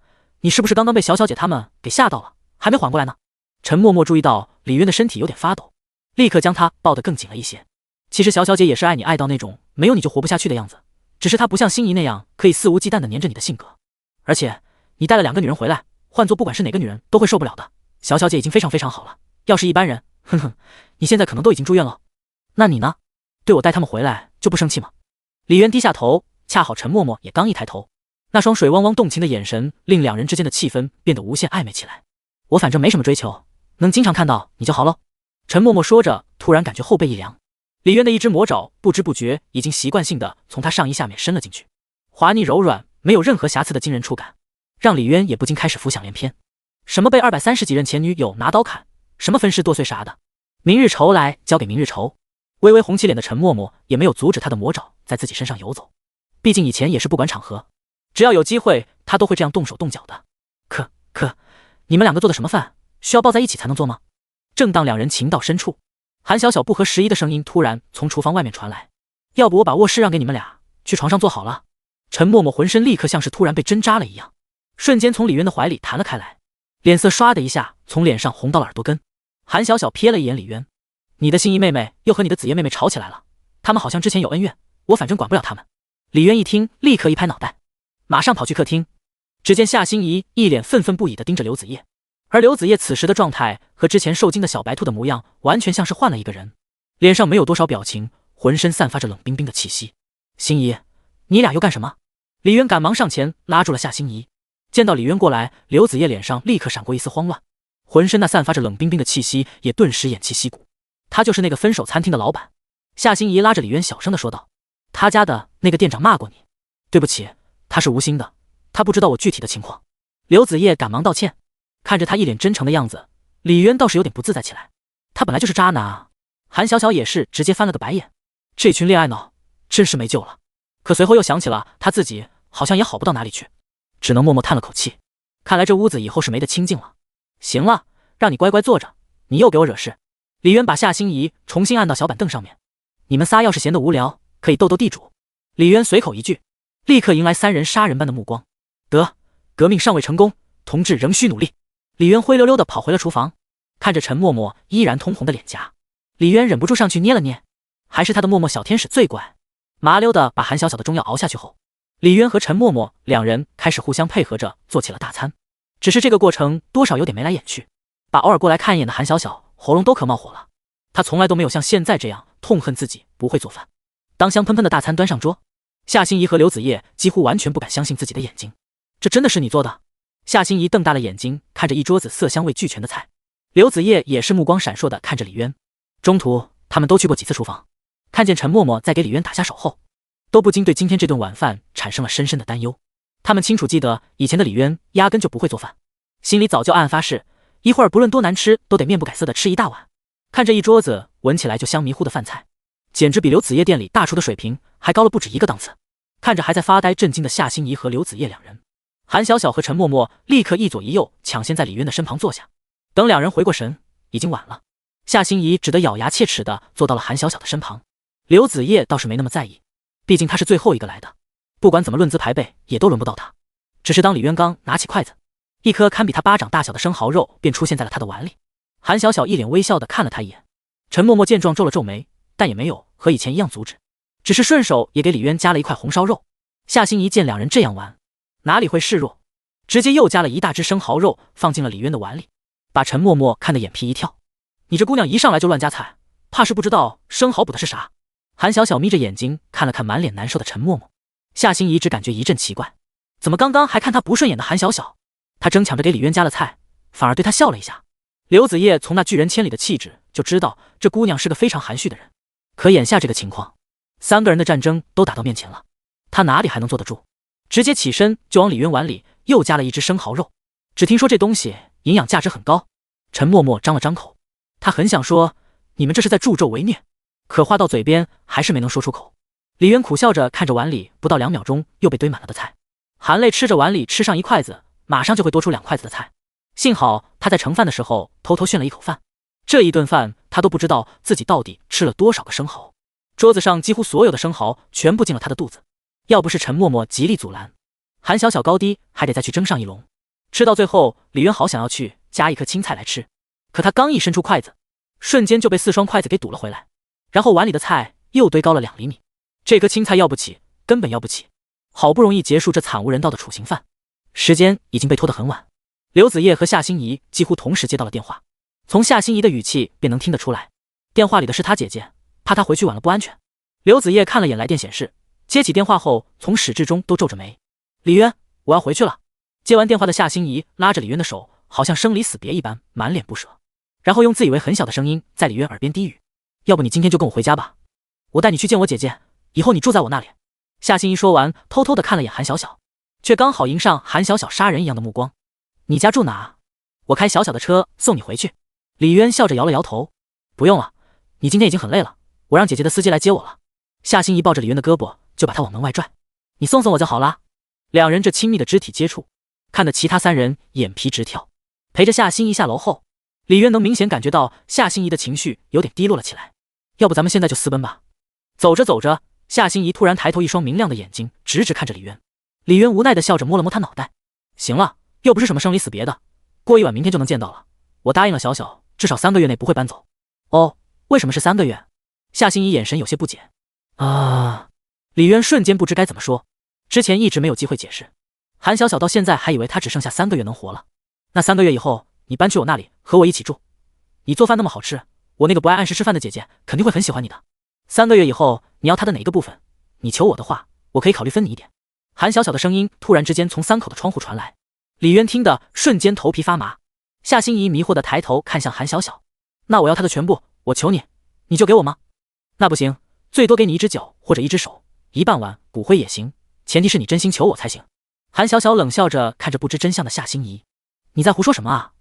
你是不是刚刚被小小姐他们给吓到了，还没缓过来呢？陈默默注意到李渊的身体有点发抖，立刻将他抱得更紧了一些。其实小小姐也是爱你爱到那种没有你就活不下去的样子，只是她不像心仪那样可以肆无忌惮地黏着你的性格。而且你带了2个女人回来，换做不管是哪个女人都会受不了的。小小姐已经非常非常好了，要是一般人哼哼，你现在可能都已经住院了。那你呢？对我带他们回来就不生气吗？李渊低下头，恰好陈默默也刚一抬头，那双水汪汪动情的眼神令两人之间的气氛变得无限暧昧起来。我反正没什么追求，能经常看到你就好了。陈默默说着，突然感觉后背一凉。李渊的一只魔爪不知不觉已经习惯性的从他上衣下面伸了进去，滑腻柔软，没有任何瑕疵的惊人触感，让李渊也不禁开始浮想联翩。什么被230几任前女友拿刀砍，什么分尸剁碎啥的，明日仇来交给明日仇。微微红起脸的陈默默也没有阻止他的魔爪在自己身上游走，毕竟以前也是不管场合，只要有机会他都会这样动手动脚的。可，你们两个做的什么饭，需要抱在一起才能做吗？正当两人情到深处，韩小小不合时宜的声音突然从厨房外面传来，要不我把卧室让给你们俩，去床上坐好了。陈默默浑身立刻像是突然被针扎了一样，瞬间从李渊的怀里弹了开来，脸色唰的一下从脸上红到了耳朵根。韩小小瞥了一眼李渊，你的心仪妹妹又和你的子夜妹妹吵起来了，他们好像之前有恩怨，我反正管不了他们。李渊一听，立刻一拍脑袋，马上跑去客厅。只见夏心怡一脸愤愤不已地盯着刘子夜，而刘子夜此时的状态和之前受惊的小白兔的模样完全像是换了一个人，脸上没有多少表情，浑身散发着冷冰冰的气息。心怡，你俩又干什么？李渊赶忙上前拉住了夏心怡。见到李渊过来，刘子夜脸上立刻闪过一丝慌乱，浑身那散发着冷冰冰的气息也顿时偃旗息鼓。他就是那个分手餐厅的老板。夏心怡拉着李渊小声地说道，他家的那个店长骂过你。对不起，他是无心的，他不知道我具体的情况。刘子夜赶忙道歉。看着他一脸真诚的样子，李渊倒是有点不自在起来。他本来就是渣男啊。韩小小也是直接翻了个白眼，这群恋爱脑真是没救了。可随后又想起了他自己好像也好不到哪里去，只能默默叹了口气。看来这屋子以后是没得清静了。行了，让你乖乖坐着，你又给我惹事。李渊把夏心怡重新按到小板凳上面，你们仨要是闲得无聊，可以斗斗地主。李渊随口一句，立刻迎来三人杀人般的目光。得，革命尚未成功，同志仍需努力。李渊灰溜溜地跑回了厨房，看着陈默默依然通红的脸颊，李渊忍不住上去捏了捏。还是他的默默小天使最乖。麻溜地把韩小小的中药熬下去后，李渊和陈默默两人开始互相配合着做起了大餐。只是这个过程多少有点眉来眼去，把偶尔过来看一眼的韩小小喉咙都可冒火了。他从来都没有像现在这样痛恨自己不会做饭。当香喷喷的大餐端上桌，夏心怡和刘子夜几乎完全不敢相信自己的眼睛。这真的是你做的？夏心怡瞪大了眼睛看着一桌子色香味俱全的菜，刘子夜也是目光闪烁的看着李渊。中途他们都去过几次厨房，看见陈默默在给李渊打下手后，都不禁对今天这顿晚饭产生了深深的担忧。他们清楚记得以前的李渊压根就不会做饭，心里早就暗暗发誓，一会儿不论多难吃都得面不改色的吃一大碗。看着一桌子闻起来就香迷糊的饭菜，简直比刘子夜店里大厨的水平还高了不止一个档次。看着还在发呆震惊的夏心怡和刘子夜两人，韩小小和陈默默立刻一左一右抢先在李渊的身旁坐下。等两人回过神，已经晚了。夏心怡只得咬牙切齿地坐到了韩小小的身旁。刘子夜倒是没那么在意，毕竟他是最后一个来的，不管怎么论资排辈也都轮不到他。只是当李渊刚拿起筷子，一颗堪比他巴掌大小的生蚝肉便出现在了他的碗里。韩小小一脸微笑地看了他一眼。陈默默见状皱了皱眉，但也没有和以前一样阻止，只是顺手也给李渊加了一块红烧肉。夏心怡见两人这样玩，哪里会示弱，直接又加了一大只生蚝肉放进了李渊的碗里，把陈默默看得眼皮一跳。你这姑娘一上来就乱加菜，怕是不知道生蚝补的是啥。韩小小眯着眼睛看了看满脸难受的陈默默，夏心怡只感觉一阵奇怪，怎么刚刚还看他不顺眼的韩小小，他争抢着给李渊加了菜，反而对他笑了一下。刘子夜从那拒人千里的气质就知道这姑娘是个非常含蓄的人，可眼下这个情况，三个人的战争都打到面前了，他哪里还能坐得住？直接起身就往李渊碗里又加了一只生蚝肉。只听说这东西营养价值很高。陈默默张了张口，他很想说你们这是在助纣为虐，可话到嘴边还是没能说出口。李渊苦笑着看着碗里不到2秒钟又被堆满了的菜，含泪吃着碗里吃上一筷子马上就会多出2筷子的菜。幸好他在盛饭的时候偷偷炫了一口饭，这一顿饭他都不知道自己到底吃了多少个生蚝。桌子上几乎所有的生蚝全部进了他的肚子，要不是陈默默极力阻拦，韩小小高低还得再去蒸上一笼。吃到最后，李渊好想要去加一颗青菜来吃，可他刚一伸出筷子，瞬间就被4双筷子给堵了回来，然后碗里的菜又堆高了2厘米。这颗青菜要不起，根本要不起。好不容易结束这惨无人道的处刑犯，时间已经被拖得很晚。刘子夜和夏心怡几乎同时接到了电话，从夏心怡的语气便能听得出来，电话里的是她姐姐，怕她回去晚了不安全。刘子叶看了眼来电显示，接起电话后从始至终都皱着眉。李渊，我要回去了。接完电话的夏心怡拉着李渊的手，好像生离死别一般，满脸不舍，然后用自以为很小的声音在李渊耳边低语：要不你今天就跟我回家吧，我带你去见我姐姐，以后你住在我那里。夏心怡说完，偷偷的看了眼韩小小，却刚好迎上韩小小杀人一样的目光。你家住哪？我开小小的车送你回去。李渊笑着摇了摇头，不用了，你今天已经很累了，我让姐姐的司机来接我了。夏心怡抱着李渊的胳膊就把他往门外拽，你送送我就好了。两人这亲密的肢体接触，看得其他三人眼皮直跳。陪着夏心怡下楼后，李渊能明显感觉到夏心怡的情绪有点低落了起来。要不咱们现在就私奔吧。走着走着，夏心怡突然抬头，一双明亮的眼睛直直看着李渊。李渊无奈的笑着摸了摸他脑袋，行了，又不是什么生离死别的，过一晚明天就能见到了。我答应了小小，至少3个月内不会搬走。哦，为什么是3个月？夏心怡眼神有些不解。李渊瞬间不知该怎么说，之前一直没有机会解释。韩小小到现在还以为他只剩下3个月能活了。那3个月以后，你搬去我那里和我一起住，你做饭那么好吃，我那个不爱按时吃饭的姐姐肯定会很喜欢你的。3个月以后，你要她的哪一个部分？你求我的话，我可以考虑分你一点。韩小小的声音突然之间从3口的窗户传来，李渊听得瞬间头皮发麻。夏心怡迷惑的抬头看向韩小小，那我要她的全部，我求你，你就给我吗？那不行，最多给你1只脚或者1只手，1半碗骨灰也行，前提是你真心求我才行。韩小小冷笑着看着不知真相的夏心怡，你在胡说什么啊？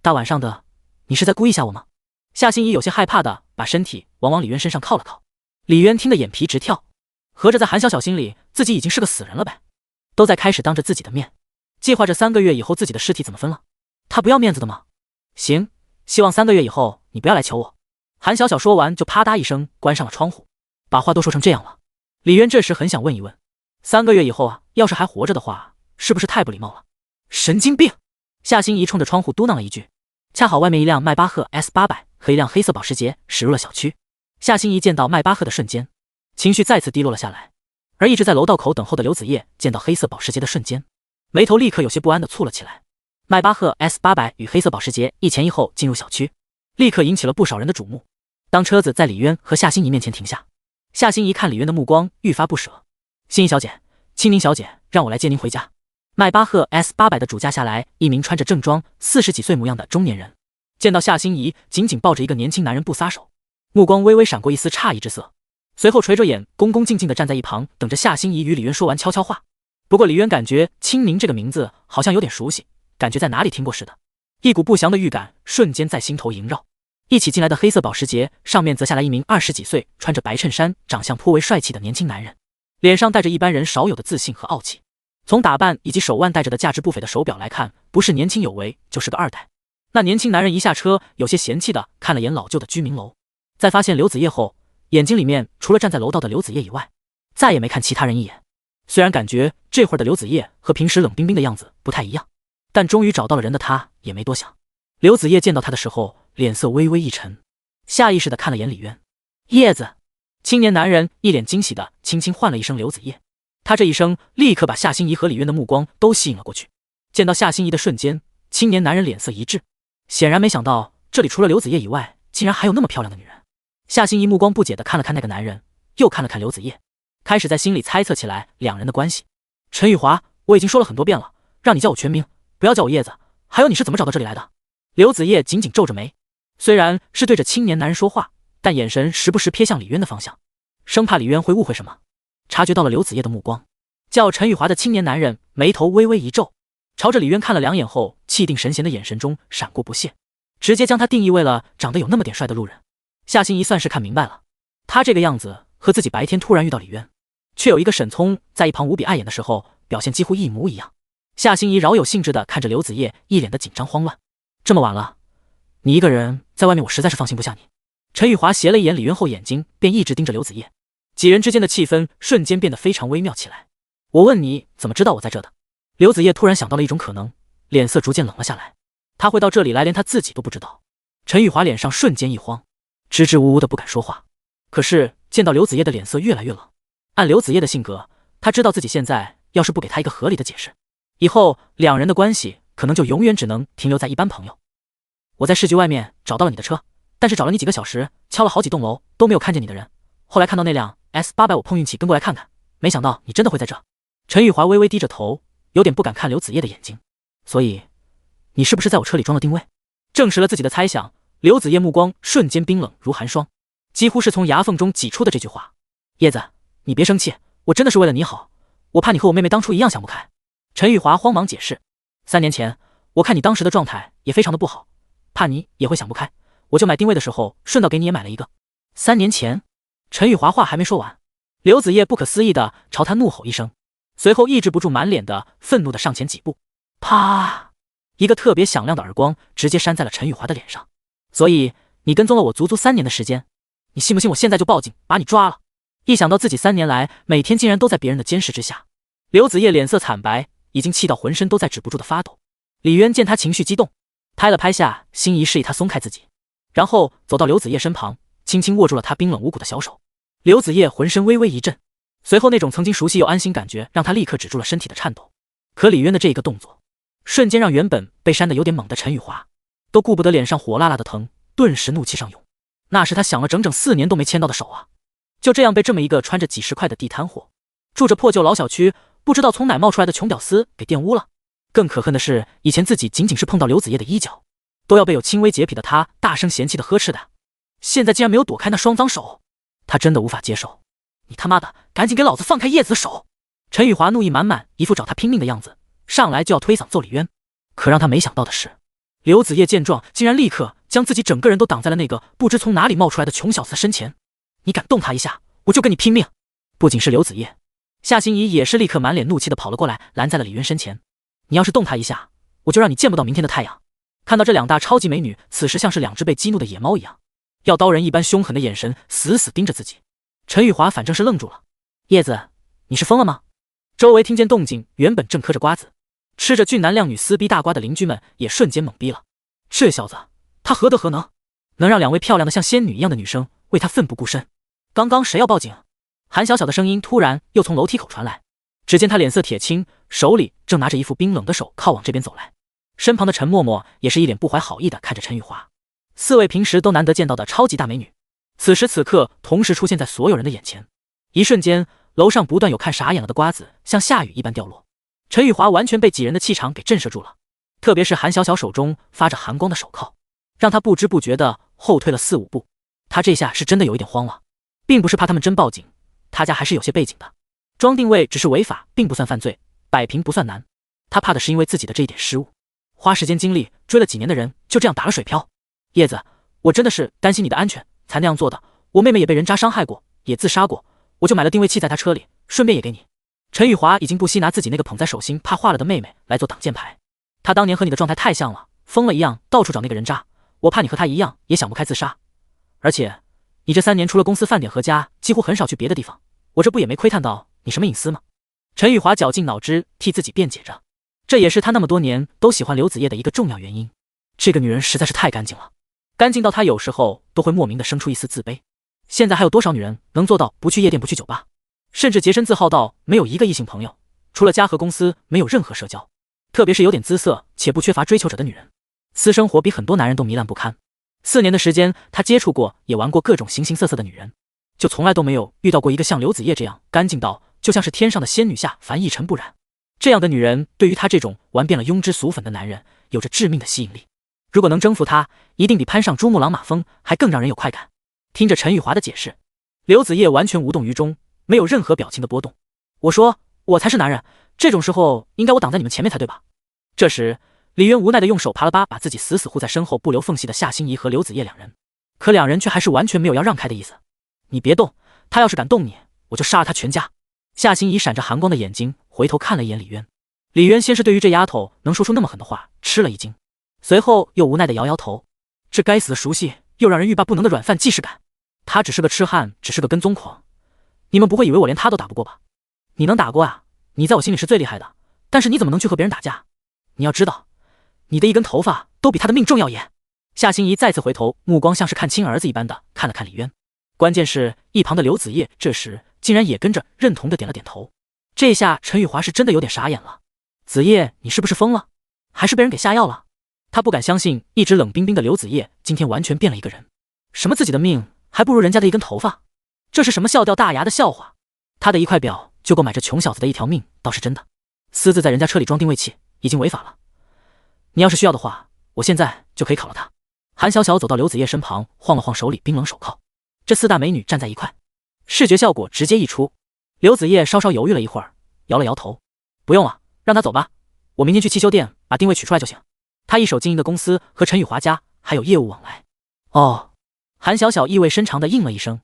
大晚上的，你是在故意吓我吗？夏心怡有些害怕的把身体往李渊身上靠了靠。李渊听得眼皮直跳，合着在韩小小心里自己已经是个死人了呗，都在开始当着自己的面计划着3个月以后自己的尸体怎么分了。他不要面子的吗？行，希望3个月以后你不要来求我。韩小小说完就啪嗒一声关上了窗户。把话都说成这样了，李渊这时很想问一问，3个月以后啊，要是还活着的话，是不是太不礼貌了？神经病！夏心怡冲着窗户嘟囔了一句。恰好外面一辆迈巴赫 S800和一辆黑色保时捷驶入了小区。夏心怡见到迈巴赫的瞬间，情绪再次低落了下来，而一直在楼道口等候的刘子叶见到黑色保时捷的瞬间，眉头立刻有些不安的蹙了起来。迈巴赫 S800与黑色保时捷一前一后进入小区，立刻引起了不少人的瞩目。当车子在李渊和夏心怡面前停下，夏心怡看李渊的目光愈发不舍。心怡小姐，青柠小姐让我来接您回家。迈巴赫 S800的主驾下来一名穿着正装40几岁模样的中年人，见到夏心怡紧紧抱着一个年轻男人不撒手，目光微微闪过一丝诧异之色，随后垂着眼恭恭敬敬地站在一旁，等着夏心怡与李渊说完悄悄话。不过李渊感觉青柠这个名字好像有点熟悉，感觉在哪里听过似的，一股不祥的预感瞬间在心头萦绕。一起进来的黑色保时捷上面则下来一名20几岁穿着白衬衫长相颇为帅气的年轻男人，脸上带着一般人少有的自信和傲气。从打扮以及手腕戴着的价值不菲的手表来看，不是年轻有为就是个2代。那年轻男人一下车，有些嫌弃的看了眼老旧的居民楼，在发现刘子叶后，眼睛里面除了站在楼道的刘子叶以外，再也没看其他人一眼。虽然感觉这会儿的刘子叶和平时冷冰冰的样子不太一样，但终于找到了人的他也没多想。刘子叶见到他的时候，脸色微微一沉，下意识的看了眼李渊。叶子，青年男人一脸惊喜的轻轻唤了一声刘子叶。他这一声立刻把夏心怡和李渊的目光都吸引了过去。见到夏心怡的瞬间，青年男人脸色一滞，显然没想到这里除了刘子叶以外，竟然还有那么漂亮的女人。夏心怡目光不解的看了看那个男人，又看了看刘子叶，开始在心里猜测起来两人的关系。陈宇华，我已经说了很多遍了，让你叫我全名，不要叫我叶子。还有你是怎么找到这里来的？刘子叶紧紧皱着眉，虽然是对着青年男人说话，但眼神时不时瞥向李渊的方向，生怕李渊会误会什么。察觉到了刘子叶的目光，叫陈宇华的青年男人眉头微微一皱，朝着李渊看了2眼后，气定神闲的眼神中闪过不屑，直接将他定义为了长得有那么点帅的路人。夏心怡算是看明白了，他这个样子和自己白天突然遇到李渊，却有一个沈聪在一旁无比碍眼的时候表现几乎一模一样。夏心怡饶有兴致的看着刘子叶，一脸的紧张慌乱。这么晚了，你一个人在外面，我实在是放心不下你。陈宇华斜了一眼李渊后，眼睛便一直盯着刘子叶，几人之间的气氛瞬间变得非常微妙起来。我问你怎么知道我在这的？刘子叶突然想到了一种可能，脸色逐渐冷了下来。他会到这里来，连他自己都不知道。陈宇华脸上瞬间一慌，支支吾吾的不敢说话。可是见到刘子叶的脸色越来越冷，按刘子叶的性格，他知道自己现在要是不给他一个合理的解释，以后两人的关系可能就永远只能停留在一般朋友。我在市局外面找到了你的车，但是找了你几个小时，敲了好几栋楼都没有看见你的人。后来看到那辆 S800，我碰运气跟过来看看，没想到你真的会在这。陈玉华微微低着头，有点不敢看刘子夜的眼睛。所以，你是不是在我车里装了定位？证实了自己的猜想，刘子夜目光瞬间冰冷如寒霜，几乎是从牙缝中挤出的这句话。叶子，你别生气，我真的是为了你好，我怕你和我妹妹当初一样想不开。陈玉华慌忙解释，3年前，我看你当时的状态也非常的不好，怕你也会想不开，我就买定位的时候顺道给你也买了一个。3年前，陈玉华话还没说完，刘子夜不可思议地朝他怒吼一声，随后抑制不住满脸的愤怒地上前几步，啪！一个特别响亮的耳光直接扇在了陈玉华的脸上。所以你跟踪了我足足3年的时间，你信不信我现在就报警把你抓了？一想到自己3年来每天竟然都在别人的监视之下，刘子夜脸色惨白，已经气到浑身都在止不住的发抖。李渊见他情绪激动，拍了拍下心仪，示意他松开自己，然后走到刘子夜身旁，轻轻握住了他冰冷无骨的小手。刘子夜浑身微微一震，随后那种曾经熟悉又安心感觉让他立刻止住了身体的颤抖。可李渊的这一个动作，瞬间让原本被扇得有点猛的陈玉华都顾不得脸上火辣辣的疼，顿时怒气上涌。那是他想了整整4年都没牵到的手啊，就这样被这么一个穿着几十块的地摊货，住着破旧老小区，不知道从哪冒出来的穷屌丝给玷污了。更可恨的是，以前自己仅仅是碰到刘子夜的衣角，都要被有轻微洁癖的他大声嫌弃的呵斥的，现在竟然没有躲开那双脏手，他真的无法接受。你他妈的，赶紧给老子放开叶子的手！陈玉华怒意满满，一副找他拼命的样子，上来就要推搡揍李渊。可让他没想到的是，刘子夜见状，竟然立刻将自己整个人都挡在了那个不知从哪里冒出来的穷小子身前。你敢动他一下，我就跟你拼命！不仅是刘子夜，夏心怡也是立刻满脸怒气的跑了过来，拦在了李渊身前。你要是动他一下，我就让你见不到明天的太阳。看到这2大超级美女，此时像是2只被激怒的野猫一样，要刀人一般凶狠的眼神死死盯着自己。陈玉华反正是愣住了。叶子，你是疯了吗？周围听见动静，原本正嗑着瓜子，吃着俊男靓女撕逼大瓜的邻居们也瞬间懵逼了。这小子，他何德何能，能让2位漂亮的像仙女一样的女生为他奋不顾身？刚刚谁要报警？韩小小的声音突然又从楼梯口传来。只见他脸色铁青，手里正拿着一副冰冷的手靠往这边走来，身旁的陈默默也是一脸不怀好意的看着陈玉华。4位平时都难得见到的超级大美女，此时此刻同时出现在所有人的眼前。一瞬间，楼上不断有看傻眼了的瓜子像下雨一般掉落。陈玉华完全被几人的气场给震慑住了，特别是韩小小手中发着寒光的手铐，让他不知不觉的后退了4、5步。他这下是真的有一点慌了，并不是怕他们真报警，他家还是有些背景的。装定位只是违法，并不算犯罪，摆平不算难。他怕的是因为自己的这一点失误，花时间精力追了几年的人就这样打了水漂。叶子，我真的是担心你的安全才那样做的，我妹妹也被人渣伤害过，也自杀过，我就买了定位器在她车里，顺便也给你。陈玉华已经不惜拿自己那个捧在手心怕化了的妹妹来做挡箭牌。他当年和你的状态太像了，疯了一样到处找那个人渣，我怕你和他一样也想不开自杀。而且你这3年除了公司饭点和家，几乎很少去别的地方，我这不也没窥探到你什么隐私吗？陈玉华绞尽脑汁替自己辩解着，这也是他那么多年都喜欢刘子夜的一个重要原因。这个女人实在是太干净了，干净到他有时候都会莫名的生出一丝自卑。现在还有多少女人能做到不去夜店不去酒吧，甚至洁身自好到没有一个异性朋友，除了家和公司没有任何社交？特别是有点姿色且不缺乏追求者的女人，私生活比很多男人都糜烂不堪。4年的时间，他接触过也玩过各种形形色色的女人，就从来都没有遇到过一个像刘子夜这样干净到就像是天上的仙女下凡一尘不染。这样的女人对于他这种玩遍了庸脂俗粉的男人有着致命的吸引力。如果能征服她，一定比攀上珠穆朗玛峰还更让人有快感。听着陈玉华的解释，刘子夜完全无动于衷，没有任何表情的波动。我说我才是男人，这种时候应该我挡在你们前面才对吧？这时李渊无奈的用手扒了扒把自己死死护在身后不留缝隙的夏心怡和刘子夜2人，可2人却还是完全没有要让开的意思。你别动，他要是敢动你，我就杀了他全家。夏心怡闪着寒光的眼睛回头看了一眼李渊，李渊先是对于这丫头能说出那么狠的话吃了一惊，随后又无奈的摇摇头，这该死的熟悉又让人欲罢不能的软饭既视感。他只是个痴汉，只是个跟踪狂，你们不会以为我连他都打不过吧？你能打过啊？你在我心里是最厉害的，但是你怎么能去和别人打架？你要知道，你的一根头发都比他的命重要也。夏心怡再次回头，目光像是看亲儿子一般的看了看李渊。关键是一旁的刘子夜这时竟然也跟着认同的点了点头。这下陈玉华是真的有点傻眼了。子夜，你是不是疯了？还是被人给下药了？他不敢相信，一直冷冰冰的刘子叶今天完全变了一个人。什么自己的命还不如人家的一根头发？这是什么笑掉大牙的笑话？他的一块表就够买这穷小子的一条命，倒是真的。私自在人家车里装定位器，已经违法了。你要是需要的话，我现在就可以拷了他。韩小小走到刘子叶身旁，晃了晃手里冰冷手铐。这四大美女站在一块，视觉效果直接溢出。刘子叶稍稍犹豫了一会儿，摇了摇头：“不用了，让他走吧。我明天去汽修店把定位取出来就行。他一手经营的公司和陈雨华家还有业务往来。”哦，韩小小意味深长地应了一声：“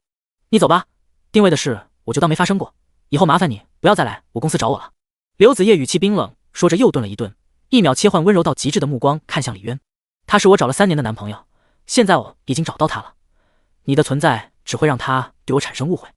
你走吧，定位的事我就当没发生过，以后麻烦你不要再来我公司找我了。”刘子叶语气冰冷，说着又顿了一顿，一秒切换温柔到极致的目光看向李渊：“他是我找了3年的男朋友，现在我已经找到他了，你的存在只会让他对我产生误会。”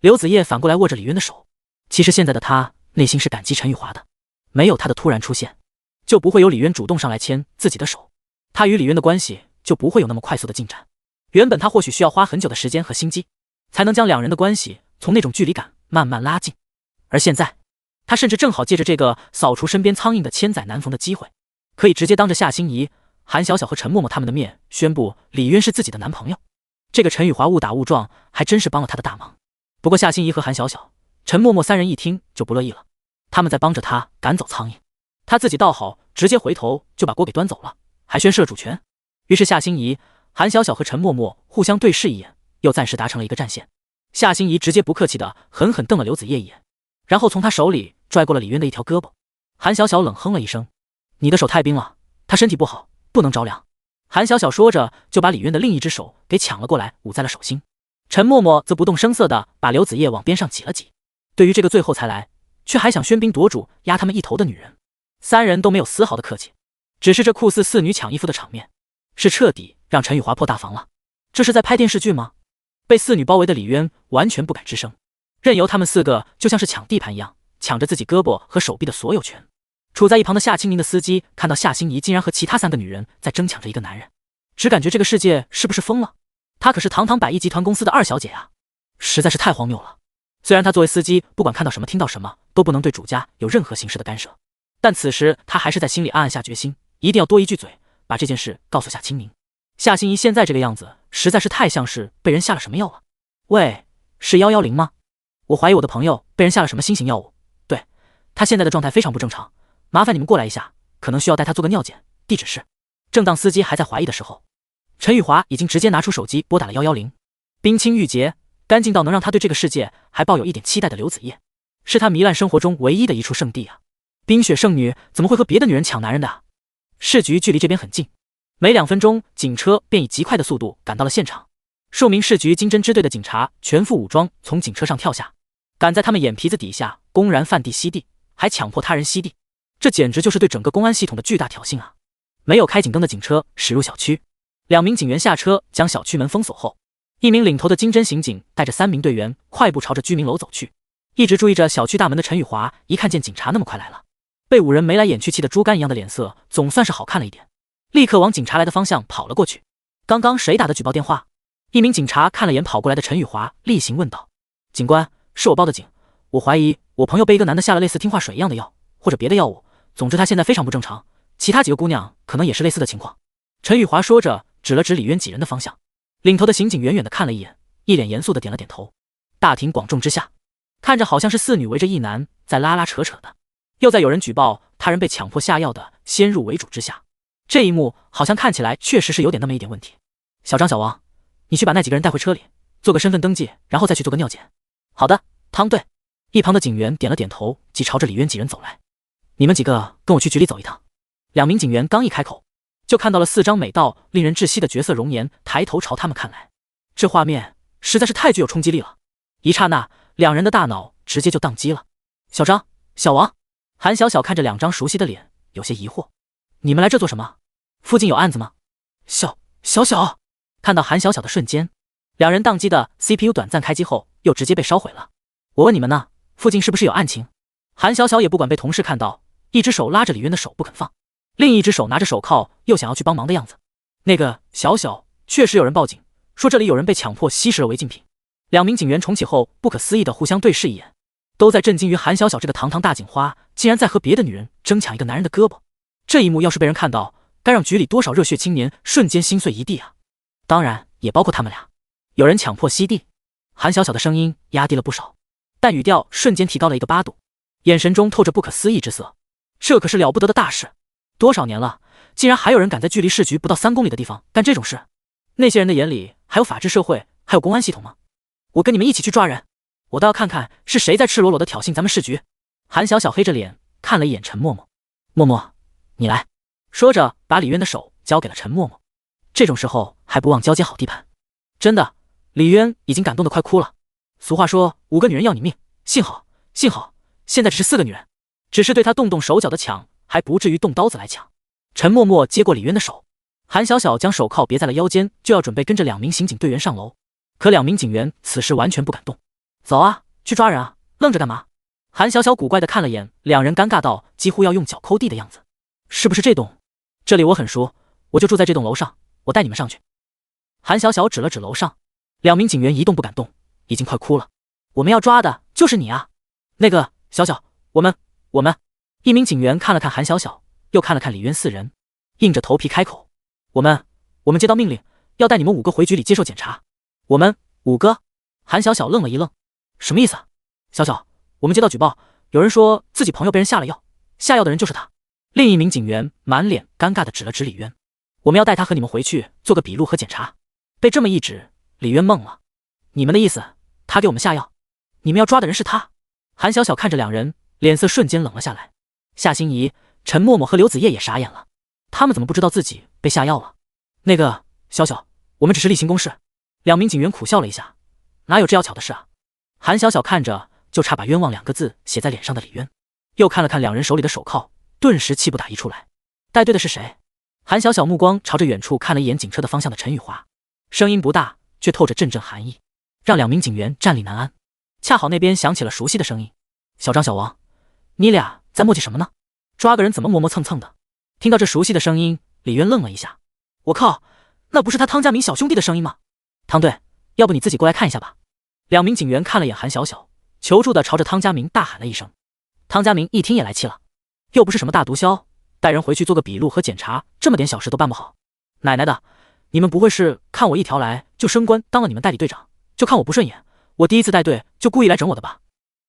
刘子叶反过来握着李渊的手，其实现在的他内心是感激陈雨华的，没有他的突然出现，就不会有李渊主动上来牵自己的手，他与李渊的关系就不会有那么快速的进展。原本他或许需要花很久的时间和心机，才能将两人的关系从那种距离感慢慢拉近，而现在他甚至正好借着这个扫除身边苍蝇的千载难逢的机会，可以直接当着夏心怡、韩小小和陈默默他们的面宣布李渊是自己的男朋友。这个陈雨华误打误撞还真是帮了他的大忙。不过夏心怡和韩小小、陈默默3人一听就不乐意了，他们在帮着他赶走苍蝇，他自己倒好，直接回头就把锅给端走了，还宣示了主权。于是夏心怡、韩小小和陈默默互相对视一眼，又暂时达成了一个战线。夏心怡直接不客气的狠狠瞪了刘子叶一眼，然后从他手里拽过了李渊的一条胳膊。韩小小冷哼了一声：“你的手太冰了，他身体不好，不能着凉。”韩小小说着就把李渊的另一只手给抢了过来，捂在了手心。陈默默则不动声色地把刘子叶往边上挤了挤。对于这个最后才来却还想喧宾夺主压他们一头的女人，3人都没有丝毫的客气。只是这酷似4女抢衣服的场面，是彻底让陈雨华破大防了。这是在拍电视剧吗？被4女包围的李渊完全不敢吱声，任由他们4个就像是抢地盘一样，抢着自己胳膊和手臂的所有权。处在一旁的夏清明的司机看到夏心怡竟然和其他3个女人在争抢着一个男人，只感觉这个世界是不是疯了？她可是堂堂百亿集团公司的2小姐啊，实在是太荒谬了。虽然她作为司机，不管看到什么听到什么都不能对主家有任何形式的干涉，但此时她还是在心里暗暗下决心，一定要多一句嘴，把这件事告诉夏清明。夏心怡现在这个样子实在是太像是被人下了什么药了。喂，是110吗？我怀疑我的朋友被人下了什么新型药物，对，他现在的状态非常不正常，麻烦你们过来一下，可能需要带他做个尿检，地址是……正当司机还在怀疑的时候，陈雨华已经直接拿出手机拨打了110。冰清玉洁，干净到能让他对这个世界还抱有一点期待的刘子叶，是他糜烂生活中唯一的一处圣地啊！冰雪圣女怎么会和别的女人抢男人的啊？市局距离这边很近，每2分钟警车便以极快的速度赶到了现场。数名市局经侦支队的警察全副武装从警车上跳下，赶在他们眼皮子底下公然犯地吸地，还强迫他人吸地，这简直就是对整个公安系统的巨大挑衅啊！没有开警灯的警车驶入小区，2名警员下车将小区门封锁后，一名领头的经侦刑警带着3名队员快步朝着居民楼走去。一直注意着小区大门的陈雨华一看见警察那么快来了，被5人眉来眼去气的猪肝一样的脸色总算是好看了一点，立刻往警察来的方向跑了过去。刚刚谁打的举报电话？一名警察看了眼跑过来的陈雨华，例行问道：“警官，是我报的警，我怀疑我朋友被一个男的下了类似听话水一样的药，或者别的药物，总之他现在非常不正常，其他几个姑娘可能也是类似的情况。”陈雨华说着指了指李渊几人的方向，领头的刑警远远的看了一眼，一脸严肃的点了点头。大庭广众之下，看着好像是4女围着一男在拉拉扯扯的，又在有人举报他人被强迫下药的先入为主之下，这一幕好像看起来确实是有点那么一点问题。小张、小王，你去把那几个人带回车里，做个身份登记，然后再去做个尿检。好的，汤队。一旁的警员点了点头，即朝着李渊几人走来。你们几个跟我去局里走一趟。2名警员刚一开口，就看到了4张美到令人窒息的绝色容颜抬头朝他们看来，这画面实在是太具有冲击力了。一刹那，2人的大脑直接就宕机了。小张、小王，韩小小看着2张熟悉的脸，有些疑惑：你们来这做什么？附近有案子吗？小小看到韩小小的瞬间，2人宕机的 CPU 短暂开机后又直接被烧毁了。我问你们呢，附近是不是有案情？韩小小也不管被同事看到，一只手拉着李渊的手不肯放，另一只手拿着手铐又想要去帮忙的样子。那个小小，确实有人报警说这里有人被强迫吸食了违禁品。2名警员重启后不可思议的互相对视一眼，都在震惊于韩小小这个堂堂大警花竟然在和别的女人争抢一个男人的胳膊。这一幕要是被人看到，该让局里多少热血青年瞬间心碎一地啊！当然也包括他们俩。有人强迫吸地，韩小小的声音压低了不少，但语调瞬间提高了1个8度，眼神中透着不可思议之色。这可是了不得的大事，多少年了，竟然还有人敢在距离市局不到3公里的地方干这种事。那些人的眼里还有法治社会，还有公安系统吗？我跟你们一起去抓人，我倒要看看是谁在赤裸裸的挑衅咱们市局。韩小小黑着脸看了一眼陈默默，默默，你来。说着把李渊的手交给了陈默默，这种时候还不忘交接好地盘。真的，李渊已经感动得快哭了。俗话说5个女人要你命，幸好现在只是4个女人，只是对他动手脚的抢，还不至于动刀子来抢。陈默默接过李渊的手，韩小小将手铐别在了腰间，就要准备跟着2名刑警队员上楼。可2名警员此时完全不敢动。走啊，去抓人啊，愣着干嘛？韩小小古怪地看了眼2人，尴尬到几乎要用脚抠地的样子。是不是这栋？这里我很熟，我就住在这栋楼上，我带你们上去。韩小小指了指楼上，2名警员一动不敢动，已经快哭了。我们要抓的就是你啊！那个小小，我们！1名警员看了看韩小小，又看了看李渊4人，硬着头皮开口：我们接到命令，要带你们5个回局里接受检查。我们5个？韩小小愣了一愣，什么意思啊？小小，我们接到举报，有人说自己朋友被人下了药，下药的人就是他。另1名警员满脸尴尬地指了指李渊，我们要带他和你们回去做个笔录和检查。被这么一指，李渊懵了，你们的意思，他给我们下药？你们要抓的人是他？韩小小看着2人，脸色瞬间冷了下来。夏心怡、陈默默和刘子叶也傻眼了，他们怎么不知道自己被下药了？那个小小，我们只是例行公事。2名警员苦笑了一下，哪有这要巧的事啊？韩小小看着就差把冤枉2个字写在脸上的李渊，又看了看2人手里的手铐，顿时气不打一处来。带队的是谁？韩小小目光朝着远处看了一眼警车的方向的陈雨华，声音不大，却透着阵阵寒意，让2名警员站立难安。恰好那边响起了熟悉的声音：小张、小王，你俩在磨叽什么呢？抓个人怎么磨磨蹭蹭的？听到这熟悉的声音，李渊愣了一下，我靠，那不是他汤家明小兄弟的声音吗？汤队，要不你自己过来看一下吧。2名警员看了眼韩小小，求助的朝着汤家明大喊了一声。汤家明一听也来气了，又不是什么大毒枭，带人回去做个笔录和检查，这么点小事都办不好。奶奶的，你们不会是看我一条来就升官当了你们代理队长，就看我不顺眼，我第一次带队就故意来整我的吧？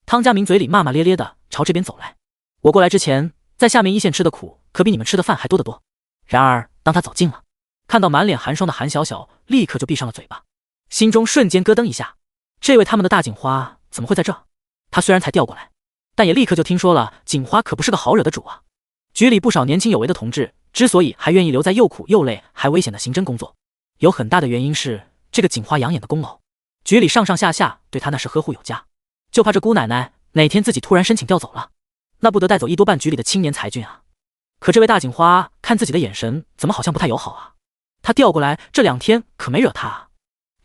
汤家明嘴里骂骂咧咧的朝这边走来，我过来之前在下面一线吃的苦可比你们吃的饭还多得多。然而当他走近了，看到满脸寒霜的韩小小，立刻就闭上了嘴巴，心中瞬间咯噔一下，这位他们的大警花怎么会在这？他虽然才调过来，但也立刻就听说了警花可不是个好惹的主啊。局里不少年轻有为的同志之所以还愿意留在又苦又累还危险的刑侦工作，有很大的原因是这个警花养眼的功劳。局里上上下下对他那是呵护有加，就怕这姑奶奶哪天自己突然申请调走了，那不得带走1多半局里的青年才俊啊。可这位大警花看自己的眼神怎么好像不太友好啊？他调过来这2天可没惹他啊。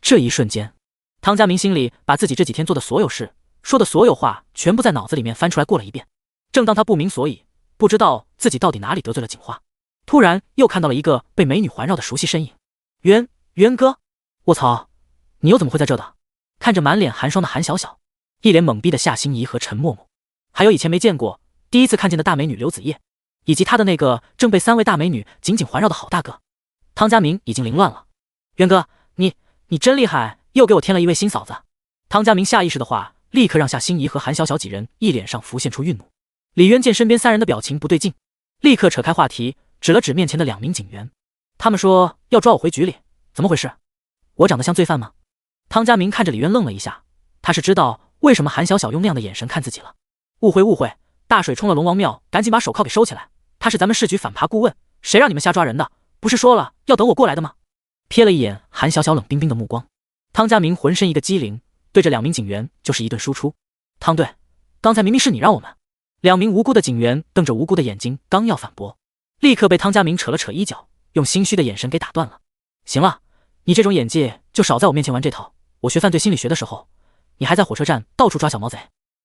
这一瞬间，汤家明心里把自己这几天做的所有事，说的所有话全部在脑子里面翻出来过了一遍。正当他不明所以，不知道自己到底哪里得罪了警花，突然又看到了一个被美女环绕的熟悉身影。渊哥，卧槽，你又怎么会在这的？看着满脸寒霜的韩小小，一脸懵逼的夏心怡和陈默默，还有以前没见过第一次看见的大美女刘子叶，以及他的那个正被3位大美女紧紧环绕的好大哥。汤家明已经凌乱了，渊哥，你真厉害，又给我添了一位新嫂子。汤家明下意识的话立刻让夏心怡和韩小小几人一脸上浮现出愠怒。李渊见身边3人的表情不对劲，立刻扯开话题，指了指面前的2名警员，他们说要抓我回局里，怎么回事？我长得像罪犯吗？汤家明看着李渊愣了一下，他是知道为什么韩小小用那样的眼神看自己了。误会，大水冲了龙王庙，赶紧把手铐给收起来，他是咱们市局反扒顾问，谁让你们瞎抓人的？不是说了要等我过来的吗？瞥了一眼韩小小冷冰冰的目光，汤家明浑身一个机灵，对着2名警员就是一顿输出。汤队，刚才明明是你让我们。2名无辜的警员瞪着无辜的眼睛，刚要反驳，立刻被汤家明扯了扯衣角，用心虚的眼神给打断了。行了，你这种演技就少在我面前玩这套。我学犯罪心理学的时候，你还在火车站到处抓小毛贼。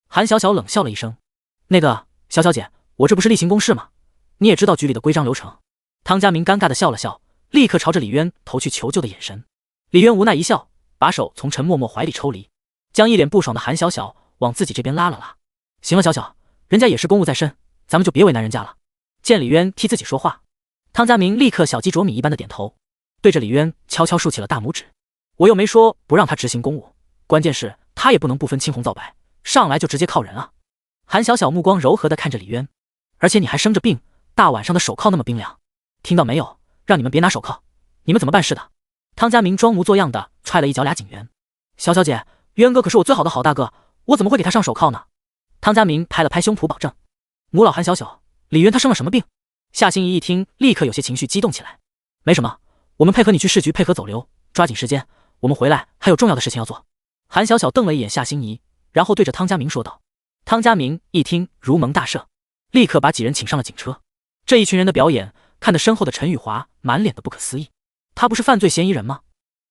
韩小小冷笑了一声，那个小小姐，我这不是例行公事吗？你也知道局里的规章流程。汤家明尴尬的笑了笑，立刻朝着李渊投去求救的眼神。李渊无奈一笑，把手从陈默默怀里抽离，将一脸不爽的韩小小往自己这边拉了拉。行了，小小，人家也是公务在身，咱们就别为难人家了。见李渊替自己说话，汤家明立刻小鸡啄米一般的点头，对着李渊悄悄竖起了大拇指。我又没说不让他执行公务，关键是他也不能不分青红皂白，上来就直接靠人啊。韩小小目光柔和地看着李渊，而且你还生着病，大晚上的手铐那么冰凉，听到没有？让你们别拿手铐，你们怎么办事的？汤家明装模作样的踹了一脚俩警员。小小姐，渊哥可是我最好的好大哥，我怎么会给他上手铐呢？汤家明拍了拍胸脯保证。母老韩小小，李渊他生了什么病？夏心怡一听，立刻有些情绪激动起来。没什么，我们配合你去市局配合走流，抓紧时间，我们回来还有重要的事情要做。韩小小瞪了一眼夏心怡，然后对着汤家明说道。汤家明一听如蒙大赦，立刻把几人请上了警车。这一群人的表演看得身后的陈宇华满脸的不可思议，他不是犯罪嫌疑人吗？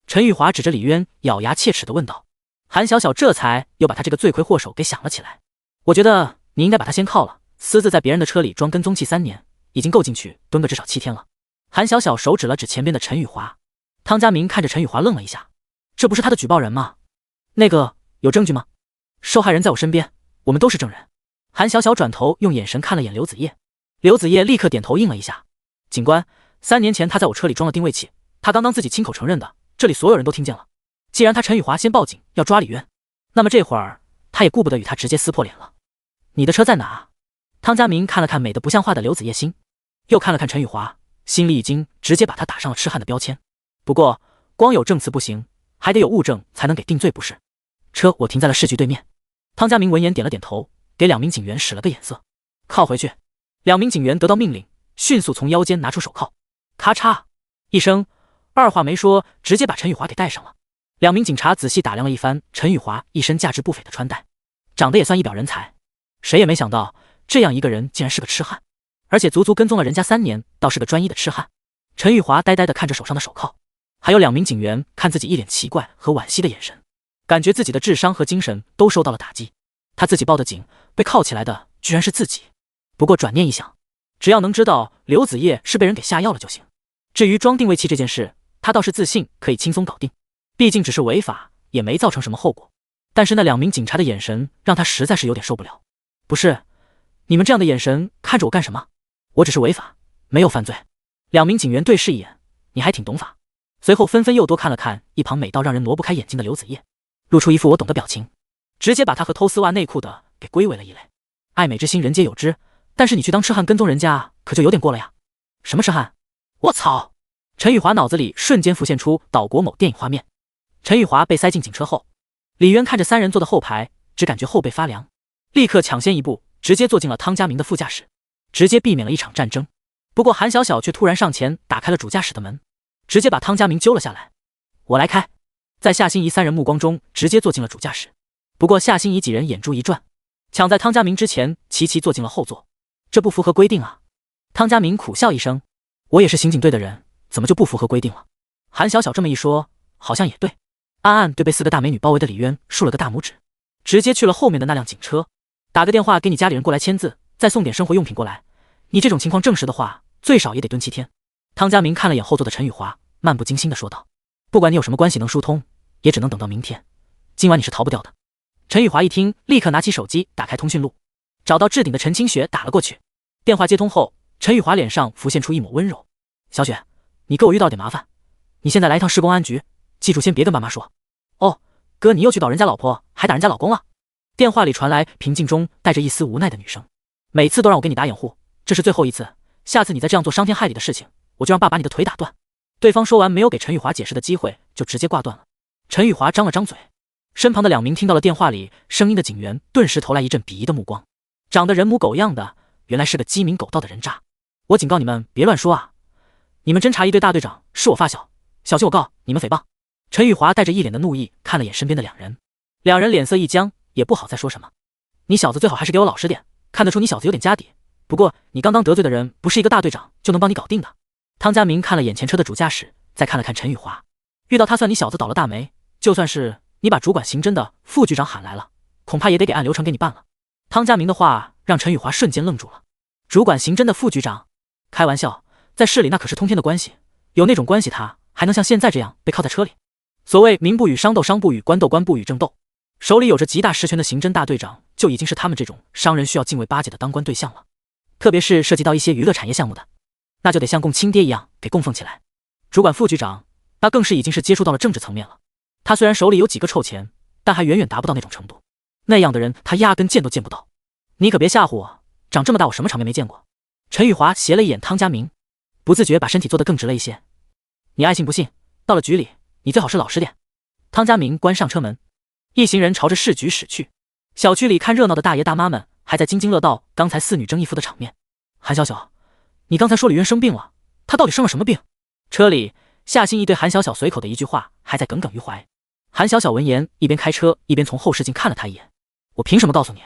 陈宇华指着李渊咬牙切齿地问道。韩小小这才又把他这个罪魁祸首给想了起来。我觉得你应该把他先铐了，私自在别人的车里装跟踪器3年，已经够进去蹲个至少7天了。韩小小手指了指前边的陈宇华。汤家明看着陈宇华愣了一下，这不是他的举报人吗？那个有证据吗？受害人在我身边，我们都是证人。韩小小转头用眼神看了眼刘子叶，刘子叶立刻点头应了一下。警官，3年前他在我车里装了定位器，他刚刚自己亲口承认的，这里所有人都听见了。既然他陈宇华先报警要抓李渊，那么这会儿他也顾不得与他直接撕破脸了。你的车在哪？汤家明看了看美得不像话的刘子叶心，又看了看陈宇华，心里已经直接把他打上了痴汉的标签。不过光有证词不行，还得有物证才能给定罪不是？车我停在了市局对面。汤家明闻言点了点头，给2名警员使了个眼色，铐回去。2名警员得到命令，迅速从腰间拿出手铐，咔嚓一声，二话没说，直接把陈宇华给戴上了。2名警察仔细打量了一番陈宇华一身价值不菲的穿戴，长得也算一表人才，谁也没想到这样一个人竟然是个痴汉，而且足足跟踪了人家3年，倒是个专一的痴汉。陈宇华呆呆地看着手上的手铐，还有2名警员看自己一脸奇怪和惋惜的眼神，感觉自己的智商和精神都受到了打击。他自己报的警，被铐起来的居然是自己。不过转念一想，只要能知道刘子叶是被人给下药了就行。至于装定位器这件事，他倒是自信可以轻松搞定，毕竟只是违法，也没造成什么后果。但是那2名警察的眼神让他实在是有点受不了。不是，你们这样的眼神看着我干什么？我只是违法，没有犯罪。2名警员对视一眼，你还挺懂法。随后纷纷又多看了看一旁美到让人挪不开眼睛的刘子叶，露出一副我懂的表情，直接把他和偷丝袜内裤的给归为了一类。爱美之心人皆有之，但是你去当痴汉跟踪人家可就有点过了呀。什么痴汉？我操！陈宇华脑子里瞬间浮现出岛国某电影画面。陈宇华被塞进警车后，李渊看着3人坐的后排，只感觉后背发凉，立刻抢先一步直接坐进了汤家明的副驾驶，直接避免了一场战争。不过韩小小却突然上前打开了主驾驶的门，直接把汤家明揪了下来。我来开。在夏心怡3人目光中直接坐进了主驾驶。不过夏心怡几人眼珠一转，抢在汤家明之前齐齐坐进了后座，这不符合规定啊。汤家明苦笑一声，我也是刑警队的人，怎么就不符合规定了？韩小小这么一说，好像也对。暗暗对被4个大美女包围的李渊竖了个大拇指，直接去了后面的那辆警车，打个电话给你家里人过来签字，再送点生活用品过来。你这种情况证实的话，最少也得蹲7天。汤家明看了眼后座的陈宇华，漫不经心地说道，不管你有什么关系能疏通，也只能等到明天，今晚你是逃不掉的。陈宇华一听，立刻拿起手机打开通讯录，找到置顶的陈清雪打了过去。电话接通后，陈宇华脸上浮现出一抹温柔，小雪，你哥我遇到点麻烦，你现在来一趟市公安局，记住先别跟爸妈说。哦，哥你又去搞人家老婆，还打人家老公了。电话里传来平静中带着一丝无奈的女声，每次都让我给你打掩护，这是最后一次，下次你再这样做伤天害理的事情，我就让爸把你的腿打断。对方说完，没有给陈宇华解释的机会，就直接挂断了。陈宇华张了张嘴，身旁的2名听到了电话里声音的警员顿时投来一阵鄙夷的目光，长得人模狗样的，原来是个鸡鸣狗盗的人渣。我警告你们别乱说啊，你们侦查一队大队长是我发小，小心我告你们诽谤。陈宇华带着一脸的怒意看了眼身边的2人，2人脸色一僵，也不好再说什么。你小子最好还是给我老实点，看得出你小子有点家底，不过你刚刚得罪的人不是一个大队长就能帮你搞定的。汤家明看了眼前车的主驾驶，再看了看陈宇华，遇到他算你小子倒了大霉，就算是你把主管刑侦的副局长喊来了，恐怕也得给按流程给你办了。汤家明的话让陈宇华瞬间愣住了，主管刑侦的副局长？开玩笑，在市里那可是通天的关系，有那种关系他还能像现在这样被铐在车里？所谓民不与商斗，商不与官斗，官不与政斗，手里有着极大实权的刑侦大队长就已经是他们这种商人需要敬畏巴结的当官对象了，特别是涉及到一些娱乐产业项目的。那就得像供亲爹一样给供奉起来。主管副局长，那更是已经是接触到了政治层面了。他虽然手里有几个臭钱，但还远远达不到那种程度。那样的人他压根见都见不到。你可别吓唬我，长这么大我什么场面没见过。陈玉华斜了一眼汤家明，不自觉把身体坐得更直了一些。你爱信不信，到了局里你最好是老实点。汤家明关上车门，一行人朝着市局驶去。小区里看热闹的大爷大妈们还在津津乐道刚才四女争一夫的场面。韩小小，你刚才说李渊生病了，他到底生了什么病？车里夏心怡对韩小小随口的一句话还在耿耿于怀。韩小小闻言一边开车一边从后视镜看了他一眼。我凭什么告诉你？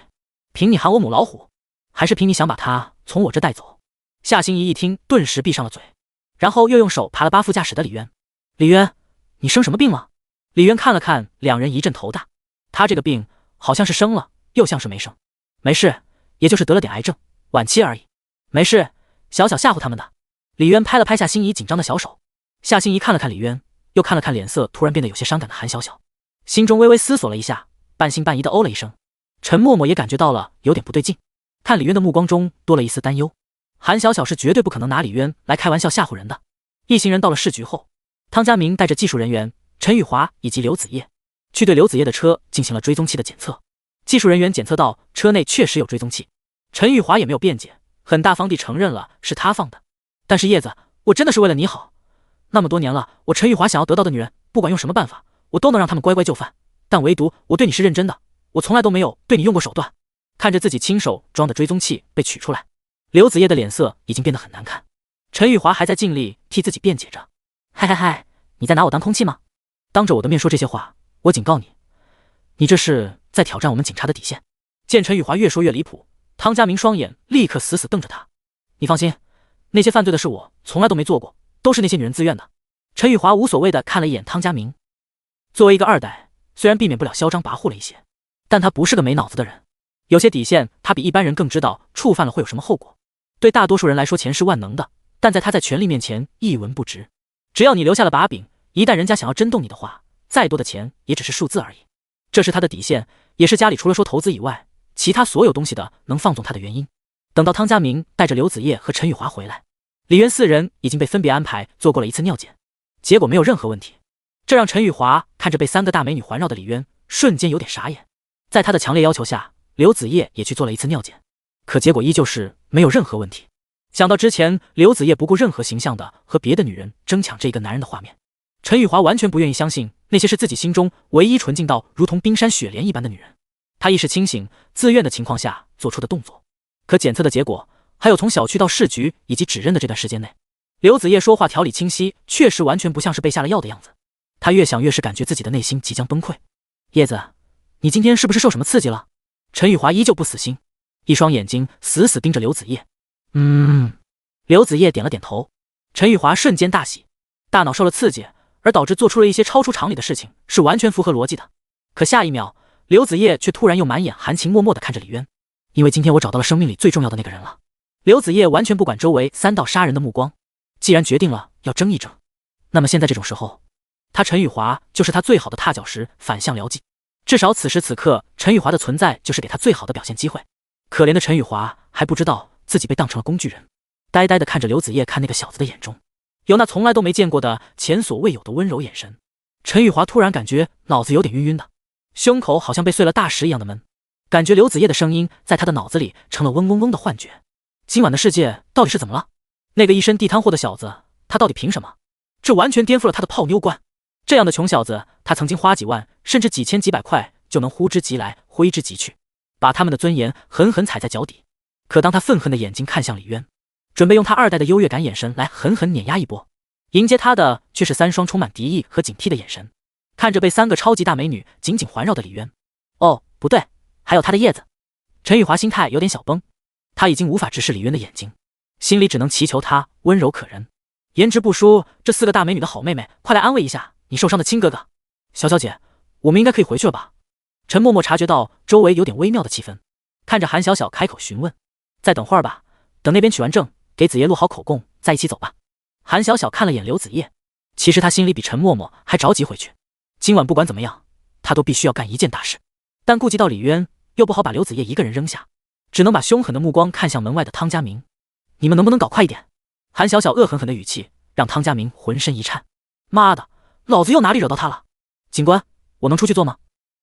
凭你喊我母老虎，还是凭你想把他从我这带走？夏心怡一听顿时闭上了嘴，然后又用手扒了扒副驾驶的李渊。李渊，你生什么病了？李渊看了看两人一阵头大，他这个病好像是生了，又像是没生。没事，也就是得了点癌症，晚期而已。没事，小小吓唬他们的。李渊拍了拍夏心怡紧张的小手。夏心怡看了看李渊，又看了看脸色突然变得有些伤感的韩小小，心中微微思索了一下，半信半疑的哦了一声。陈默默也感觉到了有点不对劲，看李渊的目光中多了一丝担忧。韩小小是绝对不可能拿李渊来开玩笑吓唬人的。一行人到了市局后，汤家明带着技术人员陈玉华以及刘子叶去对刘子叶的车进行了追踪器的检测。技术人员检测到车内确实有追踪器，陈玉华也没有辩解，很大方地承认了是他放的。但是叶子，我真的是为了你好，那么多年了，我陈玉华想要得到的女人，不管用什么办法，我都能让他们乖乖就范，但唯独我对你是认真的，我从来都没有对你用过手段。看着自己亲手装的追踪器被取出来，刘子叶的脸色已经变得很难看。陈玉华还在尽力替自己辩解着，嗨嗨嗨，你在拿我当空气吗？当着我的面说这些话，我警告你，你这是在挑战我们警察的底线。见陈玉华越说越离谱，汤家明双眼立刻死死瞪着他。你放心，那些犯罪的事我从来都没做过，都是那些女人自愿的。陈玉华无所谓的看了一眼汤家明，作为一个二代，虽然避免不了嚣张跋扈了一些，但他不是个没脑子的人，有些底线他比一般人更知道触犯了会有什么后果。对大多数人来说钱是万能的，但在他在权力面前一文不值。只要你留下了把柄，一旦人家想要真动你的话，再多的钱也只是数字而已。这是他的底线，也是家里除了说投资以外，其他所有东西的能放纵他的原因。等到汤家明带着刘子叶和陈玉华回来，李渊四人已经被分别安排做过了一次尿检，结果没有任何问题。这让陈玉华看着被三个大美女环绕的李渊，瞬间有点傻眼。在他的强烈要求下，刘子叶也去做了一次尿检，可结果依旧是没有任何问题。想到之前刘子叶不顾任何形象的和别的女人争抢这个男人的画面，陈玉华完全不愿意相信那些是自己心中唯一纯净到如同冰山雪莲一般的女人。他意识清醒，自愿的情况下做出的动作。可检测的结果，还有从小区到市局以及指认的这段时间内，刘子叶说话条理清晰，确实完全不像是被下了药的样子。他越想越是感觉自己的内心即将崩溃。叶子，你今天是不是受什么刺激了？陈玉华依旧不死心，一双眼睛死死盯着刘子叶。刘子叶点了点头。陈玉华瞬间大喜，大脑受了刺激而导致做出了一些超出常理的事情，是完全符合逻辑的。可下一秒，刘子叶却突然又满眼含情脉脉地看着李渊，因为今天我找到了生命里最重要的那个人了。刘子叶完全不管周围三道杀人的目光，既然决定了要争一争，那么现在这种时候，他陈玉华就是他最好的踏脚石，反向僚机。至少此时此刻，陈玉华的存在就是给他最好的表现机会。可怜的陈玉华还不知道自己被当成了工具人，呆呆地看着刘子叶，看那个小子的眼中有那从来都没见过的前所未有的温柔眼神。陈玉华突然感觉脑子有点晕晕的，胸口好像被碎了大石一样的闷，感觉刘子叶的声音在他的脑子里成了嗡嗡嗡的幻觉。今晚的世界到底是怎么了？那个一身地摊货的小子，他到底凭什么？这完全颠覆了他的泡妞观。这样的穷小子，他曾经花几万甚至几千几百块就能呼之即来挥之即去，把他们的尊严狠狠踩在脚底。可当他愤恨的眼睛看向李渊，准备用他二代的优越感眼神来狠狠碾压一波，迎接他的却是三双充满敌意和警惕的眼神。看着被三个超级大美女紧紧环绕的李渊，哦，不对，还有他的叶子。陈玉华心态有点小崩，他已经无法直视李渊的眼睛，心里只能祈求他温柔可人。颜值不输这四个大美女的好妹妹，快来安慰一下你受伤的亲哥哥。小姐，我们应该可以回去了吧？陈默默察觉到周围有点微妙的气氛，看着韩小小开口询问。再等会儿吧，等那边取完证，给子夜录好口供，再一起走吧。韩小小看了眼刘子夜，其实他心里比陈默默还着急回去。今晚不管怎么样，他都必须要干一件大事。但顾及到李渊，又不好把刘子夜一个人扔下，只能把凶狠的目光看向门外的汤家明。你们能不能搞快一点？韩小小恶狠狠的语气让汤家明浑身一颤。妈的，老子又哪里惹到他了？警官，我能出去做吗？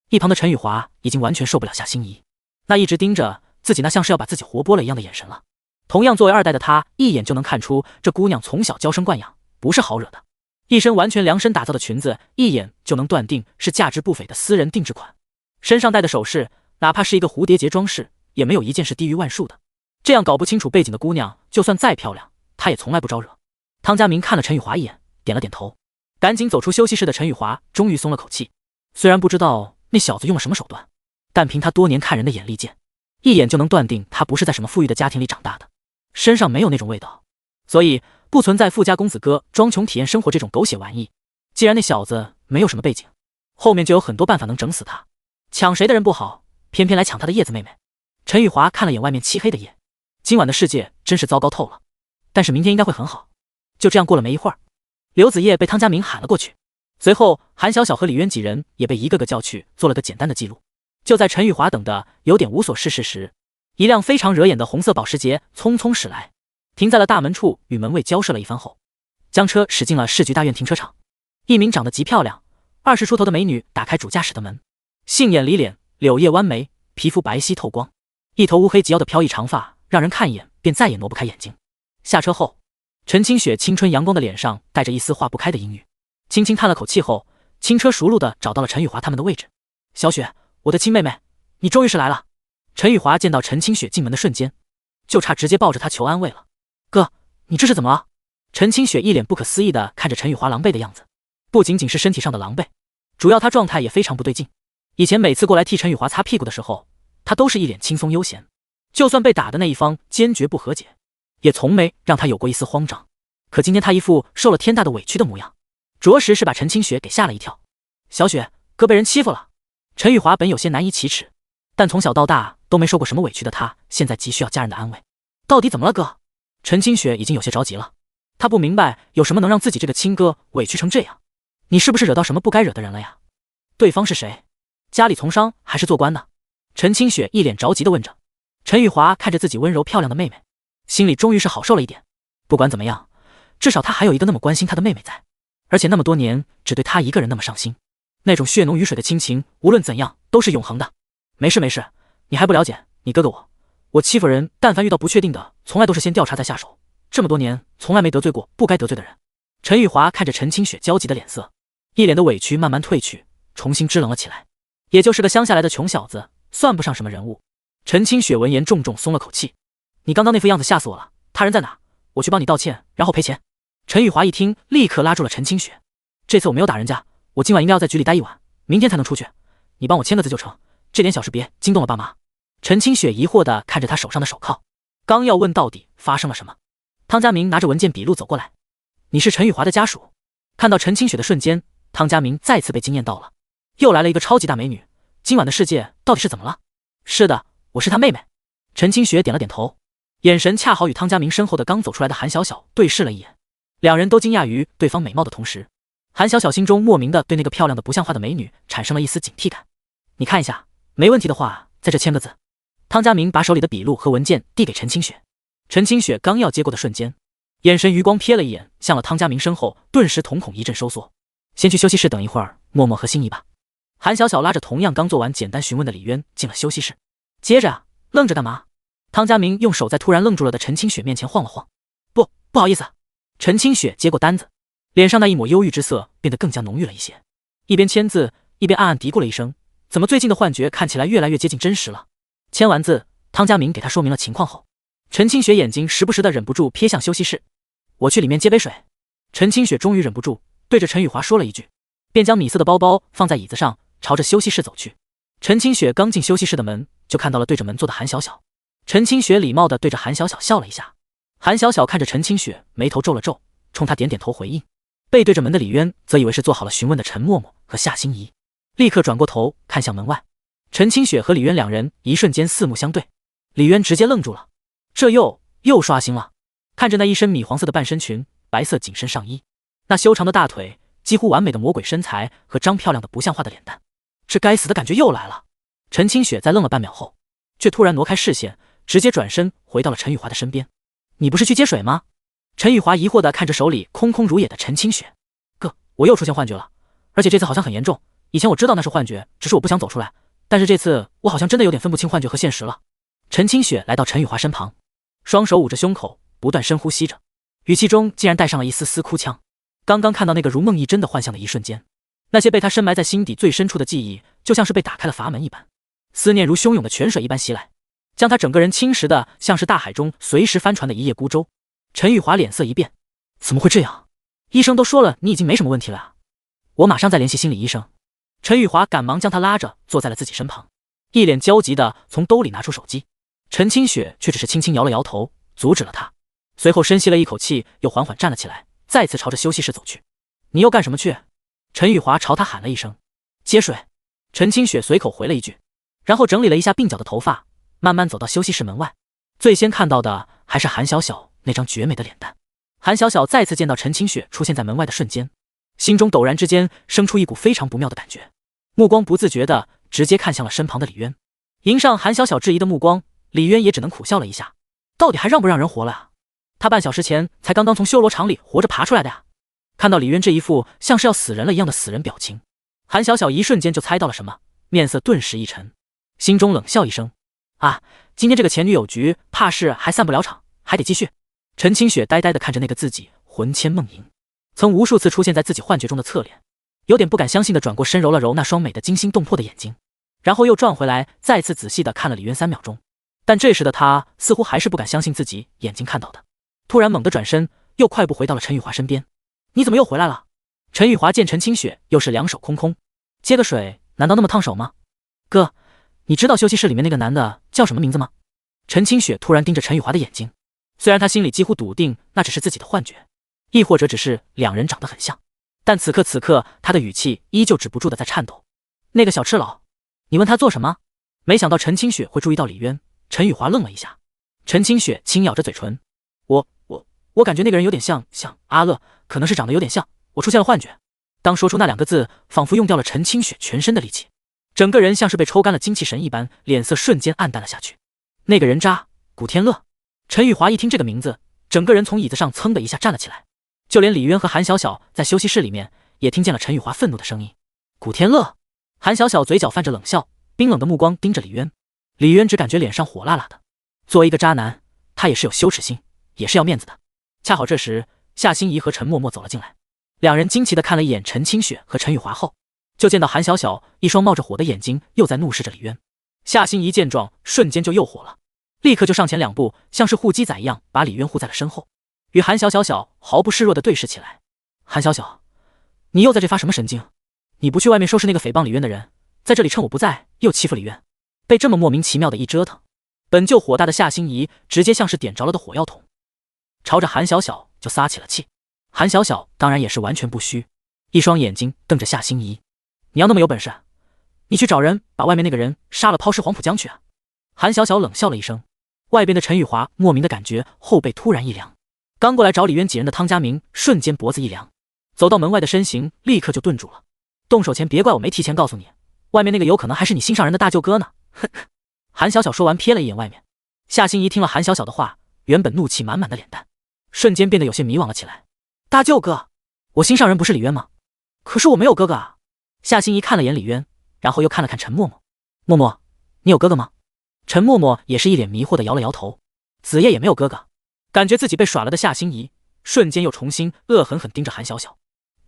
一旁的陈宇华已经完全受不了夏心怡那一直盯着自己那像是要把自己活剥了一样的眼神了。同样作为2代的他，一眼就能看出这姑娘从小娇生惯养，不是好惹的。一身完全量身打造的裙子，一眼就能断定是价值不菲的私人定制款。身上戴的首饰，哪怕是一个蝴蝶结装饰，也没有一件是低于万数的。这样搞不清楚背景的姑娘，就算再漂亮，她也从来不招惹。汤家明看了陈宇华一眼，点了点头。赶紧走出休息室的陈宇华终于松了口气。虽然不知道那小子用了什么手段，但凭他多年看人的眼力见，一眼就能断定他不是在什么富裕的家庭里长大的，身上没有那种味道，所以不存在富家公子哥装穷体验生活这种狗血玩意。既然那小子没有什么背景，后面就有很多办法能整死他。抢谁的人不好，偏偏来抢他的叶子妹妹。陈宇华看了眼外面漆黑的夜，今晚的世界真是糟糕透了，但是明天应该会很好。就这样过了没一会儿，刘子叶被汤家明喊了过去，随后韩小小和李渊几人也被一个个叫去做了个简单的记录。就在陈宇华等的有点无所事事时，一辆非常惹眼的红色保时捷匆匆驶来，停在了大门处，与门卫交涉了一番后，将车驶进了市局大院停车场。一名长得极漂亮20出头的美女打开主驾驶的门，杏眼里脸，柳叶弯眉，皮肤白皙透光，一头乌黑及腰的飘逸长发让人看一眼便再也挪不开眼睛。下车后，陈清雪青春阳光的脸上带着一丝化不开的阴郁，轻轻叹了口气后，轻车熟路地找到了陈宇华他们的位置。小雪，我的亲妹妹，你终于是来了。陈宇华见到陈清雪进门的瞬间，就差直接抱着她求安慰了。哥，你这是怎么了？陈清雪一脸不可思议地看着陈宇华狼狈的样子，不仅仅是身体上的狼狈，主要他状态也非常不对劲。以前每次过来替陈宇华擦屁股的时候，他都是一脸轻松悠闲，就算被打的那一方坚决不和解，也从没让他有过一丝慌张。可今天他一副受了天大的委屈的模样，着实是把陈清雪给吓了一跳。小雪，哥被人欺负了。陈宇华本有些难以启齿，但从小到大都没受过什么委屈的他，现在急需要家人的安慰。到底怎么了哥？陈清雪已经有些着急了，他不明白有什么能让自己这个亲哥委屈成这样。你是不是惹到什么不该惹的人了呀？对方是谁？家里从商还是做官的？陈清雪一脸着急地问着。陈宇华看着自己温柔漂亮的妹妹，心里终于是好受了一点。不管怎么样，至少他还有一个那么关心他的妹妹在，而且那么多年只对他一个人那么上心，那种血浓于水的亲情无论怎样都是永恒的。没事没事，你还不了解，你哥哥我欺负人但凡遇到不确定的，从来都是先调查再下手，这么多年从来没得罪过不该得罪的人。陈宇华看着陈清雪焦急的脸色，一脸的委屈慢慢褪去，重新支棱了起来。也就是个乡下来的穷小子，算不上什么人物。陈清雪闻言重重松了口气。你刚刚那副样子吓死我了，他人在哪？我去帮你道歉然后赔钱。陈宇华一听立刻拉住了陈清雪，这次我没有打人家，我今晚应该要在局里待一晚，明天才能出去，你帮我签个字就成，这点小事别惊动了爸妈。陈清雪疑惑地看着他手上的手铐，刚要问到底发生了什么，汤家明拿着文件笔录走过来。你是陈宇华的家属？看到陈清雪的瞬间，汤家明再次被惊艳到了，又来了一个超级大美女，今晚的世界到底是怎么了？是的，我是她妹妹。陈清雪点了点头，眼神恰好与汤家明身后的刚走出来的韩小小对视了一眼，两人都惊讶于对方美貌的同时，韩小小心中莫名的对那个漂亮的不像话的美女产生了一丝警惕感。你看一下，没问题的话在这签个字。汤家明把手里的笔录和文件递给陈清雪，陈清雪刚要接过的瞬间，眼神余光瞥了一眼向了汤家明身后，顿时瞳孔一阵收缩。先去休息室等一会儿默默和心怡吧。韩小小拉着同样刚做完简单询问的李渊进了休息室。接着愣着干嘛？汤家明用手在突然愣住了的陈清雪面前晃了晃。不好意思。陈清雪接过单子，脸上那一抹忧郁之色变得更加浓郁了一些，一边签字一边暗暗嘀咕了一声，怎么最近的幻觉看起来越来越接近真实了。签完字，汤家明给他说明了情况后，陈清雪眼睛时不时的忍不住瞥向休息室。我去里面接杯水。陈清雪终于忍不住对着陈宇华说了一句，便将米色的包包放在椅子上，朝着休息室走去。陈清雪刚进休息室的门，就看到了对着门坐的韩小小。陈清雪礼貌地对着韩小小笑了一下，韩小小看着陈清雪，眉头皱了皱，冲他点点头回应。背对着门的李渊则以为是做好了询问的陈默默和夏心怡，立刻转过头看向门外。陈清雪和李渊两人一瞬间四目相对，李渊直接愣住了，这又刷新了。看着那一身米黄色的半身裙，白色紧身上衣，那修长的大腿，几乎完美的魔鬼身材和张漂亮的不像话的脸蛋，这该死的感觉又来了。陈清雪在愣了半秒后，却突然挪开视线，直接转身回到了陈宇华的身边。你不是去接水吗？陈雨华疑惑地看着手里空空如也的陈清雪，哥，我又出现幻觉了，而且这次好像很严重。以前我知道那是幻觉，只是我不想走出来，但是这次我好像真的有点分不清幻觉和现实了。陈清雪来到陈雨华身旁，双手捂着胸口，不断深呼吸着，语气中竟然带上了一丝丝哭腔。刚刚看到那个如梦一真的幻象的一瞬间，那些被他深埋在心底最深处的记忆，就像是被打开了阀门一般，思念如汹涌的泉水一般袭来，将他整个人侵蚀的像是大海中随时翻船的一叶孤舟。陈雨华脸色一变，怎么会这样？医生都说了你已经没什么问题了啊，我马上再联系心理医生。陈雨华赶忙将他拉着坐在了自己身旁，一脸焦急地从兜里拿出手机。陈清雪却只是轻轻摇了摇头，阻止了他，随后深吸了一口气，又缓缓站了起来，再次朝着休息室走去。你又干什么去？陈雨华朝他喊了一声。接水。陈清雪随口回了一句，然后整理了一下鬓角的头发，慢慢走到休息室门外。最先看到的还是韩小小那张绝美的脸蛋。韩小小再次见到陈清雪出现在门外的瞬间，心中陡然之间生出一股非常不妙的感觉，目光不自觉地直接看向了身旁的李渊。迎上韩小小质疑的目光，李渊也只能苦笑了一下，到底还让不让人活了啊？他半小时前才刚刚从修罗场里活着爬出来的呀。看到李渊这一副像是要死人了一样的死人表情，韩小小一瞬间就猜到了什么，面色顿时一沉，心中冷笑一声，啊，今天这个前女友局怕是还散不了场，还得继续。陈清雪呆呆地看着那个自己魂牵梦萦，曾无数次出现在自己幻觉中的侧脸，有点不敢相信地转过身揉了揉那双美得惊心动魄的眼睛，然后又转回来，再次仔细地看了李渊3秒钟。但这时的他似乎还是不敢相信自己眼睛看到的，突然猛地转身，又快步回到了陈雨华身边。你怎么又回来了？陈雨华见陈清雪又是两手空空，接个水难道那么烫手吗？哥，你知道休息室里面那个男的叫什么名字吗？陈清雪突然盯着陈雨华的眼睛，虽然他心里几乎笃定那只是自己的幻觉，亦或者只是两人长得很像，但此刻他的语气依旧止不住的在颤抖。那个小赤佬，你问他做什么？没想到陈清雪会注意到李渊。陈雨华愣了一下，陈清雪轻咬着嘴唇，我感觉那个人有点像阿乐，可能是长得有点像，我出现了幻觉。当说出那2个字，仿佛用掉了陈清雪全身的力气，整个人像是被抽干了精气神一般，脸色瞬间暗淡了下去。那个人渣，古天乐。陈雨华一听这个名字，整个人从椅子上噌的一下站了起来，就连李渊和韩小小在休息室里面也听见了陈雨华愤怒的声音。古天乐。韩小小嘴角泛着冷笑，冰冷的目光盯着李渊。李渊只感觉脸上火辣辣的，作为一个渣男，他也是有羞耻心，也是要面子的。恰好这时夏心怡和陈默默走了进来，两人惊奇地看了一眼陈清雪和陈雨华后，就见到韩小小一双冒着火的眼睛又在怒视着李渊。夏心怡见状瞬间就又火了，立刻就上前2步，像是护鸡仔一样把李渊护在了身后，与韩小小毫不示弱地对视起来。韩小小，你又在这发什么神经？你不去外面收拾那个诽谤李渊的人，在这里趁我不在又欺负李渊，被这么莫名其妙的一折腾，本就火大的夏心怡直接像是点着了的火药桶，朝着韩小小就撒起了气。韩小小当然也是完全不虚，一双眼睛瞪着夏心怡，你要那么有本事，你去找人把外面那个人杀了抛尸黄浦江去啊！韩小小冷笑了一声。外边的陈雨华莫名的感觉后背突然一凉，刚过来找李渊几人的汤家明瞬间脖子一凉，走到门外的身形立刻就顿住了。动手前别怪我没提前告诉你，外面那个有可能还是你心上人的大舅哥呢。哼！韩小小说完瞥了一眼外面，夏心怡听了韩小小的话，原本怒气满满的脸蛋瞬间变得有些迷惘了起来。大舅哥，我心上人不是李渊吗？可是我没有哥哥啊。夏心怡看了眼李渊，然后又看了看陈默默。默默，你有哥哥吗？陈默默也是一脸迷惑的摇了摇头。子夜也没有哥哥。感觉自己被耍了的夏心怡瞬间又重新恶狠狠盯着韩小小，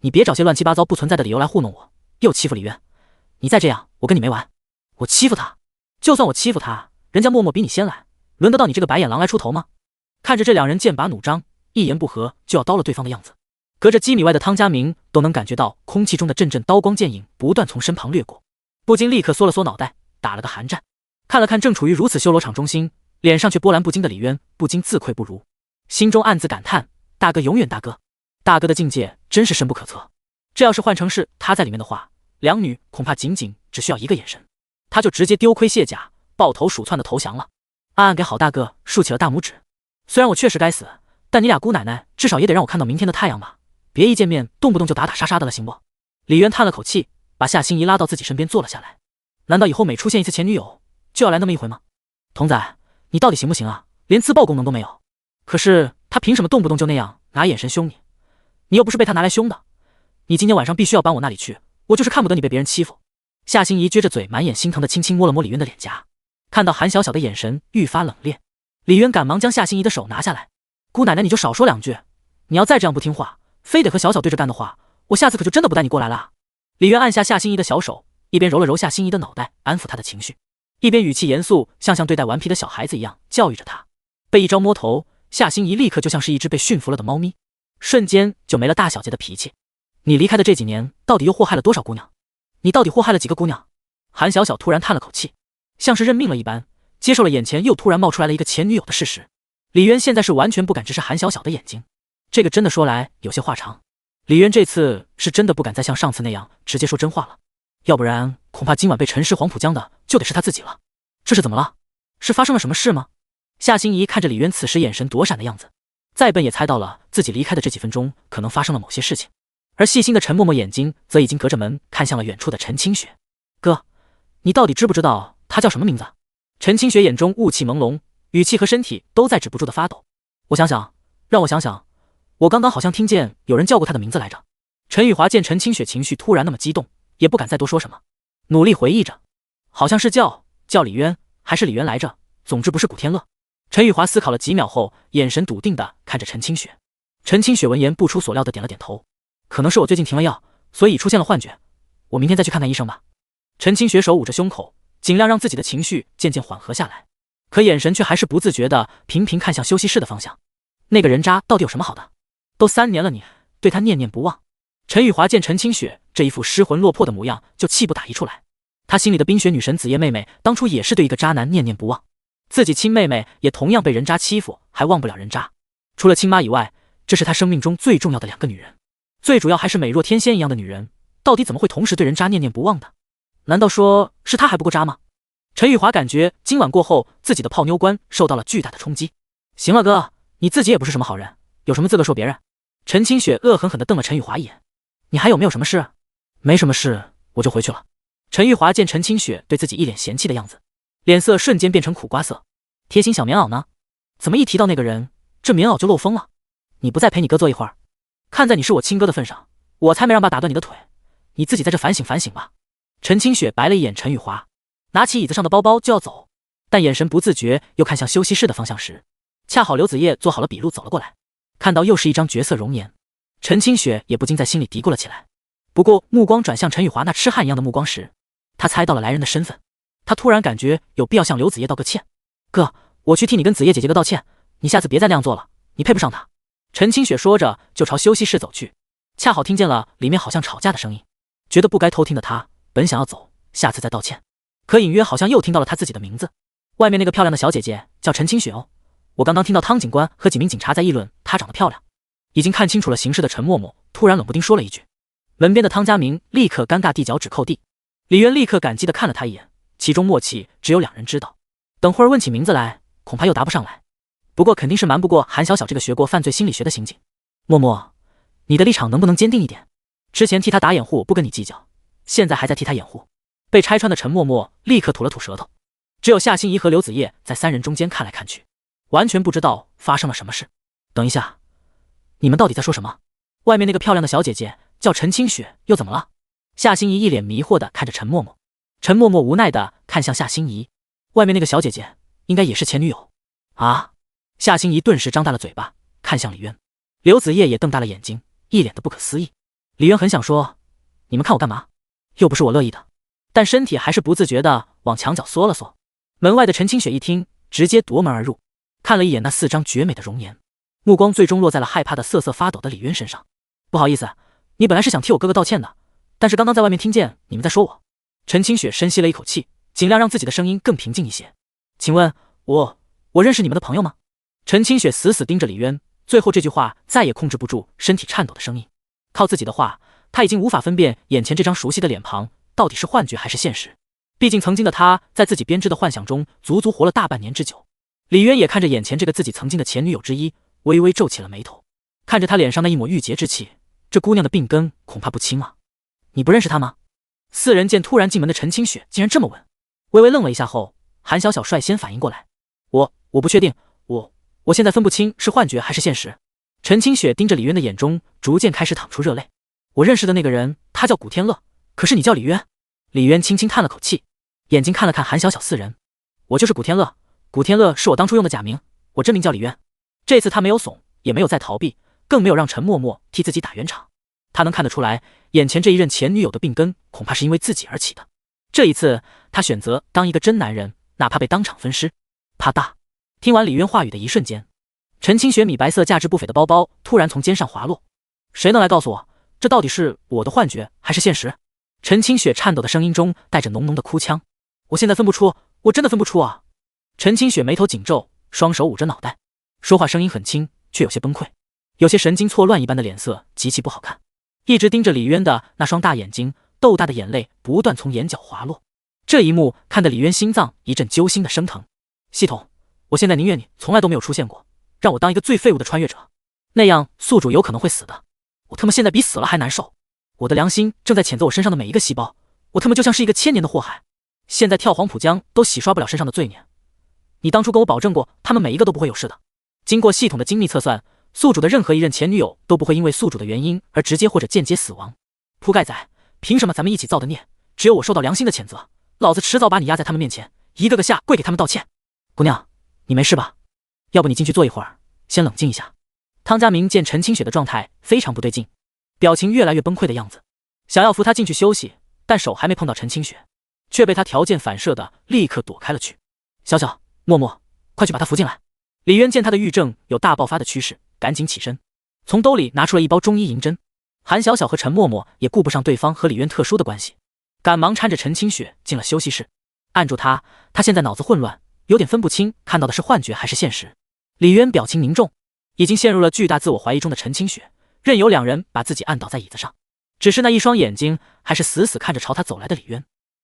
你别找些乱七八糟不存在的理由来糊弄我，又欺负李渊，你再这样我跟你没完。我欺负他？就算我欺负他，人家默默比你先来，轮得到你这个白眼狼来出头吗？看着这两人剑拔弩张，一言不合就要刀了对方的样子，隔着几米外的汤家明都能感觉到空气中的阵阵刀光剑影不断从身旁掠过，不禁立刻缩了缩脑袋，打了个寒战。看了看正处于如此修罗场中心，脸上却波澜不惊的李渊，不禁自愧不如，心中暗自感叹，大哥永远大哥，大哥的境界真是深不可测。这要是换成是他在里面的话，两女恐怕仅只需要一个眼神，他就直接丢盔卸甲，抱头鼠窜的投降了，暗暗给好大哥竖起了大拇指。虽然我确实该死，但你俩姑奶奶至少也得让我看到明天的太阳吧，别一见面动不动就打打杀杀的了，行不？李渊叹了口气，把夏心怡拉到自己身边坐了下来。难道以后每出现一次前女友就要来那么一回吗？童仔，你到底行不行啊？连自爆功能都没有。可是他凭什么动不动就那样拿眼神凶你？你又不是被他拿来凶的。你今天晚上必须要搬我那里去，我就是看不得你被别人欺负。夏心怡撅着嘴，满眼心疼的轻轻摸了摸李渊的脸颊，看到韩小小的眼神愈发冷冽，李渊赶忙将夏心怡的手拿下来。姑奶奶，你就少说两句，你要再这样不听话，非得和小小对着干的话，我下次可就真的不带你过来了啊。李渊按下夏心怡的小手，一边揉了揉夏心怡的脑袋，安抚她的情绪，一边语气严肃，像对待顽皮的小孩子一样教育着她。被一招摸头，夏心怡立刻就像是一只被驯服了的猫咪，瞬间就没了大小姐的脾气。你离开的这几年，到底又祸害了多少姑娘？你到底祸害了几个姑娘？韩小小突然叹了口气，像是认命了一般，接受了眼前又突然冒出来了一个前女友的事实。李渊现在是完全不敢直视韩小小的眼睛，这个真的说来有些话长。李渊这次是真的不敢再像上次那样直接说真话了，要不然恐怕今晚被陈氏黄浦江的就得是他自己了。这是怎么了？是发生了什么事吗？夏心怡看着李渊此时眼神躲闪的样子，再笨也猜到了自己离开的这几分钟可能发生了某些事情。而细心的陈默默眼睛则已经隔着门看向了远处的陈清雪。哥，你到底知不知道他叫什么名字？陈清雪眼中雾气朦胧，语气和身体都在止不住的发抖。我想想，让我想想，我刚刚好像听见有人叫过他的名字来着。陈雨华见陈清雪情绪突然那么激动，也不敢再多说什么，努力回忆着，好像是叫李渊，还是李渊来着，总之不是古天乐。陈雨华思考了几秒后，眼神笃定地看着陈清雪。陈清雪闻言不出所料地点了点头，可能是我最近停了药，所以出现了幻觉，我明天再去看看医生吧。陈清雪手捂着胸口，尽量让自己的情绪渐渐缓和下来，可眼神却还是不自觉地频频看向休息室的方向。那个人渣到底有什么好的？都3年了，你对他念念不忘。陈雨华见陈清雪这一副失魂落魄的模样，就气不打一处来。他心里的冰雪女神紫夜妹妹当初也是对一个渣男念念不忘，自己亲妹妹也同样被人渣欺负，还忘不了人渣。除了亲妈以外，这是他生命中最重要的2个女人，最主要还是美若天仙一样的女人，到底怎么会同时对人渣念念不忘的？难道说是他还不够渣吗？陈雨华感觉今晚过后，自己的泡妞观受到了巨大的冲击。行了哥，你自己也不是什么好人，有什么资格说别人？陈清雪恶狠狠地瞪了陈雨华一眼。你还有没有什么事？没什么事，我就回去了。陈玉华见陈清雪对自己一脸嫌弃的样子，脸色瞬间变成苦瓜色。贴心小棉袄呢？怎么一提到那个人，这棉袄就漏风了？你不再陪你哥坐一会儿？看在你是我亲哥的份上，我才没让爸打断你的腿，你自己在这反省反省吧。陈清雪白了一眼陈玉华，拿起椅子上的包包就要走，但眼神不自觉又看向休息室的方向时，恰好刘子叶做好了笔录走了过来，看到又是一张绝色容颜，陈清雪也不禁在心里嘀咕了起来。不过目光转向陈雨华那痴汉一样的目光时，他猜到了来人的身份。他突然感觉有必要向刘子叶道个歉。哥，我去替你跟子叶姐姐哥道歉，你下次别再那样做了，你配不上她。陈清雪说着就朝休息室走去，恰好听见了里面好像吵架的声音，觉得不该偷听的他本想要走，下次再道歉，可隐约好像又听到了他自己的名字。外面那个漂亮的小姐姐叫陈清雪哦，我刚刚听到汤警官和几名警察在议论她长得漂亮。已经看清楚了形势的陈默默突然冷不丁说了一句，门边的汤家明立刻尴尬地脚趾扣地。李渊立刻感激地看了他一眼，其中默契只有2人知道，等会儿问起名字来恐怕又答不上来。不过肯定是瞒不过韩小小这个学过犯罪心理学的刑警。默默，你的立场能不能坚定一点？之前替他打掩护不跟你计较，现在还在替他掩护。被拆穿的陈默默立刻吐了吐舌头，只有夏心怡和刘子叶在3人中间看来看去，完全不知道发生了什么事。等一下，你们到底在说什么？外面那个漂亮的小姐姐叫陈清雪，又怎么了？夏心怡一脸迷惑地看着陈默默，陈默默无奈地看向夏心怡，外面那个小姐姐应该也是前女友啊！夏心怡顿时张大了嘴巴，看向李渊。刘子叶也瞪大了眼睛，一脸的不可思议。李渊很想说，你们看我干嘛？又不是我乐意的，但身体还是不自觉地往墙角缩了缩。门外的陈清雪一听，直接夺门而入，看了一眼那4张绝美的容颜，目光最终落在了害怕的瑟瑟发抖的李渊身上。不好意思，你本来是想替我哥哥道歉的，但是刚刚在外面听见你们在说我。陈清雪深吸了一口气，尽量让自己的声音更平静一些。请问我认识你们的朋友吗？陈清雪死死盯着李渊，最后这句话再也控制不住身体颤抖的声音。靠自己的话，他已经无法分辨眼前这张熟悉的脸庞到底是幻觉还是现实。毕竟曾经的他在自己编织的幻想中足足活了大半年之久。李渊也看着眼前这个自己曾经的前女友之一，微微皱起了眉头，看着他脸上那一抹郁结之气，这姑娘的病根恐怕不轻啊。你不认识她吗？4人见突然进门的陈清雪竟然这么问，微微愣了一下后，韩小小率先反应过来，我不确定，我现在分不清是幻觉还是现实。陈清雪盯着李渊的眼中逐渐开始淌出热泪。我认识的那个人，他叫古天乐，可是你叫李渊。李渊轻轻叹了口气，眼睛看了看韩小小四人。我就是古天乐，古天乐是我当初用的假名，我真名叫李渊。这次他没有怂，也没有再逃避，更没有让陈默默替自己打圆场。他能看得出来，眼前这一任前女友的病根恐怕是因为自己而起的。这一次他选择当一个真男人，哪怕被当场分尸。啪嗒！听完李渊话语的一瞬间，陈清雪米白色价值不菲的包包突然从肩上滑落。谁能来告诉我，这到底是我的幻觉还是现实？陈清雪颤抖的声音中带着浓浓的哭腔。我现在分不出，我真的分不出啊！陈清雪眉头紧皱，双手捂着脑袋，说话声音很轻，却有些崩溃，有些神经错乱一般的脸色极其不好看。一直盯着李渊的那双大眼睛，豆大的眼泪不断从眼角滑落。这一幕看得李渊心脏一阵揪心的生疼。系统，我现在宁愿你从来都没有出现过，让我当一个最废物的穿越者，那样宿主有可能会死的。我他妈现在比死了还难受，我的良心正在谴责我身上的每一个细胞，我他妈就像是一个千年的祸害，现在跳黄浦江都洗刷不了身上的罪孽。你当初跟我保证过，他们每一个都不会有事的。经过系统的精密测算，宿主的任何一任前女友都不会因为宿主的原因而直接或者间接死亡。铺盖仔，凭什么咱们一起造的孽，只有我受到良心的谴责？老子迟早把你压在他们面前，一个个下跪给他们道歉。姑娘，你没事吧？要不你进去坐一会儿，先冷静一下。汤家明见陈清雪的状态非常不对劲，表情越来越崩溃的样子，想要扶她进去休息，但手还没碰到陈清雪，却被她条件反射的立刻躲开了去。小小，默默，快去把她扶进来。李渊见他的郁症有大爆发的趋势，赶紧起身，从兜里拿出了一包中医银针。韩小小和陈默默也顾不上对方和李渊特殊的关系，赶忙搀着陈清雪进了休息室，按住他现在脑子混乱，有点分不清看到的是幻觉还是现实。李渊表情凝重，已经陷入了巨大自我怀疑中的陈清雪，任由两人把自己按倒在椅子上，只是那一双眼睛还是死死看着朝他走来的李渊，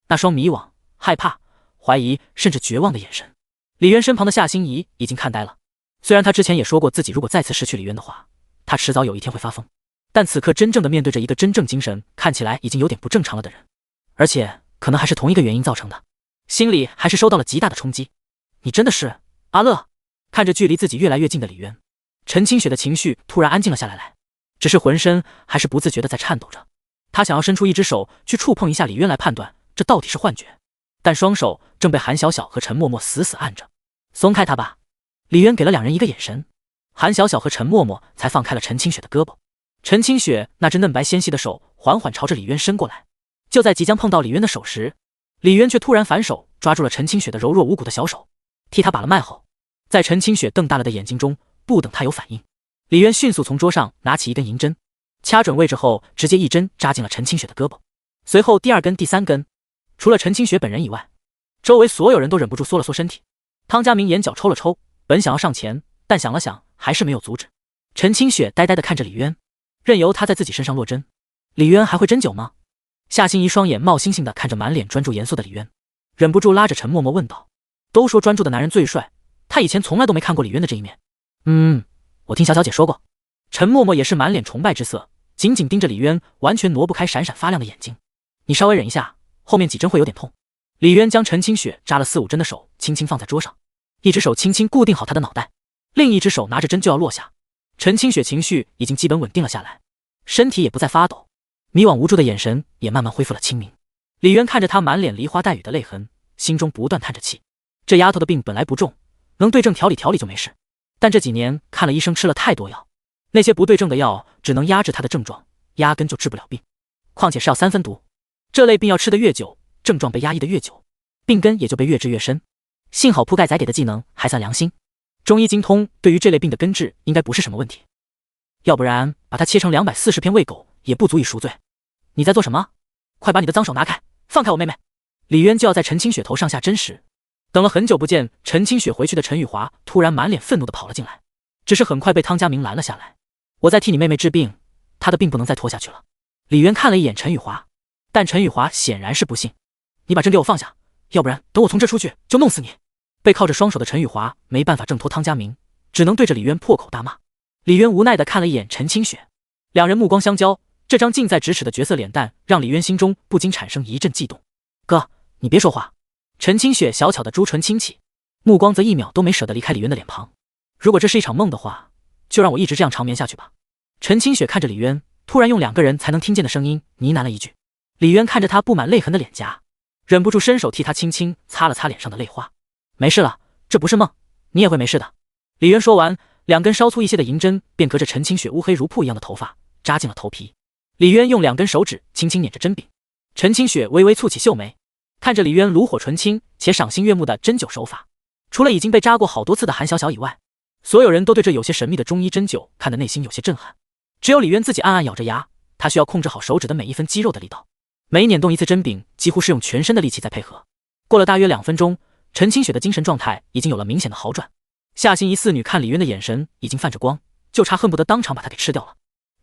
那双迷惘、害怕、怀疑甚至绝望的眼神。李渊身旁的夏心怡已经看呆了，虽然他之前也说过自己如果再次失去李渊的话，他迟早有一天会发疯，但此刻真正的面对着一个真正精神看起来已经有点不正常了的人，而且可能还是同一个原因造成的，心里还是受到了极大的冲击。你真的是阿乐？看着距离自己越来越近的李渊，陈清雪的情绪突然安静了下来，只是浑身还是不自觉的在颤抖着。他想要伸出一只手去触碰一下李渊来判断这到底是幻觉，但双手正被韩小小和陈默默死死按着。松开他吧。李渊给了两人一个眼神，韩小小和陈默默才放开了陈清雪的胳膊。陈清雪那只嫩白纤细的手缓缓朝着李渊伸过来，就在即将碰到李渊的手时，李渊却突然反手抓住了陈清雪的柔弱无骨的小手，替他把了脉后，在陈清雪瞪大了的眼睛中，不等他有反应，李渊迅速从桌上拿起一根银针，掐准位置后直接一针扎进了陈清雪的胳膊，随后第二根、第三根。除了陈清雪本人以外，周围所有人都忍不住缩了缩身体。汤家明眼角抽了抽，本想要上前，但想了想还是没有阻止。陈清雪呆呆地看着李渊，任由他在自己身上落针。李渊还会针灸吗？夏心怡双眼冒星星地看着满脸专注严肃的李渊，忍不住拉着陈默默问道。都说专注的男人最帅，他以前从来都没看过李渊的这一面。我听小小姐说过。陈默默也是满脸崇拜之色，紧紧盯着李渊完全挪不开闪闪发亮的眼睛。你稍微忍一下，后面几针会有点痛。李渊将陈清雪扎了4、5针的手轻轻放在桌上，一只手轻轻固定好她的脑袋，另一只手拿着针就要落下。陈清雪情绪已经基本稳定了下来，身体也不再发抖，迷惘无助的眼神也慢慢恢复了清明。李渊看着她满脸梨花带雨的泪痕，心中不断叹着气。这丫头的病本来不重，能对症调理调理就没事，但这几年看了医生，吃了太多药，那些不对症的药只能压制她的症状，压根就治不了病，况且是要3分毒。这类病药吃得越久，症状被压抑得越久，病根也就被越治越深。幸好铺盖仔给的技能还算良心，中医精通，对于这类病的根治应该不是什么问题，要不然把它切成240片喂狗也不足以赎罪。你在做什么？快把你的脏手拿开，放开我妹妹！李渊就要在陈清雪头上下针时，等了很久不见陈清雪回去的陈雨华突然满脸愤怒地跑了进来，只是很快被汤家明拦了下来。我在替你妹妹治病，她的病不能再拖下去了。李渊看了一眼陈雨华，但陈雨华显然是不信。你把针给我放下，要不然等我从这出去就弄死你！被铐着双手的陈雨华没办法挣脱汤家明，只能对着李渊破口大骂。李渊无奈地看了一眼陈清雪，两人目光相交，这张近在咫尺的绝色脸蛋让李渊心中不禁产生一阵悸动。哥，你别说话。陈清雪小巧的朱唇轻启，目光则1秒都没舍得离开李渊的脸庞。如果这是一场梦的话，就让我一直这样长眠下去吧。陈清雪看着李渊，突然用2个人才能听见的声音呢喃了一句。李渊看着他布满泪痕的脸颊，忍不住伸手替他轻轻擦了擦脸上的泪花。没事了，这不是梦，你也会没事的。李渊说完，2根稍粗一些的银针便隔着陈清雪乌黑如瀑一样的头发扎进了头皮。李渊用2根手指轻轻捻着针柄，陈清雪微微蹙起秀眉，看着李渊炉火纯青且赏心悦目的针灸手法。除了已经被扎过好多次的韩小小以外，所有人都对这有些神秘的中医针灸看得内心有些震撼。只有李渊自己暗暗咬着牙，他需要控制好手指的每一分肌肉的力道，每捻动一次针柄几乎是用全身的力气在配合。过了大约2分钟，陈清雪的精神状态已经有了明显的好转。夏心怡4女看李渊的眼神已经泛着光，就差恨不得当场把他给吃掉了。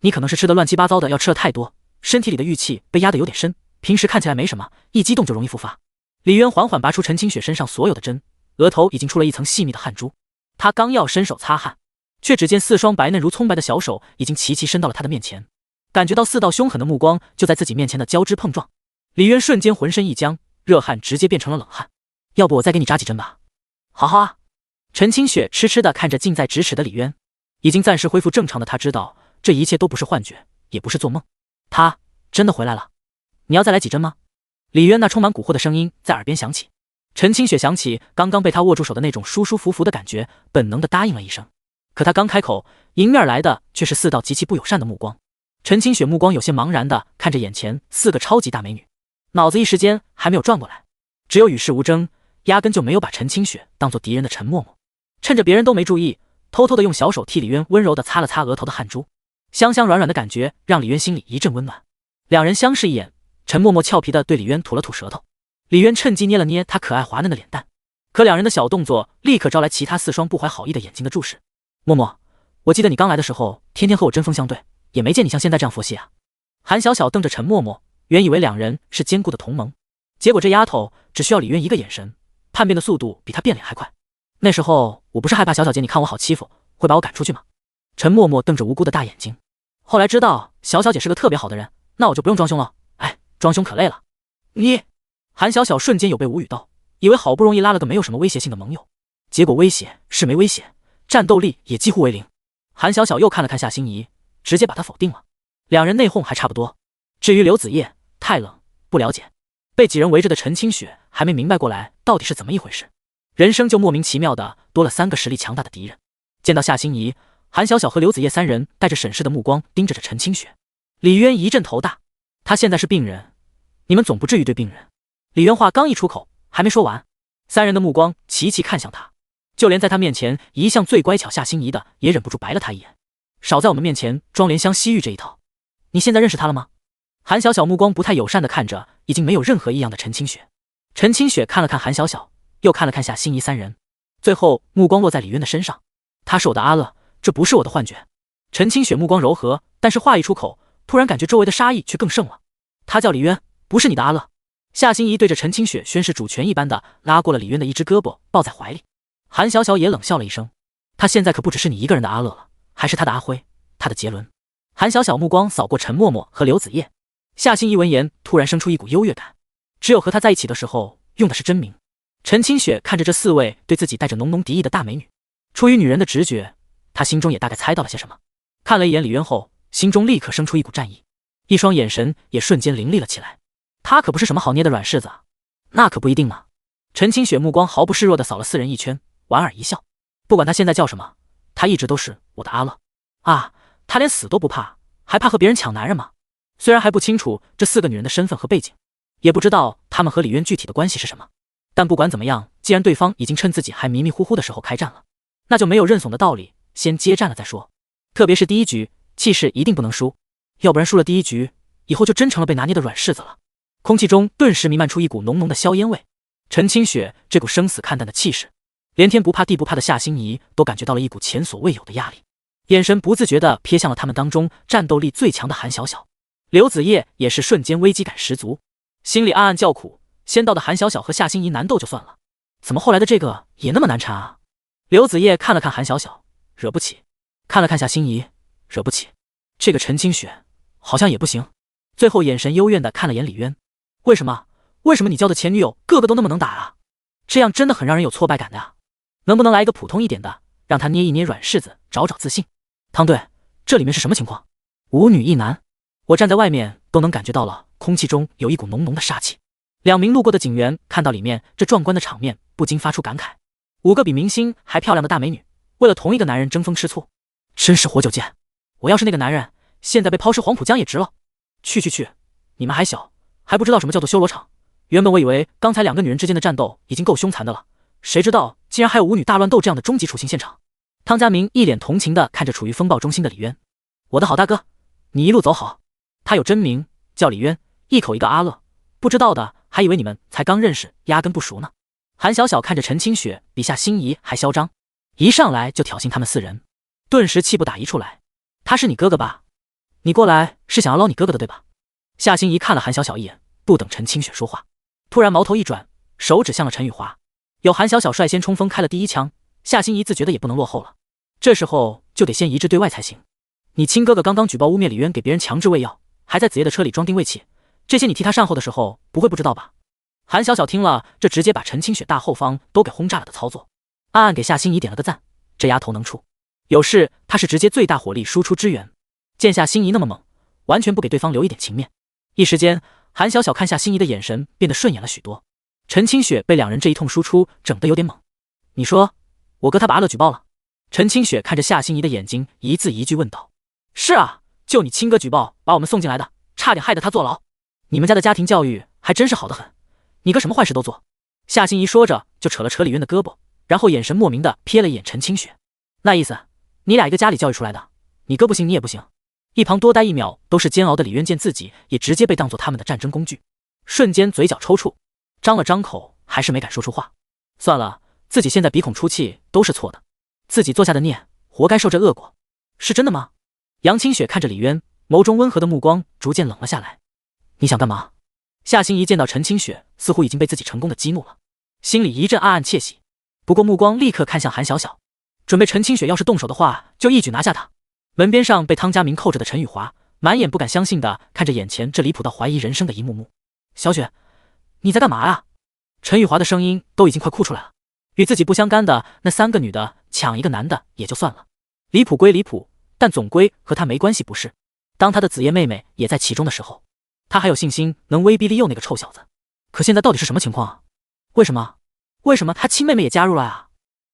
你可能是吃的乱七八糟的药吃了太多，身体里的郁气被压得有点深，平时看起来没什么，一激动就容易复发。李渊缓缓拔出陈清雪身上所有的针，额头已经出了一层细密的汗珠。他刚要伸手擦汗，却只见4双白嫩如葱白的小手已经齐齐伸到了他的面前，感觉到4道凶狠的目光就在自己面前的交织碰撞。李渊瞬间浑身一僵，热汗直接变成了冷汗。要不我再给你扎几针吧？好好啊。陈清雪痴痴地看着近在咫尺的李渊，已经暂时恢复正常的他知道这一切都不是幻觉，也不是做梦，他真的回来了。你要再来几针吗？李渊那充满蛊惑的声音在耳边响起。陈清雪想起刚刚被他握住手的那种舒舒服服的感觉，本能地答应了一声。可他刚开口，迎面来的却是4道极其不友善的目光。陈清雪目光有些茫然地看着眼前4个超级大美女，脑子一时间还没有转过来，只有与世无争，压根就没有把陈清雪当作敌人的陈默默。趁着别人都没注意，偷偷地用小手替李渊温柔地擦了擦额头的汗珠，香香软软的感觉让李渊心里一阵温暖。2人相视一眼，陈默默俏皮地对李渊吐了吐舌头，李渊趁机捏了捏他可爱滑嫩的脸蛋，可2人的小动作立刻招来其他4双不怀好意的眼睛的注视。默默，我记得你刚来的时候天天和我针锋相对，也没见你像现在这样佛系啊。韩小小瞪着陈默默，原以为2人是坚固的同盟，结果这丫头只需要李渊一个眼神，叛变的速度比他变脸还快。那时候我不是害怕小小姐你看我好欺负会把我赶出去吗？陈默默瞪着无辜的大眼睛，后来知道小小姐是个特别好的人，那我就不用装凶了。哎，装凶可累了。你……韩小小瞬间有被无语到，以为好不容易拉了个没有什么威胁性的盟友，结果威胁是没威胁，战斗力也几乎为零。韩小小又看了看夏心怡，直接把他否定了。2人内讧还差不多。至于刘子叶，太冷，不了解。被几人围着的陈清雪还没明白过来到底是怎么一回事，人生就莫名其妙的多了3个实力强大的敌人。见到夏心怡，韩小小和刘子叶3人带着审视的目光盯着陈清雪。李渊一阵头大，他现在是病人，你们总不至于对病人。李渊话刚一出口，还没说完，3人的目光齐齐看向他，就连在他面前一向最乖巧夏心怡的也忍不住白了他一眼。少在我们面前装怜香惜玉这一套。你现在认识他了吗？韩小小目光不太友善地看着已经没有任何异样的陈清雪。陈清雪看了看韩小小，又看了看夏心怡3人，最后目光落在李渊的身上。他是我的阿乐，这不是我的幻觉。陈清雪目光柔和，但是话一出口，突然感觉周围的杀意却更盛了。他叫李渊，不是你的阿乐。夏心怡对着陈清雪宣誓主权一般的拉过了李渊的一只胳膊，抱在怀里。韩小小也冷笑了一声，他现在可不只是你一个人的阿乐了，还是他的阿辉，他的杰伦。韩小小目光扫过陈默默和刘子叶，夏心怡闻言突然生出一股优越感，只有和他在一起的时候用的是真名。陈清雪看着这4位对自己带着浓浓敌意的大美女，出于女人的直觉，她心中也大概猜到了些什么。看了一眼李渊后，心中立刻生出一股战意，一双眼神也瞬间凌厉了起来。他可不是什么好捏的软柿子啊。那可不一定嘛。陈清雪目光毫不示弱地扫了4人一圈，莞尔一笑。不管他现在叫什么，他一直都是我的阿乐啊。他连死都不怕，还怕和别人抢男人吗？虽然还不清楚这4个女人的身份和背景，也不知道她们和李渊具体的关系是什么，但不管怎么样，既然对方已经趁自己还迷迷糊糊的时候开战了，那就没有认怂的道理，先接战了再说。特别是第1局，气势一定不能输，要不然输了第1局，以后就真成了被拿捏的软柿子了。空气中顿时弥漫出一股浓浓的硝烟味。陈清雪这股生死看淡的气势，连天不怕地不怕的夏心怡都感觉到了一股前所未有的压力，眼神不自觉地瞥向了他们当中战斗力最强的韩小小。刘子叶也是瞬间危机感十足，心里暗暗叫苦，先到的韩小小和夏心怡难斗就算了，怎么后来的这个也那么难缠啊？刘子叶看了看韩小小，惹不起；看了看夏心怡，惹不起。这个陈清雪好像也不行。最后眼神幽怨地看了眼李渊，为什么你交的前女友个个都那么能打啊？这样真的很让人有挫败感的啊。能不能来一个普通一点的，让他捏一捏软柿子，找找自信？汤队，这里面是什么情况？5女1男，我站在外面都能感觉到了，空气中有一股浓浓的杀气。2名路过的警员看到里面这壮观的场面，不禁发出感慨：5个比明星还漂亮的大美女，为了同一个男人争风吃醋，真是活久见。我要是那个男人，现在被抛尸黄浦江也值了。去，你们还小，还不知道什么叫做修罗场。原本我以为刚才2个女人之间的战斗已经够凶残的了，谁知道竟然还有5女大乱斗这样的终极处刑现场。汤家明一脸同情地看着处于风暴中心的李渊：我的好大哥，你一路走好。他有真名叫李渊，一口一个阿乐，不知道的还以为你们才刚认识，压根不熟呢。韩小小看着陈清雪比夏心怡还嚣张，一上来就挑衅他们4人，顿时气不打一处来。他是你哥哥吧？你过来是想要捞你哥哥的对吧？夏心怡看了韩小小一眼，不等陈清雪说话，突然矛头一转，手指向了陈雨华。有韩小小率先冲锋开了第一枪，夏心怡自觉得也不能落后了，这时候就得先一致对外才行。你亲哥哥刚刚举报污蔑李渊给别人强制喂药，还在子夜的车里装定位器，这些你替他善后的时候不会不知道吧？韩小小听了这直接把陈清雪大后方都给轰炸了的操作，暗暗给夏心怡点了个赞，这丫头能处，有事她是直接最大火力输出支援。见夏心怡那么猛，完全不给对方留一点情面，一时间韩小小看夏心怡的眼神变得顺眼了许多。陈清雪被2人这一通输出整得有点懵，你说我哥他把阿乐举报了？陈清雪看着夏心怡的眼睛，一字一句问道。是啊，就你亲哥举报把我们送进来的，差点害得他坐牢。你们家的家庭教育还真是好得很，你哥什么坏事都做。夏心怡说着就扯了扯李渊的胳膊，然后眼神莫名的瞥了一眼陈清雪，那意思你俩一个家里教育出来的，你哥不行你也不行。一旁多待1秒都是煎熬的李渊见自己也直接被当作他们的战争工具，瞬间嘴角抽搐，张了张口还是没敢说出话。算了，自己现在鼻孔出气都是错的，自己做下的孽活该受这恶果。是真的吗？杨清雪看着李渊，眸中温和的目光逐渐冷了下来。你想干嘛？夏心怡见到陈清雪似乎已经被自己成功的激怒了，心里一阵暗暗窃喜，不过目光立刻看向韩小小，准备陈清雪要是动手的话就一举拿下她。门边上被汤家明扣着的陈雨华满眼不敢相信的看着眼前这离谱到怀疑人生的一幕幕。小雪，你在干嘛呀？陈雨华的声音都已经快哭出来了。与自己不相干的那3个女的抢一个男的也就算了，离谱归离谱，但总归和他没关系不是？当他的子夜妹妹也在其中的时候，他还有信心能威逼利诱那个臭小子。可现在到底是什么情况啊？为什么他亲妹妹也加入了啊？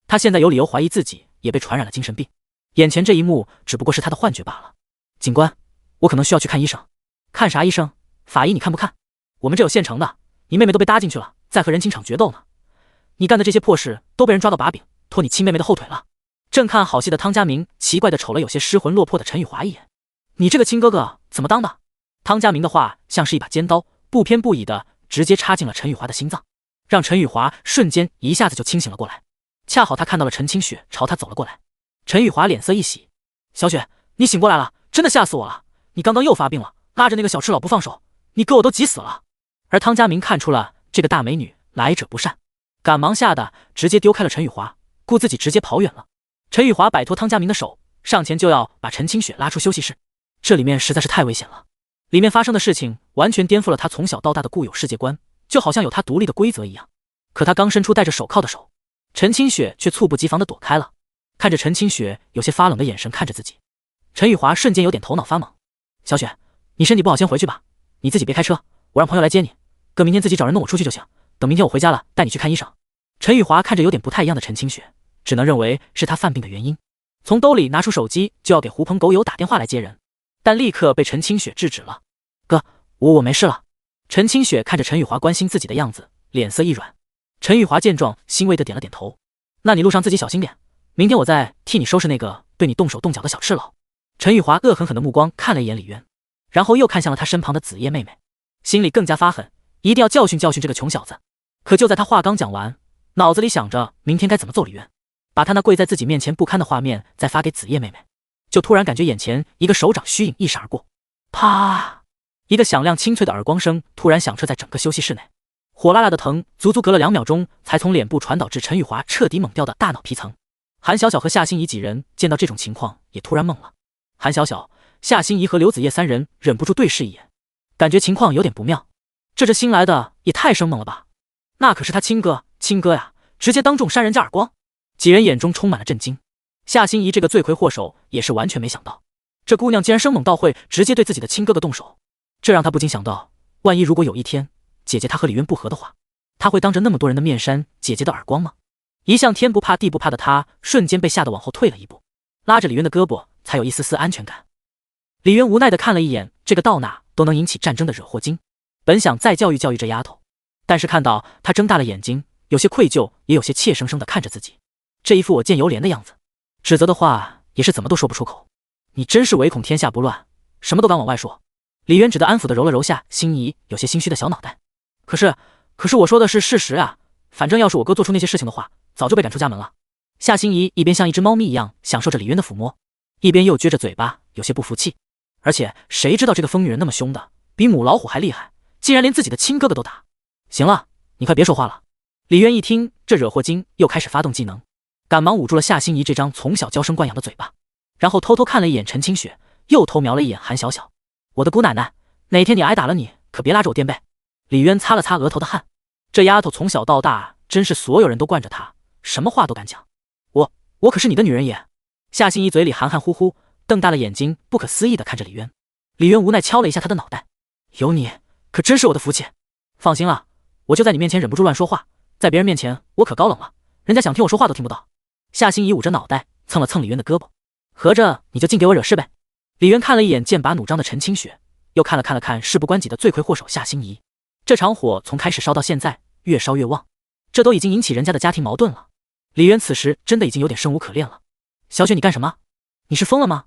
他现在有理由怀疑自己也被传染了精神病，眼前这一幕只不过是他的幻觉罢了。警官，我可能需要去看医生。看啥医生？法医你看不看？我们这有现成的，你妹妹都被搭进去了，在和人情场决斗呢。你干的这些破事都被人抓到把柄，拖你亲妹妹的后腿了。正看好戏的汤家明奇怪的瞅了有些失魂落魄的陈雨华一眼，你这个亲哥哥怎么当的？汤家明的话像是一把尖刀，不偏不倚的直接插进了陈雨华的心脏，让陈雨华瞬间一下子就清醒了过来。恰好他看到了陈清雪朝他走了过来，陈雨华脸色一喜，小雪，你醒过来了，真的吓死我了，你刚刚又发病了，拉着那个小赤佬不放手，你哥我都急死了。而汤家明看出了这个大美女来者不善，赶忙吓得直接丢开了陈雨华，顾自己直接跑远了。陈雨华摆脱汤家明的手，上前就要把陈清雪拉出休息室，这里面实在是太危险了，里面发生的事情完全颠覆了他从小到大的固有世界观，就好像有他独立的规则一样。可他刚伸出戴着手铐的手，陈清雪却猝不及防地躲开了，看着陈清雪有些发冷的眼神看着自己，陈雨华瞬间有点头脑发懵。小雪，你身体不好先回去吧，你自己别开车，我让朋友来接你，哥明天自己找人弄我出去就行，等明天我回家了带你去看医生。陈雨华看着有点不太一样的陈清雪，只能认为是他犯病的原因，从兜里拿出手机就要给狐朋狗友打电话来接人，但立刻被陈清雪制止了。哥，我没事了。陈清雪看着陈雨华关心自己的样子，脸色一软。陈雨华见状欣慰的点了点头，那你路上自己小心点，明天我再替你收拾那个对你动手动脚的小赤佬。陈雨华恶狠狠的目光看了一眼李渊，然后又看向了他身旁的子夜妹妹，心里更加发狠，一定要教训教训这个穷小子。可就在他话刚讲完，脑子里想着明天该怎么揍李渊，把他那跪在自己面前不堪的画面再发给子夜妹妹，就突然感觉眼前一个手掌虚影一闪而过，啪！一个响亮清脆的耳光声突然响彻在整个休息室内，火辣辣的疼足足隔了2秒钟才从脸部传导至陈雨华彻底懵掉的大脑皮层。韩小小和夏心怡几人见到这种情况也突然懵了，韩小小、夏心怡和刘子夜3人忍不住对视一眼，感觉情况有点不妙，这新来的也太生猛了吧，那可是他亲哥呀，直接当众扇人家耳光。几人眼中充满了震惊，夏心怡这个罪魁祸首也是完全没想到，这姑娘竟然生猛到会直接对自己的亲哥哥动手，这让她不禁想到，万一如果有一天姐姐她和李渊不和的话，她会当着那么多人的面扇姐姐的耳光吗？一向天不怕地不怕的她，瞬间被吓得往后退了一步，拉着李渊的胳膊才有一丝丝安全感。李渊无奈地看了一眼这个到哪都能引起战争的惹祸精，本想再教育教育这丫头，但是看到她睁大了眼睛，有些愧疚也有些怯生生地看着自己，这一副我见犹怜的样子，指责的话也是怎么都说不出口。你真是唯恐天下不乱，什么都敢往外说。李渊只得安抚地揉了揉下心怡有些心虚的小脑袋。可是我说的是事实啊，反正要是我哥做出那些事情的话，早就被赶出家门了。夏心怡一边像一只猫咪一样享受着李渊的抚摸，一边又撅着嘴巴有些不服气。而且谁知道这个疯女人那么凶的，比母老虎还厉害，竟然连自己的亲哥哥都打。行了，你快别说话了。李渊一听这惹祸精又开始发动技能，赶忙捂住了夏心怡这张从小娇生惯养的嘴巴，然后偷偷看了一眼陈清雪，又偷瞄了一眼韩小小。我的姑奶奶，哪天你挨打了你可别拉着我垫背。李渊擦了擦额头的汗，这丫头从小到大真是所有人都惯着她，什么话都敢讲。我可是你的女人也。夏心怡嘴里含含糊糊，瞪大了眼睛不可思议地看着李渊。李渊无奈敲了一下他的脑袋，有你可真是我的福气。放心了，我就在你面前忍不住乱说话，在别人面前我可高冷了，人家想听我说话都听不到。夏心怡捂着脑袋蹭了蹭李渊的胳膊，合着你就净给我惹事呗。李渊看了一眼剑拔弩张的陈清雪，又看了看事不关己的罪魁祸首夏心怡，这场火从开始烧到现在越烧越旺，这都已经引起人家的家庭矛盾了。李渊此时真的已经有点生无可恋了。小雪你干什么？你是疯了吗？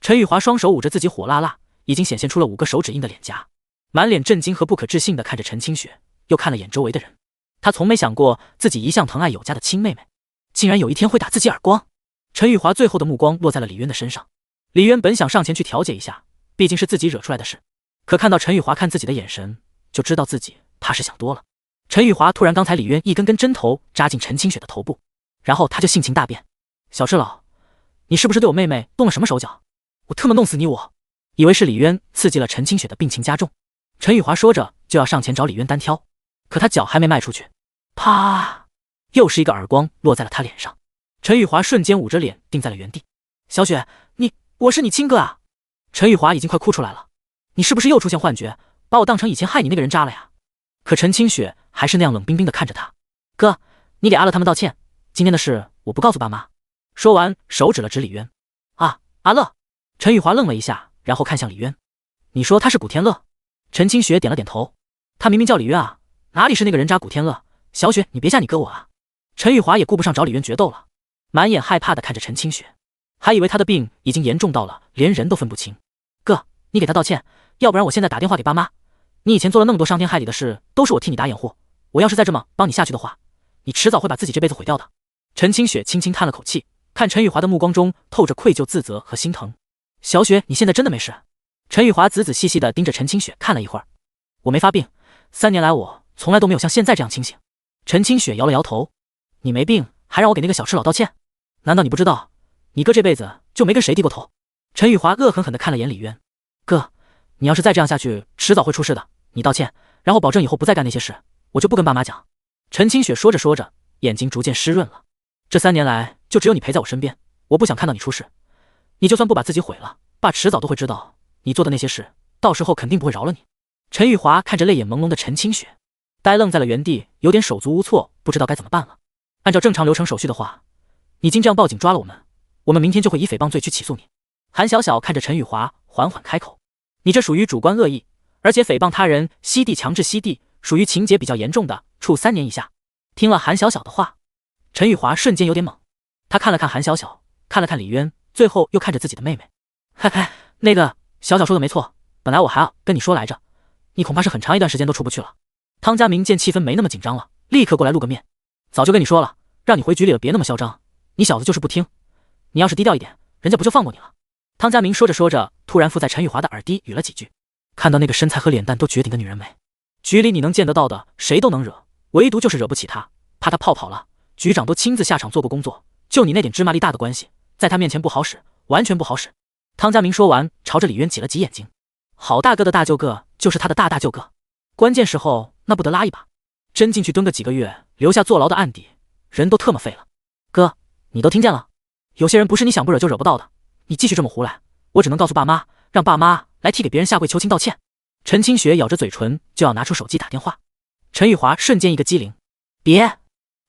陈雨华双手捂着自己火辣辣已经显现出了5个手指印的脸颊，满脸震惊和不可置信地看着陈清雪，又看了眼周围的人。他从没想过自己一向疼爱有加的亲妹妹竟然有一天会打自己耳光。陈雨华最后的目光落在了李渊的身上，李渊本想上前去调解一下，毕竟是自己惹出来的事，可看到陈雨华看自己的眼神，就知道自己怕是想多了。陈雨华突然刚才李渊一根根针头扎进陈清雪的头部，然后他就性情大变。小赤佬，你是不是对我妹妹动了什么手脚？我特么弄死你！我以为是李渊刺激了陈清雪的病情加重，陈雨华说着就要上前找李渊单挑，可他脚还没迈出去，啪，又是一个耳光落在了他脸上。陈雨华瞬间捂着脸定在了原地。小雪，我是你亲哥啊！陈雨华已经快哭出来了，你是不是又出现幻觉，把我当成以前害你那个人渣了呀？可陈清雪还是那样冷冰冰地看着他。哥，你给阿乐他们道歉，今天的事我不告诉爸妈。说完手指了指李渊。啊，阿乐。陈雨华愣了一下，然后看向李渊。你说他是古天乐？陈清雪点了点头。他明明叫李渊啊，哪里是那个人渣古天乐？小雪你别吓你哥我啊。陈雨华也顾不上找李渊决斗了，满眼害怕地看着陈清雪，还以为他的病已经严重到了连人都分不清。哥，你给他道歉，要不然我现在打电话给爸妈。你以前做了那么多伤天害理的事，都是我替你打掩护，我要是再这么帮你下去的话，你迟早会把自己这辈子毁掉的。陈清雪轻轻叹了口气，看陈雨华的目光中透着愧疚、自责和心疼。小雪，你现在真的没事？陈雨华仔仔细细地盯着陈清雪看了一会儿。我没发病，3年来我从来都没有像现在这样清醒。陈清雪摇了摇头。你没病还让我给那个小赤佬道歉？难道你不知道你哥这辈子就没跟谁低过头？陈雨华恶狠狠地看了眼李渊。哥，你要是再这样下去，迟早会出事的。你道歉，然后保证以后不再干那些事，我就不跟爸妈讲。陈清雪说着说着，眼睛逐渐湿润了。这3年来就只有你陪在我身边，我不想看到你出事。你就算不把自己毁了，爸迟早都会知道你做的那些事，到时候肯定不会饶了你。陈雨华看着泪眼朦胧的陈清雪，呆愣在了原地，有点手足无措，不知道该怎么办了。按照正常流程手续的话，你竟这样报警抓了我们明天就会以诽谤罪去起诉你。韩小小看着陈雨华，缓缓开口：你这属于主观恶意，而且诽谤他人、吸地、强制吸地，属于情节比较严重的，处3年以下。听了韩小小的话，陈雨华瞬间有点懵，他看了看韩小小，看了看李渊，最后又看着自己的妹妹。嘿嘿，那个小小说的没错，本来我还要跟你说来着，你恐怕是很长一段时间都出不去了。汤家明见气氛没那么紧张了，立刻过来露个面。早就跟你说了，让你回局里了，别那么嚣张，你小子就是不听。你要是低调一点，人家不就放过你了？汤家明说着说着，突然附在陈雨华的耳低语了几句。看到那个身材和脸蛋都绝顶的女人没？局里你能见得到的谁都能惹，唯独就是惹不起她，怕她泡跑了。局长都亲自下场做过工作，就你那点芝麻粒大的关系，在他面前不好使，完全不好使。汤家明说完，朝着李渊挤了挤眼睛。好大哥的大舅哥就是他的大舅哥，关键时候那不得拉一把，真进去蹲个几个月，留下坐牢的案底，人都特么废了。哥，你都听见了？有些人不是你想不惹就惹不到的，你继续这么胡来，我只能告诉爸妈，让爸妈来替给别人下跪求情道歉。陈清雪咬着嘴唇就要拿出手机打电话，陈雨华瞬间一个机灵，别，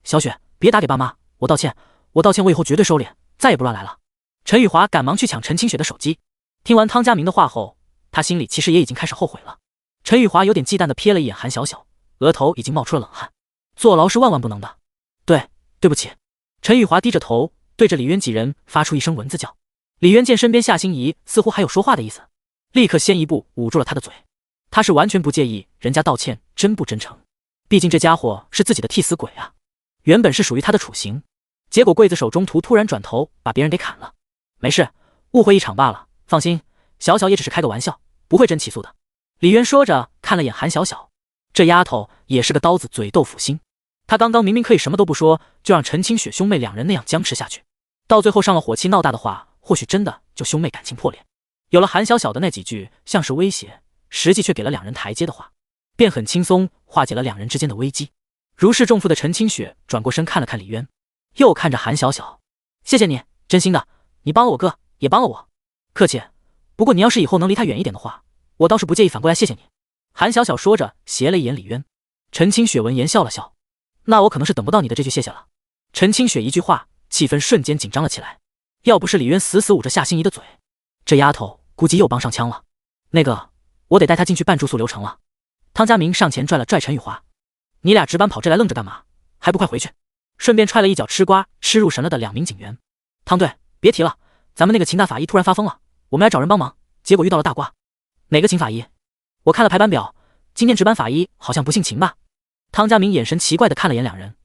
小雪，别打给爸妈，我道歉，我以后绝对收敛，再也不乱来了。陈雨华赶忙去抢陈清雪的手机。听完汤家明的话后，他心里其实也已经开始后悔了。陈雨华有点忌惮地瞥了一眼韩小小，额头已经冒出了冷汗。坐牢是万万不能的。对不起。陈雨华低着头对着李渊几人发出一声蚊子叫。李渊见身边夏心怡似乎还有说话的意思，立刻先一步捂住了他的嘴。他是完全不介意人家道歉真不真诚，毕竟这家伙是自己的替死鬼啊。原本是属于他的处刑，结果刽子手中途突然转头把别人给砍了。没事，误会一场罢了，放心，小小也只是开个玩笑，不会真起诉的。李渊说着看了眼韩小小，这丫头也是个刀子嘴豆腐心。他刚刚明明可以什么都不说，就让陈清雪兄妹两人那样僵持下去，到最后上了火气闹大的话，或许真的就兄妹感情破裂。有了韩小小的那几句像是威胁，实际却给了两人台阶的话，便很轻松化解了两人之间的危机。如释重负的陈清雪转过身看了看李渊，又看着韩小小，谢谢你，真心的，你帮了我哥，也帮了我。客气，不过你要是以后能离他远一点的话，我倒是不介意反过来谢谢你。韩小小说着斜了一眼李渊。陈清雪闻言笑了笑，那我可能是等不到你的这句谢谢了。陈清雪一句话，气氛瞬间紧张了起来。要不是李渊死捂着夏心怡的嘴，这丫头估计又帮上枪了。那个，我得带她进去办住宿流程了。汤家明上前拽了拽陈雨华，你俩值班跑这来愣着干嘛？还不快回去！顺便踹了一脚吃瓜吃入神了的两名警员。汤队，别提了，咱们那个秦大法医突然发疯了，我们来找人帮忙，结果遇到了大瓜。哪个秦法医？我看了排班表，今天值班法医好像不姓秦吧？汤家明眼神奇怪地看了眼两人，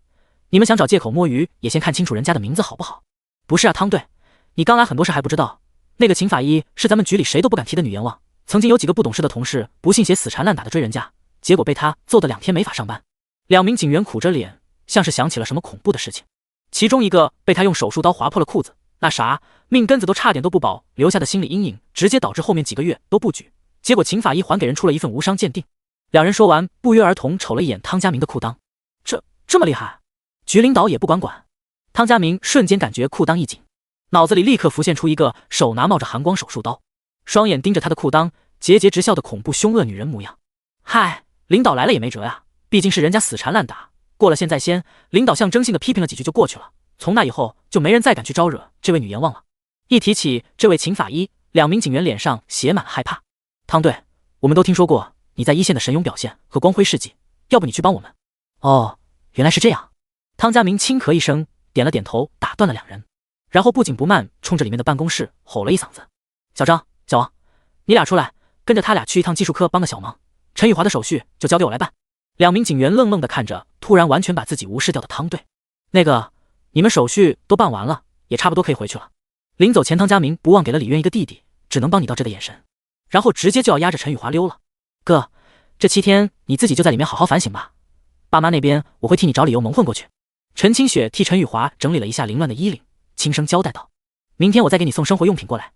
你们想找借口摸鱼，也先看清楚人家的名字好不好？不是啊，汤队，你刚来很多事还不知道，那个秦法医是咱们局里谁都不敢提的女阎王，曾经有几个不懂事的同事不信邪死缠烂打的追人家，结果被他揍得2天没法上班。两名警员苦着脸，像是想起了什么恐怖的事情。其中一个被他用手术刀划破了裤子，那啥，命根子都差点都不保，留下的心理阴影直接导致后面几个月都不举。结果秦法医还给人出了一份无伤鉴定。两人说完，不约而同瞅了一眼汤家明的裤裆，这么厉害，局领导也不管。汤家明瞬间感觉裤裆一紧，脑子里立刻浮现出一个手拿冒着寒光手术刀，双眼盯着他的裤裆，桀桀直笑的恐怖凶恶女人模样。嗨，领导来了也没辙呀，毕竟是人家死缠烂打，过了现在先，领导象征性的批评了几句就过去了，从那以后就没人再敢去招惹这位女阎王了。一提起这位秦法医，两名警员脸上写满了害怕。汤队，我们都听说过你在一线的神勇表现和光辉事迹，要不你去帮我们？哦，原来是这样。汤家明轻咳一声，点了点头，打断了两人，然后不紧不慢冲着里面的办公室吼了一嗓子：小张、小王，你俩出来，跟着他俩去一趟技术科帮个小忙，陈雨华的手续就交给我来办。两名警员愣愣地看着突然完全把自己无视掉的汤队。那个，你们手续都办完了，也差不多可以回去了。临走前，汤家明不忘给了李渊一个弟弟只能帮你到这的眼神，然后直接就要压着陈雨华溜了。哥，这7天你自己就在里面好好反省吧，爸妈那边我会替你找理由蒙混过去。陈清雪替陈雨华整理了一下凌乱的衣领，轻声交代道：明天我再给你送生活用品过来。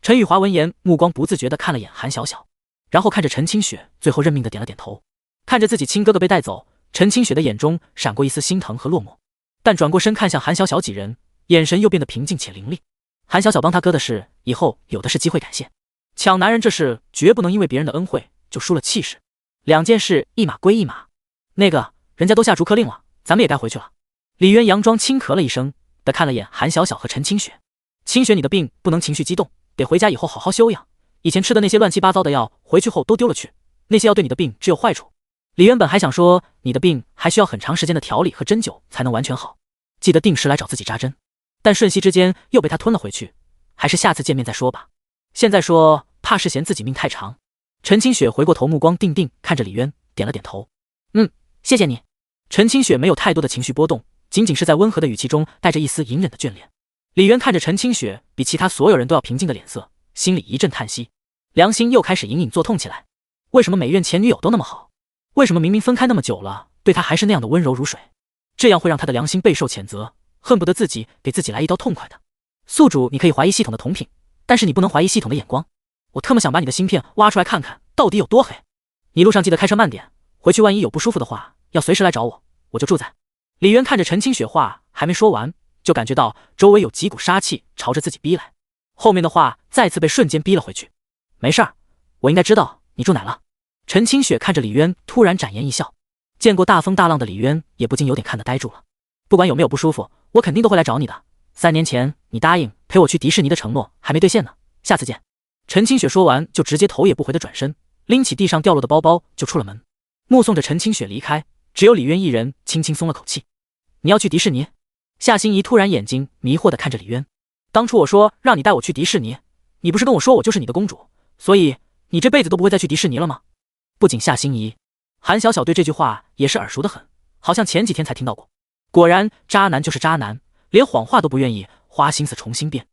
陈雨华闻言，目光不自觉地看了眼韩小小，然后看着陈清雪，最后认命地点了点头。看着自己亲哥哥被带走，陈清雪的眼中闪过一丝心疼和落寞，但转过身看向韩小小几人，眼神又变得平静且凌厉。韩小小帮他哥的事，以后有的是机会感谢。抢男人这事绝不能因为别人的恩惠就输了气势，两件事一码归一码。那个，人家都下逐客令了，咱们也该回去了。李渊佯装轻咳了一声，的看了眼韩小小和陈清雪。清雪，你的病不能情绪激动，得回家以后好好休养。以前吃的那些乱七八糟的药，回去后都丢了去，那些药对你的病只有坏处。李渊本还想说，你的病还需要很长时间的调理和针灸才能完全好，记得定时来找自己扎针。但瞬息之间又被他吞了回去，还是下次见面再说吧。现在说，怕是嫌自己命太长。陈清雪回过头，目光定定看着李渊，点了点头。谢谢你。陈清雪没有太多的情绪波动，仅仅是在温和的语气中带着一丝隐忍的眷恋。李渊看着陈清雪比其他所有人都要平静的脸色，心里一阵叹息，良心又开始隐隐作痛起来。为什么美院前女友都那么好？为什么明明分开那么久了，对他还是那样的温柔如水？这样会让他的良心备受谴责，恨不得自己给自己来一刀痛快的。宿主，你可以怀疑系统的瞳品，但是你不能怀疑系统的眼光。我特么想把你的芯片挖出来看看到底有多黑。你路上记得开车慢点，回去万一有不舒服的话要随时来找我，我就住在。李渊看着陈清雪话还没说完，就感觉到周围有几股杀气朝着自己逼来，后面的话再次被瞬间逼了回去。没事儿，我应该知道你住哪了。陈清雪看着李渊，突然展颜一笑。见过大风大浪的李渊也不禁有点看得呆住了。不管有没有不舒服，我肯定都会来找你的。3年前你答应陪我去迪士尼的承诺还没兑现呢，下次见。陈清雪说完就直接头也不回的转身，拎起地上掉落的包包就出了门。目送着陈清雪离开，只有李渊一人轻轻松了口气。你要去迪士尼？夏心怡突然眼睛迷惑的看着李渊。当初我说让你带我去迪士尼，你不是跟我说我就是你的公主，所以你这辈子都不会再去迪士尼了吗？不仅夏心怡，韩小小对这句话也是耳熟的很，好像前几天才听到过。果然渣男就是渣男，连谎话都不愿意花心思重新编。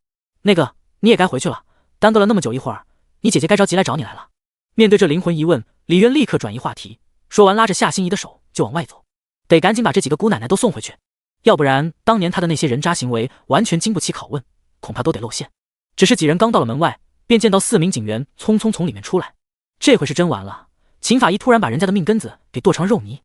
那个你也该回去了，耽搁了那么久，一会儿你姐姐该着急来找你来了。面对这灵魂疑问，李渊立刻转移话题，说完拉着夏心怡的手就往外走，得赶紧把这几个姑奶奶都送回去，要不然当年他的那些人渣行为完全经不起拷问，恐怕都得露馅。只是几人刚到了门外，便见到4名警员匆匆从里面出来。这回是真完了，秦法医突然把人家的命根子给剁成肉泥。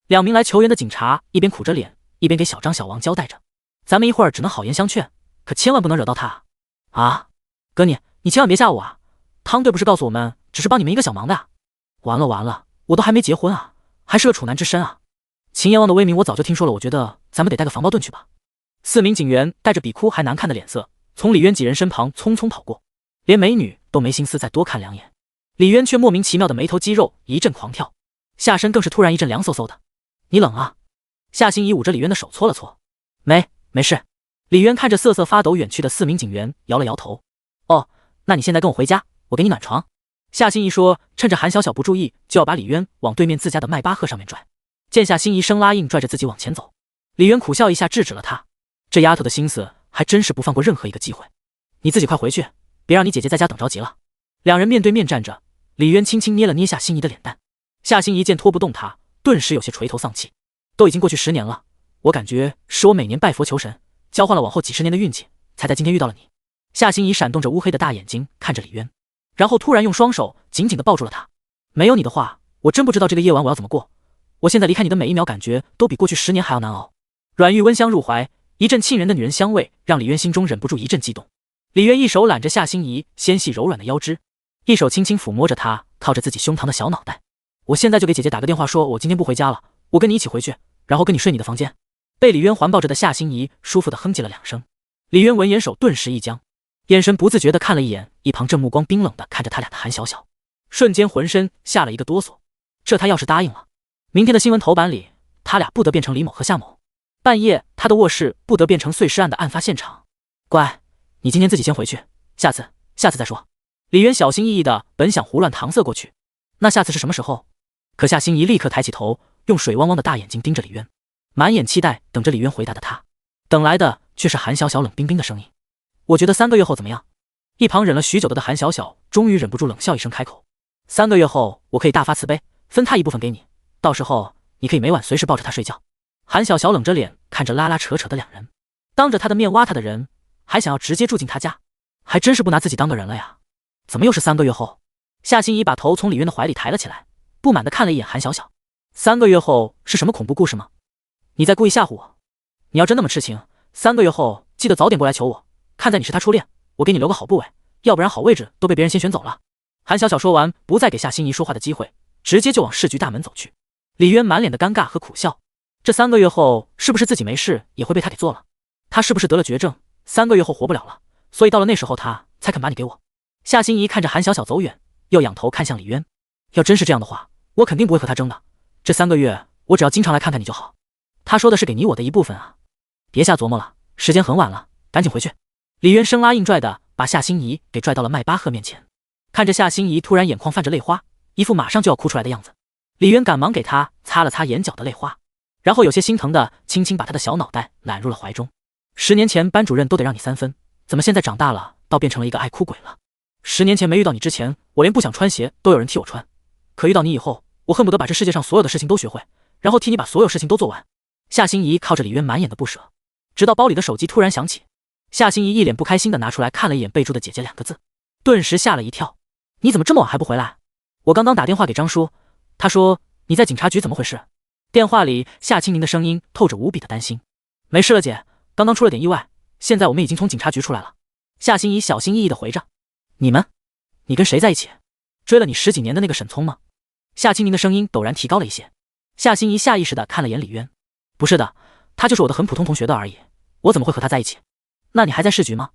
2名来求援的警察一边苦着脸，一边给小张小王交代着，咱们一会儿只能好言相劝，可千万不能惹到他啊。哥你千万别吓我啊，汤队不是告诉我们只是帮你们一个小忙的啊。完了，我都还没结婚啊，还是个处男之身啊。秦阎王的威名我早就听说了，我觉得咱们得带个防暴盾去吧。4名警员带着比哭还难看的脸色从李渊几人身旁匆匆跑过，连美女都没心思再多看2眼。李渊却莫名其妙的眉头肌肉一阵狂跳，下身更是突然一阵凉飕飕的。你冷啊？夏心怡捂着李渊的手搓了搓。没事。李渊看着瑟瑟发抖远去的4名警员摇了摇头。哦，那你现在跟我回家，我给你暖床。夏心怡说，趁着韩小小不注意就要把李渊往对面自家的迈巴赫上面拽。见夏心怡生拉硬拽着自己往前走，李渊苦笑一下制止了他。这丫头的心思还真是不放过任何一个机会。你自己快回去，别让你姐姐在家等着急了。2人面对面站着，李渊轻轻捏了捏夏心怡的脸蛋。夏心怡见拖不动他，顿时有些垂头丧气。都已经过去10年了，我感觉是我每年拜佛求神，交换了往后几10年的运气，才在今天遇到了你。夏心怡闪动着乌黑的大眼睛看着李渊，然后突然用双手紧紧地抱住了他。没有你的话，我真不知道这个夜晚我要怎么过。我现在离开你的每一秒，感觉都比过去10年还要难熬。软玉温香入怀，一阵沁人的女人香味让李渊心中忍不住一阵悸动。李渊一手揽着夏心怡纤细柔软的腰肢，一手轻轻抚摸着她靠着自己胸膛的小脑袋。我现在就给姐姐打个电话，说我今天不回家了，我跟你一起回去，然后跟你睡你的房间。被李渊环抱着的夏心怡舒服地哼唧了2声。李渊闻言手顿时一僵，眼神不自觉地看了一眼一旁正目光冰冷地看着他俩的韩小小，瞬间浑身下了一个哆嗦。这他要是答应了，明天的新闻头版里他俩不得变成李某和夏某，半夜他的卧室不得变成碎尸案的案发现场。乖，你今天自己先回去，下次再说。李渊小心翼翼的本想胡乱搪塞过去，那下次是什么时候？可夏心怡立刻抬起头，用水汪汪的大眼睛盯着李渊，满眼期待等着李渊回答的他，等来的却是韩小小冷冰冰的声音。我觉得3个月后怎么样？一旁忍了许久的韩小小终于忍不住冷笑一声开口：3个月后我可以大发慈悲，分他一部分给你，到时候你可以每晚随时抱着他睡觉。韩小小冷着脸看着拉拉扯扯的2人，当着他的面挖他的人，还想要直接住进他家，还真是不拿自己当个人了呀。怎么又是3个月后？夏心怡把头从李渊的怀里抬了起来，不满地看了一眼韩小小。3个月后是什么恐怖故事吗？你在故意吓唬我？你要真那么痴情，3个月后记得早点过来求我，看在你是他初恋，我给你留个好部位，要不然好位置都被别人先选走了。韩小小说完，不再给夏心怡说话的机会，直接就往市局大门走去。李渊满脸的尴尬和苦笑，这3个月后是不是自己没事也会被他给做了？他是不是得了绝症，3个月后活不了了，所以到了那时候他才肯把你给我？夏心怡看着韩小小走远，又仰头看向李渊，要真是这样的话，我肯定不会和他争的，这3个月我只要经常来看看你就好。他说的是给你我的一部分啊，别瞎琢磨了，时间很晚了，赶紧回去。李渊生拉硬拽的把夏心怡给拽到了迈巴赫面前，看着夏心怡突然眼眶泛着泪花，一副马上就要哭出来的样子，李渊赶忙给她擦了擦眼角的泪花，然后有些心疼的轻轻把她的小脑袋揽入了怀中。10年前班主任都得让你3分，怎么现在长大了倒变成了一个爱哭鬼了？10年前没遇到你之前，我连不想穿鞋都有人替我穿，可遇到你以后，我恨不得把这世界上所有的事情都学会，然后替你把所有事情都做完。夏心怡靠着李渊满眼的不舍，直到包里的手机突然响起，夏心怡一脸不开心的拿出来看了一眼备注的姐姐2个字，顿时吓了一跳。你怎么这么晚还不回来？我刚刚打电话给张叔，他说你在警察局，怎么回事？电话里夏清宁的声音透着无比的担心。没事了姐，刚刚出了点意外，现在我们已经从警察局出来了。夏心怡小心翼翼地回着。你跟谁在一起？追了你10几年的那个沈聪吗？夏清宁的声音陡然提高了一些。夏心怡下意识地看了眼李渊。不是的，他就是我的很普通同学的而已，我怎么会和他在一起？那你还在市局吗？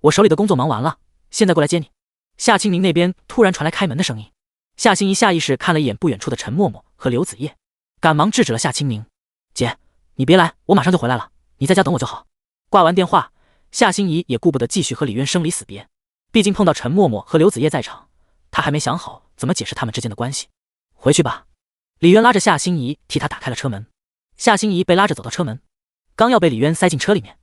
我手里的工作忙完了，现在过来接你。夏清宁那边突然传来开门的声音。夏心怡下意识看了一眼不远处的陈默默和刘子叶，赶忙制止了夏清宁。姐，你别来，我马上就回来了，你在家等我就好。挂完电话，夏心怡也顾不得继续和李渊生离死别，毕竟碰到陈默默和刘子叶在场，他还没想好怎么解释他们之间的关系。回去吧。李渊拉着夏心怡替他打开了车门。夏心怡被拉着走到车门，刚要被李渊塞进车里面，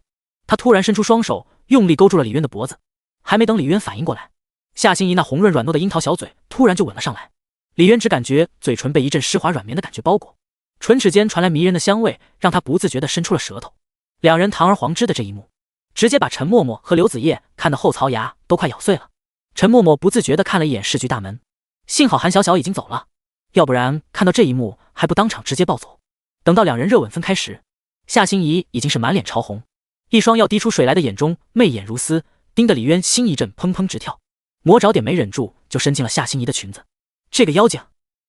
他突然伸出双手用力勾住了李渊的脖子。还没等李渊反应过来，夏心怡那红润软糯的樱桃小嘴突然就吻了上来。李渊只感觉嘴唇被一阵湿滑软绵的感觉包裹，唇齿间传来迷人的香味，让他不自觉地伸出了舌头。两人堂而皇之的这一幕，直接把陈默默和刘子叶看得后槽牙都快咬碎了。陈默默不自觉地看了一眼市局大门，幸好韩小小已经走了，要不然看到这一幕还不当场直接暴走。等到两人热吻分开时，夏心怡已经是满脸潮红，一双要滴出水来的眼中媚眼如丝，盯得李渊心一阵砰砰直跳，魔爪点没忍住就伸进了夏心怡的裙子。这个妖精，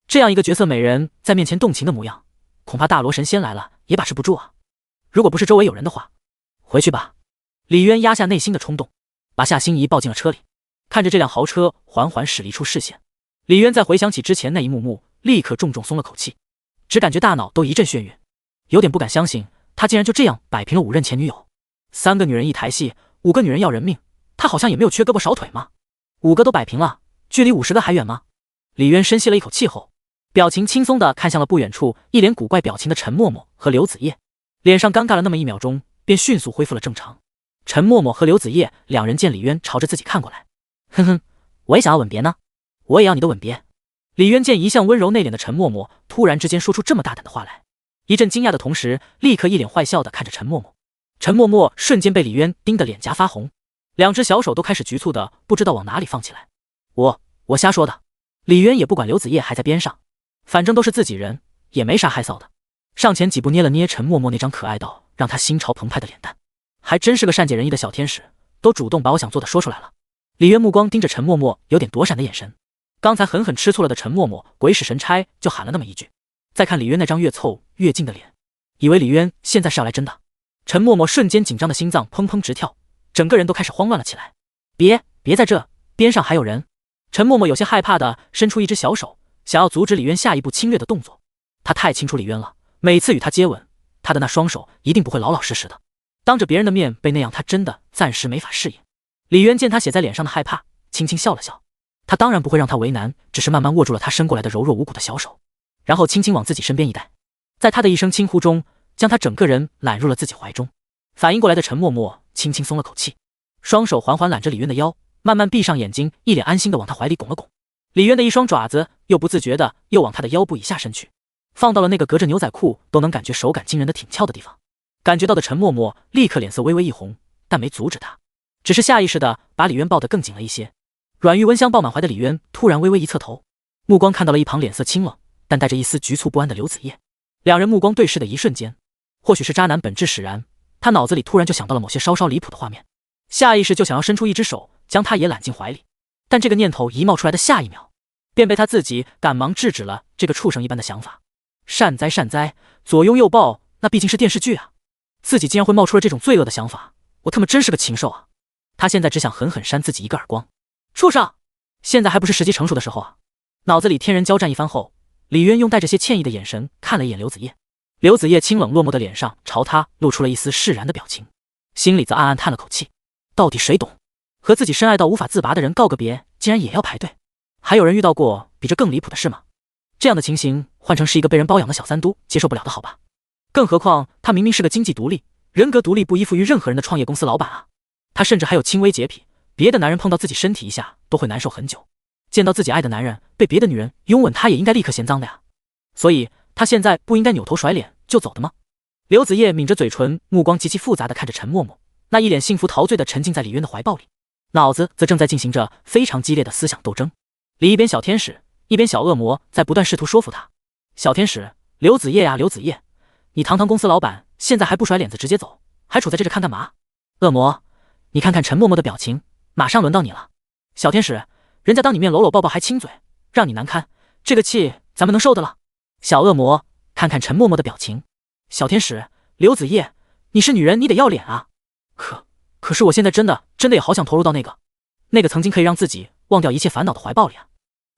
这样一个绝色美人在面前动情的模样，恐怕大罗神仙来了也把持不住啊。如果不是周围有人的话，回去吧。李渊压下内心的冲动，把夏心怡抱进了车里，看着这辆豪车缓缓驶离出视线，李渊在回想起之前那一幕幕，立刻重重松了口气，只感觉大脑都一阵眩晕，有点不敢相信他竟然就这样摆平了5任前女友。3个女人一台戏，5个女人要人命，他好像也没有缺胳膊少腿嘛。5个都摆平了，距离50个还远吗？李渊深吸了一口气后，表情轻松地看向了不远处一脸古怪表情的陈默默和刘子叶，脸上尴尬了那么1秒钟，便迅速恢复了正常。陈默默和刘子叶两人见李渊朝着自己看过来，哼哼，我也想要吻别呢，我也要你的吻别。李渊见一向温柔内敛的陈默默突然之间说出这么大胆的话来，一阵惊讶的同时，立刻一脸坏笑的看着陈默默。陈默默瞬间被李渊盯得脸颊发红，两只小手都开始局促的不知道往哪里放起来。我瞎说的。李渊也不管刘子叶还在边上，反正都是自己人，也没啥害臊的，上前几步捏了捏陈默默那张可爱到让他心潮澎湃的脸蛋，还真是个善解人意的小天使，都主动把我想做的说出来了。李渊目光盯着陈默默有点躲闪的眼神，刚才狠狠吃醋了的陈默默鬼使神差就喊了那么一句，再看李渊那张越凑越近的脸，以为李渊现在是要来真的。陈默默瞬间紧张的心脏砰砰直跳，整个人都开始慌乱了起来。别在这，边上还有人。陈默默有些害怕的伸出一只小手，想要阻止李渊下一步侵略的动作。他太清楚李渊了，每次与他接吻，他的那双手一定不会老老实实的，当着别人的面被那样，他真的暂时没法适应。李渊见他写在脸上的害怕，轻轻笑了笑，他当然不会让他为难，只是慢慢握住了他伸过来的柔弱无骨的小手，然后轻轻往自己身边一带，在他的一声轻呼中，将他整个人揽入了自己怀中。反应过来的陈默默轻轻松了口气，双手缓缓揽着李渊的腰，慢慢闭上眼睛，一脸安心的往他怀里拱了拱。李渊的一双爪子又不自觉的又往他的腰部以下伸去，放到了那个隔着牛仔裤都能感觉手感惊人的挺翘的地方。感觉到的陈默默立刻脸色微微一红，但没阻止他，只是下意识的把李渊抱得更紧了一些。软玉温香抱满怀的李渊突然微微一侧头，目光看到了一旁脸色清冷但带着一丝局促不安的刘子叶。两人目光对视的一瞬间，或许是渣男本质使然，他脑子里突然就想到了某些稍稍离谱的画面，下意识就想要伸出一只手将他也揽进怀里，但这个念头一冒出来的下一秒，便被他自己赶忙制止了这个畜生一般的想法。善哉善哉，左拥右抱，那毕竟是电视剧啊，自己竟然会冒出了这种罪恶的想法，我他妈真是个禽兽啊！他现在只想狠狠扇自己一个耳光。畜生，现在还不是时机成熟的时候啊！脑子里天人交战一番后，李渊用带着些歉意的眼神看了一眼刘子叶。刘子叶清冷落寞的脸上朝他露出了一丝释然的表情，心里则暗暗叹了口气，到底谁懂，和自己深爱到无法自拔的人告个别竟然也要排队。还有人遇到过比这更离谱的事吗？这样的情形换成是一个被人包养的小三都接受不了的好吧，更何况他明明是个经济独立、人格独立、不依附于任何人的创业公司老板啊！他甚至还有轻微洁癖，别的男人碰到自己身体一下都会难受很久，见到自己爱的男人被别的女人拥吻，他也应该立刻嫌脏的呀。所以他现在不应该扭头甩脸就走的吗？刘子叶抿着嘴唇，目光极其复杂的看着陈默默，那一脸幸福陶醉的沉浸在李渊的怀抱里，脑子则正在进行着非常激烈的思想斗争。里一边小天使，一边小恶魔在不断试图说服他。小天使，刘子叶呀刘子叶，你堂堂公司老板，现在还不甩脸子直接走，还杵在这看干嘛？恶魔，你看看陈默默的表情，马上轮到你了。小天使，人家当你面搂搂抱抱还亲嘴，让你难堪，这个气咱们能受得了？小恶魔，看看陈默默的表情。小天使，刘子叶，你是女人，你得要脸啊！可是我现在真的也好想投入到那个曾经可以让自己忘掉一切烦恼的怀抱里啊！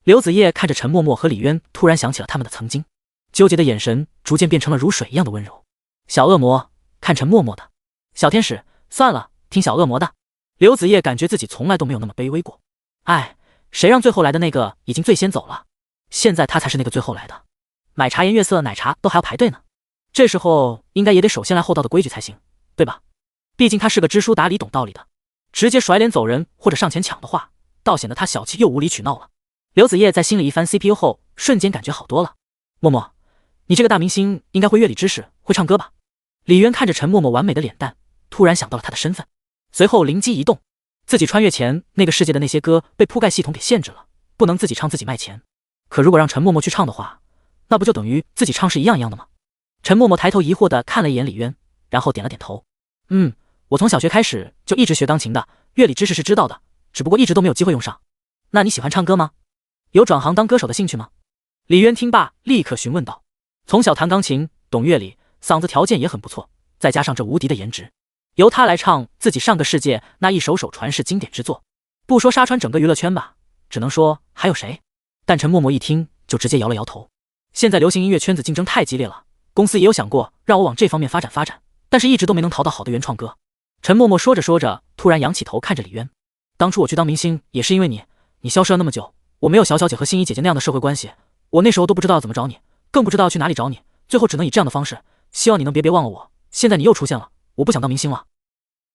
刘子叶看着陈默默和李渊，突然想起了他们的曾经，纠结的眼神逐渐变成了如水一样的温柔。小恶魔，看陈默默的。小天使，算了，听小恶魔的。刘子叶感觉自己从来都没有那么卑微过。哎，谁让最后来的那个已经最先走了，现在他才是那个最后来的。买茶颜悦色奶茶都还要排队呢，这时候应该也得首先来后到的规矩才行，对吧？毕竟他是个知书达理懂道理的，直接甩脸走人或者上前抢的话，倒显得他小气又无理取闹了。刘子叶在心里一番 CPU 后，瞬间感觉好多了。默默，你这个大明星应该会乐理知识，会唱歌吧？李渊看着陈默默完美的脸蛋，突然想到了他的身份，随后灵机一动，自己穿越前那个世界的那些歌被铺盖系统给限制了，不能自己唱自己卖钱。可如果让陈默默去唱的话，那不就等于自己唱是一样的吗？陈默默抬头疑惑地看了一眼李渊，然后点了点头。我从小学开始就一直学钢琴的，乐理知识是知道的，只不过一直都没有机会用上。那你喜欢唱歌吗？有转行当歌手的兴趣吗？李渊听罢立刻询问道。从小弹钢琴，懂乐理，嗓子条件也很不错，再加上这无敌的颜值，由他来唱自己上个世界那一首首传世经典之作，不说杀穿整个娱乐圈吧，只能说还有谁？但陈默默一听就直接摇了摇头。现在流行音乐圈子竞争太激烈了，公司也有想过让我往这方面发展，但是一直都没能淘到好的原创歌。陈默默说着说着，突然仰起头看着李渊。当初我去当明星也是因为你消失了那么久，我没有小小姐和心怡姐姐那样的社会关系，我那时候都不知道要怎么找你，更不知道要去哪里找你，最后只能以这样的方式，希望你能别忘了我。现在你又出现了，我不想当明星了。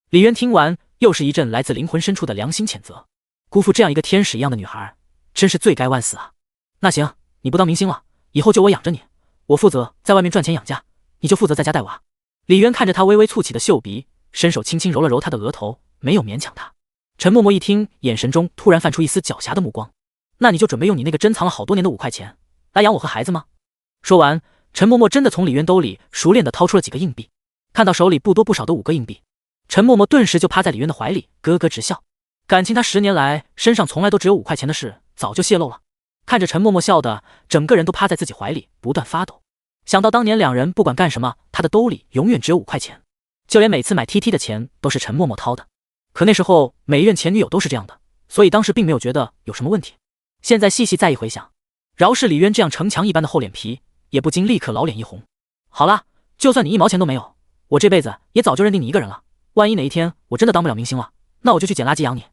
李渊听完，又是一阵来自灵魂深处的良心谴责，辜负这样一个天使一样的女孩，真是罪该万死啊！那行，你不当明星了，以后就我养着你，我负责在外面赚钱养家，你就负责在家带娃。李渊看着他微微蹙起的秀鼻，伸手轻轻揉了揉他的额头，没有勉强他。陈默默一听，眼神中突然泛出一丝狡黠的目光。那你就准备用你那个珍藏了好多年的5块钱来养我和孩子吗？说完，陈默默真的从李渊兜里熟练地掏出了几个硬币。看到手里不多不少的5个硬币，陈默默顿时就趴在李渊的怀里咯咯直笑。感情他10年来身上从来都只有5块钱的事早就泄露了。看着陈默默笑的整个人都趴在自己怀里不断发抖，想到当年两人不管干什么，他的兜里永远只有5块钱，就连每次买 TT 的钱都是陈默默掏的。可那时候每一任前女友都是这样的，所以当时并没有觉得有什么问题。现在细细再一回想，饶是李渊这样城墙一般的厚脸皮，也不禁立刻老脸一红。好了，就算你1毛钱都没有，我这辈子也早就认定你一个人了。万一哪一天我真的当不了明星了，那我就去捡垃圾养你。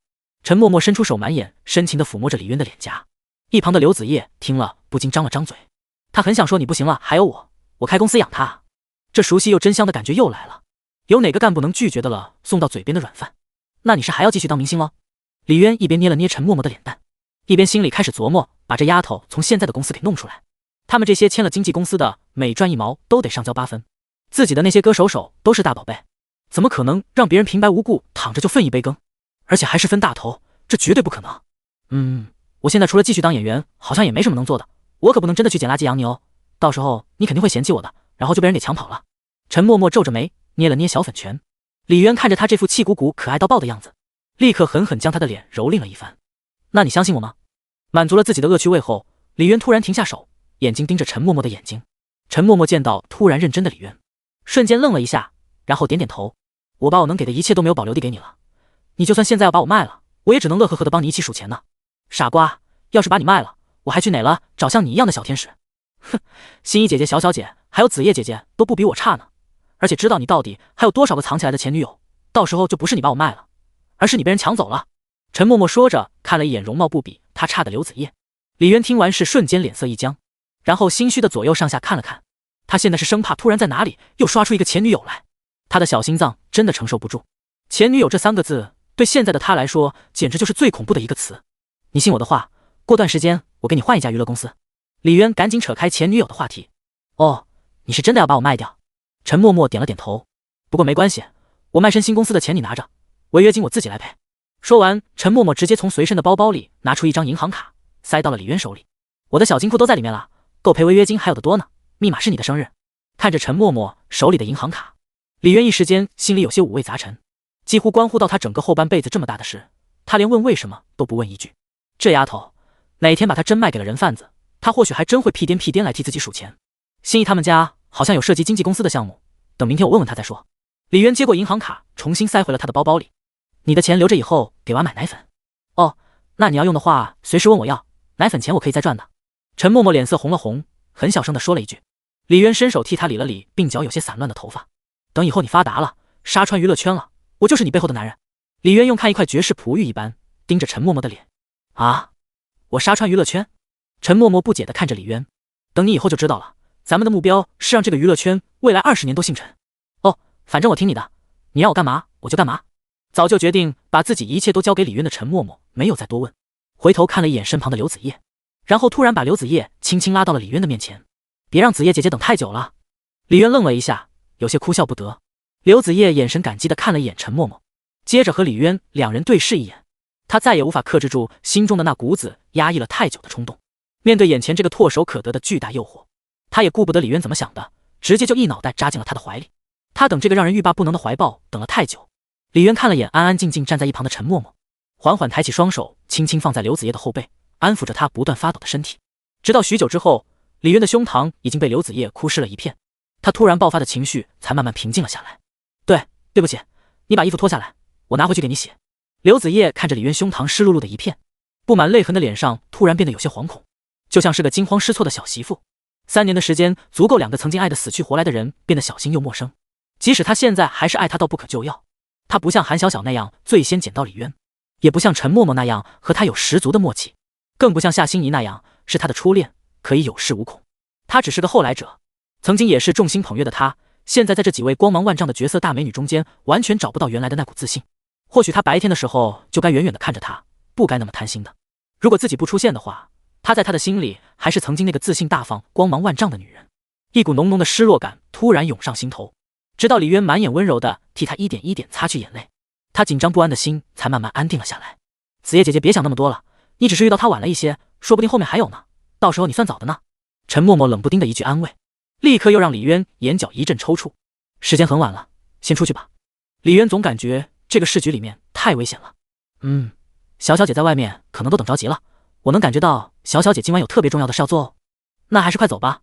陈默默伸出手满眼深情地抚摸着李渊的脸颊。一旁的刘子叶听了不禁张了张嘴，他很想说你不行了，还有我开公司养他啊。这熟悉又真香的感觉又来了，有哪个干部能拒绝的了送到嘴边的软饭？那你是还要继续当明星了？李渊一边捏了捏陈默默的脸蛋，一边心里开始琢磨把这丫头从现在的公司给弄出来。他们这些签了经纪公司的，每赚1毛都得上交8分，自己的那些歌手都是大宝贝，怎么可能让别人平白无故躺着就分一杯羹？而且还是分大头，这绝对不可能。我现在除了继续当演员，好像也没什么能做的，我可不能真的去捡垃圾养你哦，到时候你肯定会嫌弃我的，然后就被人给抢跑了。陈默默皱着眉捏了捏小粉拳。李渊看着他这副气鼓鼓可爱到爆的样子，立刻狠狠将他的脸蹂躏了一番。那你相信我吗？满足了自己的恶趣味后，李渊突然停下手，眼睛盯着陈默默的眼睛。陈默默见到突然认真的李渊，瞬间愣了一下，然后点点头。我把我能给的一切都没有保留地给你了，你就算现在要把我卖了，我也只能乐呵呵的帮你一起数钱呢。傻瓜，要是把你卖了，我还去哪了找像你一样的小天使？哼，心怡姐姐、小小姐还有子叶姐姐都不比我差呢。而且知道你到底还有多少个藏起来的前女友，到时候就不是你把我卖了，而是你被人抢走了。陈默默说着，看了一眼容貌不比他差的刘子叶。李渊听完是瞬间脸色一僵，然后心虚的左右上下看了看，他现在是生怕突然在哪里又刷出一个前女友来，他的小心脏真的承受不住。前女友这3个字对现在的他来说简直就是最恐怖的一个词。你信我的话，过段时间我给你换一家娱乐公司。李渊赶紧扯开前女友的话题。哦，你是真的要把我卖掉？陈默默点了点头。不过没关系，我卖身新公司的钱你拿着，违约金我自己来赔。说完，陈默默直接从随身的包包里拿出一张银行卡，塞到了李渊手里。我的小金库都在里面了，够赔违约金还有的多呢，密码是你的生日。看着陈默默手里的银行卡，李渊一时间心里有些五味杂陈，几乎关乎到他整个后半辈子这么大的事，他连问为什么都不问一句。这丫头，哪天把她真卖给了人贩子，她或许还真会屁颠屁颠来替自己数钱。心怡他们家好像有涉及经纪公司的项目，等明天我问问他再说。李渊接过银行卡，重新塞回了他的包包里。你的钱留着以后给娃买奶粉。哦，那你要用的话，随时问我要，奶粉钱我可以再赚的。陈默默脸色红了红，很小声地说了一句。李渊伸手替他理了理鬓角有些散乱的头发。等以后你发达了，杀穿娱乐圈了，我就是你背后的男人。李渊用看一块绝世璞玉一般盯着陈默默的脸。啊，我杀穿娱乐圈？陈默默不解地看着李渊。等你以后就知道了，咱们的目标是让这个娱乐圈未来20年都姓陈。哦，反正我听你的，你让我干嘛我就干嘛。早就决定把自己一切都交给李渊的陈默默没有再多问，回头看了一眼身旁的刘子叶，然后突然把刘子叶轻轻拉到了李渊的面前。别让子叶姐姐等太久了。李渊愣了一下，有些哭笑不得。刘子叶眼神感激地看了一眼陈默默，接着和李渊两人对视一眼。他再也无法克制住心中的那股子压抑了太久的冲动。面对眼前这个唾手可得的巨大诱惑，他也顾不得李渊怎么想的，直接就一脑袋扎进了他的怀里。他等这个让人欲罢不能的怀抱等了太久。李渊看了眼安安静静站在一旁的陈默默，缓缓抬起双手，轻轻放在刘子叶的后背，安抚着他不断发抖的身体。直到许久之后，李渊的胸膛已经被刘子叶哭湿了一片，他突然爆发的情绪才慢慢平静了下来。对不起，你把衣服脱下来，我拿回去给你洗。刘子叶看着李渊胸膛湿漉漉的一片，布满泪痕的脸上突然变得有些惶恐，就像是个惊慌失措的小媳妇。3年的时间足够两个曾经爱得死去活来的人变得小心又陌生。即使他现在还是爱他到不可救药，他不像韩小小那样最先捡到李渊，也不像陈默默那样和他有十足的默契，更不像夏心怡那样是他的初恋，可以有恃无恐。他只是个后来者，曾经也是众星捧月的他，现在在这几位光芒万丈的绝色大美女中间，完全找不到原来的那股自信。或许他白天的时候就该远远地看着她，不该那么贪心的。如果自己不出现的话，他在他的心里还是曾经那个自信大方、光芒万丈的女人。一股浓浓的失落感突然涌上心头，直到李渊满眼温柔地替他一点一点擦去眼泪，他紧张不安的心才慢慢安定了下来。子叶姐姐别想那么多了，你只是遇到他晚了一些，说不定后面还有呢，到时候你算早的呢。陈默默冷不丁的一句安慰，立刻又让李渊眼角一阵抽搐。时间很晚了，先出去吧。李渊总感觉这个市局里面太危险了。小小姐在外面可能都等着急了，我能感觉到小小姐今晚有特别重要的事要做哦。那还是快走吧。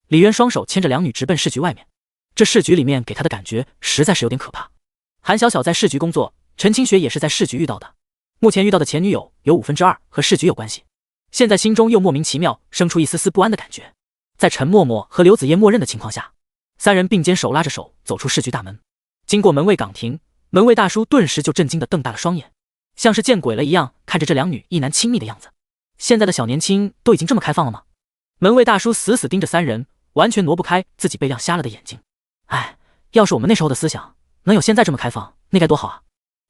李渊双手牵着两女直奔市局外面，这市局里面给他的感觉实在是有点可怕。韩小小在市局工作，陈清雪也是在市局遇到的，目前遇到的前女友有2/5和市局有关系，现在心中又莫名其妙生出一丝丝不安的感觉。在陈默默和刘子叶默认的情况下，三人并肩手拉着手走出市局大门。经过门卫岗亭，门卫大叔顿时就震惊地瞪大了双眼，像是见鬼了一样看着这两女一男亲密的样子。现在的小年轻都已经这么开放了吗？门卫大叔死死盯着三人，完全挪不开自己被亮瞎了的眼睛。要是我们那时候的思想能有现在这么开放，那该多好啊。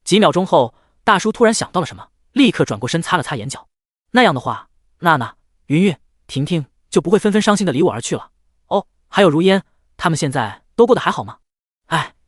几秒钟后，大叔突然想到了什么，立刻转过身擦了擦眼角。那样的话，娜娜、云云、婷婷就不会纷纷伤心的离我而去了。哦，还有如烟，他们现在都过得还好吗？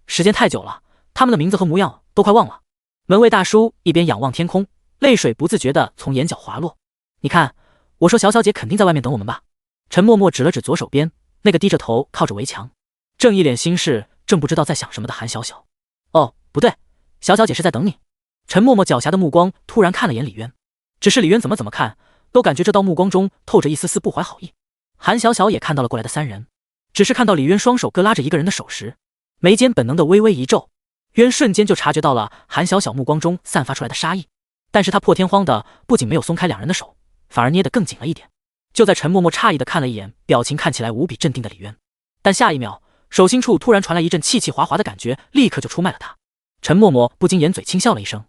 时间太久了，他们的名字和模样都快忘了。门卫大叔一边仰望天空，泪水不自觉地从眼角滑落。你看，我说小小姐肯定在外面等我们吧。陈默默指了指左手边那个低着头靠着围墙，正一脸心事正不知道在想什么的韩小小。哦，不对，小小姐是在等你。陈默默狡黠的目光突然看了眼李渊，只是李渊怎么看都感觉这道目光中透着一丝丝不怀好意。韩小小也看到了过来的三人，只是看到李渊双手各拉着一个人的手时，眉间本能的微微一皱。渊瞬间就察觉到了韩小小目光中散发出来的杀意，但是他破天荒的不仅没有松开两人的手，反而捏得更紧了一点。就在陈默默诧异的看了一眼表情看起来无比镇定的李渊，但下一秒手心处突然传来一阵气气滑滑的感觉，立刻就出卖了他。陈默默不禁掩嘴轻笑了一声，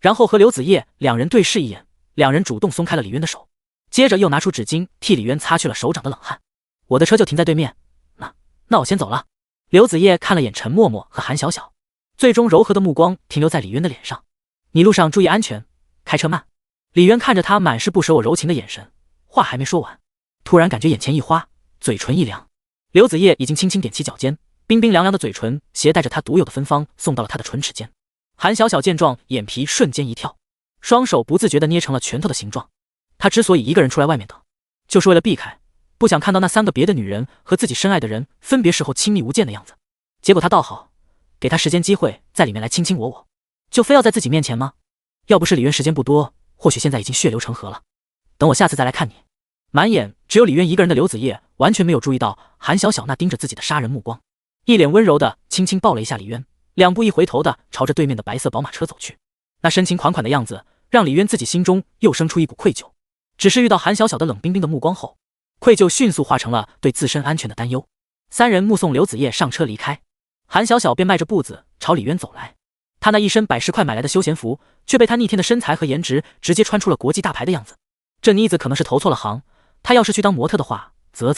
然后和刘子叶两人对视一眼，两人主动松开了李渊的手，接着又拿出纸巾替李渊擦去了手掌的冷汗。我的车就停在对面，那我先走了。刘子叶看了眼陈默默和韩小小，最终柔和的目光停留在李渊的脸上。你路上注意安全，开车慢。李渊看着他满是不舍我柔情的眼神，话还没说完，突然感觉眼前一花，嘴唇一凉。刘子叶已经轻轻踮起脚尖，冰冰凉凉的嘴唇携带着他独有的芬芳送到了他的唇齿间。韩小小见状，眼皮瞬间一跳，双手不自觉地捏成了拳头的形状。他之所以一个人出来外面等，就是为了避开，不想看到那3个别的女人和自己深爱的人分别时候亲密无间的样子。结果他倒好，给他时间机会在里面来卿卿我我，就非要在自己面前吗？要不是李渊时间不多，或许现在已经血流成河了。等我下次再来看你。满眼只有李渊一个人的刘子叶完全没有注意到韩小小那盯着自己的杀人目光，一脸温柔的轻轻抱了一下李渊，两步一回头的朝着对面的白色宝马车走去。那深情款款的样子让李渊自己心中又生出一股愧疚，只是遇到韩小小的冷冰冰的目光后，愧疚迅速化成了对自身安全的担忧。三人目送刘子叶上车离开，韩小小便迈着步子朝李渊走来。他那一身100块买来的休闲服却被他逆天的身材和颜值直接穿出了国际大牌的样子。这妮子可能是投错了行，他要是去当模特的话，啧。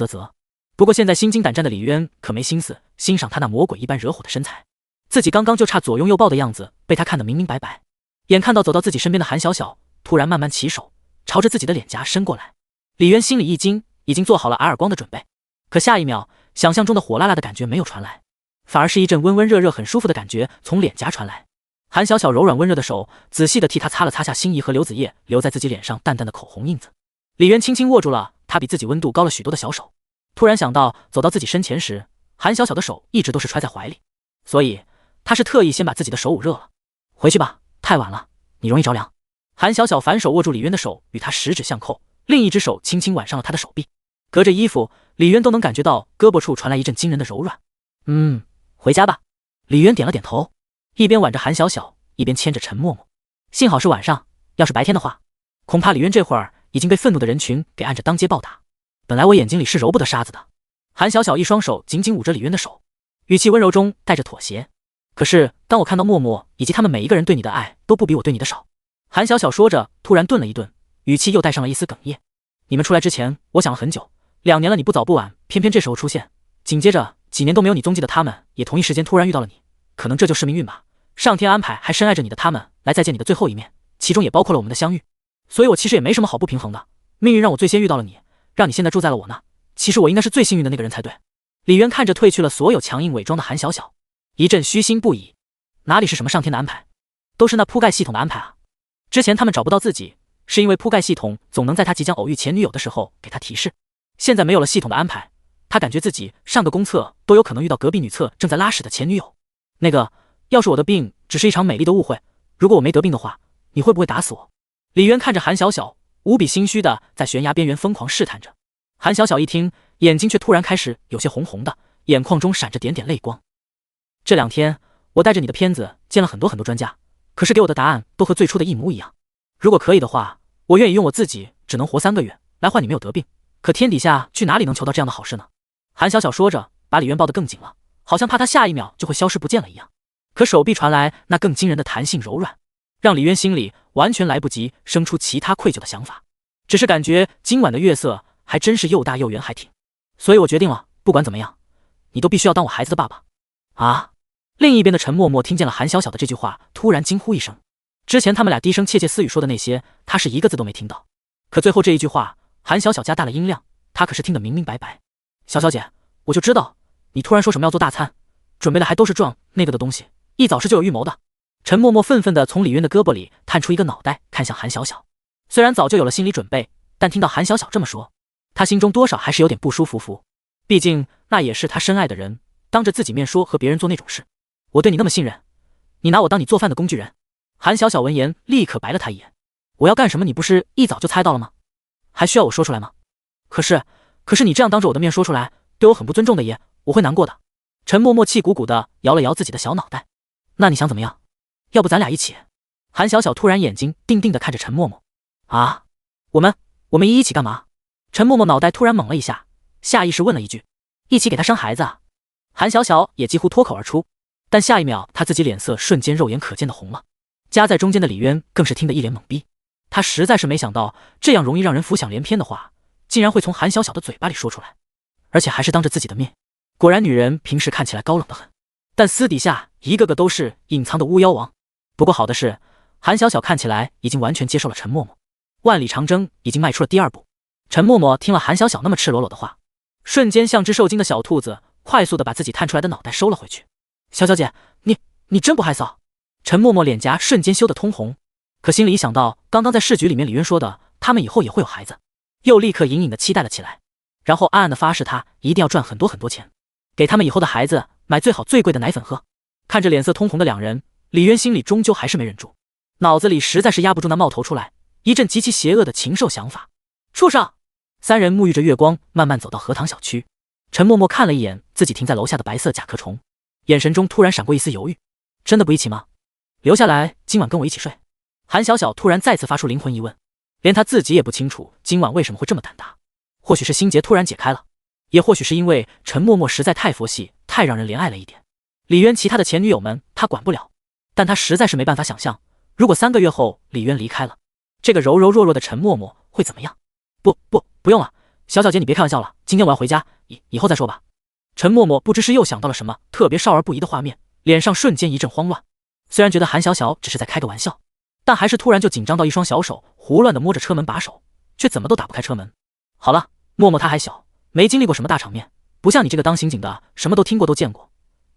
不过现在心惊胆战的李渊可没心思欣赏他那魔鬼一般惹火的身材，自己刚刚就差左拥右抱的样子被他看得明明白白。眼看到走到自己身边的韩小小突然慢慢起手，朝着自己的脸颊伸过来，李渊心里一惊，已经做好了挨耳光的准备。可下一秒，想象中的火辣辣的感觉没有传来，反而是一阵温温热热很舒服的感觉从脸颊传来。韩小小柔软温热的手仔细地替他擦了擦下心仪和刘子叶留在自己脸上淡淡的口红印子。李渊轻轻握住了他比自己温度高了许多的小手，突然想到走到自己身前时，韩小小的手一直都是揣在怀里，所以他是特意先把自己的手捂热了。回去吧，太晚了，你容易着凉。韩小小反手握住李渊的手，与他十指相扣，另一只手轻轻挽上了他的手臂。隔着衣服，李渊都能感觉到胳膊处传来一阵惊人的柔软。回家吧。李渊点了点头，一边挽着韩小小，一边牵着陈默默。幸好是晚上，要是白天的话，恐怕李渊这会儿已经被愤怒的人群给按着当街暴打。本来我眼睛里是揉不得沙子的。韩小小一双手紧紧捂着李渊的手，语气温柔中带着妥协。可是当我看到默默以及他们每一个人对你的爱都不比我对你的少。韩小小说着，突然顿了一顿，语气又带上了一丝哽咽。你们出来之前，我想了很久，2年了你不早不晚，偏偏这时候出现，紧接着几年都没有你踪迹的他们，也同一时间突然遇到了你，可能这就是命运吧。上天安排还深爱着你的他们来再见你的最后一面，其中也包括了我们的相遇。所以我其实也没什么好不平衡的，命运让我最先遇到了你，让你现在住在了我那，其实我应该是最幸运的那个人才对。李渊看着褪去了所有强硬伪装的韩小小，一阵虚心不已。哪里是什么上天的安排，都是那铺盖系统的安排啊。之前他们找不到自己，是因为铺盖系统总能在他即将偶遇前女友的时候给他提示。现在没有了系统的安排，他感觉自己上个公厕都有可能遇到隔壁女厕正在拉屎的前女友。那个，要是我的病只是一场美丽的误会，如果我没得病的话，你会不会打死我？李渊看着韩小小，无比心虚的在悬崖边缘疯狂试探着。韩小小一听，眼睛却突然开始有些红红的，眼眶中闪着点点泪光。这2天，我带着你的片子见了很多专家，可是给我的答案都和最初的一模一样。如果可以的话，我愿意用我自己只能活3个月来换你没有得病，可天底下去哪里能求到这样的好事呢？韩小小说着，把李渊抱得更紧了，好像怕他下一秒就会消失不见了一样。可手臂传来那更惊人的弹性柔软，让李渊心里完全来不及生出其他愧疚的想法，只是感觉今晚的月色还真是又大又圆还挺。所以我决定了，不管怎么样，你都必须要当我孩子的爸爸啊！另一边的陈默默听见了韩小小的这句话，突然惊呼一声。之前他们俩低声窃窃私语说的那些，他是一个字都没听到，可最后这一句话，韩小小加大了音量，他可是听得明明白白。小姐，我就知道你突然说什么要做大餐，准备的还都是撞那个的东西，一早是就有预谋的。陈默默愤愤地从李渊的胳膊里探出一个脑袋，看向韩小小。虽然早就有了心理准备，但听到韩小小这么说，他心中多少还是有点不舒服。毕竟那也是他深爱的人，当着自己面说和别人做那种事。我对你那么信任，你拿我当你做饭的工具人？韩小小闻言立刻白了他一眼。我要干什么你不是一早就猜到了吗？还需要我说出来吗？可是你这样当着我的面说出来，对我很不尊重的耶，我会难过的。陈默默气鼓鼓的摇了摇自己的小脑袋。那你想怎么样？要不咱俩一起？韩小小突然眼睛定定的看着陈默默。啊，我们一起干嘛？陈默默脑袋突然懵了一下，下意识问了一句：一起给他生孩子啊？韩小小也几乎脱口而出，但下一秒他自己脸色瞬间肉眼可见的红了。夹在中间的李渊更是听得一脸懵逼，他实在是没想到这样容易让人浮想联翩的话竟然会从韩小小的嘴巴里说出来，而且还是当着自己的面。果然女人平时看起来高冷得很，但私底下一个个都是隐藏的巫妖王。不过好的是，韩小小看起来已经完全接受了陈默默，万里长征已经迈出了第2步。陈默默听了韩小小那么赤裸裸的话，瞬间像只受惊的小兔子，快速的把自己探出来的脑袋收了回去。小姐，你真不害臊？陈默默脸颊瞬间羞得通红，可心里一想到刚刚在市局里面李渊说的他们以后也会有孩子，又立刻隐隐的期待了起来，然后暗暗的发誓他一定要赚很多钱，给他们以后的孩子买最好最贵的奶粉喝。看着脸色通红的两人，李渊心里终究还是没忍住，脑子里实在是压不住那冒头出来一阵极其邪恶的禽兽想法。畜生！三人沐浴着月光，慢慢走到荷塘小区。陈默默看了一眼自己停在楼下的白色甲壳虫，眼神中突然闪过一丝犹豫。真的不一起吗？留下来今晚跟我一起睡？韩小小突然再次发出灵魂疑问，连他自己也不清楚今晚为什么会这么胆大。或许是心结突然解开了，也或许是因为陈默默实在太佛系，太让人怜爱了一点。李渊其他的前女友们他管不了，但他实在是没办法想象，如果3个月后李渊离开了，这个柔柔弱弱的陈默默会怎么样。不用了，小小姐你别开玩笑了，今天我要回家，以后再说吧。陈默默不知是又想到了什么特别少儿不宜的画面，脸上瞬间一阵慌乱。虽然觉得韩小小只是在开个玩笑，但还是突然就紧张到一双小手胡乱的摸着车门把手，却怎么都打不开车门。好了，默默他还小，没经历过什么大场面，不像你这个当刑警的什么都听过都见过，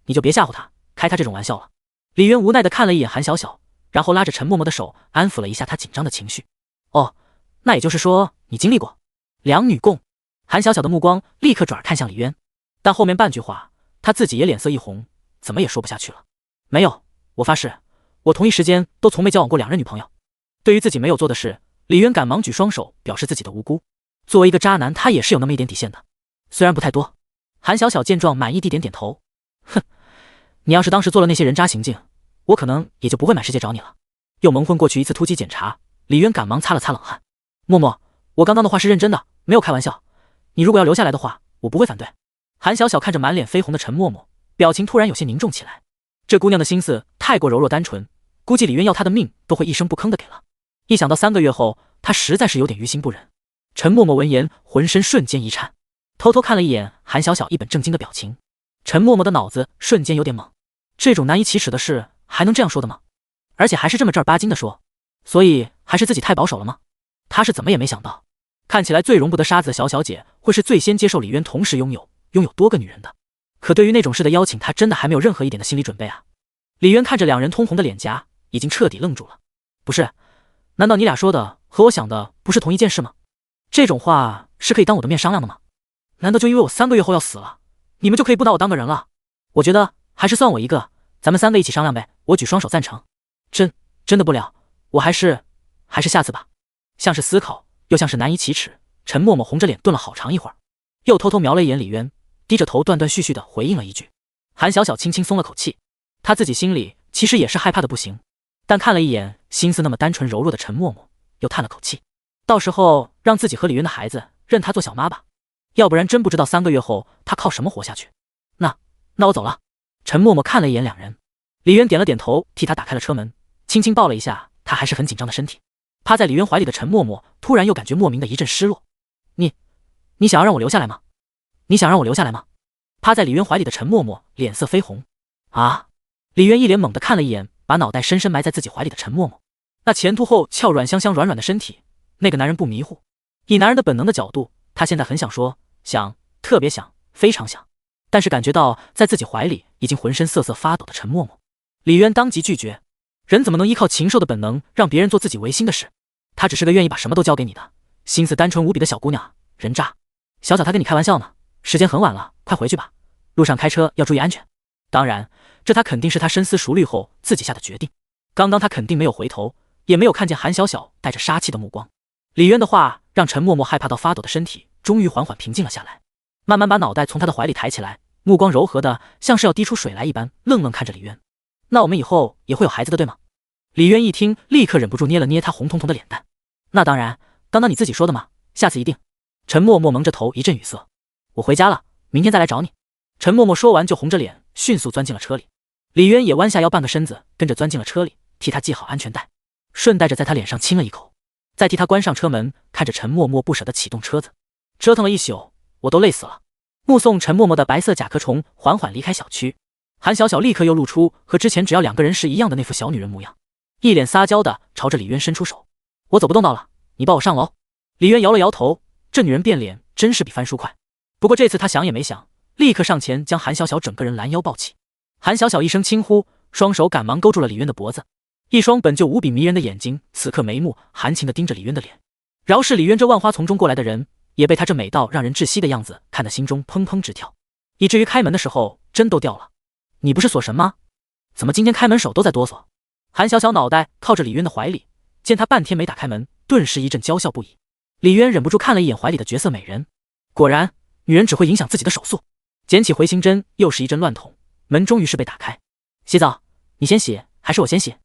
你就别吓唬他，开他这种玩笑了。李渊无奈的看了一眼韩小小，然后拉着陈默默的手安抚了一下他紧张的情绪。哦，那也就是说你经历过两女共。韩小小的目光立刻转而看向李渊，但后面半句话他自己也脸色一红，怎么也说不下去了。没有，我发誓，我同一时间都从没交往过2任女朋友。对于自己没有做的事，李渊赶忙举双手表示自己的无辜。作为一个渣男，他也是有那么一点底线的，虽然不太多。韩小小见状满意地点点头，哼，你要是当时做了那些人渣行径，我可能也就不会满世界找你了。又蒙混过去一次突击检查，李渊赶忙擦了擦冷汗。默默，我刚刚的话是认真的，没有开玩笑，你如果要留下来的话，我不会反对。韩小小看着满脸绯红的陈默默，表情突然有些凝重起来。这姑娘的心思太过柔弱单纯，估计李渊要她的命都会一声不吭的给了。一想到3个月后，他实在是有点于心不忍。陈默默闻言，浑身瞬间一颤，偷偷看了一眼韩小小一本正经的表情。陈默默的脑子瞬间有点懵，这种难以启齿的事还能这样说的吗？而且还是这么正儿八经的说，所以还是自己太保守了吗？他是怎么也没想到，看起来最容不得沙子的小小姐会是最先接受李渊同时拥有多个女人的。可对于那种事的邀请，他真的还没有任何一点的心理准备啊！李渊看着两人通红的脸颊，已经彻底愣住了。不是，难道你俩说的和我想的不是同一件事吗？这种话是可以当我的面商量的吗？难道就因为我3个月后要死了，你们就可以不拿我当个人了？我觉得还是算我一个，咱们3个一起商量呗。我举双手赞成。真的不了，我还是下次吧。像是思考，又像是难以启齿，陈默默红着脸顿了好长一会儿，又偷偷瞄了一眼李渊，低着头断断续续的回应了一句。韩小小轻轻松了口气，他自己心里其实也是害怕的不行，但看了一眼心思那么单纯柔弱的陈默默，又叹了口气。到时候让自己和李渊的孩子任他做小妈吧，要不然真不知道3个月后他靠什么活下去。那我走了。陈默默看了一眼两人，李渊点了点头，替他打开了车门，轻轻抱了一下他还是很紧张的身体。趴在李渊怀里的陈默默突然又感觉莫名的一阵失落。你想要让我留下来吗？你想让我留下来吗？趴在李渊怀里的陈默默脸色绯红。啊！李渊一脸懵地看了一眼把脑袋深深埋在自己怀里的陈默默，那前凸后翘软香香软软的身体，那个男人不迷糊。以男人的本能的角度，他现在很想说，特别想，非常想，但是感觉到在自己怀里已经浑身瑟瑟发抖的陈默默，李渊当即拒绝。人怎么能依靠禽兽的本能让别人做自己违心的事？他只是个愿意把什么都交给你的心思单纯无比的小姑娘，人渣。小小他跟你开玩笑呢，时间很晚了，快回去吧，路上开车要注意安全。当然，这他肯定是他深思熟虑后自己下的决定。刚刚他肯定没有回头，也没有看见韩小小带着杀气的目光。李渊的话让陈默默害怕到发抖的身体终于缓缓平静了下来，慢慢把脑袋从他的怀里抬起来，目光柔和的像是要滴出水来一般，愣愣看着李渊。那我们以后也会有孩子的对吗？李渊一听，立刻忍不住捏了捏他红彤彤的脸蛋。那当然，刚刚你自己说的嘛，下次一定。陈默默蒙着头一阵语塞。我回家了，明天再来找你。陈默默说完就红着脸迅速钻进了车里。李渊也弯下腰半个身子跟着钻进了车里，替他系好安全带，顺带着在他脸上亲了一口，再替他关上车门，看着陈默默不舍地启动车子。折腾了一宿，我都累死了。目送陈默默的白色甲壳虫缓缓离开小区，韩小小立刻又露出和之前只要2个人时一样的那副小女人模样，一脸撒娇的朝着李渊伸出手。我走不动道了，你抱我上楼。李渊摇了摇头，这女人变脸真是比翻书快。不过这次他想也没想，立刻上前将韩小小整个人拦腰抱起。韩小小一声轻呼，双手赶忙勾住了李渊的脖子，一双本就无比迷人的眼睛此刻眉目含情地盯着李渊的脸。饶是李渊这万花丛中过来的人，也被他这美到让人窒息的样子看得心中砰砰直跳，以至于开门的时候针都掉了。你不是锁神吗？怎么今天开门手都在哆嗦？韩小小脑袋靠着李渊的怀里，见他半天没打开门，顿时一阵娇笑不已。李渊忍不住看了一眼怀里的绝色美人，果然，女人只会影响自己的手速。捡起回形针，又是一阵乱捅，门终于是被打开。洗澡，你先洗还是我先洗？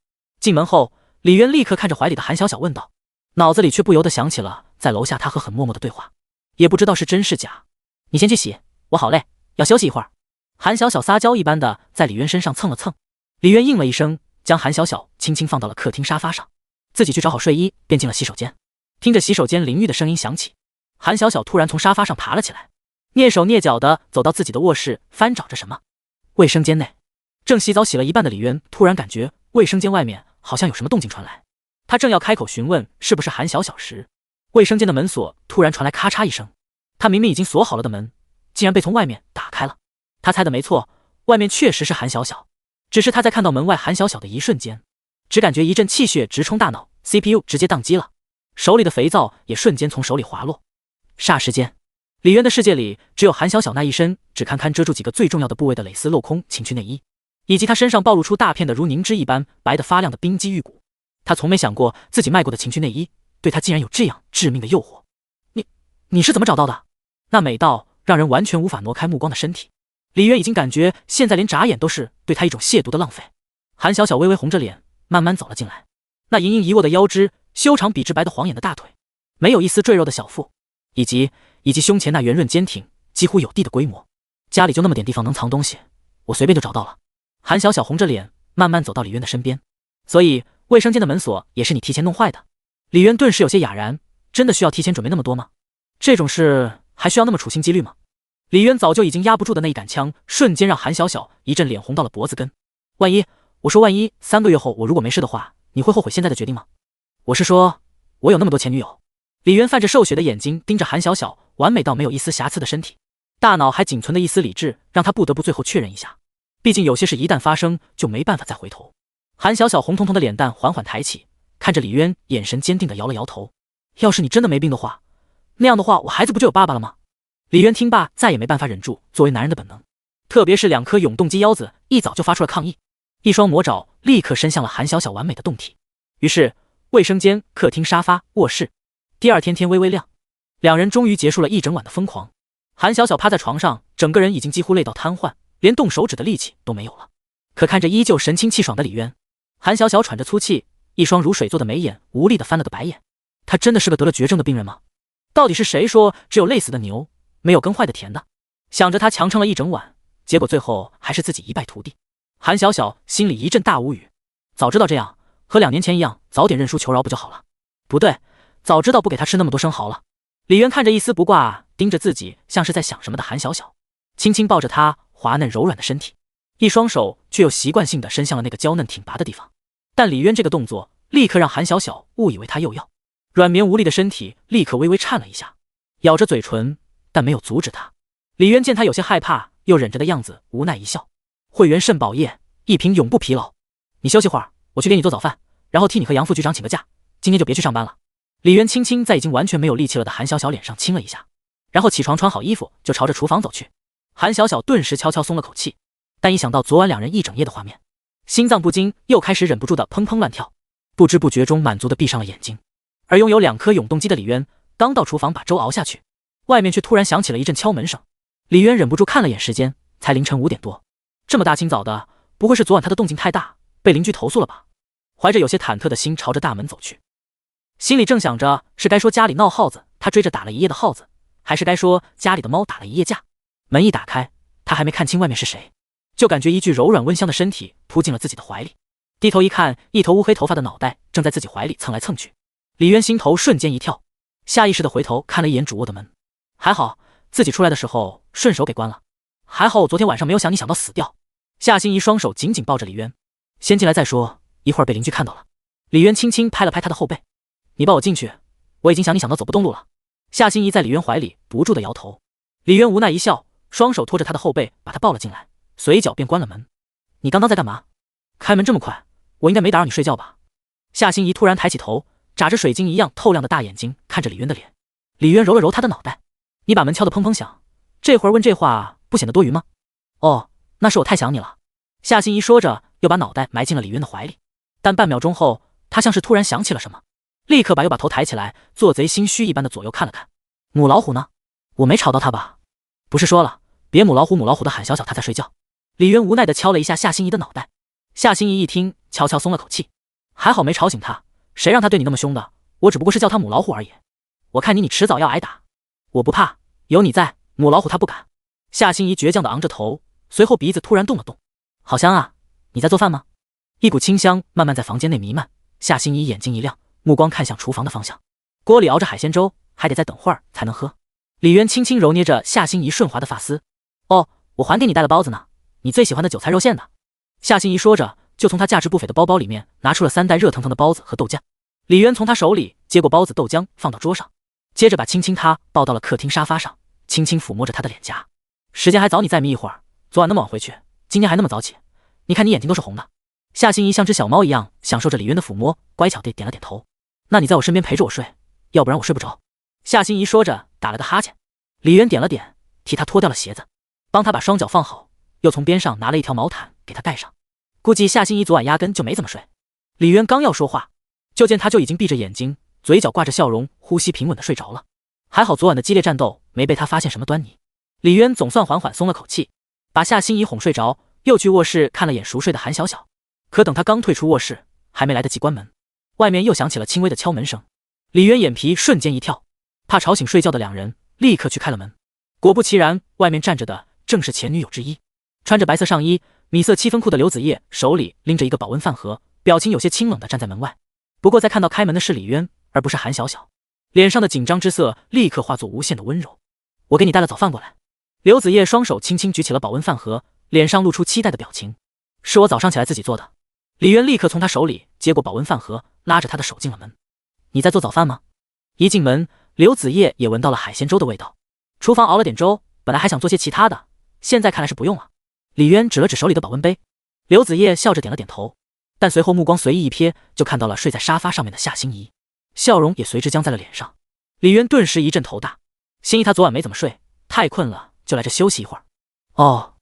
进门后，李渊立刻看着怀里的韩小小问道，脑子里却不由得想起了在楼下他和很默默的对话，也不知道是真是假。你先去洗，我好累，要休息一会儿。韩小小撒娇一般的在李渊身上蹭了蹭，李渊应了一声，将韩小小轻轻放到了客厅沙发上，自己去找好睡衣，便进了洗手间。听着洗手间淋浴的声音响起，韩小小突然从沙发上爬了起来，蹑手蹑脚的走到自己的卧室，翻找着什么。卫生间内，正洗澡洗了一半的李渊突然感觉卫生间外面好像有什么动静传来，他正要开口询问是不是韩小小时，卫生间的门锁突然传来咔嚓一声，他明明已经锁好了的门，竟然被从外面打开了。他猜的没错，外面确实是韩小小，只是他在看到门外韩小小的一瞬间，只感觉一阵气血直冲大脑， CPU 直接宕机了，手里的肥皂也瞬间从手里滑落。霎时间，李渊的世界里只有韩小小那一身只堪堪遮住几个最重要的部位的蕾丝镂空情趣内衣，以及他身上暴露出大片的如凝脂一般白得发亮的冰肌玉骨。他从没想过自己卖过的情趣内衣对他竟然有这样致命的诱惑。你是怎么找到的？那美到让人完全无法挪开目光的身体，李渊已经感觉现在连眨眼都是对他一种亵渎的浪费。韩小小微微红着脸慢慢走了进来，那盈盈一握的腰肢，修长笔直白的晃眼的大腿，没有一丝赘肉的小腹，以及胸前那圆润坚挺几乎有地的规模。家里就那么点地方能藏东西，我随便就找到了。韩小小红着脸慢慢走到李渊的身边，所以卫生间的门锁也是你提前弄坏的？李渊顿时有些哑然，真的需要提前准备那么多吗？这种事还需要那么处心积虑吗？李渊早就已经压不住的那一杆枪，瞬间让韩小小一阵脸红到了脖子根。万一3个月后我如果没事的话，你会后悔现在的决定吗？我是说，我有那么多前女友。李渊泛着兽血的眼睛盯着韩小小完美到没有一丝瑕疵的身体，大脑还仅存的一丝理智让他不得不最后确认一下，毕竟有些事一旦发生就没办法再回头。韩小小红彤彤的脸蛋缓缓抬起，看着李渊，眼神坚定的摇了摇头。要是你真的没病的话，那样的话我孩子不就有爸爸了吗？李渊听罢再也没办法忍住作为男人的本能，特别是两颗永动机腰子一早就发出了抗议，一双魔爪立刻伸向了韩小小完美的胴体。于是卫生间、客厅、沙发、卧室，第二天天微微亮，两人终于结束了一整晚的疯狂。韩小小趴在床上，整个人已经几乎累到瘫痪，连动手指的力气都没有了。可看着依旧神清气爽的李渊，韩小小喘着粗气，一双如水做的眉眼无力的翻了个白眼。他真的是个得了绝症的病人吗？到底是谁说只有累死的牛，没有耕坏的田的？想着他强撑了一整晚，结果最后还是自己一败涂地。韩小小心里一阵大无语，早知道这样，和2年前一样，早点认输求饶不就好了？不对，早知道不给他吃那么多生蚝了。李渊看着一丝不挂盯着自己像是在想什么的韩小小，轻轻抱着他滑嫩柔软的身体，一双手却又习惯性的伸向了那个娇嫩挺拔的地方。但李渊这个动作立刻让韩小小误以为他又要，软绵无力的身体立刻微微颤了一下，咬着嘴唇，但没有阻止他。李渊见他有些害怕又忍着的样子，无奈一笑。会员肾宝液，1瓶永不疲劳。你休息会儿，我去给你做早饭，然后替你和杨副局长请个假，今天就别去上班了。李渊轻轻在已经完全没有力气了的韩小小脸上亲了一下，然后起床穿好衣服就朝着厨房走去。韩小小顿时悄悄松了口气，但一想到昨晚两人一整夜的画面，心脏不禁又开始忍不住的砰砰乱跳，不知不觉中满足的闭上了眼睛。而拥有2颗永动机的李渊刚到厨房把粥熬下去，外面却突然响起了一阵敲门声。李渊忍不住看了眼时间，才凌晨5点多，这么大清早的，不会是昨晚他的动静太大被邻居投诉了吧？怀着有些忐忑的心朝着大门走去，心里正想着是该说家里闹耗子他追着打了一夜的耗子，还是该说家里的猫打了一夜架。门一打开，他还没看清外面是谁，就感觉一具柔软温香的身体扑进了自己的怀里。低头一看，一头乌黑头发的脑袋正在自己怀里蹭来蹭去。李渊心头瞬间一跳，下意识的回头看了一眼主卧的门，还好自己出来的时候顺手给关了，还好我昨天晚上没有想你想到死掉。夏心怡双手紧紧抱着李渊，先进来再说，一会儿被邻居看到了。李渊轻轻拍了拍他的后背，你抱我进去，我已经想你想到走不动路了。夏心怡在李渊怀里不住的摇头。李渊无奈一笑，双手托着他的后背把他抱了进来，随脚便关了门。你刚刚在干嘛？开门这么快，我应该没打扰你睡觉吧？夏心怡突然抬起头，眨着水晶一样透亮的大眼睛看着李渊的脸。李渊揉了揉他的脑袋，你把门敲得砰砰响，这会儿问这话不显得多余吗？哦，那是我太想你了。夏心怡说着又把脑袋埋进了李渊的怀里。但半秒钟后，他像是突然想起了什么，立刻又把头抬起来，做贼心虚一般的左右看了看。母老虎呢？我没吵到他吧？不是说了，别母老虎的喊小小他在睡觉。李渊无奈的敲了一下夏心怡的脑袋。夏心怡一听，悄悄松了口气，还好没吵醒他，谁让他对你那么凶的？我只不过是叫他母老虎而已。我看你迟早要挨打。我不怕，有你在，母老虎他不敢。夏心怡倔强的昂着头，随后鼻子突然动了动。好香啊，你在做饭吗？一股清香慢慢在房间内弥漫，夏心怡眼睛一亮，目光看向厨房的方向。锅里熬着海鲜粥，还得再等会儿才能喝。李渊轻轻揉捏着夏心怡顺滑的发丝。哦，我还给你带了包子呢，你最喜欢的韭菜肉馅的。夏心怡说着，就从她价值不菲的包包里面拿出了3袋热腾腾的包子和豆浆。李渊从她手里接过包子豆浆放到桌上，接着把轻轻她抱到了客厅沙发上，轻轻抚摸着她的脸颊。时间还早，你再眯一会儿，昨晚那么晚回去，今天还那么早起，你看你眼睛都是红的。夏心怡像只小猫一样享受着李渊的抚摸，乖巧地点了点头。那你在我身边陪着我睡，要不然我睡不着。夏心怡说着打了个哈欠。李渊点了点，替她脱掉了鞋子，帮她把双脚放好，又从边上拿了一条毛毯给她盖上。估计夏心怡昨晚压根就没怎么睡。李渊刚要说话，就见她就已经闭着眼睛，嘴角挂着笑容，呼吸平稳地睡着了。还好昨晚的激烈战斗没被她发现什么端倪。李渊总算缓缓松了口气，把夏心怡哄睡着，又去卧室看了眼熟睡的韩小小。可等他刚退出卧室，还没来得及关门，外面又响起了轻微的敲门声。李渊眼皮瞬间一跳，怕吵醒睡觉的两人，立刻去开了门。果不其然，外面站着的正是前女友之一，穿着白色上衣、米色七分裤的刘子叶，手里拎着一个保温饭盒，表情有些清冷地站在门外。不过在看到开门的是李渊，而不是韩小小，脸上的紧张之色立刻化作无限的温柔。我给你带了早饭过来。刘子叶双手轻轻举起了保温饭盒，脸上露出期待的表情。是我早上起来自己做的。李渊立刻从他手里接过保温饭盒，拉着他的手进了门。你在做早饭吗？一进门，刘子叶也闻到了海鲜粥的味道。厨房熬了点粥，本来还想做些其他的，现在看来是不用了。李渊指了指手里的保温杯。刘子叶笑着点了点头，但随后目光随意一瞥，就看到了睡在沙发上面的夏心怡，笑容也随之僵在了脸上。李渊顿时一阵头大，心怡她昨晚没怎么睡，太困了，就来这休息一会儿。哦，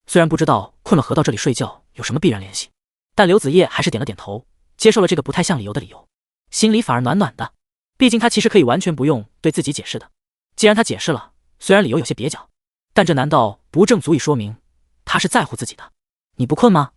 虽然不知道困了和到这里睡觉有什么必然联系，但刘子叶还是点了点头，接受了这个不太像理由的理由，心里反而暖暖的。毕竟他其实可以完全不用对自己解释的，既然他解释了，虽然理由有些蹩脚，但这难道不正足以说明他是在乎自己的？你不困吗？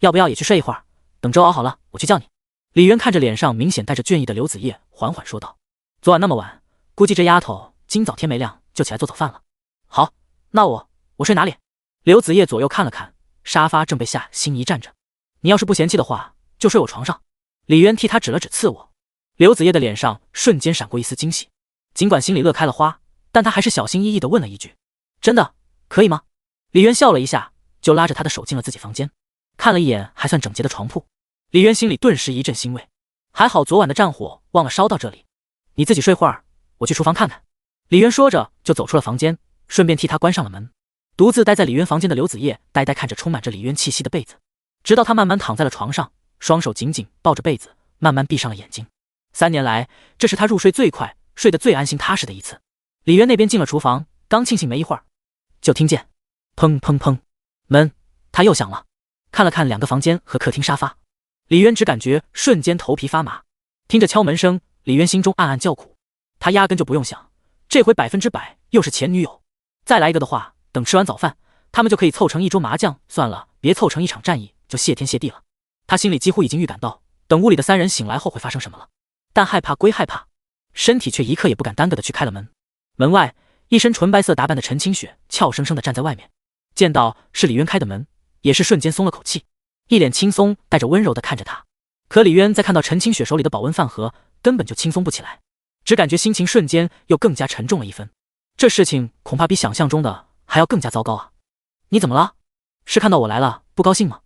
要不要也去睡一会儿？等粥熬好了，我去叫你。李渊看着脸上明显带着倦意的刘子叶，缓缓说道。昨晚那么晚，估计这丫头今早天没亮就起来做早饭了。好，那我睡哪里？刘子叶左右看了看，沙发正被夏心怡占着。你要是不嫌弃的话，就睡我床上。李渊替他指了指次卧。刘子叶的脸上瞬间闪过一丝惊喜，尽管心里乐开了花，但他还是小心翼翼地问了一句：真的可以吗？李渊笑了一下，就拉着他的手进了自己房间，看了一眼还算整洁的床铺。李渊心里顿时一阵欣慰，还好昨晚的战火忘了烧到这里。你自己睡会儿，我去厨房看看。李渊说着就走出了房间，顺便替他关上了门。独自待在李渊房间的刘子叶呆呆看着充满着李渊气息的被子，直到他慢慢躺在了床上，双手紧紧抱着被子，慢慢闭上了眼睛。3年来，这是他入睡最快、睡得最安心踏实的一次。李渊那边进了厨房，刚庆幸没一会儿，就听见砰砰砰，门他又响了。看了看2个房间和客厅沙发，李渊只感觉瞬间头皮发麻。听着敲门声，李渊心中暗暗叫苦，他压根就不用想，这回100%又是前女友。再来一个的话，等吃完早饭，他们就可以凑成一桌麻将，算了，别凑成一场战役，就谢天谢地了。他心里几乎已经预感到，等屋里的3人醒来后会发生什么了。但害怕归害怕，身体却一刻也不敢耽搁的去开了门。门外，一身纯白色打扮的陈清雪俏生生的站在外面，见到是李渊开的门，也是瞬间松了口气，一脸轻松带着温柔的看着他。可李渊在看到陈清雪手里的保温饭盒，根本就轻松不起来，只感觉心情瞬间又更加沉重了一分。这事情恐怕比想象中的还要更加糟糕啊！你怎么了？是看到我来了不高兴吗？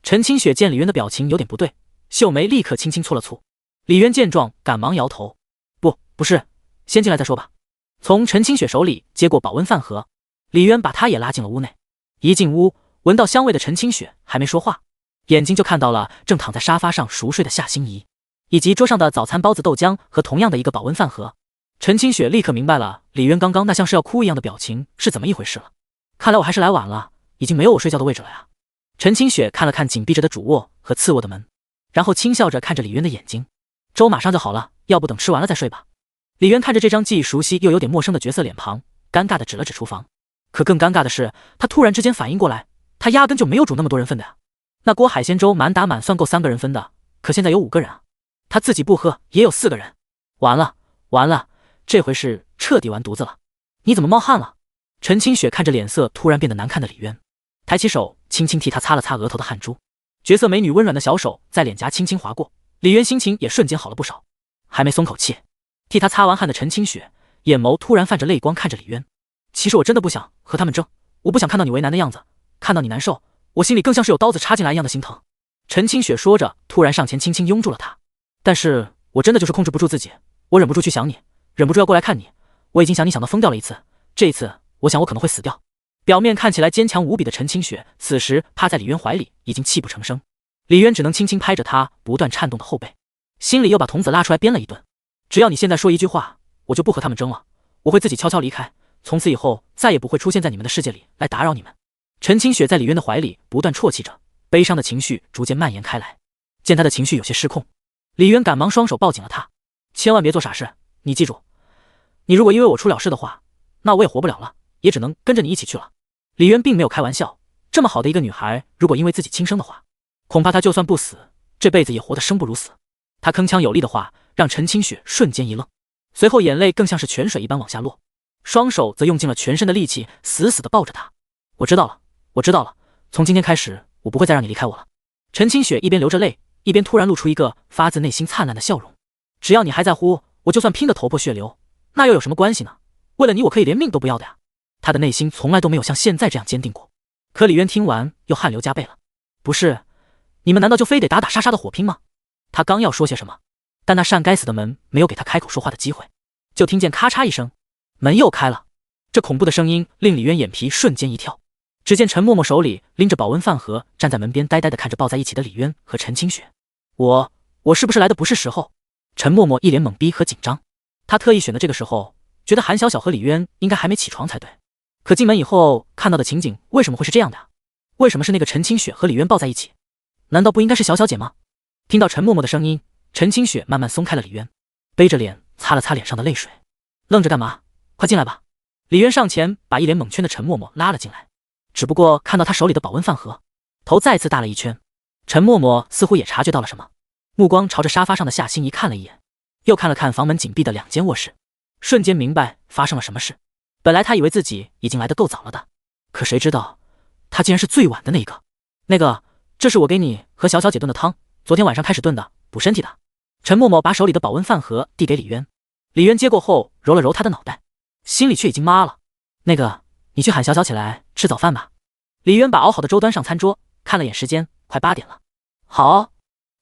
陈清雪见李渊的表情有点不对，秀眉立刻轻轻蹙了蹙。李渊见状赶忙摇头，不是，先进来再说吧。从陈清雪手里接过保温饭盒，李渊把她也拉进了屋内。一进屋，闻到香味的陈清雪还没说话，眼睛就看到了正躺在沙发上熟睡的夏心怡，以及桌上的早餐包子豆浆和同样的一个保温饭盒。陈清雪立刻明白了李渊刚刚那像是要哭一样的表情是怎么一回事了。看来我还是来晚了，已经没有我睡觉的位置了呀。陈清雪看了看紧闭着的主卧和次卧的门，然后轻笑着看着李渊的眼睛。粥马上就好了，要不等吃完了再睡吧。李渊看着这张既熟悉又有点陌生的角色脸庞，尴尬的指了指厨房。可更尴尬的是，他突然之间反应过来，他压根就没有煮那么多人份的呀。那锅海鲜粥满打满算够3个人分的，可现在有5个人啊，他自己不喝也有4个人。完了完了，这回是彻底完犊子了。你怎么冒汗了？陈清雪看着脸色突然变得难看的李渊，抬起手轻轻替他擦了擦额头的汗珠，绝色美女温软的小手在脸颊轻轻划过，李渊心情也瞬间好了不少。还没松口气，替他擦完汗的陈清雪眼眸突然泛着泪光看着李渊。其实我真的不想和他们争，我不想看到你为难的样子，看到你难受，我心里更像是有刀子插进来一样的心疼。陈清雪说着，突然上前轻轻拥住了他。但是我真的就是控制不住自己，我忍不住去想你，忍不住要过来看你，我已经想你想到疯掉了一次，这一次我想我可能会死掉。表面看起来坚强无比的陈清雪，此时趴在李渊怀里，已经泣不成声。李渊只能轻轻拍着他不断颤动的后背，心里又把童子拉出来编了一顿。只要你现在说一句话，我就不和他们争了，我会自己悄悄离开，从此以后再也不会出现在你们的世界里来打扰你们。陈清雪在李渊的怀里不断啜泣着，悲伤的情绪逐渐蔓延开来。见他的情绪有些失控，李渊赶忙双手抱紧了他，千万别做傻事，你记住，你如果因为我出了事的话，那我也活不了了，也只能跟着你一起去了。李渊并没有开玩笑，这么好的一个女孩，如果因为自己轻生的话，恐怕她就算不死，这辈子也活得生不如死。他铿锵有力的话让陈清雪瞬间一愣，随后眼泪更像是泉水一般往下落，双手则用尽了全身的力气死死地抱着他。我知道了，我知道了，从今天开始我不会再让你离开我了。陈清雪一边流着泪，一边突然露出一个发自内心灿烂的笑容。只要你还在乎，我就算拼得头破血流，那又有什么关系呢？为了你我可以连命都不要的呀。他的内心从来都没有像现在这样坚定过。可李渊听完又汗流浃背了。不是，你们难道就非得打打杀杀的火拼吗？他刚要说些什么，但那扇该死的门没有给他开口说话的机会，就听见咔嚓一声，门又开了。这恐怖的声音令李渊眼皮瞬间一跳。只见陈默默手里拎着保温饭盒，站在门边呆呆地看着抱在一起的李渊和陈清雪。我是不是来的不是时候？陈默默一脸懵逼和紧张。他特意选的这个时候，觉得韩小小和李渊应该还没起床才对。可进门以后看到的情景为什么会是这样的？为什么是那个陈清雪和李渊抱在一起？难道不应该是小小姐吗？听到陈默默的声音，陈清雪慢慢松开了李渊，背着脸擦了擦脸上的泪水。愣着干嘛？快进来吧。李渊上前把一脸懵圈的陈默默拉了进来，只不过看到他手里的保温饭盒，头再次大了一圈。陈默默似乎也察觉到了什么，目光朝着沙发上的夏心怡看了一眼，又看了看房门紧闭的2间卧室，瞬间明白发生了什么事。本来他以为自己已经来得够早了的，可谁知道他竟然是最晚的那个。那个，这是我给你和小小姐炖的汤，昨天晚上开始炖的，补身体的。陈默默把手里的保温饭盒递给李渊，李渊接过后揉了揉他的脑袋，心里却已经麻了。那个，你去喊小小起来吃早饭吧。李渊把熬好的粥端上餐桌，看了眼时间，快8点了。好。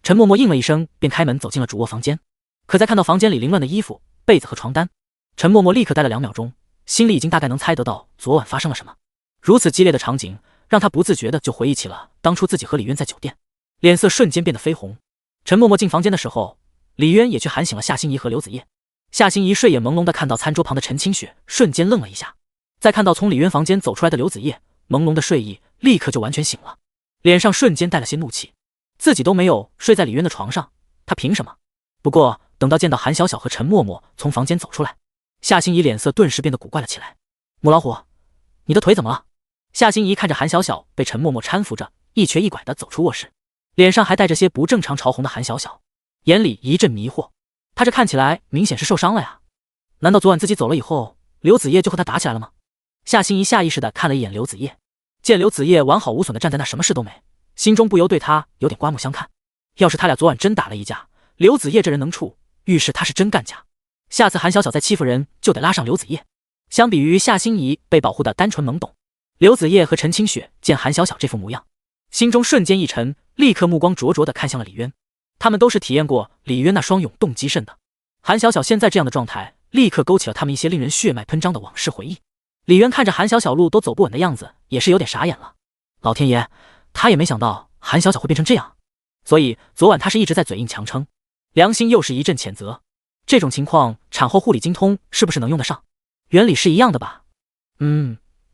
陈默默应了一声，便开门走进了主卧房间。可在看到房间里凌乱的衣服、被子和床单，陈默默立刻呆了2秒钟，心里已经大概能猜得到昨晚发生了什么。如此激烈的场景让他不自觉的就回忆起了当初自己和李渊在酒店，脸色瞬间变得绯红。陈默默进房间的时候，李渊也去喊醒了夏心怡和刘子叶。夏心怡睡眼朦胧的看到餐桌旁的陈清雪，瞬间愣了一下，再看到从李渊房间走出来的刘子叶，朦胧的睡意立刻就完全醒了，脸上瞬间带了些怒气。自己都没有睡在李渊的床上，他凭什么？不过等到见到韩小小和陈默默从房间走出来，夏心怡脸色顿时变得古怪了起来。母老虎，你的腿怎么了？夏心怡看着韩小小被陈默默搀扶着一瘸一拐地走出卧室，脸上还带着些不正常潮红的韩小小，眼里一阵迷惑。他这看起来明显是受伤了呀，难道昨晚自己走了以后，刘子叶就和他打起来了吗？夏心怡下意识地看了一眼刘子叶，见刘子叶完好无损地站在那，什么事都没，心中不由对他有点刮目相看。要是他俩昨晚真打了一架，刘子叶这人能处，预示他是真干架。下次韩小小再欺负人，就得拉上刘子叶。相比于夏心怡被保护的单纯懵懂，刘子叶和陈清雪见韩小小这副模样，心中瞬间一沉，立刻目光灼灼地看向了李渊。他们都是体验过李渊那双永动机甚的，韩小小现在这样的状态，立刻勾起了他们一些令人血脉喷张的往事回忆。李渊看着韩小小路都走不稳的样子，也是有点傻眼了。老天爷，他也没想到韩小小会变成这样，所以昨晚他是一直在嘴硬强撑，良心又是一阵谴责。这种情况产后护理精通是不是能用得上？原理是一样的吧？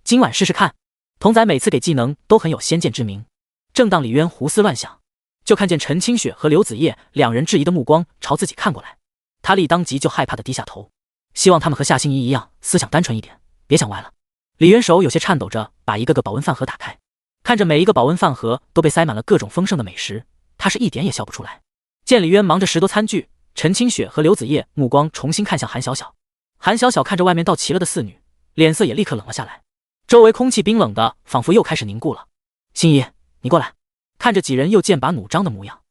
今晚试试看。童仔每次给技能都很有先见之明，正当李渊胡思乱想，就看见陈清雪和刘子叶两人质疑的目光朝自己看过来，他立当即就害怕的低下头，希望他们和夏心怡一样思想单纯一点，别想歪了。李渊手有些颤抖着把一个个保温饭盒打开，看着每一个保温饭盒都被塞满了各种丰盛的美食，他是一点也笑不出来。见李渊忙着拾掇餐具，陈清雪和刘子叶目光重新看向韩小小，韩小小看着外面到齐了的四女，脸色也立刻冷了下来，周围空气冰冷的仿佛又开始凝固了。心怡，你过来。看着几人又剑拔弩张的模样，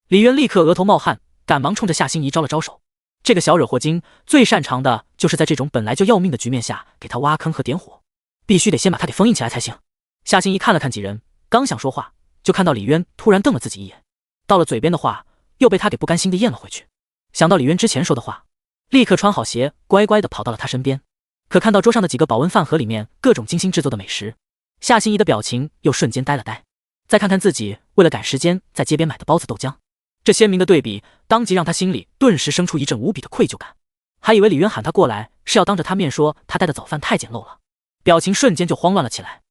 李渊立刻额头冒汗，赶忙冲着夏心怡招了招手。这个小惹祸精最擅长的就是在这种本来就要命的局面下给他挖坑和点火，必须得先把他给封印起来才行。夏心怡看了看几人，刚想说话，就看到李渊突然瞪了自己一眼，到了嘴边的话又被他给不甘心地咽了回去。想到李渊之前说的话，立刻穿好鞋，乖乖地跑到了他身边。可看到桌上的几个保温饭盒里面各种精心制作的美食，夏心怡的表情又瞬间呆了呆。再看看自己为了赶时间在街边买的包子豆浆，这鲜明的对比当即让他心里顿时生出一阵无比的愧疚感。还以为李渊喊他过来是要当着他面说他带的早饭太简陋了，表情瞬间就慌乱了起来。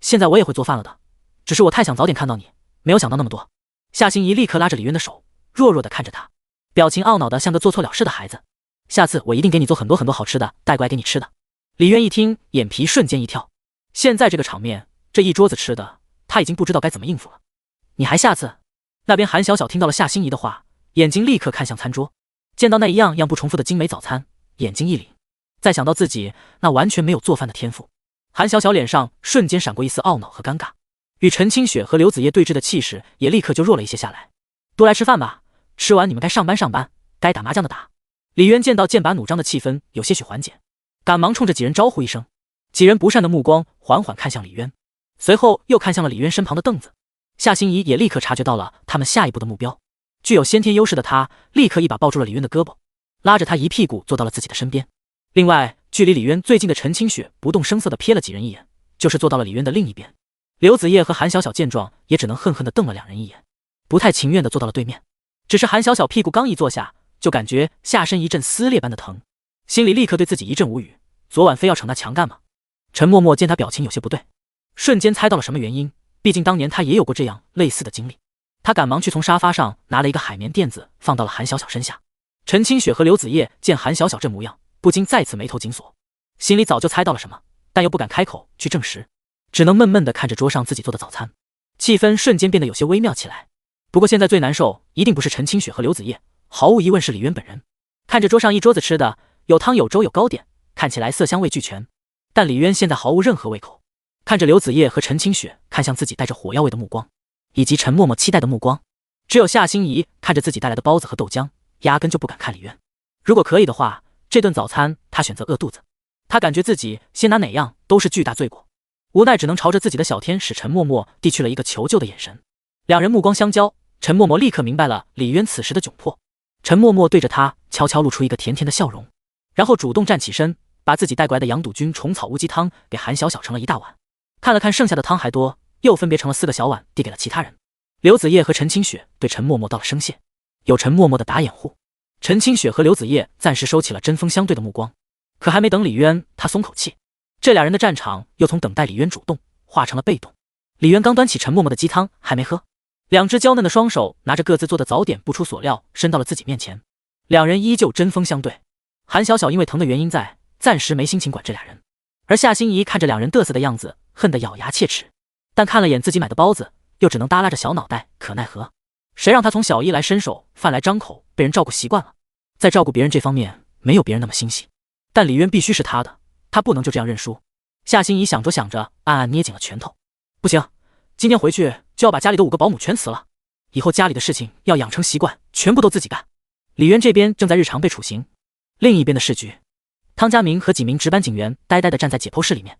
现在我也会做饭了的，只是我太想早点看到你，没有想到那么多。夏心怡立刻拉着李渊的手，弱弱的看着他，表情懊恼的像个做错了事的孩子。下次我一定给你做很多很多好吃的，带过来给你吃的。李渊一听，眼皮瞬间一跳，现在这个场面，这一桌子吃的他已经不知道该怎么应付了。你还下次？那边韩小小听到了夏心怡的话，眼睛立刻看向餐桌，见到那一样样不重复的精美早餐，眼睛一凛。再想到自己那完全没有做饭的天赋，韩小小脸上瞬间闪过一丝懊恼和尴尬，与陈清雪和刘子叶对峙的气势也立刻就弱了一些下来。都来吃饭吧，吃完你们该上班上班，该打麻将的打。李渊见到剑拔弩张的气氛有些许缓解，赶忙冲着几人招呼一声。几人不善的目光缓缓看向李渊，随后又看向了李渊身旁的凳子。夏心怡也立刻察觉到了他们下一步的目标，具有先天优势的他立刻一把抱住了李渊的胳膊，拉着他一屁股坐到了自己的身边。另外，距离李渊最近的陈清雪不动声色地瞥了几人一眼，就是坐到了李渊的另一边。刘子叶和韩小小见状也只能恨恨地瞪了两人一眼，不太情愿地坐到了对面。只是韩小小屁股刚一坐下，就感觉下身一阵撕裂般的疼，心里立刻对自己一阵无语，昨晚非要逞那强干吗？陈默默见他表情有些不对，瞬间猜到了什么原因，毕竟当年他也有过这样类似的经历。他赶忙去从沙发上拿了一个海绵垫子放到了韩小小身下。陈清雪和刘子叶见韩小小这模样，不禁再次眉头紧锁，心里早就猜到了什么，但又不敢开口去证实，只能闷闷地看着桌上自己做的早餐，气氛瞬间变得有些微妙起来。不过现在最难受一定不是陈清雪和刘子叶，毫无疑问是李渊本人。看着桌上一桌子吃的，有汤有粥有糕点，看起来色香味俱全，但李渊现在毫无任何胃口。看着刘子叶和陈清雪看向自己带着火药味的目光，以及陈默默期待的目光，只有夏心怡看着自己带来的包子和豆浆，压根就不敢看李渊。如果可以的话，这顿早餐他选择饿肚子。他感觉自己先拿哪样都是巨大罪过，无奈只能朝着自己的小天使陈默默递去了一个求救的眼神。两人目光相交，陈默默立刻明白了李渊此时的窘迫。陈默默对着他悄悄露出一个甜甜的笑容，然后主动站起身，把自己带过来的羊肚菌虫草乌鸡汤给韩小小盛了一大碗，看了看剩下的汤还多，又分别盛了4个小碗递给了其他人。刘子叶和陈清雪对陈默默道了声谢，有陈默默的打掩护，陈清雪和刘子叶暂时收起了针锋相对的目光。可还没等李渊他松口气，这俩人的战场又从等待李渊主动化成了被动。李渊刚端起陈默默的鸡汤还没喝，两只娇嫩的双手拿着各自做的早点，不出所料伸到了自己面前。两人依旧针锋相对，韩小小因为疼的原因在，暂时没心情管这俩人。而夏心怡看着两人嘚瑟的样子，恨得咬牙切齿，但看了眼自己买的包子，又只能耷拉着小脑袋，可奈何。谁让他从小衣来伸手，饭来张口，被人照顾习惯了，在照顾别人这方面没有别人那么心细。但李渊必须是他的，他不能就这样认输。夏心怡想着想着，暗暗捏紧了拳头。不行，今天回去就要把家里的5个保姆全辞了，以后家里的事情要养成习惯，全部都自己干。李渊这边正在日常被处刑，另一边的市局，汤家明和几名值班警员呆呆地站在解剖室里面，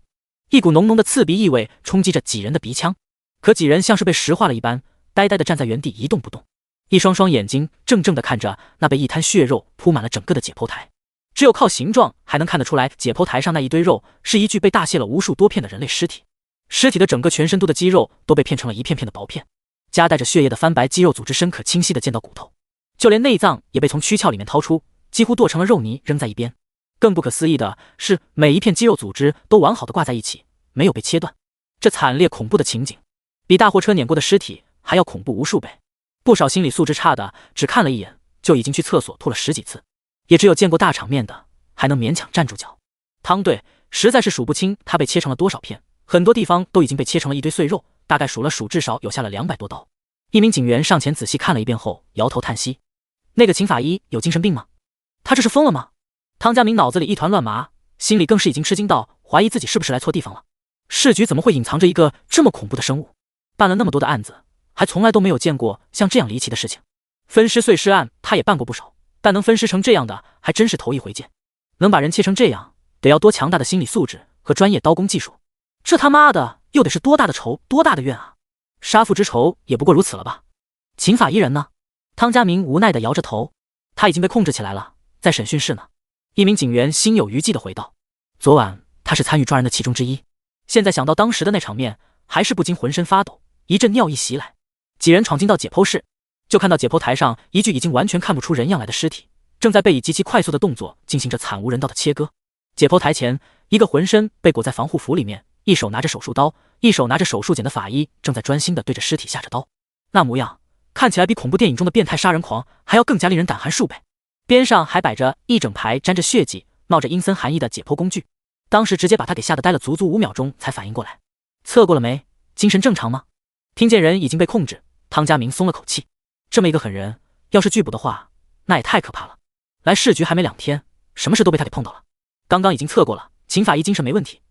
一股浓浓的刺鼻意味冲击着几人的鼻腔，可几人像是被石化了一般，呆呆地站在原地一动不动，一双双眼睛怔怔地看着那被一滩血肉铺满了整个的解剖台。只有靠形状还能看得出来，解剖台上那一堆肉是一具被大卸了无数多片的人类尸体，尸体的整个全身度的肌肉都被片成了一片片的薄片，夹带着血液的翻白肌肉组织深可清晰地见到骨头，就连内脏也被从躯壳里面掏出，几乎剁成了肉泥扔在一边。更不可思议的是，每一片肌肉组织都完好的挂在一起，没有被切断。这惨烈恐怖的情景比大货车碾过的尸体还要恐怖无数倍。不少心理素质差的，只看了一眼就已经去厕所吐了10几次，也只有见过大场面的还能勉强站住脚。汤队实在是数不清他被切成了多少片，很多地方都已经被切成了一堆碎肉，大概数至少有下了200多刀。一名警员上前仔细看了一遍后，摇头叹息：“那个秦法医有精神病吗？他这是疯了吗？”汤家明脑子里一团乱麻，心里更是已经吃惊到怀疑自己是不是来错地方了。市局怎么会隐藏着一个这么恐怖的生物？办了那么多的案子，还从来都没有见过像这样离奇的事情。分尸碎尸案他也办过不少，但能分尸成这样的还真是头一回见。能把人切成这样，得要多强大的心理素质和专业刀工技术，这他妈的又得是多大的仇多大的怨啊！杀父之仇也不过如此了吧？秦法医人呢？汤家明无奈地摇着头，他已经被控制起来了，在审讯室呢。一名警员心有余悸地回道：“昨晚他是参与抓人的其中之一，现在想到当时的那场面，还是不禁浑身发抖，一阵尿意袭来。”几人闯进到解剖室，就看到解剖台上一具已经完全看不出人样来的尸体，正在被以极其快速的动作进行着惨无人道的切割。解剖台前，一个浑身被裹在防护服里面，一手拿着手术刀，一手拿着手术剪的法医正在专心地对着尸体下着刀，那模样看起来比恐怖电影中的变态杀人狂还要更加令人胆寒数倍。边上还摆着一整排沾着血迹、冒着阴森寒意的解剖工具，当时直接把他给吓得呆了足足5秒钟才反应过来。测过了没？精神正常吗？听见人已经被控制，汤家明松了口气。这么一个狠人，要是拒捕的话，那也太可怕了。来市局还没2天，什么事都被他给碰到了。刚刚已经测过了，秦法医精神没问题，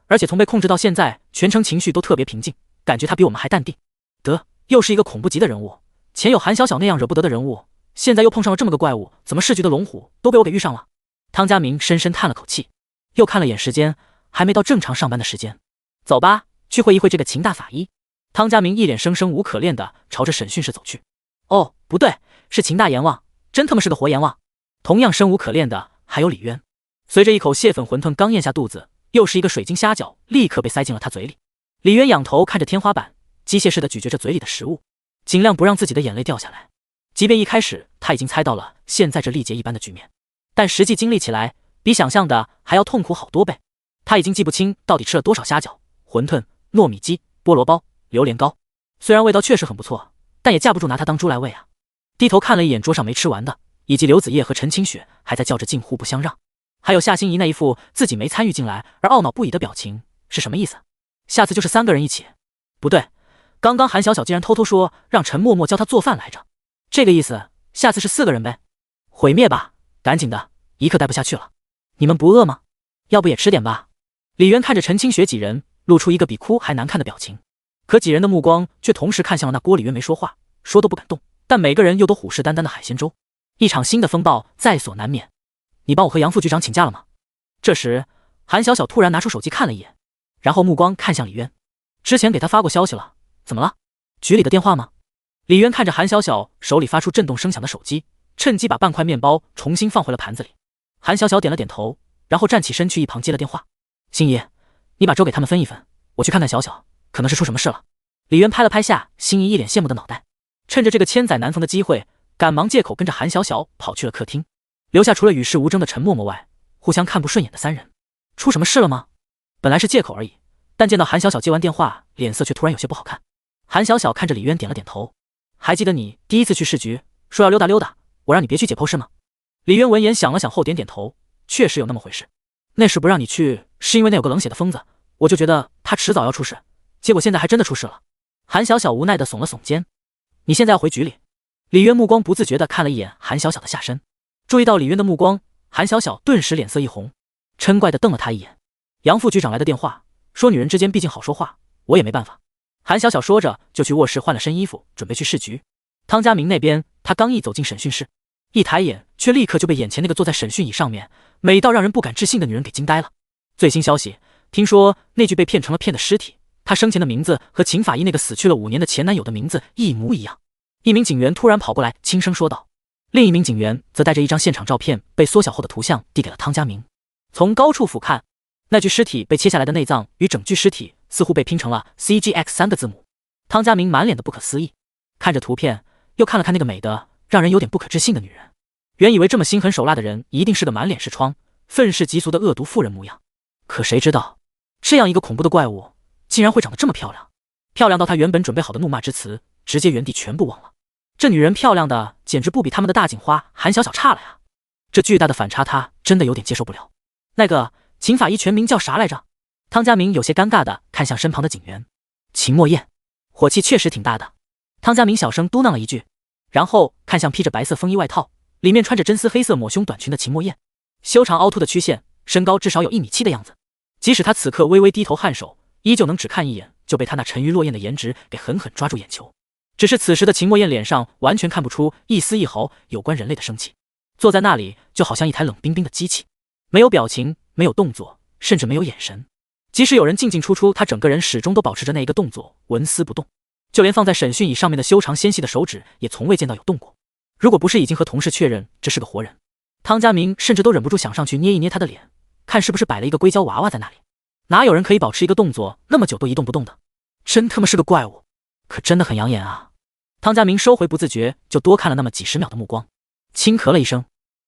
而且从被控制到现在，全程情绪都特别平静，感觉他比我们还淡定。得，又是一个恐怖级的人物，前有韩小小那样惹不得的人物，现在又碰上了这么个怪物，怎么市局的龙虎都被我给遇上了？汤家明深深叹了口气，又看了眼时间，还没到正常上班的时间。走吧，去会一会这个秦大法医。汤家明一脸生无可恋的朝着审讯室走去。哦，不对，是秦大阎王，真他妈是个活阎王。同样生无可恋的还有李渊。随着一口蟹粉馄饨刚咽下肚子，又是一个水晶虾饺立刻被塞进了他嘴里。李渊仰头看着天花板，机械似的咀嚼着嘴里的食物，尽量不让自己的眼泪掉下来。即便一开始他已经猜到了现在这力竭一般的局面，但实际经历起来比想象的还要痛苦好多倍。他已经记不清到底吃了多少虾饺、馄饨、糯米鸡、菠萝包、榴莲糕，虽然味道确实很不错，但也架不住拿他当猪来喂啊。低头看了一眼桌上没吃完的，以及刘子叶和陈清雪还在叫着近乎不相让，还有夏心怡那一副自己没参与进来而懊恼不已的表情，是什么意思？下次就是3个人一起？不对，刚刚韩小小竟然偷偷说让陈默默教他做饭来着，这个意思下次是4个人呗？毁灭吧，赶紧的，一刻待不下去了。你们不饿吗？要不也吃点吧。李渊看着陈清雪几人，露出一个比哭还难看的表情，可几人的目光却同时看向了那锅里。渊没说话，说都不敢动，但每个人又都虎视眈眈的海鲜粥。一场新的风暴在所难免。你帮我和杨副局长请假了吗？这时韩小小突然拿出手机看了一眼，然后目光看向李渊。之前给他发过消息了，怎么了？局里的电话吗？李渊看着韩小小手里发出震动声响的手机，趁机把半块面包重新放回了盘子里。韩小小点了点头，然后站起身去一旁接了电话。心怡，你把粥给他们分一分，我去看看小小，可能是出什么事了。李渊拍了拍下心怡一脸羡慕的脑袋，趁着这个千载难逢的机会，赶忙借口跟着韩小小跑去了客厅，留下除了与世无争的陈默默外，互相看不顺眼的3人。出什么事了吗？本来是借口而已，但见到韩小小接完电话，脸色却突然有些不好看。韩小小看着李渊点了点头，还记得你第一次去市局说要溜达溜达，我让你别去解剖室吗？李渊闻言想了想后点点头，确实有那么回事。那时不让你去是因为那有个冷血的疯子，我就觉得他迟早要出事，结果现在还真的出事了。韩小小无奈地耸了耸肩。你现在要回局里？李渊目光不自觉地看了一眼韩小小的下身，注意到李渊的目光，韩小小顿时脸色一红，嗔怪地瞪了他一眼。杨副局长来的电话，说女人之间毕竟好说话，我也没办法。韩小小说着就去卧室换了身衣服，准备去市局。汤家明那边，他刚一走进审讯室，一抬眼却立刻就被眼前那个坐在审讯椅上面美到让人不敢置信的女人给惊呆了。最新消息，听说那具被骗成了片的尸体，她生前的名字和秦法医那个死去了5年的前男友的名字一模一样。一名警员突然跑过来轻声说道，另一名警员则带着一张现场照片被缩小后的图像递给了汤家明。从高处俯瞰，那具尸体被切下来的内脏与整具尸体似乎被拼成了 CGX3 个字母。汤家明满脸的不可思议，看着图片又看了看那个美的让人有点不可置信的女人，原以为这么心狠手辣的人一定是个满脸是疮、愤世嫉俗的恶毒妇人模样，可谁知道这样一个恐怖的怪物竟然会长得这么漂亮。漂亮到他原本准备好的怒骂之词，直接原地全部忘了。这女人漂亮的简直不比他们的大警花韩小小差了呀！这巨大的反差，他真的有点接受不了。那个秦法医全名叫啥来着？汤家明有些尴尬的看向身旁的警员。秦墨燕，火气确实挺大的。汤家明小声嘟囔了一句，然后看向披着白色风衣外套，里面穿着真丝黑色抹胸短裙的秦墨燕。修长凹凸的曲线，身高至少有1.7米的样子。即使他此刻微微低头颔首，依旧能只看一眼就被他那沉鱼落雁的颜值给狠狠抓住眼球。只是此时的秦墨燕脸上完全看不出一丝一毫有关人类的生气，坐在那里就好像一台冷冰冰的机器，没有表情，没有动作，甚至没有眼神。即使有人进进出出，他整个人始终都保持着那一个动作，纹丝不动。就连放在审讯椅上面的修长纤细的手指也从未见到有动过。如果不是已经和同事确认这是个活人，汤家明甚至都忍不住想上去捏一捏他的脸，看是不是摆了一个硅胶娃娃在那里。哪有人可以保持一个动作那么久都一动不动的？真他妈是个怪物，可真的很养眼啊！汤家明收回不自觉就多看了那么几十秒的目光，轻咳了一声。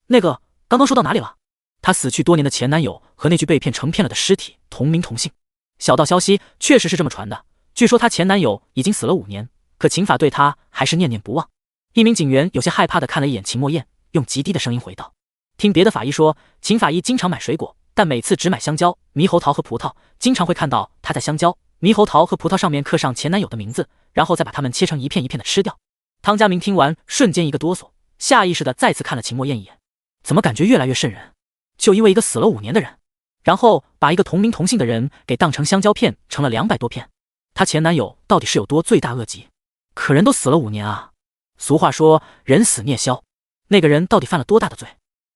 那个刚刚说到哪里了？她死去多年的前男友和那具被骗成骗了的尸体同名同姓。小道消息确实是这么传的，据说她前男友已经死了5年，可秦法对她还是念念不忘。一名警员有些害怕地看了一眼秦墨燕，用极低的声音回道：听别的法医说，秦法医经常买水果，但每次只买香蕉、猕猴桃和葡萄，经常会看到他在香蕉、猕猴桃和葡萄上面刻上前男友的名字，然后再把它们切成一片一片的吃掉。汤家明听完瞬间一个哆嗦，下意识地再次看了秦墨燕一眼，怎么感觉越来越瘆人？就因为一个死了5年的人，然后把一个同名同姓的人给当成香蕉片成了200多片，她前男友到底是有多罪大恶极？可人都死了5年啊！俗话说人死孽消，那个人到底犯了多大的罪？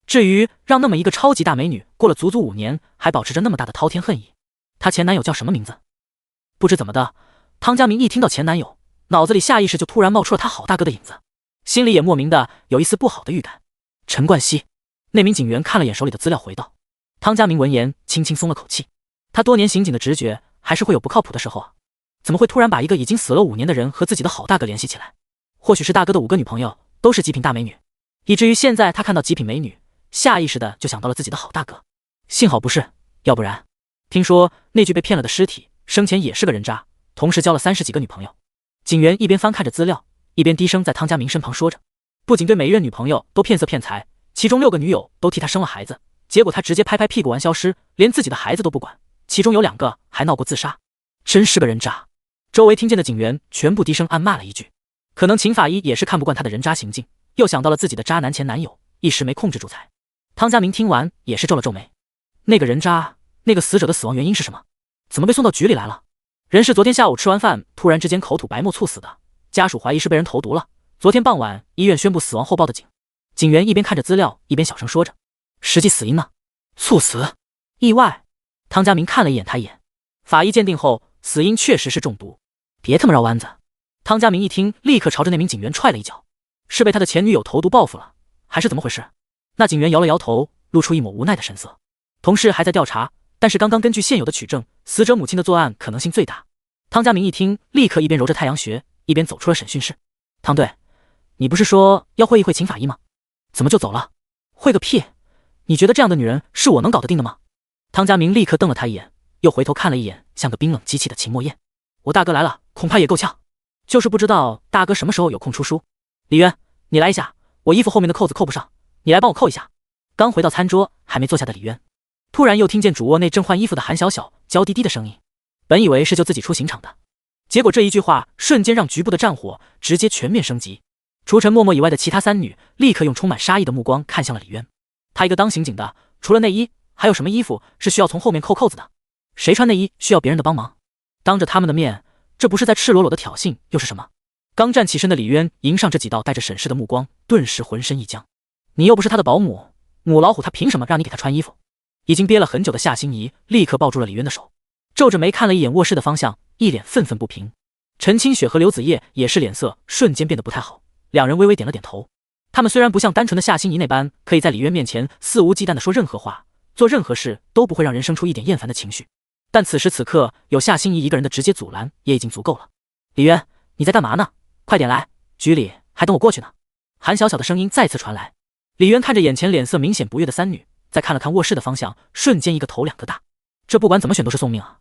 至于让那么一个超级大美女过了足足5年还保持着那么大的滔天恨意，她前男友叫什么名字？不知怎么的，汤家明一听到前男友，脑子里下意识就突然冒出了他好大哥的影子，心里也莫名的有一丝不好的预感。陈冠希。那名警员看了眼手里的资料回道。汤家明闻言轻轻松了口气，他多年刑警的直觉还是会有不靠谱的时候啊，怎么会突然把一个已经死了5年的人和自己的好大哥联系起来？或许是大哥的5个女朋友都是极品大美女，以至于现在他看到极品美女，下意识的就想到了自己的好大哥。幸好不是，要不然听说那具被骗了的尸体生前也是个人渣，同时交了30几个女朋友。警员一边翻看着资料，一边低声在汤家明身旁说着，不仅对每一任女朋友都骗色骗财，其中6个女友都替他生了孩子，结果他直接拍拍屁股完消失，连自己的孩子都不管，其中有2个还闹过自杀，真是个人渣。周围听见的警员全部低声暗骂了一句，可能秦法医也是看不惯他的人渣行径，又想到了自己的渣男前男友，一时没控制住才。汤家明听完也是皱了皱眉，那个人渣，那个死者的死亡原因是什么？怎么被送到局里来了？人是昨天下午吃完饭突然之间口吐白沫猝死的，家属怀疑是被人投毒了，昨天傍晚医院宣布死亡后报的警。警员一边看着资料一边小声说着，实际死因呢？猝死？意外？汤家明看了一眼他一眼，法医鉴定后死因确实是中毒。别他妈绕弯子！汤家明一听立刻朝着那名警员踹了一脚，是被他的前女友投毒报复了，还是怎么回事？那警员摇了摇头，露出一抹无奈的神色。同事还在调查，但是刚刚根据现有的取证，死者母亲的作案可能性最大。汤家明一听立刻一边揉着太阳穴一边走出了审讯室。汤队，你不是说要会一会秦法医吗？怎么就走了？会个屁！你觉得这样的女人是我能搞得定的吗？汤家明立刻瞪了他一眼，又回头看了一眼像个冰冷机器的秦墨燕。我大哥来了，恐怕也够呛，就是不知道大哥什么时候有空出书。李渊，你来一下，我衣服后面的扣子扣不上，你来帮我扣一下。刚回到餐桌还没坐下的李渊，突然又听见主卧内正换衣服的韩小小娇滴滴的声音，本以为是就自己出刑场的，结果这一句话瞬间让局部的战火直接全面升级。除陈默默以外的其他3女立刻用充满杀意的目光看向了李渊。他一个当刑警的，除了内衣还有什么衣服是需要从后面扣扣子的？谁穿内衣需要别人的帮忙？当着他们的面，这不是在赤裸裸的挑衅又是什么？刚站起身的李渊迎上这几道带着审视的目光，顿时浑身一僵。你又不是他的保姆，母老虎他凭什么让你给他穿衣服？已经憋了很久的夏心怡立刻抱住了李渊的手，皱着眉看了一眼卧室的方向，一脸愤愤不平。陈清雪和刘子叶也是脸色瞬间变得不太好，两人微微点了点头。他们虽然不像单纯的夏心怡那般可以在李渊面前肆无忌惮地说任何话，做任何事都不会让人生出一点厌烦的情绪，但此时此刻有夏心怡一个人的直接阻拦也已经足够了。李渊，你在干嘛呢？快点来，局里还等我过去呢。韩小小的声音再次传来。李渊看着眼前脸色明显不悦的3女，再看了看卧室的方向，瞬间一个头2个大，这不管怎么选都是送命啊！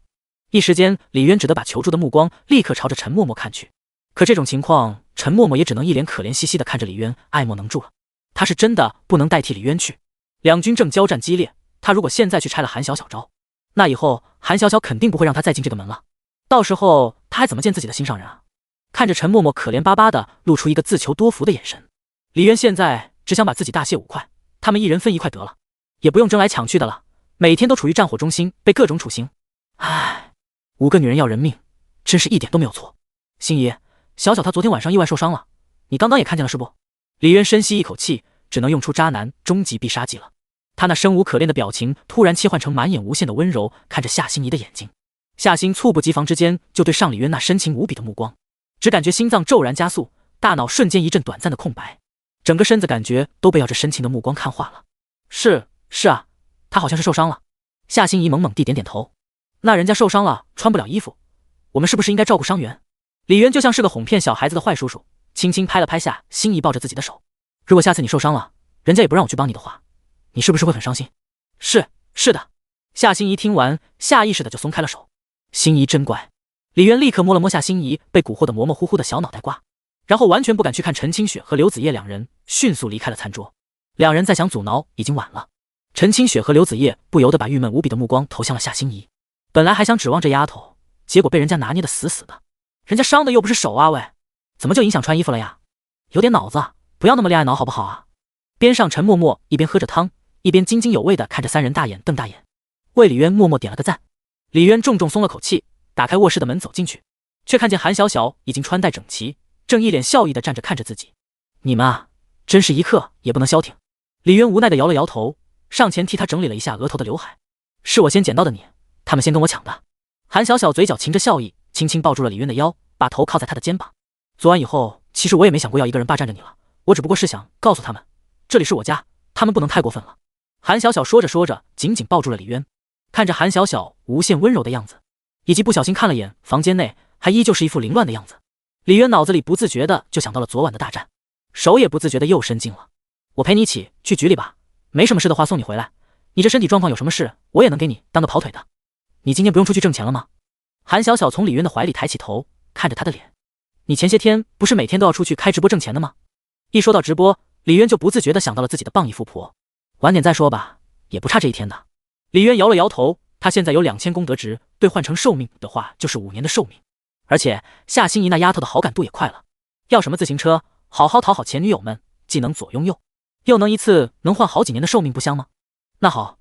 一时间，李渊只得把求助的目光立刻朝着陈默默看去。可这种情况，陈默默也只能一脸可怜兮兮地看着李渊，爱莫能助了。他是真的不能代替李渊去。两军正交战激烈，他如果现在去拆了韩小小招，那以后韩小小肯定不会让他再进这个门了。到时候他还怎么见自己的心上人啊？看着陈默默可怜巴巴的露出一个自求多福的眼神，李渊现在只想把自己大卸5块，他们一人分1块得了，也不用争来抢去的了。每天都处于战火中心，被各种处刑。唉，5个女人要人命，真是一点都没有错。心怡，小小她昨天晚上意外受伤了，你刚刚也看见了是不？李渊深吸一口气，只能用出渣男终极必杀技了。他那生无可恋的表情突然切换成满眼无限的温柔，看着夏心怡的眼睛。夏心猝不及防之间就对上李渊那深情无比的目光，只感觉心脏骤然加速，大脑瞬间一阵短暂的空白，整个身子感觉都被要这深情的目光看化了。是啊，他好像是受伤了。夏心怡懵懵地点点头。那人家受伤了穿不了衣服，我们是不是应该照顾伤员？李渊就像是个哄骗小孩子的坏叔叔，轻轻拍了拍夏心怡抱着自己的手。如果下次你受伤了，人家也不让我去帮你的话，你是不是会很伤心？是的。夏心怡听完，下意识的就松开了手。心怡真乖。李渊立刻摸了摸夏心怡被蛊惑的模模糊糊的小脑袋瓜，然后完全不敢去看陈清雪和刘子叶两人，迅速离开了餐桌。两人再想阻挠已经晚了。陈清雪和刘子叶不由得把郁闷无比的目光投向了夏心怡。本来还想指望这丫头，结果被人家拿捏的死死的。人家伤的又不是手啊喂，怎么就影响穿衣服了呀？有点脑子，不要那么恋爱脑好不好啊？边上陈默默一边喝着汤，一边津津有味地看着三人大眼瞪大眼，为李渊默默点了个赞。李渊重重松了口气，打开卧室的门走进去，却看见韩小小已经穿戴整齐，正一脸笑意地站着看着自己。你们啊，真是一刻也不能消停。李渊无奈地摇了摇头，上前替他整理了一下额头的刘海。是我先捡到的你，他们先跟我抢的。韩小小嘴角噙着笑意，轻轻抱住了李渊的腰，把头靠在他的肩膀。做完以后，其实我也没想过要一个人霸占着你了，我只不过是想告诉他们，这里是我家，他们不能太过分了。韩小小说着说着，紧紧抱住了李渊，看着韩小小无限温柔的样子，以及不小心看了眼房间内还依旧是一副凌乱的样子，李渊脑子里不自觉的就想到了昨晚的大战，手也不自觉的又伸进了。我陪你一起去局里吧，没什么事的话送你回来，你这身体状况有什么事，我也能给你当个跑腿的。你今天不用出去挣钱了吗？韩小小从李渊的怀里抬起头，看着他的脸。你前些天不是每天都要出去开直播挣钱的吗？一说到直播，李渊就不自觉地想到了自己的傍义富婆。晚点再说吧，也不差这一天的。李渊摇了摇头，他现在有2000功德值，兑换成寿命的话就是5年的寿命。而且夏心怡那丫头的好感度也快了，要什么自行车，好好讨好前女友们，既能左拥右，又能一次能换好几年的寿命，不香吗？那好，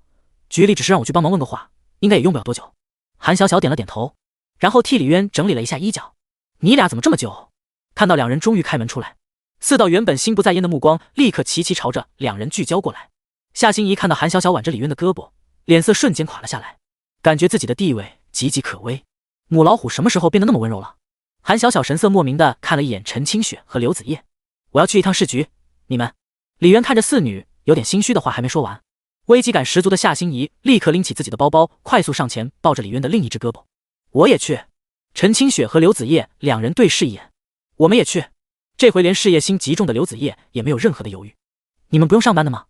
局里只是让我去帮忙问个话，应该也用不了多久。韩小小点了点头，然后替李渊整理了一下衣角。你俩怎么这么久？看到两人终于开门出来，4道原本心不在焉的目光立刻齐齐朝着两人聚焦过来。夏心怡看到韩小小挽着李渊的胳膊，脸色瞬间垮了下来，感觉自己的地位岌岌可危。母老虎什么时候变得那么温柔了？韩小小神色莫名的看了一眼陈清雪和刘子叶。我要去一趟市局，你们……李渊看着4女，有点心虚的话还没说完，危机感十足的夏心怡立刻拎起自己的包包，快速上前抱着李渊的另一只胳膊。我也去。陈清雪和刘子叶两人对视一眼。我们也去。这回连事业心极重的刘子叶也没有任何的犹豫。你们不用上班的吗？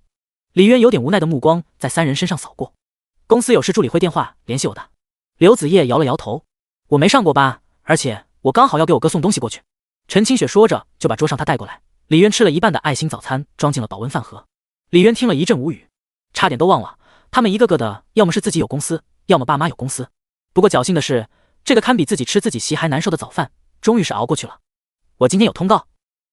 李渊有点无奈的目光在3人身上扫过。公司有事助理会电话联系我的。刘子叶摇了摇头。我没上过班，而且我刚好要给我哥送东西过去。陈清雪说着就把桌上他带过来。李渊吃了一半的爱心早餐装进了保温饭盒。李渊听了一阵无语，差点都忘了他们一个个的要么是自己有公司，要么爸妈有公司。不过侥幸的是，这个堪比自己吃自己席还难受的早饭终于是熬过去了。我今天有通告。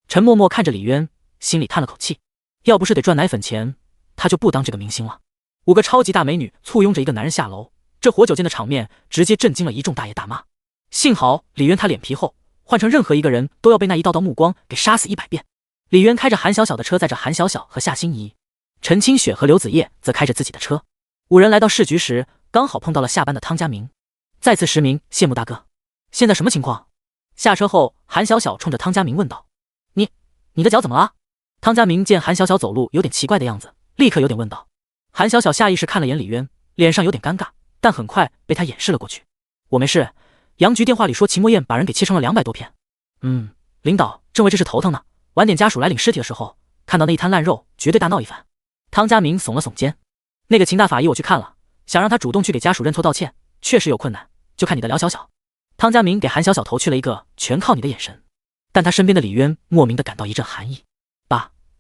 陈默默看着李渊，心里叹了口气，要不是得赚奶粉钱，他就不当这个明星了。5个超级大美女簇拥着一个男人下楼，这活久见的场面直接震惊了一众大爷大妈。幸好李渊他脸皮厚，换成任何一个人都要被那一道道目光给杀死100遍。李渊开着韩小小的车载着韩小小和夏心怡，陈清雪和刘子叶则开着自己的车。5人来到市局时，刚好碰到了下班的汤家明。再次实名谢幕大哥，现在什么情况？下车后，韩小小冲着汤家明问道：你的脚怎么了？汤家明见韩小小走路有点奇怪的样子，立刻有点问道。韩小小下意识看了眼李渊，脸上有点尴尬，但很快被他掩饰了过去。我没事，杨局电话里说秦墨燕把人给切成了200多片。领导正为这事头疼呢，晚点家属来领尸体的时候，看到那一滩烂肉，绝对大闹一番。汤家明耸了耸肩。那个秦大法医我去看了，想让他主动去给家属认错道歉，确实有困难，就看你的梁小小。汤家明给韩小小投去了一个全靠你的眼神，但他身边的李渊莫名的感到一阵寒意。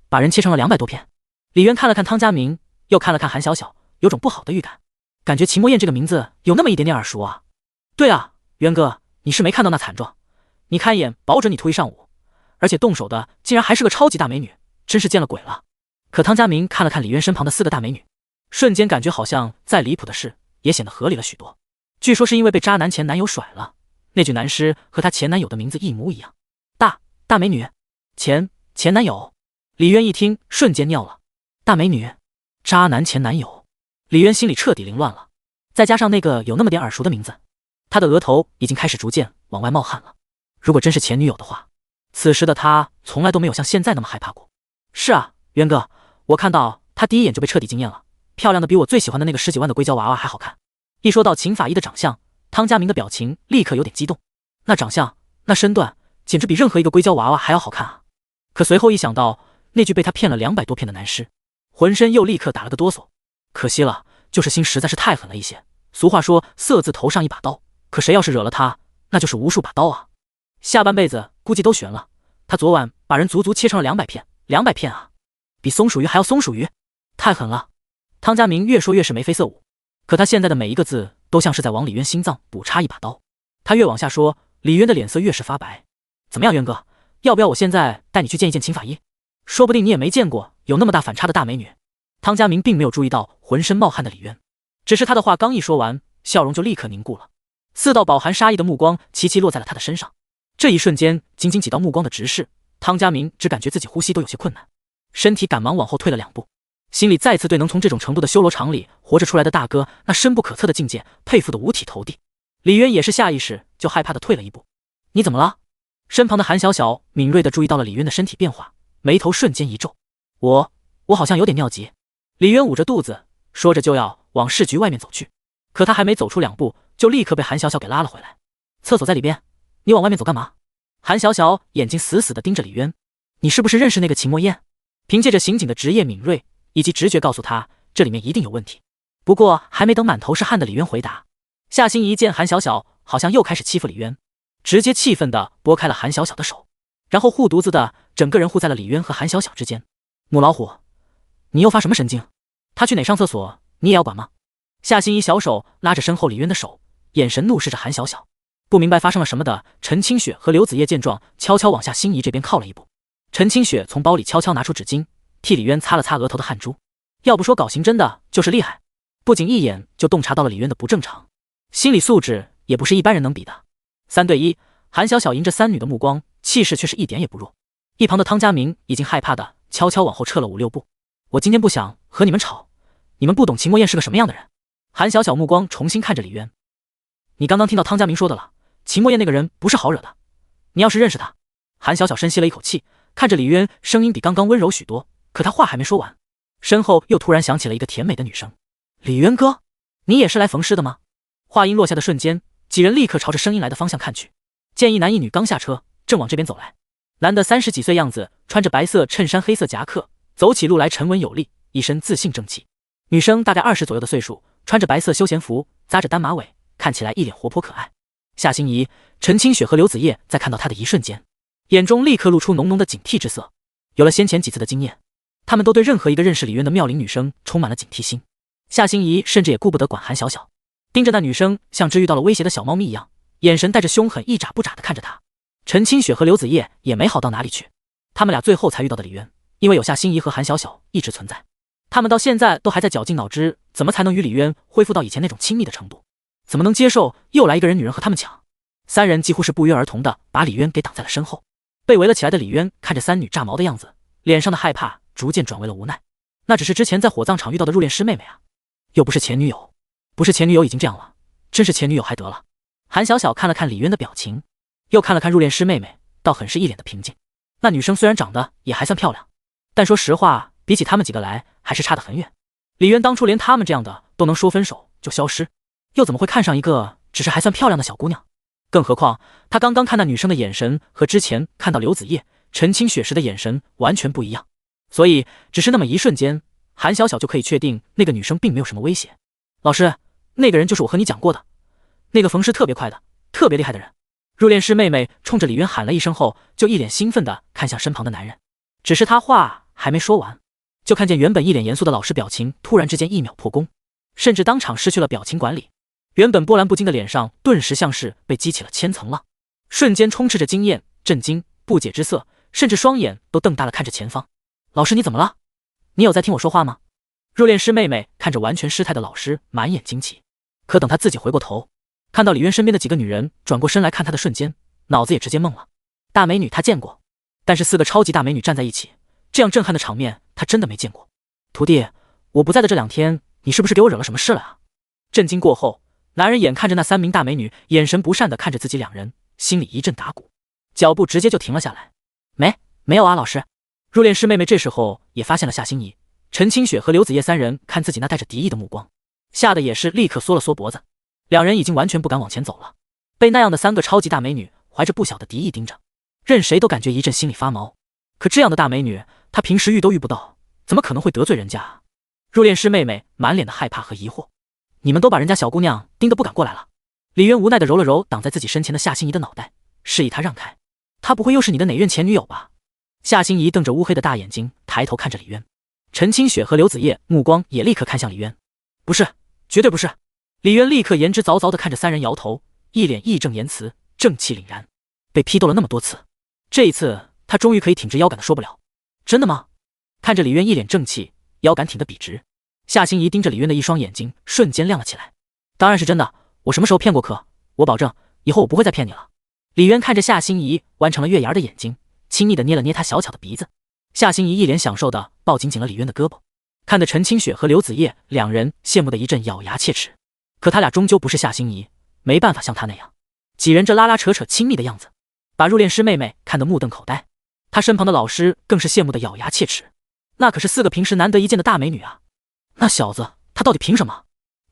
把人切成了200多片。李渊看了看汤家明，又看了看韩小小，有种不好的预感，感觉秦墨燕这个名字有那么一点点耳熟啊。对啊，渊哥，你是没看到那惨状，你看一眼保准你吐一上午，而且动手的竟然还是个超级大美女，真是见了鬼了。可汤家明看了看李渊身旁的4个大美女，瞬间感觉好像再离谱的事也显得合理了许多。据说是因为被渣男前男友甩了，那句男诗和她前男友的名字一模一样。大美女，前男友。李渊一听瞬间尿了，大美女，渣男前男友。李渊心里彻底凌乱了，再加上那个有那么点耳熟的名字，他的额头已经开始逐渐往外冒汗了。如果真是前女友的话，此时的他从来都没有像现在那么害怕过。是啊，渊哥，我看到他第一眼就被彻底惊艳了，漂亮的比我最喜欢的那个10几万的硅胶娃娃还好看。一说到秦法医的长相，汤家明的表情立刻有点激动，那长相，那身段，简直比任何一个硅胶娃娃还要好看啊！可随后一想到那句被他骗了200多片的男诗，浑身又立刻打了个哆嗦。可惜了，就是心实在是太狠了一些。俗话说色字头上一把刀，可谁要是惹了他，那就是无数把刀啊！下半辈子估计都悬了。他昨晚把人足足切成了200片，200片啊，比松鼠鱼还要松鼠鱼，太狠了。汤家明越说越是眉飞色舞，可他现在的每一个字都像是在往李渊心脏补插一把刀。他越往下说，李渊的脸色越是发白。怎么样，渊哥，要不要我现在带你去见一见秦法医？说不定你也没见过有那么大反差的大美女。汤家明并没有注意到浑身冒汗的李渊，只是他的话刚一说完，笑容就立刻凝固了，4道饱含杀意的目光齐齐落在了他的身上。这一瞬间，仅仅几道目光的直视，汤家明只感觉自己呼吸都有些困难，身体赶忙往后退了2步，心里再次对能从这种程度的修罗场里活着出来的大哥那深不可测的境界佩服得五体投地。李渊也是下意识就害怕的退了一步。你怎么了？身旁的韩小小敏锐地注意到了李渊的身体变化，眉头瞬间一皱。我好像有点尿急。李渊捂着肚子，说着就要往市局外面走去，可他还没走出2步，就立刻被韩小小给拉了回来。厕所在里边，你往外面走干嘛？韩小小眼睛死死地盯着李渊，你是不是认识那个秦墨燕？凭借着刑警的职业敏锐以及直觉告诉他，这里面一定有问题。不过还没等满头是汗的李渊回答，夏心怡见韩小小好像又开始欺负李渊，直接气愤地拨开了韩小小的手，然后护犊子的整个人护在了李渊和韩小小之间。母老虎，你又发什么神经？他去哪上厕所你也要管吗？夏心怡小手拉着身后李渊的手，眼神怒视着韩小小。不明白发生了什么的陈清雪和刘子叶见状，悄悄往夏心怡这边靠了一步。陈清雪从包里悄悄拿出纸巾，替李渊擦了擦额头的汗珠。要不说搞刑侦的就是厉害，不仅一眼就洞察到了李渊的不正常，心理素质也不是一般人能比的。3对1，韩小小迎着3女的目光，气势却是一点也不弱。一旁的汤家明已经害怕的悄悄往后撤了5、6步。我今天不想和你们吵，你们不懂秦墨燕是个什么样的人。韩小小目光重新看着李渊，你刚刚听到汤家明说的了，秦墨燕那个人不是好惹的，你要是认识他。韩小小深吸了一口气，看着李渊，声音比刚刚温柔许多。可他话还没说完，身后又突然响起了一个甜美的女声：李渊哥，你也是来缝尸的吗？话音落下的瞬间，几人立刻朝着声音来的方向看去，见一男一女刚下车，正往这边走来。男的30几岁样子，穿着白色衬衫黑色夹克，走起路来沉稳有力，一身自信正气。女生大概20左右的岁数，穿着白色休闲服，扎着单马尾，看起来一脸活泼可爱。夏心怡、陈清雪和刘子叶在看到她的一瞬间，眼中立刻露出浓浓的警惕之色。有了先前几次的经验，他们都对任何一个认识李渊的妙龄女生充满了警惕心。夏心怡甚至也顾不得管韩小小，盯着那女生像只遇到了威胁的小猫咪一样，眼神带着凶狠，一眨不眨地看着她。陈清雪和刘子叶也没好到哪里去，他们俩最后才遇到的李渊，因为有夏心怡和韩小小一直存在，他们到现在都还在绞尽脑汁，怎么才能与李渊恢复到以前那种亲密的程度？怎么能接受又来一个人女人和他们抢？3人几乎是不约而同的把李渊给挡在了身后。被围了起来的李渊看着3女炸毛的样子，脸上的害怕逐渐转为了无奈。那只是之前在火葬场遇到的入殓师妹妹啊，又不是前女友。不是前女友已经这样了，真是前女友还得了。韩小小看了看李渊的表情，又看了看入殓师妹妹，倒很是一脸的平静。那女生虽然长得也还算漂亮，但说实话，比起他们几个来还是差得很远。李渊当初连他们这样的都能说分手就消失，又怎么会看上一个只是还算漂亮的小姑娘？更何况他刚刚看那女生的眼神和之前看到刘子叶、陈清雪时的眼神完全不一样，所以只是那么一瞬间，韩小小就可以确定那个女生并没有什么威胁。老师，那个人就是我和你讲过的那个缝尸特别快的，特别厉害的人。入殓师妹妹冲着李渊喊了一声后，就一脸兴奋地看向身旁的男人。只是她话还没说完，就看见原本一脸严肃的老师表情突然之间1秒破功，甚至当场失去了表情管理。原本波澜不惊的脸上顿时像是被激起了千层浪，瞬间充斥着惊艳、震惊、不解之色，甚至双眼都瞪大了看着前方。老师你怎么了？你有在听我说话吗？入殓师妹妹看着完全失态的老师，满眼惊奇。可等她自己回过头，看到李渊身边的几个女人转过身来看她的瞬间，脑子也直接懵了。大美女她见过，但是4个超级大美女站在一起，这样震撼的场面她真的没见过。徒弟，我不在的这2天，你是不是给我惹了什么事了啊？震惊过后，男人眼看着那3名大美女眼神不善地看着自己2人，心里一阵打鼓，脚步直接就停了下来。没有啊，老师。入殓师妹妹这时候也发现了夏心怡、陈清雪和刘子叶3人看自己那带着敌意的目光，吓得也是立刻缩了缩脖子。2人已经完全不敢往前走了，被那样的3个超级大美女怀着不小的敌意盯着，任谁都感觉一阵心里发毛。可这样的大美女，她平时遇都遇不到，怎么可能会得罪人家啊？入殓师妹妹满脸的害怕和疑惑，你们都把人家小姑娘盯得不敢过来了。李渊无奈地揉了揉挡在自己身前的夏心怡的脑袋，示意她让开。她不会又是你的哪任前女友吧？夏心怡瞪着乌黑的大眼睛抬头看着李渊，陈清雪和刘子叶目光也立刻看向李渊。不是，绝对不是。李渊立刻言之凿凿地看着3人摇头，一脸义正言辞，正气凛然。被批斗了那么多次，这一次他终于可以挺直腰杆的说不了。真的吗？看着李渊一脸正气，腰杆挺得笔直，夏心怡盯着李渊的一双眼睛瞬间亮了起来。当然是真的，我什么时候骗过客？我保证以后我不会再骗你了。李渊看着夏心怡弯成了月牙的眼睛，亲昵地捏了捏她小巧的鼻子。夏心怡一脸享受地抱紧了李渊的胳膊，看得陈清雪和刘子叶2人羡慕的一阵咬牙切齿。可他俩终究不是夏心怡，没办法像他那样，几人这拉拉扯扯亲密的样子，把入殓师妹妹看得目瞪口呆。他身旁的老师更是羡慕的咬牙切齿，那可是4个平时难得一见的大美女啊！那小子他到底凭什么？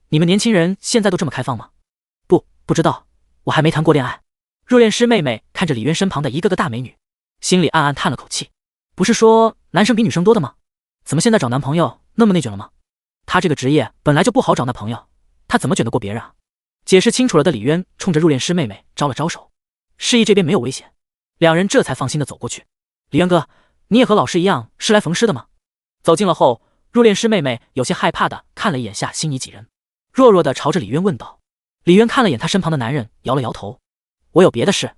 你们年轻人现在都这么开放吗？不知道，我还没谈过恋爱。入殓师妹妹看着李渊身旁的一个个大美女，心里暗暗叹了口气。不是说男生比女生多的吗？怎么现在找男朋友那么内卷了吗？他这个职业本来就不好找男朋友，他怎么卷得过别人啊？解释清楚了的李渊冲着入殓师妹妹招了招手，示意这边没有危险。2人这才放心的走过去。李渊哥，你也和老师一样是来缝尸的吗？走近了后，入殓师妹妹有些害怕的看了一眼夏心怡几人，弱弱的朝着李渊问道。李渊看了眼他身旁的男人，摇了摇头。我有别的事。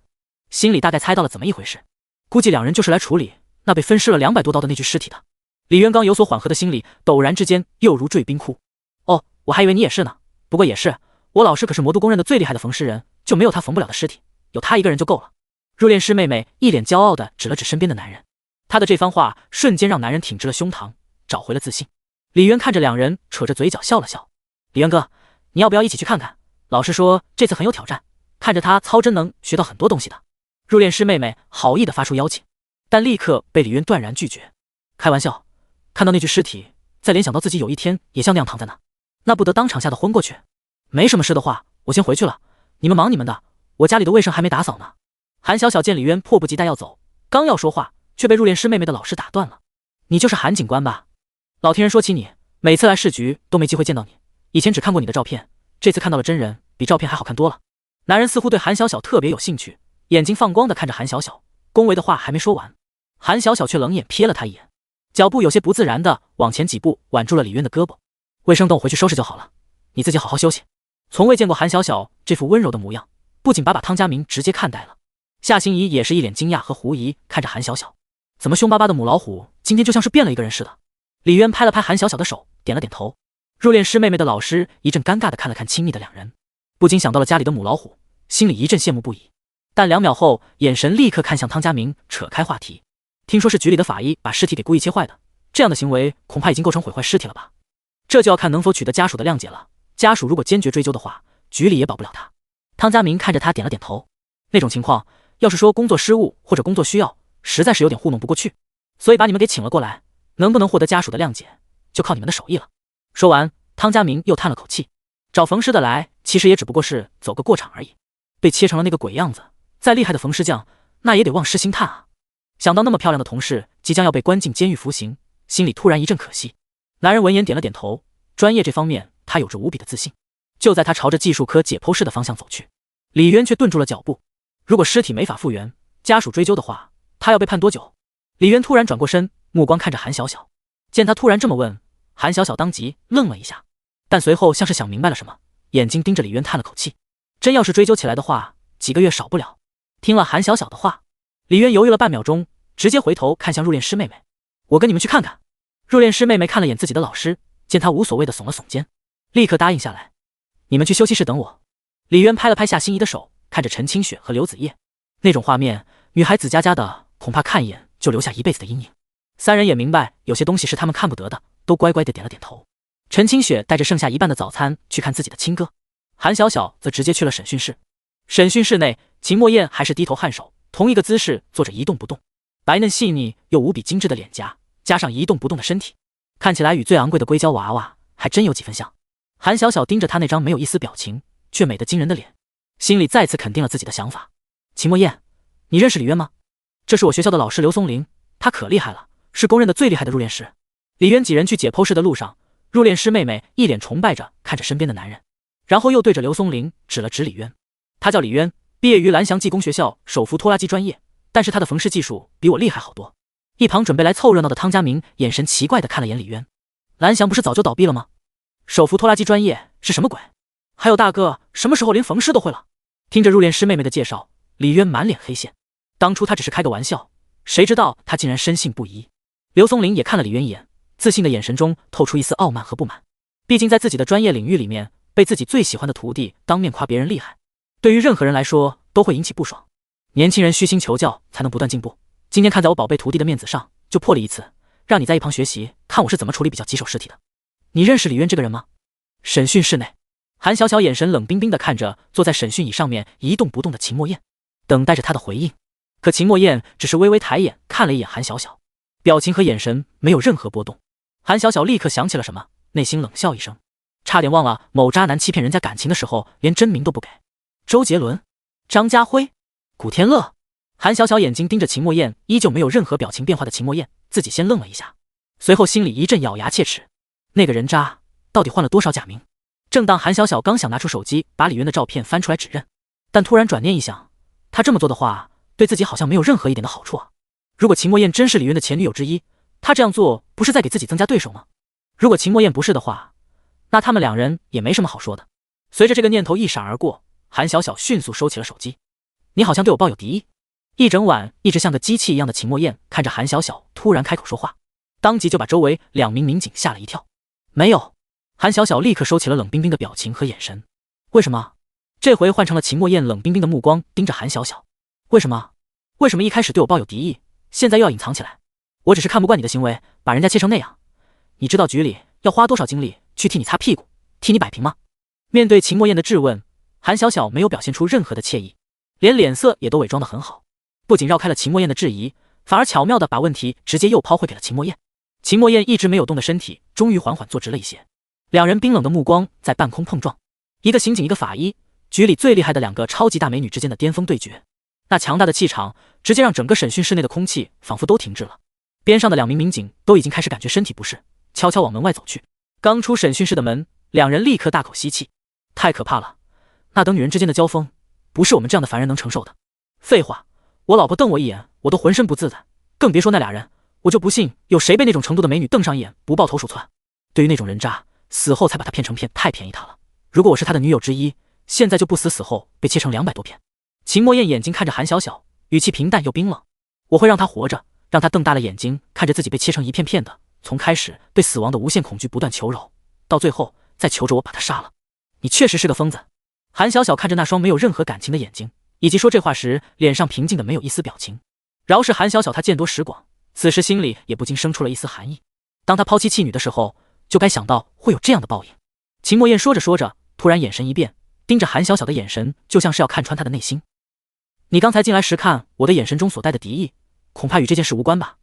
心里大概猜到了怎么一回事，估计2人就是来处理那被分尸了200多刀的那具尸体的。李渊刚有所缓和的心里陡然之间又如坠冰窟。哦，我还以为你也是呢。不过也是，我老师可是魔都公认的最厉害的缝尸人，就没有他缝不了的尸体，有他一个人就够了。入殓师妹妹一脸骄傲地指了指身边的男人，她的这番话瞬间让男人挺直了胸膛，找回了自信。李渊看着2人扯着嘴角笑了笑。李渊哥，你要不要一起去看看？老师说这次很有挑战，看着他操真能学到很多东西的。入殓师妹妹好意地发出邀请，但立刻被李渊断然拒绝。开玩笑，看到那具尸体，再联想到自己有一天也像那样躺在那不得当场吓得昏过去。没什么事的话，我先回去了，你们忙你们的，我家里的卫生还没打扫呢。韩小小见李渊迫不及待要走，刚要说话，却被入殓师妹妹的老师打断了。你就是韩警官吧？老听人说起你，每次来市局都没机会见到你，以前只看过你的照片，这次看到了真人，比照片还好看多了。男人似乎对韩小小特别有兴趣，眼睛放光的看着韩小小，恭维的话还没说完，韩小小却冷眼瞥了他一眼，脚步有些不自然的往前几步，挽住了李渊的胳膊。卫生等我回去收拾就好了，你自己好好休息。从未见过韩小小这副温柔的模样，不仅把汤家明直接看呆了。夏心怡也是一脸惊讶和狐疑看着韩小小，怎么凶巴巴的母老虎今天就像是变了一个人似的。李渊拍了拍韩小小的手，点了点头。入殓师妹妹的老师一阵尴尬的看了看亲密的2人，不禁想到了家里的母老虎，心里一阵羡慕不已。但2秒后，眼神立刻看向汤家明，扯开话题。听说是局里的法医把尸体给故意切坏的，这样的行为恐怕已经构成毁坏尸体了吧？这就要看能否取得家属的谅解了。家属如果坚决追究的话，局里也保不了他。汤家明看着他点了点头。那种情况，要是说工作失误或者工作需要，实在是有点糊弄不过去，所以把你们给请了过来，能不能获得家属的谅解，就靠你们的手艺了。说完，汤家明又叹了口气，找缝尸的来，其实也只不过是走个过场而已，被切成了那个鬼样子，再厉害的缝尸匠，那也得望尸兴叹啊。想到那么漂亮的同事即将要被关进监狱服刑，心里突然一阵可惜。男人闻言点了点头，专业这方面他有着无比的自信，就在他朝着技术科解剖室的方向走去，李渊却顿住了脚步。如果尸体没法复原，家属追究的话，他要被判多久？李渊突然转过身，目光看着韩小小。见他突然这么问，韩小小当即愣了一下，但随后像是想明白了什么，眼睛盯着李渊叹了口气。真要是追究起来的话，几个月少不了。听了韩小小的话，李渊犹豫了半秒钟，直接回头看向入殓师妹妹。我跟你们去看看。入殓师妹妹看了眼自己的老师，见他无所谓的耸了耸肩，立刻答应下来。你们去休息室等我。李渊拍了拍夏心怡的手，看着陈清雪和刘子叶，那种画面，女孩子家家的，恐怕看一眼就留下一辈子的阴影。三人也明白有些东西是他们看不得的，都乖乖的点了点头。陈清雪带着剩下一半的早餐去看自己的亲哥，韩小小则直接去了审讯室。审讯室内，秦墨燕还是低头颔首，同一个姿势坐着一动不动，白嫩细腻又无比精致的脸颊，加上一动不动的身体，看起来与最昂贵的硅胶娃娃还真有几分像。韩小小盯着他那张没有一丝表情却美得惊人的脸，心里再次肯定了自己的想法。秦墨燕，你认识李渊吗？这是我学校的老师刘松林，他可厉害了，是公认的最厉害的入殓师。李渊几人去解剖室的路上，入殓师妹妹一脸崇拜着看着身边的男人，然后又对着刘松林指了指李渊。他叫李渊，毕业于蓝翔技工学校手扶拖拉机专业，但是他的缝饰技术比我厉害好多。一旁准备来凑热闹的汤家明眼神奇怪的看了眼李渊。蓝翔不是早就倒闭了吗？手扶拖拉机专业是什么鬼？还有大哥什么时候连缝饰都会了？听着入殓师妹妹的介绍，李渊满脸黑线。当初他只是开个玩笑，谁知道他竟然深信不疑。刘松林也看了李渊一眼，自信的眼神中透出一丝傲慢和不满。毕竟在自己的专业领域里面，被自己最喜欢的徒弟当面夸别人厉害，对于任何人来说都会引起不爽。年轻人虚心求教才能不断进步，今天看在我宝贝徒弟的面子上，就破例一次，让你在一旁学习，看我是怎么处理比较棘手尸体的。你认识李渊这个人吗？审讯室内，韩小小眼神冷冰冰地看着坐在审讯椅上面一动不动的秦墨燕，等待着他的回应。可秦墨燕只是微微抬眼看了一眼韩小小，表情和眼神没有任何波动。韩小小立刻想起了什么，内心冷笑一声，差点忘了某渣男欺骗人家感情的时候连真名都不给。周杰伦、张家辉、古天乐。韩小小眼睛盯着秦墨燕依旧没有任何表情变化的秦墨燕，自己先愣了一下，随后心里一阵咬牙切齿，那个人渣到底换了多少假名？正当韩小小刚想拿出手机把李渊的照片翻出来指认，但突然转念一想，他这么做的话对自己好像没有任何一点的好处啊。如果秦墨燕真是李渊的前女友之一，他这样做不是在给自己增加对手吗？如果秦墨燕不是的话，那他们两人也没什么好说的。随着这个念头一闪而过，韩小小迅速收起了手机。你好像对我抱有敌意。一整晚一直像个机器一样的秦墨燕看着韩小小突然开口说话，当即就把周围2名民警吓了一跳。没有。韩小小立刻收起了冷冰冰的表情和眼神。为什么？这回换成了秦墨燕冷冰冰的目光盯着韩小小。为什么？为什么一开始对我抱有敌意，现在又要隐藏起来？我只是看不惯你的行为，把人家切成那样。你知道局里要花多少精力去替你擦屁股，替你摆平吗？面对秦墨燕的质问，韩小小没有表现出任何的惬意，连脸色也都伪装得很好，不仅绕开了秦墨燕的质疑，反而巧妙地把问题直接又抛回给了秦墨燕。秦墨燕一直没有动的身体终于缓缓坐直了一些，两人冰冷的目光在半空碰撞，一个刑警一个法医，局里最厉害的2个超级大美女之间的巅峰对决。那强大的气场直接让整个审讯室内的空气仿佛都停滞了。边上的2名民警都已经开始感觉身体不适，悄悄往门外走去。刚出审讯室的门，2人立刻大口吸气，太可怕了，那等女人之间的交锋不是我们这样的凡人能承受的。废话，我老婆瞪我一眼我都浑身不自在，更别说那2人，我就不信有谁被那种程度的美女瞪上一眼不抱头鼠窜。对于那种人渣，死后才把他骗成片太便宜他了。如果我是他的女友之一，现在就不死后被切成200多片。秦墨燕眼睛看着韩小小，语气平淡又冰冷。我会让他活着，让他瞪大了眼睛看着自己被切成一片片的，从开始对死亡的无限恐惧不断求饶，到最后再求着我把他杀了。你确实是个疯子。韩小小看着那双没有任何感情的眼睛，以及说这话时脸上平静的没有一丝表情。饶是韩小小他见多识广，此时心里也不禁生出了一丝寒意。当他抛妻弃女的时候，就该想到会有这样的报应。秦墨燕说着说着，突然眼神一变，盯着韩小小的眼神就像是要看穿他的内心。你刚才进来时看我的眼神中所带的敌意，恐怕与这件事无关吧？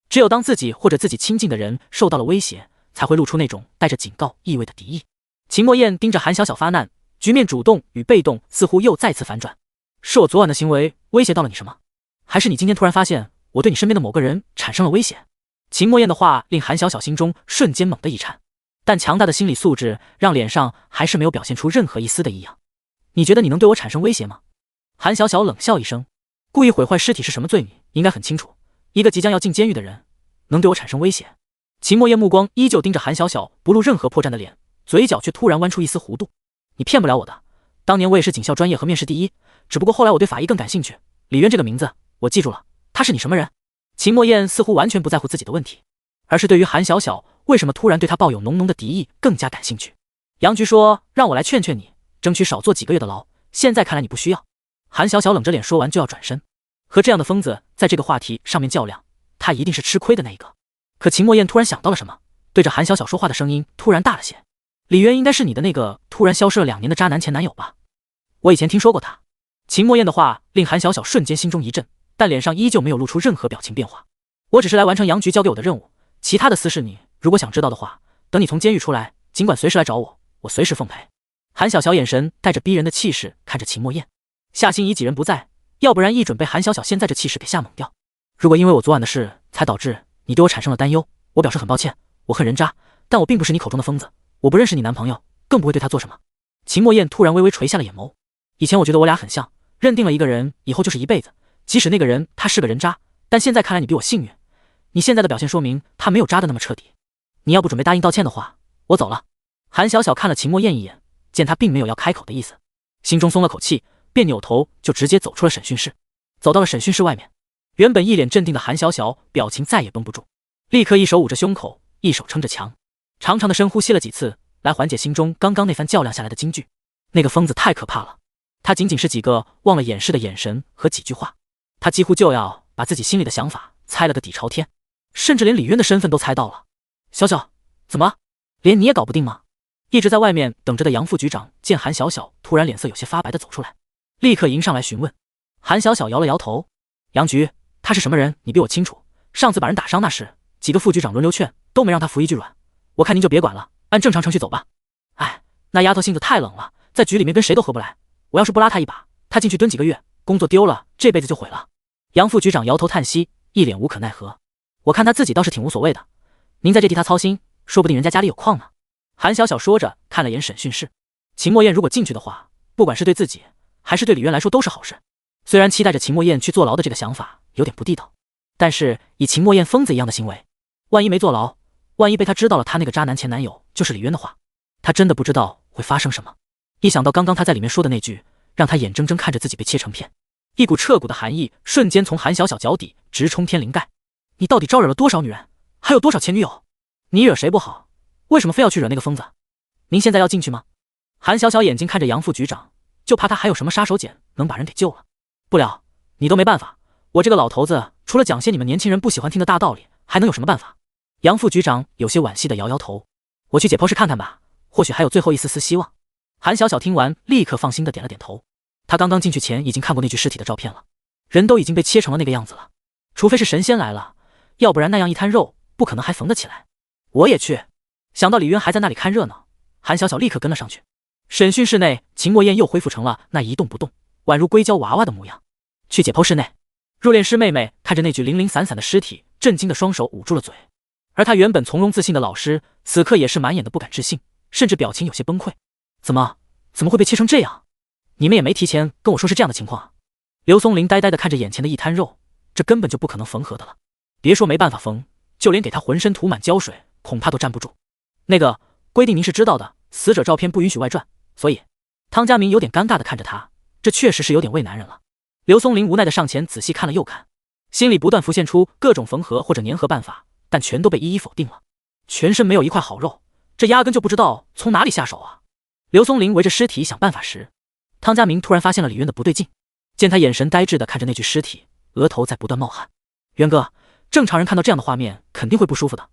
只有当自己或者自己亲近的人受到了威胁，才会露出那种带着警告意味的敌意。秦墨燕盯着韩小小发难，局面主动与被动似乎又再次反转。是我昨晚的行为威胁到了你什么？还是你今天突然发现我对你身边的某个人产生了威胁？秦墨燕的话令韩小小心中瞬间猛地一颤。但强大的心理素质让脸上还是没有表现出任何一丝的异样。你觉得你能对我产生威胁吗？韩小小冷笑一声，故意毁坏尸体是什么罪名，应该很清楚。一个即将要进监狱的人，能对我产生威胁？秦墨燕目光依旧盯着韩小小不露任何破绽的脸，嘴角却突然弯出一丝弧度。你骗不了我的，当年我也是警校专业和面试第一，只不过后来我对法医更感兴趣。李渊这个名字我记住了，他是你什么人？秦墨燕似乎完全不在乎自己的问题，而是对于韩小小为什么突然对他抱有浓浓的敌意更加感兴趣。杨局说让我来劝劝你，争取少坐几个月的牢，现在看来你不需要。韩小小冷着脸说完就要转身，和这样的疯子在这个话题上面较量，他一定是吃亏的那一个。可秦墨燕突然想到了什么，对着韩小小说话的声音突然大了些。李渊应该是你的那个突然消失了2年的渣男前男友吧？我以前听说过他。秦墨燕的话令韩小小瞬间心中一震，但脸上依旧没有露出任何表情变化。我只是来完成杨局交给我的任务，其他的私事你如果想知道的话，等你从监狱出来，尽管随时来找我，我随时奉陪。韩小小眼神带着逼人的气势看着秦墨燕，夏心怡几人不在，要不然一准被韩小小现在这气势给吓懵掉。如果因为我昨晚的事才导致你对我产生了担忧，我表示很抱歉，我恨人渣，但我并不是你口中的疯子，我不认识你男朋友，更不会对他做什么。秦墨燕突然微微垂下了眼眸，以前我觉得我俩很像，认定了一个人以后就是一辈子，即使那个人他是个人渣，但现在看来你比我幸运，你现在的表现说明他没有渣的那么彻底。你要不准备答应道歉的话，我走了。韩小小看了秦墨燕一眼，见他并没有要开口的意思，心中松了口气，便扭头就直接走出了审讯室。走到了审讯室外面，原本一脸镇定的韩小小表情再也绷不住，立刻一手捂着胸口，一手撑着墙，长长的深呼吸了几次，来缓解心中刚刚那番较量下来的惊惧。那个疯子太可怕了，他仅仅是几个忘了掩饰的眼神和几句话，他几乎就要把自己心里的想法猜了个底朝天，甚至连李渊的身份都猜到了。小小，怎么连你也搞不定吗？一直在外面等着的杨副局长见韩小小突然脸色有些发白的走出来，立刻迎上来询问。韩小小摇了摇头，杨局，他是什么人你比我清楚，上次把人打伤那事，几个副局长轮流劝都没让他服一句软，我看您就别管了，按正常程序走吧。哎，那丫头性子太冷了，在局里面跟谁都合不来，我要是不拉她一把，她进去蹲几个月，工作丢了，这辈子就毁了。杨副局长摇头叹息，一脸无可奈何。我看他自己倒是挺无所谓的，您在这替他操心，说不定人家家里有矿呢。韩小小说着看了眼审讯室，秦墨燕如果进去的话，不管是对自己还是对李渊来说都是好事。虽然期待着秦墨燕去坐牢的这个想法有点不地道，但是以秦墨燕疯子一样的行为，万一没坐牢，万一被他知道了他那个渣男前男友就是李渊的话，他真的不知道会发生什么。一想到刚刚他在里面说的那句，让他眼睁睁看着自己被切成片，一股彻骨的寒意瞬间从韩小小脚底直冲天灵盖。你到底招惹了多少女人，还有多少前女友？你惹谁不好，为什么非要去惹那个疯子？您现在要进去吗？韩小小眼睛看着杨副局长，就怕他还有什么杀手锏能把人给救了。不了，你都没办法，我这个老头子除了讲些你们年轻人不喜欢听的大道理，还能有什么办法？杨副局长有些惋惜的摇摇头，我去解剖室看看吧，或许还有最后一丝丝希望。韩小小听完立刻放心的点了点头，他刚刚进去前已经看过那具尸体的照片了，人都已经被切成了那个样子了，除非是神仙来了，要不然那样一滩肉不可能还缝得起来。我也去。想到李渊还在那里看热闹，韩小小立刻跟了上去。审讯室内，秦墨燕又恢复成了那一动不动宛如硅胶娃娃的模样。去解剖室内，入殓师妹妹看着那具零零散散的尸体，震惊的双手捂住了嘴，而她原本从容自信的老师此刻也是满眼的不敢置信，甚至表情有些崩溃。怎么会被切成这样？你们也没提前跟我说是这样的情况啊。刘松林呆呆的看着眼前的一滩肉，这根本就不可能缝合的了，别说没办法缝，就连给他浑身涂满胶水恐怕都站不住。那个规定您是知道的，死者照片不允许外传，所以汤家明有点尴尬的看着他，这确实是有点为难人了。刘松林无奈的上前仔细看了又看，心里不断浮现出各种缝合或者粘合办法，但全都被一一否定了。全身没有一块好肉，这压根就不知道从哪里下手啊。刘松林围着尸体想办法时，汤家明突然发现了李渊的不对劲，见他眼神呆滞的看着那具尸体，额头在不断冒汗。渊哥，正常人看到这样的画面肯定会不舒服的，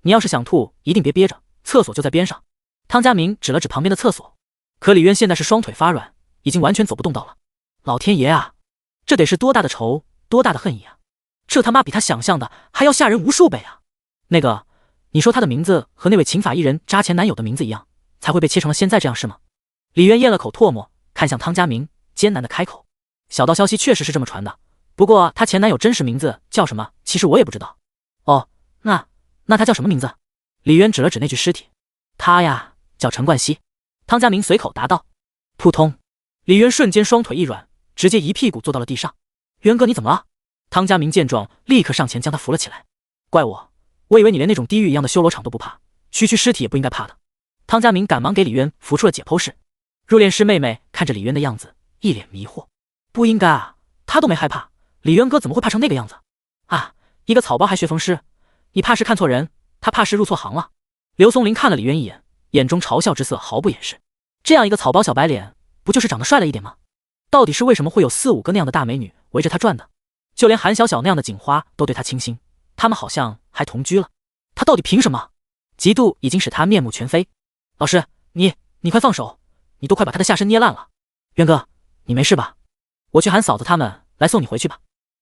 你要是想吐一定别憋着，厕所就在边上。汤家明指了指旁边的厕所，可李渊现在是双腿发软，已经完全走不动道了。老天爷啊，这得是多大的仇，多大的恨意啊！这他妈比他想象的还要吓人无数倍啊！那个，你说他的名字和那位情法艺人渣前男友的名字一样，才会被切成了现在这样是吗？李渊咽了口唾沫，看向汤家明，艰难的开口。小道消息确实是这么传的，不过她前男友真实名字叫什么，其实我也不知道。哦，那他叫什么名字？李渊指了指那具尸体。他呀，叫陈冠希。汤家明随口答道。扑通，李渊瞬间双腿一软，直接一屁股坐到了地上。渊哥，你怎么了？汤家明见状，立刻上前将他扶了起来。怪我以为你连那种地狱一样的修罗场都不怕，区区尸体也不应该怕的。汤家明赶忙给李渊扶出了解剖室。入殓师妹妹看着李渊的样子，一脸迷惑。不应该啊，他都没害怕，李渊哥怎么会怕成那个样子？啊，一个草包还学缝尸，你怕是看错人，他怕是入错行了。刘松林看了李渊一眼，眼中嘲笑之色毫不掩饰。这样一个草包小白脸，不就是长得帅了一点吗？到底是为什么会有4、5个那样的大美女围着他转的？就连韩小小那样的警花都对他倾心，他们好像还同居了。他到底凭什么？嫉妒已经使他面目全非。老师，你快放手，你都快把他的下身捏烂了。渊哥，你没事吧？我去喊嫂子他们来送你回去吧。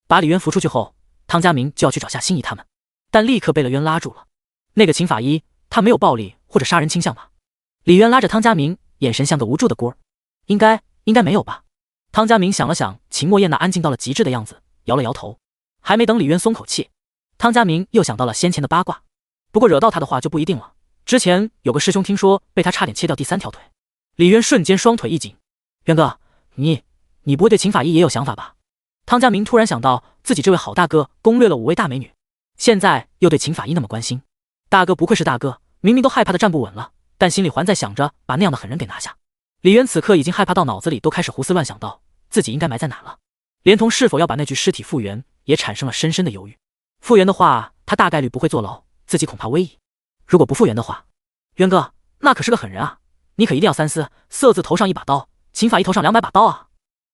把李渊扶出去后，汤家明就要去找夏心怡他们，但立刻被了渊拉住了。那个秦法医，他没有暴力或者杀人倾向吧？李渊拉着汤家明，眼神像个无助的孤儿。应该没有吧？汤家明想了想秦墨燕那安静到了极致的样子，摇了摇头。还没等李渊松口气，汤家明又想到了先前的八卦。不过惹到他的话就不一定了。之前有个师兄听说被他差点切掉第3条腿。李渊瞬间双腿一紧。渊哥，你不会对秦法医也有想法吧？汤家明突然想到自己这位好大哥攻略了5位大美女，现在又对秦法医那么关心。大哥不愧是大哥，明明都害怕的站不稳了，但心里还在想着把那样的狠人给拿下。李渊此刻已经害怕到脑子里都开始胡思乱想到自己应该埋在哪了，连同是否要把那具尸体复原也产生了深深的犹豫。复原的话，他大概率不会坐牢，自己恐怕危矣。如果不复原的话，渊哥那可是个狠人啊，你可一定要三思，色字头上1把刀，秦法医头上200把刀啊。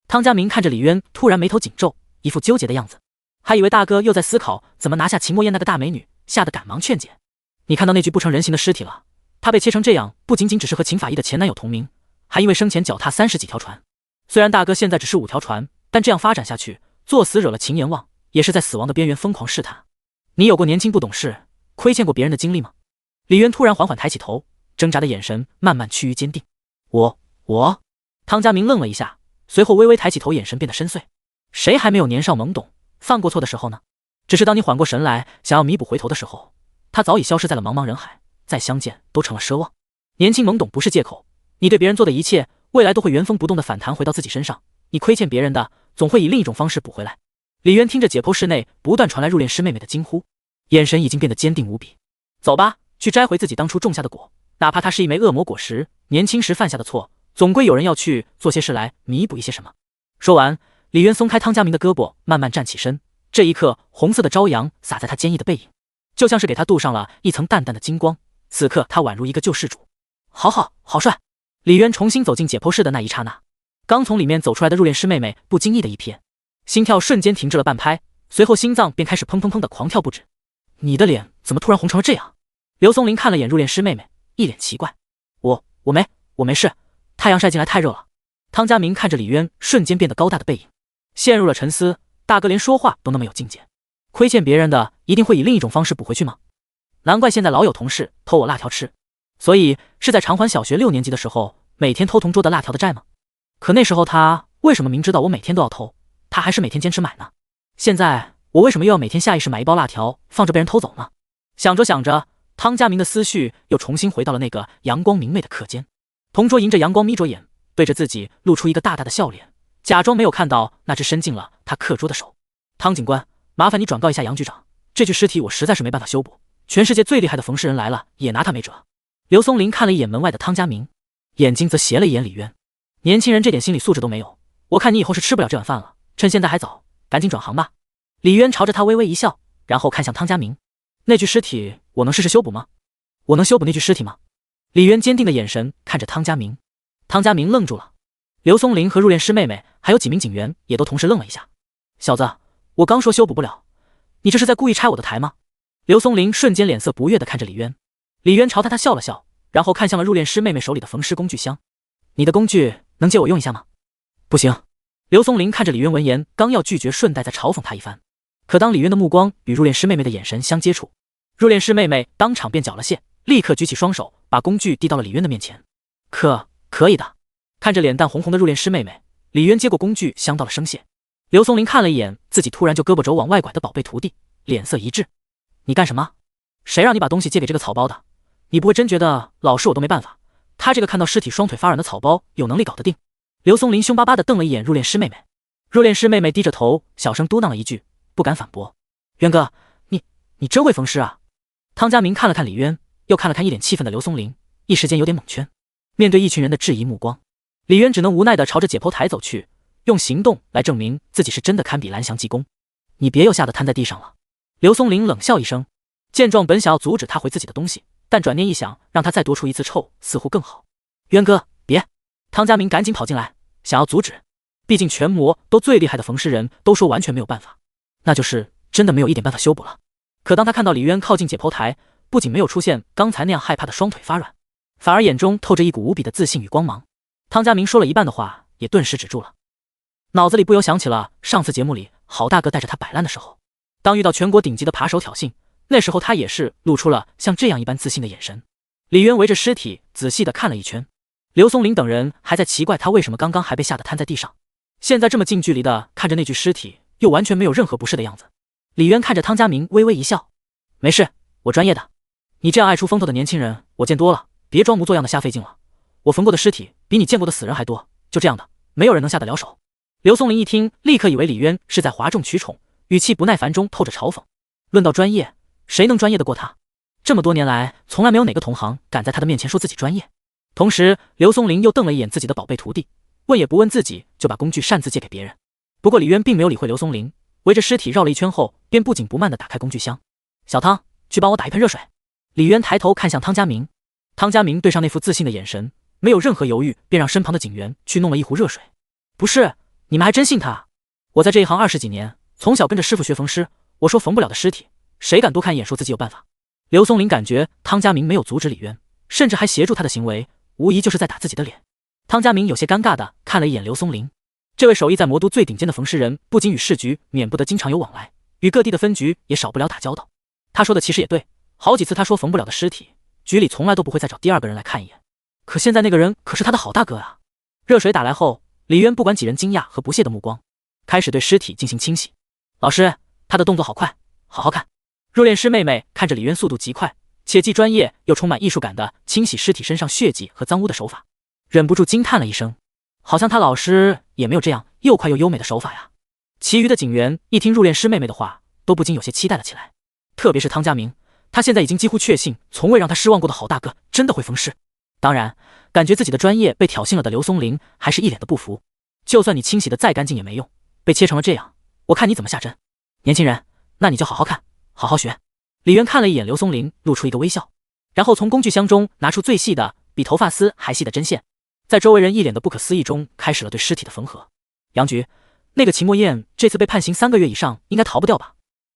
汤家明看着李渊突然眉头紧皱，一副纠结的样子，还以为大哥又在思考怎么拿下秦墨燕那个大美女，吓得赶忙劝解。你看到那具不成人形的尸体了，他被切成这样不仅仅只是和秦法医的前男友同名，还因为生前脚踏30几条船。虽然大哥现在只是5条船，但这样发展下去，作死惹了秦阎王，也是在死亡的边缘疯狂试探。你有过年轻不懂事，亏欠过别人的经历吗？李渊突然缓缓抬起头，挣扎的眼神慢慢趋于坚定。我。汤家明愣了一下，随后微微抬起头，眼神变得深邃。谁还没有年少懵懂犯过错的时候呢？只是当你缓过神来，想要弥补回头的时候，他早已消失在了茫茫人海，再相见都成了奢望。年轻懵懂不是借口，你对别人做的一切，未来都会原封不动的反弹回到自己身上。你亏欠别人的，总会以另一种方式补回来。李渊听着解剖室内不断传来入殓师妹妹的惊呼，眼神已经变得坚定无比。走吧，去摘回自己当初种下的果，哪怕它是一枚恶魔果实，年轻时犯下的错，总归有人要去做些事来弥补一些什么。说完，李渊松开汤家明的胳膊，慢慢站起身。这一刻，红色的朝阳洒在他坚毅的背影，就像是给他镀上了一层淡淡的金光。此刻他宛如一个救世主。好帅！李渊重新走进解剖室的那一刹那，刚从里面走出来的入殓师妹妹不经意的一瞥，心跳瞬间停滞了半拍，随后心脏便开始砰砰砰的狂跳不止。你的脸怎么突然红成了这样？刘松林看了眼入殓师妹妹，一脸奇怪。我没事，太阳晒进来太热了。汤家明看着李渊瞬间变得高大的背影，陷入了沉思。大哥连说话都那么有境界，亏欠别人的一定会以另一种方式补回去吗？难怪现在老有同事偷我辣条吃，所以是在长环小学6年级的时候每天偷同桌的辣条的债吗？可那时候他为什么明知道我每天都要偷，他还是每天坚持买呢？现在我为什么又要每天下意识买一包辣条放着被人偷走呢？想着想着，汤家明的思绪又重新回到了那个阳光明媚的课间。同桌迎着阳光眯着眼，对着自己露出一个大大的笑脸，假装没有看到那只伸进了他课桌的手。汤警官，麻烦你转告一下杨局长，这具尸体我实在是没办法修补，全世界最厉害的缝尸人来了也拿他没辙。刘松林看了一眼门外的汤家明，眼睛则斜了一眼李渊。年轻人这点心理素质都没有，我看你以后是吃不了这碗饭了，趁现在还早，赶紧转行吧。李渊朝着他微微一笑，然后看向汤家明，那具尸体我能试试修补吗？我能修补那具尸体吗？李渊坚定的眼神看着汤家明。汤家明愣住了，刘松林和入殓师妹妹还有几名警员也都同时愣了一下。小子，我刚说修补不了，你这是在故意拆我的台吗？刘松林瞬间脸色不悦地看着李渊。李渊朝他笑了笑，然后看向了入殓师妹妹手里的缝尸工具箱。你的工具能借我用一下吗？不行。刘松林看着李渊闻言刚要拒绝，顺带再嘲讽他一番。可当李渊的目光与入殓师妹妹的眼神相接触，入殓师妹妹当场便缴了械，立刻举起双手把工具递到了李渊的面前。可以的。看着脸蛋红红的入殓师妹妹，李渊接过工具相道了声谢。刘松林看了一眼自己突然就胳膊肘往外拐的宝贝徒弟，脸色一滞。你干什么？谁让你把东西借给这个草包的？你不会真觉得老师我都没办法，他这个看到尸体双腿发软的草包有能力搞得定？刘松林凶巴巴地瞪了一眼入殓师妹妹，入殓师妹妹低着头小声嘟囔了一句，不敢反驳。渊哥，你真会缝尸啊！汤家明看了看李渊，又看了看一脸气愤的刘松林，一时间有点懵圈。面对一群人的质疑目光，李渊只能无奈地朝着解剖台走去，用行动来证明自己是真的堪比蓝翔济公。你别又吓得瘫在地上了。刘松林冷笑一声，见状本想要阻止他回自己的东西，但转念一想，让他再多出一次臭似乎更好。渊哥，别！汤家明赶紧跑进来，想要阻止。毕竟全魔都最厉害的缝尸人都说完全没有办法，那就是真的没有一点办法修补了。可当他看到李渊靠近解剖台，不仅没有出现刚才那样害怕的双腿发软，反而眼中透着一股无比的自信与光芒。汤家明说了一半的话也顿时止住了，脑子里不由想起了上次节目里郝大哥带着他摆烂的时候，当遇到全国顶级的扒手挑衅，那时候他也是露出了像这样一般自信的眼神。李渊围着尸体仔细地看了一圈，刘松林等人还在奇怪他为什么刚刚还被吓得瘫在地上，现在这么近距离的看着那具尸体，又完全没有任何不适的样子。李渊看着汤家明微微一笑，没事，我专业的。你这样爱出风头的年轻人我见多了，别装模作样的瞎费劲了。我缝过的尸体比你见过的死人还多，就这样的没有人能下得了手。刘松林一听，立刻以为李渊是在哗众取宠，语气不耐烦中透着嘲讽。论到专业，谁能专业得过他？这么多年来，从来没有哪个同行敢在他的面前说自己专业。同时，刘松林又瞪了一眼自己的宝贝徒弟，问也不问自己就把工具擅自借给别人。不过李渊并没有理会刘松林，围着尸体绕了一圈后，便不紧不慢地打开工具箱。小汤，去帮我打一盆热水。李渊抬头看向汤家明，汤家明对上那副自信的眼神，没有任何犹豫，便让身旁的警员去弄了一壶热水。不是，你们还真信他？我在这一行20几年，从小跟着师傅学缝尸，我说缝不了的尸体，谁敢多看一眼说自己有办法？刘松林感觉汤家明没有阻止李渊，甚至还协助他的行为，无疑就是在打自己的脸。汤家明有些尴尬地看了一眼刘松林，这位手艺在魔都最顶尖的缝尸人，不仅与市局免不得经常有往来，与各地的分局也少不了打交道。他说的其实也对，好几次他说缝不了的尸体，局里从来都不会再找第二个人来看一眼。可现在那个人可是他的好大哥啊！热水打来后，李渊不管几人惊讶和不屑的目光，开始对尸体进行清洗。老师，他的动作好快，好好看。入殓师妹妹看着李渊速度极快，且既专业又充满艺术感的清洗尸体身上血迹和脏污的手法，忍不住惊叹了一声，好像他老师也没有这样又快又优美的手法呀。其余的警员一听入殓师妹妹的话，都不禁有些期待了起来。特别是汤家明，他现在已经几乎确信从未让他失望过的好大哥真的会缝尸。当然，感觉自己的专业被挑衅了的刘松林还是一脸的不服。就算你清洗的再干净也没用，被切成了这样，我看你怎么下针。年轻人，那你就好好看，好好学。李渊看了一眼刘松林，露出一个微笑，然后从工具箱中拿出最细的比头发丝还细的针线，在周围人一脸的不可思议中开始了对尸体的缝合。杨局，那个秦墨燕这次被判刑3个月以上，应该逃不掉吧？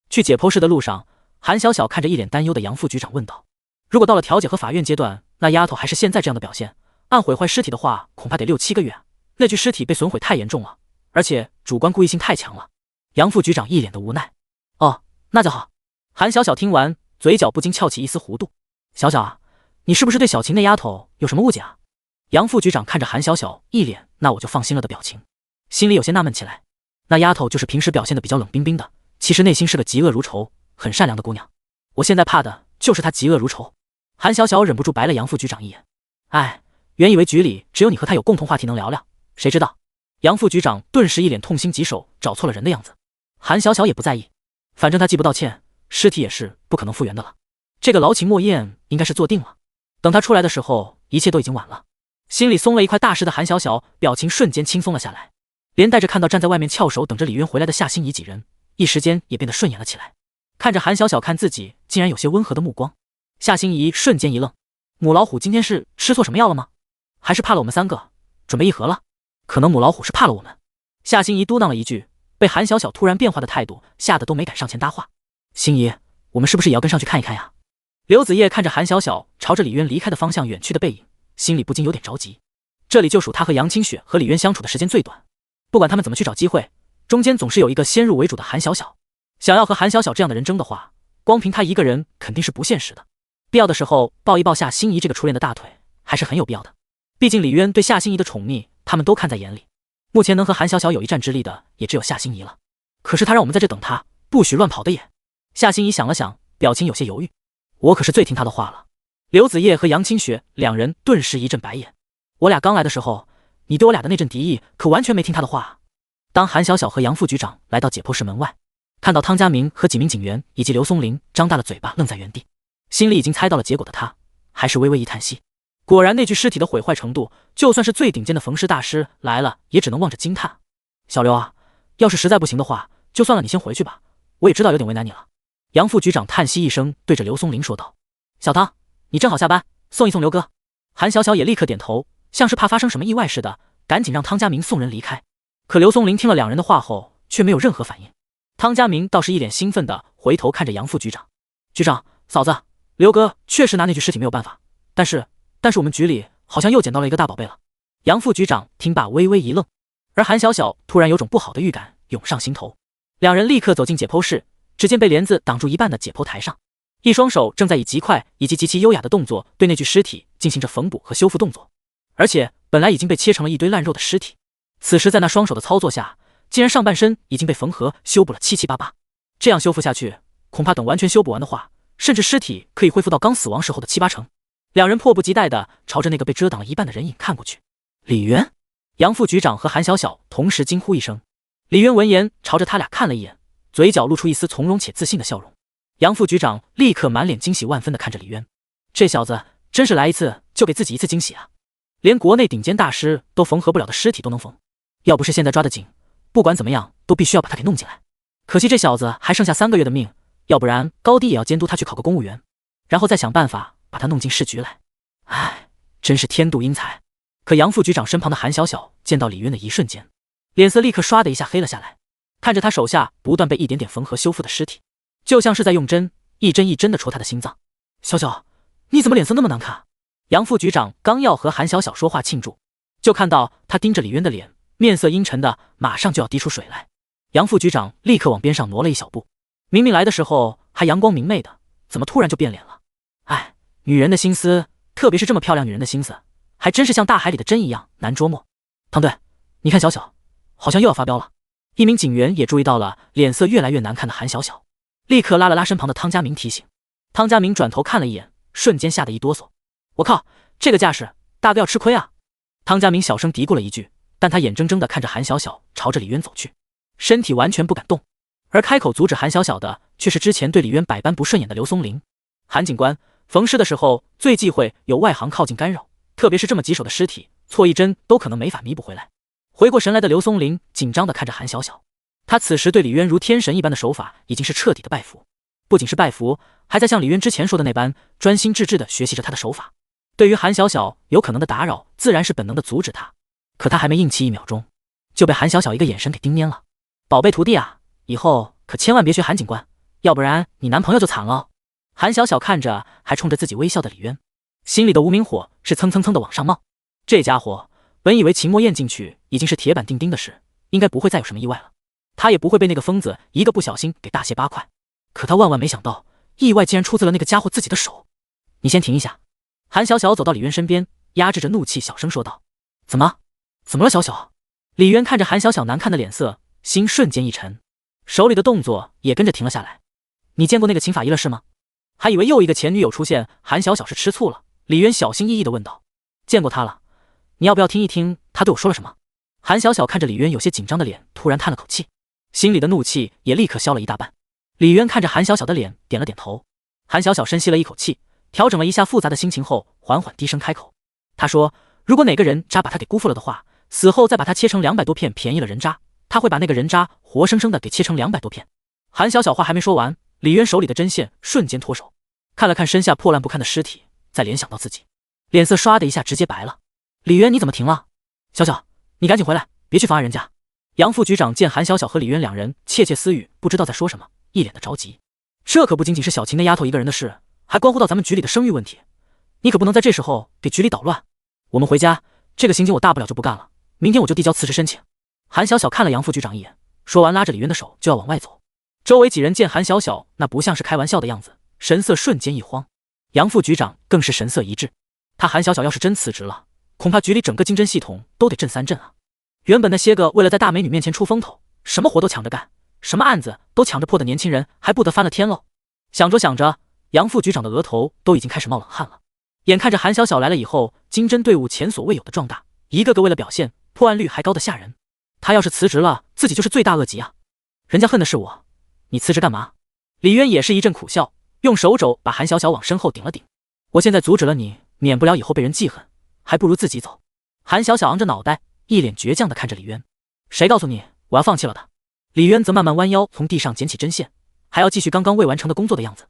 去解剖室的路上，韩小小看着一脸担忧的杨副局长问道。如果到了调解和法院阶段，那丫头还是现在这样的表现，按毁坏尸体的话，恐怕得6、7个月。那具尸体被损毁太严重了，而且主观故意性太强了。杨副局长一脸的无奈。哦，那就好。韩小小听完，嘴角不禁翘起一丝弧度。小小啊，你是不是对小琴那丫头有什么误解啊？杨副局长看着韩小小一脸那我就放心了的表情，心里有些纳闷起来。那丫头就是平时表现的比较冷冰冰的，其实内心是个嫉恶如仇、很善良的姑娘。我现在怕的就是她嫉恶如仇。韩小小忍不住白了杨副局长一眼。哎，原以为局里只有你和他有共同话题能聊聊，谁知道。杨副局长顿时一脸痛心疾首，找错了人的样子。韩小小也不在意，反正他既不道歉，尸体也是不可能复原的了。这个劳秦墨燕应该是坐定了，等他出来的时候，一切都已经晚了。心里松了一块大石的韩小小表情瞬间轻松了下来，连带着看到站在外面翘首等着李渊回来的夏心怡几人，一时间也变得顺眼了起来。看着韩小小看自己竟然有些温和的目光，夏心怡瞬间一愣，母老虎今天是吃错什么药了吗？还是怕了我们3个，准备议和了？可能母老虎是怕了我们。夏心怡嘟囔了一句，被韩小小突然变化的态度吓得都没敢上前搭话。心怡，我们是不是也要跟上去看一看呀？刘子叶看着韩小小朝着李渊离开的方向远去的背影，心里不禁有点着急。这里就属他和杨清雪和李渊相处的时间最短，不管他们怎么去找机会，中间总是有一个先入为主的韩小小。想要和韩小小这样的人争的话，光凭他一个人肯定是不现实的。必要的时候抱一抱夏心怡这个初恋的大腿还是很有必要的。毕竟李渊对夏心怡的宠溺他们都看在眼里，目前能和韩小小有一战之力的也只有夏心怡了。可是他让我们在这等他，不许乱跑的也。夏心怡想了想，表情有些犹豫。我可是最听他的话了。刘子业和杨清雪两人顿时一阵白眼。我俩刚来的时候，你对我俩的那阵敌意可完全没听他的话啊。当韩小小和杨副局长来到解剖室门外，看到汤家明和几名警员以及刘松林张大了嘴巴愣在原地，心里已经猜到了结果的他，还是微微一叹息。果然那具尸体的毁坏程度，就算是最顶尖的缝尸大师来了也只能望着惊叹。小刘啊，要是实在不行的话，就算了，你先回去吧，我也知道有点为难你了。杨副局长叹息一声，对着刘松林说道：小汤，你正好下班，送一送刘哥。韩小小也立刻点头，像是怕发生什么意外似的，赶紧让汤家明送人离开。可刘松林听了两人的话后，却没有任何反应。汤家明倒是一脸兴奋的回头看着杨副局长：局长，嫂子，刘哥确实拿那具尸体没有办法，但是我们局里好像又捡到了一个大宝贝了。杨副局长听罢微微一愣，而韩小小突然有种不好的预感涌上心头。两人立刻走进解剖室，只见被帘子挡住一半的解剖台上，一双手正在以极快以及极其优雅的动作对那具尸体进行着缝补和修复动作，而且本来已经被切成了一堆烂肉的尸体，此时在那双手的操作下，竟然上半身已经被缝合修补了七七八八。这样修复下去，恐怕等完全修补完的话，甚至尸体可以恢复到刚死亡时候的7、8成。两人迫不及待地朝着那个被遮挡了一半的人影看过去。李渊！杨副局长和韩小小同时惊呼一声。李渊闻言朝着他俩看了一眼，嘴角露出一丝从容且自信的笑容。杨副局长立刻满脸惊喜万分地看着李渊，这小子真是来一次就给自己一次惊喜啊！连国内顶尖大师都缝合不了的尸体都能缝，要不是现在抓得紧，不管怎么样都必须要把他给弄进来。可惜这小子还剩下3个月的命，要不然高低也要监督他去考个公务员，然后再想办法把他弄进市局来。唉，真是天妒英才。可杨副局长身旁的韩小小见到李渊的一瞬间，脸色立刻唰的一下黑了下来，看着他手下不断被一点点缝合修复的尸体，就像是在用针一针一针的戳他的心脏。小小，你怎么脸色那么难看？杨副局长刚要和韩小小说话庆祝，就看到他盯着李渊的脸，面色阴沉的马上就要滴出水来。杨副局长立刻往边上挪了一小步，明明来的时候还阳光明媚的，怎么突然就变脸了？唉，女人的心思，特别是这么漂亮女人的心思，还真是像大海里的针一样难捉摸。唐队，你看小小好像又要发飙了。一名警员也注意到了脸色越来越难看的韩小小，立刻拉了拉身旁的汤家明提醒。汤家明转头看了一眼，瞬间吓得一哆嗦。我靠，这个架势，大哥要吃亏啊！汤家明小声嘀咕了一句，但他眼睁睁地看着韩小小朝着李渊走去，身体完全不敢动。而开口阻止韩小小的，却是之前对李渊百般不顺眼的刘松林。韩警官，缝尸的时候最忌讳有外行靠近干扰，特别是这么棘手的尸体，错一针都可能没法弥补回来。回过神来的刘松林紧张地看着韩小小，他此时对李渊如天神一般的手法已经是彻底的拜服，不仅是拜服，还在像李渊之前说的那般专心致志地学习着他的手法。对于韩小小有可能的打扰，自然是本能的阻止他。可他还没硬气1秒钟，就被韩小小一个眼神给盯蔫了。宝贝徒弟啊，以后可千万别学韩警官，要不然你男朋友就惨了。韩小小看着还冲着自己微笑的李渊，心里的无名火是蹭蹭蹭的往上冒。这家伙本以为秦墨燕进去已经是铁板钉钉的事，应该不会再有什么意外了，他也不会被那个疯子一个不小心给大卸8块。可他万万没想到，意外竟然出自了那个家伙自己的手。你先停一下。韩小小走到李渊身边，压制着怒气小声说道：怎么了小小？李渊看着韩小小难看的脸色，心瞬间一沉，手里的动作也跟着停了下来。你见过那个秦法医了是吗？还以为又一个前女友出现，韩小小是吃醋了。李渊小心翼翼地问道：见过他了，你要不要听一听他对我说了什么？韩小小看着李渊有些紧张的脸，突然叹了口气，心里的怒气也立刻消了一大半。李渊看着韩小小的脸点了点头。韩小小深吸了一口气，调整了一下复杂的心情后，缓缓低声开口。他说，如果哪个人渣把他给辜负了的话，死后再把他切成200多片便宜了人渣，他会把那个人渣活生生的给切成200多片。韩小小话还没说完，李渊手里的针线瞬间脱手，看了看身下破烂不堪的尸体，再联想到自己，脸色唰的一下直接白了。李渊，你怎么停了？小小，你赶紧回来，别去妨碍人家。杨副局长见韩小小和李渊两人窃窃私语，不知道在说什么，一脸的着急。这可不仅仅是小秦那丫头一个人的事，还关乎到咱们局里的声誉问题，你可不能在这时候给局里捣乱。我们回家，这个刑警我大不了就不干了，明天我就递交辞职申请。韩小小看了杨副局长一眼，说完拉着李渊的手就要往外走。周围几人见韩小小那不像是开玩笑的样子，神色瞬间一慌。杨副局长更是神色一滞，他韩小小要是真辞职了，恐怕局里整个经侦系统都得震3震啊。原本那些个为了在大美女面前出风头，什么活都抢着干，什么案子都抢着破的年轻人，还不得翻了天喽。想着想着，杨副局长的额头都已经开始冒冷汗了。眼看着韩小小来了以后，金针队伍前所未有的壮大，一个个为了表现，破案率还高得吓人。他要是辞职了，自己就是罪大恶极啊！人家恨的是我，你辞职干嘛？李渊也是一阵苦笑，用手肘把韩小小往身后顶了顶。我现在阻止了你，免不了以后被人记恨，还不如自己走。韩小小昂着脑袋，一脸倔强地看着李渊。谁告诉你我要放弃了的？李渊则慢慢弯腰从地上捡起针线，还要继续刚刚未完成的工作的样子。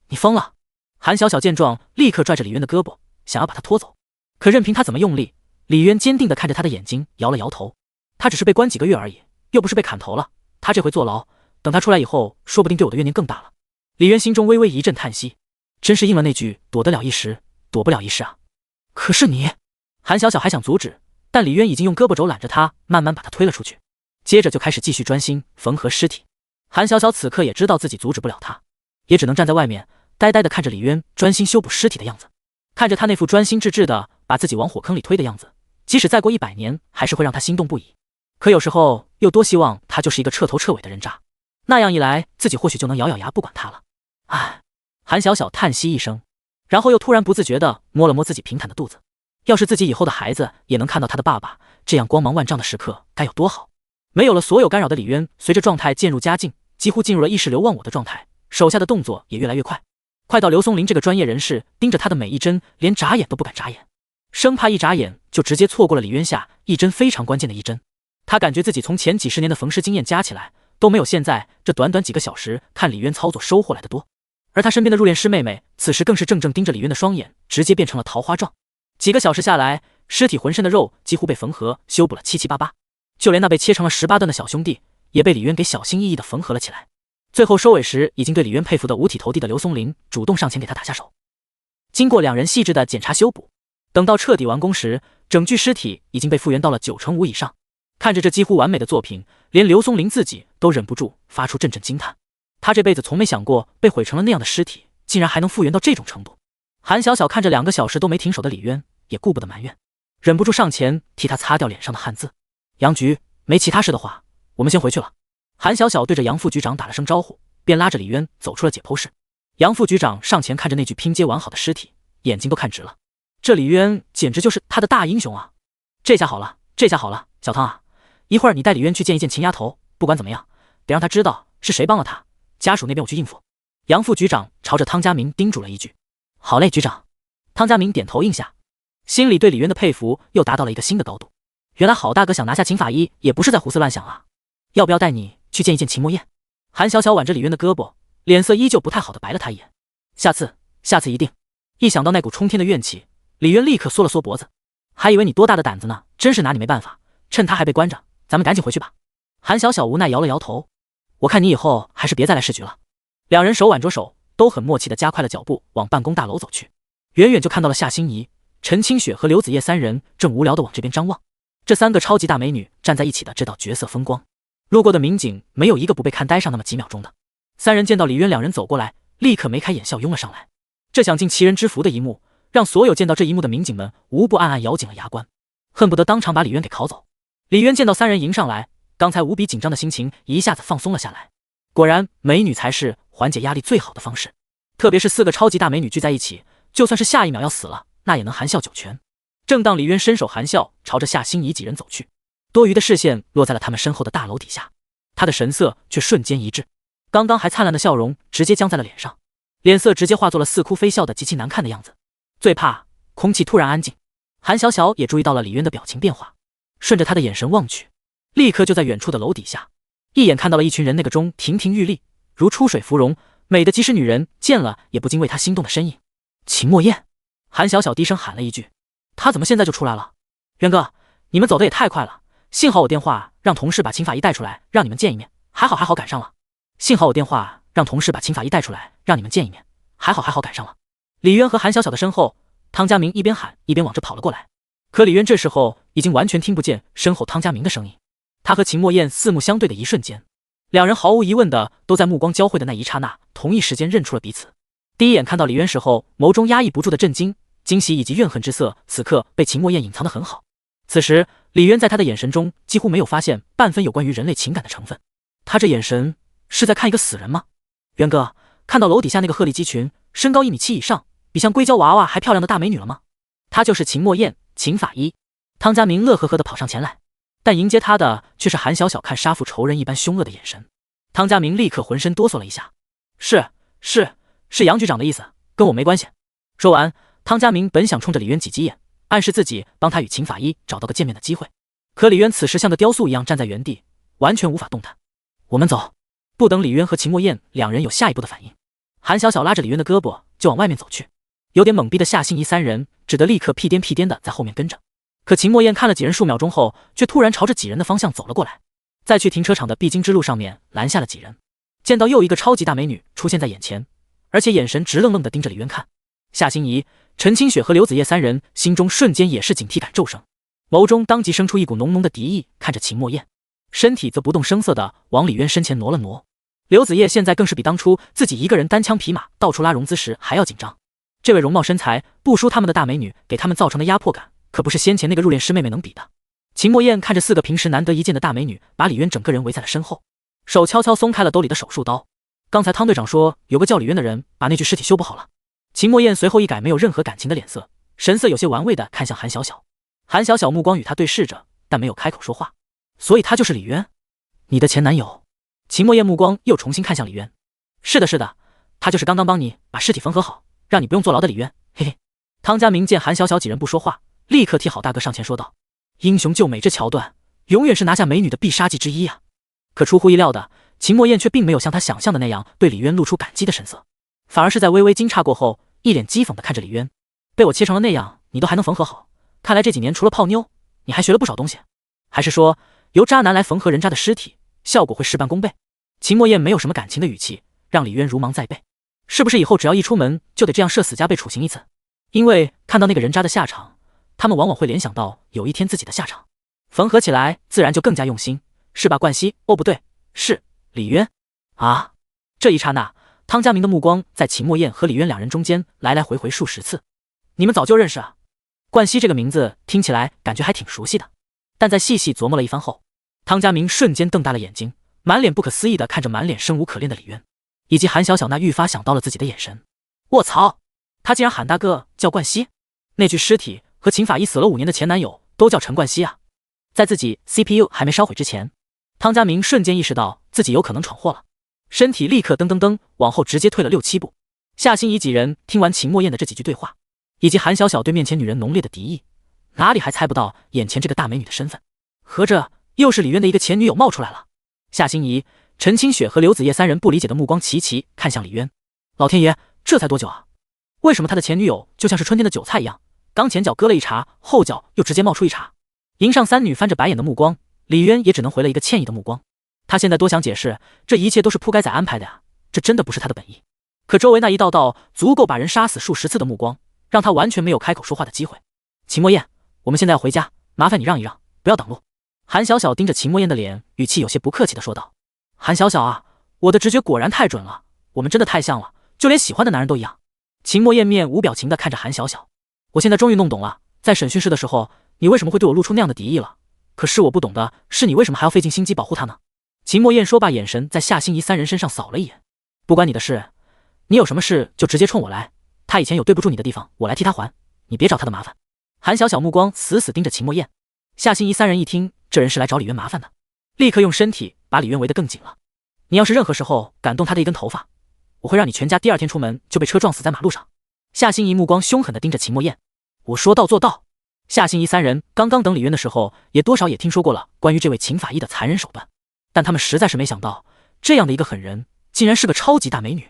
你疯了！韩小小见状，立刻拽着李渊的胳膊，想要把他拖走。可任凭他怎么用力，李渊坚定地看着他的眼睛，摇了摇头。他只是被关几个月而已，又不是被砍头了。他这回坐牢，等他出来以后，说不定对我的怨念更大了。李渊心中微微一阵叹息，真是应了那句躲得了一时，躲不了一世啊。可是你……韩小小还想阻止，但李渊已经用胳膊肘揽着他，慢慢把他推了出去，接着就开始继续专心缝合尸体。韩小小此刻也知道自己阻止不了他，也只能站在外面呆呆地看着李渊专心修补尸体的样子，看着他那副专心致志的把自己往火坑里推的样子，即使再过100年还是会让他心动不已。可有时候又多希望他就是一个彻头彻尾的人渣，那样一来自己或许就能咬咬牙不管他了。唉，韩小小叹息一声，然后又突然不自觉地摸了摸自己平坦的肚子。要是自己以后的孩子也能看到他的爸爸这样光芒万丈的时刻，该有多好。没有了所有干扰的李渊随着状态渐入佳境，几乎进入了意识流忘我的状态，手下的动作也越来越快，快到刘松林这个专业人士盯着他的每一针连眨眼都不敢眨眼，生怕一眨眼就直接错过了李渊下一针非常关键的一针。他感觉自己从前几十年的缝尸经验加起来都没有现在这短短几个小时看李渊操作收获来的多。而他身边的入殓师妹妹此时更是怔怔盯着李渊的双眼，直接变成了桃花状。几个小时下来，尸体浑身的肉几乎被缝合修补了七七八八，就连那被切成了18段的小兄弟也被李渊给小心翼翼地缝合了起来。最后收尾时，已经对李渊佩服得五体投地的刘松林主动上前给他打下手。经过2人细致的检查修补，等到彻底完工时，整具尸体已经被复原到了95%以上。看着这几乎完美的作品，连刘松林自己都忍不住发出阵阵惊叹。他这辈子从没想过被毁成了那样的尸体竟然还能复原到这种程度。韩小小看着2个小时都没停手的李渊，也顾不得埋怨，忍不住上前替他擦掉脸上的汗渍。杨局，没其他事的话，我们先回去了。韩小小对着杨副局长打了声招呼，便拉着李渊走出了解剖室。杨副局长上前看着那具拼接完好的尸体，眼睛都看直了。这李渊简直就是他的大英雄啊！这下好了，这下好了，小汤啊，一会儿你带李渊去见一见秦丫头，不管怎么样，得让他知道是谁帮了他，家属那边我去应付。杨副局长朝着汤家明叮嘱了一句。好嘞，局长。汤家明点头应下，心里对李渊的佩服又达到了一个新的高度。原来郝大哥想拿下秦法医也不是在胡思乱想啊！要不要带你去见一见秦墨燕？韩小小挽着李渊的胳膊，脸色依旧不太好的白了他一眼。下次一定。一想到那股冲天的怨气，李渊立刻缩了缩脖子。还以为你多大的胆子呢，真是拿你没办法。趁他还被关着，咱们赶紧回去吧。韩小小无奈摇了摇头，我看你以后还是别再来市局了。2人手挽着手，都很默契地加快了脚步往办公大楼走去。远远就看到了夏心怡、陈清雪和刘子叶3人正无聊地往这边张望。这3个超级大美女站在一起的这道绝色风光，路过的民警没有一个不被看呆上那么几秒钟的。3人见到李渊2人走过来，立刻眉开眼笑拥了上来。这享尽其人之福的一幕，让所有见到这一幕的民警们无不暗暗咬紧了牙关，恨不得当场把李渊给铐走。李渊见到3人迎上来，刚才无比紧张的心情一下子放松了下来。果然，美女才是缓解压力最好的方式，特别是4个超级大美女聚在一起，就算是下一秒要死了，那也能含笑九泉。正当李渊伸手含笑朝着夏心怡几人走去，多余的视线落在了他们身后的大楼底下，他的神色却瞬间一滞，刚刚还灿烂的笑容直接僵在了脸上，脸色直接化作了似哭非笑的极其难看的样子。最怕空气突然安静。韩小小也注意到了李渊的表情变化，顺着他的眼神望去，立刻就在远处的楼底下一眼看到了一群人那个中亭亭玉立如出水芙蓉，美的即使女人见了也不禁为她心动的身影。秦墨燕。韩小小低声喊了一句，他怎么现在就出来了？渊哥，你们走的也太快了，幸好我电话让同事把秦法医带出来让你们见一面，还好赶上了。幸好我电话让同事把秦法医带出来让你们见一面，还好赶上了。李渊和韩小小的身后，汤家明一边喊一边往这跑了过来。可李渊这时候已经完全听不见身后汤家明的声音，他和秦墨燕四目相对的一瞬间，2人毫无疑问的都在目光交汇的那一刹那同一时间认出了彼此。第一眼看到李渊时候眸中压抑不住的震惊、惊喜以及怨恨之色，此刻被秦墨燕隐藏得很好。此时李渊在他的眼神中几乎没有发现半分有关于人类情感的成分。他这眼神是在看一个死人吗？渊哥，看到楼底下那个鹤立鸡群身高1.7米以上比像硅胶娃娃还漂亮的大美女了吗？她就是秦墨燕，秦法医。汤家明乐呵呵地跑上前来，但迎接他的却是韩小小看杀父仇人一般凶恶的眼神。汤家明立刻浑身哆嗦了一下。是杨局长的意思，跟我没关系。说完，汤家明本想冲着李渊挤挤眼，暗示自己帮他与秦法医找到个见面的机会，可李渊此时像个雕塑一样站在原地，完全无法动弹。我们走。不等李渊和秦墨燕两人有下一步的反应，韩小小拉着李渊的胳膊就往外面走去。有点懵逼的夏心怡三人只得立刻屁颠屁颠的在后面跟着。可秦墨燕看了几人数秒钟后，却突然朝着几人的方向走了过来，在去停车场的必经之路上面拦下了几人。见到又一个超级大美女出现在眼前，而且眼神直愣愣的盯着李渊看，夏心怡、陈清雪和刘子叶三人心中瞬间也是警惕感骤升，眸中当即生出一股浓浓的敌意，看着秦墨燕，身体则不动声色的往李渊身前挪了挪。刘子叶现在更是比当初自己一个人单枪匹马到处拉融资时还要紧张。这位容貌身材不输他们的大美女给他们造成的压迫感，可不是先前那个入殓师妹妹能比的。秦墨燕看着4个平时难得一见的大美女把李渊整个人围在了身后，手悄悄松开了兜里的手术刀。刚才汤队长说有个叫李渊的人把那具尸体修补好了。秦墨燕随后一改没有任何感情的脸色，神色有些玩味的看向韩小小。韩小小目光与他对视着，但没有开口说话。所以他就是李渊，你的前男友？秦墨燕目光又重新看向李渊。是的，他就是刚刚帮你把尸体缝合好，让你不用坐牢的李渊，嘿嘿。汤家明见韩小小几人不说话，立刻替好大哥上前说道：英雄救美这桥段永远是拿下美女的必杀技之一啊。可出乎意料的，秦墨燕却并没有像他想象的那样对李渊露出感激的神色，反而是在微微惊诧过后，一脸讥讽的看着李渊。被我切成了那样你都还能缝合好，看来这几年除了泡妞你还学了不少东西。还是说由渣男来缝合人渣的尸体，效果会事半功倍？秦墨燕没有什么感情的语气让李渊如芒在背。是不是以后只要一出门就得这样社死加被处刑一次？因为看到那个人渣的下场，他们往往会联想到有一天自己的下场，缝合起来自然就更加用心，是吧？冠希，哦不对，是李渊啊！这一刹那，汤家明的目光在秦墨燕和李渊两人中间来来回回数十次。你们早就认识啊？冠希这个名字听起来感觉还挺熟悉的，但在细细琢磨了一番后，汤家明瞬间瞪大了眼睛，满脸不可思议地看着满脸生无可恋的李渊，以及韩小小那愈发想到了自己的眼神。卧槽，他竟然喊大哥叫冠希！那具尸体和秦法医死了5年的前男友都叫陈冠希啊！在自己 CPU 还没烧毁之前，汤家明瞬间意识到自己有可能闯祸了，身体立刻噔噔噔往后直接退了6、7步。夏心怡几人听完秦墨燕的这几句对话，以及韩小小对面前女人浓烈的敌意，哪里还猜不到眼前这个大美女的身份？合着又是李渊的一个前女友冒出来了。夏心怡、陈清雪和刘子叶三人不理解的目光齐齐看向李渊。老天爷，这才多久啊？为什么他的前女友就像是春天的韭菜一样，刚前脚割了一茬，后脚又直接冒出一茬？迎上三女翻着白眼的目光，李渊也只能回了一个歉意的目光。他现在多想解释，这一切都是铺盖仔安排的呀，这真的不是他的本意。可周围那一道道足够把人杀死数十次的目光，让他完全没有开口说话的机会。秦墨燕，我们现在要回家，麻烦你让一让，不要挡路。韩小小盯着秦墨燕的脸，语气有些不客气地说道。韩小小啊，我的直觉果然太准了，我们真的太像了，就连喜欢的男人都一样。秦墨燕面无表情地看着韩小小，我现在终于弄懂了，在审讯室的时候，你为什么会对我露出那样的敌意了？可是我不懂的是，你为什么还要费尽心机保护他呢？秦墨燕说罢，眼神在夏心怡三人身上扫了一眼。不关你的事，你有什么事就直接冲我来，他以前有对不住你的地方，我来替他还，你别找他的麻烦。韩小小目光死死盯着秦墨燕。夏心怡三人一听这人是来找李渊麻烦的，立刻用身体把李渊围得更紧了。你要是任何时候敢动他的一根头发，我会让你全家第2天出门就被车撞死在马路上。夏心怡目光凶狠地盯着秦墨燕。我说到做到。夏心怡三人刚刚等李渊的时候，也多少也听说过了关于这位秦法医的残忍手段，但他们实在是没想到，这样的一个狠人竟然是个超级大美女，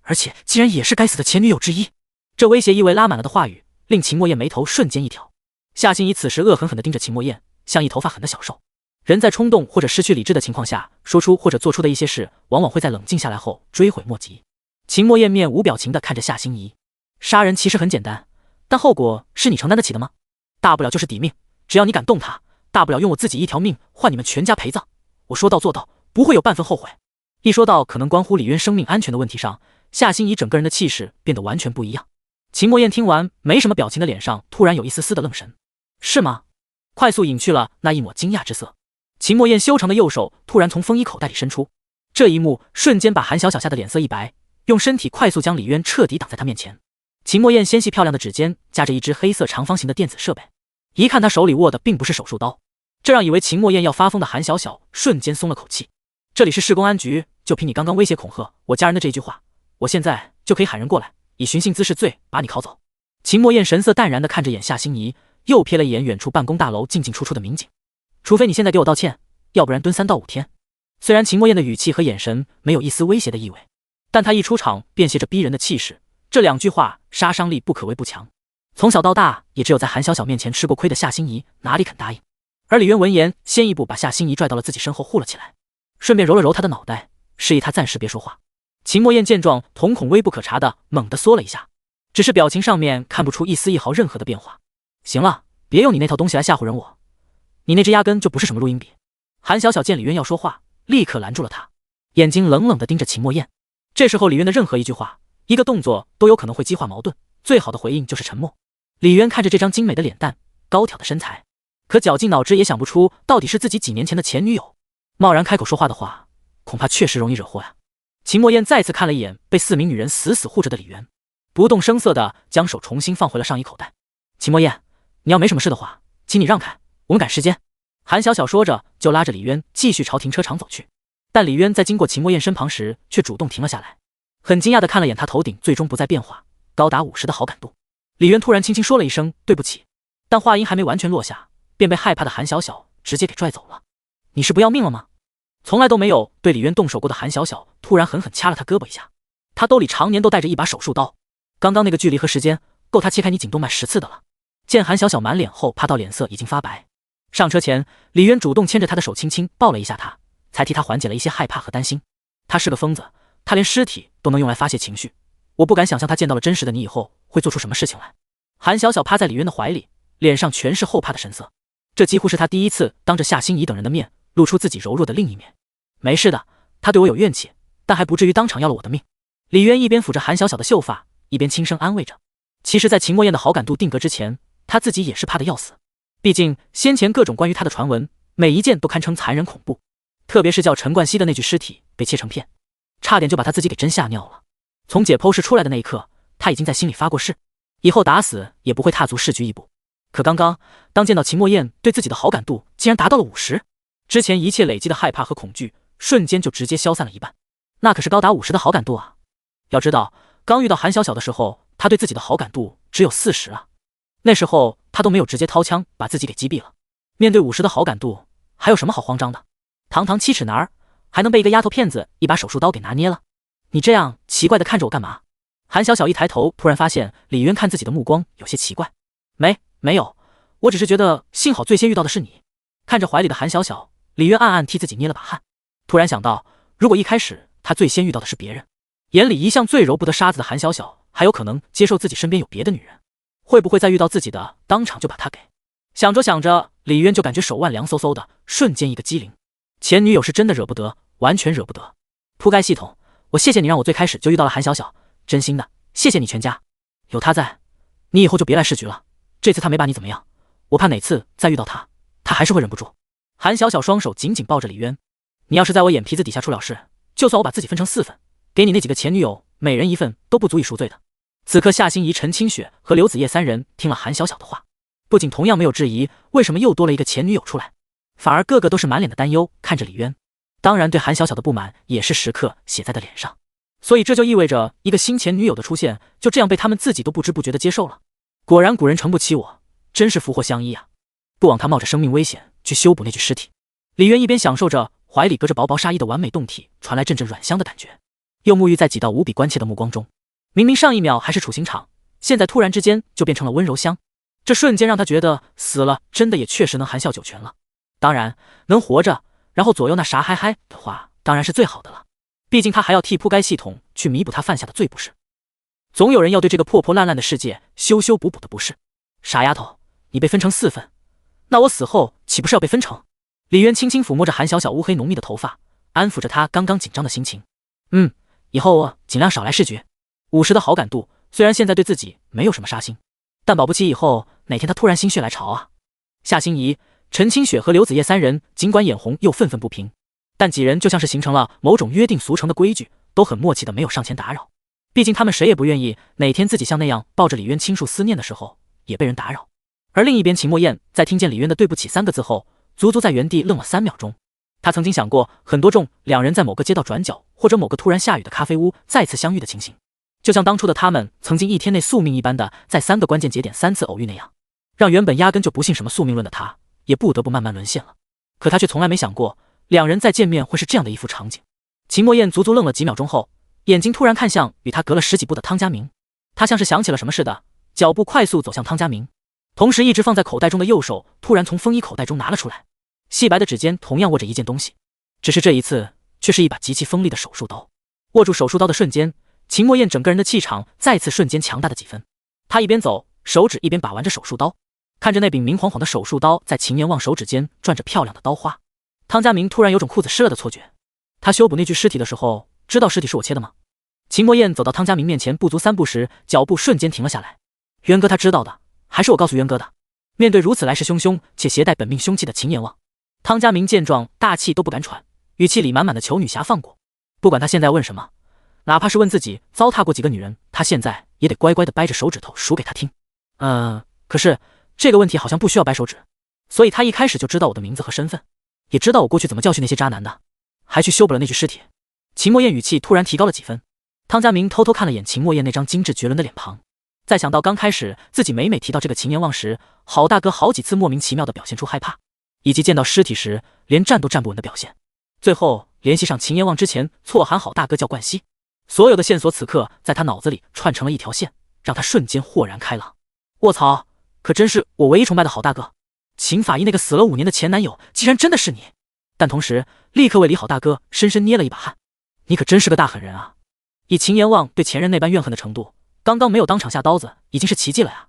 而且竟然也是该死的前女友之一。这威胁意味拉满了的话语令秦墨燕眉头瞬间一挑。夏心怡此时恶狠狠地盯着秦墨燕，像一头发狠的小兽。人在冲动或者失去理智的情况下说出或者做出的一些事，往往会在冷静下来后追悔莫及。秦墨燕面无表情地看着夏心怡，杀人其实很简单，但后果是你承担得起的吗？大不了就是抵命，只要你敢动他，大不了用我自己一条命换你们全家陪葬，我说到做到，不会有半分后悔。一说到可能关乎李渊生命安全的问题上，夏心怡整个人的气势变得完全不一样。秦墨燕听完没什么表情的脸上突然有一丝丝的愣神。是吗？快速隐去了那一抹惊讶之色。秦墨燕修长的右手突然从风衣口袋里伸出，这一幕瞬间把韩小小吓得脸色一白，用身体快速将李渊彻底挡在他面前。秦墨燕纤细漂亮的指尖夹着一只黑色长方形的电子设备，一看她手里握的并不是手术刀，这让以为秦墨燕要发疯的韩小小瞬间松了口气。这里是市公安局，就凭你刚刚威胁恐吓我家人的这一句话，我现在就可以喊人过来，以寻衅滋事罪把你铐走。秦墨燕神色淡然地看着眼夏心怡，又瞥了一眼远处办公大楼进进出出的民警。除非你现在给我道歉，要不然蹲3到5天。虽然秦墨燕的语气和眼神没有一丝威胁的意味，但她一出场便携着逼人的气势，这2句话杀伤力不可谓不强。从小到大，也只有在韩小小面前吃过亏的夏心怡哪里肯答应。而李渊闻言，先一步把夏心怡拽到了自己身后护了起来，顺便揉了揉她的脑袋，示意她暂时别说话。秦墨燕见状，瞳孔微不可察的猛地缩了一下，只是表情上面看不出一丝一毫任何的变化。行了，别用你那套东西来吓唬人我，你那只压根就不是什么录音笔。韩小小见李渊要说话，立刻拦住了他，眼睛冷冷地盯着秦墨燕。这时候李渊的任何一句话、一个动作都有可能会激化矛盾，最好的回应就是沉默。李渊看着这张精美的脸蛋、高挑的身材，可绞尽脑汁也想不出到底是自己几年前的前女友，贸然开口说话的话，恐怕确实容易惹祸呀。秦墨燕再次看了一眼被4名女人死死护着的李渊，不动声色地将手重新放回了上衣口袋。秦墨燕，你要没什么事的话，请你让开，我们赶时间。韩小小说着就拉着李渊继续朝停车场走去，但李渊在经过秦墨燕身旁时却主动停了下来，很惊讶地看了眼他头顶最终不再变化、高达50的好感度。李渊突然轻轻说了一声对不起，但话音还没完全落下，便被害怕的韩小小直接给拽走了。你是不要命了吗？从来都没有对李渊动手过的韩小小突然狠狠掐了他胳膊一下，他兜里常年都带着一把手术刀，刚刚那个距离和时间够他切开你颈动脉10次的了。见韩小小满脸后怕到脸色已经发白，上车前李渊主动牵着他的手轻轻抱了一下他，才替他缓解了一些害怕和担心。他是个疯子，他连尸体都能用来发泄情绪，我不敢想象他见到了真实的你以后会做出什么事情来。韩小小趴在李渊的怀里，脸上全是后怕的神色，这几乎是他第一次当着夏心怡等人的面露出自己柔弱的另一面。没事的，他对我有怨气，但还不至于当场要了我的命。李渊一边抚着韩小小的秀发，一边轻声安慰着。其实在秦墨燕的好感度定格之前，他自己也是怕得要死，毕竟先前各种关于他的传闻，每一件都堪称残忍恐怖，特别是叫陈冠希的那具尸体被切成片，差点就把他自己给真吓尿了。从解剖室出来的那一刻，他已经在心里发过誓，以后打死也不会踏足市局一步。可刚刚当见到秦墨燕对自己的好感度竟然达到了50，之前一切累积的害怕和恐惧瞬间就直接消散了一半，那可是高达50的好感度啊！要知道，刚遇到韩小小的时候，他对自己的好感度只有40啊，那时候他都没有直接掏枪把自己给击毙了。面对50的好感度，还有什么好慌张的？堂堂7尺男儿，还能被一个丫头片子一把手术刀给拿捏了？你这样奇怪的看着我干嘛？韩小小一抬头，突然发现李渊看自己的目光有些奇怪。没有，我只是觉得幸好最先遇到的是你。看着怀里的韩小小，李渊暗暗替自己捏了把汗，突然想到，如果一开始他最先遇到的是别人，眼里一向最揉不得沙子的韩小小还有可能接受自己身边有别的女人，会不会再遇到自己的当场就把他给……想着想着，李渊就感觉手腕凉飕飕的，瞬间一个机灵，前女友是真的惹不得，完全惹不得。铺盖系统，我谢谢你让我最开始就遇到了韩小小，真心的谢谢你全家，有他在，你以后就别来市局了。这次他没把你怎么样，我怕哪次再遇到他，他还是会忍不住。韩小小双手紧紧抱着李渊，你要是在我眼皮子底下出了事，就算我把自己分成4份，给你那几个前女友每人1份都不足以赎罪的。此刻夏心怡、陈清雪和刘子叶3人听了韩小小的话，不仅同样没有质疑为什么又多了一个前女友出来，反而个个都是满脸的担忧看着李渊，当然对韩小小的不满也是时刻写在的脸上。所以这就意味着一个新前女友的出现就这样被他们自己都不知不觉的接受了。果然古人诚不欺我，真是福祸相依啊！不枉他冒着生命危险去修补那具尸体。李渊一边享受着怀里隔着薄薄纱衣的完美胴体传来阵阵软香的感觉，又沐浴在几道无比关切的目光中。明明上一秒还是处刑场，现在突然之间就变成了温柔乡，这瞬间让他觉得死了真的也确实能含笑九泉了。当然能活着然后左右那啥嗨嗨的话当然是最好的了，毕竟他还要替铺盖系统去弥补他犯下的罪不是。总有人要对这个破破烂烂的世界修修补补的不是。傻丫头，你被分成4份，那我死后岂不是要被分成？李渊轻轻抚摸着韩小小乌黑浓密的头发，安抚着他刚刚紧张的心情。以后尽量少来市局。50的好感度虽然现在对自己没有什么杀心，但保不齐以后哪天他突然心血来潮啊。夏心怡、陈清雪和刘子叶3人尽管眼红又愤愤不平，但几人就像是形成了某种约定俗成的规矩，都很默契的没有上前打扰。毕竟他们谁也不愿意哪天自己像那样抱着李渊倾诉思念的时候也被人打扰。而另一边，秦墨燕在听见李渊的对不起3个字后，足足在原地愣了3秒钟。他曾经想过很多种两人在某个街道转角或者某个突然下雨的咖啡屋再次相遇的情形，就像当初的他们曾经1天内宿命一般的在3个关键节点3次偶遇那样，让原本压根就不信什么宿命论的他也不得不慢慢沦陷了。可他却从来没想过两人再见面会是这样的一副场景。秦墨燕足足愣了几秒钟后，眼睛突然看向与他隔了10几步的汤家明，他像是想起了什么似的，脚步快速走向汤家明，同时一直放在口袋中的右手突然从风衣口袋中拿了出来，细白的指尖同样握着一件东西，只是这一次却是一把极其锋利的手术刀。握住手术刀的瞬间，秦墨燕整个人的气场再次瞬间强大的几分。他一边走，手指一边把玩着手术刀，看着那柄明晃晃的手术刀在秦年望手指间转着漂亮的刀花，汤家明突然有种裤子湿了的错觉。他修补那具尸体的时候，知道尸体是我切的吗？秦墨燕走到汤家明面前不足3步时，脚步瞬间停了下来。渊哥他知道的，还是我告诉渊哥的？面对如此来势汹汹且携带本命凶器的秦阎王，汤家明见状大气都不敢喘，语气里满满的求女侠放过。不管他现在问什么，哪怕是问自己糟蹋过几个女人，他现在也得乖乖的掰着手指头数给他听。可是这个问题好像不需要掰手指，所以他一开始就知道我的名字和身份，也知道我过去怎么教训那些渣男的，还去修补了那具尸体。秦墨燕语气突然提高了几分。汤家明偷偷看了眼秦墨燕那张精致绝伦的脸庞，再想到刚开始自己每提到这个秦阎王时，好大哥好几次莫名其妙的表现出害怕，以及见到尸体时连站都站不稳的表现，最后联系上秦阎王之前错喊好大哥叫冠希，所有的线索此刻在他脑子里串成了一条线，让他瞬间豁然开朗。卧槽，可真是我唯一崇拜的好大哥，秦法医那个死了5年的前男友竟然真的是你。但同时立刻为李好大哥深深捏了一把汗，你可真是个大狠人啊！以秦阎王对前任那般怨恨的程度，刚刚没有当场下刀子已经是奇迹了呀。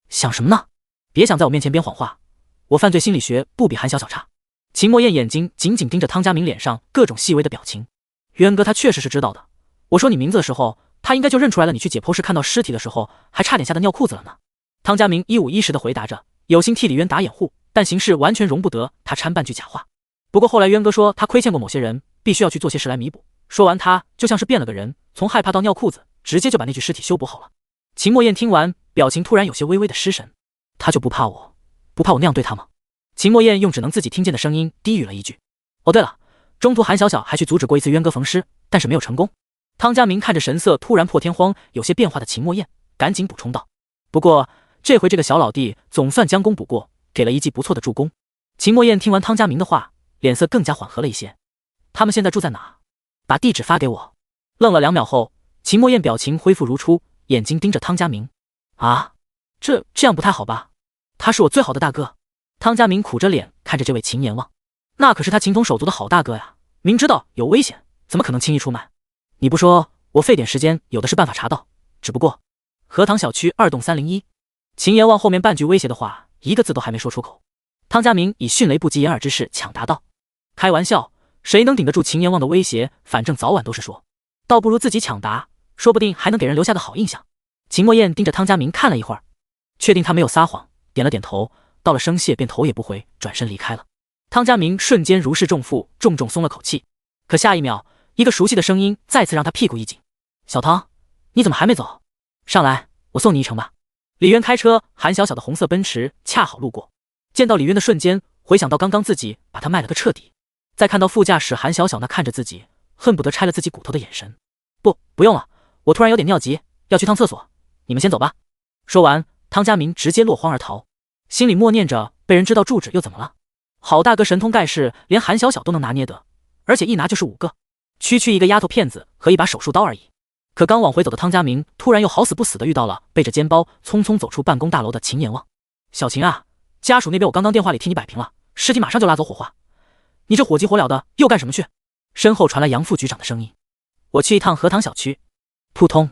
想什么呢？别想在我面前编谎话，我犯罪心理学不比韩小小差。秦墨燕眼睛紧紧盯着汤家明脸上各种细微的表情。渊哥他确实是知道的，我说你名字的时候他应该就认出来了，你去解剖室看到尸体的时候还差点吓得尿裤子了呢。汤家明一五一十的回答着，有心替李渊打掩护，但形势完全容不得他掺半句假话。不过后来渊哥说他亏欠过某些人，必须要去做些事来弥补，说完他就像是变了个人，从害怕到尿裤子，直接就把那具尸体修补好了。秦墨燕听完，表情突然有些微微的失神。他就不怕我那样对他吗？秦墨燕用只能自己听见的声音低语了一句。哦对了，中途韩小小还去阻止过一次渊哥缝尸，但是没有成功。汤家明看着神色突然破天荒有些变化的秦墨燕，赶紧补充道，不过这回这个小老弟总算将功补过，给了一记不错的助攻。秦墨燕听完汤家明的话，脸色更加缓和了一些。他们现在住在哪？把地址发给我。愣了2秒后，秦墨燕表情恢复如初，眼睛盯着汤家明。啊，这样不太好吧？他是我最好的大哥。汤家明苦着脸看着这位秦阎王，那可是他情同手足的好大哥呀，明知道有危险，怎么可能轻易出卖？你不说，我费点时间有的是办法查到。只不过，荷塘小区2栋301。秦阎王后面半句威胁的话，一个字都还没说出口。汤家明以迅雷不及掩耳之势抢答道：“开玩笑，谁能顶得住秦阎王的威胁？反正早晚都是说，倒不如自己抢答，说不定还能给人留下个好印象。”秦墨燕盯着汤家明看了一会儿，确定他没有撒谎，点了点头，到了声谢便头也不回，转身离开了。汤家明瞬间如释重负，重重松了口气。可下一秒，一个熟悉的声音再次让他屁股一紧：“小汤，你怎么还没走？上来，我送你一程吧。”李渊开车，韩小小的红色奔驰恰好路过，见到李渊的瞬间，回想到刚刚自己把他卖了个彻底，再看到副驾驶韩小小那看着自己恨不得拆了自己骨头的眼神，不用了，我突然有点尿急，要去趟厕所，你们先走吧。说完，汤家明直接落荒而逃，心里默念着被人知道住址又怎么了？好大哥神通盖世，连韩小小都能拿捏得，而且一拿就是5个，区一个丫头片子和一把手术刀而已。可刚往回走的汤家明突然又好死不死的遇到了背着肩包匆匆走出办公大楼的秦阎王。小秦啊，家属那边我刚刚电话里替你摆平了，尸体马上就拉走火化，你这火急火燎的又干什么去？身后传来杨副局长的声音。我去一趟荷塘小区。扑通，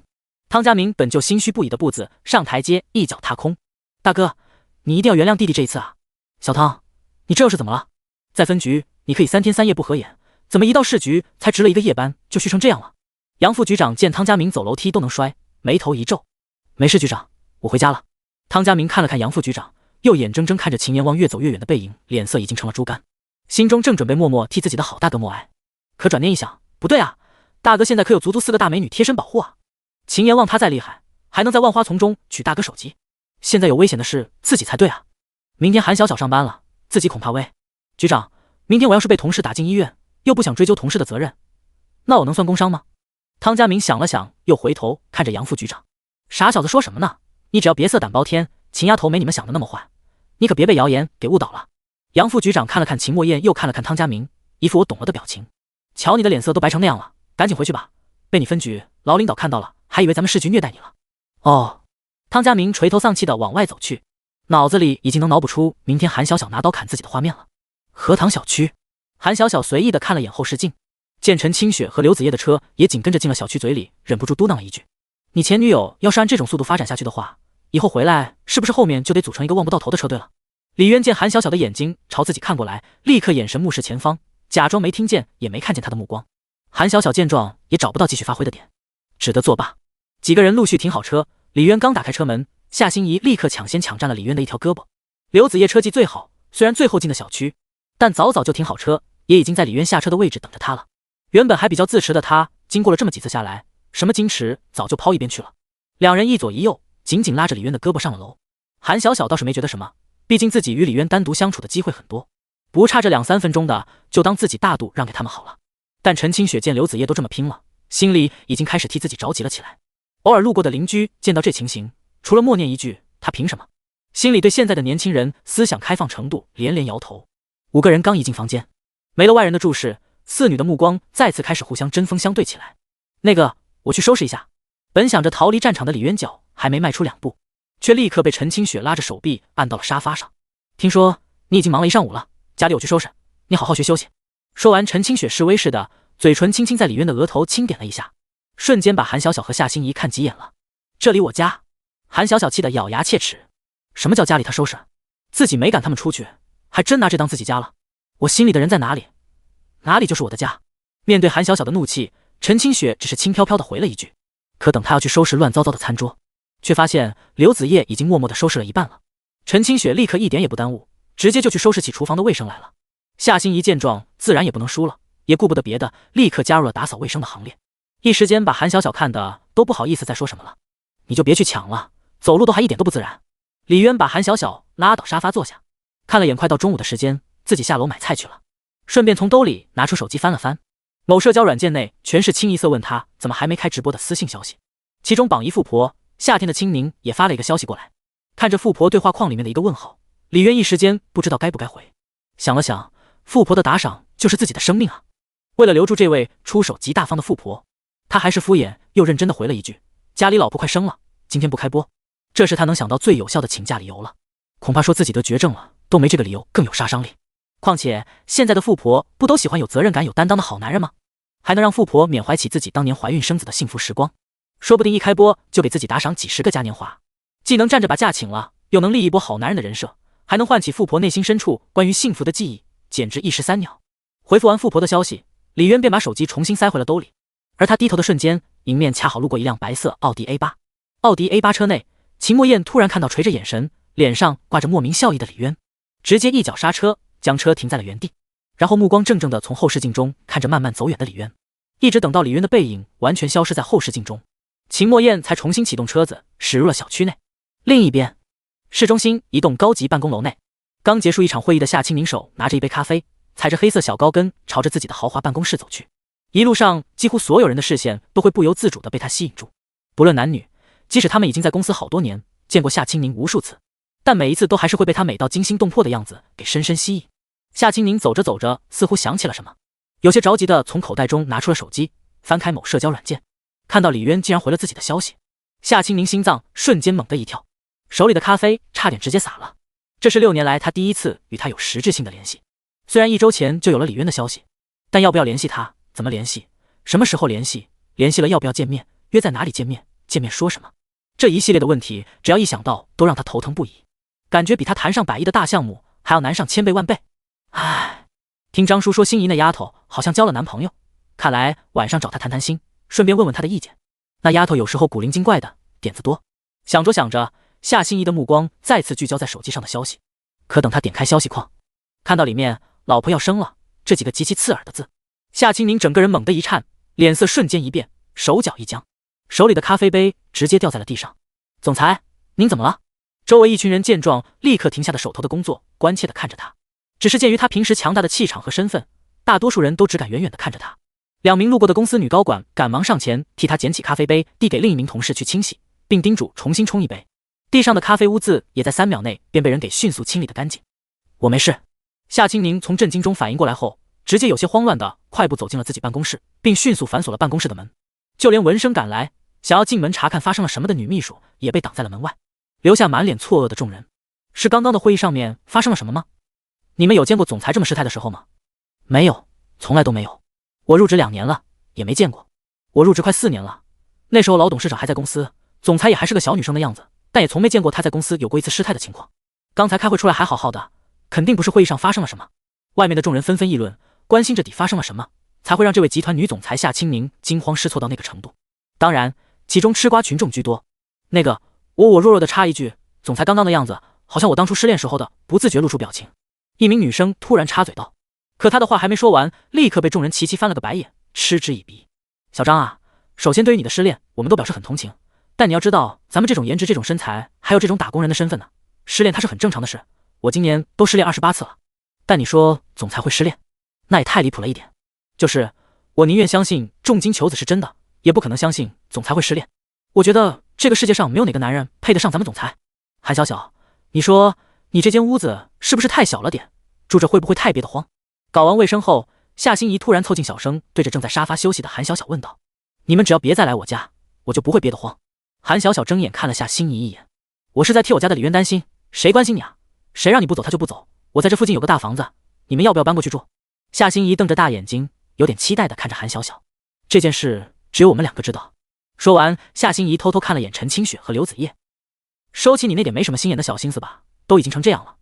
汤家明本就心虚不已的步子上台阶一脚踏空。大哥，你一定要原谅弟弟这一次啊。小汤，你这又是怎么了？在分局你可以3天3夜不合眼，怎么一到市局才值了1个夜班就虚成这样了？杨副局长见汤家明走楼梯都能摔，眉头一皱。没事局长，我回家了。汤家明看了看杨副局长，又眼睁睁看着秦阎王越走越远的背影，脸色已经成了猪肝，心中正准备默默替自己的好大哥默哀，可转念一想，不对啊，大哥现在可有足足4个大美女贴身保护啊。秦阎王他再厉害，还能在万花丛中取大哥首级？现在有危险的是自己才对啊！明天韩小小上班了，自己恐怕危。局长，明天我要是被同事打进医院，又不想追究同事的责任，那我能算工伤吗？汤家明想了想，又回头看着杨副局长，傻小子说什么呢？你只要别色胆包天，秦丫头没你们想的那么坏，你可别被谣言给误导了。杨副局长看了看秦墨燕，又看了看汤家明，一副我懂了的表情。瞧你的脸色都白成那样了，赶紧回去吧，被你分局老领导看到了，还以为咱们市局虐待你了。哦，汤家明垂头丧气的往外走去，脑子里已经能脑补出明天韩小小拿刀砍自己的画面了。荷塘小区，韩小小随意的看了眼后视镜，见陈清雪和刘子夜的车也紧跟着进了小区，嘴里忍不住嘟囔了一句：你前女友要是按这种速度发展下去的话，以后回来是不是后面就得组成一个望不到头的车队了？李渊见韩小小的眼睛朝自己看过来，立刻眼神目视前方，假装没听见也没看见他的目光。韩小小见状也找不到继续发挥的点，只得作罢。几个人陆续停好车，李渊刚打开车门，夏心怡立刻抢先抢占了李渊的一条胳膊。刘子夜车技最好，虽然最后进的小区，但早早就停好车，也已经在李渊下车的位置等着他了。原本还比较自持的他，经过了这么几次下来，什么矜持早就抛一边去了。两人一左一右，紧紧拉着李渊的胳膊上了楼。韩小小倒是没觉得什么，毕竟自己与李渊单独相处的机会很多，不差这2-3分钟的，就当自己大度让给他们好了。但陈清雪见刘子夜都这么拼了，心里已经开始替自己着急了起来。偶尔路过的邻居见到这情形，除了默念一句他凭什么，心里对现在的年轻人思想开放程度连连摇头。5个人刚一进房间，没了外人的注视，4女的目光再次开始互相针锋相对起来。那个，我去收拾一下。本想着逃离战场的李渊脚还没迈出2步，却立刻被陈清雪拉着手臂按到了沙发上。听说你已经忙了一上午了，家里我去收拾，你好好学休息。说完，陈清雪示威似的，嘴唇轻轻在李渊的额头轻点了一下，瞬间把韩小小和夏心怡看急眼了。这里我家。韩小小气得咬牙切齿，什么叫家里他收拾？自己没赶他们出去，还真拿这当自己家了。我心里的人在哪里，哪里就是我的家。面对韩小小的怒气，陈清雪只是轻飘飘地回了一句，可等他要去收拾乱糟糟的餐桌，却发现刘子夜已经默默地收拾了一半了。陈清雪立刻一点也不耽误，直接就去收拾起厨房的卫生来了。夏心怡见状自然也不能输了，也顾不得别的，立刻加入了打扫卫生的行列。一时间把韩小小看的都不好意思再说什么了。你就别去抢了，走路都还一点都不自然。李渊把韩小小拉倒沙发坐下，看了眼快到中午的时间，自己下楼买菜去了，顺便从兜里拿出手机翻了翻，某社交软件内全是清一色问他怎么还没开直播的私信消息，其中榜一富婆夏天的清明也发了一个消息过来。看着富婆对话框里面的一个问号，李渊一时间不知道该不该回。想了想，富婆的打赏就是自己的生命啊，为了留住这位出手极大方的富婆，他还是敷衍又认真的回了一句，家里老婆快生了，今天不开播。这是他能想到最有效的请假理由了，恐怕说自己得绝症了都没这个理由更有杀伤力。况且现在的富婆不都喜欢有责任感有担当的好男人吗？还能让富婆缅怀起自己当年怀孕生子的幸福时光，说不定一开播就给自己打赏几10个嘉年华，既能站着把假请了，又能立一波好男人的人设，还能唤起富婆内心深处关于幸福的记忆，简直一石三鸟。回复完富婆的消息，李渊便把手机重新塞回了兜里，而他低头的瞬间，迎面恰好路过一辆白色奥迪 A8。 奥迪 A8 车内，秦墨燕突然看到垂着眼神，脸上挂着莫名笑意的李渊，直接一脚刹车将车停在了原地，然后目光怔怔地从后视镜中看着慢慢走远的李渊，一直等到李渊的背影完全消失在后视镜中，秦墨燕才重新启动车子驶入了小区内。另一边，市中心一栋高级办公楼内，刚结束一场会议的夏清明手拿着一杯咖啡，踩着黑色小高跟朝着自己的豪华办公室走去。一路上几乎所有人的视线都会不由自主地被他吸引住，不论男女，即使他们已经在公司好多年，见过夏清明无数次，但每一次都还是会被他美到惊心动魄的样子给深深吸引。夏清明走着走着似乎想起了什么，有些着急地从口袋中拿出了手机，翻开某社交软件，看到李渊竟然回了自己的消息，夏清明心脏瞬间猛地一跳，手里的咖啡差点直接洒了。这是6年来他第一次与他有实质性的联系，虽然1周前就有了李渊的消息，但要不要联系他，怎么联系，什么时候联系，联系了要不要见面，约在哪里见面，见面说什么，这一系列的问题只要一想到都让他头疼不已，感觉比他谈上100亿的大项目还要难上1000倍万倍。唉，听张叔说心仪那丫头好像交了男朋友，看来晚上找她谈谈心，顺便问问她的意见。那丫头有时候古灵精怪的，点子多。想着想着，夏心怡的目光再次聚焦在手机上的消息，可等她点开消息框，看到里面老婆要生了这几个极其刺耳的字，夏清明整个人猛地一颤，脸色瞬间一变，手脚一僵。手里的咖啡杯直接掉在了地上。总裁，您怎么了？周围一群人见状，立刻停下了手头的工作，关切地看着他。只是鉴于他平时强大的气场和身份，大多数人都只敢远远地看着他。2名路过的公司女高管赶忙上前替他捡起咖啡杯，递给另一名同事去清洗，并叮嘱重新冲一杯。地上的咖啡污渍也在3秒内便被人给迅速清理得干净。我没事。夏青宁从震惊中反应过来后，直接有些慌乱地快步走进了自己办公室，并迅速反锁了办公室的门。就连闻声赶来想要进门查看发生了什么的女秘书也被挡在了门外，留下满脸错愕的众人。是刚刚的会议上面发生了什么吗？你们有见过总裁这么失态的时候吗？没有，从来都没有。我入职2年了，也没见过。我入职快4年了，那时候老董事长还在公司，总裁也还是个小女生的样子，但也从没见过他在公司有过一次失态的情况。刚才开会出来还好好的，肯定不是会议上发生了什么。外面的众人纷纷议论，关心着底发生了什么，才会让这位集团女总裁夏青宁惊慌失措到那个程度。当然，其中吃瓜群众居多。那个，我弱弱的插一句，总裁刚刚的样子，好像我当初失恋时候的，不自觉露出表情。一名女生突然插嘴道，可她的话还没说完，立刻被众人齐齐翻了个白眼，嗤之以鼻。小张啊，首先对于你的失恋，我们都表示很同情，但你要知道，咱们这种颜值、这种身材，还有这种打工人的身份呢，失恋它是很正常的事。我今年都失恋28次了，但你说总裁会失恋，那也太离谱了一点。就是我宁愿相信重金求子是真的，也不可能相信总裁会失恋。我觉得这个世界上没有哪个男人配得上咱们总裁。韩小小，你说你这间屋子是不是太小了点？住着会不会太憋得慌？搞完卫生后，夏心怡突然凑近小声对着正在沙发休息的韩小小问道：你们只要别再来我家，我就不会憋得慌。韩小小睁眼看了夏心怡一眼，我是在替我家的李渊担心，谁关心你啊？谁让你不走他就不走，我在这附近有个大房子，你们要不要搬过去住？夏心怡瞪着大眼睛，有点期待地看着韩小小。这件事只有我们2个知道。说完，夏心怡偷偷看了眼陈清雪和刘子叶，收起你那点没什么心眼的小心思吧，都已经成这样了，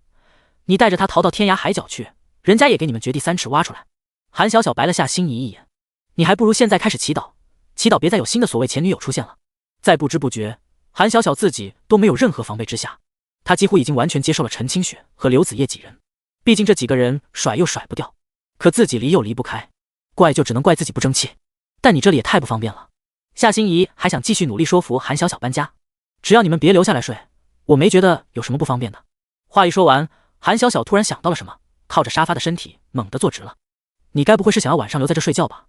你带着他逃到天涯海角去，人家也给你们掘地3尺挖出来。韩小小白了夏心怡一眼，你还不如现在开始祈祷，祈祷别再有新的所谓前女友出现了。在不知不觉，韩小小自己都没有任何防备之下，他几乎已经完全接受了陈清雪和刘子叶几人。毕竟这几个人甩又甩不掉，可自己离又离不开，怪就只能怪自己不争气。但你这里也太不方便了。夏心怡还想继续努力说服韩小小搬家，只要你们别留下来睡，我没觉得有什么不方便的。话一说完，韩小小突然想到了什么，靠着沙发的身体猛地坐直了。你该不会是想要晚上留在这睡觉吧？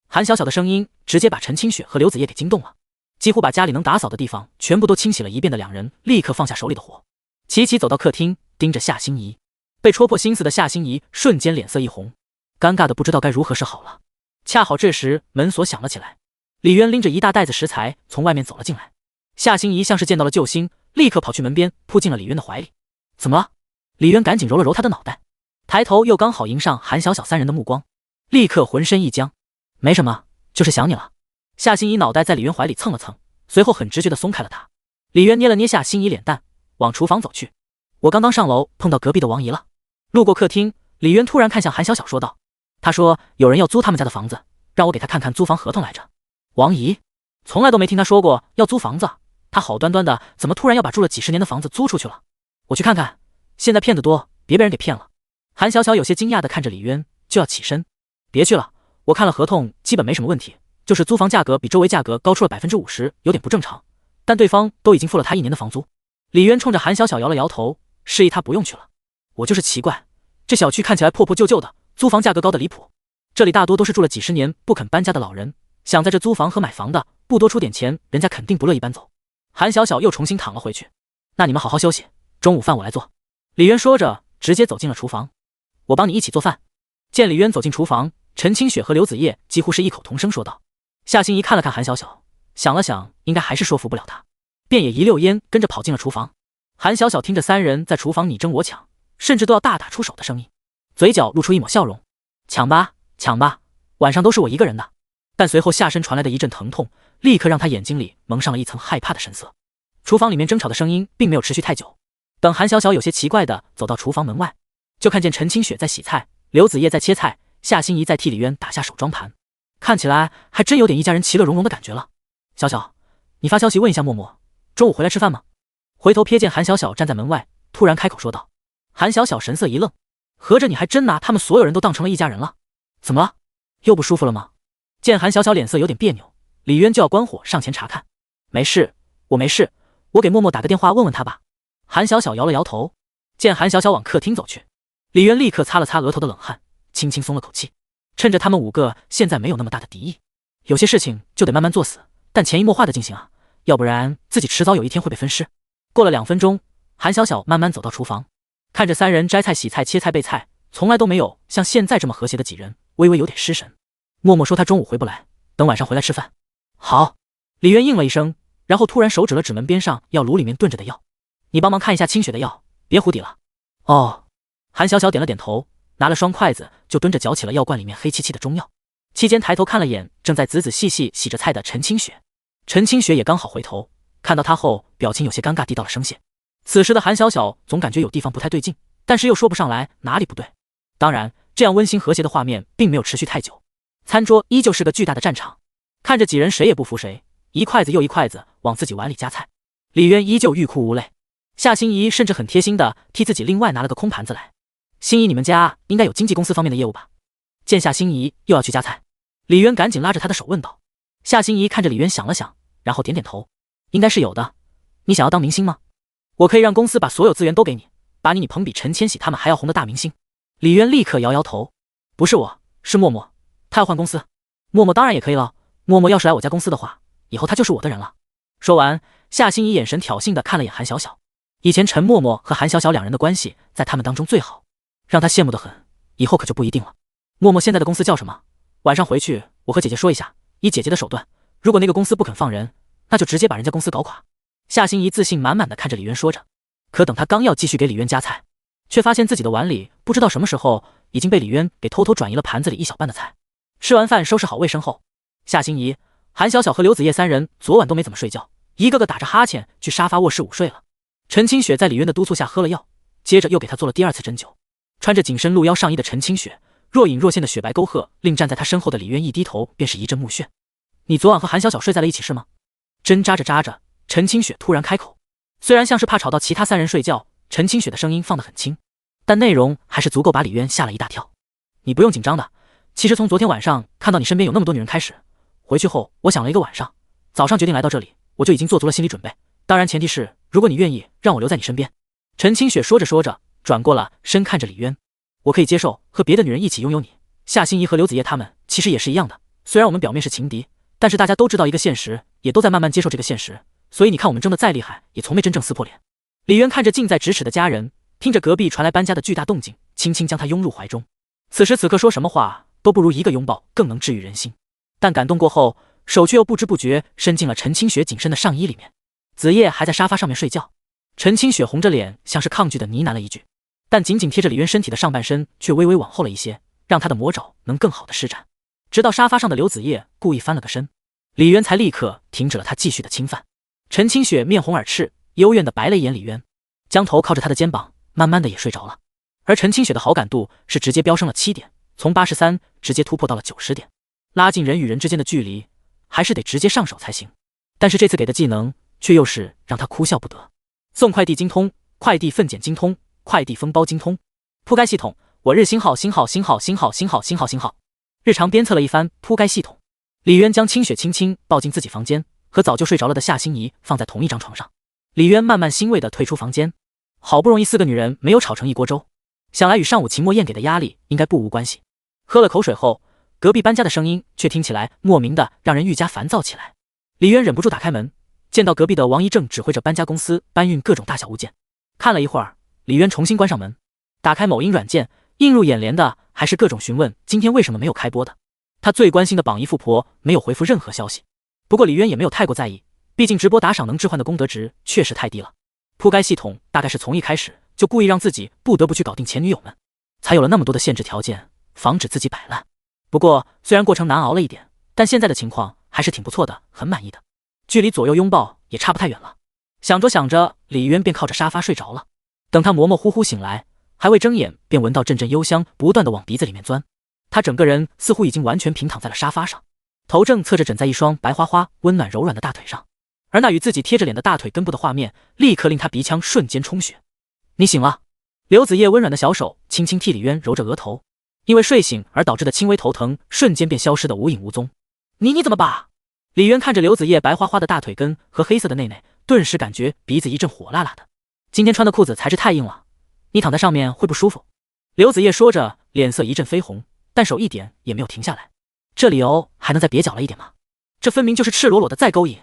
韩小小的声音直接把陈清雪和刘子叶给惊动了，几乎把家里能打扫的地方全部都清洗了一遍的2人立刻放下手里的活，齐齐走到客厅，盯着夏心怡。被戳破心思的夏心怡瞬间脸色一红，尴尬的不知道该如何是好了。恰好这时门锁响了起来，李渊拎着一大袋子食材从外面走了进来。夏心怡像是见到了救星，立刻跑去门边扑进了李渊的怀里。怎么了？李渊赶紧揉了揉他的脑袋，抬头又刚好迎上韩小小3人的目光，立刻浑身一僵。没什么，就是想你了。夏心怡脑袋在李渊怀里蹭了蹭，随后很直觉地松开了他。李渊捏了捏夏心怡脸蛋，往厨房走去。我刚刚上楼碰到隔壁的王姨了。路过客厅，李渊突然看向韩小小说道，他说有人要租他们家的房子，让我给他看看租房合同来着。王姨从来都没听他说过要租房子，他好端端的怎么突然要把住了几十年的房子租出去了？我去看看，现在骗子多，别被人给骗了。韩小小有些惊讶的看着李渊，就要起身。别去了，我看了合同，基本没什么问题，就是租房价格比周围价格高出了50%，有点不正常，但对方都已经付了他1年的房租。李渊冲着韩小小摇了摇头，示意他不用去了。我就是奇怪，这小区看起来破破旧旧的，租房价格高的离谱，这里大多都是住了几十年不肯搬家的老人，想在这租房和买房的，不多出点钱，人家肯定不乐意搬走。韩小小又重新躺了回去。那你们好好休息，中午饭我来做。李渊说着直接走进了厨房，我帮你一起做饭。见李渊走进厨房，陈清雪和刘子叶几乎是异口同声说道。夏心怡看了看韩小小，想了想，应该还是说服不了他，便也一溜烟跟着跑进了厨房。韩小小听着3人在厨房你争我抢，甚至都要大打出手的声音，嘴角露出一抹笑容。抢吧抢吧，晚上都是我一个人的。但随后下身传来的一阵疼痛，立刻让他眼睛里蒙上了一层害怕的神色。厨房里面争吵的声音并没有持续太久，等韩小小有些奇怪的走到厨房门外，就看见陈清雪在洗菜，刘子叶在切菜，夏心怡在替李渊打下手装盘，看起来还真有点一家人其乐融融的感觉了。小小，你发消息问一下默默，中午回来吃饭吗？回头瞥见韩小小站在门外，突然开口说道。韩小小神色一愣，合着你还真拿他们所有人都当成了一家人了？怎么了？又不舒服了吗？见韩小小脸色有点别扭，李渊就要关火上前查看。没事，我没事，我给默默打个电话问问他吧。韩小小摇了摇头。见韩小小往客厅走去，李渊立刻擦了擦额头的冷汗，轻轻松了口气。趁着他们5个现在没有那么大的敌意，有些事情就得慢慢做死，但潜移默化的进行啊，要不然自己迟早有一天会被分尸。过了2分钟，韩小小慢慢走到厨房，看着3人摘菜、洗菜、切菜、备菜，从来都没有像现在这么和谐的几人，微微有点失神。默默说他中午回不来，等晚上回来吃饭。好，李渊应了一声，然后突然手指了指门边上药炉里面炖着的药，你帮忙看一下清血的药，别糊底了。哦，韩小小点了点头，拿了双筷子就蹲着搅起了药罐里面黑漆漆的中药，期间抬头看了眼正在仔仔细细洗着菜的陈清雪。陈清雪也刚好回头，看到他后表情有些尴尬，递到了声线。此时的韩小小总感觉有地方不太对劲，但是又说不上来哪里不对。当然，这样温馨和谐的画面并没有持续太久，餐桌依旧是个巨大的战场，看着几人谁也不服谁，一筷子又一筷子往自己碗里夹菜。李渊依旧欲哭无泪，夏心怡甚至很贴心的替自己另外拿了个空盘子来。心怡，你们家应该有经纪公司方面的业务吧？见夏心怡又要去夹菜，李渊赶紧拉着她的手问道。夏心怡看着李渊想了想，然后点点头，应该是有的。你想要当明星吗？我可以让公司把所有资源都给你，把你捧比陈千玺他们还要红的大明星。李渊立刻摇摇头，不是我，是默默，他要换公司。默默当然也可以了，默默要是来我家公司的话，以后他就是我的人了。说完，夏心怡眼神挑衅的看了眼韩小小，以前陈默默和韩小小2人的关系在他们当中最好，让他羡慕得很，以后可就不一定了。默默现在的公司叫什么？晚上回去我和姐姐说一下，以姐姐的手段，如果那个公司不肯放人，那就直接把人家公司搞垮。夏心怡自信满满的看着李渊说着，可等他刚要继续给李渊夹菜，却发现自己的碗里不知道什么时候已经被李渊给偷偷转移了盘子里1小半的菜。吃完饭收拾好卫生后，夏心怡、韩小小和刘子叶3人昨晚都没怎么睡觉，一个个打着哈欠去沙发卧室午睡了。陈清雪在李渊的督促下喝了药，接着又给他做了第2次针灸。穿着紧身露腰上衣的陈清雪，若隐若现的雪白沟壑令站在他身后的李渊一低头便是一阵目眩。你昨晚和韩小小睡在了一起是吗？针扎着扎着，陈清雪突然开口，虽然像是怕吵到其他3人睡觉，陈清雪的声音放得很轻，但内容还是足够把李渊吓了一大跳。你不用紧张的，其实从昨天晚上看到你身边有那么多女人开始，回去后我想了一个晚上，早上决定来到这里，我就已经做足了心理准备，当然前提是如果你愿意让我留在你身边。陈清雪说着说着转过了身看着李渊，我可以接受和别的女人一起拥有你，夏心怡和刘子叶他们其实也是一样的，虽然我们表面是情敌，但是大家都知道一个现实，也都在慢慢接受这个现实，所以你看我们争得再厉害，也从没真正撕破脸。李渊看着近在咫尺的家人，听着隔壁传来搬家的巨大动静，轻轻将他拥入怀中。此时此刻说什么话都不如一个拥抱更能治愈人心，但感动过后，手却又不知不觉伸进了陈清雪紧身的上衣里面。子叶还在沙发上面睡觉，陈清雪红着脸像是抗拒的呢喃了一句，但紧紧贴着李渊身体的上半身却微微往后了一些，让他的魔爪能更好的施展。直到沙发上的刘子叶故意翻了个身，李渊才立刻停止了他继续的侵犯。陈清雪面红耳赤，幽怨的白了一眼李渊，将头靠着他的肩膀，慢慢的也睡着了。而陈清雪的好感度是直接飙升了7点，从83直接突破到了90点。拉近人与人之间的距离，还是得直接上手才行。但是这次给的技能却又是让他哭笑不得。送快递精通，快递分拣精通，快递封包精通。铺盖系统，我日星号星号星号星号星号星号星号。日常鞭策了一番铺盖系统，李渊将清雪轻轻抱进自己房间，和早就睡着了的夏心怡放在同一张床上。李渊慢慢欣慰地退出房间，好不容易4个女人没有炒成一锅粥，想来与上午秦墨燕给的压力应该不无关系。喝了口水后，隔壁搬家的声音却听起来莫名的让人愈加烦躁起来。李渊忍不住打开门，见到隔壁的王一正指挥着搬家公司搬运各种大小物件。看了一会儿，李渊重新关上门，打开某音软件，映入眼帘的还是各种询问今天为什么没有开播的。他最关心的榜一富婆没有回复任何消息，不过李渊也没有太过在意，毕竟直播打赏能置换的功德值确实太低了。铺盖系统大概是从一开始就故意让自己不得不去搞定前女友们，才有了那么多的限制条件，防止自己摆烂。不过虽然过程难熬了一点，但现在的情况还是挺不错的，很满意的。距离左右拥抱也差不太远了。想着想着，李渊便靠着沙发睡着了。等他模模糊糊醒来，还未睁眼，便闻到阵阵幽香不断的往鼻子里面钻。他整个人似乎已经完全平躺在了沙发上，头正侧着枕在一双白花花、温暖柔软的大腿上，而那与自己贴着脸的大腿根部的画面，立刻令他鼻腔瞬间充血。你醒了。刘子叶温软的小手轻轻替李渊揉着额头，因为睡醒而导致的轻微头疼瞬间便消失得无影无踪。你怎么把？李渊看着刘子叶白花花的大腿根和黑色的内内，顿时感觉鼻子一阵火辣辣的。今天穿的裤子材质太硬了，你躺在上面会不舒服。刘子叶说着，脸色一阵绯红，但手一点也没有停下来。这理由还能再蹩脚了一点吗？这分明就是赤裸裸的再勾引。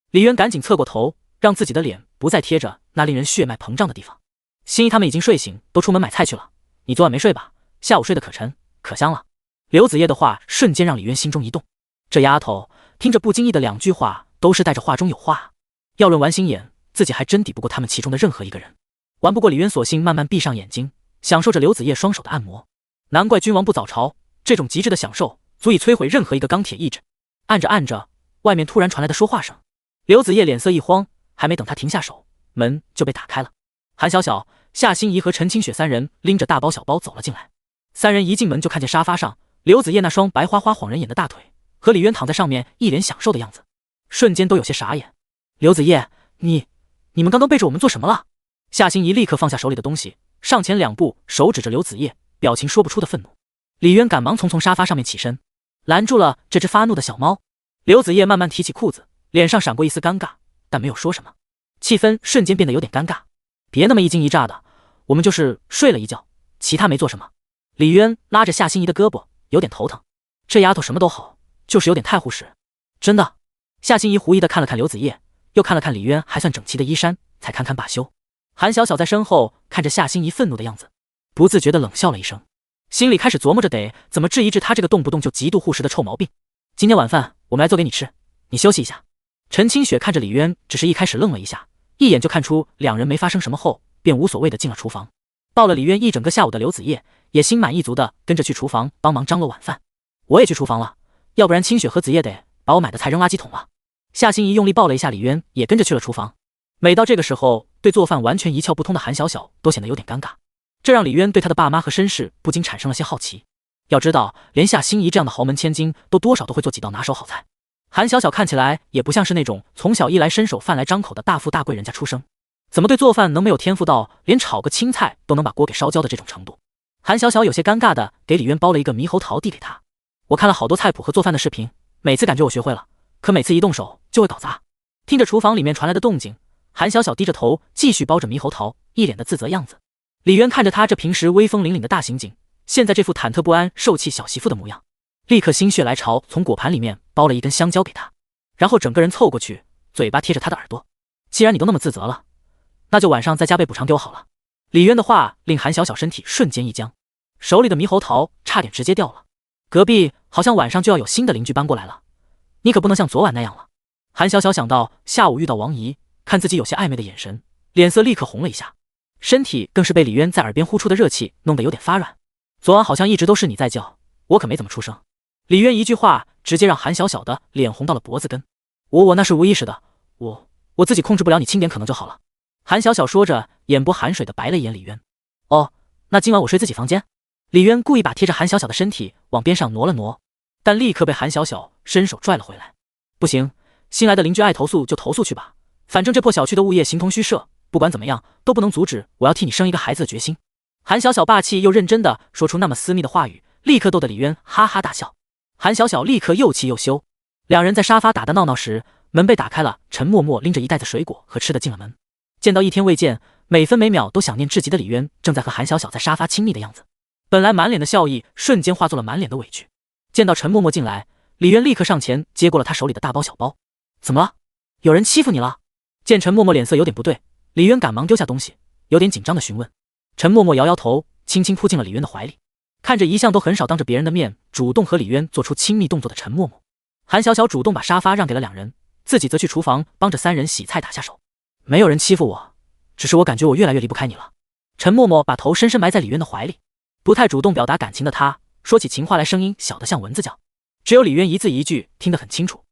李渊赶紧侧过头，让自己的脸不再贴着那令人血脉膨胀的地方。心怡他们已经睡醒，都出门买菜去了。你昨晚没睡吧？下午睡得可沉可香了。刘子叶的话瞬间让李渊心中一动，这丫头听着不经意的2句话都是带着话中有话啊。要论玩心眼，自己还真抵不过他们其中的任何一个人。玩不过李渊，索性慢慢闭上眼睛，享受着刘子叶双手的按摩。难怪君王不早朝，这种极致的享受足以摧毁任何一个钢铁意志。按着按着，外面突然传来的说话声。刘子叶脸色一慌，还没等他停下手，门就被打开了。韩小小、夏心怡和陈清雪3人拎着大包小包走了进来。3人一进门就看见沙发上刘子叶那双白花花晃人眼的大腿，和李渊躺在上面一脸享受的样子，瞬间都有些傻眼。刘子叶，你们刚刚背着我们做什么了？夏心怡立刻放下手里的东西，上前2步，手指着刘子叶，表情说不出的愤怒。李渊赶忙从沙发上面起身，拦住了这只发怒的小猫。刘子叶慢慢提起裤子，脸上闪过一丝尴尬，但没有说什么。气氛瞬间变得有点尴尬。别那么一惊一乍的，我们就是睡了一觉，其他没做什么。李渊拉着夏心怡的胳膊，有点头疼。这丫头什么都好，就是有点太护食。真的？夏心怡狐疑的看了看刘子叶，又看了看李渊还算整齐的衣衫，才堪堪罢休。韩小小在身后看着夏心怡愤怒的样子，不自觉的冷笑了一声，心里开始琢磨着得怎么治一治他这个动不动就极度护食的臭毛病。今天晚饭我们来做给你吃，你休息一下。陈清雪看着李渊，只是一开始愣了一下，一眼就看出2人没发生什么后，便无所谓的进了厨房。抱了李渊一整个下午的刘子叶也心满意足的跟着去厨房帮忙张罗晚饭。我也去厨房了，要不然清雪和子叶得把我买的菜扔垃圾桶了。夏心怡用力抱了一下李渊，也跟着去了厨房。每到这个时候，对做饭完全一窍不通的韩小小都显得有点尴尬，这让李渊对他的爸妈和身世不禁产生了些好奇。要知道，连夏心怡这样的豪门千金都多少都会做几道拿手好菜。韩小小看起来也不像是那种从小衣来伸手饭来张口的大富大贵人家出生，怎么对做饭能没有天赋到连炒个青菜都能把锅给烧焦的这种程度？韩小小有些尴尬的给李渊包了一个猕猴桃递给他。我看了好多菜谱和做饭的视频，每次感觉我学会了，可每次一动手就会搞砸。听着厨房里面传来的动静，韩小小低着头继续包着猕猴桃，一脸的自责样子。李渊看着他这平时威风凛凛的大刑警，现在这副忐忑不安受气小媳妇的模样，立刻心血来潮从果盘里面剥了一根香蕉给他，然后整个人凑过去，嘴巴贴着他的耳朵。既然你都那么自责了，那就晚上再加倍补偿给我好了。李渊的话令韩小小身体瞬间一僵，手里的猕猴桃差点直接掉了。隔壁好像晚上就要有新的邻居搬过来了，你可不能像昨晚那样了。韩小小想到下午遇到王姨看自己有些暧昧的眼神，脸色立刻红了一下，身体更是被李渊在耳边呼出的热气弄得有点发软。昨晚好像一直都是你在叫，我可没怎么出声。李渊一句话直接让韩小小的脸红到了脖子根。我那是无意识的，我自己控制不了，你轻点可能就好了。韩小小说着，眼波含水的白了一眼李渊。哦，那今晚我睡自己房间。李渊故意把贴着韩小小的身体往边上挪了挪，但立刻被韩小小伸手拽了回来。不行，新来的邻居爱投诉就投诉去吧，反正这破小区的物业形同虚设，不管怎么样都不能阻止我要替你生一个孩子的决心。韩小小霸气又认真的说出那么私密的话语，立刻逗得李渊哈哈大笑。韩小小立刻又气又羞。2人在沙发打的闹闹时，门被打开了，陈默默拎着一袋子水果和吃的进了门。见到1天未见，每分每秒都想念至极的李渊正在和韩小小在沙发亲密的样子，本来满脸的笑意瞬间化作了满脸的委屈。见到陈默默进来，李渊立刻上前接过了他手里的大包小包。怎么了？有人欺负你了？见陈默默脸色有点不对，李渊赶忙丢下东西，有点紧张的询问。陈默默摇摇头，轻轻扑进了李渊的怀里。看着一向都很少当着别人的面主动和李渊做出亲密动作的陈默默，韩小小主动把沙发让给了2人，自己则去厨房帮着3人洗菜打下手。没有人欺负我，只是我感觉我越来越离不开你了。陈默默把头深深埋在李渊的怀里，不太主动表达感情的他说起情话来声音小得像蚊子叫，只有李渊一字一句听得很清楚。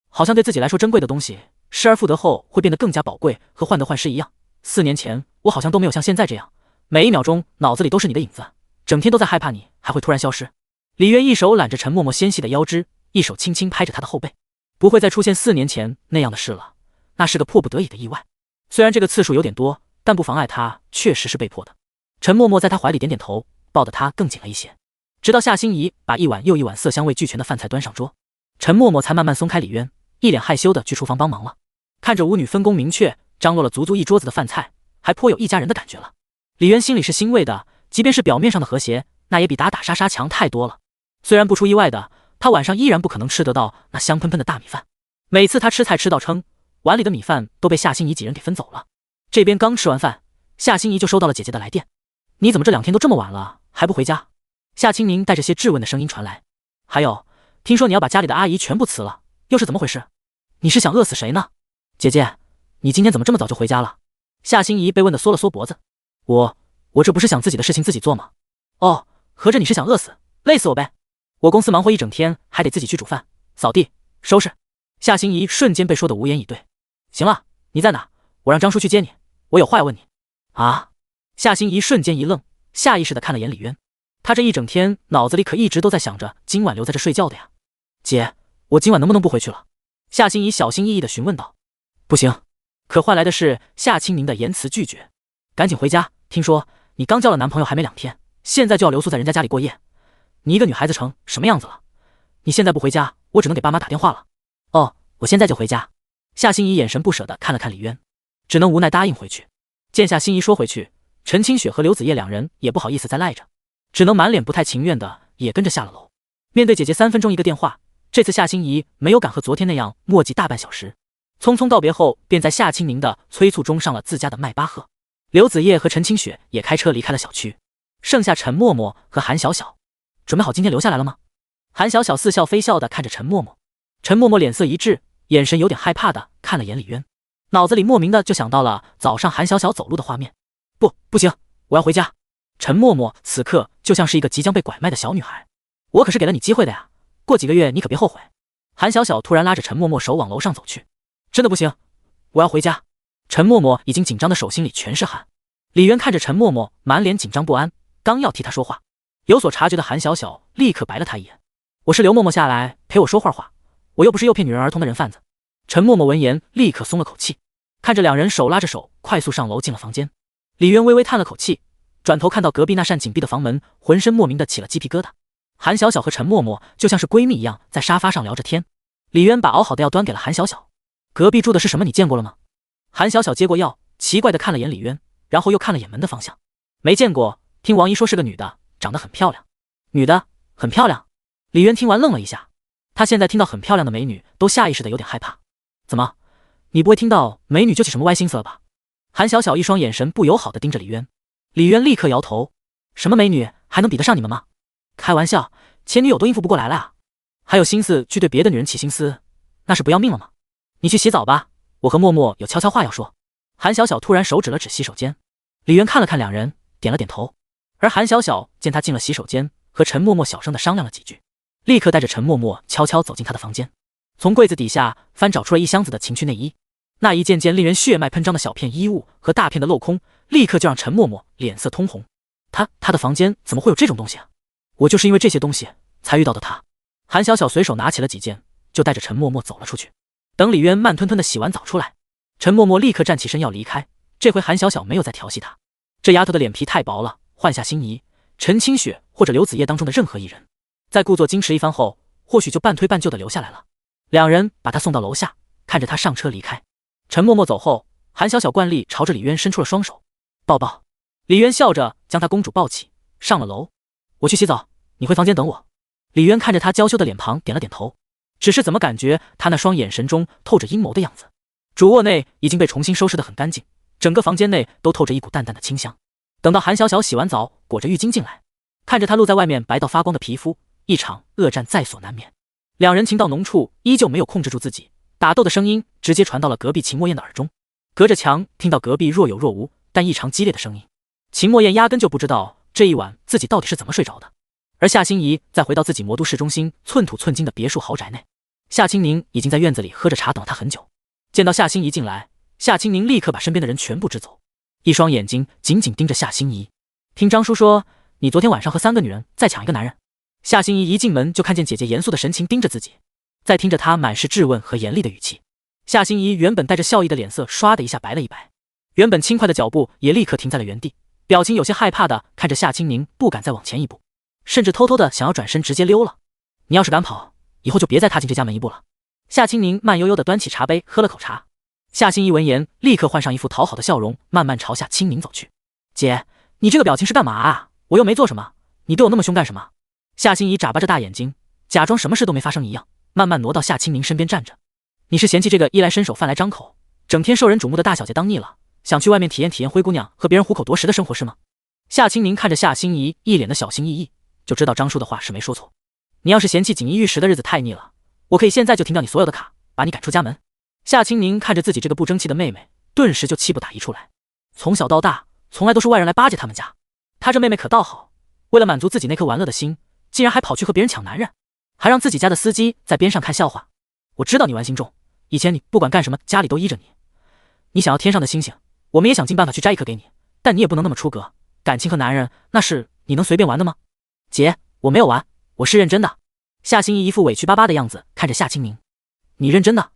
好像对自己来说珍贵的东西失而复得后会变得更加宝贵，和患得患失一样。4年前我好像都没有像现在这样，每一秒钟脑子里都是你的影子，整天都在害怕你还会突然消失。李渊一手揽着陈默默纤细的腰肢，一手轻轻拍着她的后背。不会再出现4年前那样的事了，那是个迫不得已的意外。虽然这个次数有点多，但不妨碍他确实是被迫的。陈默默在他怀里点点头，抱得他更紧了一些，直到夏心怡把一碗又一碗色香味俱全的饭菜端上桌，陈默默才慢慢松开李渊，一脸害羞的去厨房帮忙了。看着舞女分工明确，张罗了足足一桌子的饭菜，还颇有一家人的感觉了。李渊心里是欣慰的，即便是表面上的和谐，那也比打打杀杀强太多了。虽然不出意外的，他晚上依然不可能吃得到那香喷喷的大米饭。每次他吃菜吃到撑，碗里的米饭都被夏心怡几人给分走了。这边刚吃完饭，夏心怡就收到了姐姐的来电：“你怎么这2天都这么晚了，还不回家？”夏清宁带着些质问的声音传来：“还有，听说你要把家里的阿姨全部辞了，又是怎么回事？你是想饿死谁呢？”“姐姐，你今天怎么这么早就回家了？”夏心怡被问得缩了缩脖子：“我这不是想自己的事情自己做吗？”“哦，合着你是想饿死，累死我呗？我公司忙活一整天，还得自己去煮饭、扫地、收拾。”夏心怡瞬间被说得无言以对。“行了，你在哪？我让张叔去接你，我有话要问你。”“啊？”夏心怡瞬间一愣，下意识地看了眼李渊。他这一整天脑子里可一直都在想着今晚留在这睡觉的呀。“姐，我今晚能不能不回去了？”夏心怡小心翼翼地询问道。“不行。”可换来的是夏清宁的言辞拒绝。“赶紧回家，听说你刚交了男朋友还没2天，现在就要留宿在人家家里过夜，你一个女孩子成什么样子了？你现在不回家，我只能给爸妈打电话了。”“哦，我现在就回家。”夏心怡眼神不舍地看了看李渊，只能无奈答应回去。见夏心怡说回去，陈清雪和刘子叶2人也不好意思再赖着，只能满脸不太情愿的也跟着下了楼。面对姐姐3分钟一个电话，这次夏心怡没有敢和昨天那样磨叽大半小时，匆匆道别后便在夏清宁的催促中上了自家的迈巴赫。刘子叶和陈清雪也开车离开了小区，剩下陈默默和韩小小。“准备好今天留下来了吗？”韩小小似笑非笑的看着陈默默。陈默默脸色一滞，眼神有点害怕的看了眼李渊，脑子里莫名的就想到了早上韩小小走路的画面。不行，我要回家。陈默默此刻就像是一个即将被拐卖的小女孩。“我可是给了你机会的呀，过几个月你可别后悔。”韩小小突然拉着陈默默手往楼上走去。“真的不行，我要回家。”陈默默已经紧张的手心里全是汗。李渊看着陈默默满脸紧张不安，刚要替他说话，有所察觉的韩小小立刻白了他一眼：“我是刘默默下来陪我说话，我又不是诱骗女人儿童的人贩子。”陈默默闻言立刻松了口气，看着2人手拉着手快速上楼进了房间。李渊微微叹了口气，转头看到隔壁那扇紧闭的房门，浑身莫名的起了鸡皮疙瘩。韩小小和陈默默就像是闺蜜一样在沙发上聊着天。李渊把熬好的药端给了韩小小：“隔壁住的是什么？你见过了吗？”韩小小接过药，奇怪的看了眼李渊，然后又看了眼门的方向：“没见过，听王姨说是个女的，长得很漂亮。”“女的很漂亮？”李渊听完愣了一下，他现在听到很漂亮的美女都下意识的有点害怕。“怎么，你不会听到美女就起什么歪心思了吧？”韩小小一双眼神不友好的盯着李渊。李渊立刻摇头：“什么美女还能比得上你们吗？开玩笑，前女友都应付不过来了啊，还有心思去对别的女人起心思，那是不要命了吗？你去洗澡吧，我和默默有悄悄话要说。”韩小小突然手指了指洗手间。李渊看了看2人，点了点头。而韩小小见他进了洗手间，和陈默默小声的商量了几句，立刻带着陈默默悄悄走进他的房间，从柜子底下翻找出了一箱子的情趣内衣。那一件件令人血脉喷张的小片衣物和大片的镂空，立刻就让陈默默脸色通红。他的房间怎么会有这种东西啊？我就是因为这些东西才遇到的他。韩小小随手拿起了几件，就带着陈默默走了出去。等李渊慢吞吞的洗完澡出来，陈默默立刻站起身要离开。这回韩小小没有再调戏他，这丫头的脸皮太薄了，换下心仪、陈清雪或者刘子叶当中的任何一人，在故作矜持一番后，或许就半推半就的留下来了。2人把他送到楼下，看着他上车离开。陈默默走后，韩小小惯例朝着李渊伸出了双手，抱抱。李渊笑着将他公主抱起，上了楼。“我去洗澡，你回房间等我。”李渊看着他娇羞的脸庞点了点头，只是怎么感觉他那双眼神中透着阴谋的样子。主卧内已经被重新收拾得很干净，整个房间内都透着一股淡淡的清香。等到韩小小洗完澡裹着浴巾进来，看着他露在外面白到发光的皮肤，一场恶战在所难免。2人情到浓处，依旧没有控制住自己，打斗的声音直接传到了隔壁秦墨燕的耳中。隔着墙听到隔壁若有若无但异常激烈的声音，秦墨燕压根就不知道这一晚自己到底是怎么睡着的。而夏心怡在回到自己魔都市中心寸土寸金的别墅豪宅内，夏清宁已经在院子里喝着茶等了他很久。见到夏心怡进来，夏清宁立刻把身边的人全部支走，一双眼睛紧紧盯着夏心怡。“听张叔说你昨天晚上和3个女人再抢一个男人。”夏心怡一进门就看见姐姐严肃的神情盯着自己，再听着她满是质问和严厉的语气，夏心怡原本带着笑意的脸色唰的一下白了一白，原本轻快的脚步也立刻停在了原地，表情有些害怕的看着夏清宁，不敢再往前一步，甚至偷偷的想要转身直接溜了。“你要是敢跑，以后就别再踏进这家门一步了。”夏清宁慢悠悠地端起茶杯喝了口茶。夏心怡闻言，立刻换上一副讨好的笑容，慢慢朝夏清宁走去。姐，你这个表情是干嘛啊？我又没做什么，你对我那么凶干什么？夏心怡眨巴着大眼睛，假装什么事都没发生一样，慢慢挪到夏清宁身边站着。你是嫌弃这个衣来伸手饭来张口，整天受人瞩目的大小姐当腻了，想去外面体验体验灰姑娘和别人虎口夺食的生活是吗？夏清宁看着夏心怡一脸的小心翼翼，就知道张叔的话是没说错。你要是嫌弃锦衣玉食的日子太腻了，我可以现在就停掉你所有的卡，把你赶出家门。夏清宁看着自己这个不争气的妹妹，顿时就气不打一处来。从小到大，从来都是外人来巴结他们家，他这妹妹可倒好，为了满足自己那颗玩乐的心，竟然还跑去和别人抢男人，还让自己家的司机在边上看笑话。我知道你玩心重，以前你不管干什么家里都依着你，你想要天上的星星，我们也想尽办法去摘一颗给你，但你也不能那么出格，感情和男人那是你能随便玩的吗？姐，我没有玩，我是认真的。夏心怡一副委屈巴巴的样子看着夏清宁。你认真的？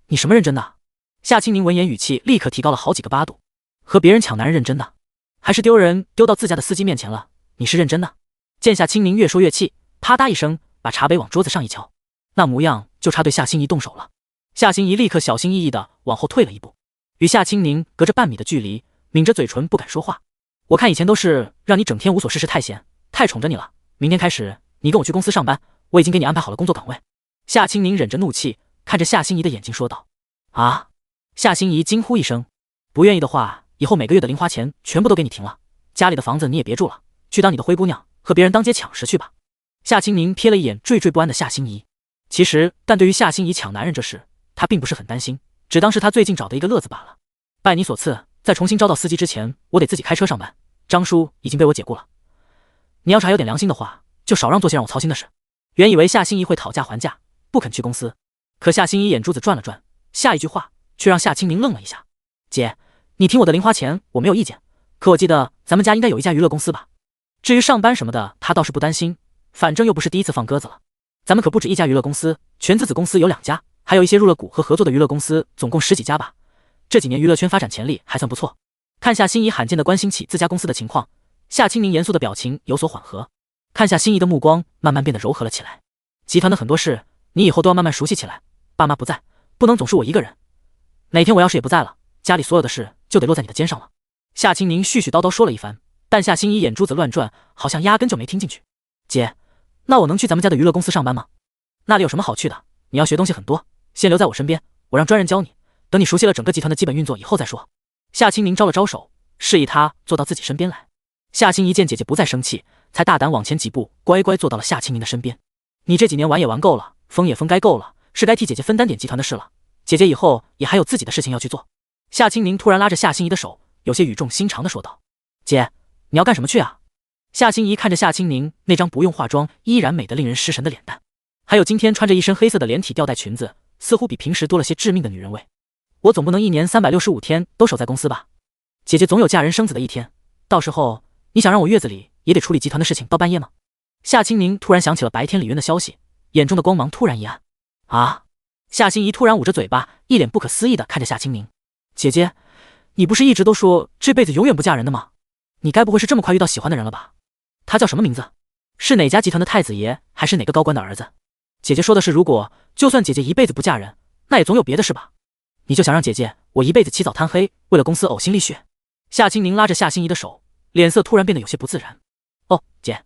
你什么认真的？夏清宁闻言语气立刻提高了好几个8度。和别人抢男人认真的？还是丢人丢到自家的司机面前了？你是认真的？见夏清宁越说越气，啪嗒一声把茶杯往桌子上一敲，那模样就差对夏心怡动手了。夏心怡立刻小心翼翼地往后退了一步，与夏清宁隔着半米的距离，抿着嘴唇不敢说话。我看以前都是让你整天无所事事，太闲太宠着你了，明天开始你跟我去公司上班，我已经给你安排好了工作岗位。夏清宁忍着怒气看着夏心怡的眼睛说道。啊！夏心怡惊呼一声，不愿意的话，以后每个月的零花钱全部都给你停了，家里的房子你也别住了，去当你的灰姑娘，和别人当街抢食去吧。夏清宁瞥了一眼惴惴不安的夏心怡，其实但对于夏心怡抢男人这事，他并不是很担心，只当是他最近找的一个乐子罢了。拜你所赐，在重新招到司机之前，我得自己开车上班，张叔已经被我解雇了。你要是还有点良心的话，就少让做些让我操心的事。原以为夏心怡会讨价还价，不肯去公司，可夏心怡眼珠子转了转，下一句话却让夏清宁愣了一下。姐，你听我的零花钱我没有意见，可我记得咱们家应该有一家娱乐公司吧？至于上班什么的，他倒是不担心，反正又不是第一次放鸽子了。咱们可不止一家娱乐公司，全资子公司有2家，还有一些入了股和合作的娱乐公司，总共10几家吧。这几年娱乐圈发展潜力还算不错。看夏心怡罕见的关心起自家公司的情况，夏清宁严肃的表情有所缓和，看夏心怡的目光慢慢变得柔和了起来。集团的很多事，你以后都要慢慢熟悉起来。爸妈不在，不能总是我一个人。哪天我要是也不在了，家里所有的事就得落在你的肩上了。夏清宁絮絮叨叨说了一番，但夏心怡眼珠子乱转，好像压根就没听进去。姐，那我能去咱们家的娱乐公司上班吗？那里有什么好去的？你要学东西很多，先留在我身边，我让专人教你，等你熟悉了整个集团的基本运作以后再说。夏清宁招了招手，示意他坐到自己身边来。夏心怡见姐姐不再生气，才大胆往前几步，乖乖坐到了夏清宁的身边。你这几年玩也玩够了，疯也疯该够了，是该替姐姐分担点集团的事了。姐姐以后也还有自己的事情要去做。夏清宁突然拉着夏心怡的手，有些语重心长地说道。姐，你要干什么去啊？夏心怡看着夏清宁那张不用化妆依然美得令人失神的脸蛋，还有今天穿着一身黑色的连体吊带裙子，似乎比平时多了些致命的女人味。我总不能一年365天都守在公司吧？姐姐总有嫁人生子的一天，到时候你想让我月子里也得处理集团的事情到半夜吗？夏清宁突然想起了白天李渊的消息，眼中的光芒突然一暗。啊！夏心怡突然捂着嘴巴，一脸不可思议地看着夏清宁。姐姐，你不是一直都说这辈子永远不嫁人的吗？你该不会是这么快遇到喜欢的人了吧？他叫什么名字？是哪家集团的太子爷，还是哪个高官的儿子？姐姐说的是，如果就算姐姐一辈子不嫁人，那也总有别的事吧？你就想让姐姐我一辈子起早贪黑，为了公司呕心沥血？夏清宁拉着夏心怡的手，脸色突然变得有些不自然。哦，姐，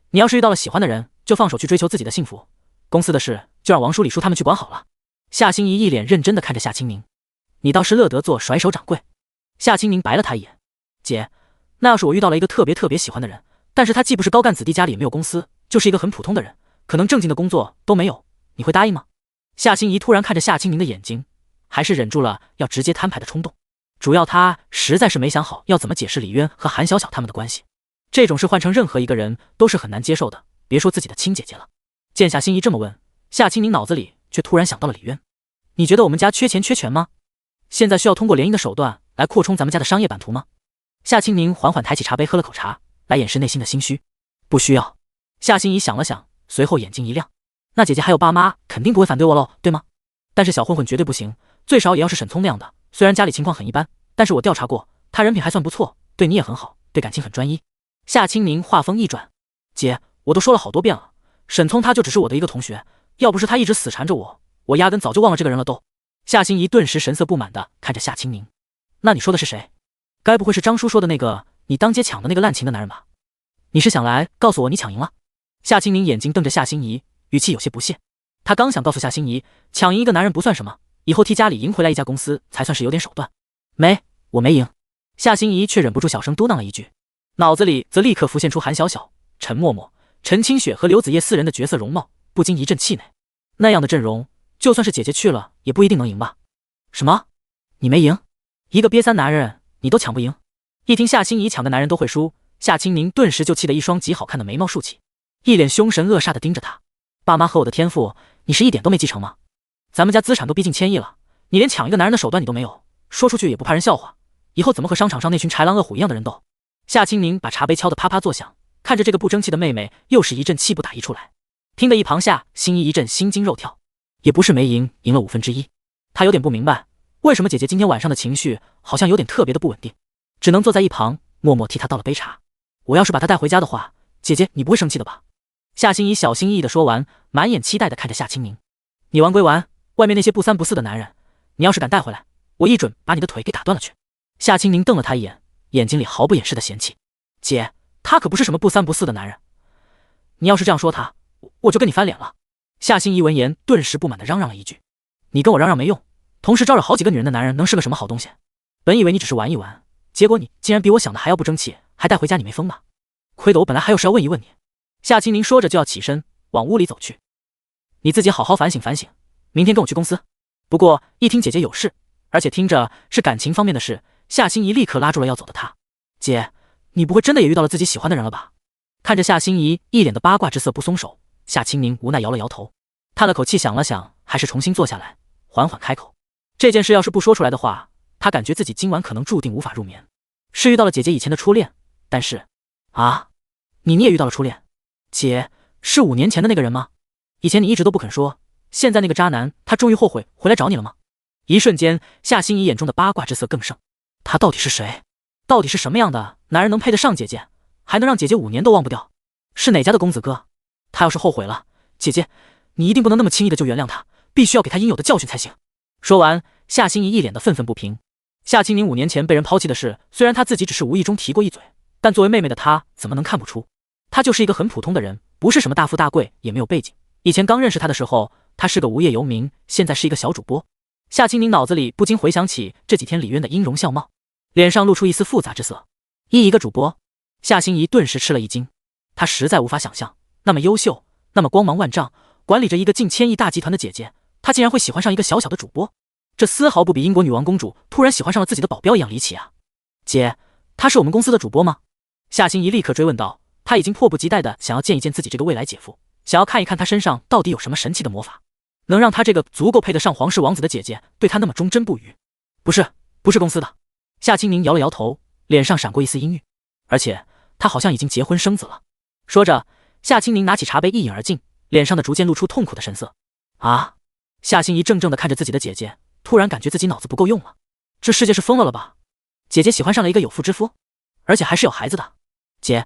你要是遇到了喜欢的人，就放手去追求自己的幸福，公司的事就让王叔李叔他们去管好了。夏心怡一脸认真地看着夏清宁。你倒是乐得做甩手掌柜。夏清宁白了他一眼。姐，那要是我遇到了一个特别喜欢的人，但是他既不是高干子弟，家里也没有公司，就是一个很普通的人，可能正经的工作都没有，你会答应吗？夏心怡突然看着夏清宁的眼睛，还是忍住了要直接摊牌的冲动。主要他实在是没想好要怎么解释李渊和韩小小他们的关系，这种事换成任何一个人都是很难接受的，别说自己的亲姐姐了。见夏心怡这么问，夏清宁脑子里却突然想到了李渊。你觉得我们家缺钱缺权吗？现在需要通过联姻的手段来扩充咱们家的商业版图吗？夏清宁缓缓抬起茶杯喝了口茶，来掩饰内心的心虚。不需要。夏心怡想了想，随后眼睛一亮。那姐姐还有爸妈肯定不会反对我喽，对吗？但是小混混绝对不行，最少也要是沈聪那样的，虽然家里情况很一般，但是我调查过，他人品还算不错，对你也很好，对感情很专一。夏清宁话锋一转，姐，我都说了好多遍了，沈聪他就只是我的一个同学，要不是他一直死缠着我我压根早就忘了这个人了都。夏心怡顿时神色不满地看着夏清宁，那你说的是谁？该不会是张叔说的那个你当街抢的那个滥情的男人吧？你是想来告诉我你抢赢了？夏清宁眼睛瞪着夏心怡，语气有些不屑。他刚想告诉夏心怡，抢赢一个男人不算什么，以后替家里赢回来一家公司才算是有点手段。我没赢。夏心怡却忍不住小声嘟囔了一句，脑子里则立刻浮现出韩小小、陈默默、陈清雪和刘子叶四人的角色容貌，不禁一阵气馁。那样的阵容，就算是姐姐去了，也不一定能赢吧？什么？你没赢？一个瘪三男人，你都抢不赢？一听夏心怡抢个男人都会输，夏清宁顿时就气得一双极好看的眉毛竖起，一脸凶神恶煞地盯着他。爸妈和我的天赋，你是一点都没继承吗？咱们家资产都逼近1000亿了，你连抢一个男人的手段你都没有，说出去也不怕人笑话，以后怎么和商场上那群豺狼恶虎一样的人斗？夏清宁把茶杯敲得啪啪作响，看着这个不争气的妹妹，又是一阵气不打一处来。听得一旁夏心怡一阵心惊肉跳，也不是没赢，赢了1/5。她有点不明白，为什么姐姐今天晚上的情绪好像有点特别的不稳定，只能坐在一旁默默替她倒了杯茶。我要是把她带回家的话，姐姐你不会生气的吧？夏心怡小心翼翼地说完，满眼期待地看着夏清宁。你玩归玩，外面那些不三不四的男人，你要是敢带回来，我一准把你的腿给打断了去。夏清宁瞪了他一眼，眼睛里毫不掩饰的嫌弃。姐，他可不是什么不三不四的男人，你要是这样说他，我就跟你翻脸了。夏心怡闻言顿时不满地嚷嚷了一句，你跟我嚷嚷没用，同时招惹好几个女人的男人能是个什么好东西？本以为你只是玩一玩，结果你竟然比我想的还要不争气，还带回家，你没疯吧？亏得我本来还有事要问一问你。夏清宁说着就要起身往屋里走去，你自己好好反省反省，明天跟我去公司。不过一听姐姐有事，而且听着是感情方面的事，夏心怡立刻拉住了要走的她。姐，你不会真的也遇到了自己喜欢的人了吧？看着夏心怡一脸的八卦之色不松手，夏清宁无奈摇了摇头，叹了口气想了想，还是重新坐下来缓缓开口。这件事要是不说出来的话，他感觉自己今晚可能注定无法入眠。是遇到了姐姐以前的初恋，但是你也遇到了初恋？姐，是5年前的那个人吗？以前你一直都不肯说，现在那个渣男他终于后悔回来找你了吗？一瞬间，夏心怡眼中的八卦之色更盛。他到底是谁？到底是什么样的男人能配得上姐姐，还能让姐姐5年都忘不掉？是哪家的公子哥？他要是后悔了，姐姐你一定不能那么轻易的就原谅他，必须要给他应有的教训才行。说完，夏心怡一脸的愤愤不平。夏清宁5年前被人抛弃的事，虽然他自己只是无意中提过一嘴，但作为妹妹的她怎么能看不出？他就是一个很普通的人，不是什么大富大贵，也没有背景。以前刚认识他的时候，他是个无业游民，现在是一个小主播。夏清宁脑子里不禁回想起这几天李渊的音容笑貌，脸上露出一丝复杂之色。一个主播，夏心怡顿时吃了一惊。她实在无法想象，那么优秀，那么光芒万丈，管理着一个近1000亿大集团的姐姐，她竟然会喜欢上一个小小的主播，这丝毫不比英国女王公主突然喜欢上了自己的保镖一样离奇啊！姐，他是我们公司的主播吗？夏心怡立刻追问道。他已经迫不及待的想要见一见自己这个未来姐夫，想要看一看他身上到底有什么神奇的魔法，能让他这个足够配得上皇室王子的姐姐对他那么忠贞不渝。不是公司的。夏清宁摇了摇头，脸上闪过一丝阴郁，而且他好像已经结婚生子了。说着，夏清宁拿起茶杯一饮而尽，脸上的逐渐露出痛苦的神色。夏心怡怔怔的看着自己的姐姐，突然感觉自己脑子不够用了。这世界是疯了吧？姐姐喜欢上了一个有妇之夫，而且还是有孩子的。姐，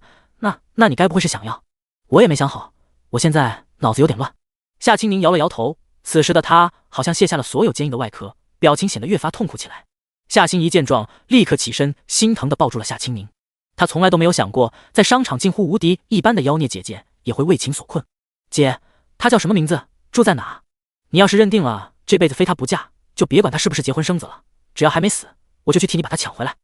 那你该不会是想要？我也没想好，我现在脑子有点乱。夏清宁摇了摇头，此时的他好像卸下了所有坚硬的外壳，表情显得越发痛苦起来。夏心怡见状，立刻起身，心疼地抱住了夏清宁。她从来都没有想过，在商场近乎无敌一般的妖孽姐姐也会为情所困。姐，她叫什么名字？住在哪？你要是认定了这辈子非她不嫁，就别管她是不是结婚生子了，只要还没死，我就去替你把她抢回来。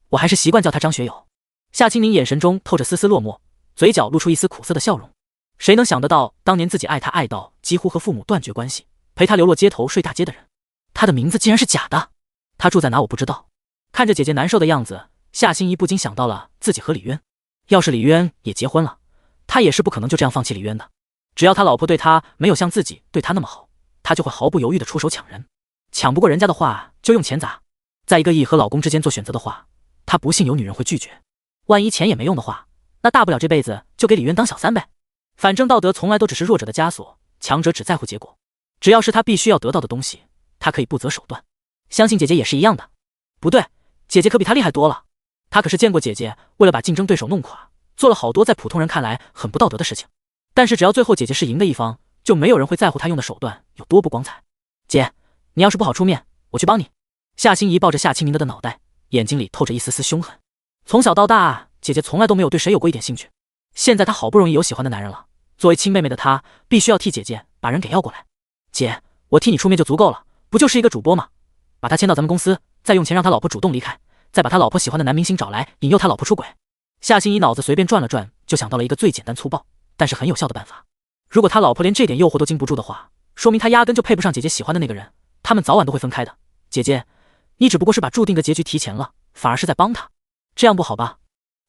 我还是习惯叫她张学友。夏清宁眼神中透着丝丝落寞，嘴角露出一丝苦涩的笑容。谁能想得到，当年自己爱他爱到几乎和父母断绝关系，陪他流落街头睡大街的人，他的名字竟然是假的。他住在哪我不知道。看着姐姐难受的样子，夏心怡不禁想到了自己和李渊。要是李渊也结婚了，他也是不可能就这样放弃李渊的。只要他老婆对他没有像自己对他那么好，他就会毫不犹豫地出手抢人。抢不过人家的话，就用钱砸。在1个亿和老公之间做选择的话，他不信有女人会拒绝。万一钱也没用的话，那大不了这辈子就给李渊当小三呗。反正道德从来都只是弱者的枷锁，强者只在乎结果。只要是他必须要得到的东西，他可以不择手段。相信姐姐也是一样的。不对，姐姐可比他厉害多了。他可是见过姐姐为了把竞争对手弄垮，做了好多在普通人看来很不道德的事情。但是只要最后姐姐是赢的一方，就没有人会在乎他用的手段有多不光彩。姐，你要是不好出面，我去帮你。夏心怡抱着夏清明的脑袋，眼睛里透着一丝丝凶狠。从小到大，姐姐从来都没有对谁有过一点兴趣，现在她好不容易有喜欢的男人了，作为亲妹妹的她，必须要替姐姐把人给要过来。姐，我替你出面就足够了，不就是一个主播吗？把他签到咱们公司，再用钱让他老婆主动离开，再把他老婆喜欢的男明星找来，引诱他老婆出轨。夏心怡脑子随便转了转，就想到了一个最简单粗暴，但是很有效的办法。如果他老婆连这点诱惑都经不住的话，说明他压根就配不上姐姐喜欢的那个人，他们早晚都会分开的。姐姐，你只不过是把注定的结局提前了，反而是在帮他，这样不好吧？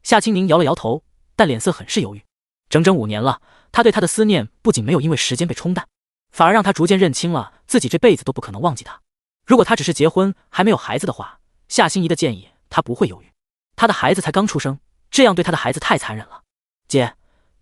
夏清宁摇了摇头，但脸色很是犹豫。整整5年了，他对他的思念不仅没有因为时间被冲淡，反而让他逐渐认清了自己这辈子都不可能忘记他。如果他只是结婚还没有孩子的话，夏心怡的建议他不会犹豫。他的孩子才刚出生，这样对他的孩子太残忍了。姐，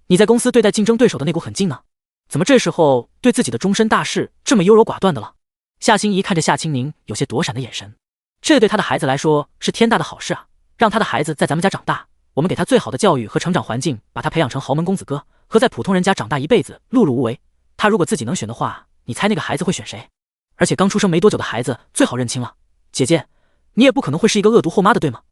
你在公司对待竞争对手的那股狠劲呢？怎么这时候对自己的终身大事这么优柔寡断的了？夏心怡看着夏清宁有些躲闪的眼神，这对他的孩子来说是天大的好事啊！让他的孩子在咱们家长大，我们给他最好的教育和成长环境，把他培养成豪门公子哥，和在普通人家长大一辈子碌碌无为。他如果自己能选的话，你猜那个孩子会选谁？而且刚出生没多久的孩子最好认清了。姐姐，你也不可能会是一个恶毒后妈的，对吗？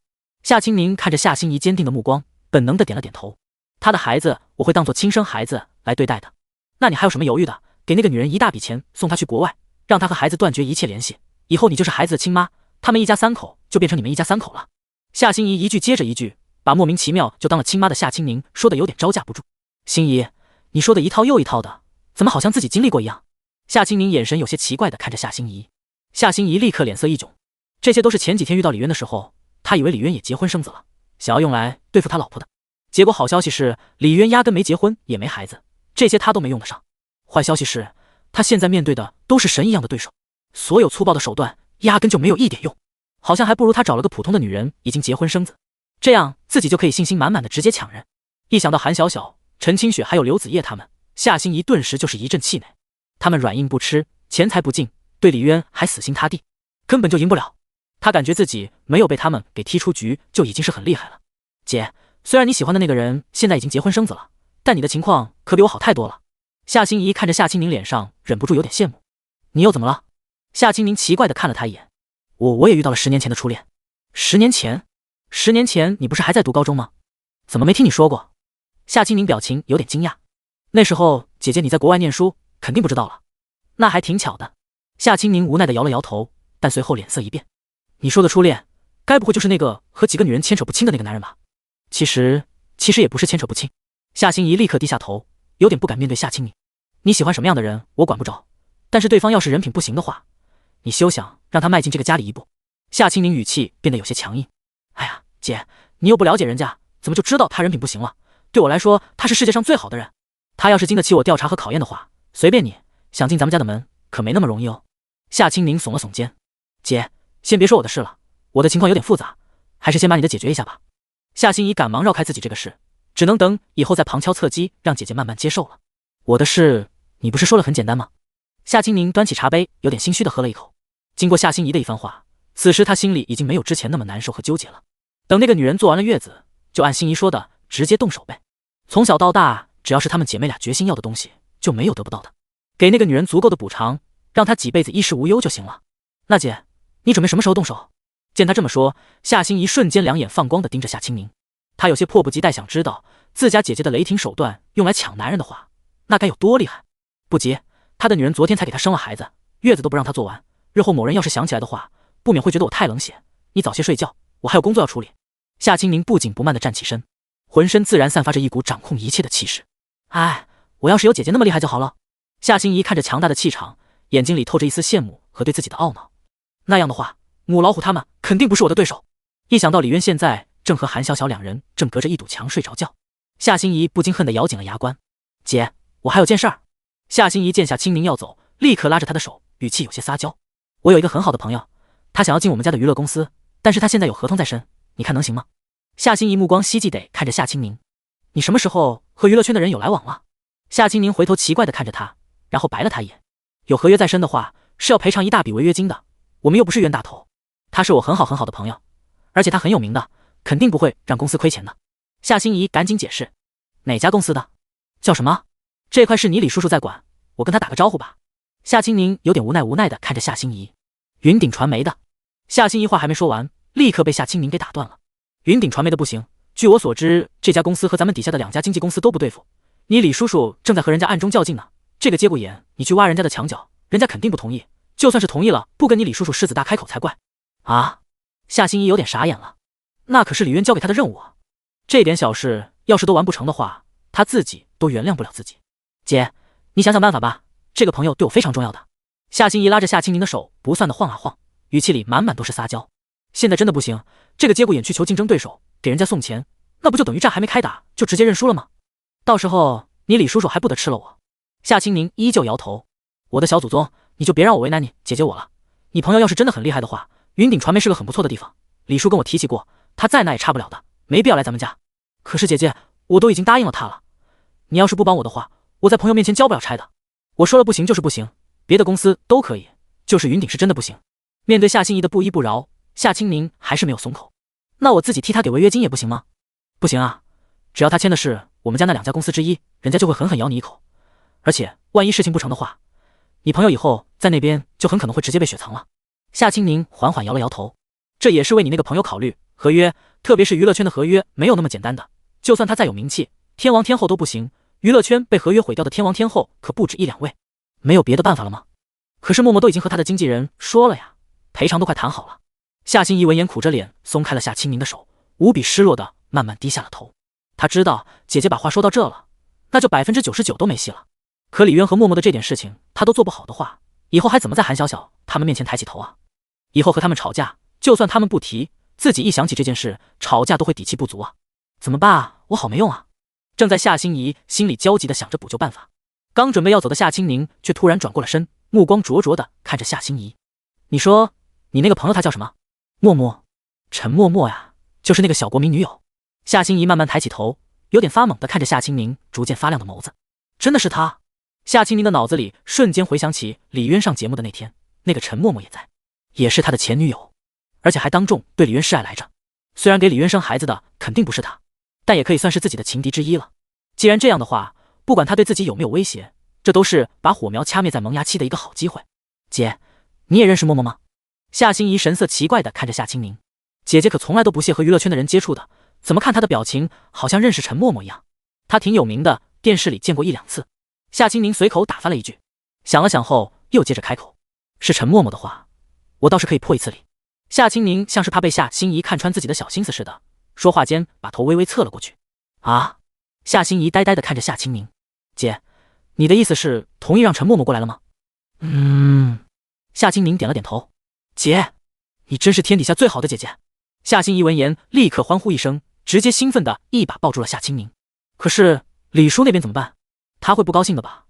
夏清宁看着夏心怡坚定的目光，本能的点了点头。他的孩子我会当作亲生孩子来对待的。那你还有什么犹豫的？给那个女人一大笔钱，送她去国外，让她和孩子断绝一切联系，以后你就是孩子的亲妈，他们一家3口就变成你们一家3口了。夏心怡一句接着一句，把莫名其妙就当了亲妈的夏清宁说的有点招架不住。心怡，你说的一套又一套的，怎么好像自己经历过一样？夏清宁眼神有些奇怪的看着夏心怡。夏心怡立刻脸色一囧，这些都是前几天遇到李渊的时候，他以为李渊也结婚生子了，想要用来对付他老婆的。结果好消息是，李渊压根没结婚也没孩子，这些他都没用得上。坏消息是，他现在面对的都是神一样的对手，所有粗暴的手段压根就没有一点用，好像还不如他找了个普通的女人已经结婚生子，这样自己就可以信心满满的直接抢人。一想到韩小小、陈清雪还有刘子叶他们，夏心怡顿时就是一阵气馁。他们软硬不吃，钱财不进，对李渊还死心塌地，根本就赢不了。他感觉自己没有被他们给踢出局就已经是很厉害了。姐，虽然你喜欢的那个人现在已经结婚生子了，但你的情况可比我好太多了。夏心怡看着夏清宁，脸上忍不住有点羡慕。你又怎么了？夏清宁奇怪地看了他一眼。我也遇到了10年前的初恋。10年前？10年前你不是还在读高中吗？怎么没听你说过？夏清宁表情有点惊讶。那时候姐姐你在国外念书，肯定不知道了。那还挺巧的。夏清宁无奈地摇了摇头，但随后脸色一变。你说的初恋，该不会就是那个和几个女人牵扯不清的那个男人吧？其实也不是牵扯不清。夏心怡立刻低下头，有点不敢面对夏清宁。你喜欢什么样的人我管不着，但是对方要是人品不行的话，你休想让他迈进这个家里一步。夏清宁语气变得有些强硬。哎呀，姐，你又不了解人家，怎么就知道他人品不行了？对我来说，他是世界上最好的人。他要是经得起我调查和考验的话，随便你，想进咱们家的门可没那么容易哦。夏清宁耸了耸肩。姐，先别说我的事了，我的情况有点复杂，还是先把你的解决一下吧。夏心怡赶忙绕开自己这个事，只能等以后再旁敲侧击让姐姐慢慢接受了。我的事你不是说了很简单吗？夏清宁端起茶杯，有点心虚的喝了一口。经过夏心怡的一番话，此时他心里已经没有之前那么难受和纠结了。等那个女人做完了月子，就按心怡说的直接动手呗。从小到大，只要是她们姐妹俩决心要的东西，就没有得不到的。给那个女人足够的补偿，让她几辈子衣食无忧就行了。那姐，你准备什么时候动手？见他这么说，夏心怡瞬间两眼放光的盯着夏清宁。她有些迫不及待想知道，自家姐姐的雷霆手段用来抢男人的话，那该有多厉害。不急，他的女人昨天才给他生了孩子，月子都不让他做完，日后某人要是想起来的话，不免会觉得我太冷血。你早些睡觉，我还有工作要处理。夏清宁不紧不慢地站起身，浑身自然散发着一股掌控一切的气势。哎，我要是有姐姐那么厉害就好了。夏心怡看着强大的气场，眼睛里透着一丝羡慕和对自己的懊恼。那样的话，母老虎他们肯定不是我的对手。一想到李渊现在正和韩小小两人正隔着一堵墙睡着觉，夏心怡不禁恨得咬紧了牙关。姐，我还有件事儿。夏心怡见夏清宁要走，立刻拉着他的手，语气有些撒娇。我有一个很好的朋友，他想要进我们家的娱乐公司，但是他现在有合同在身，你看能行吗？夏心怡目光希冀地看着夏清宁。你什么时候和娱乐圈的人有来往了？夏清宁回头奇怪地看着他，然后白了他一眼。有合约在身的话，是要赔偿一大笔违约金的，我们又不是冤大头。他是我很好很好的朋友，而且他很有名的，肯定不会让公司亏钱的。夏心怡赶紧解释。哪家公司的？叫什么？这块是你李叔叔在管，我跟他打个招呼吧。夏青宁有点无奈的看着夏心怡。云顶传媒的。夏心怡话还没说完，立刻被夏青宁给打断了。云顶传媒的不行，据我所知，这家公司和咱们底下的2家经纪公司都不对付。你李叔叔正在和人家暗中较劲呢，这个节骨眼你去挖人家的墙角，人家肯定不同意。就算是同意了，不跟你李叔叔狮子大开口才怪。啊！夏心怡有点傻眼了，那可是李渊交给他的任务啊，这点小事要是都完不成的话，他自己都原谅不了自己。姐，你想想办法吧，这个朋友对我非常重要的。夏心怡拉着夏青宁的手不算的晃啊晃，语气里满满都是撒娇。现在真的不行，这个节骨眼去求竞争对手，给人家送钱，那不就等于战还没开打就直接认输了吗？到时候你李叔叔还不得吃了我？夏青宁依旧摇头。我的小祖宗，你就别让我为难你姐姐我了。你朋友要是真的很厉害的话，云顶传媒是个很不错的地方，李叔跟我提起过，他再那也差不了的，没必要来咱们家。可是姐姐，我都已经答应了他了，你要是不帮我的话，我在朋友面前交不了差的。我说了不行就是不行，别的公司都可以，就是云顶是真的不行。面对夏心怡的不依不饶，夏青宁还是没有松口。那我自己替他给违约金也不行吗？不行啊，只要他签的是我们家那2家公司之一，人家就会狠狠咬你一口。而且万一事情不成的话，你朋友以后在那边就很可能会直接被雪藏了。夏青宁缓缓摇了摇头，这也是为你那个朋友考虑，合约，特别是娱乐圈的合约没有那么简单的，就算他再有名气，天王天后都不行，娱乐圈被合约毁掉的天王天后可不止1、2位。没有别的办法了吗？可是默默都已经和他的经纪人说了呀，赔偿都快谈好了。夏心怡闻言苦着脸松开了夏青宁的手，无比失落的慢慢低下了头。他知道姐姐把话说到这了，那就99%都没戏了。可李渊和默默的这点事情他都做不好的话，以后还怎么在韩小小他们面前抬起头啊？以后和他们吵架，就算他们不提，自己一想起这件事，吵架都会底气不足啊。怎么办啊？我好没用啊！正在夏心怡心里焦急的想着补救办法，刚准备要走的夏青宁却突然转过了身，目光灼灼的看着夏心怡。你说你那个朋友他叫什么？默默。陈默默呀，就是那个小国民女友。夏心怡慢慢抬起头，有点发懵的看着夏青宁逐渐发亮的眸子。真的是他？夏青宁的脑子里瞬间回想起李渊上节目的那天，那个陈默默也在，也是他的前女友，而且还当众对李渊示爱来着。虽然给李渊生孩子的肯定不是他，但也可以算是自己的情敌之一了。既然这样的话，不管他对自己有没有威胁，这都是把火苗掐灭在萌芽期的一个好机会。姐，你也认识默默吗？夏心怡神色奇怪的看着夏青宁。姐姐可从来都不屑和娱乐圈的人接触的，怎么看她的表情好像认识陈默默一样？她挺有名的，电视里见过1、2次。夏青宁随口打发了一句，想了想后又接着开口，是陈默默的话，我倒是可以破一次例。夏青宁像是怕被夏心怡看穿自己的小心思似的，说话间把头微微侧了过去。啊！夏心怡呆呆的看着夏青宁。姐，你的意思是同意让陈默默过来了吗？夏青宁点了点头。姐，你真是天底下最好的姐姐。夏心怡闻言立刻欢呼一声，直接兴奋的一把抱住了夏青宁。可是李叔那边怎么办？他会不高兴的吧？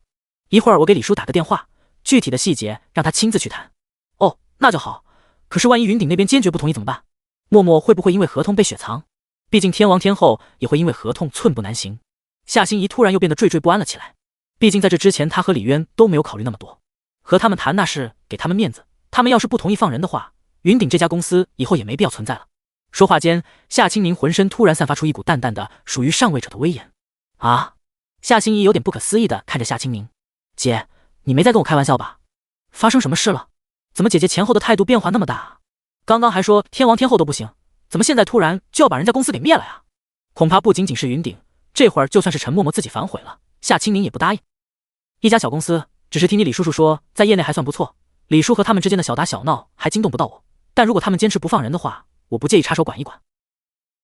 一会儿我给李叔打个电话，具体的细节让他亲自去谈。哦，那就好。可是万一云顶那边坚决不同意怎么办？默默会不会因为合同被雪藏？毕竟天王天后也会因为合同寸步难行。夏心怡突然又变得惴惴不安了起来。毕竟在这之前，他和李渊都没有考虑那么多，和他们谈那是给他们面子。他们要是不同意放人的话，云顶这家公司以后也没必要存在了。说话间，夏青宁浑身突然散发出一股淡淡的属于上位者的威严。啊！夏心怡有点不可思议的看着夏青宁。姐，你没在跟我开玩笑吧？发生什么事了？怎么姐姐前后的态度变化那么大啊？刚刚还说天王天后都不行，怎么现在突然就要把人家公司给灭了呀？恐怕不仅仅是云顶，这会儿就算是陈默默自己反悔了，夏青宁也不答应。一家小公司，只是听你李叔叔说在业内还算不错，李叔和他们之间的小打小闹还惊动不到我，但如果他们坚持不放人的话，我不介意插手管一管。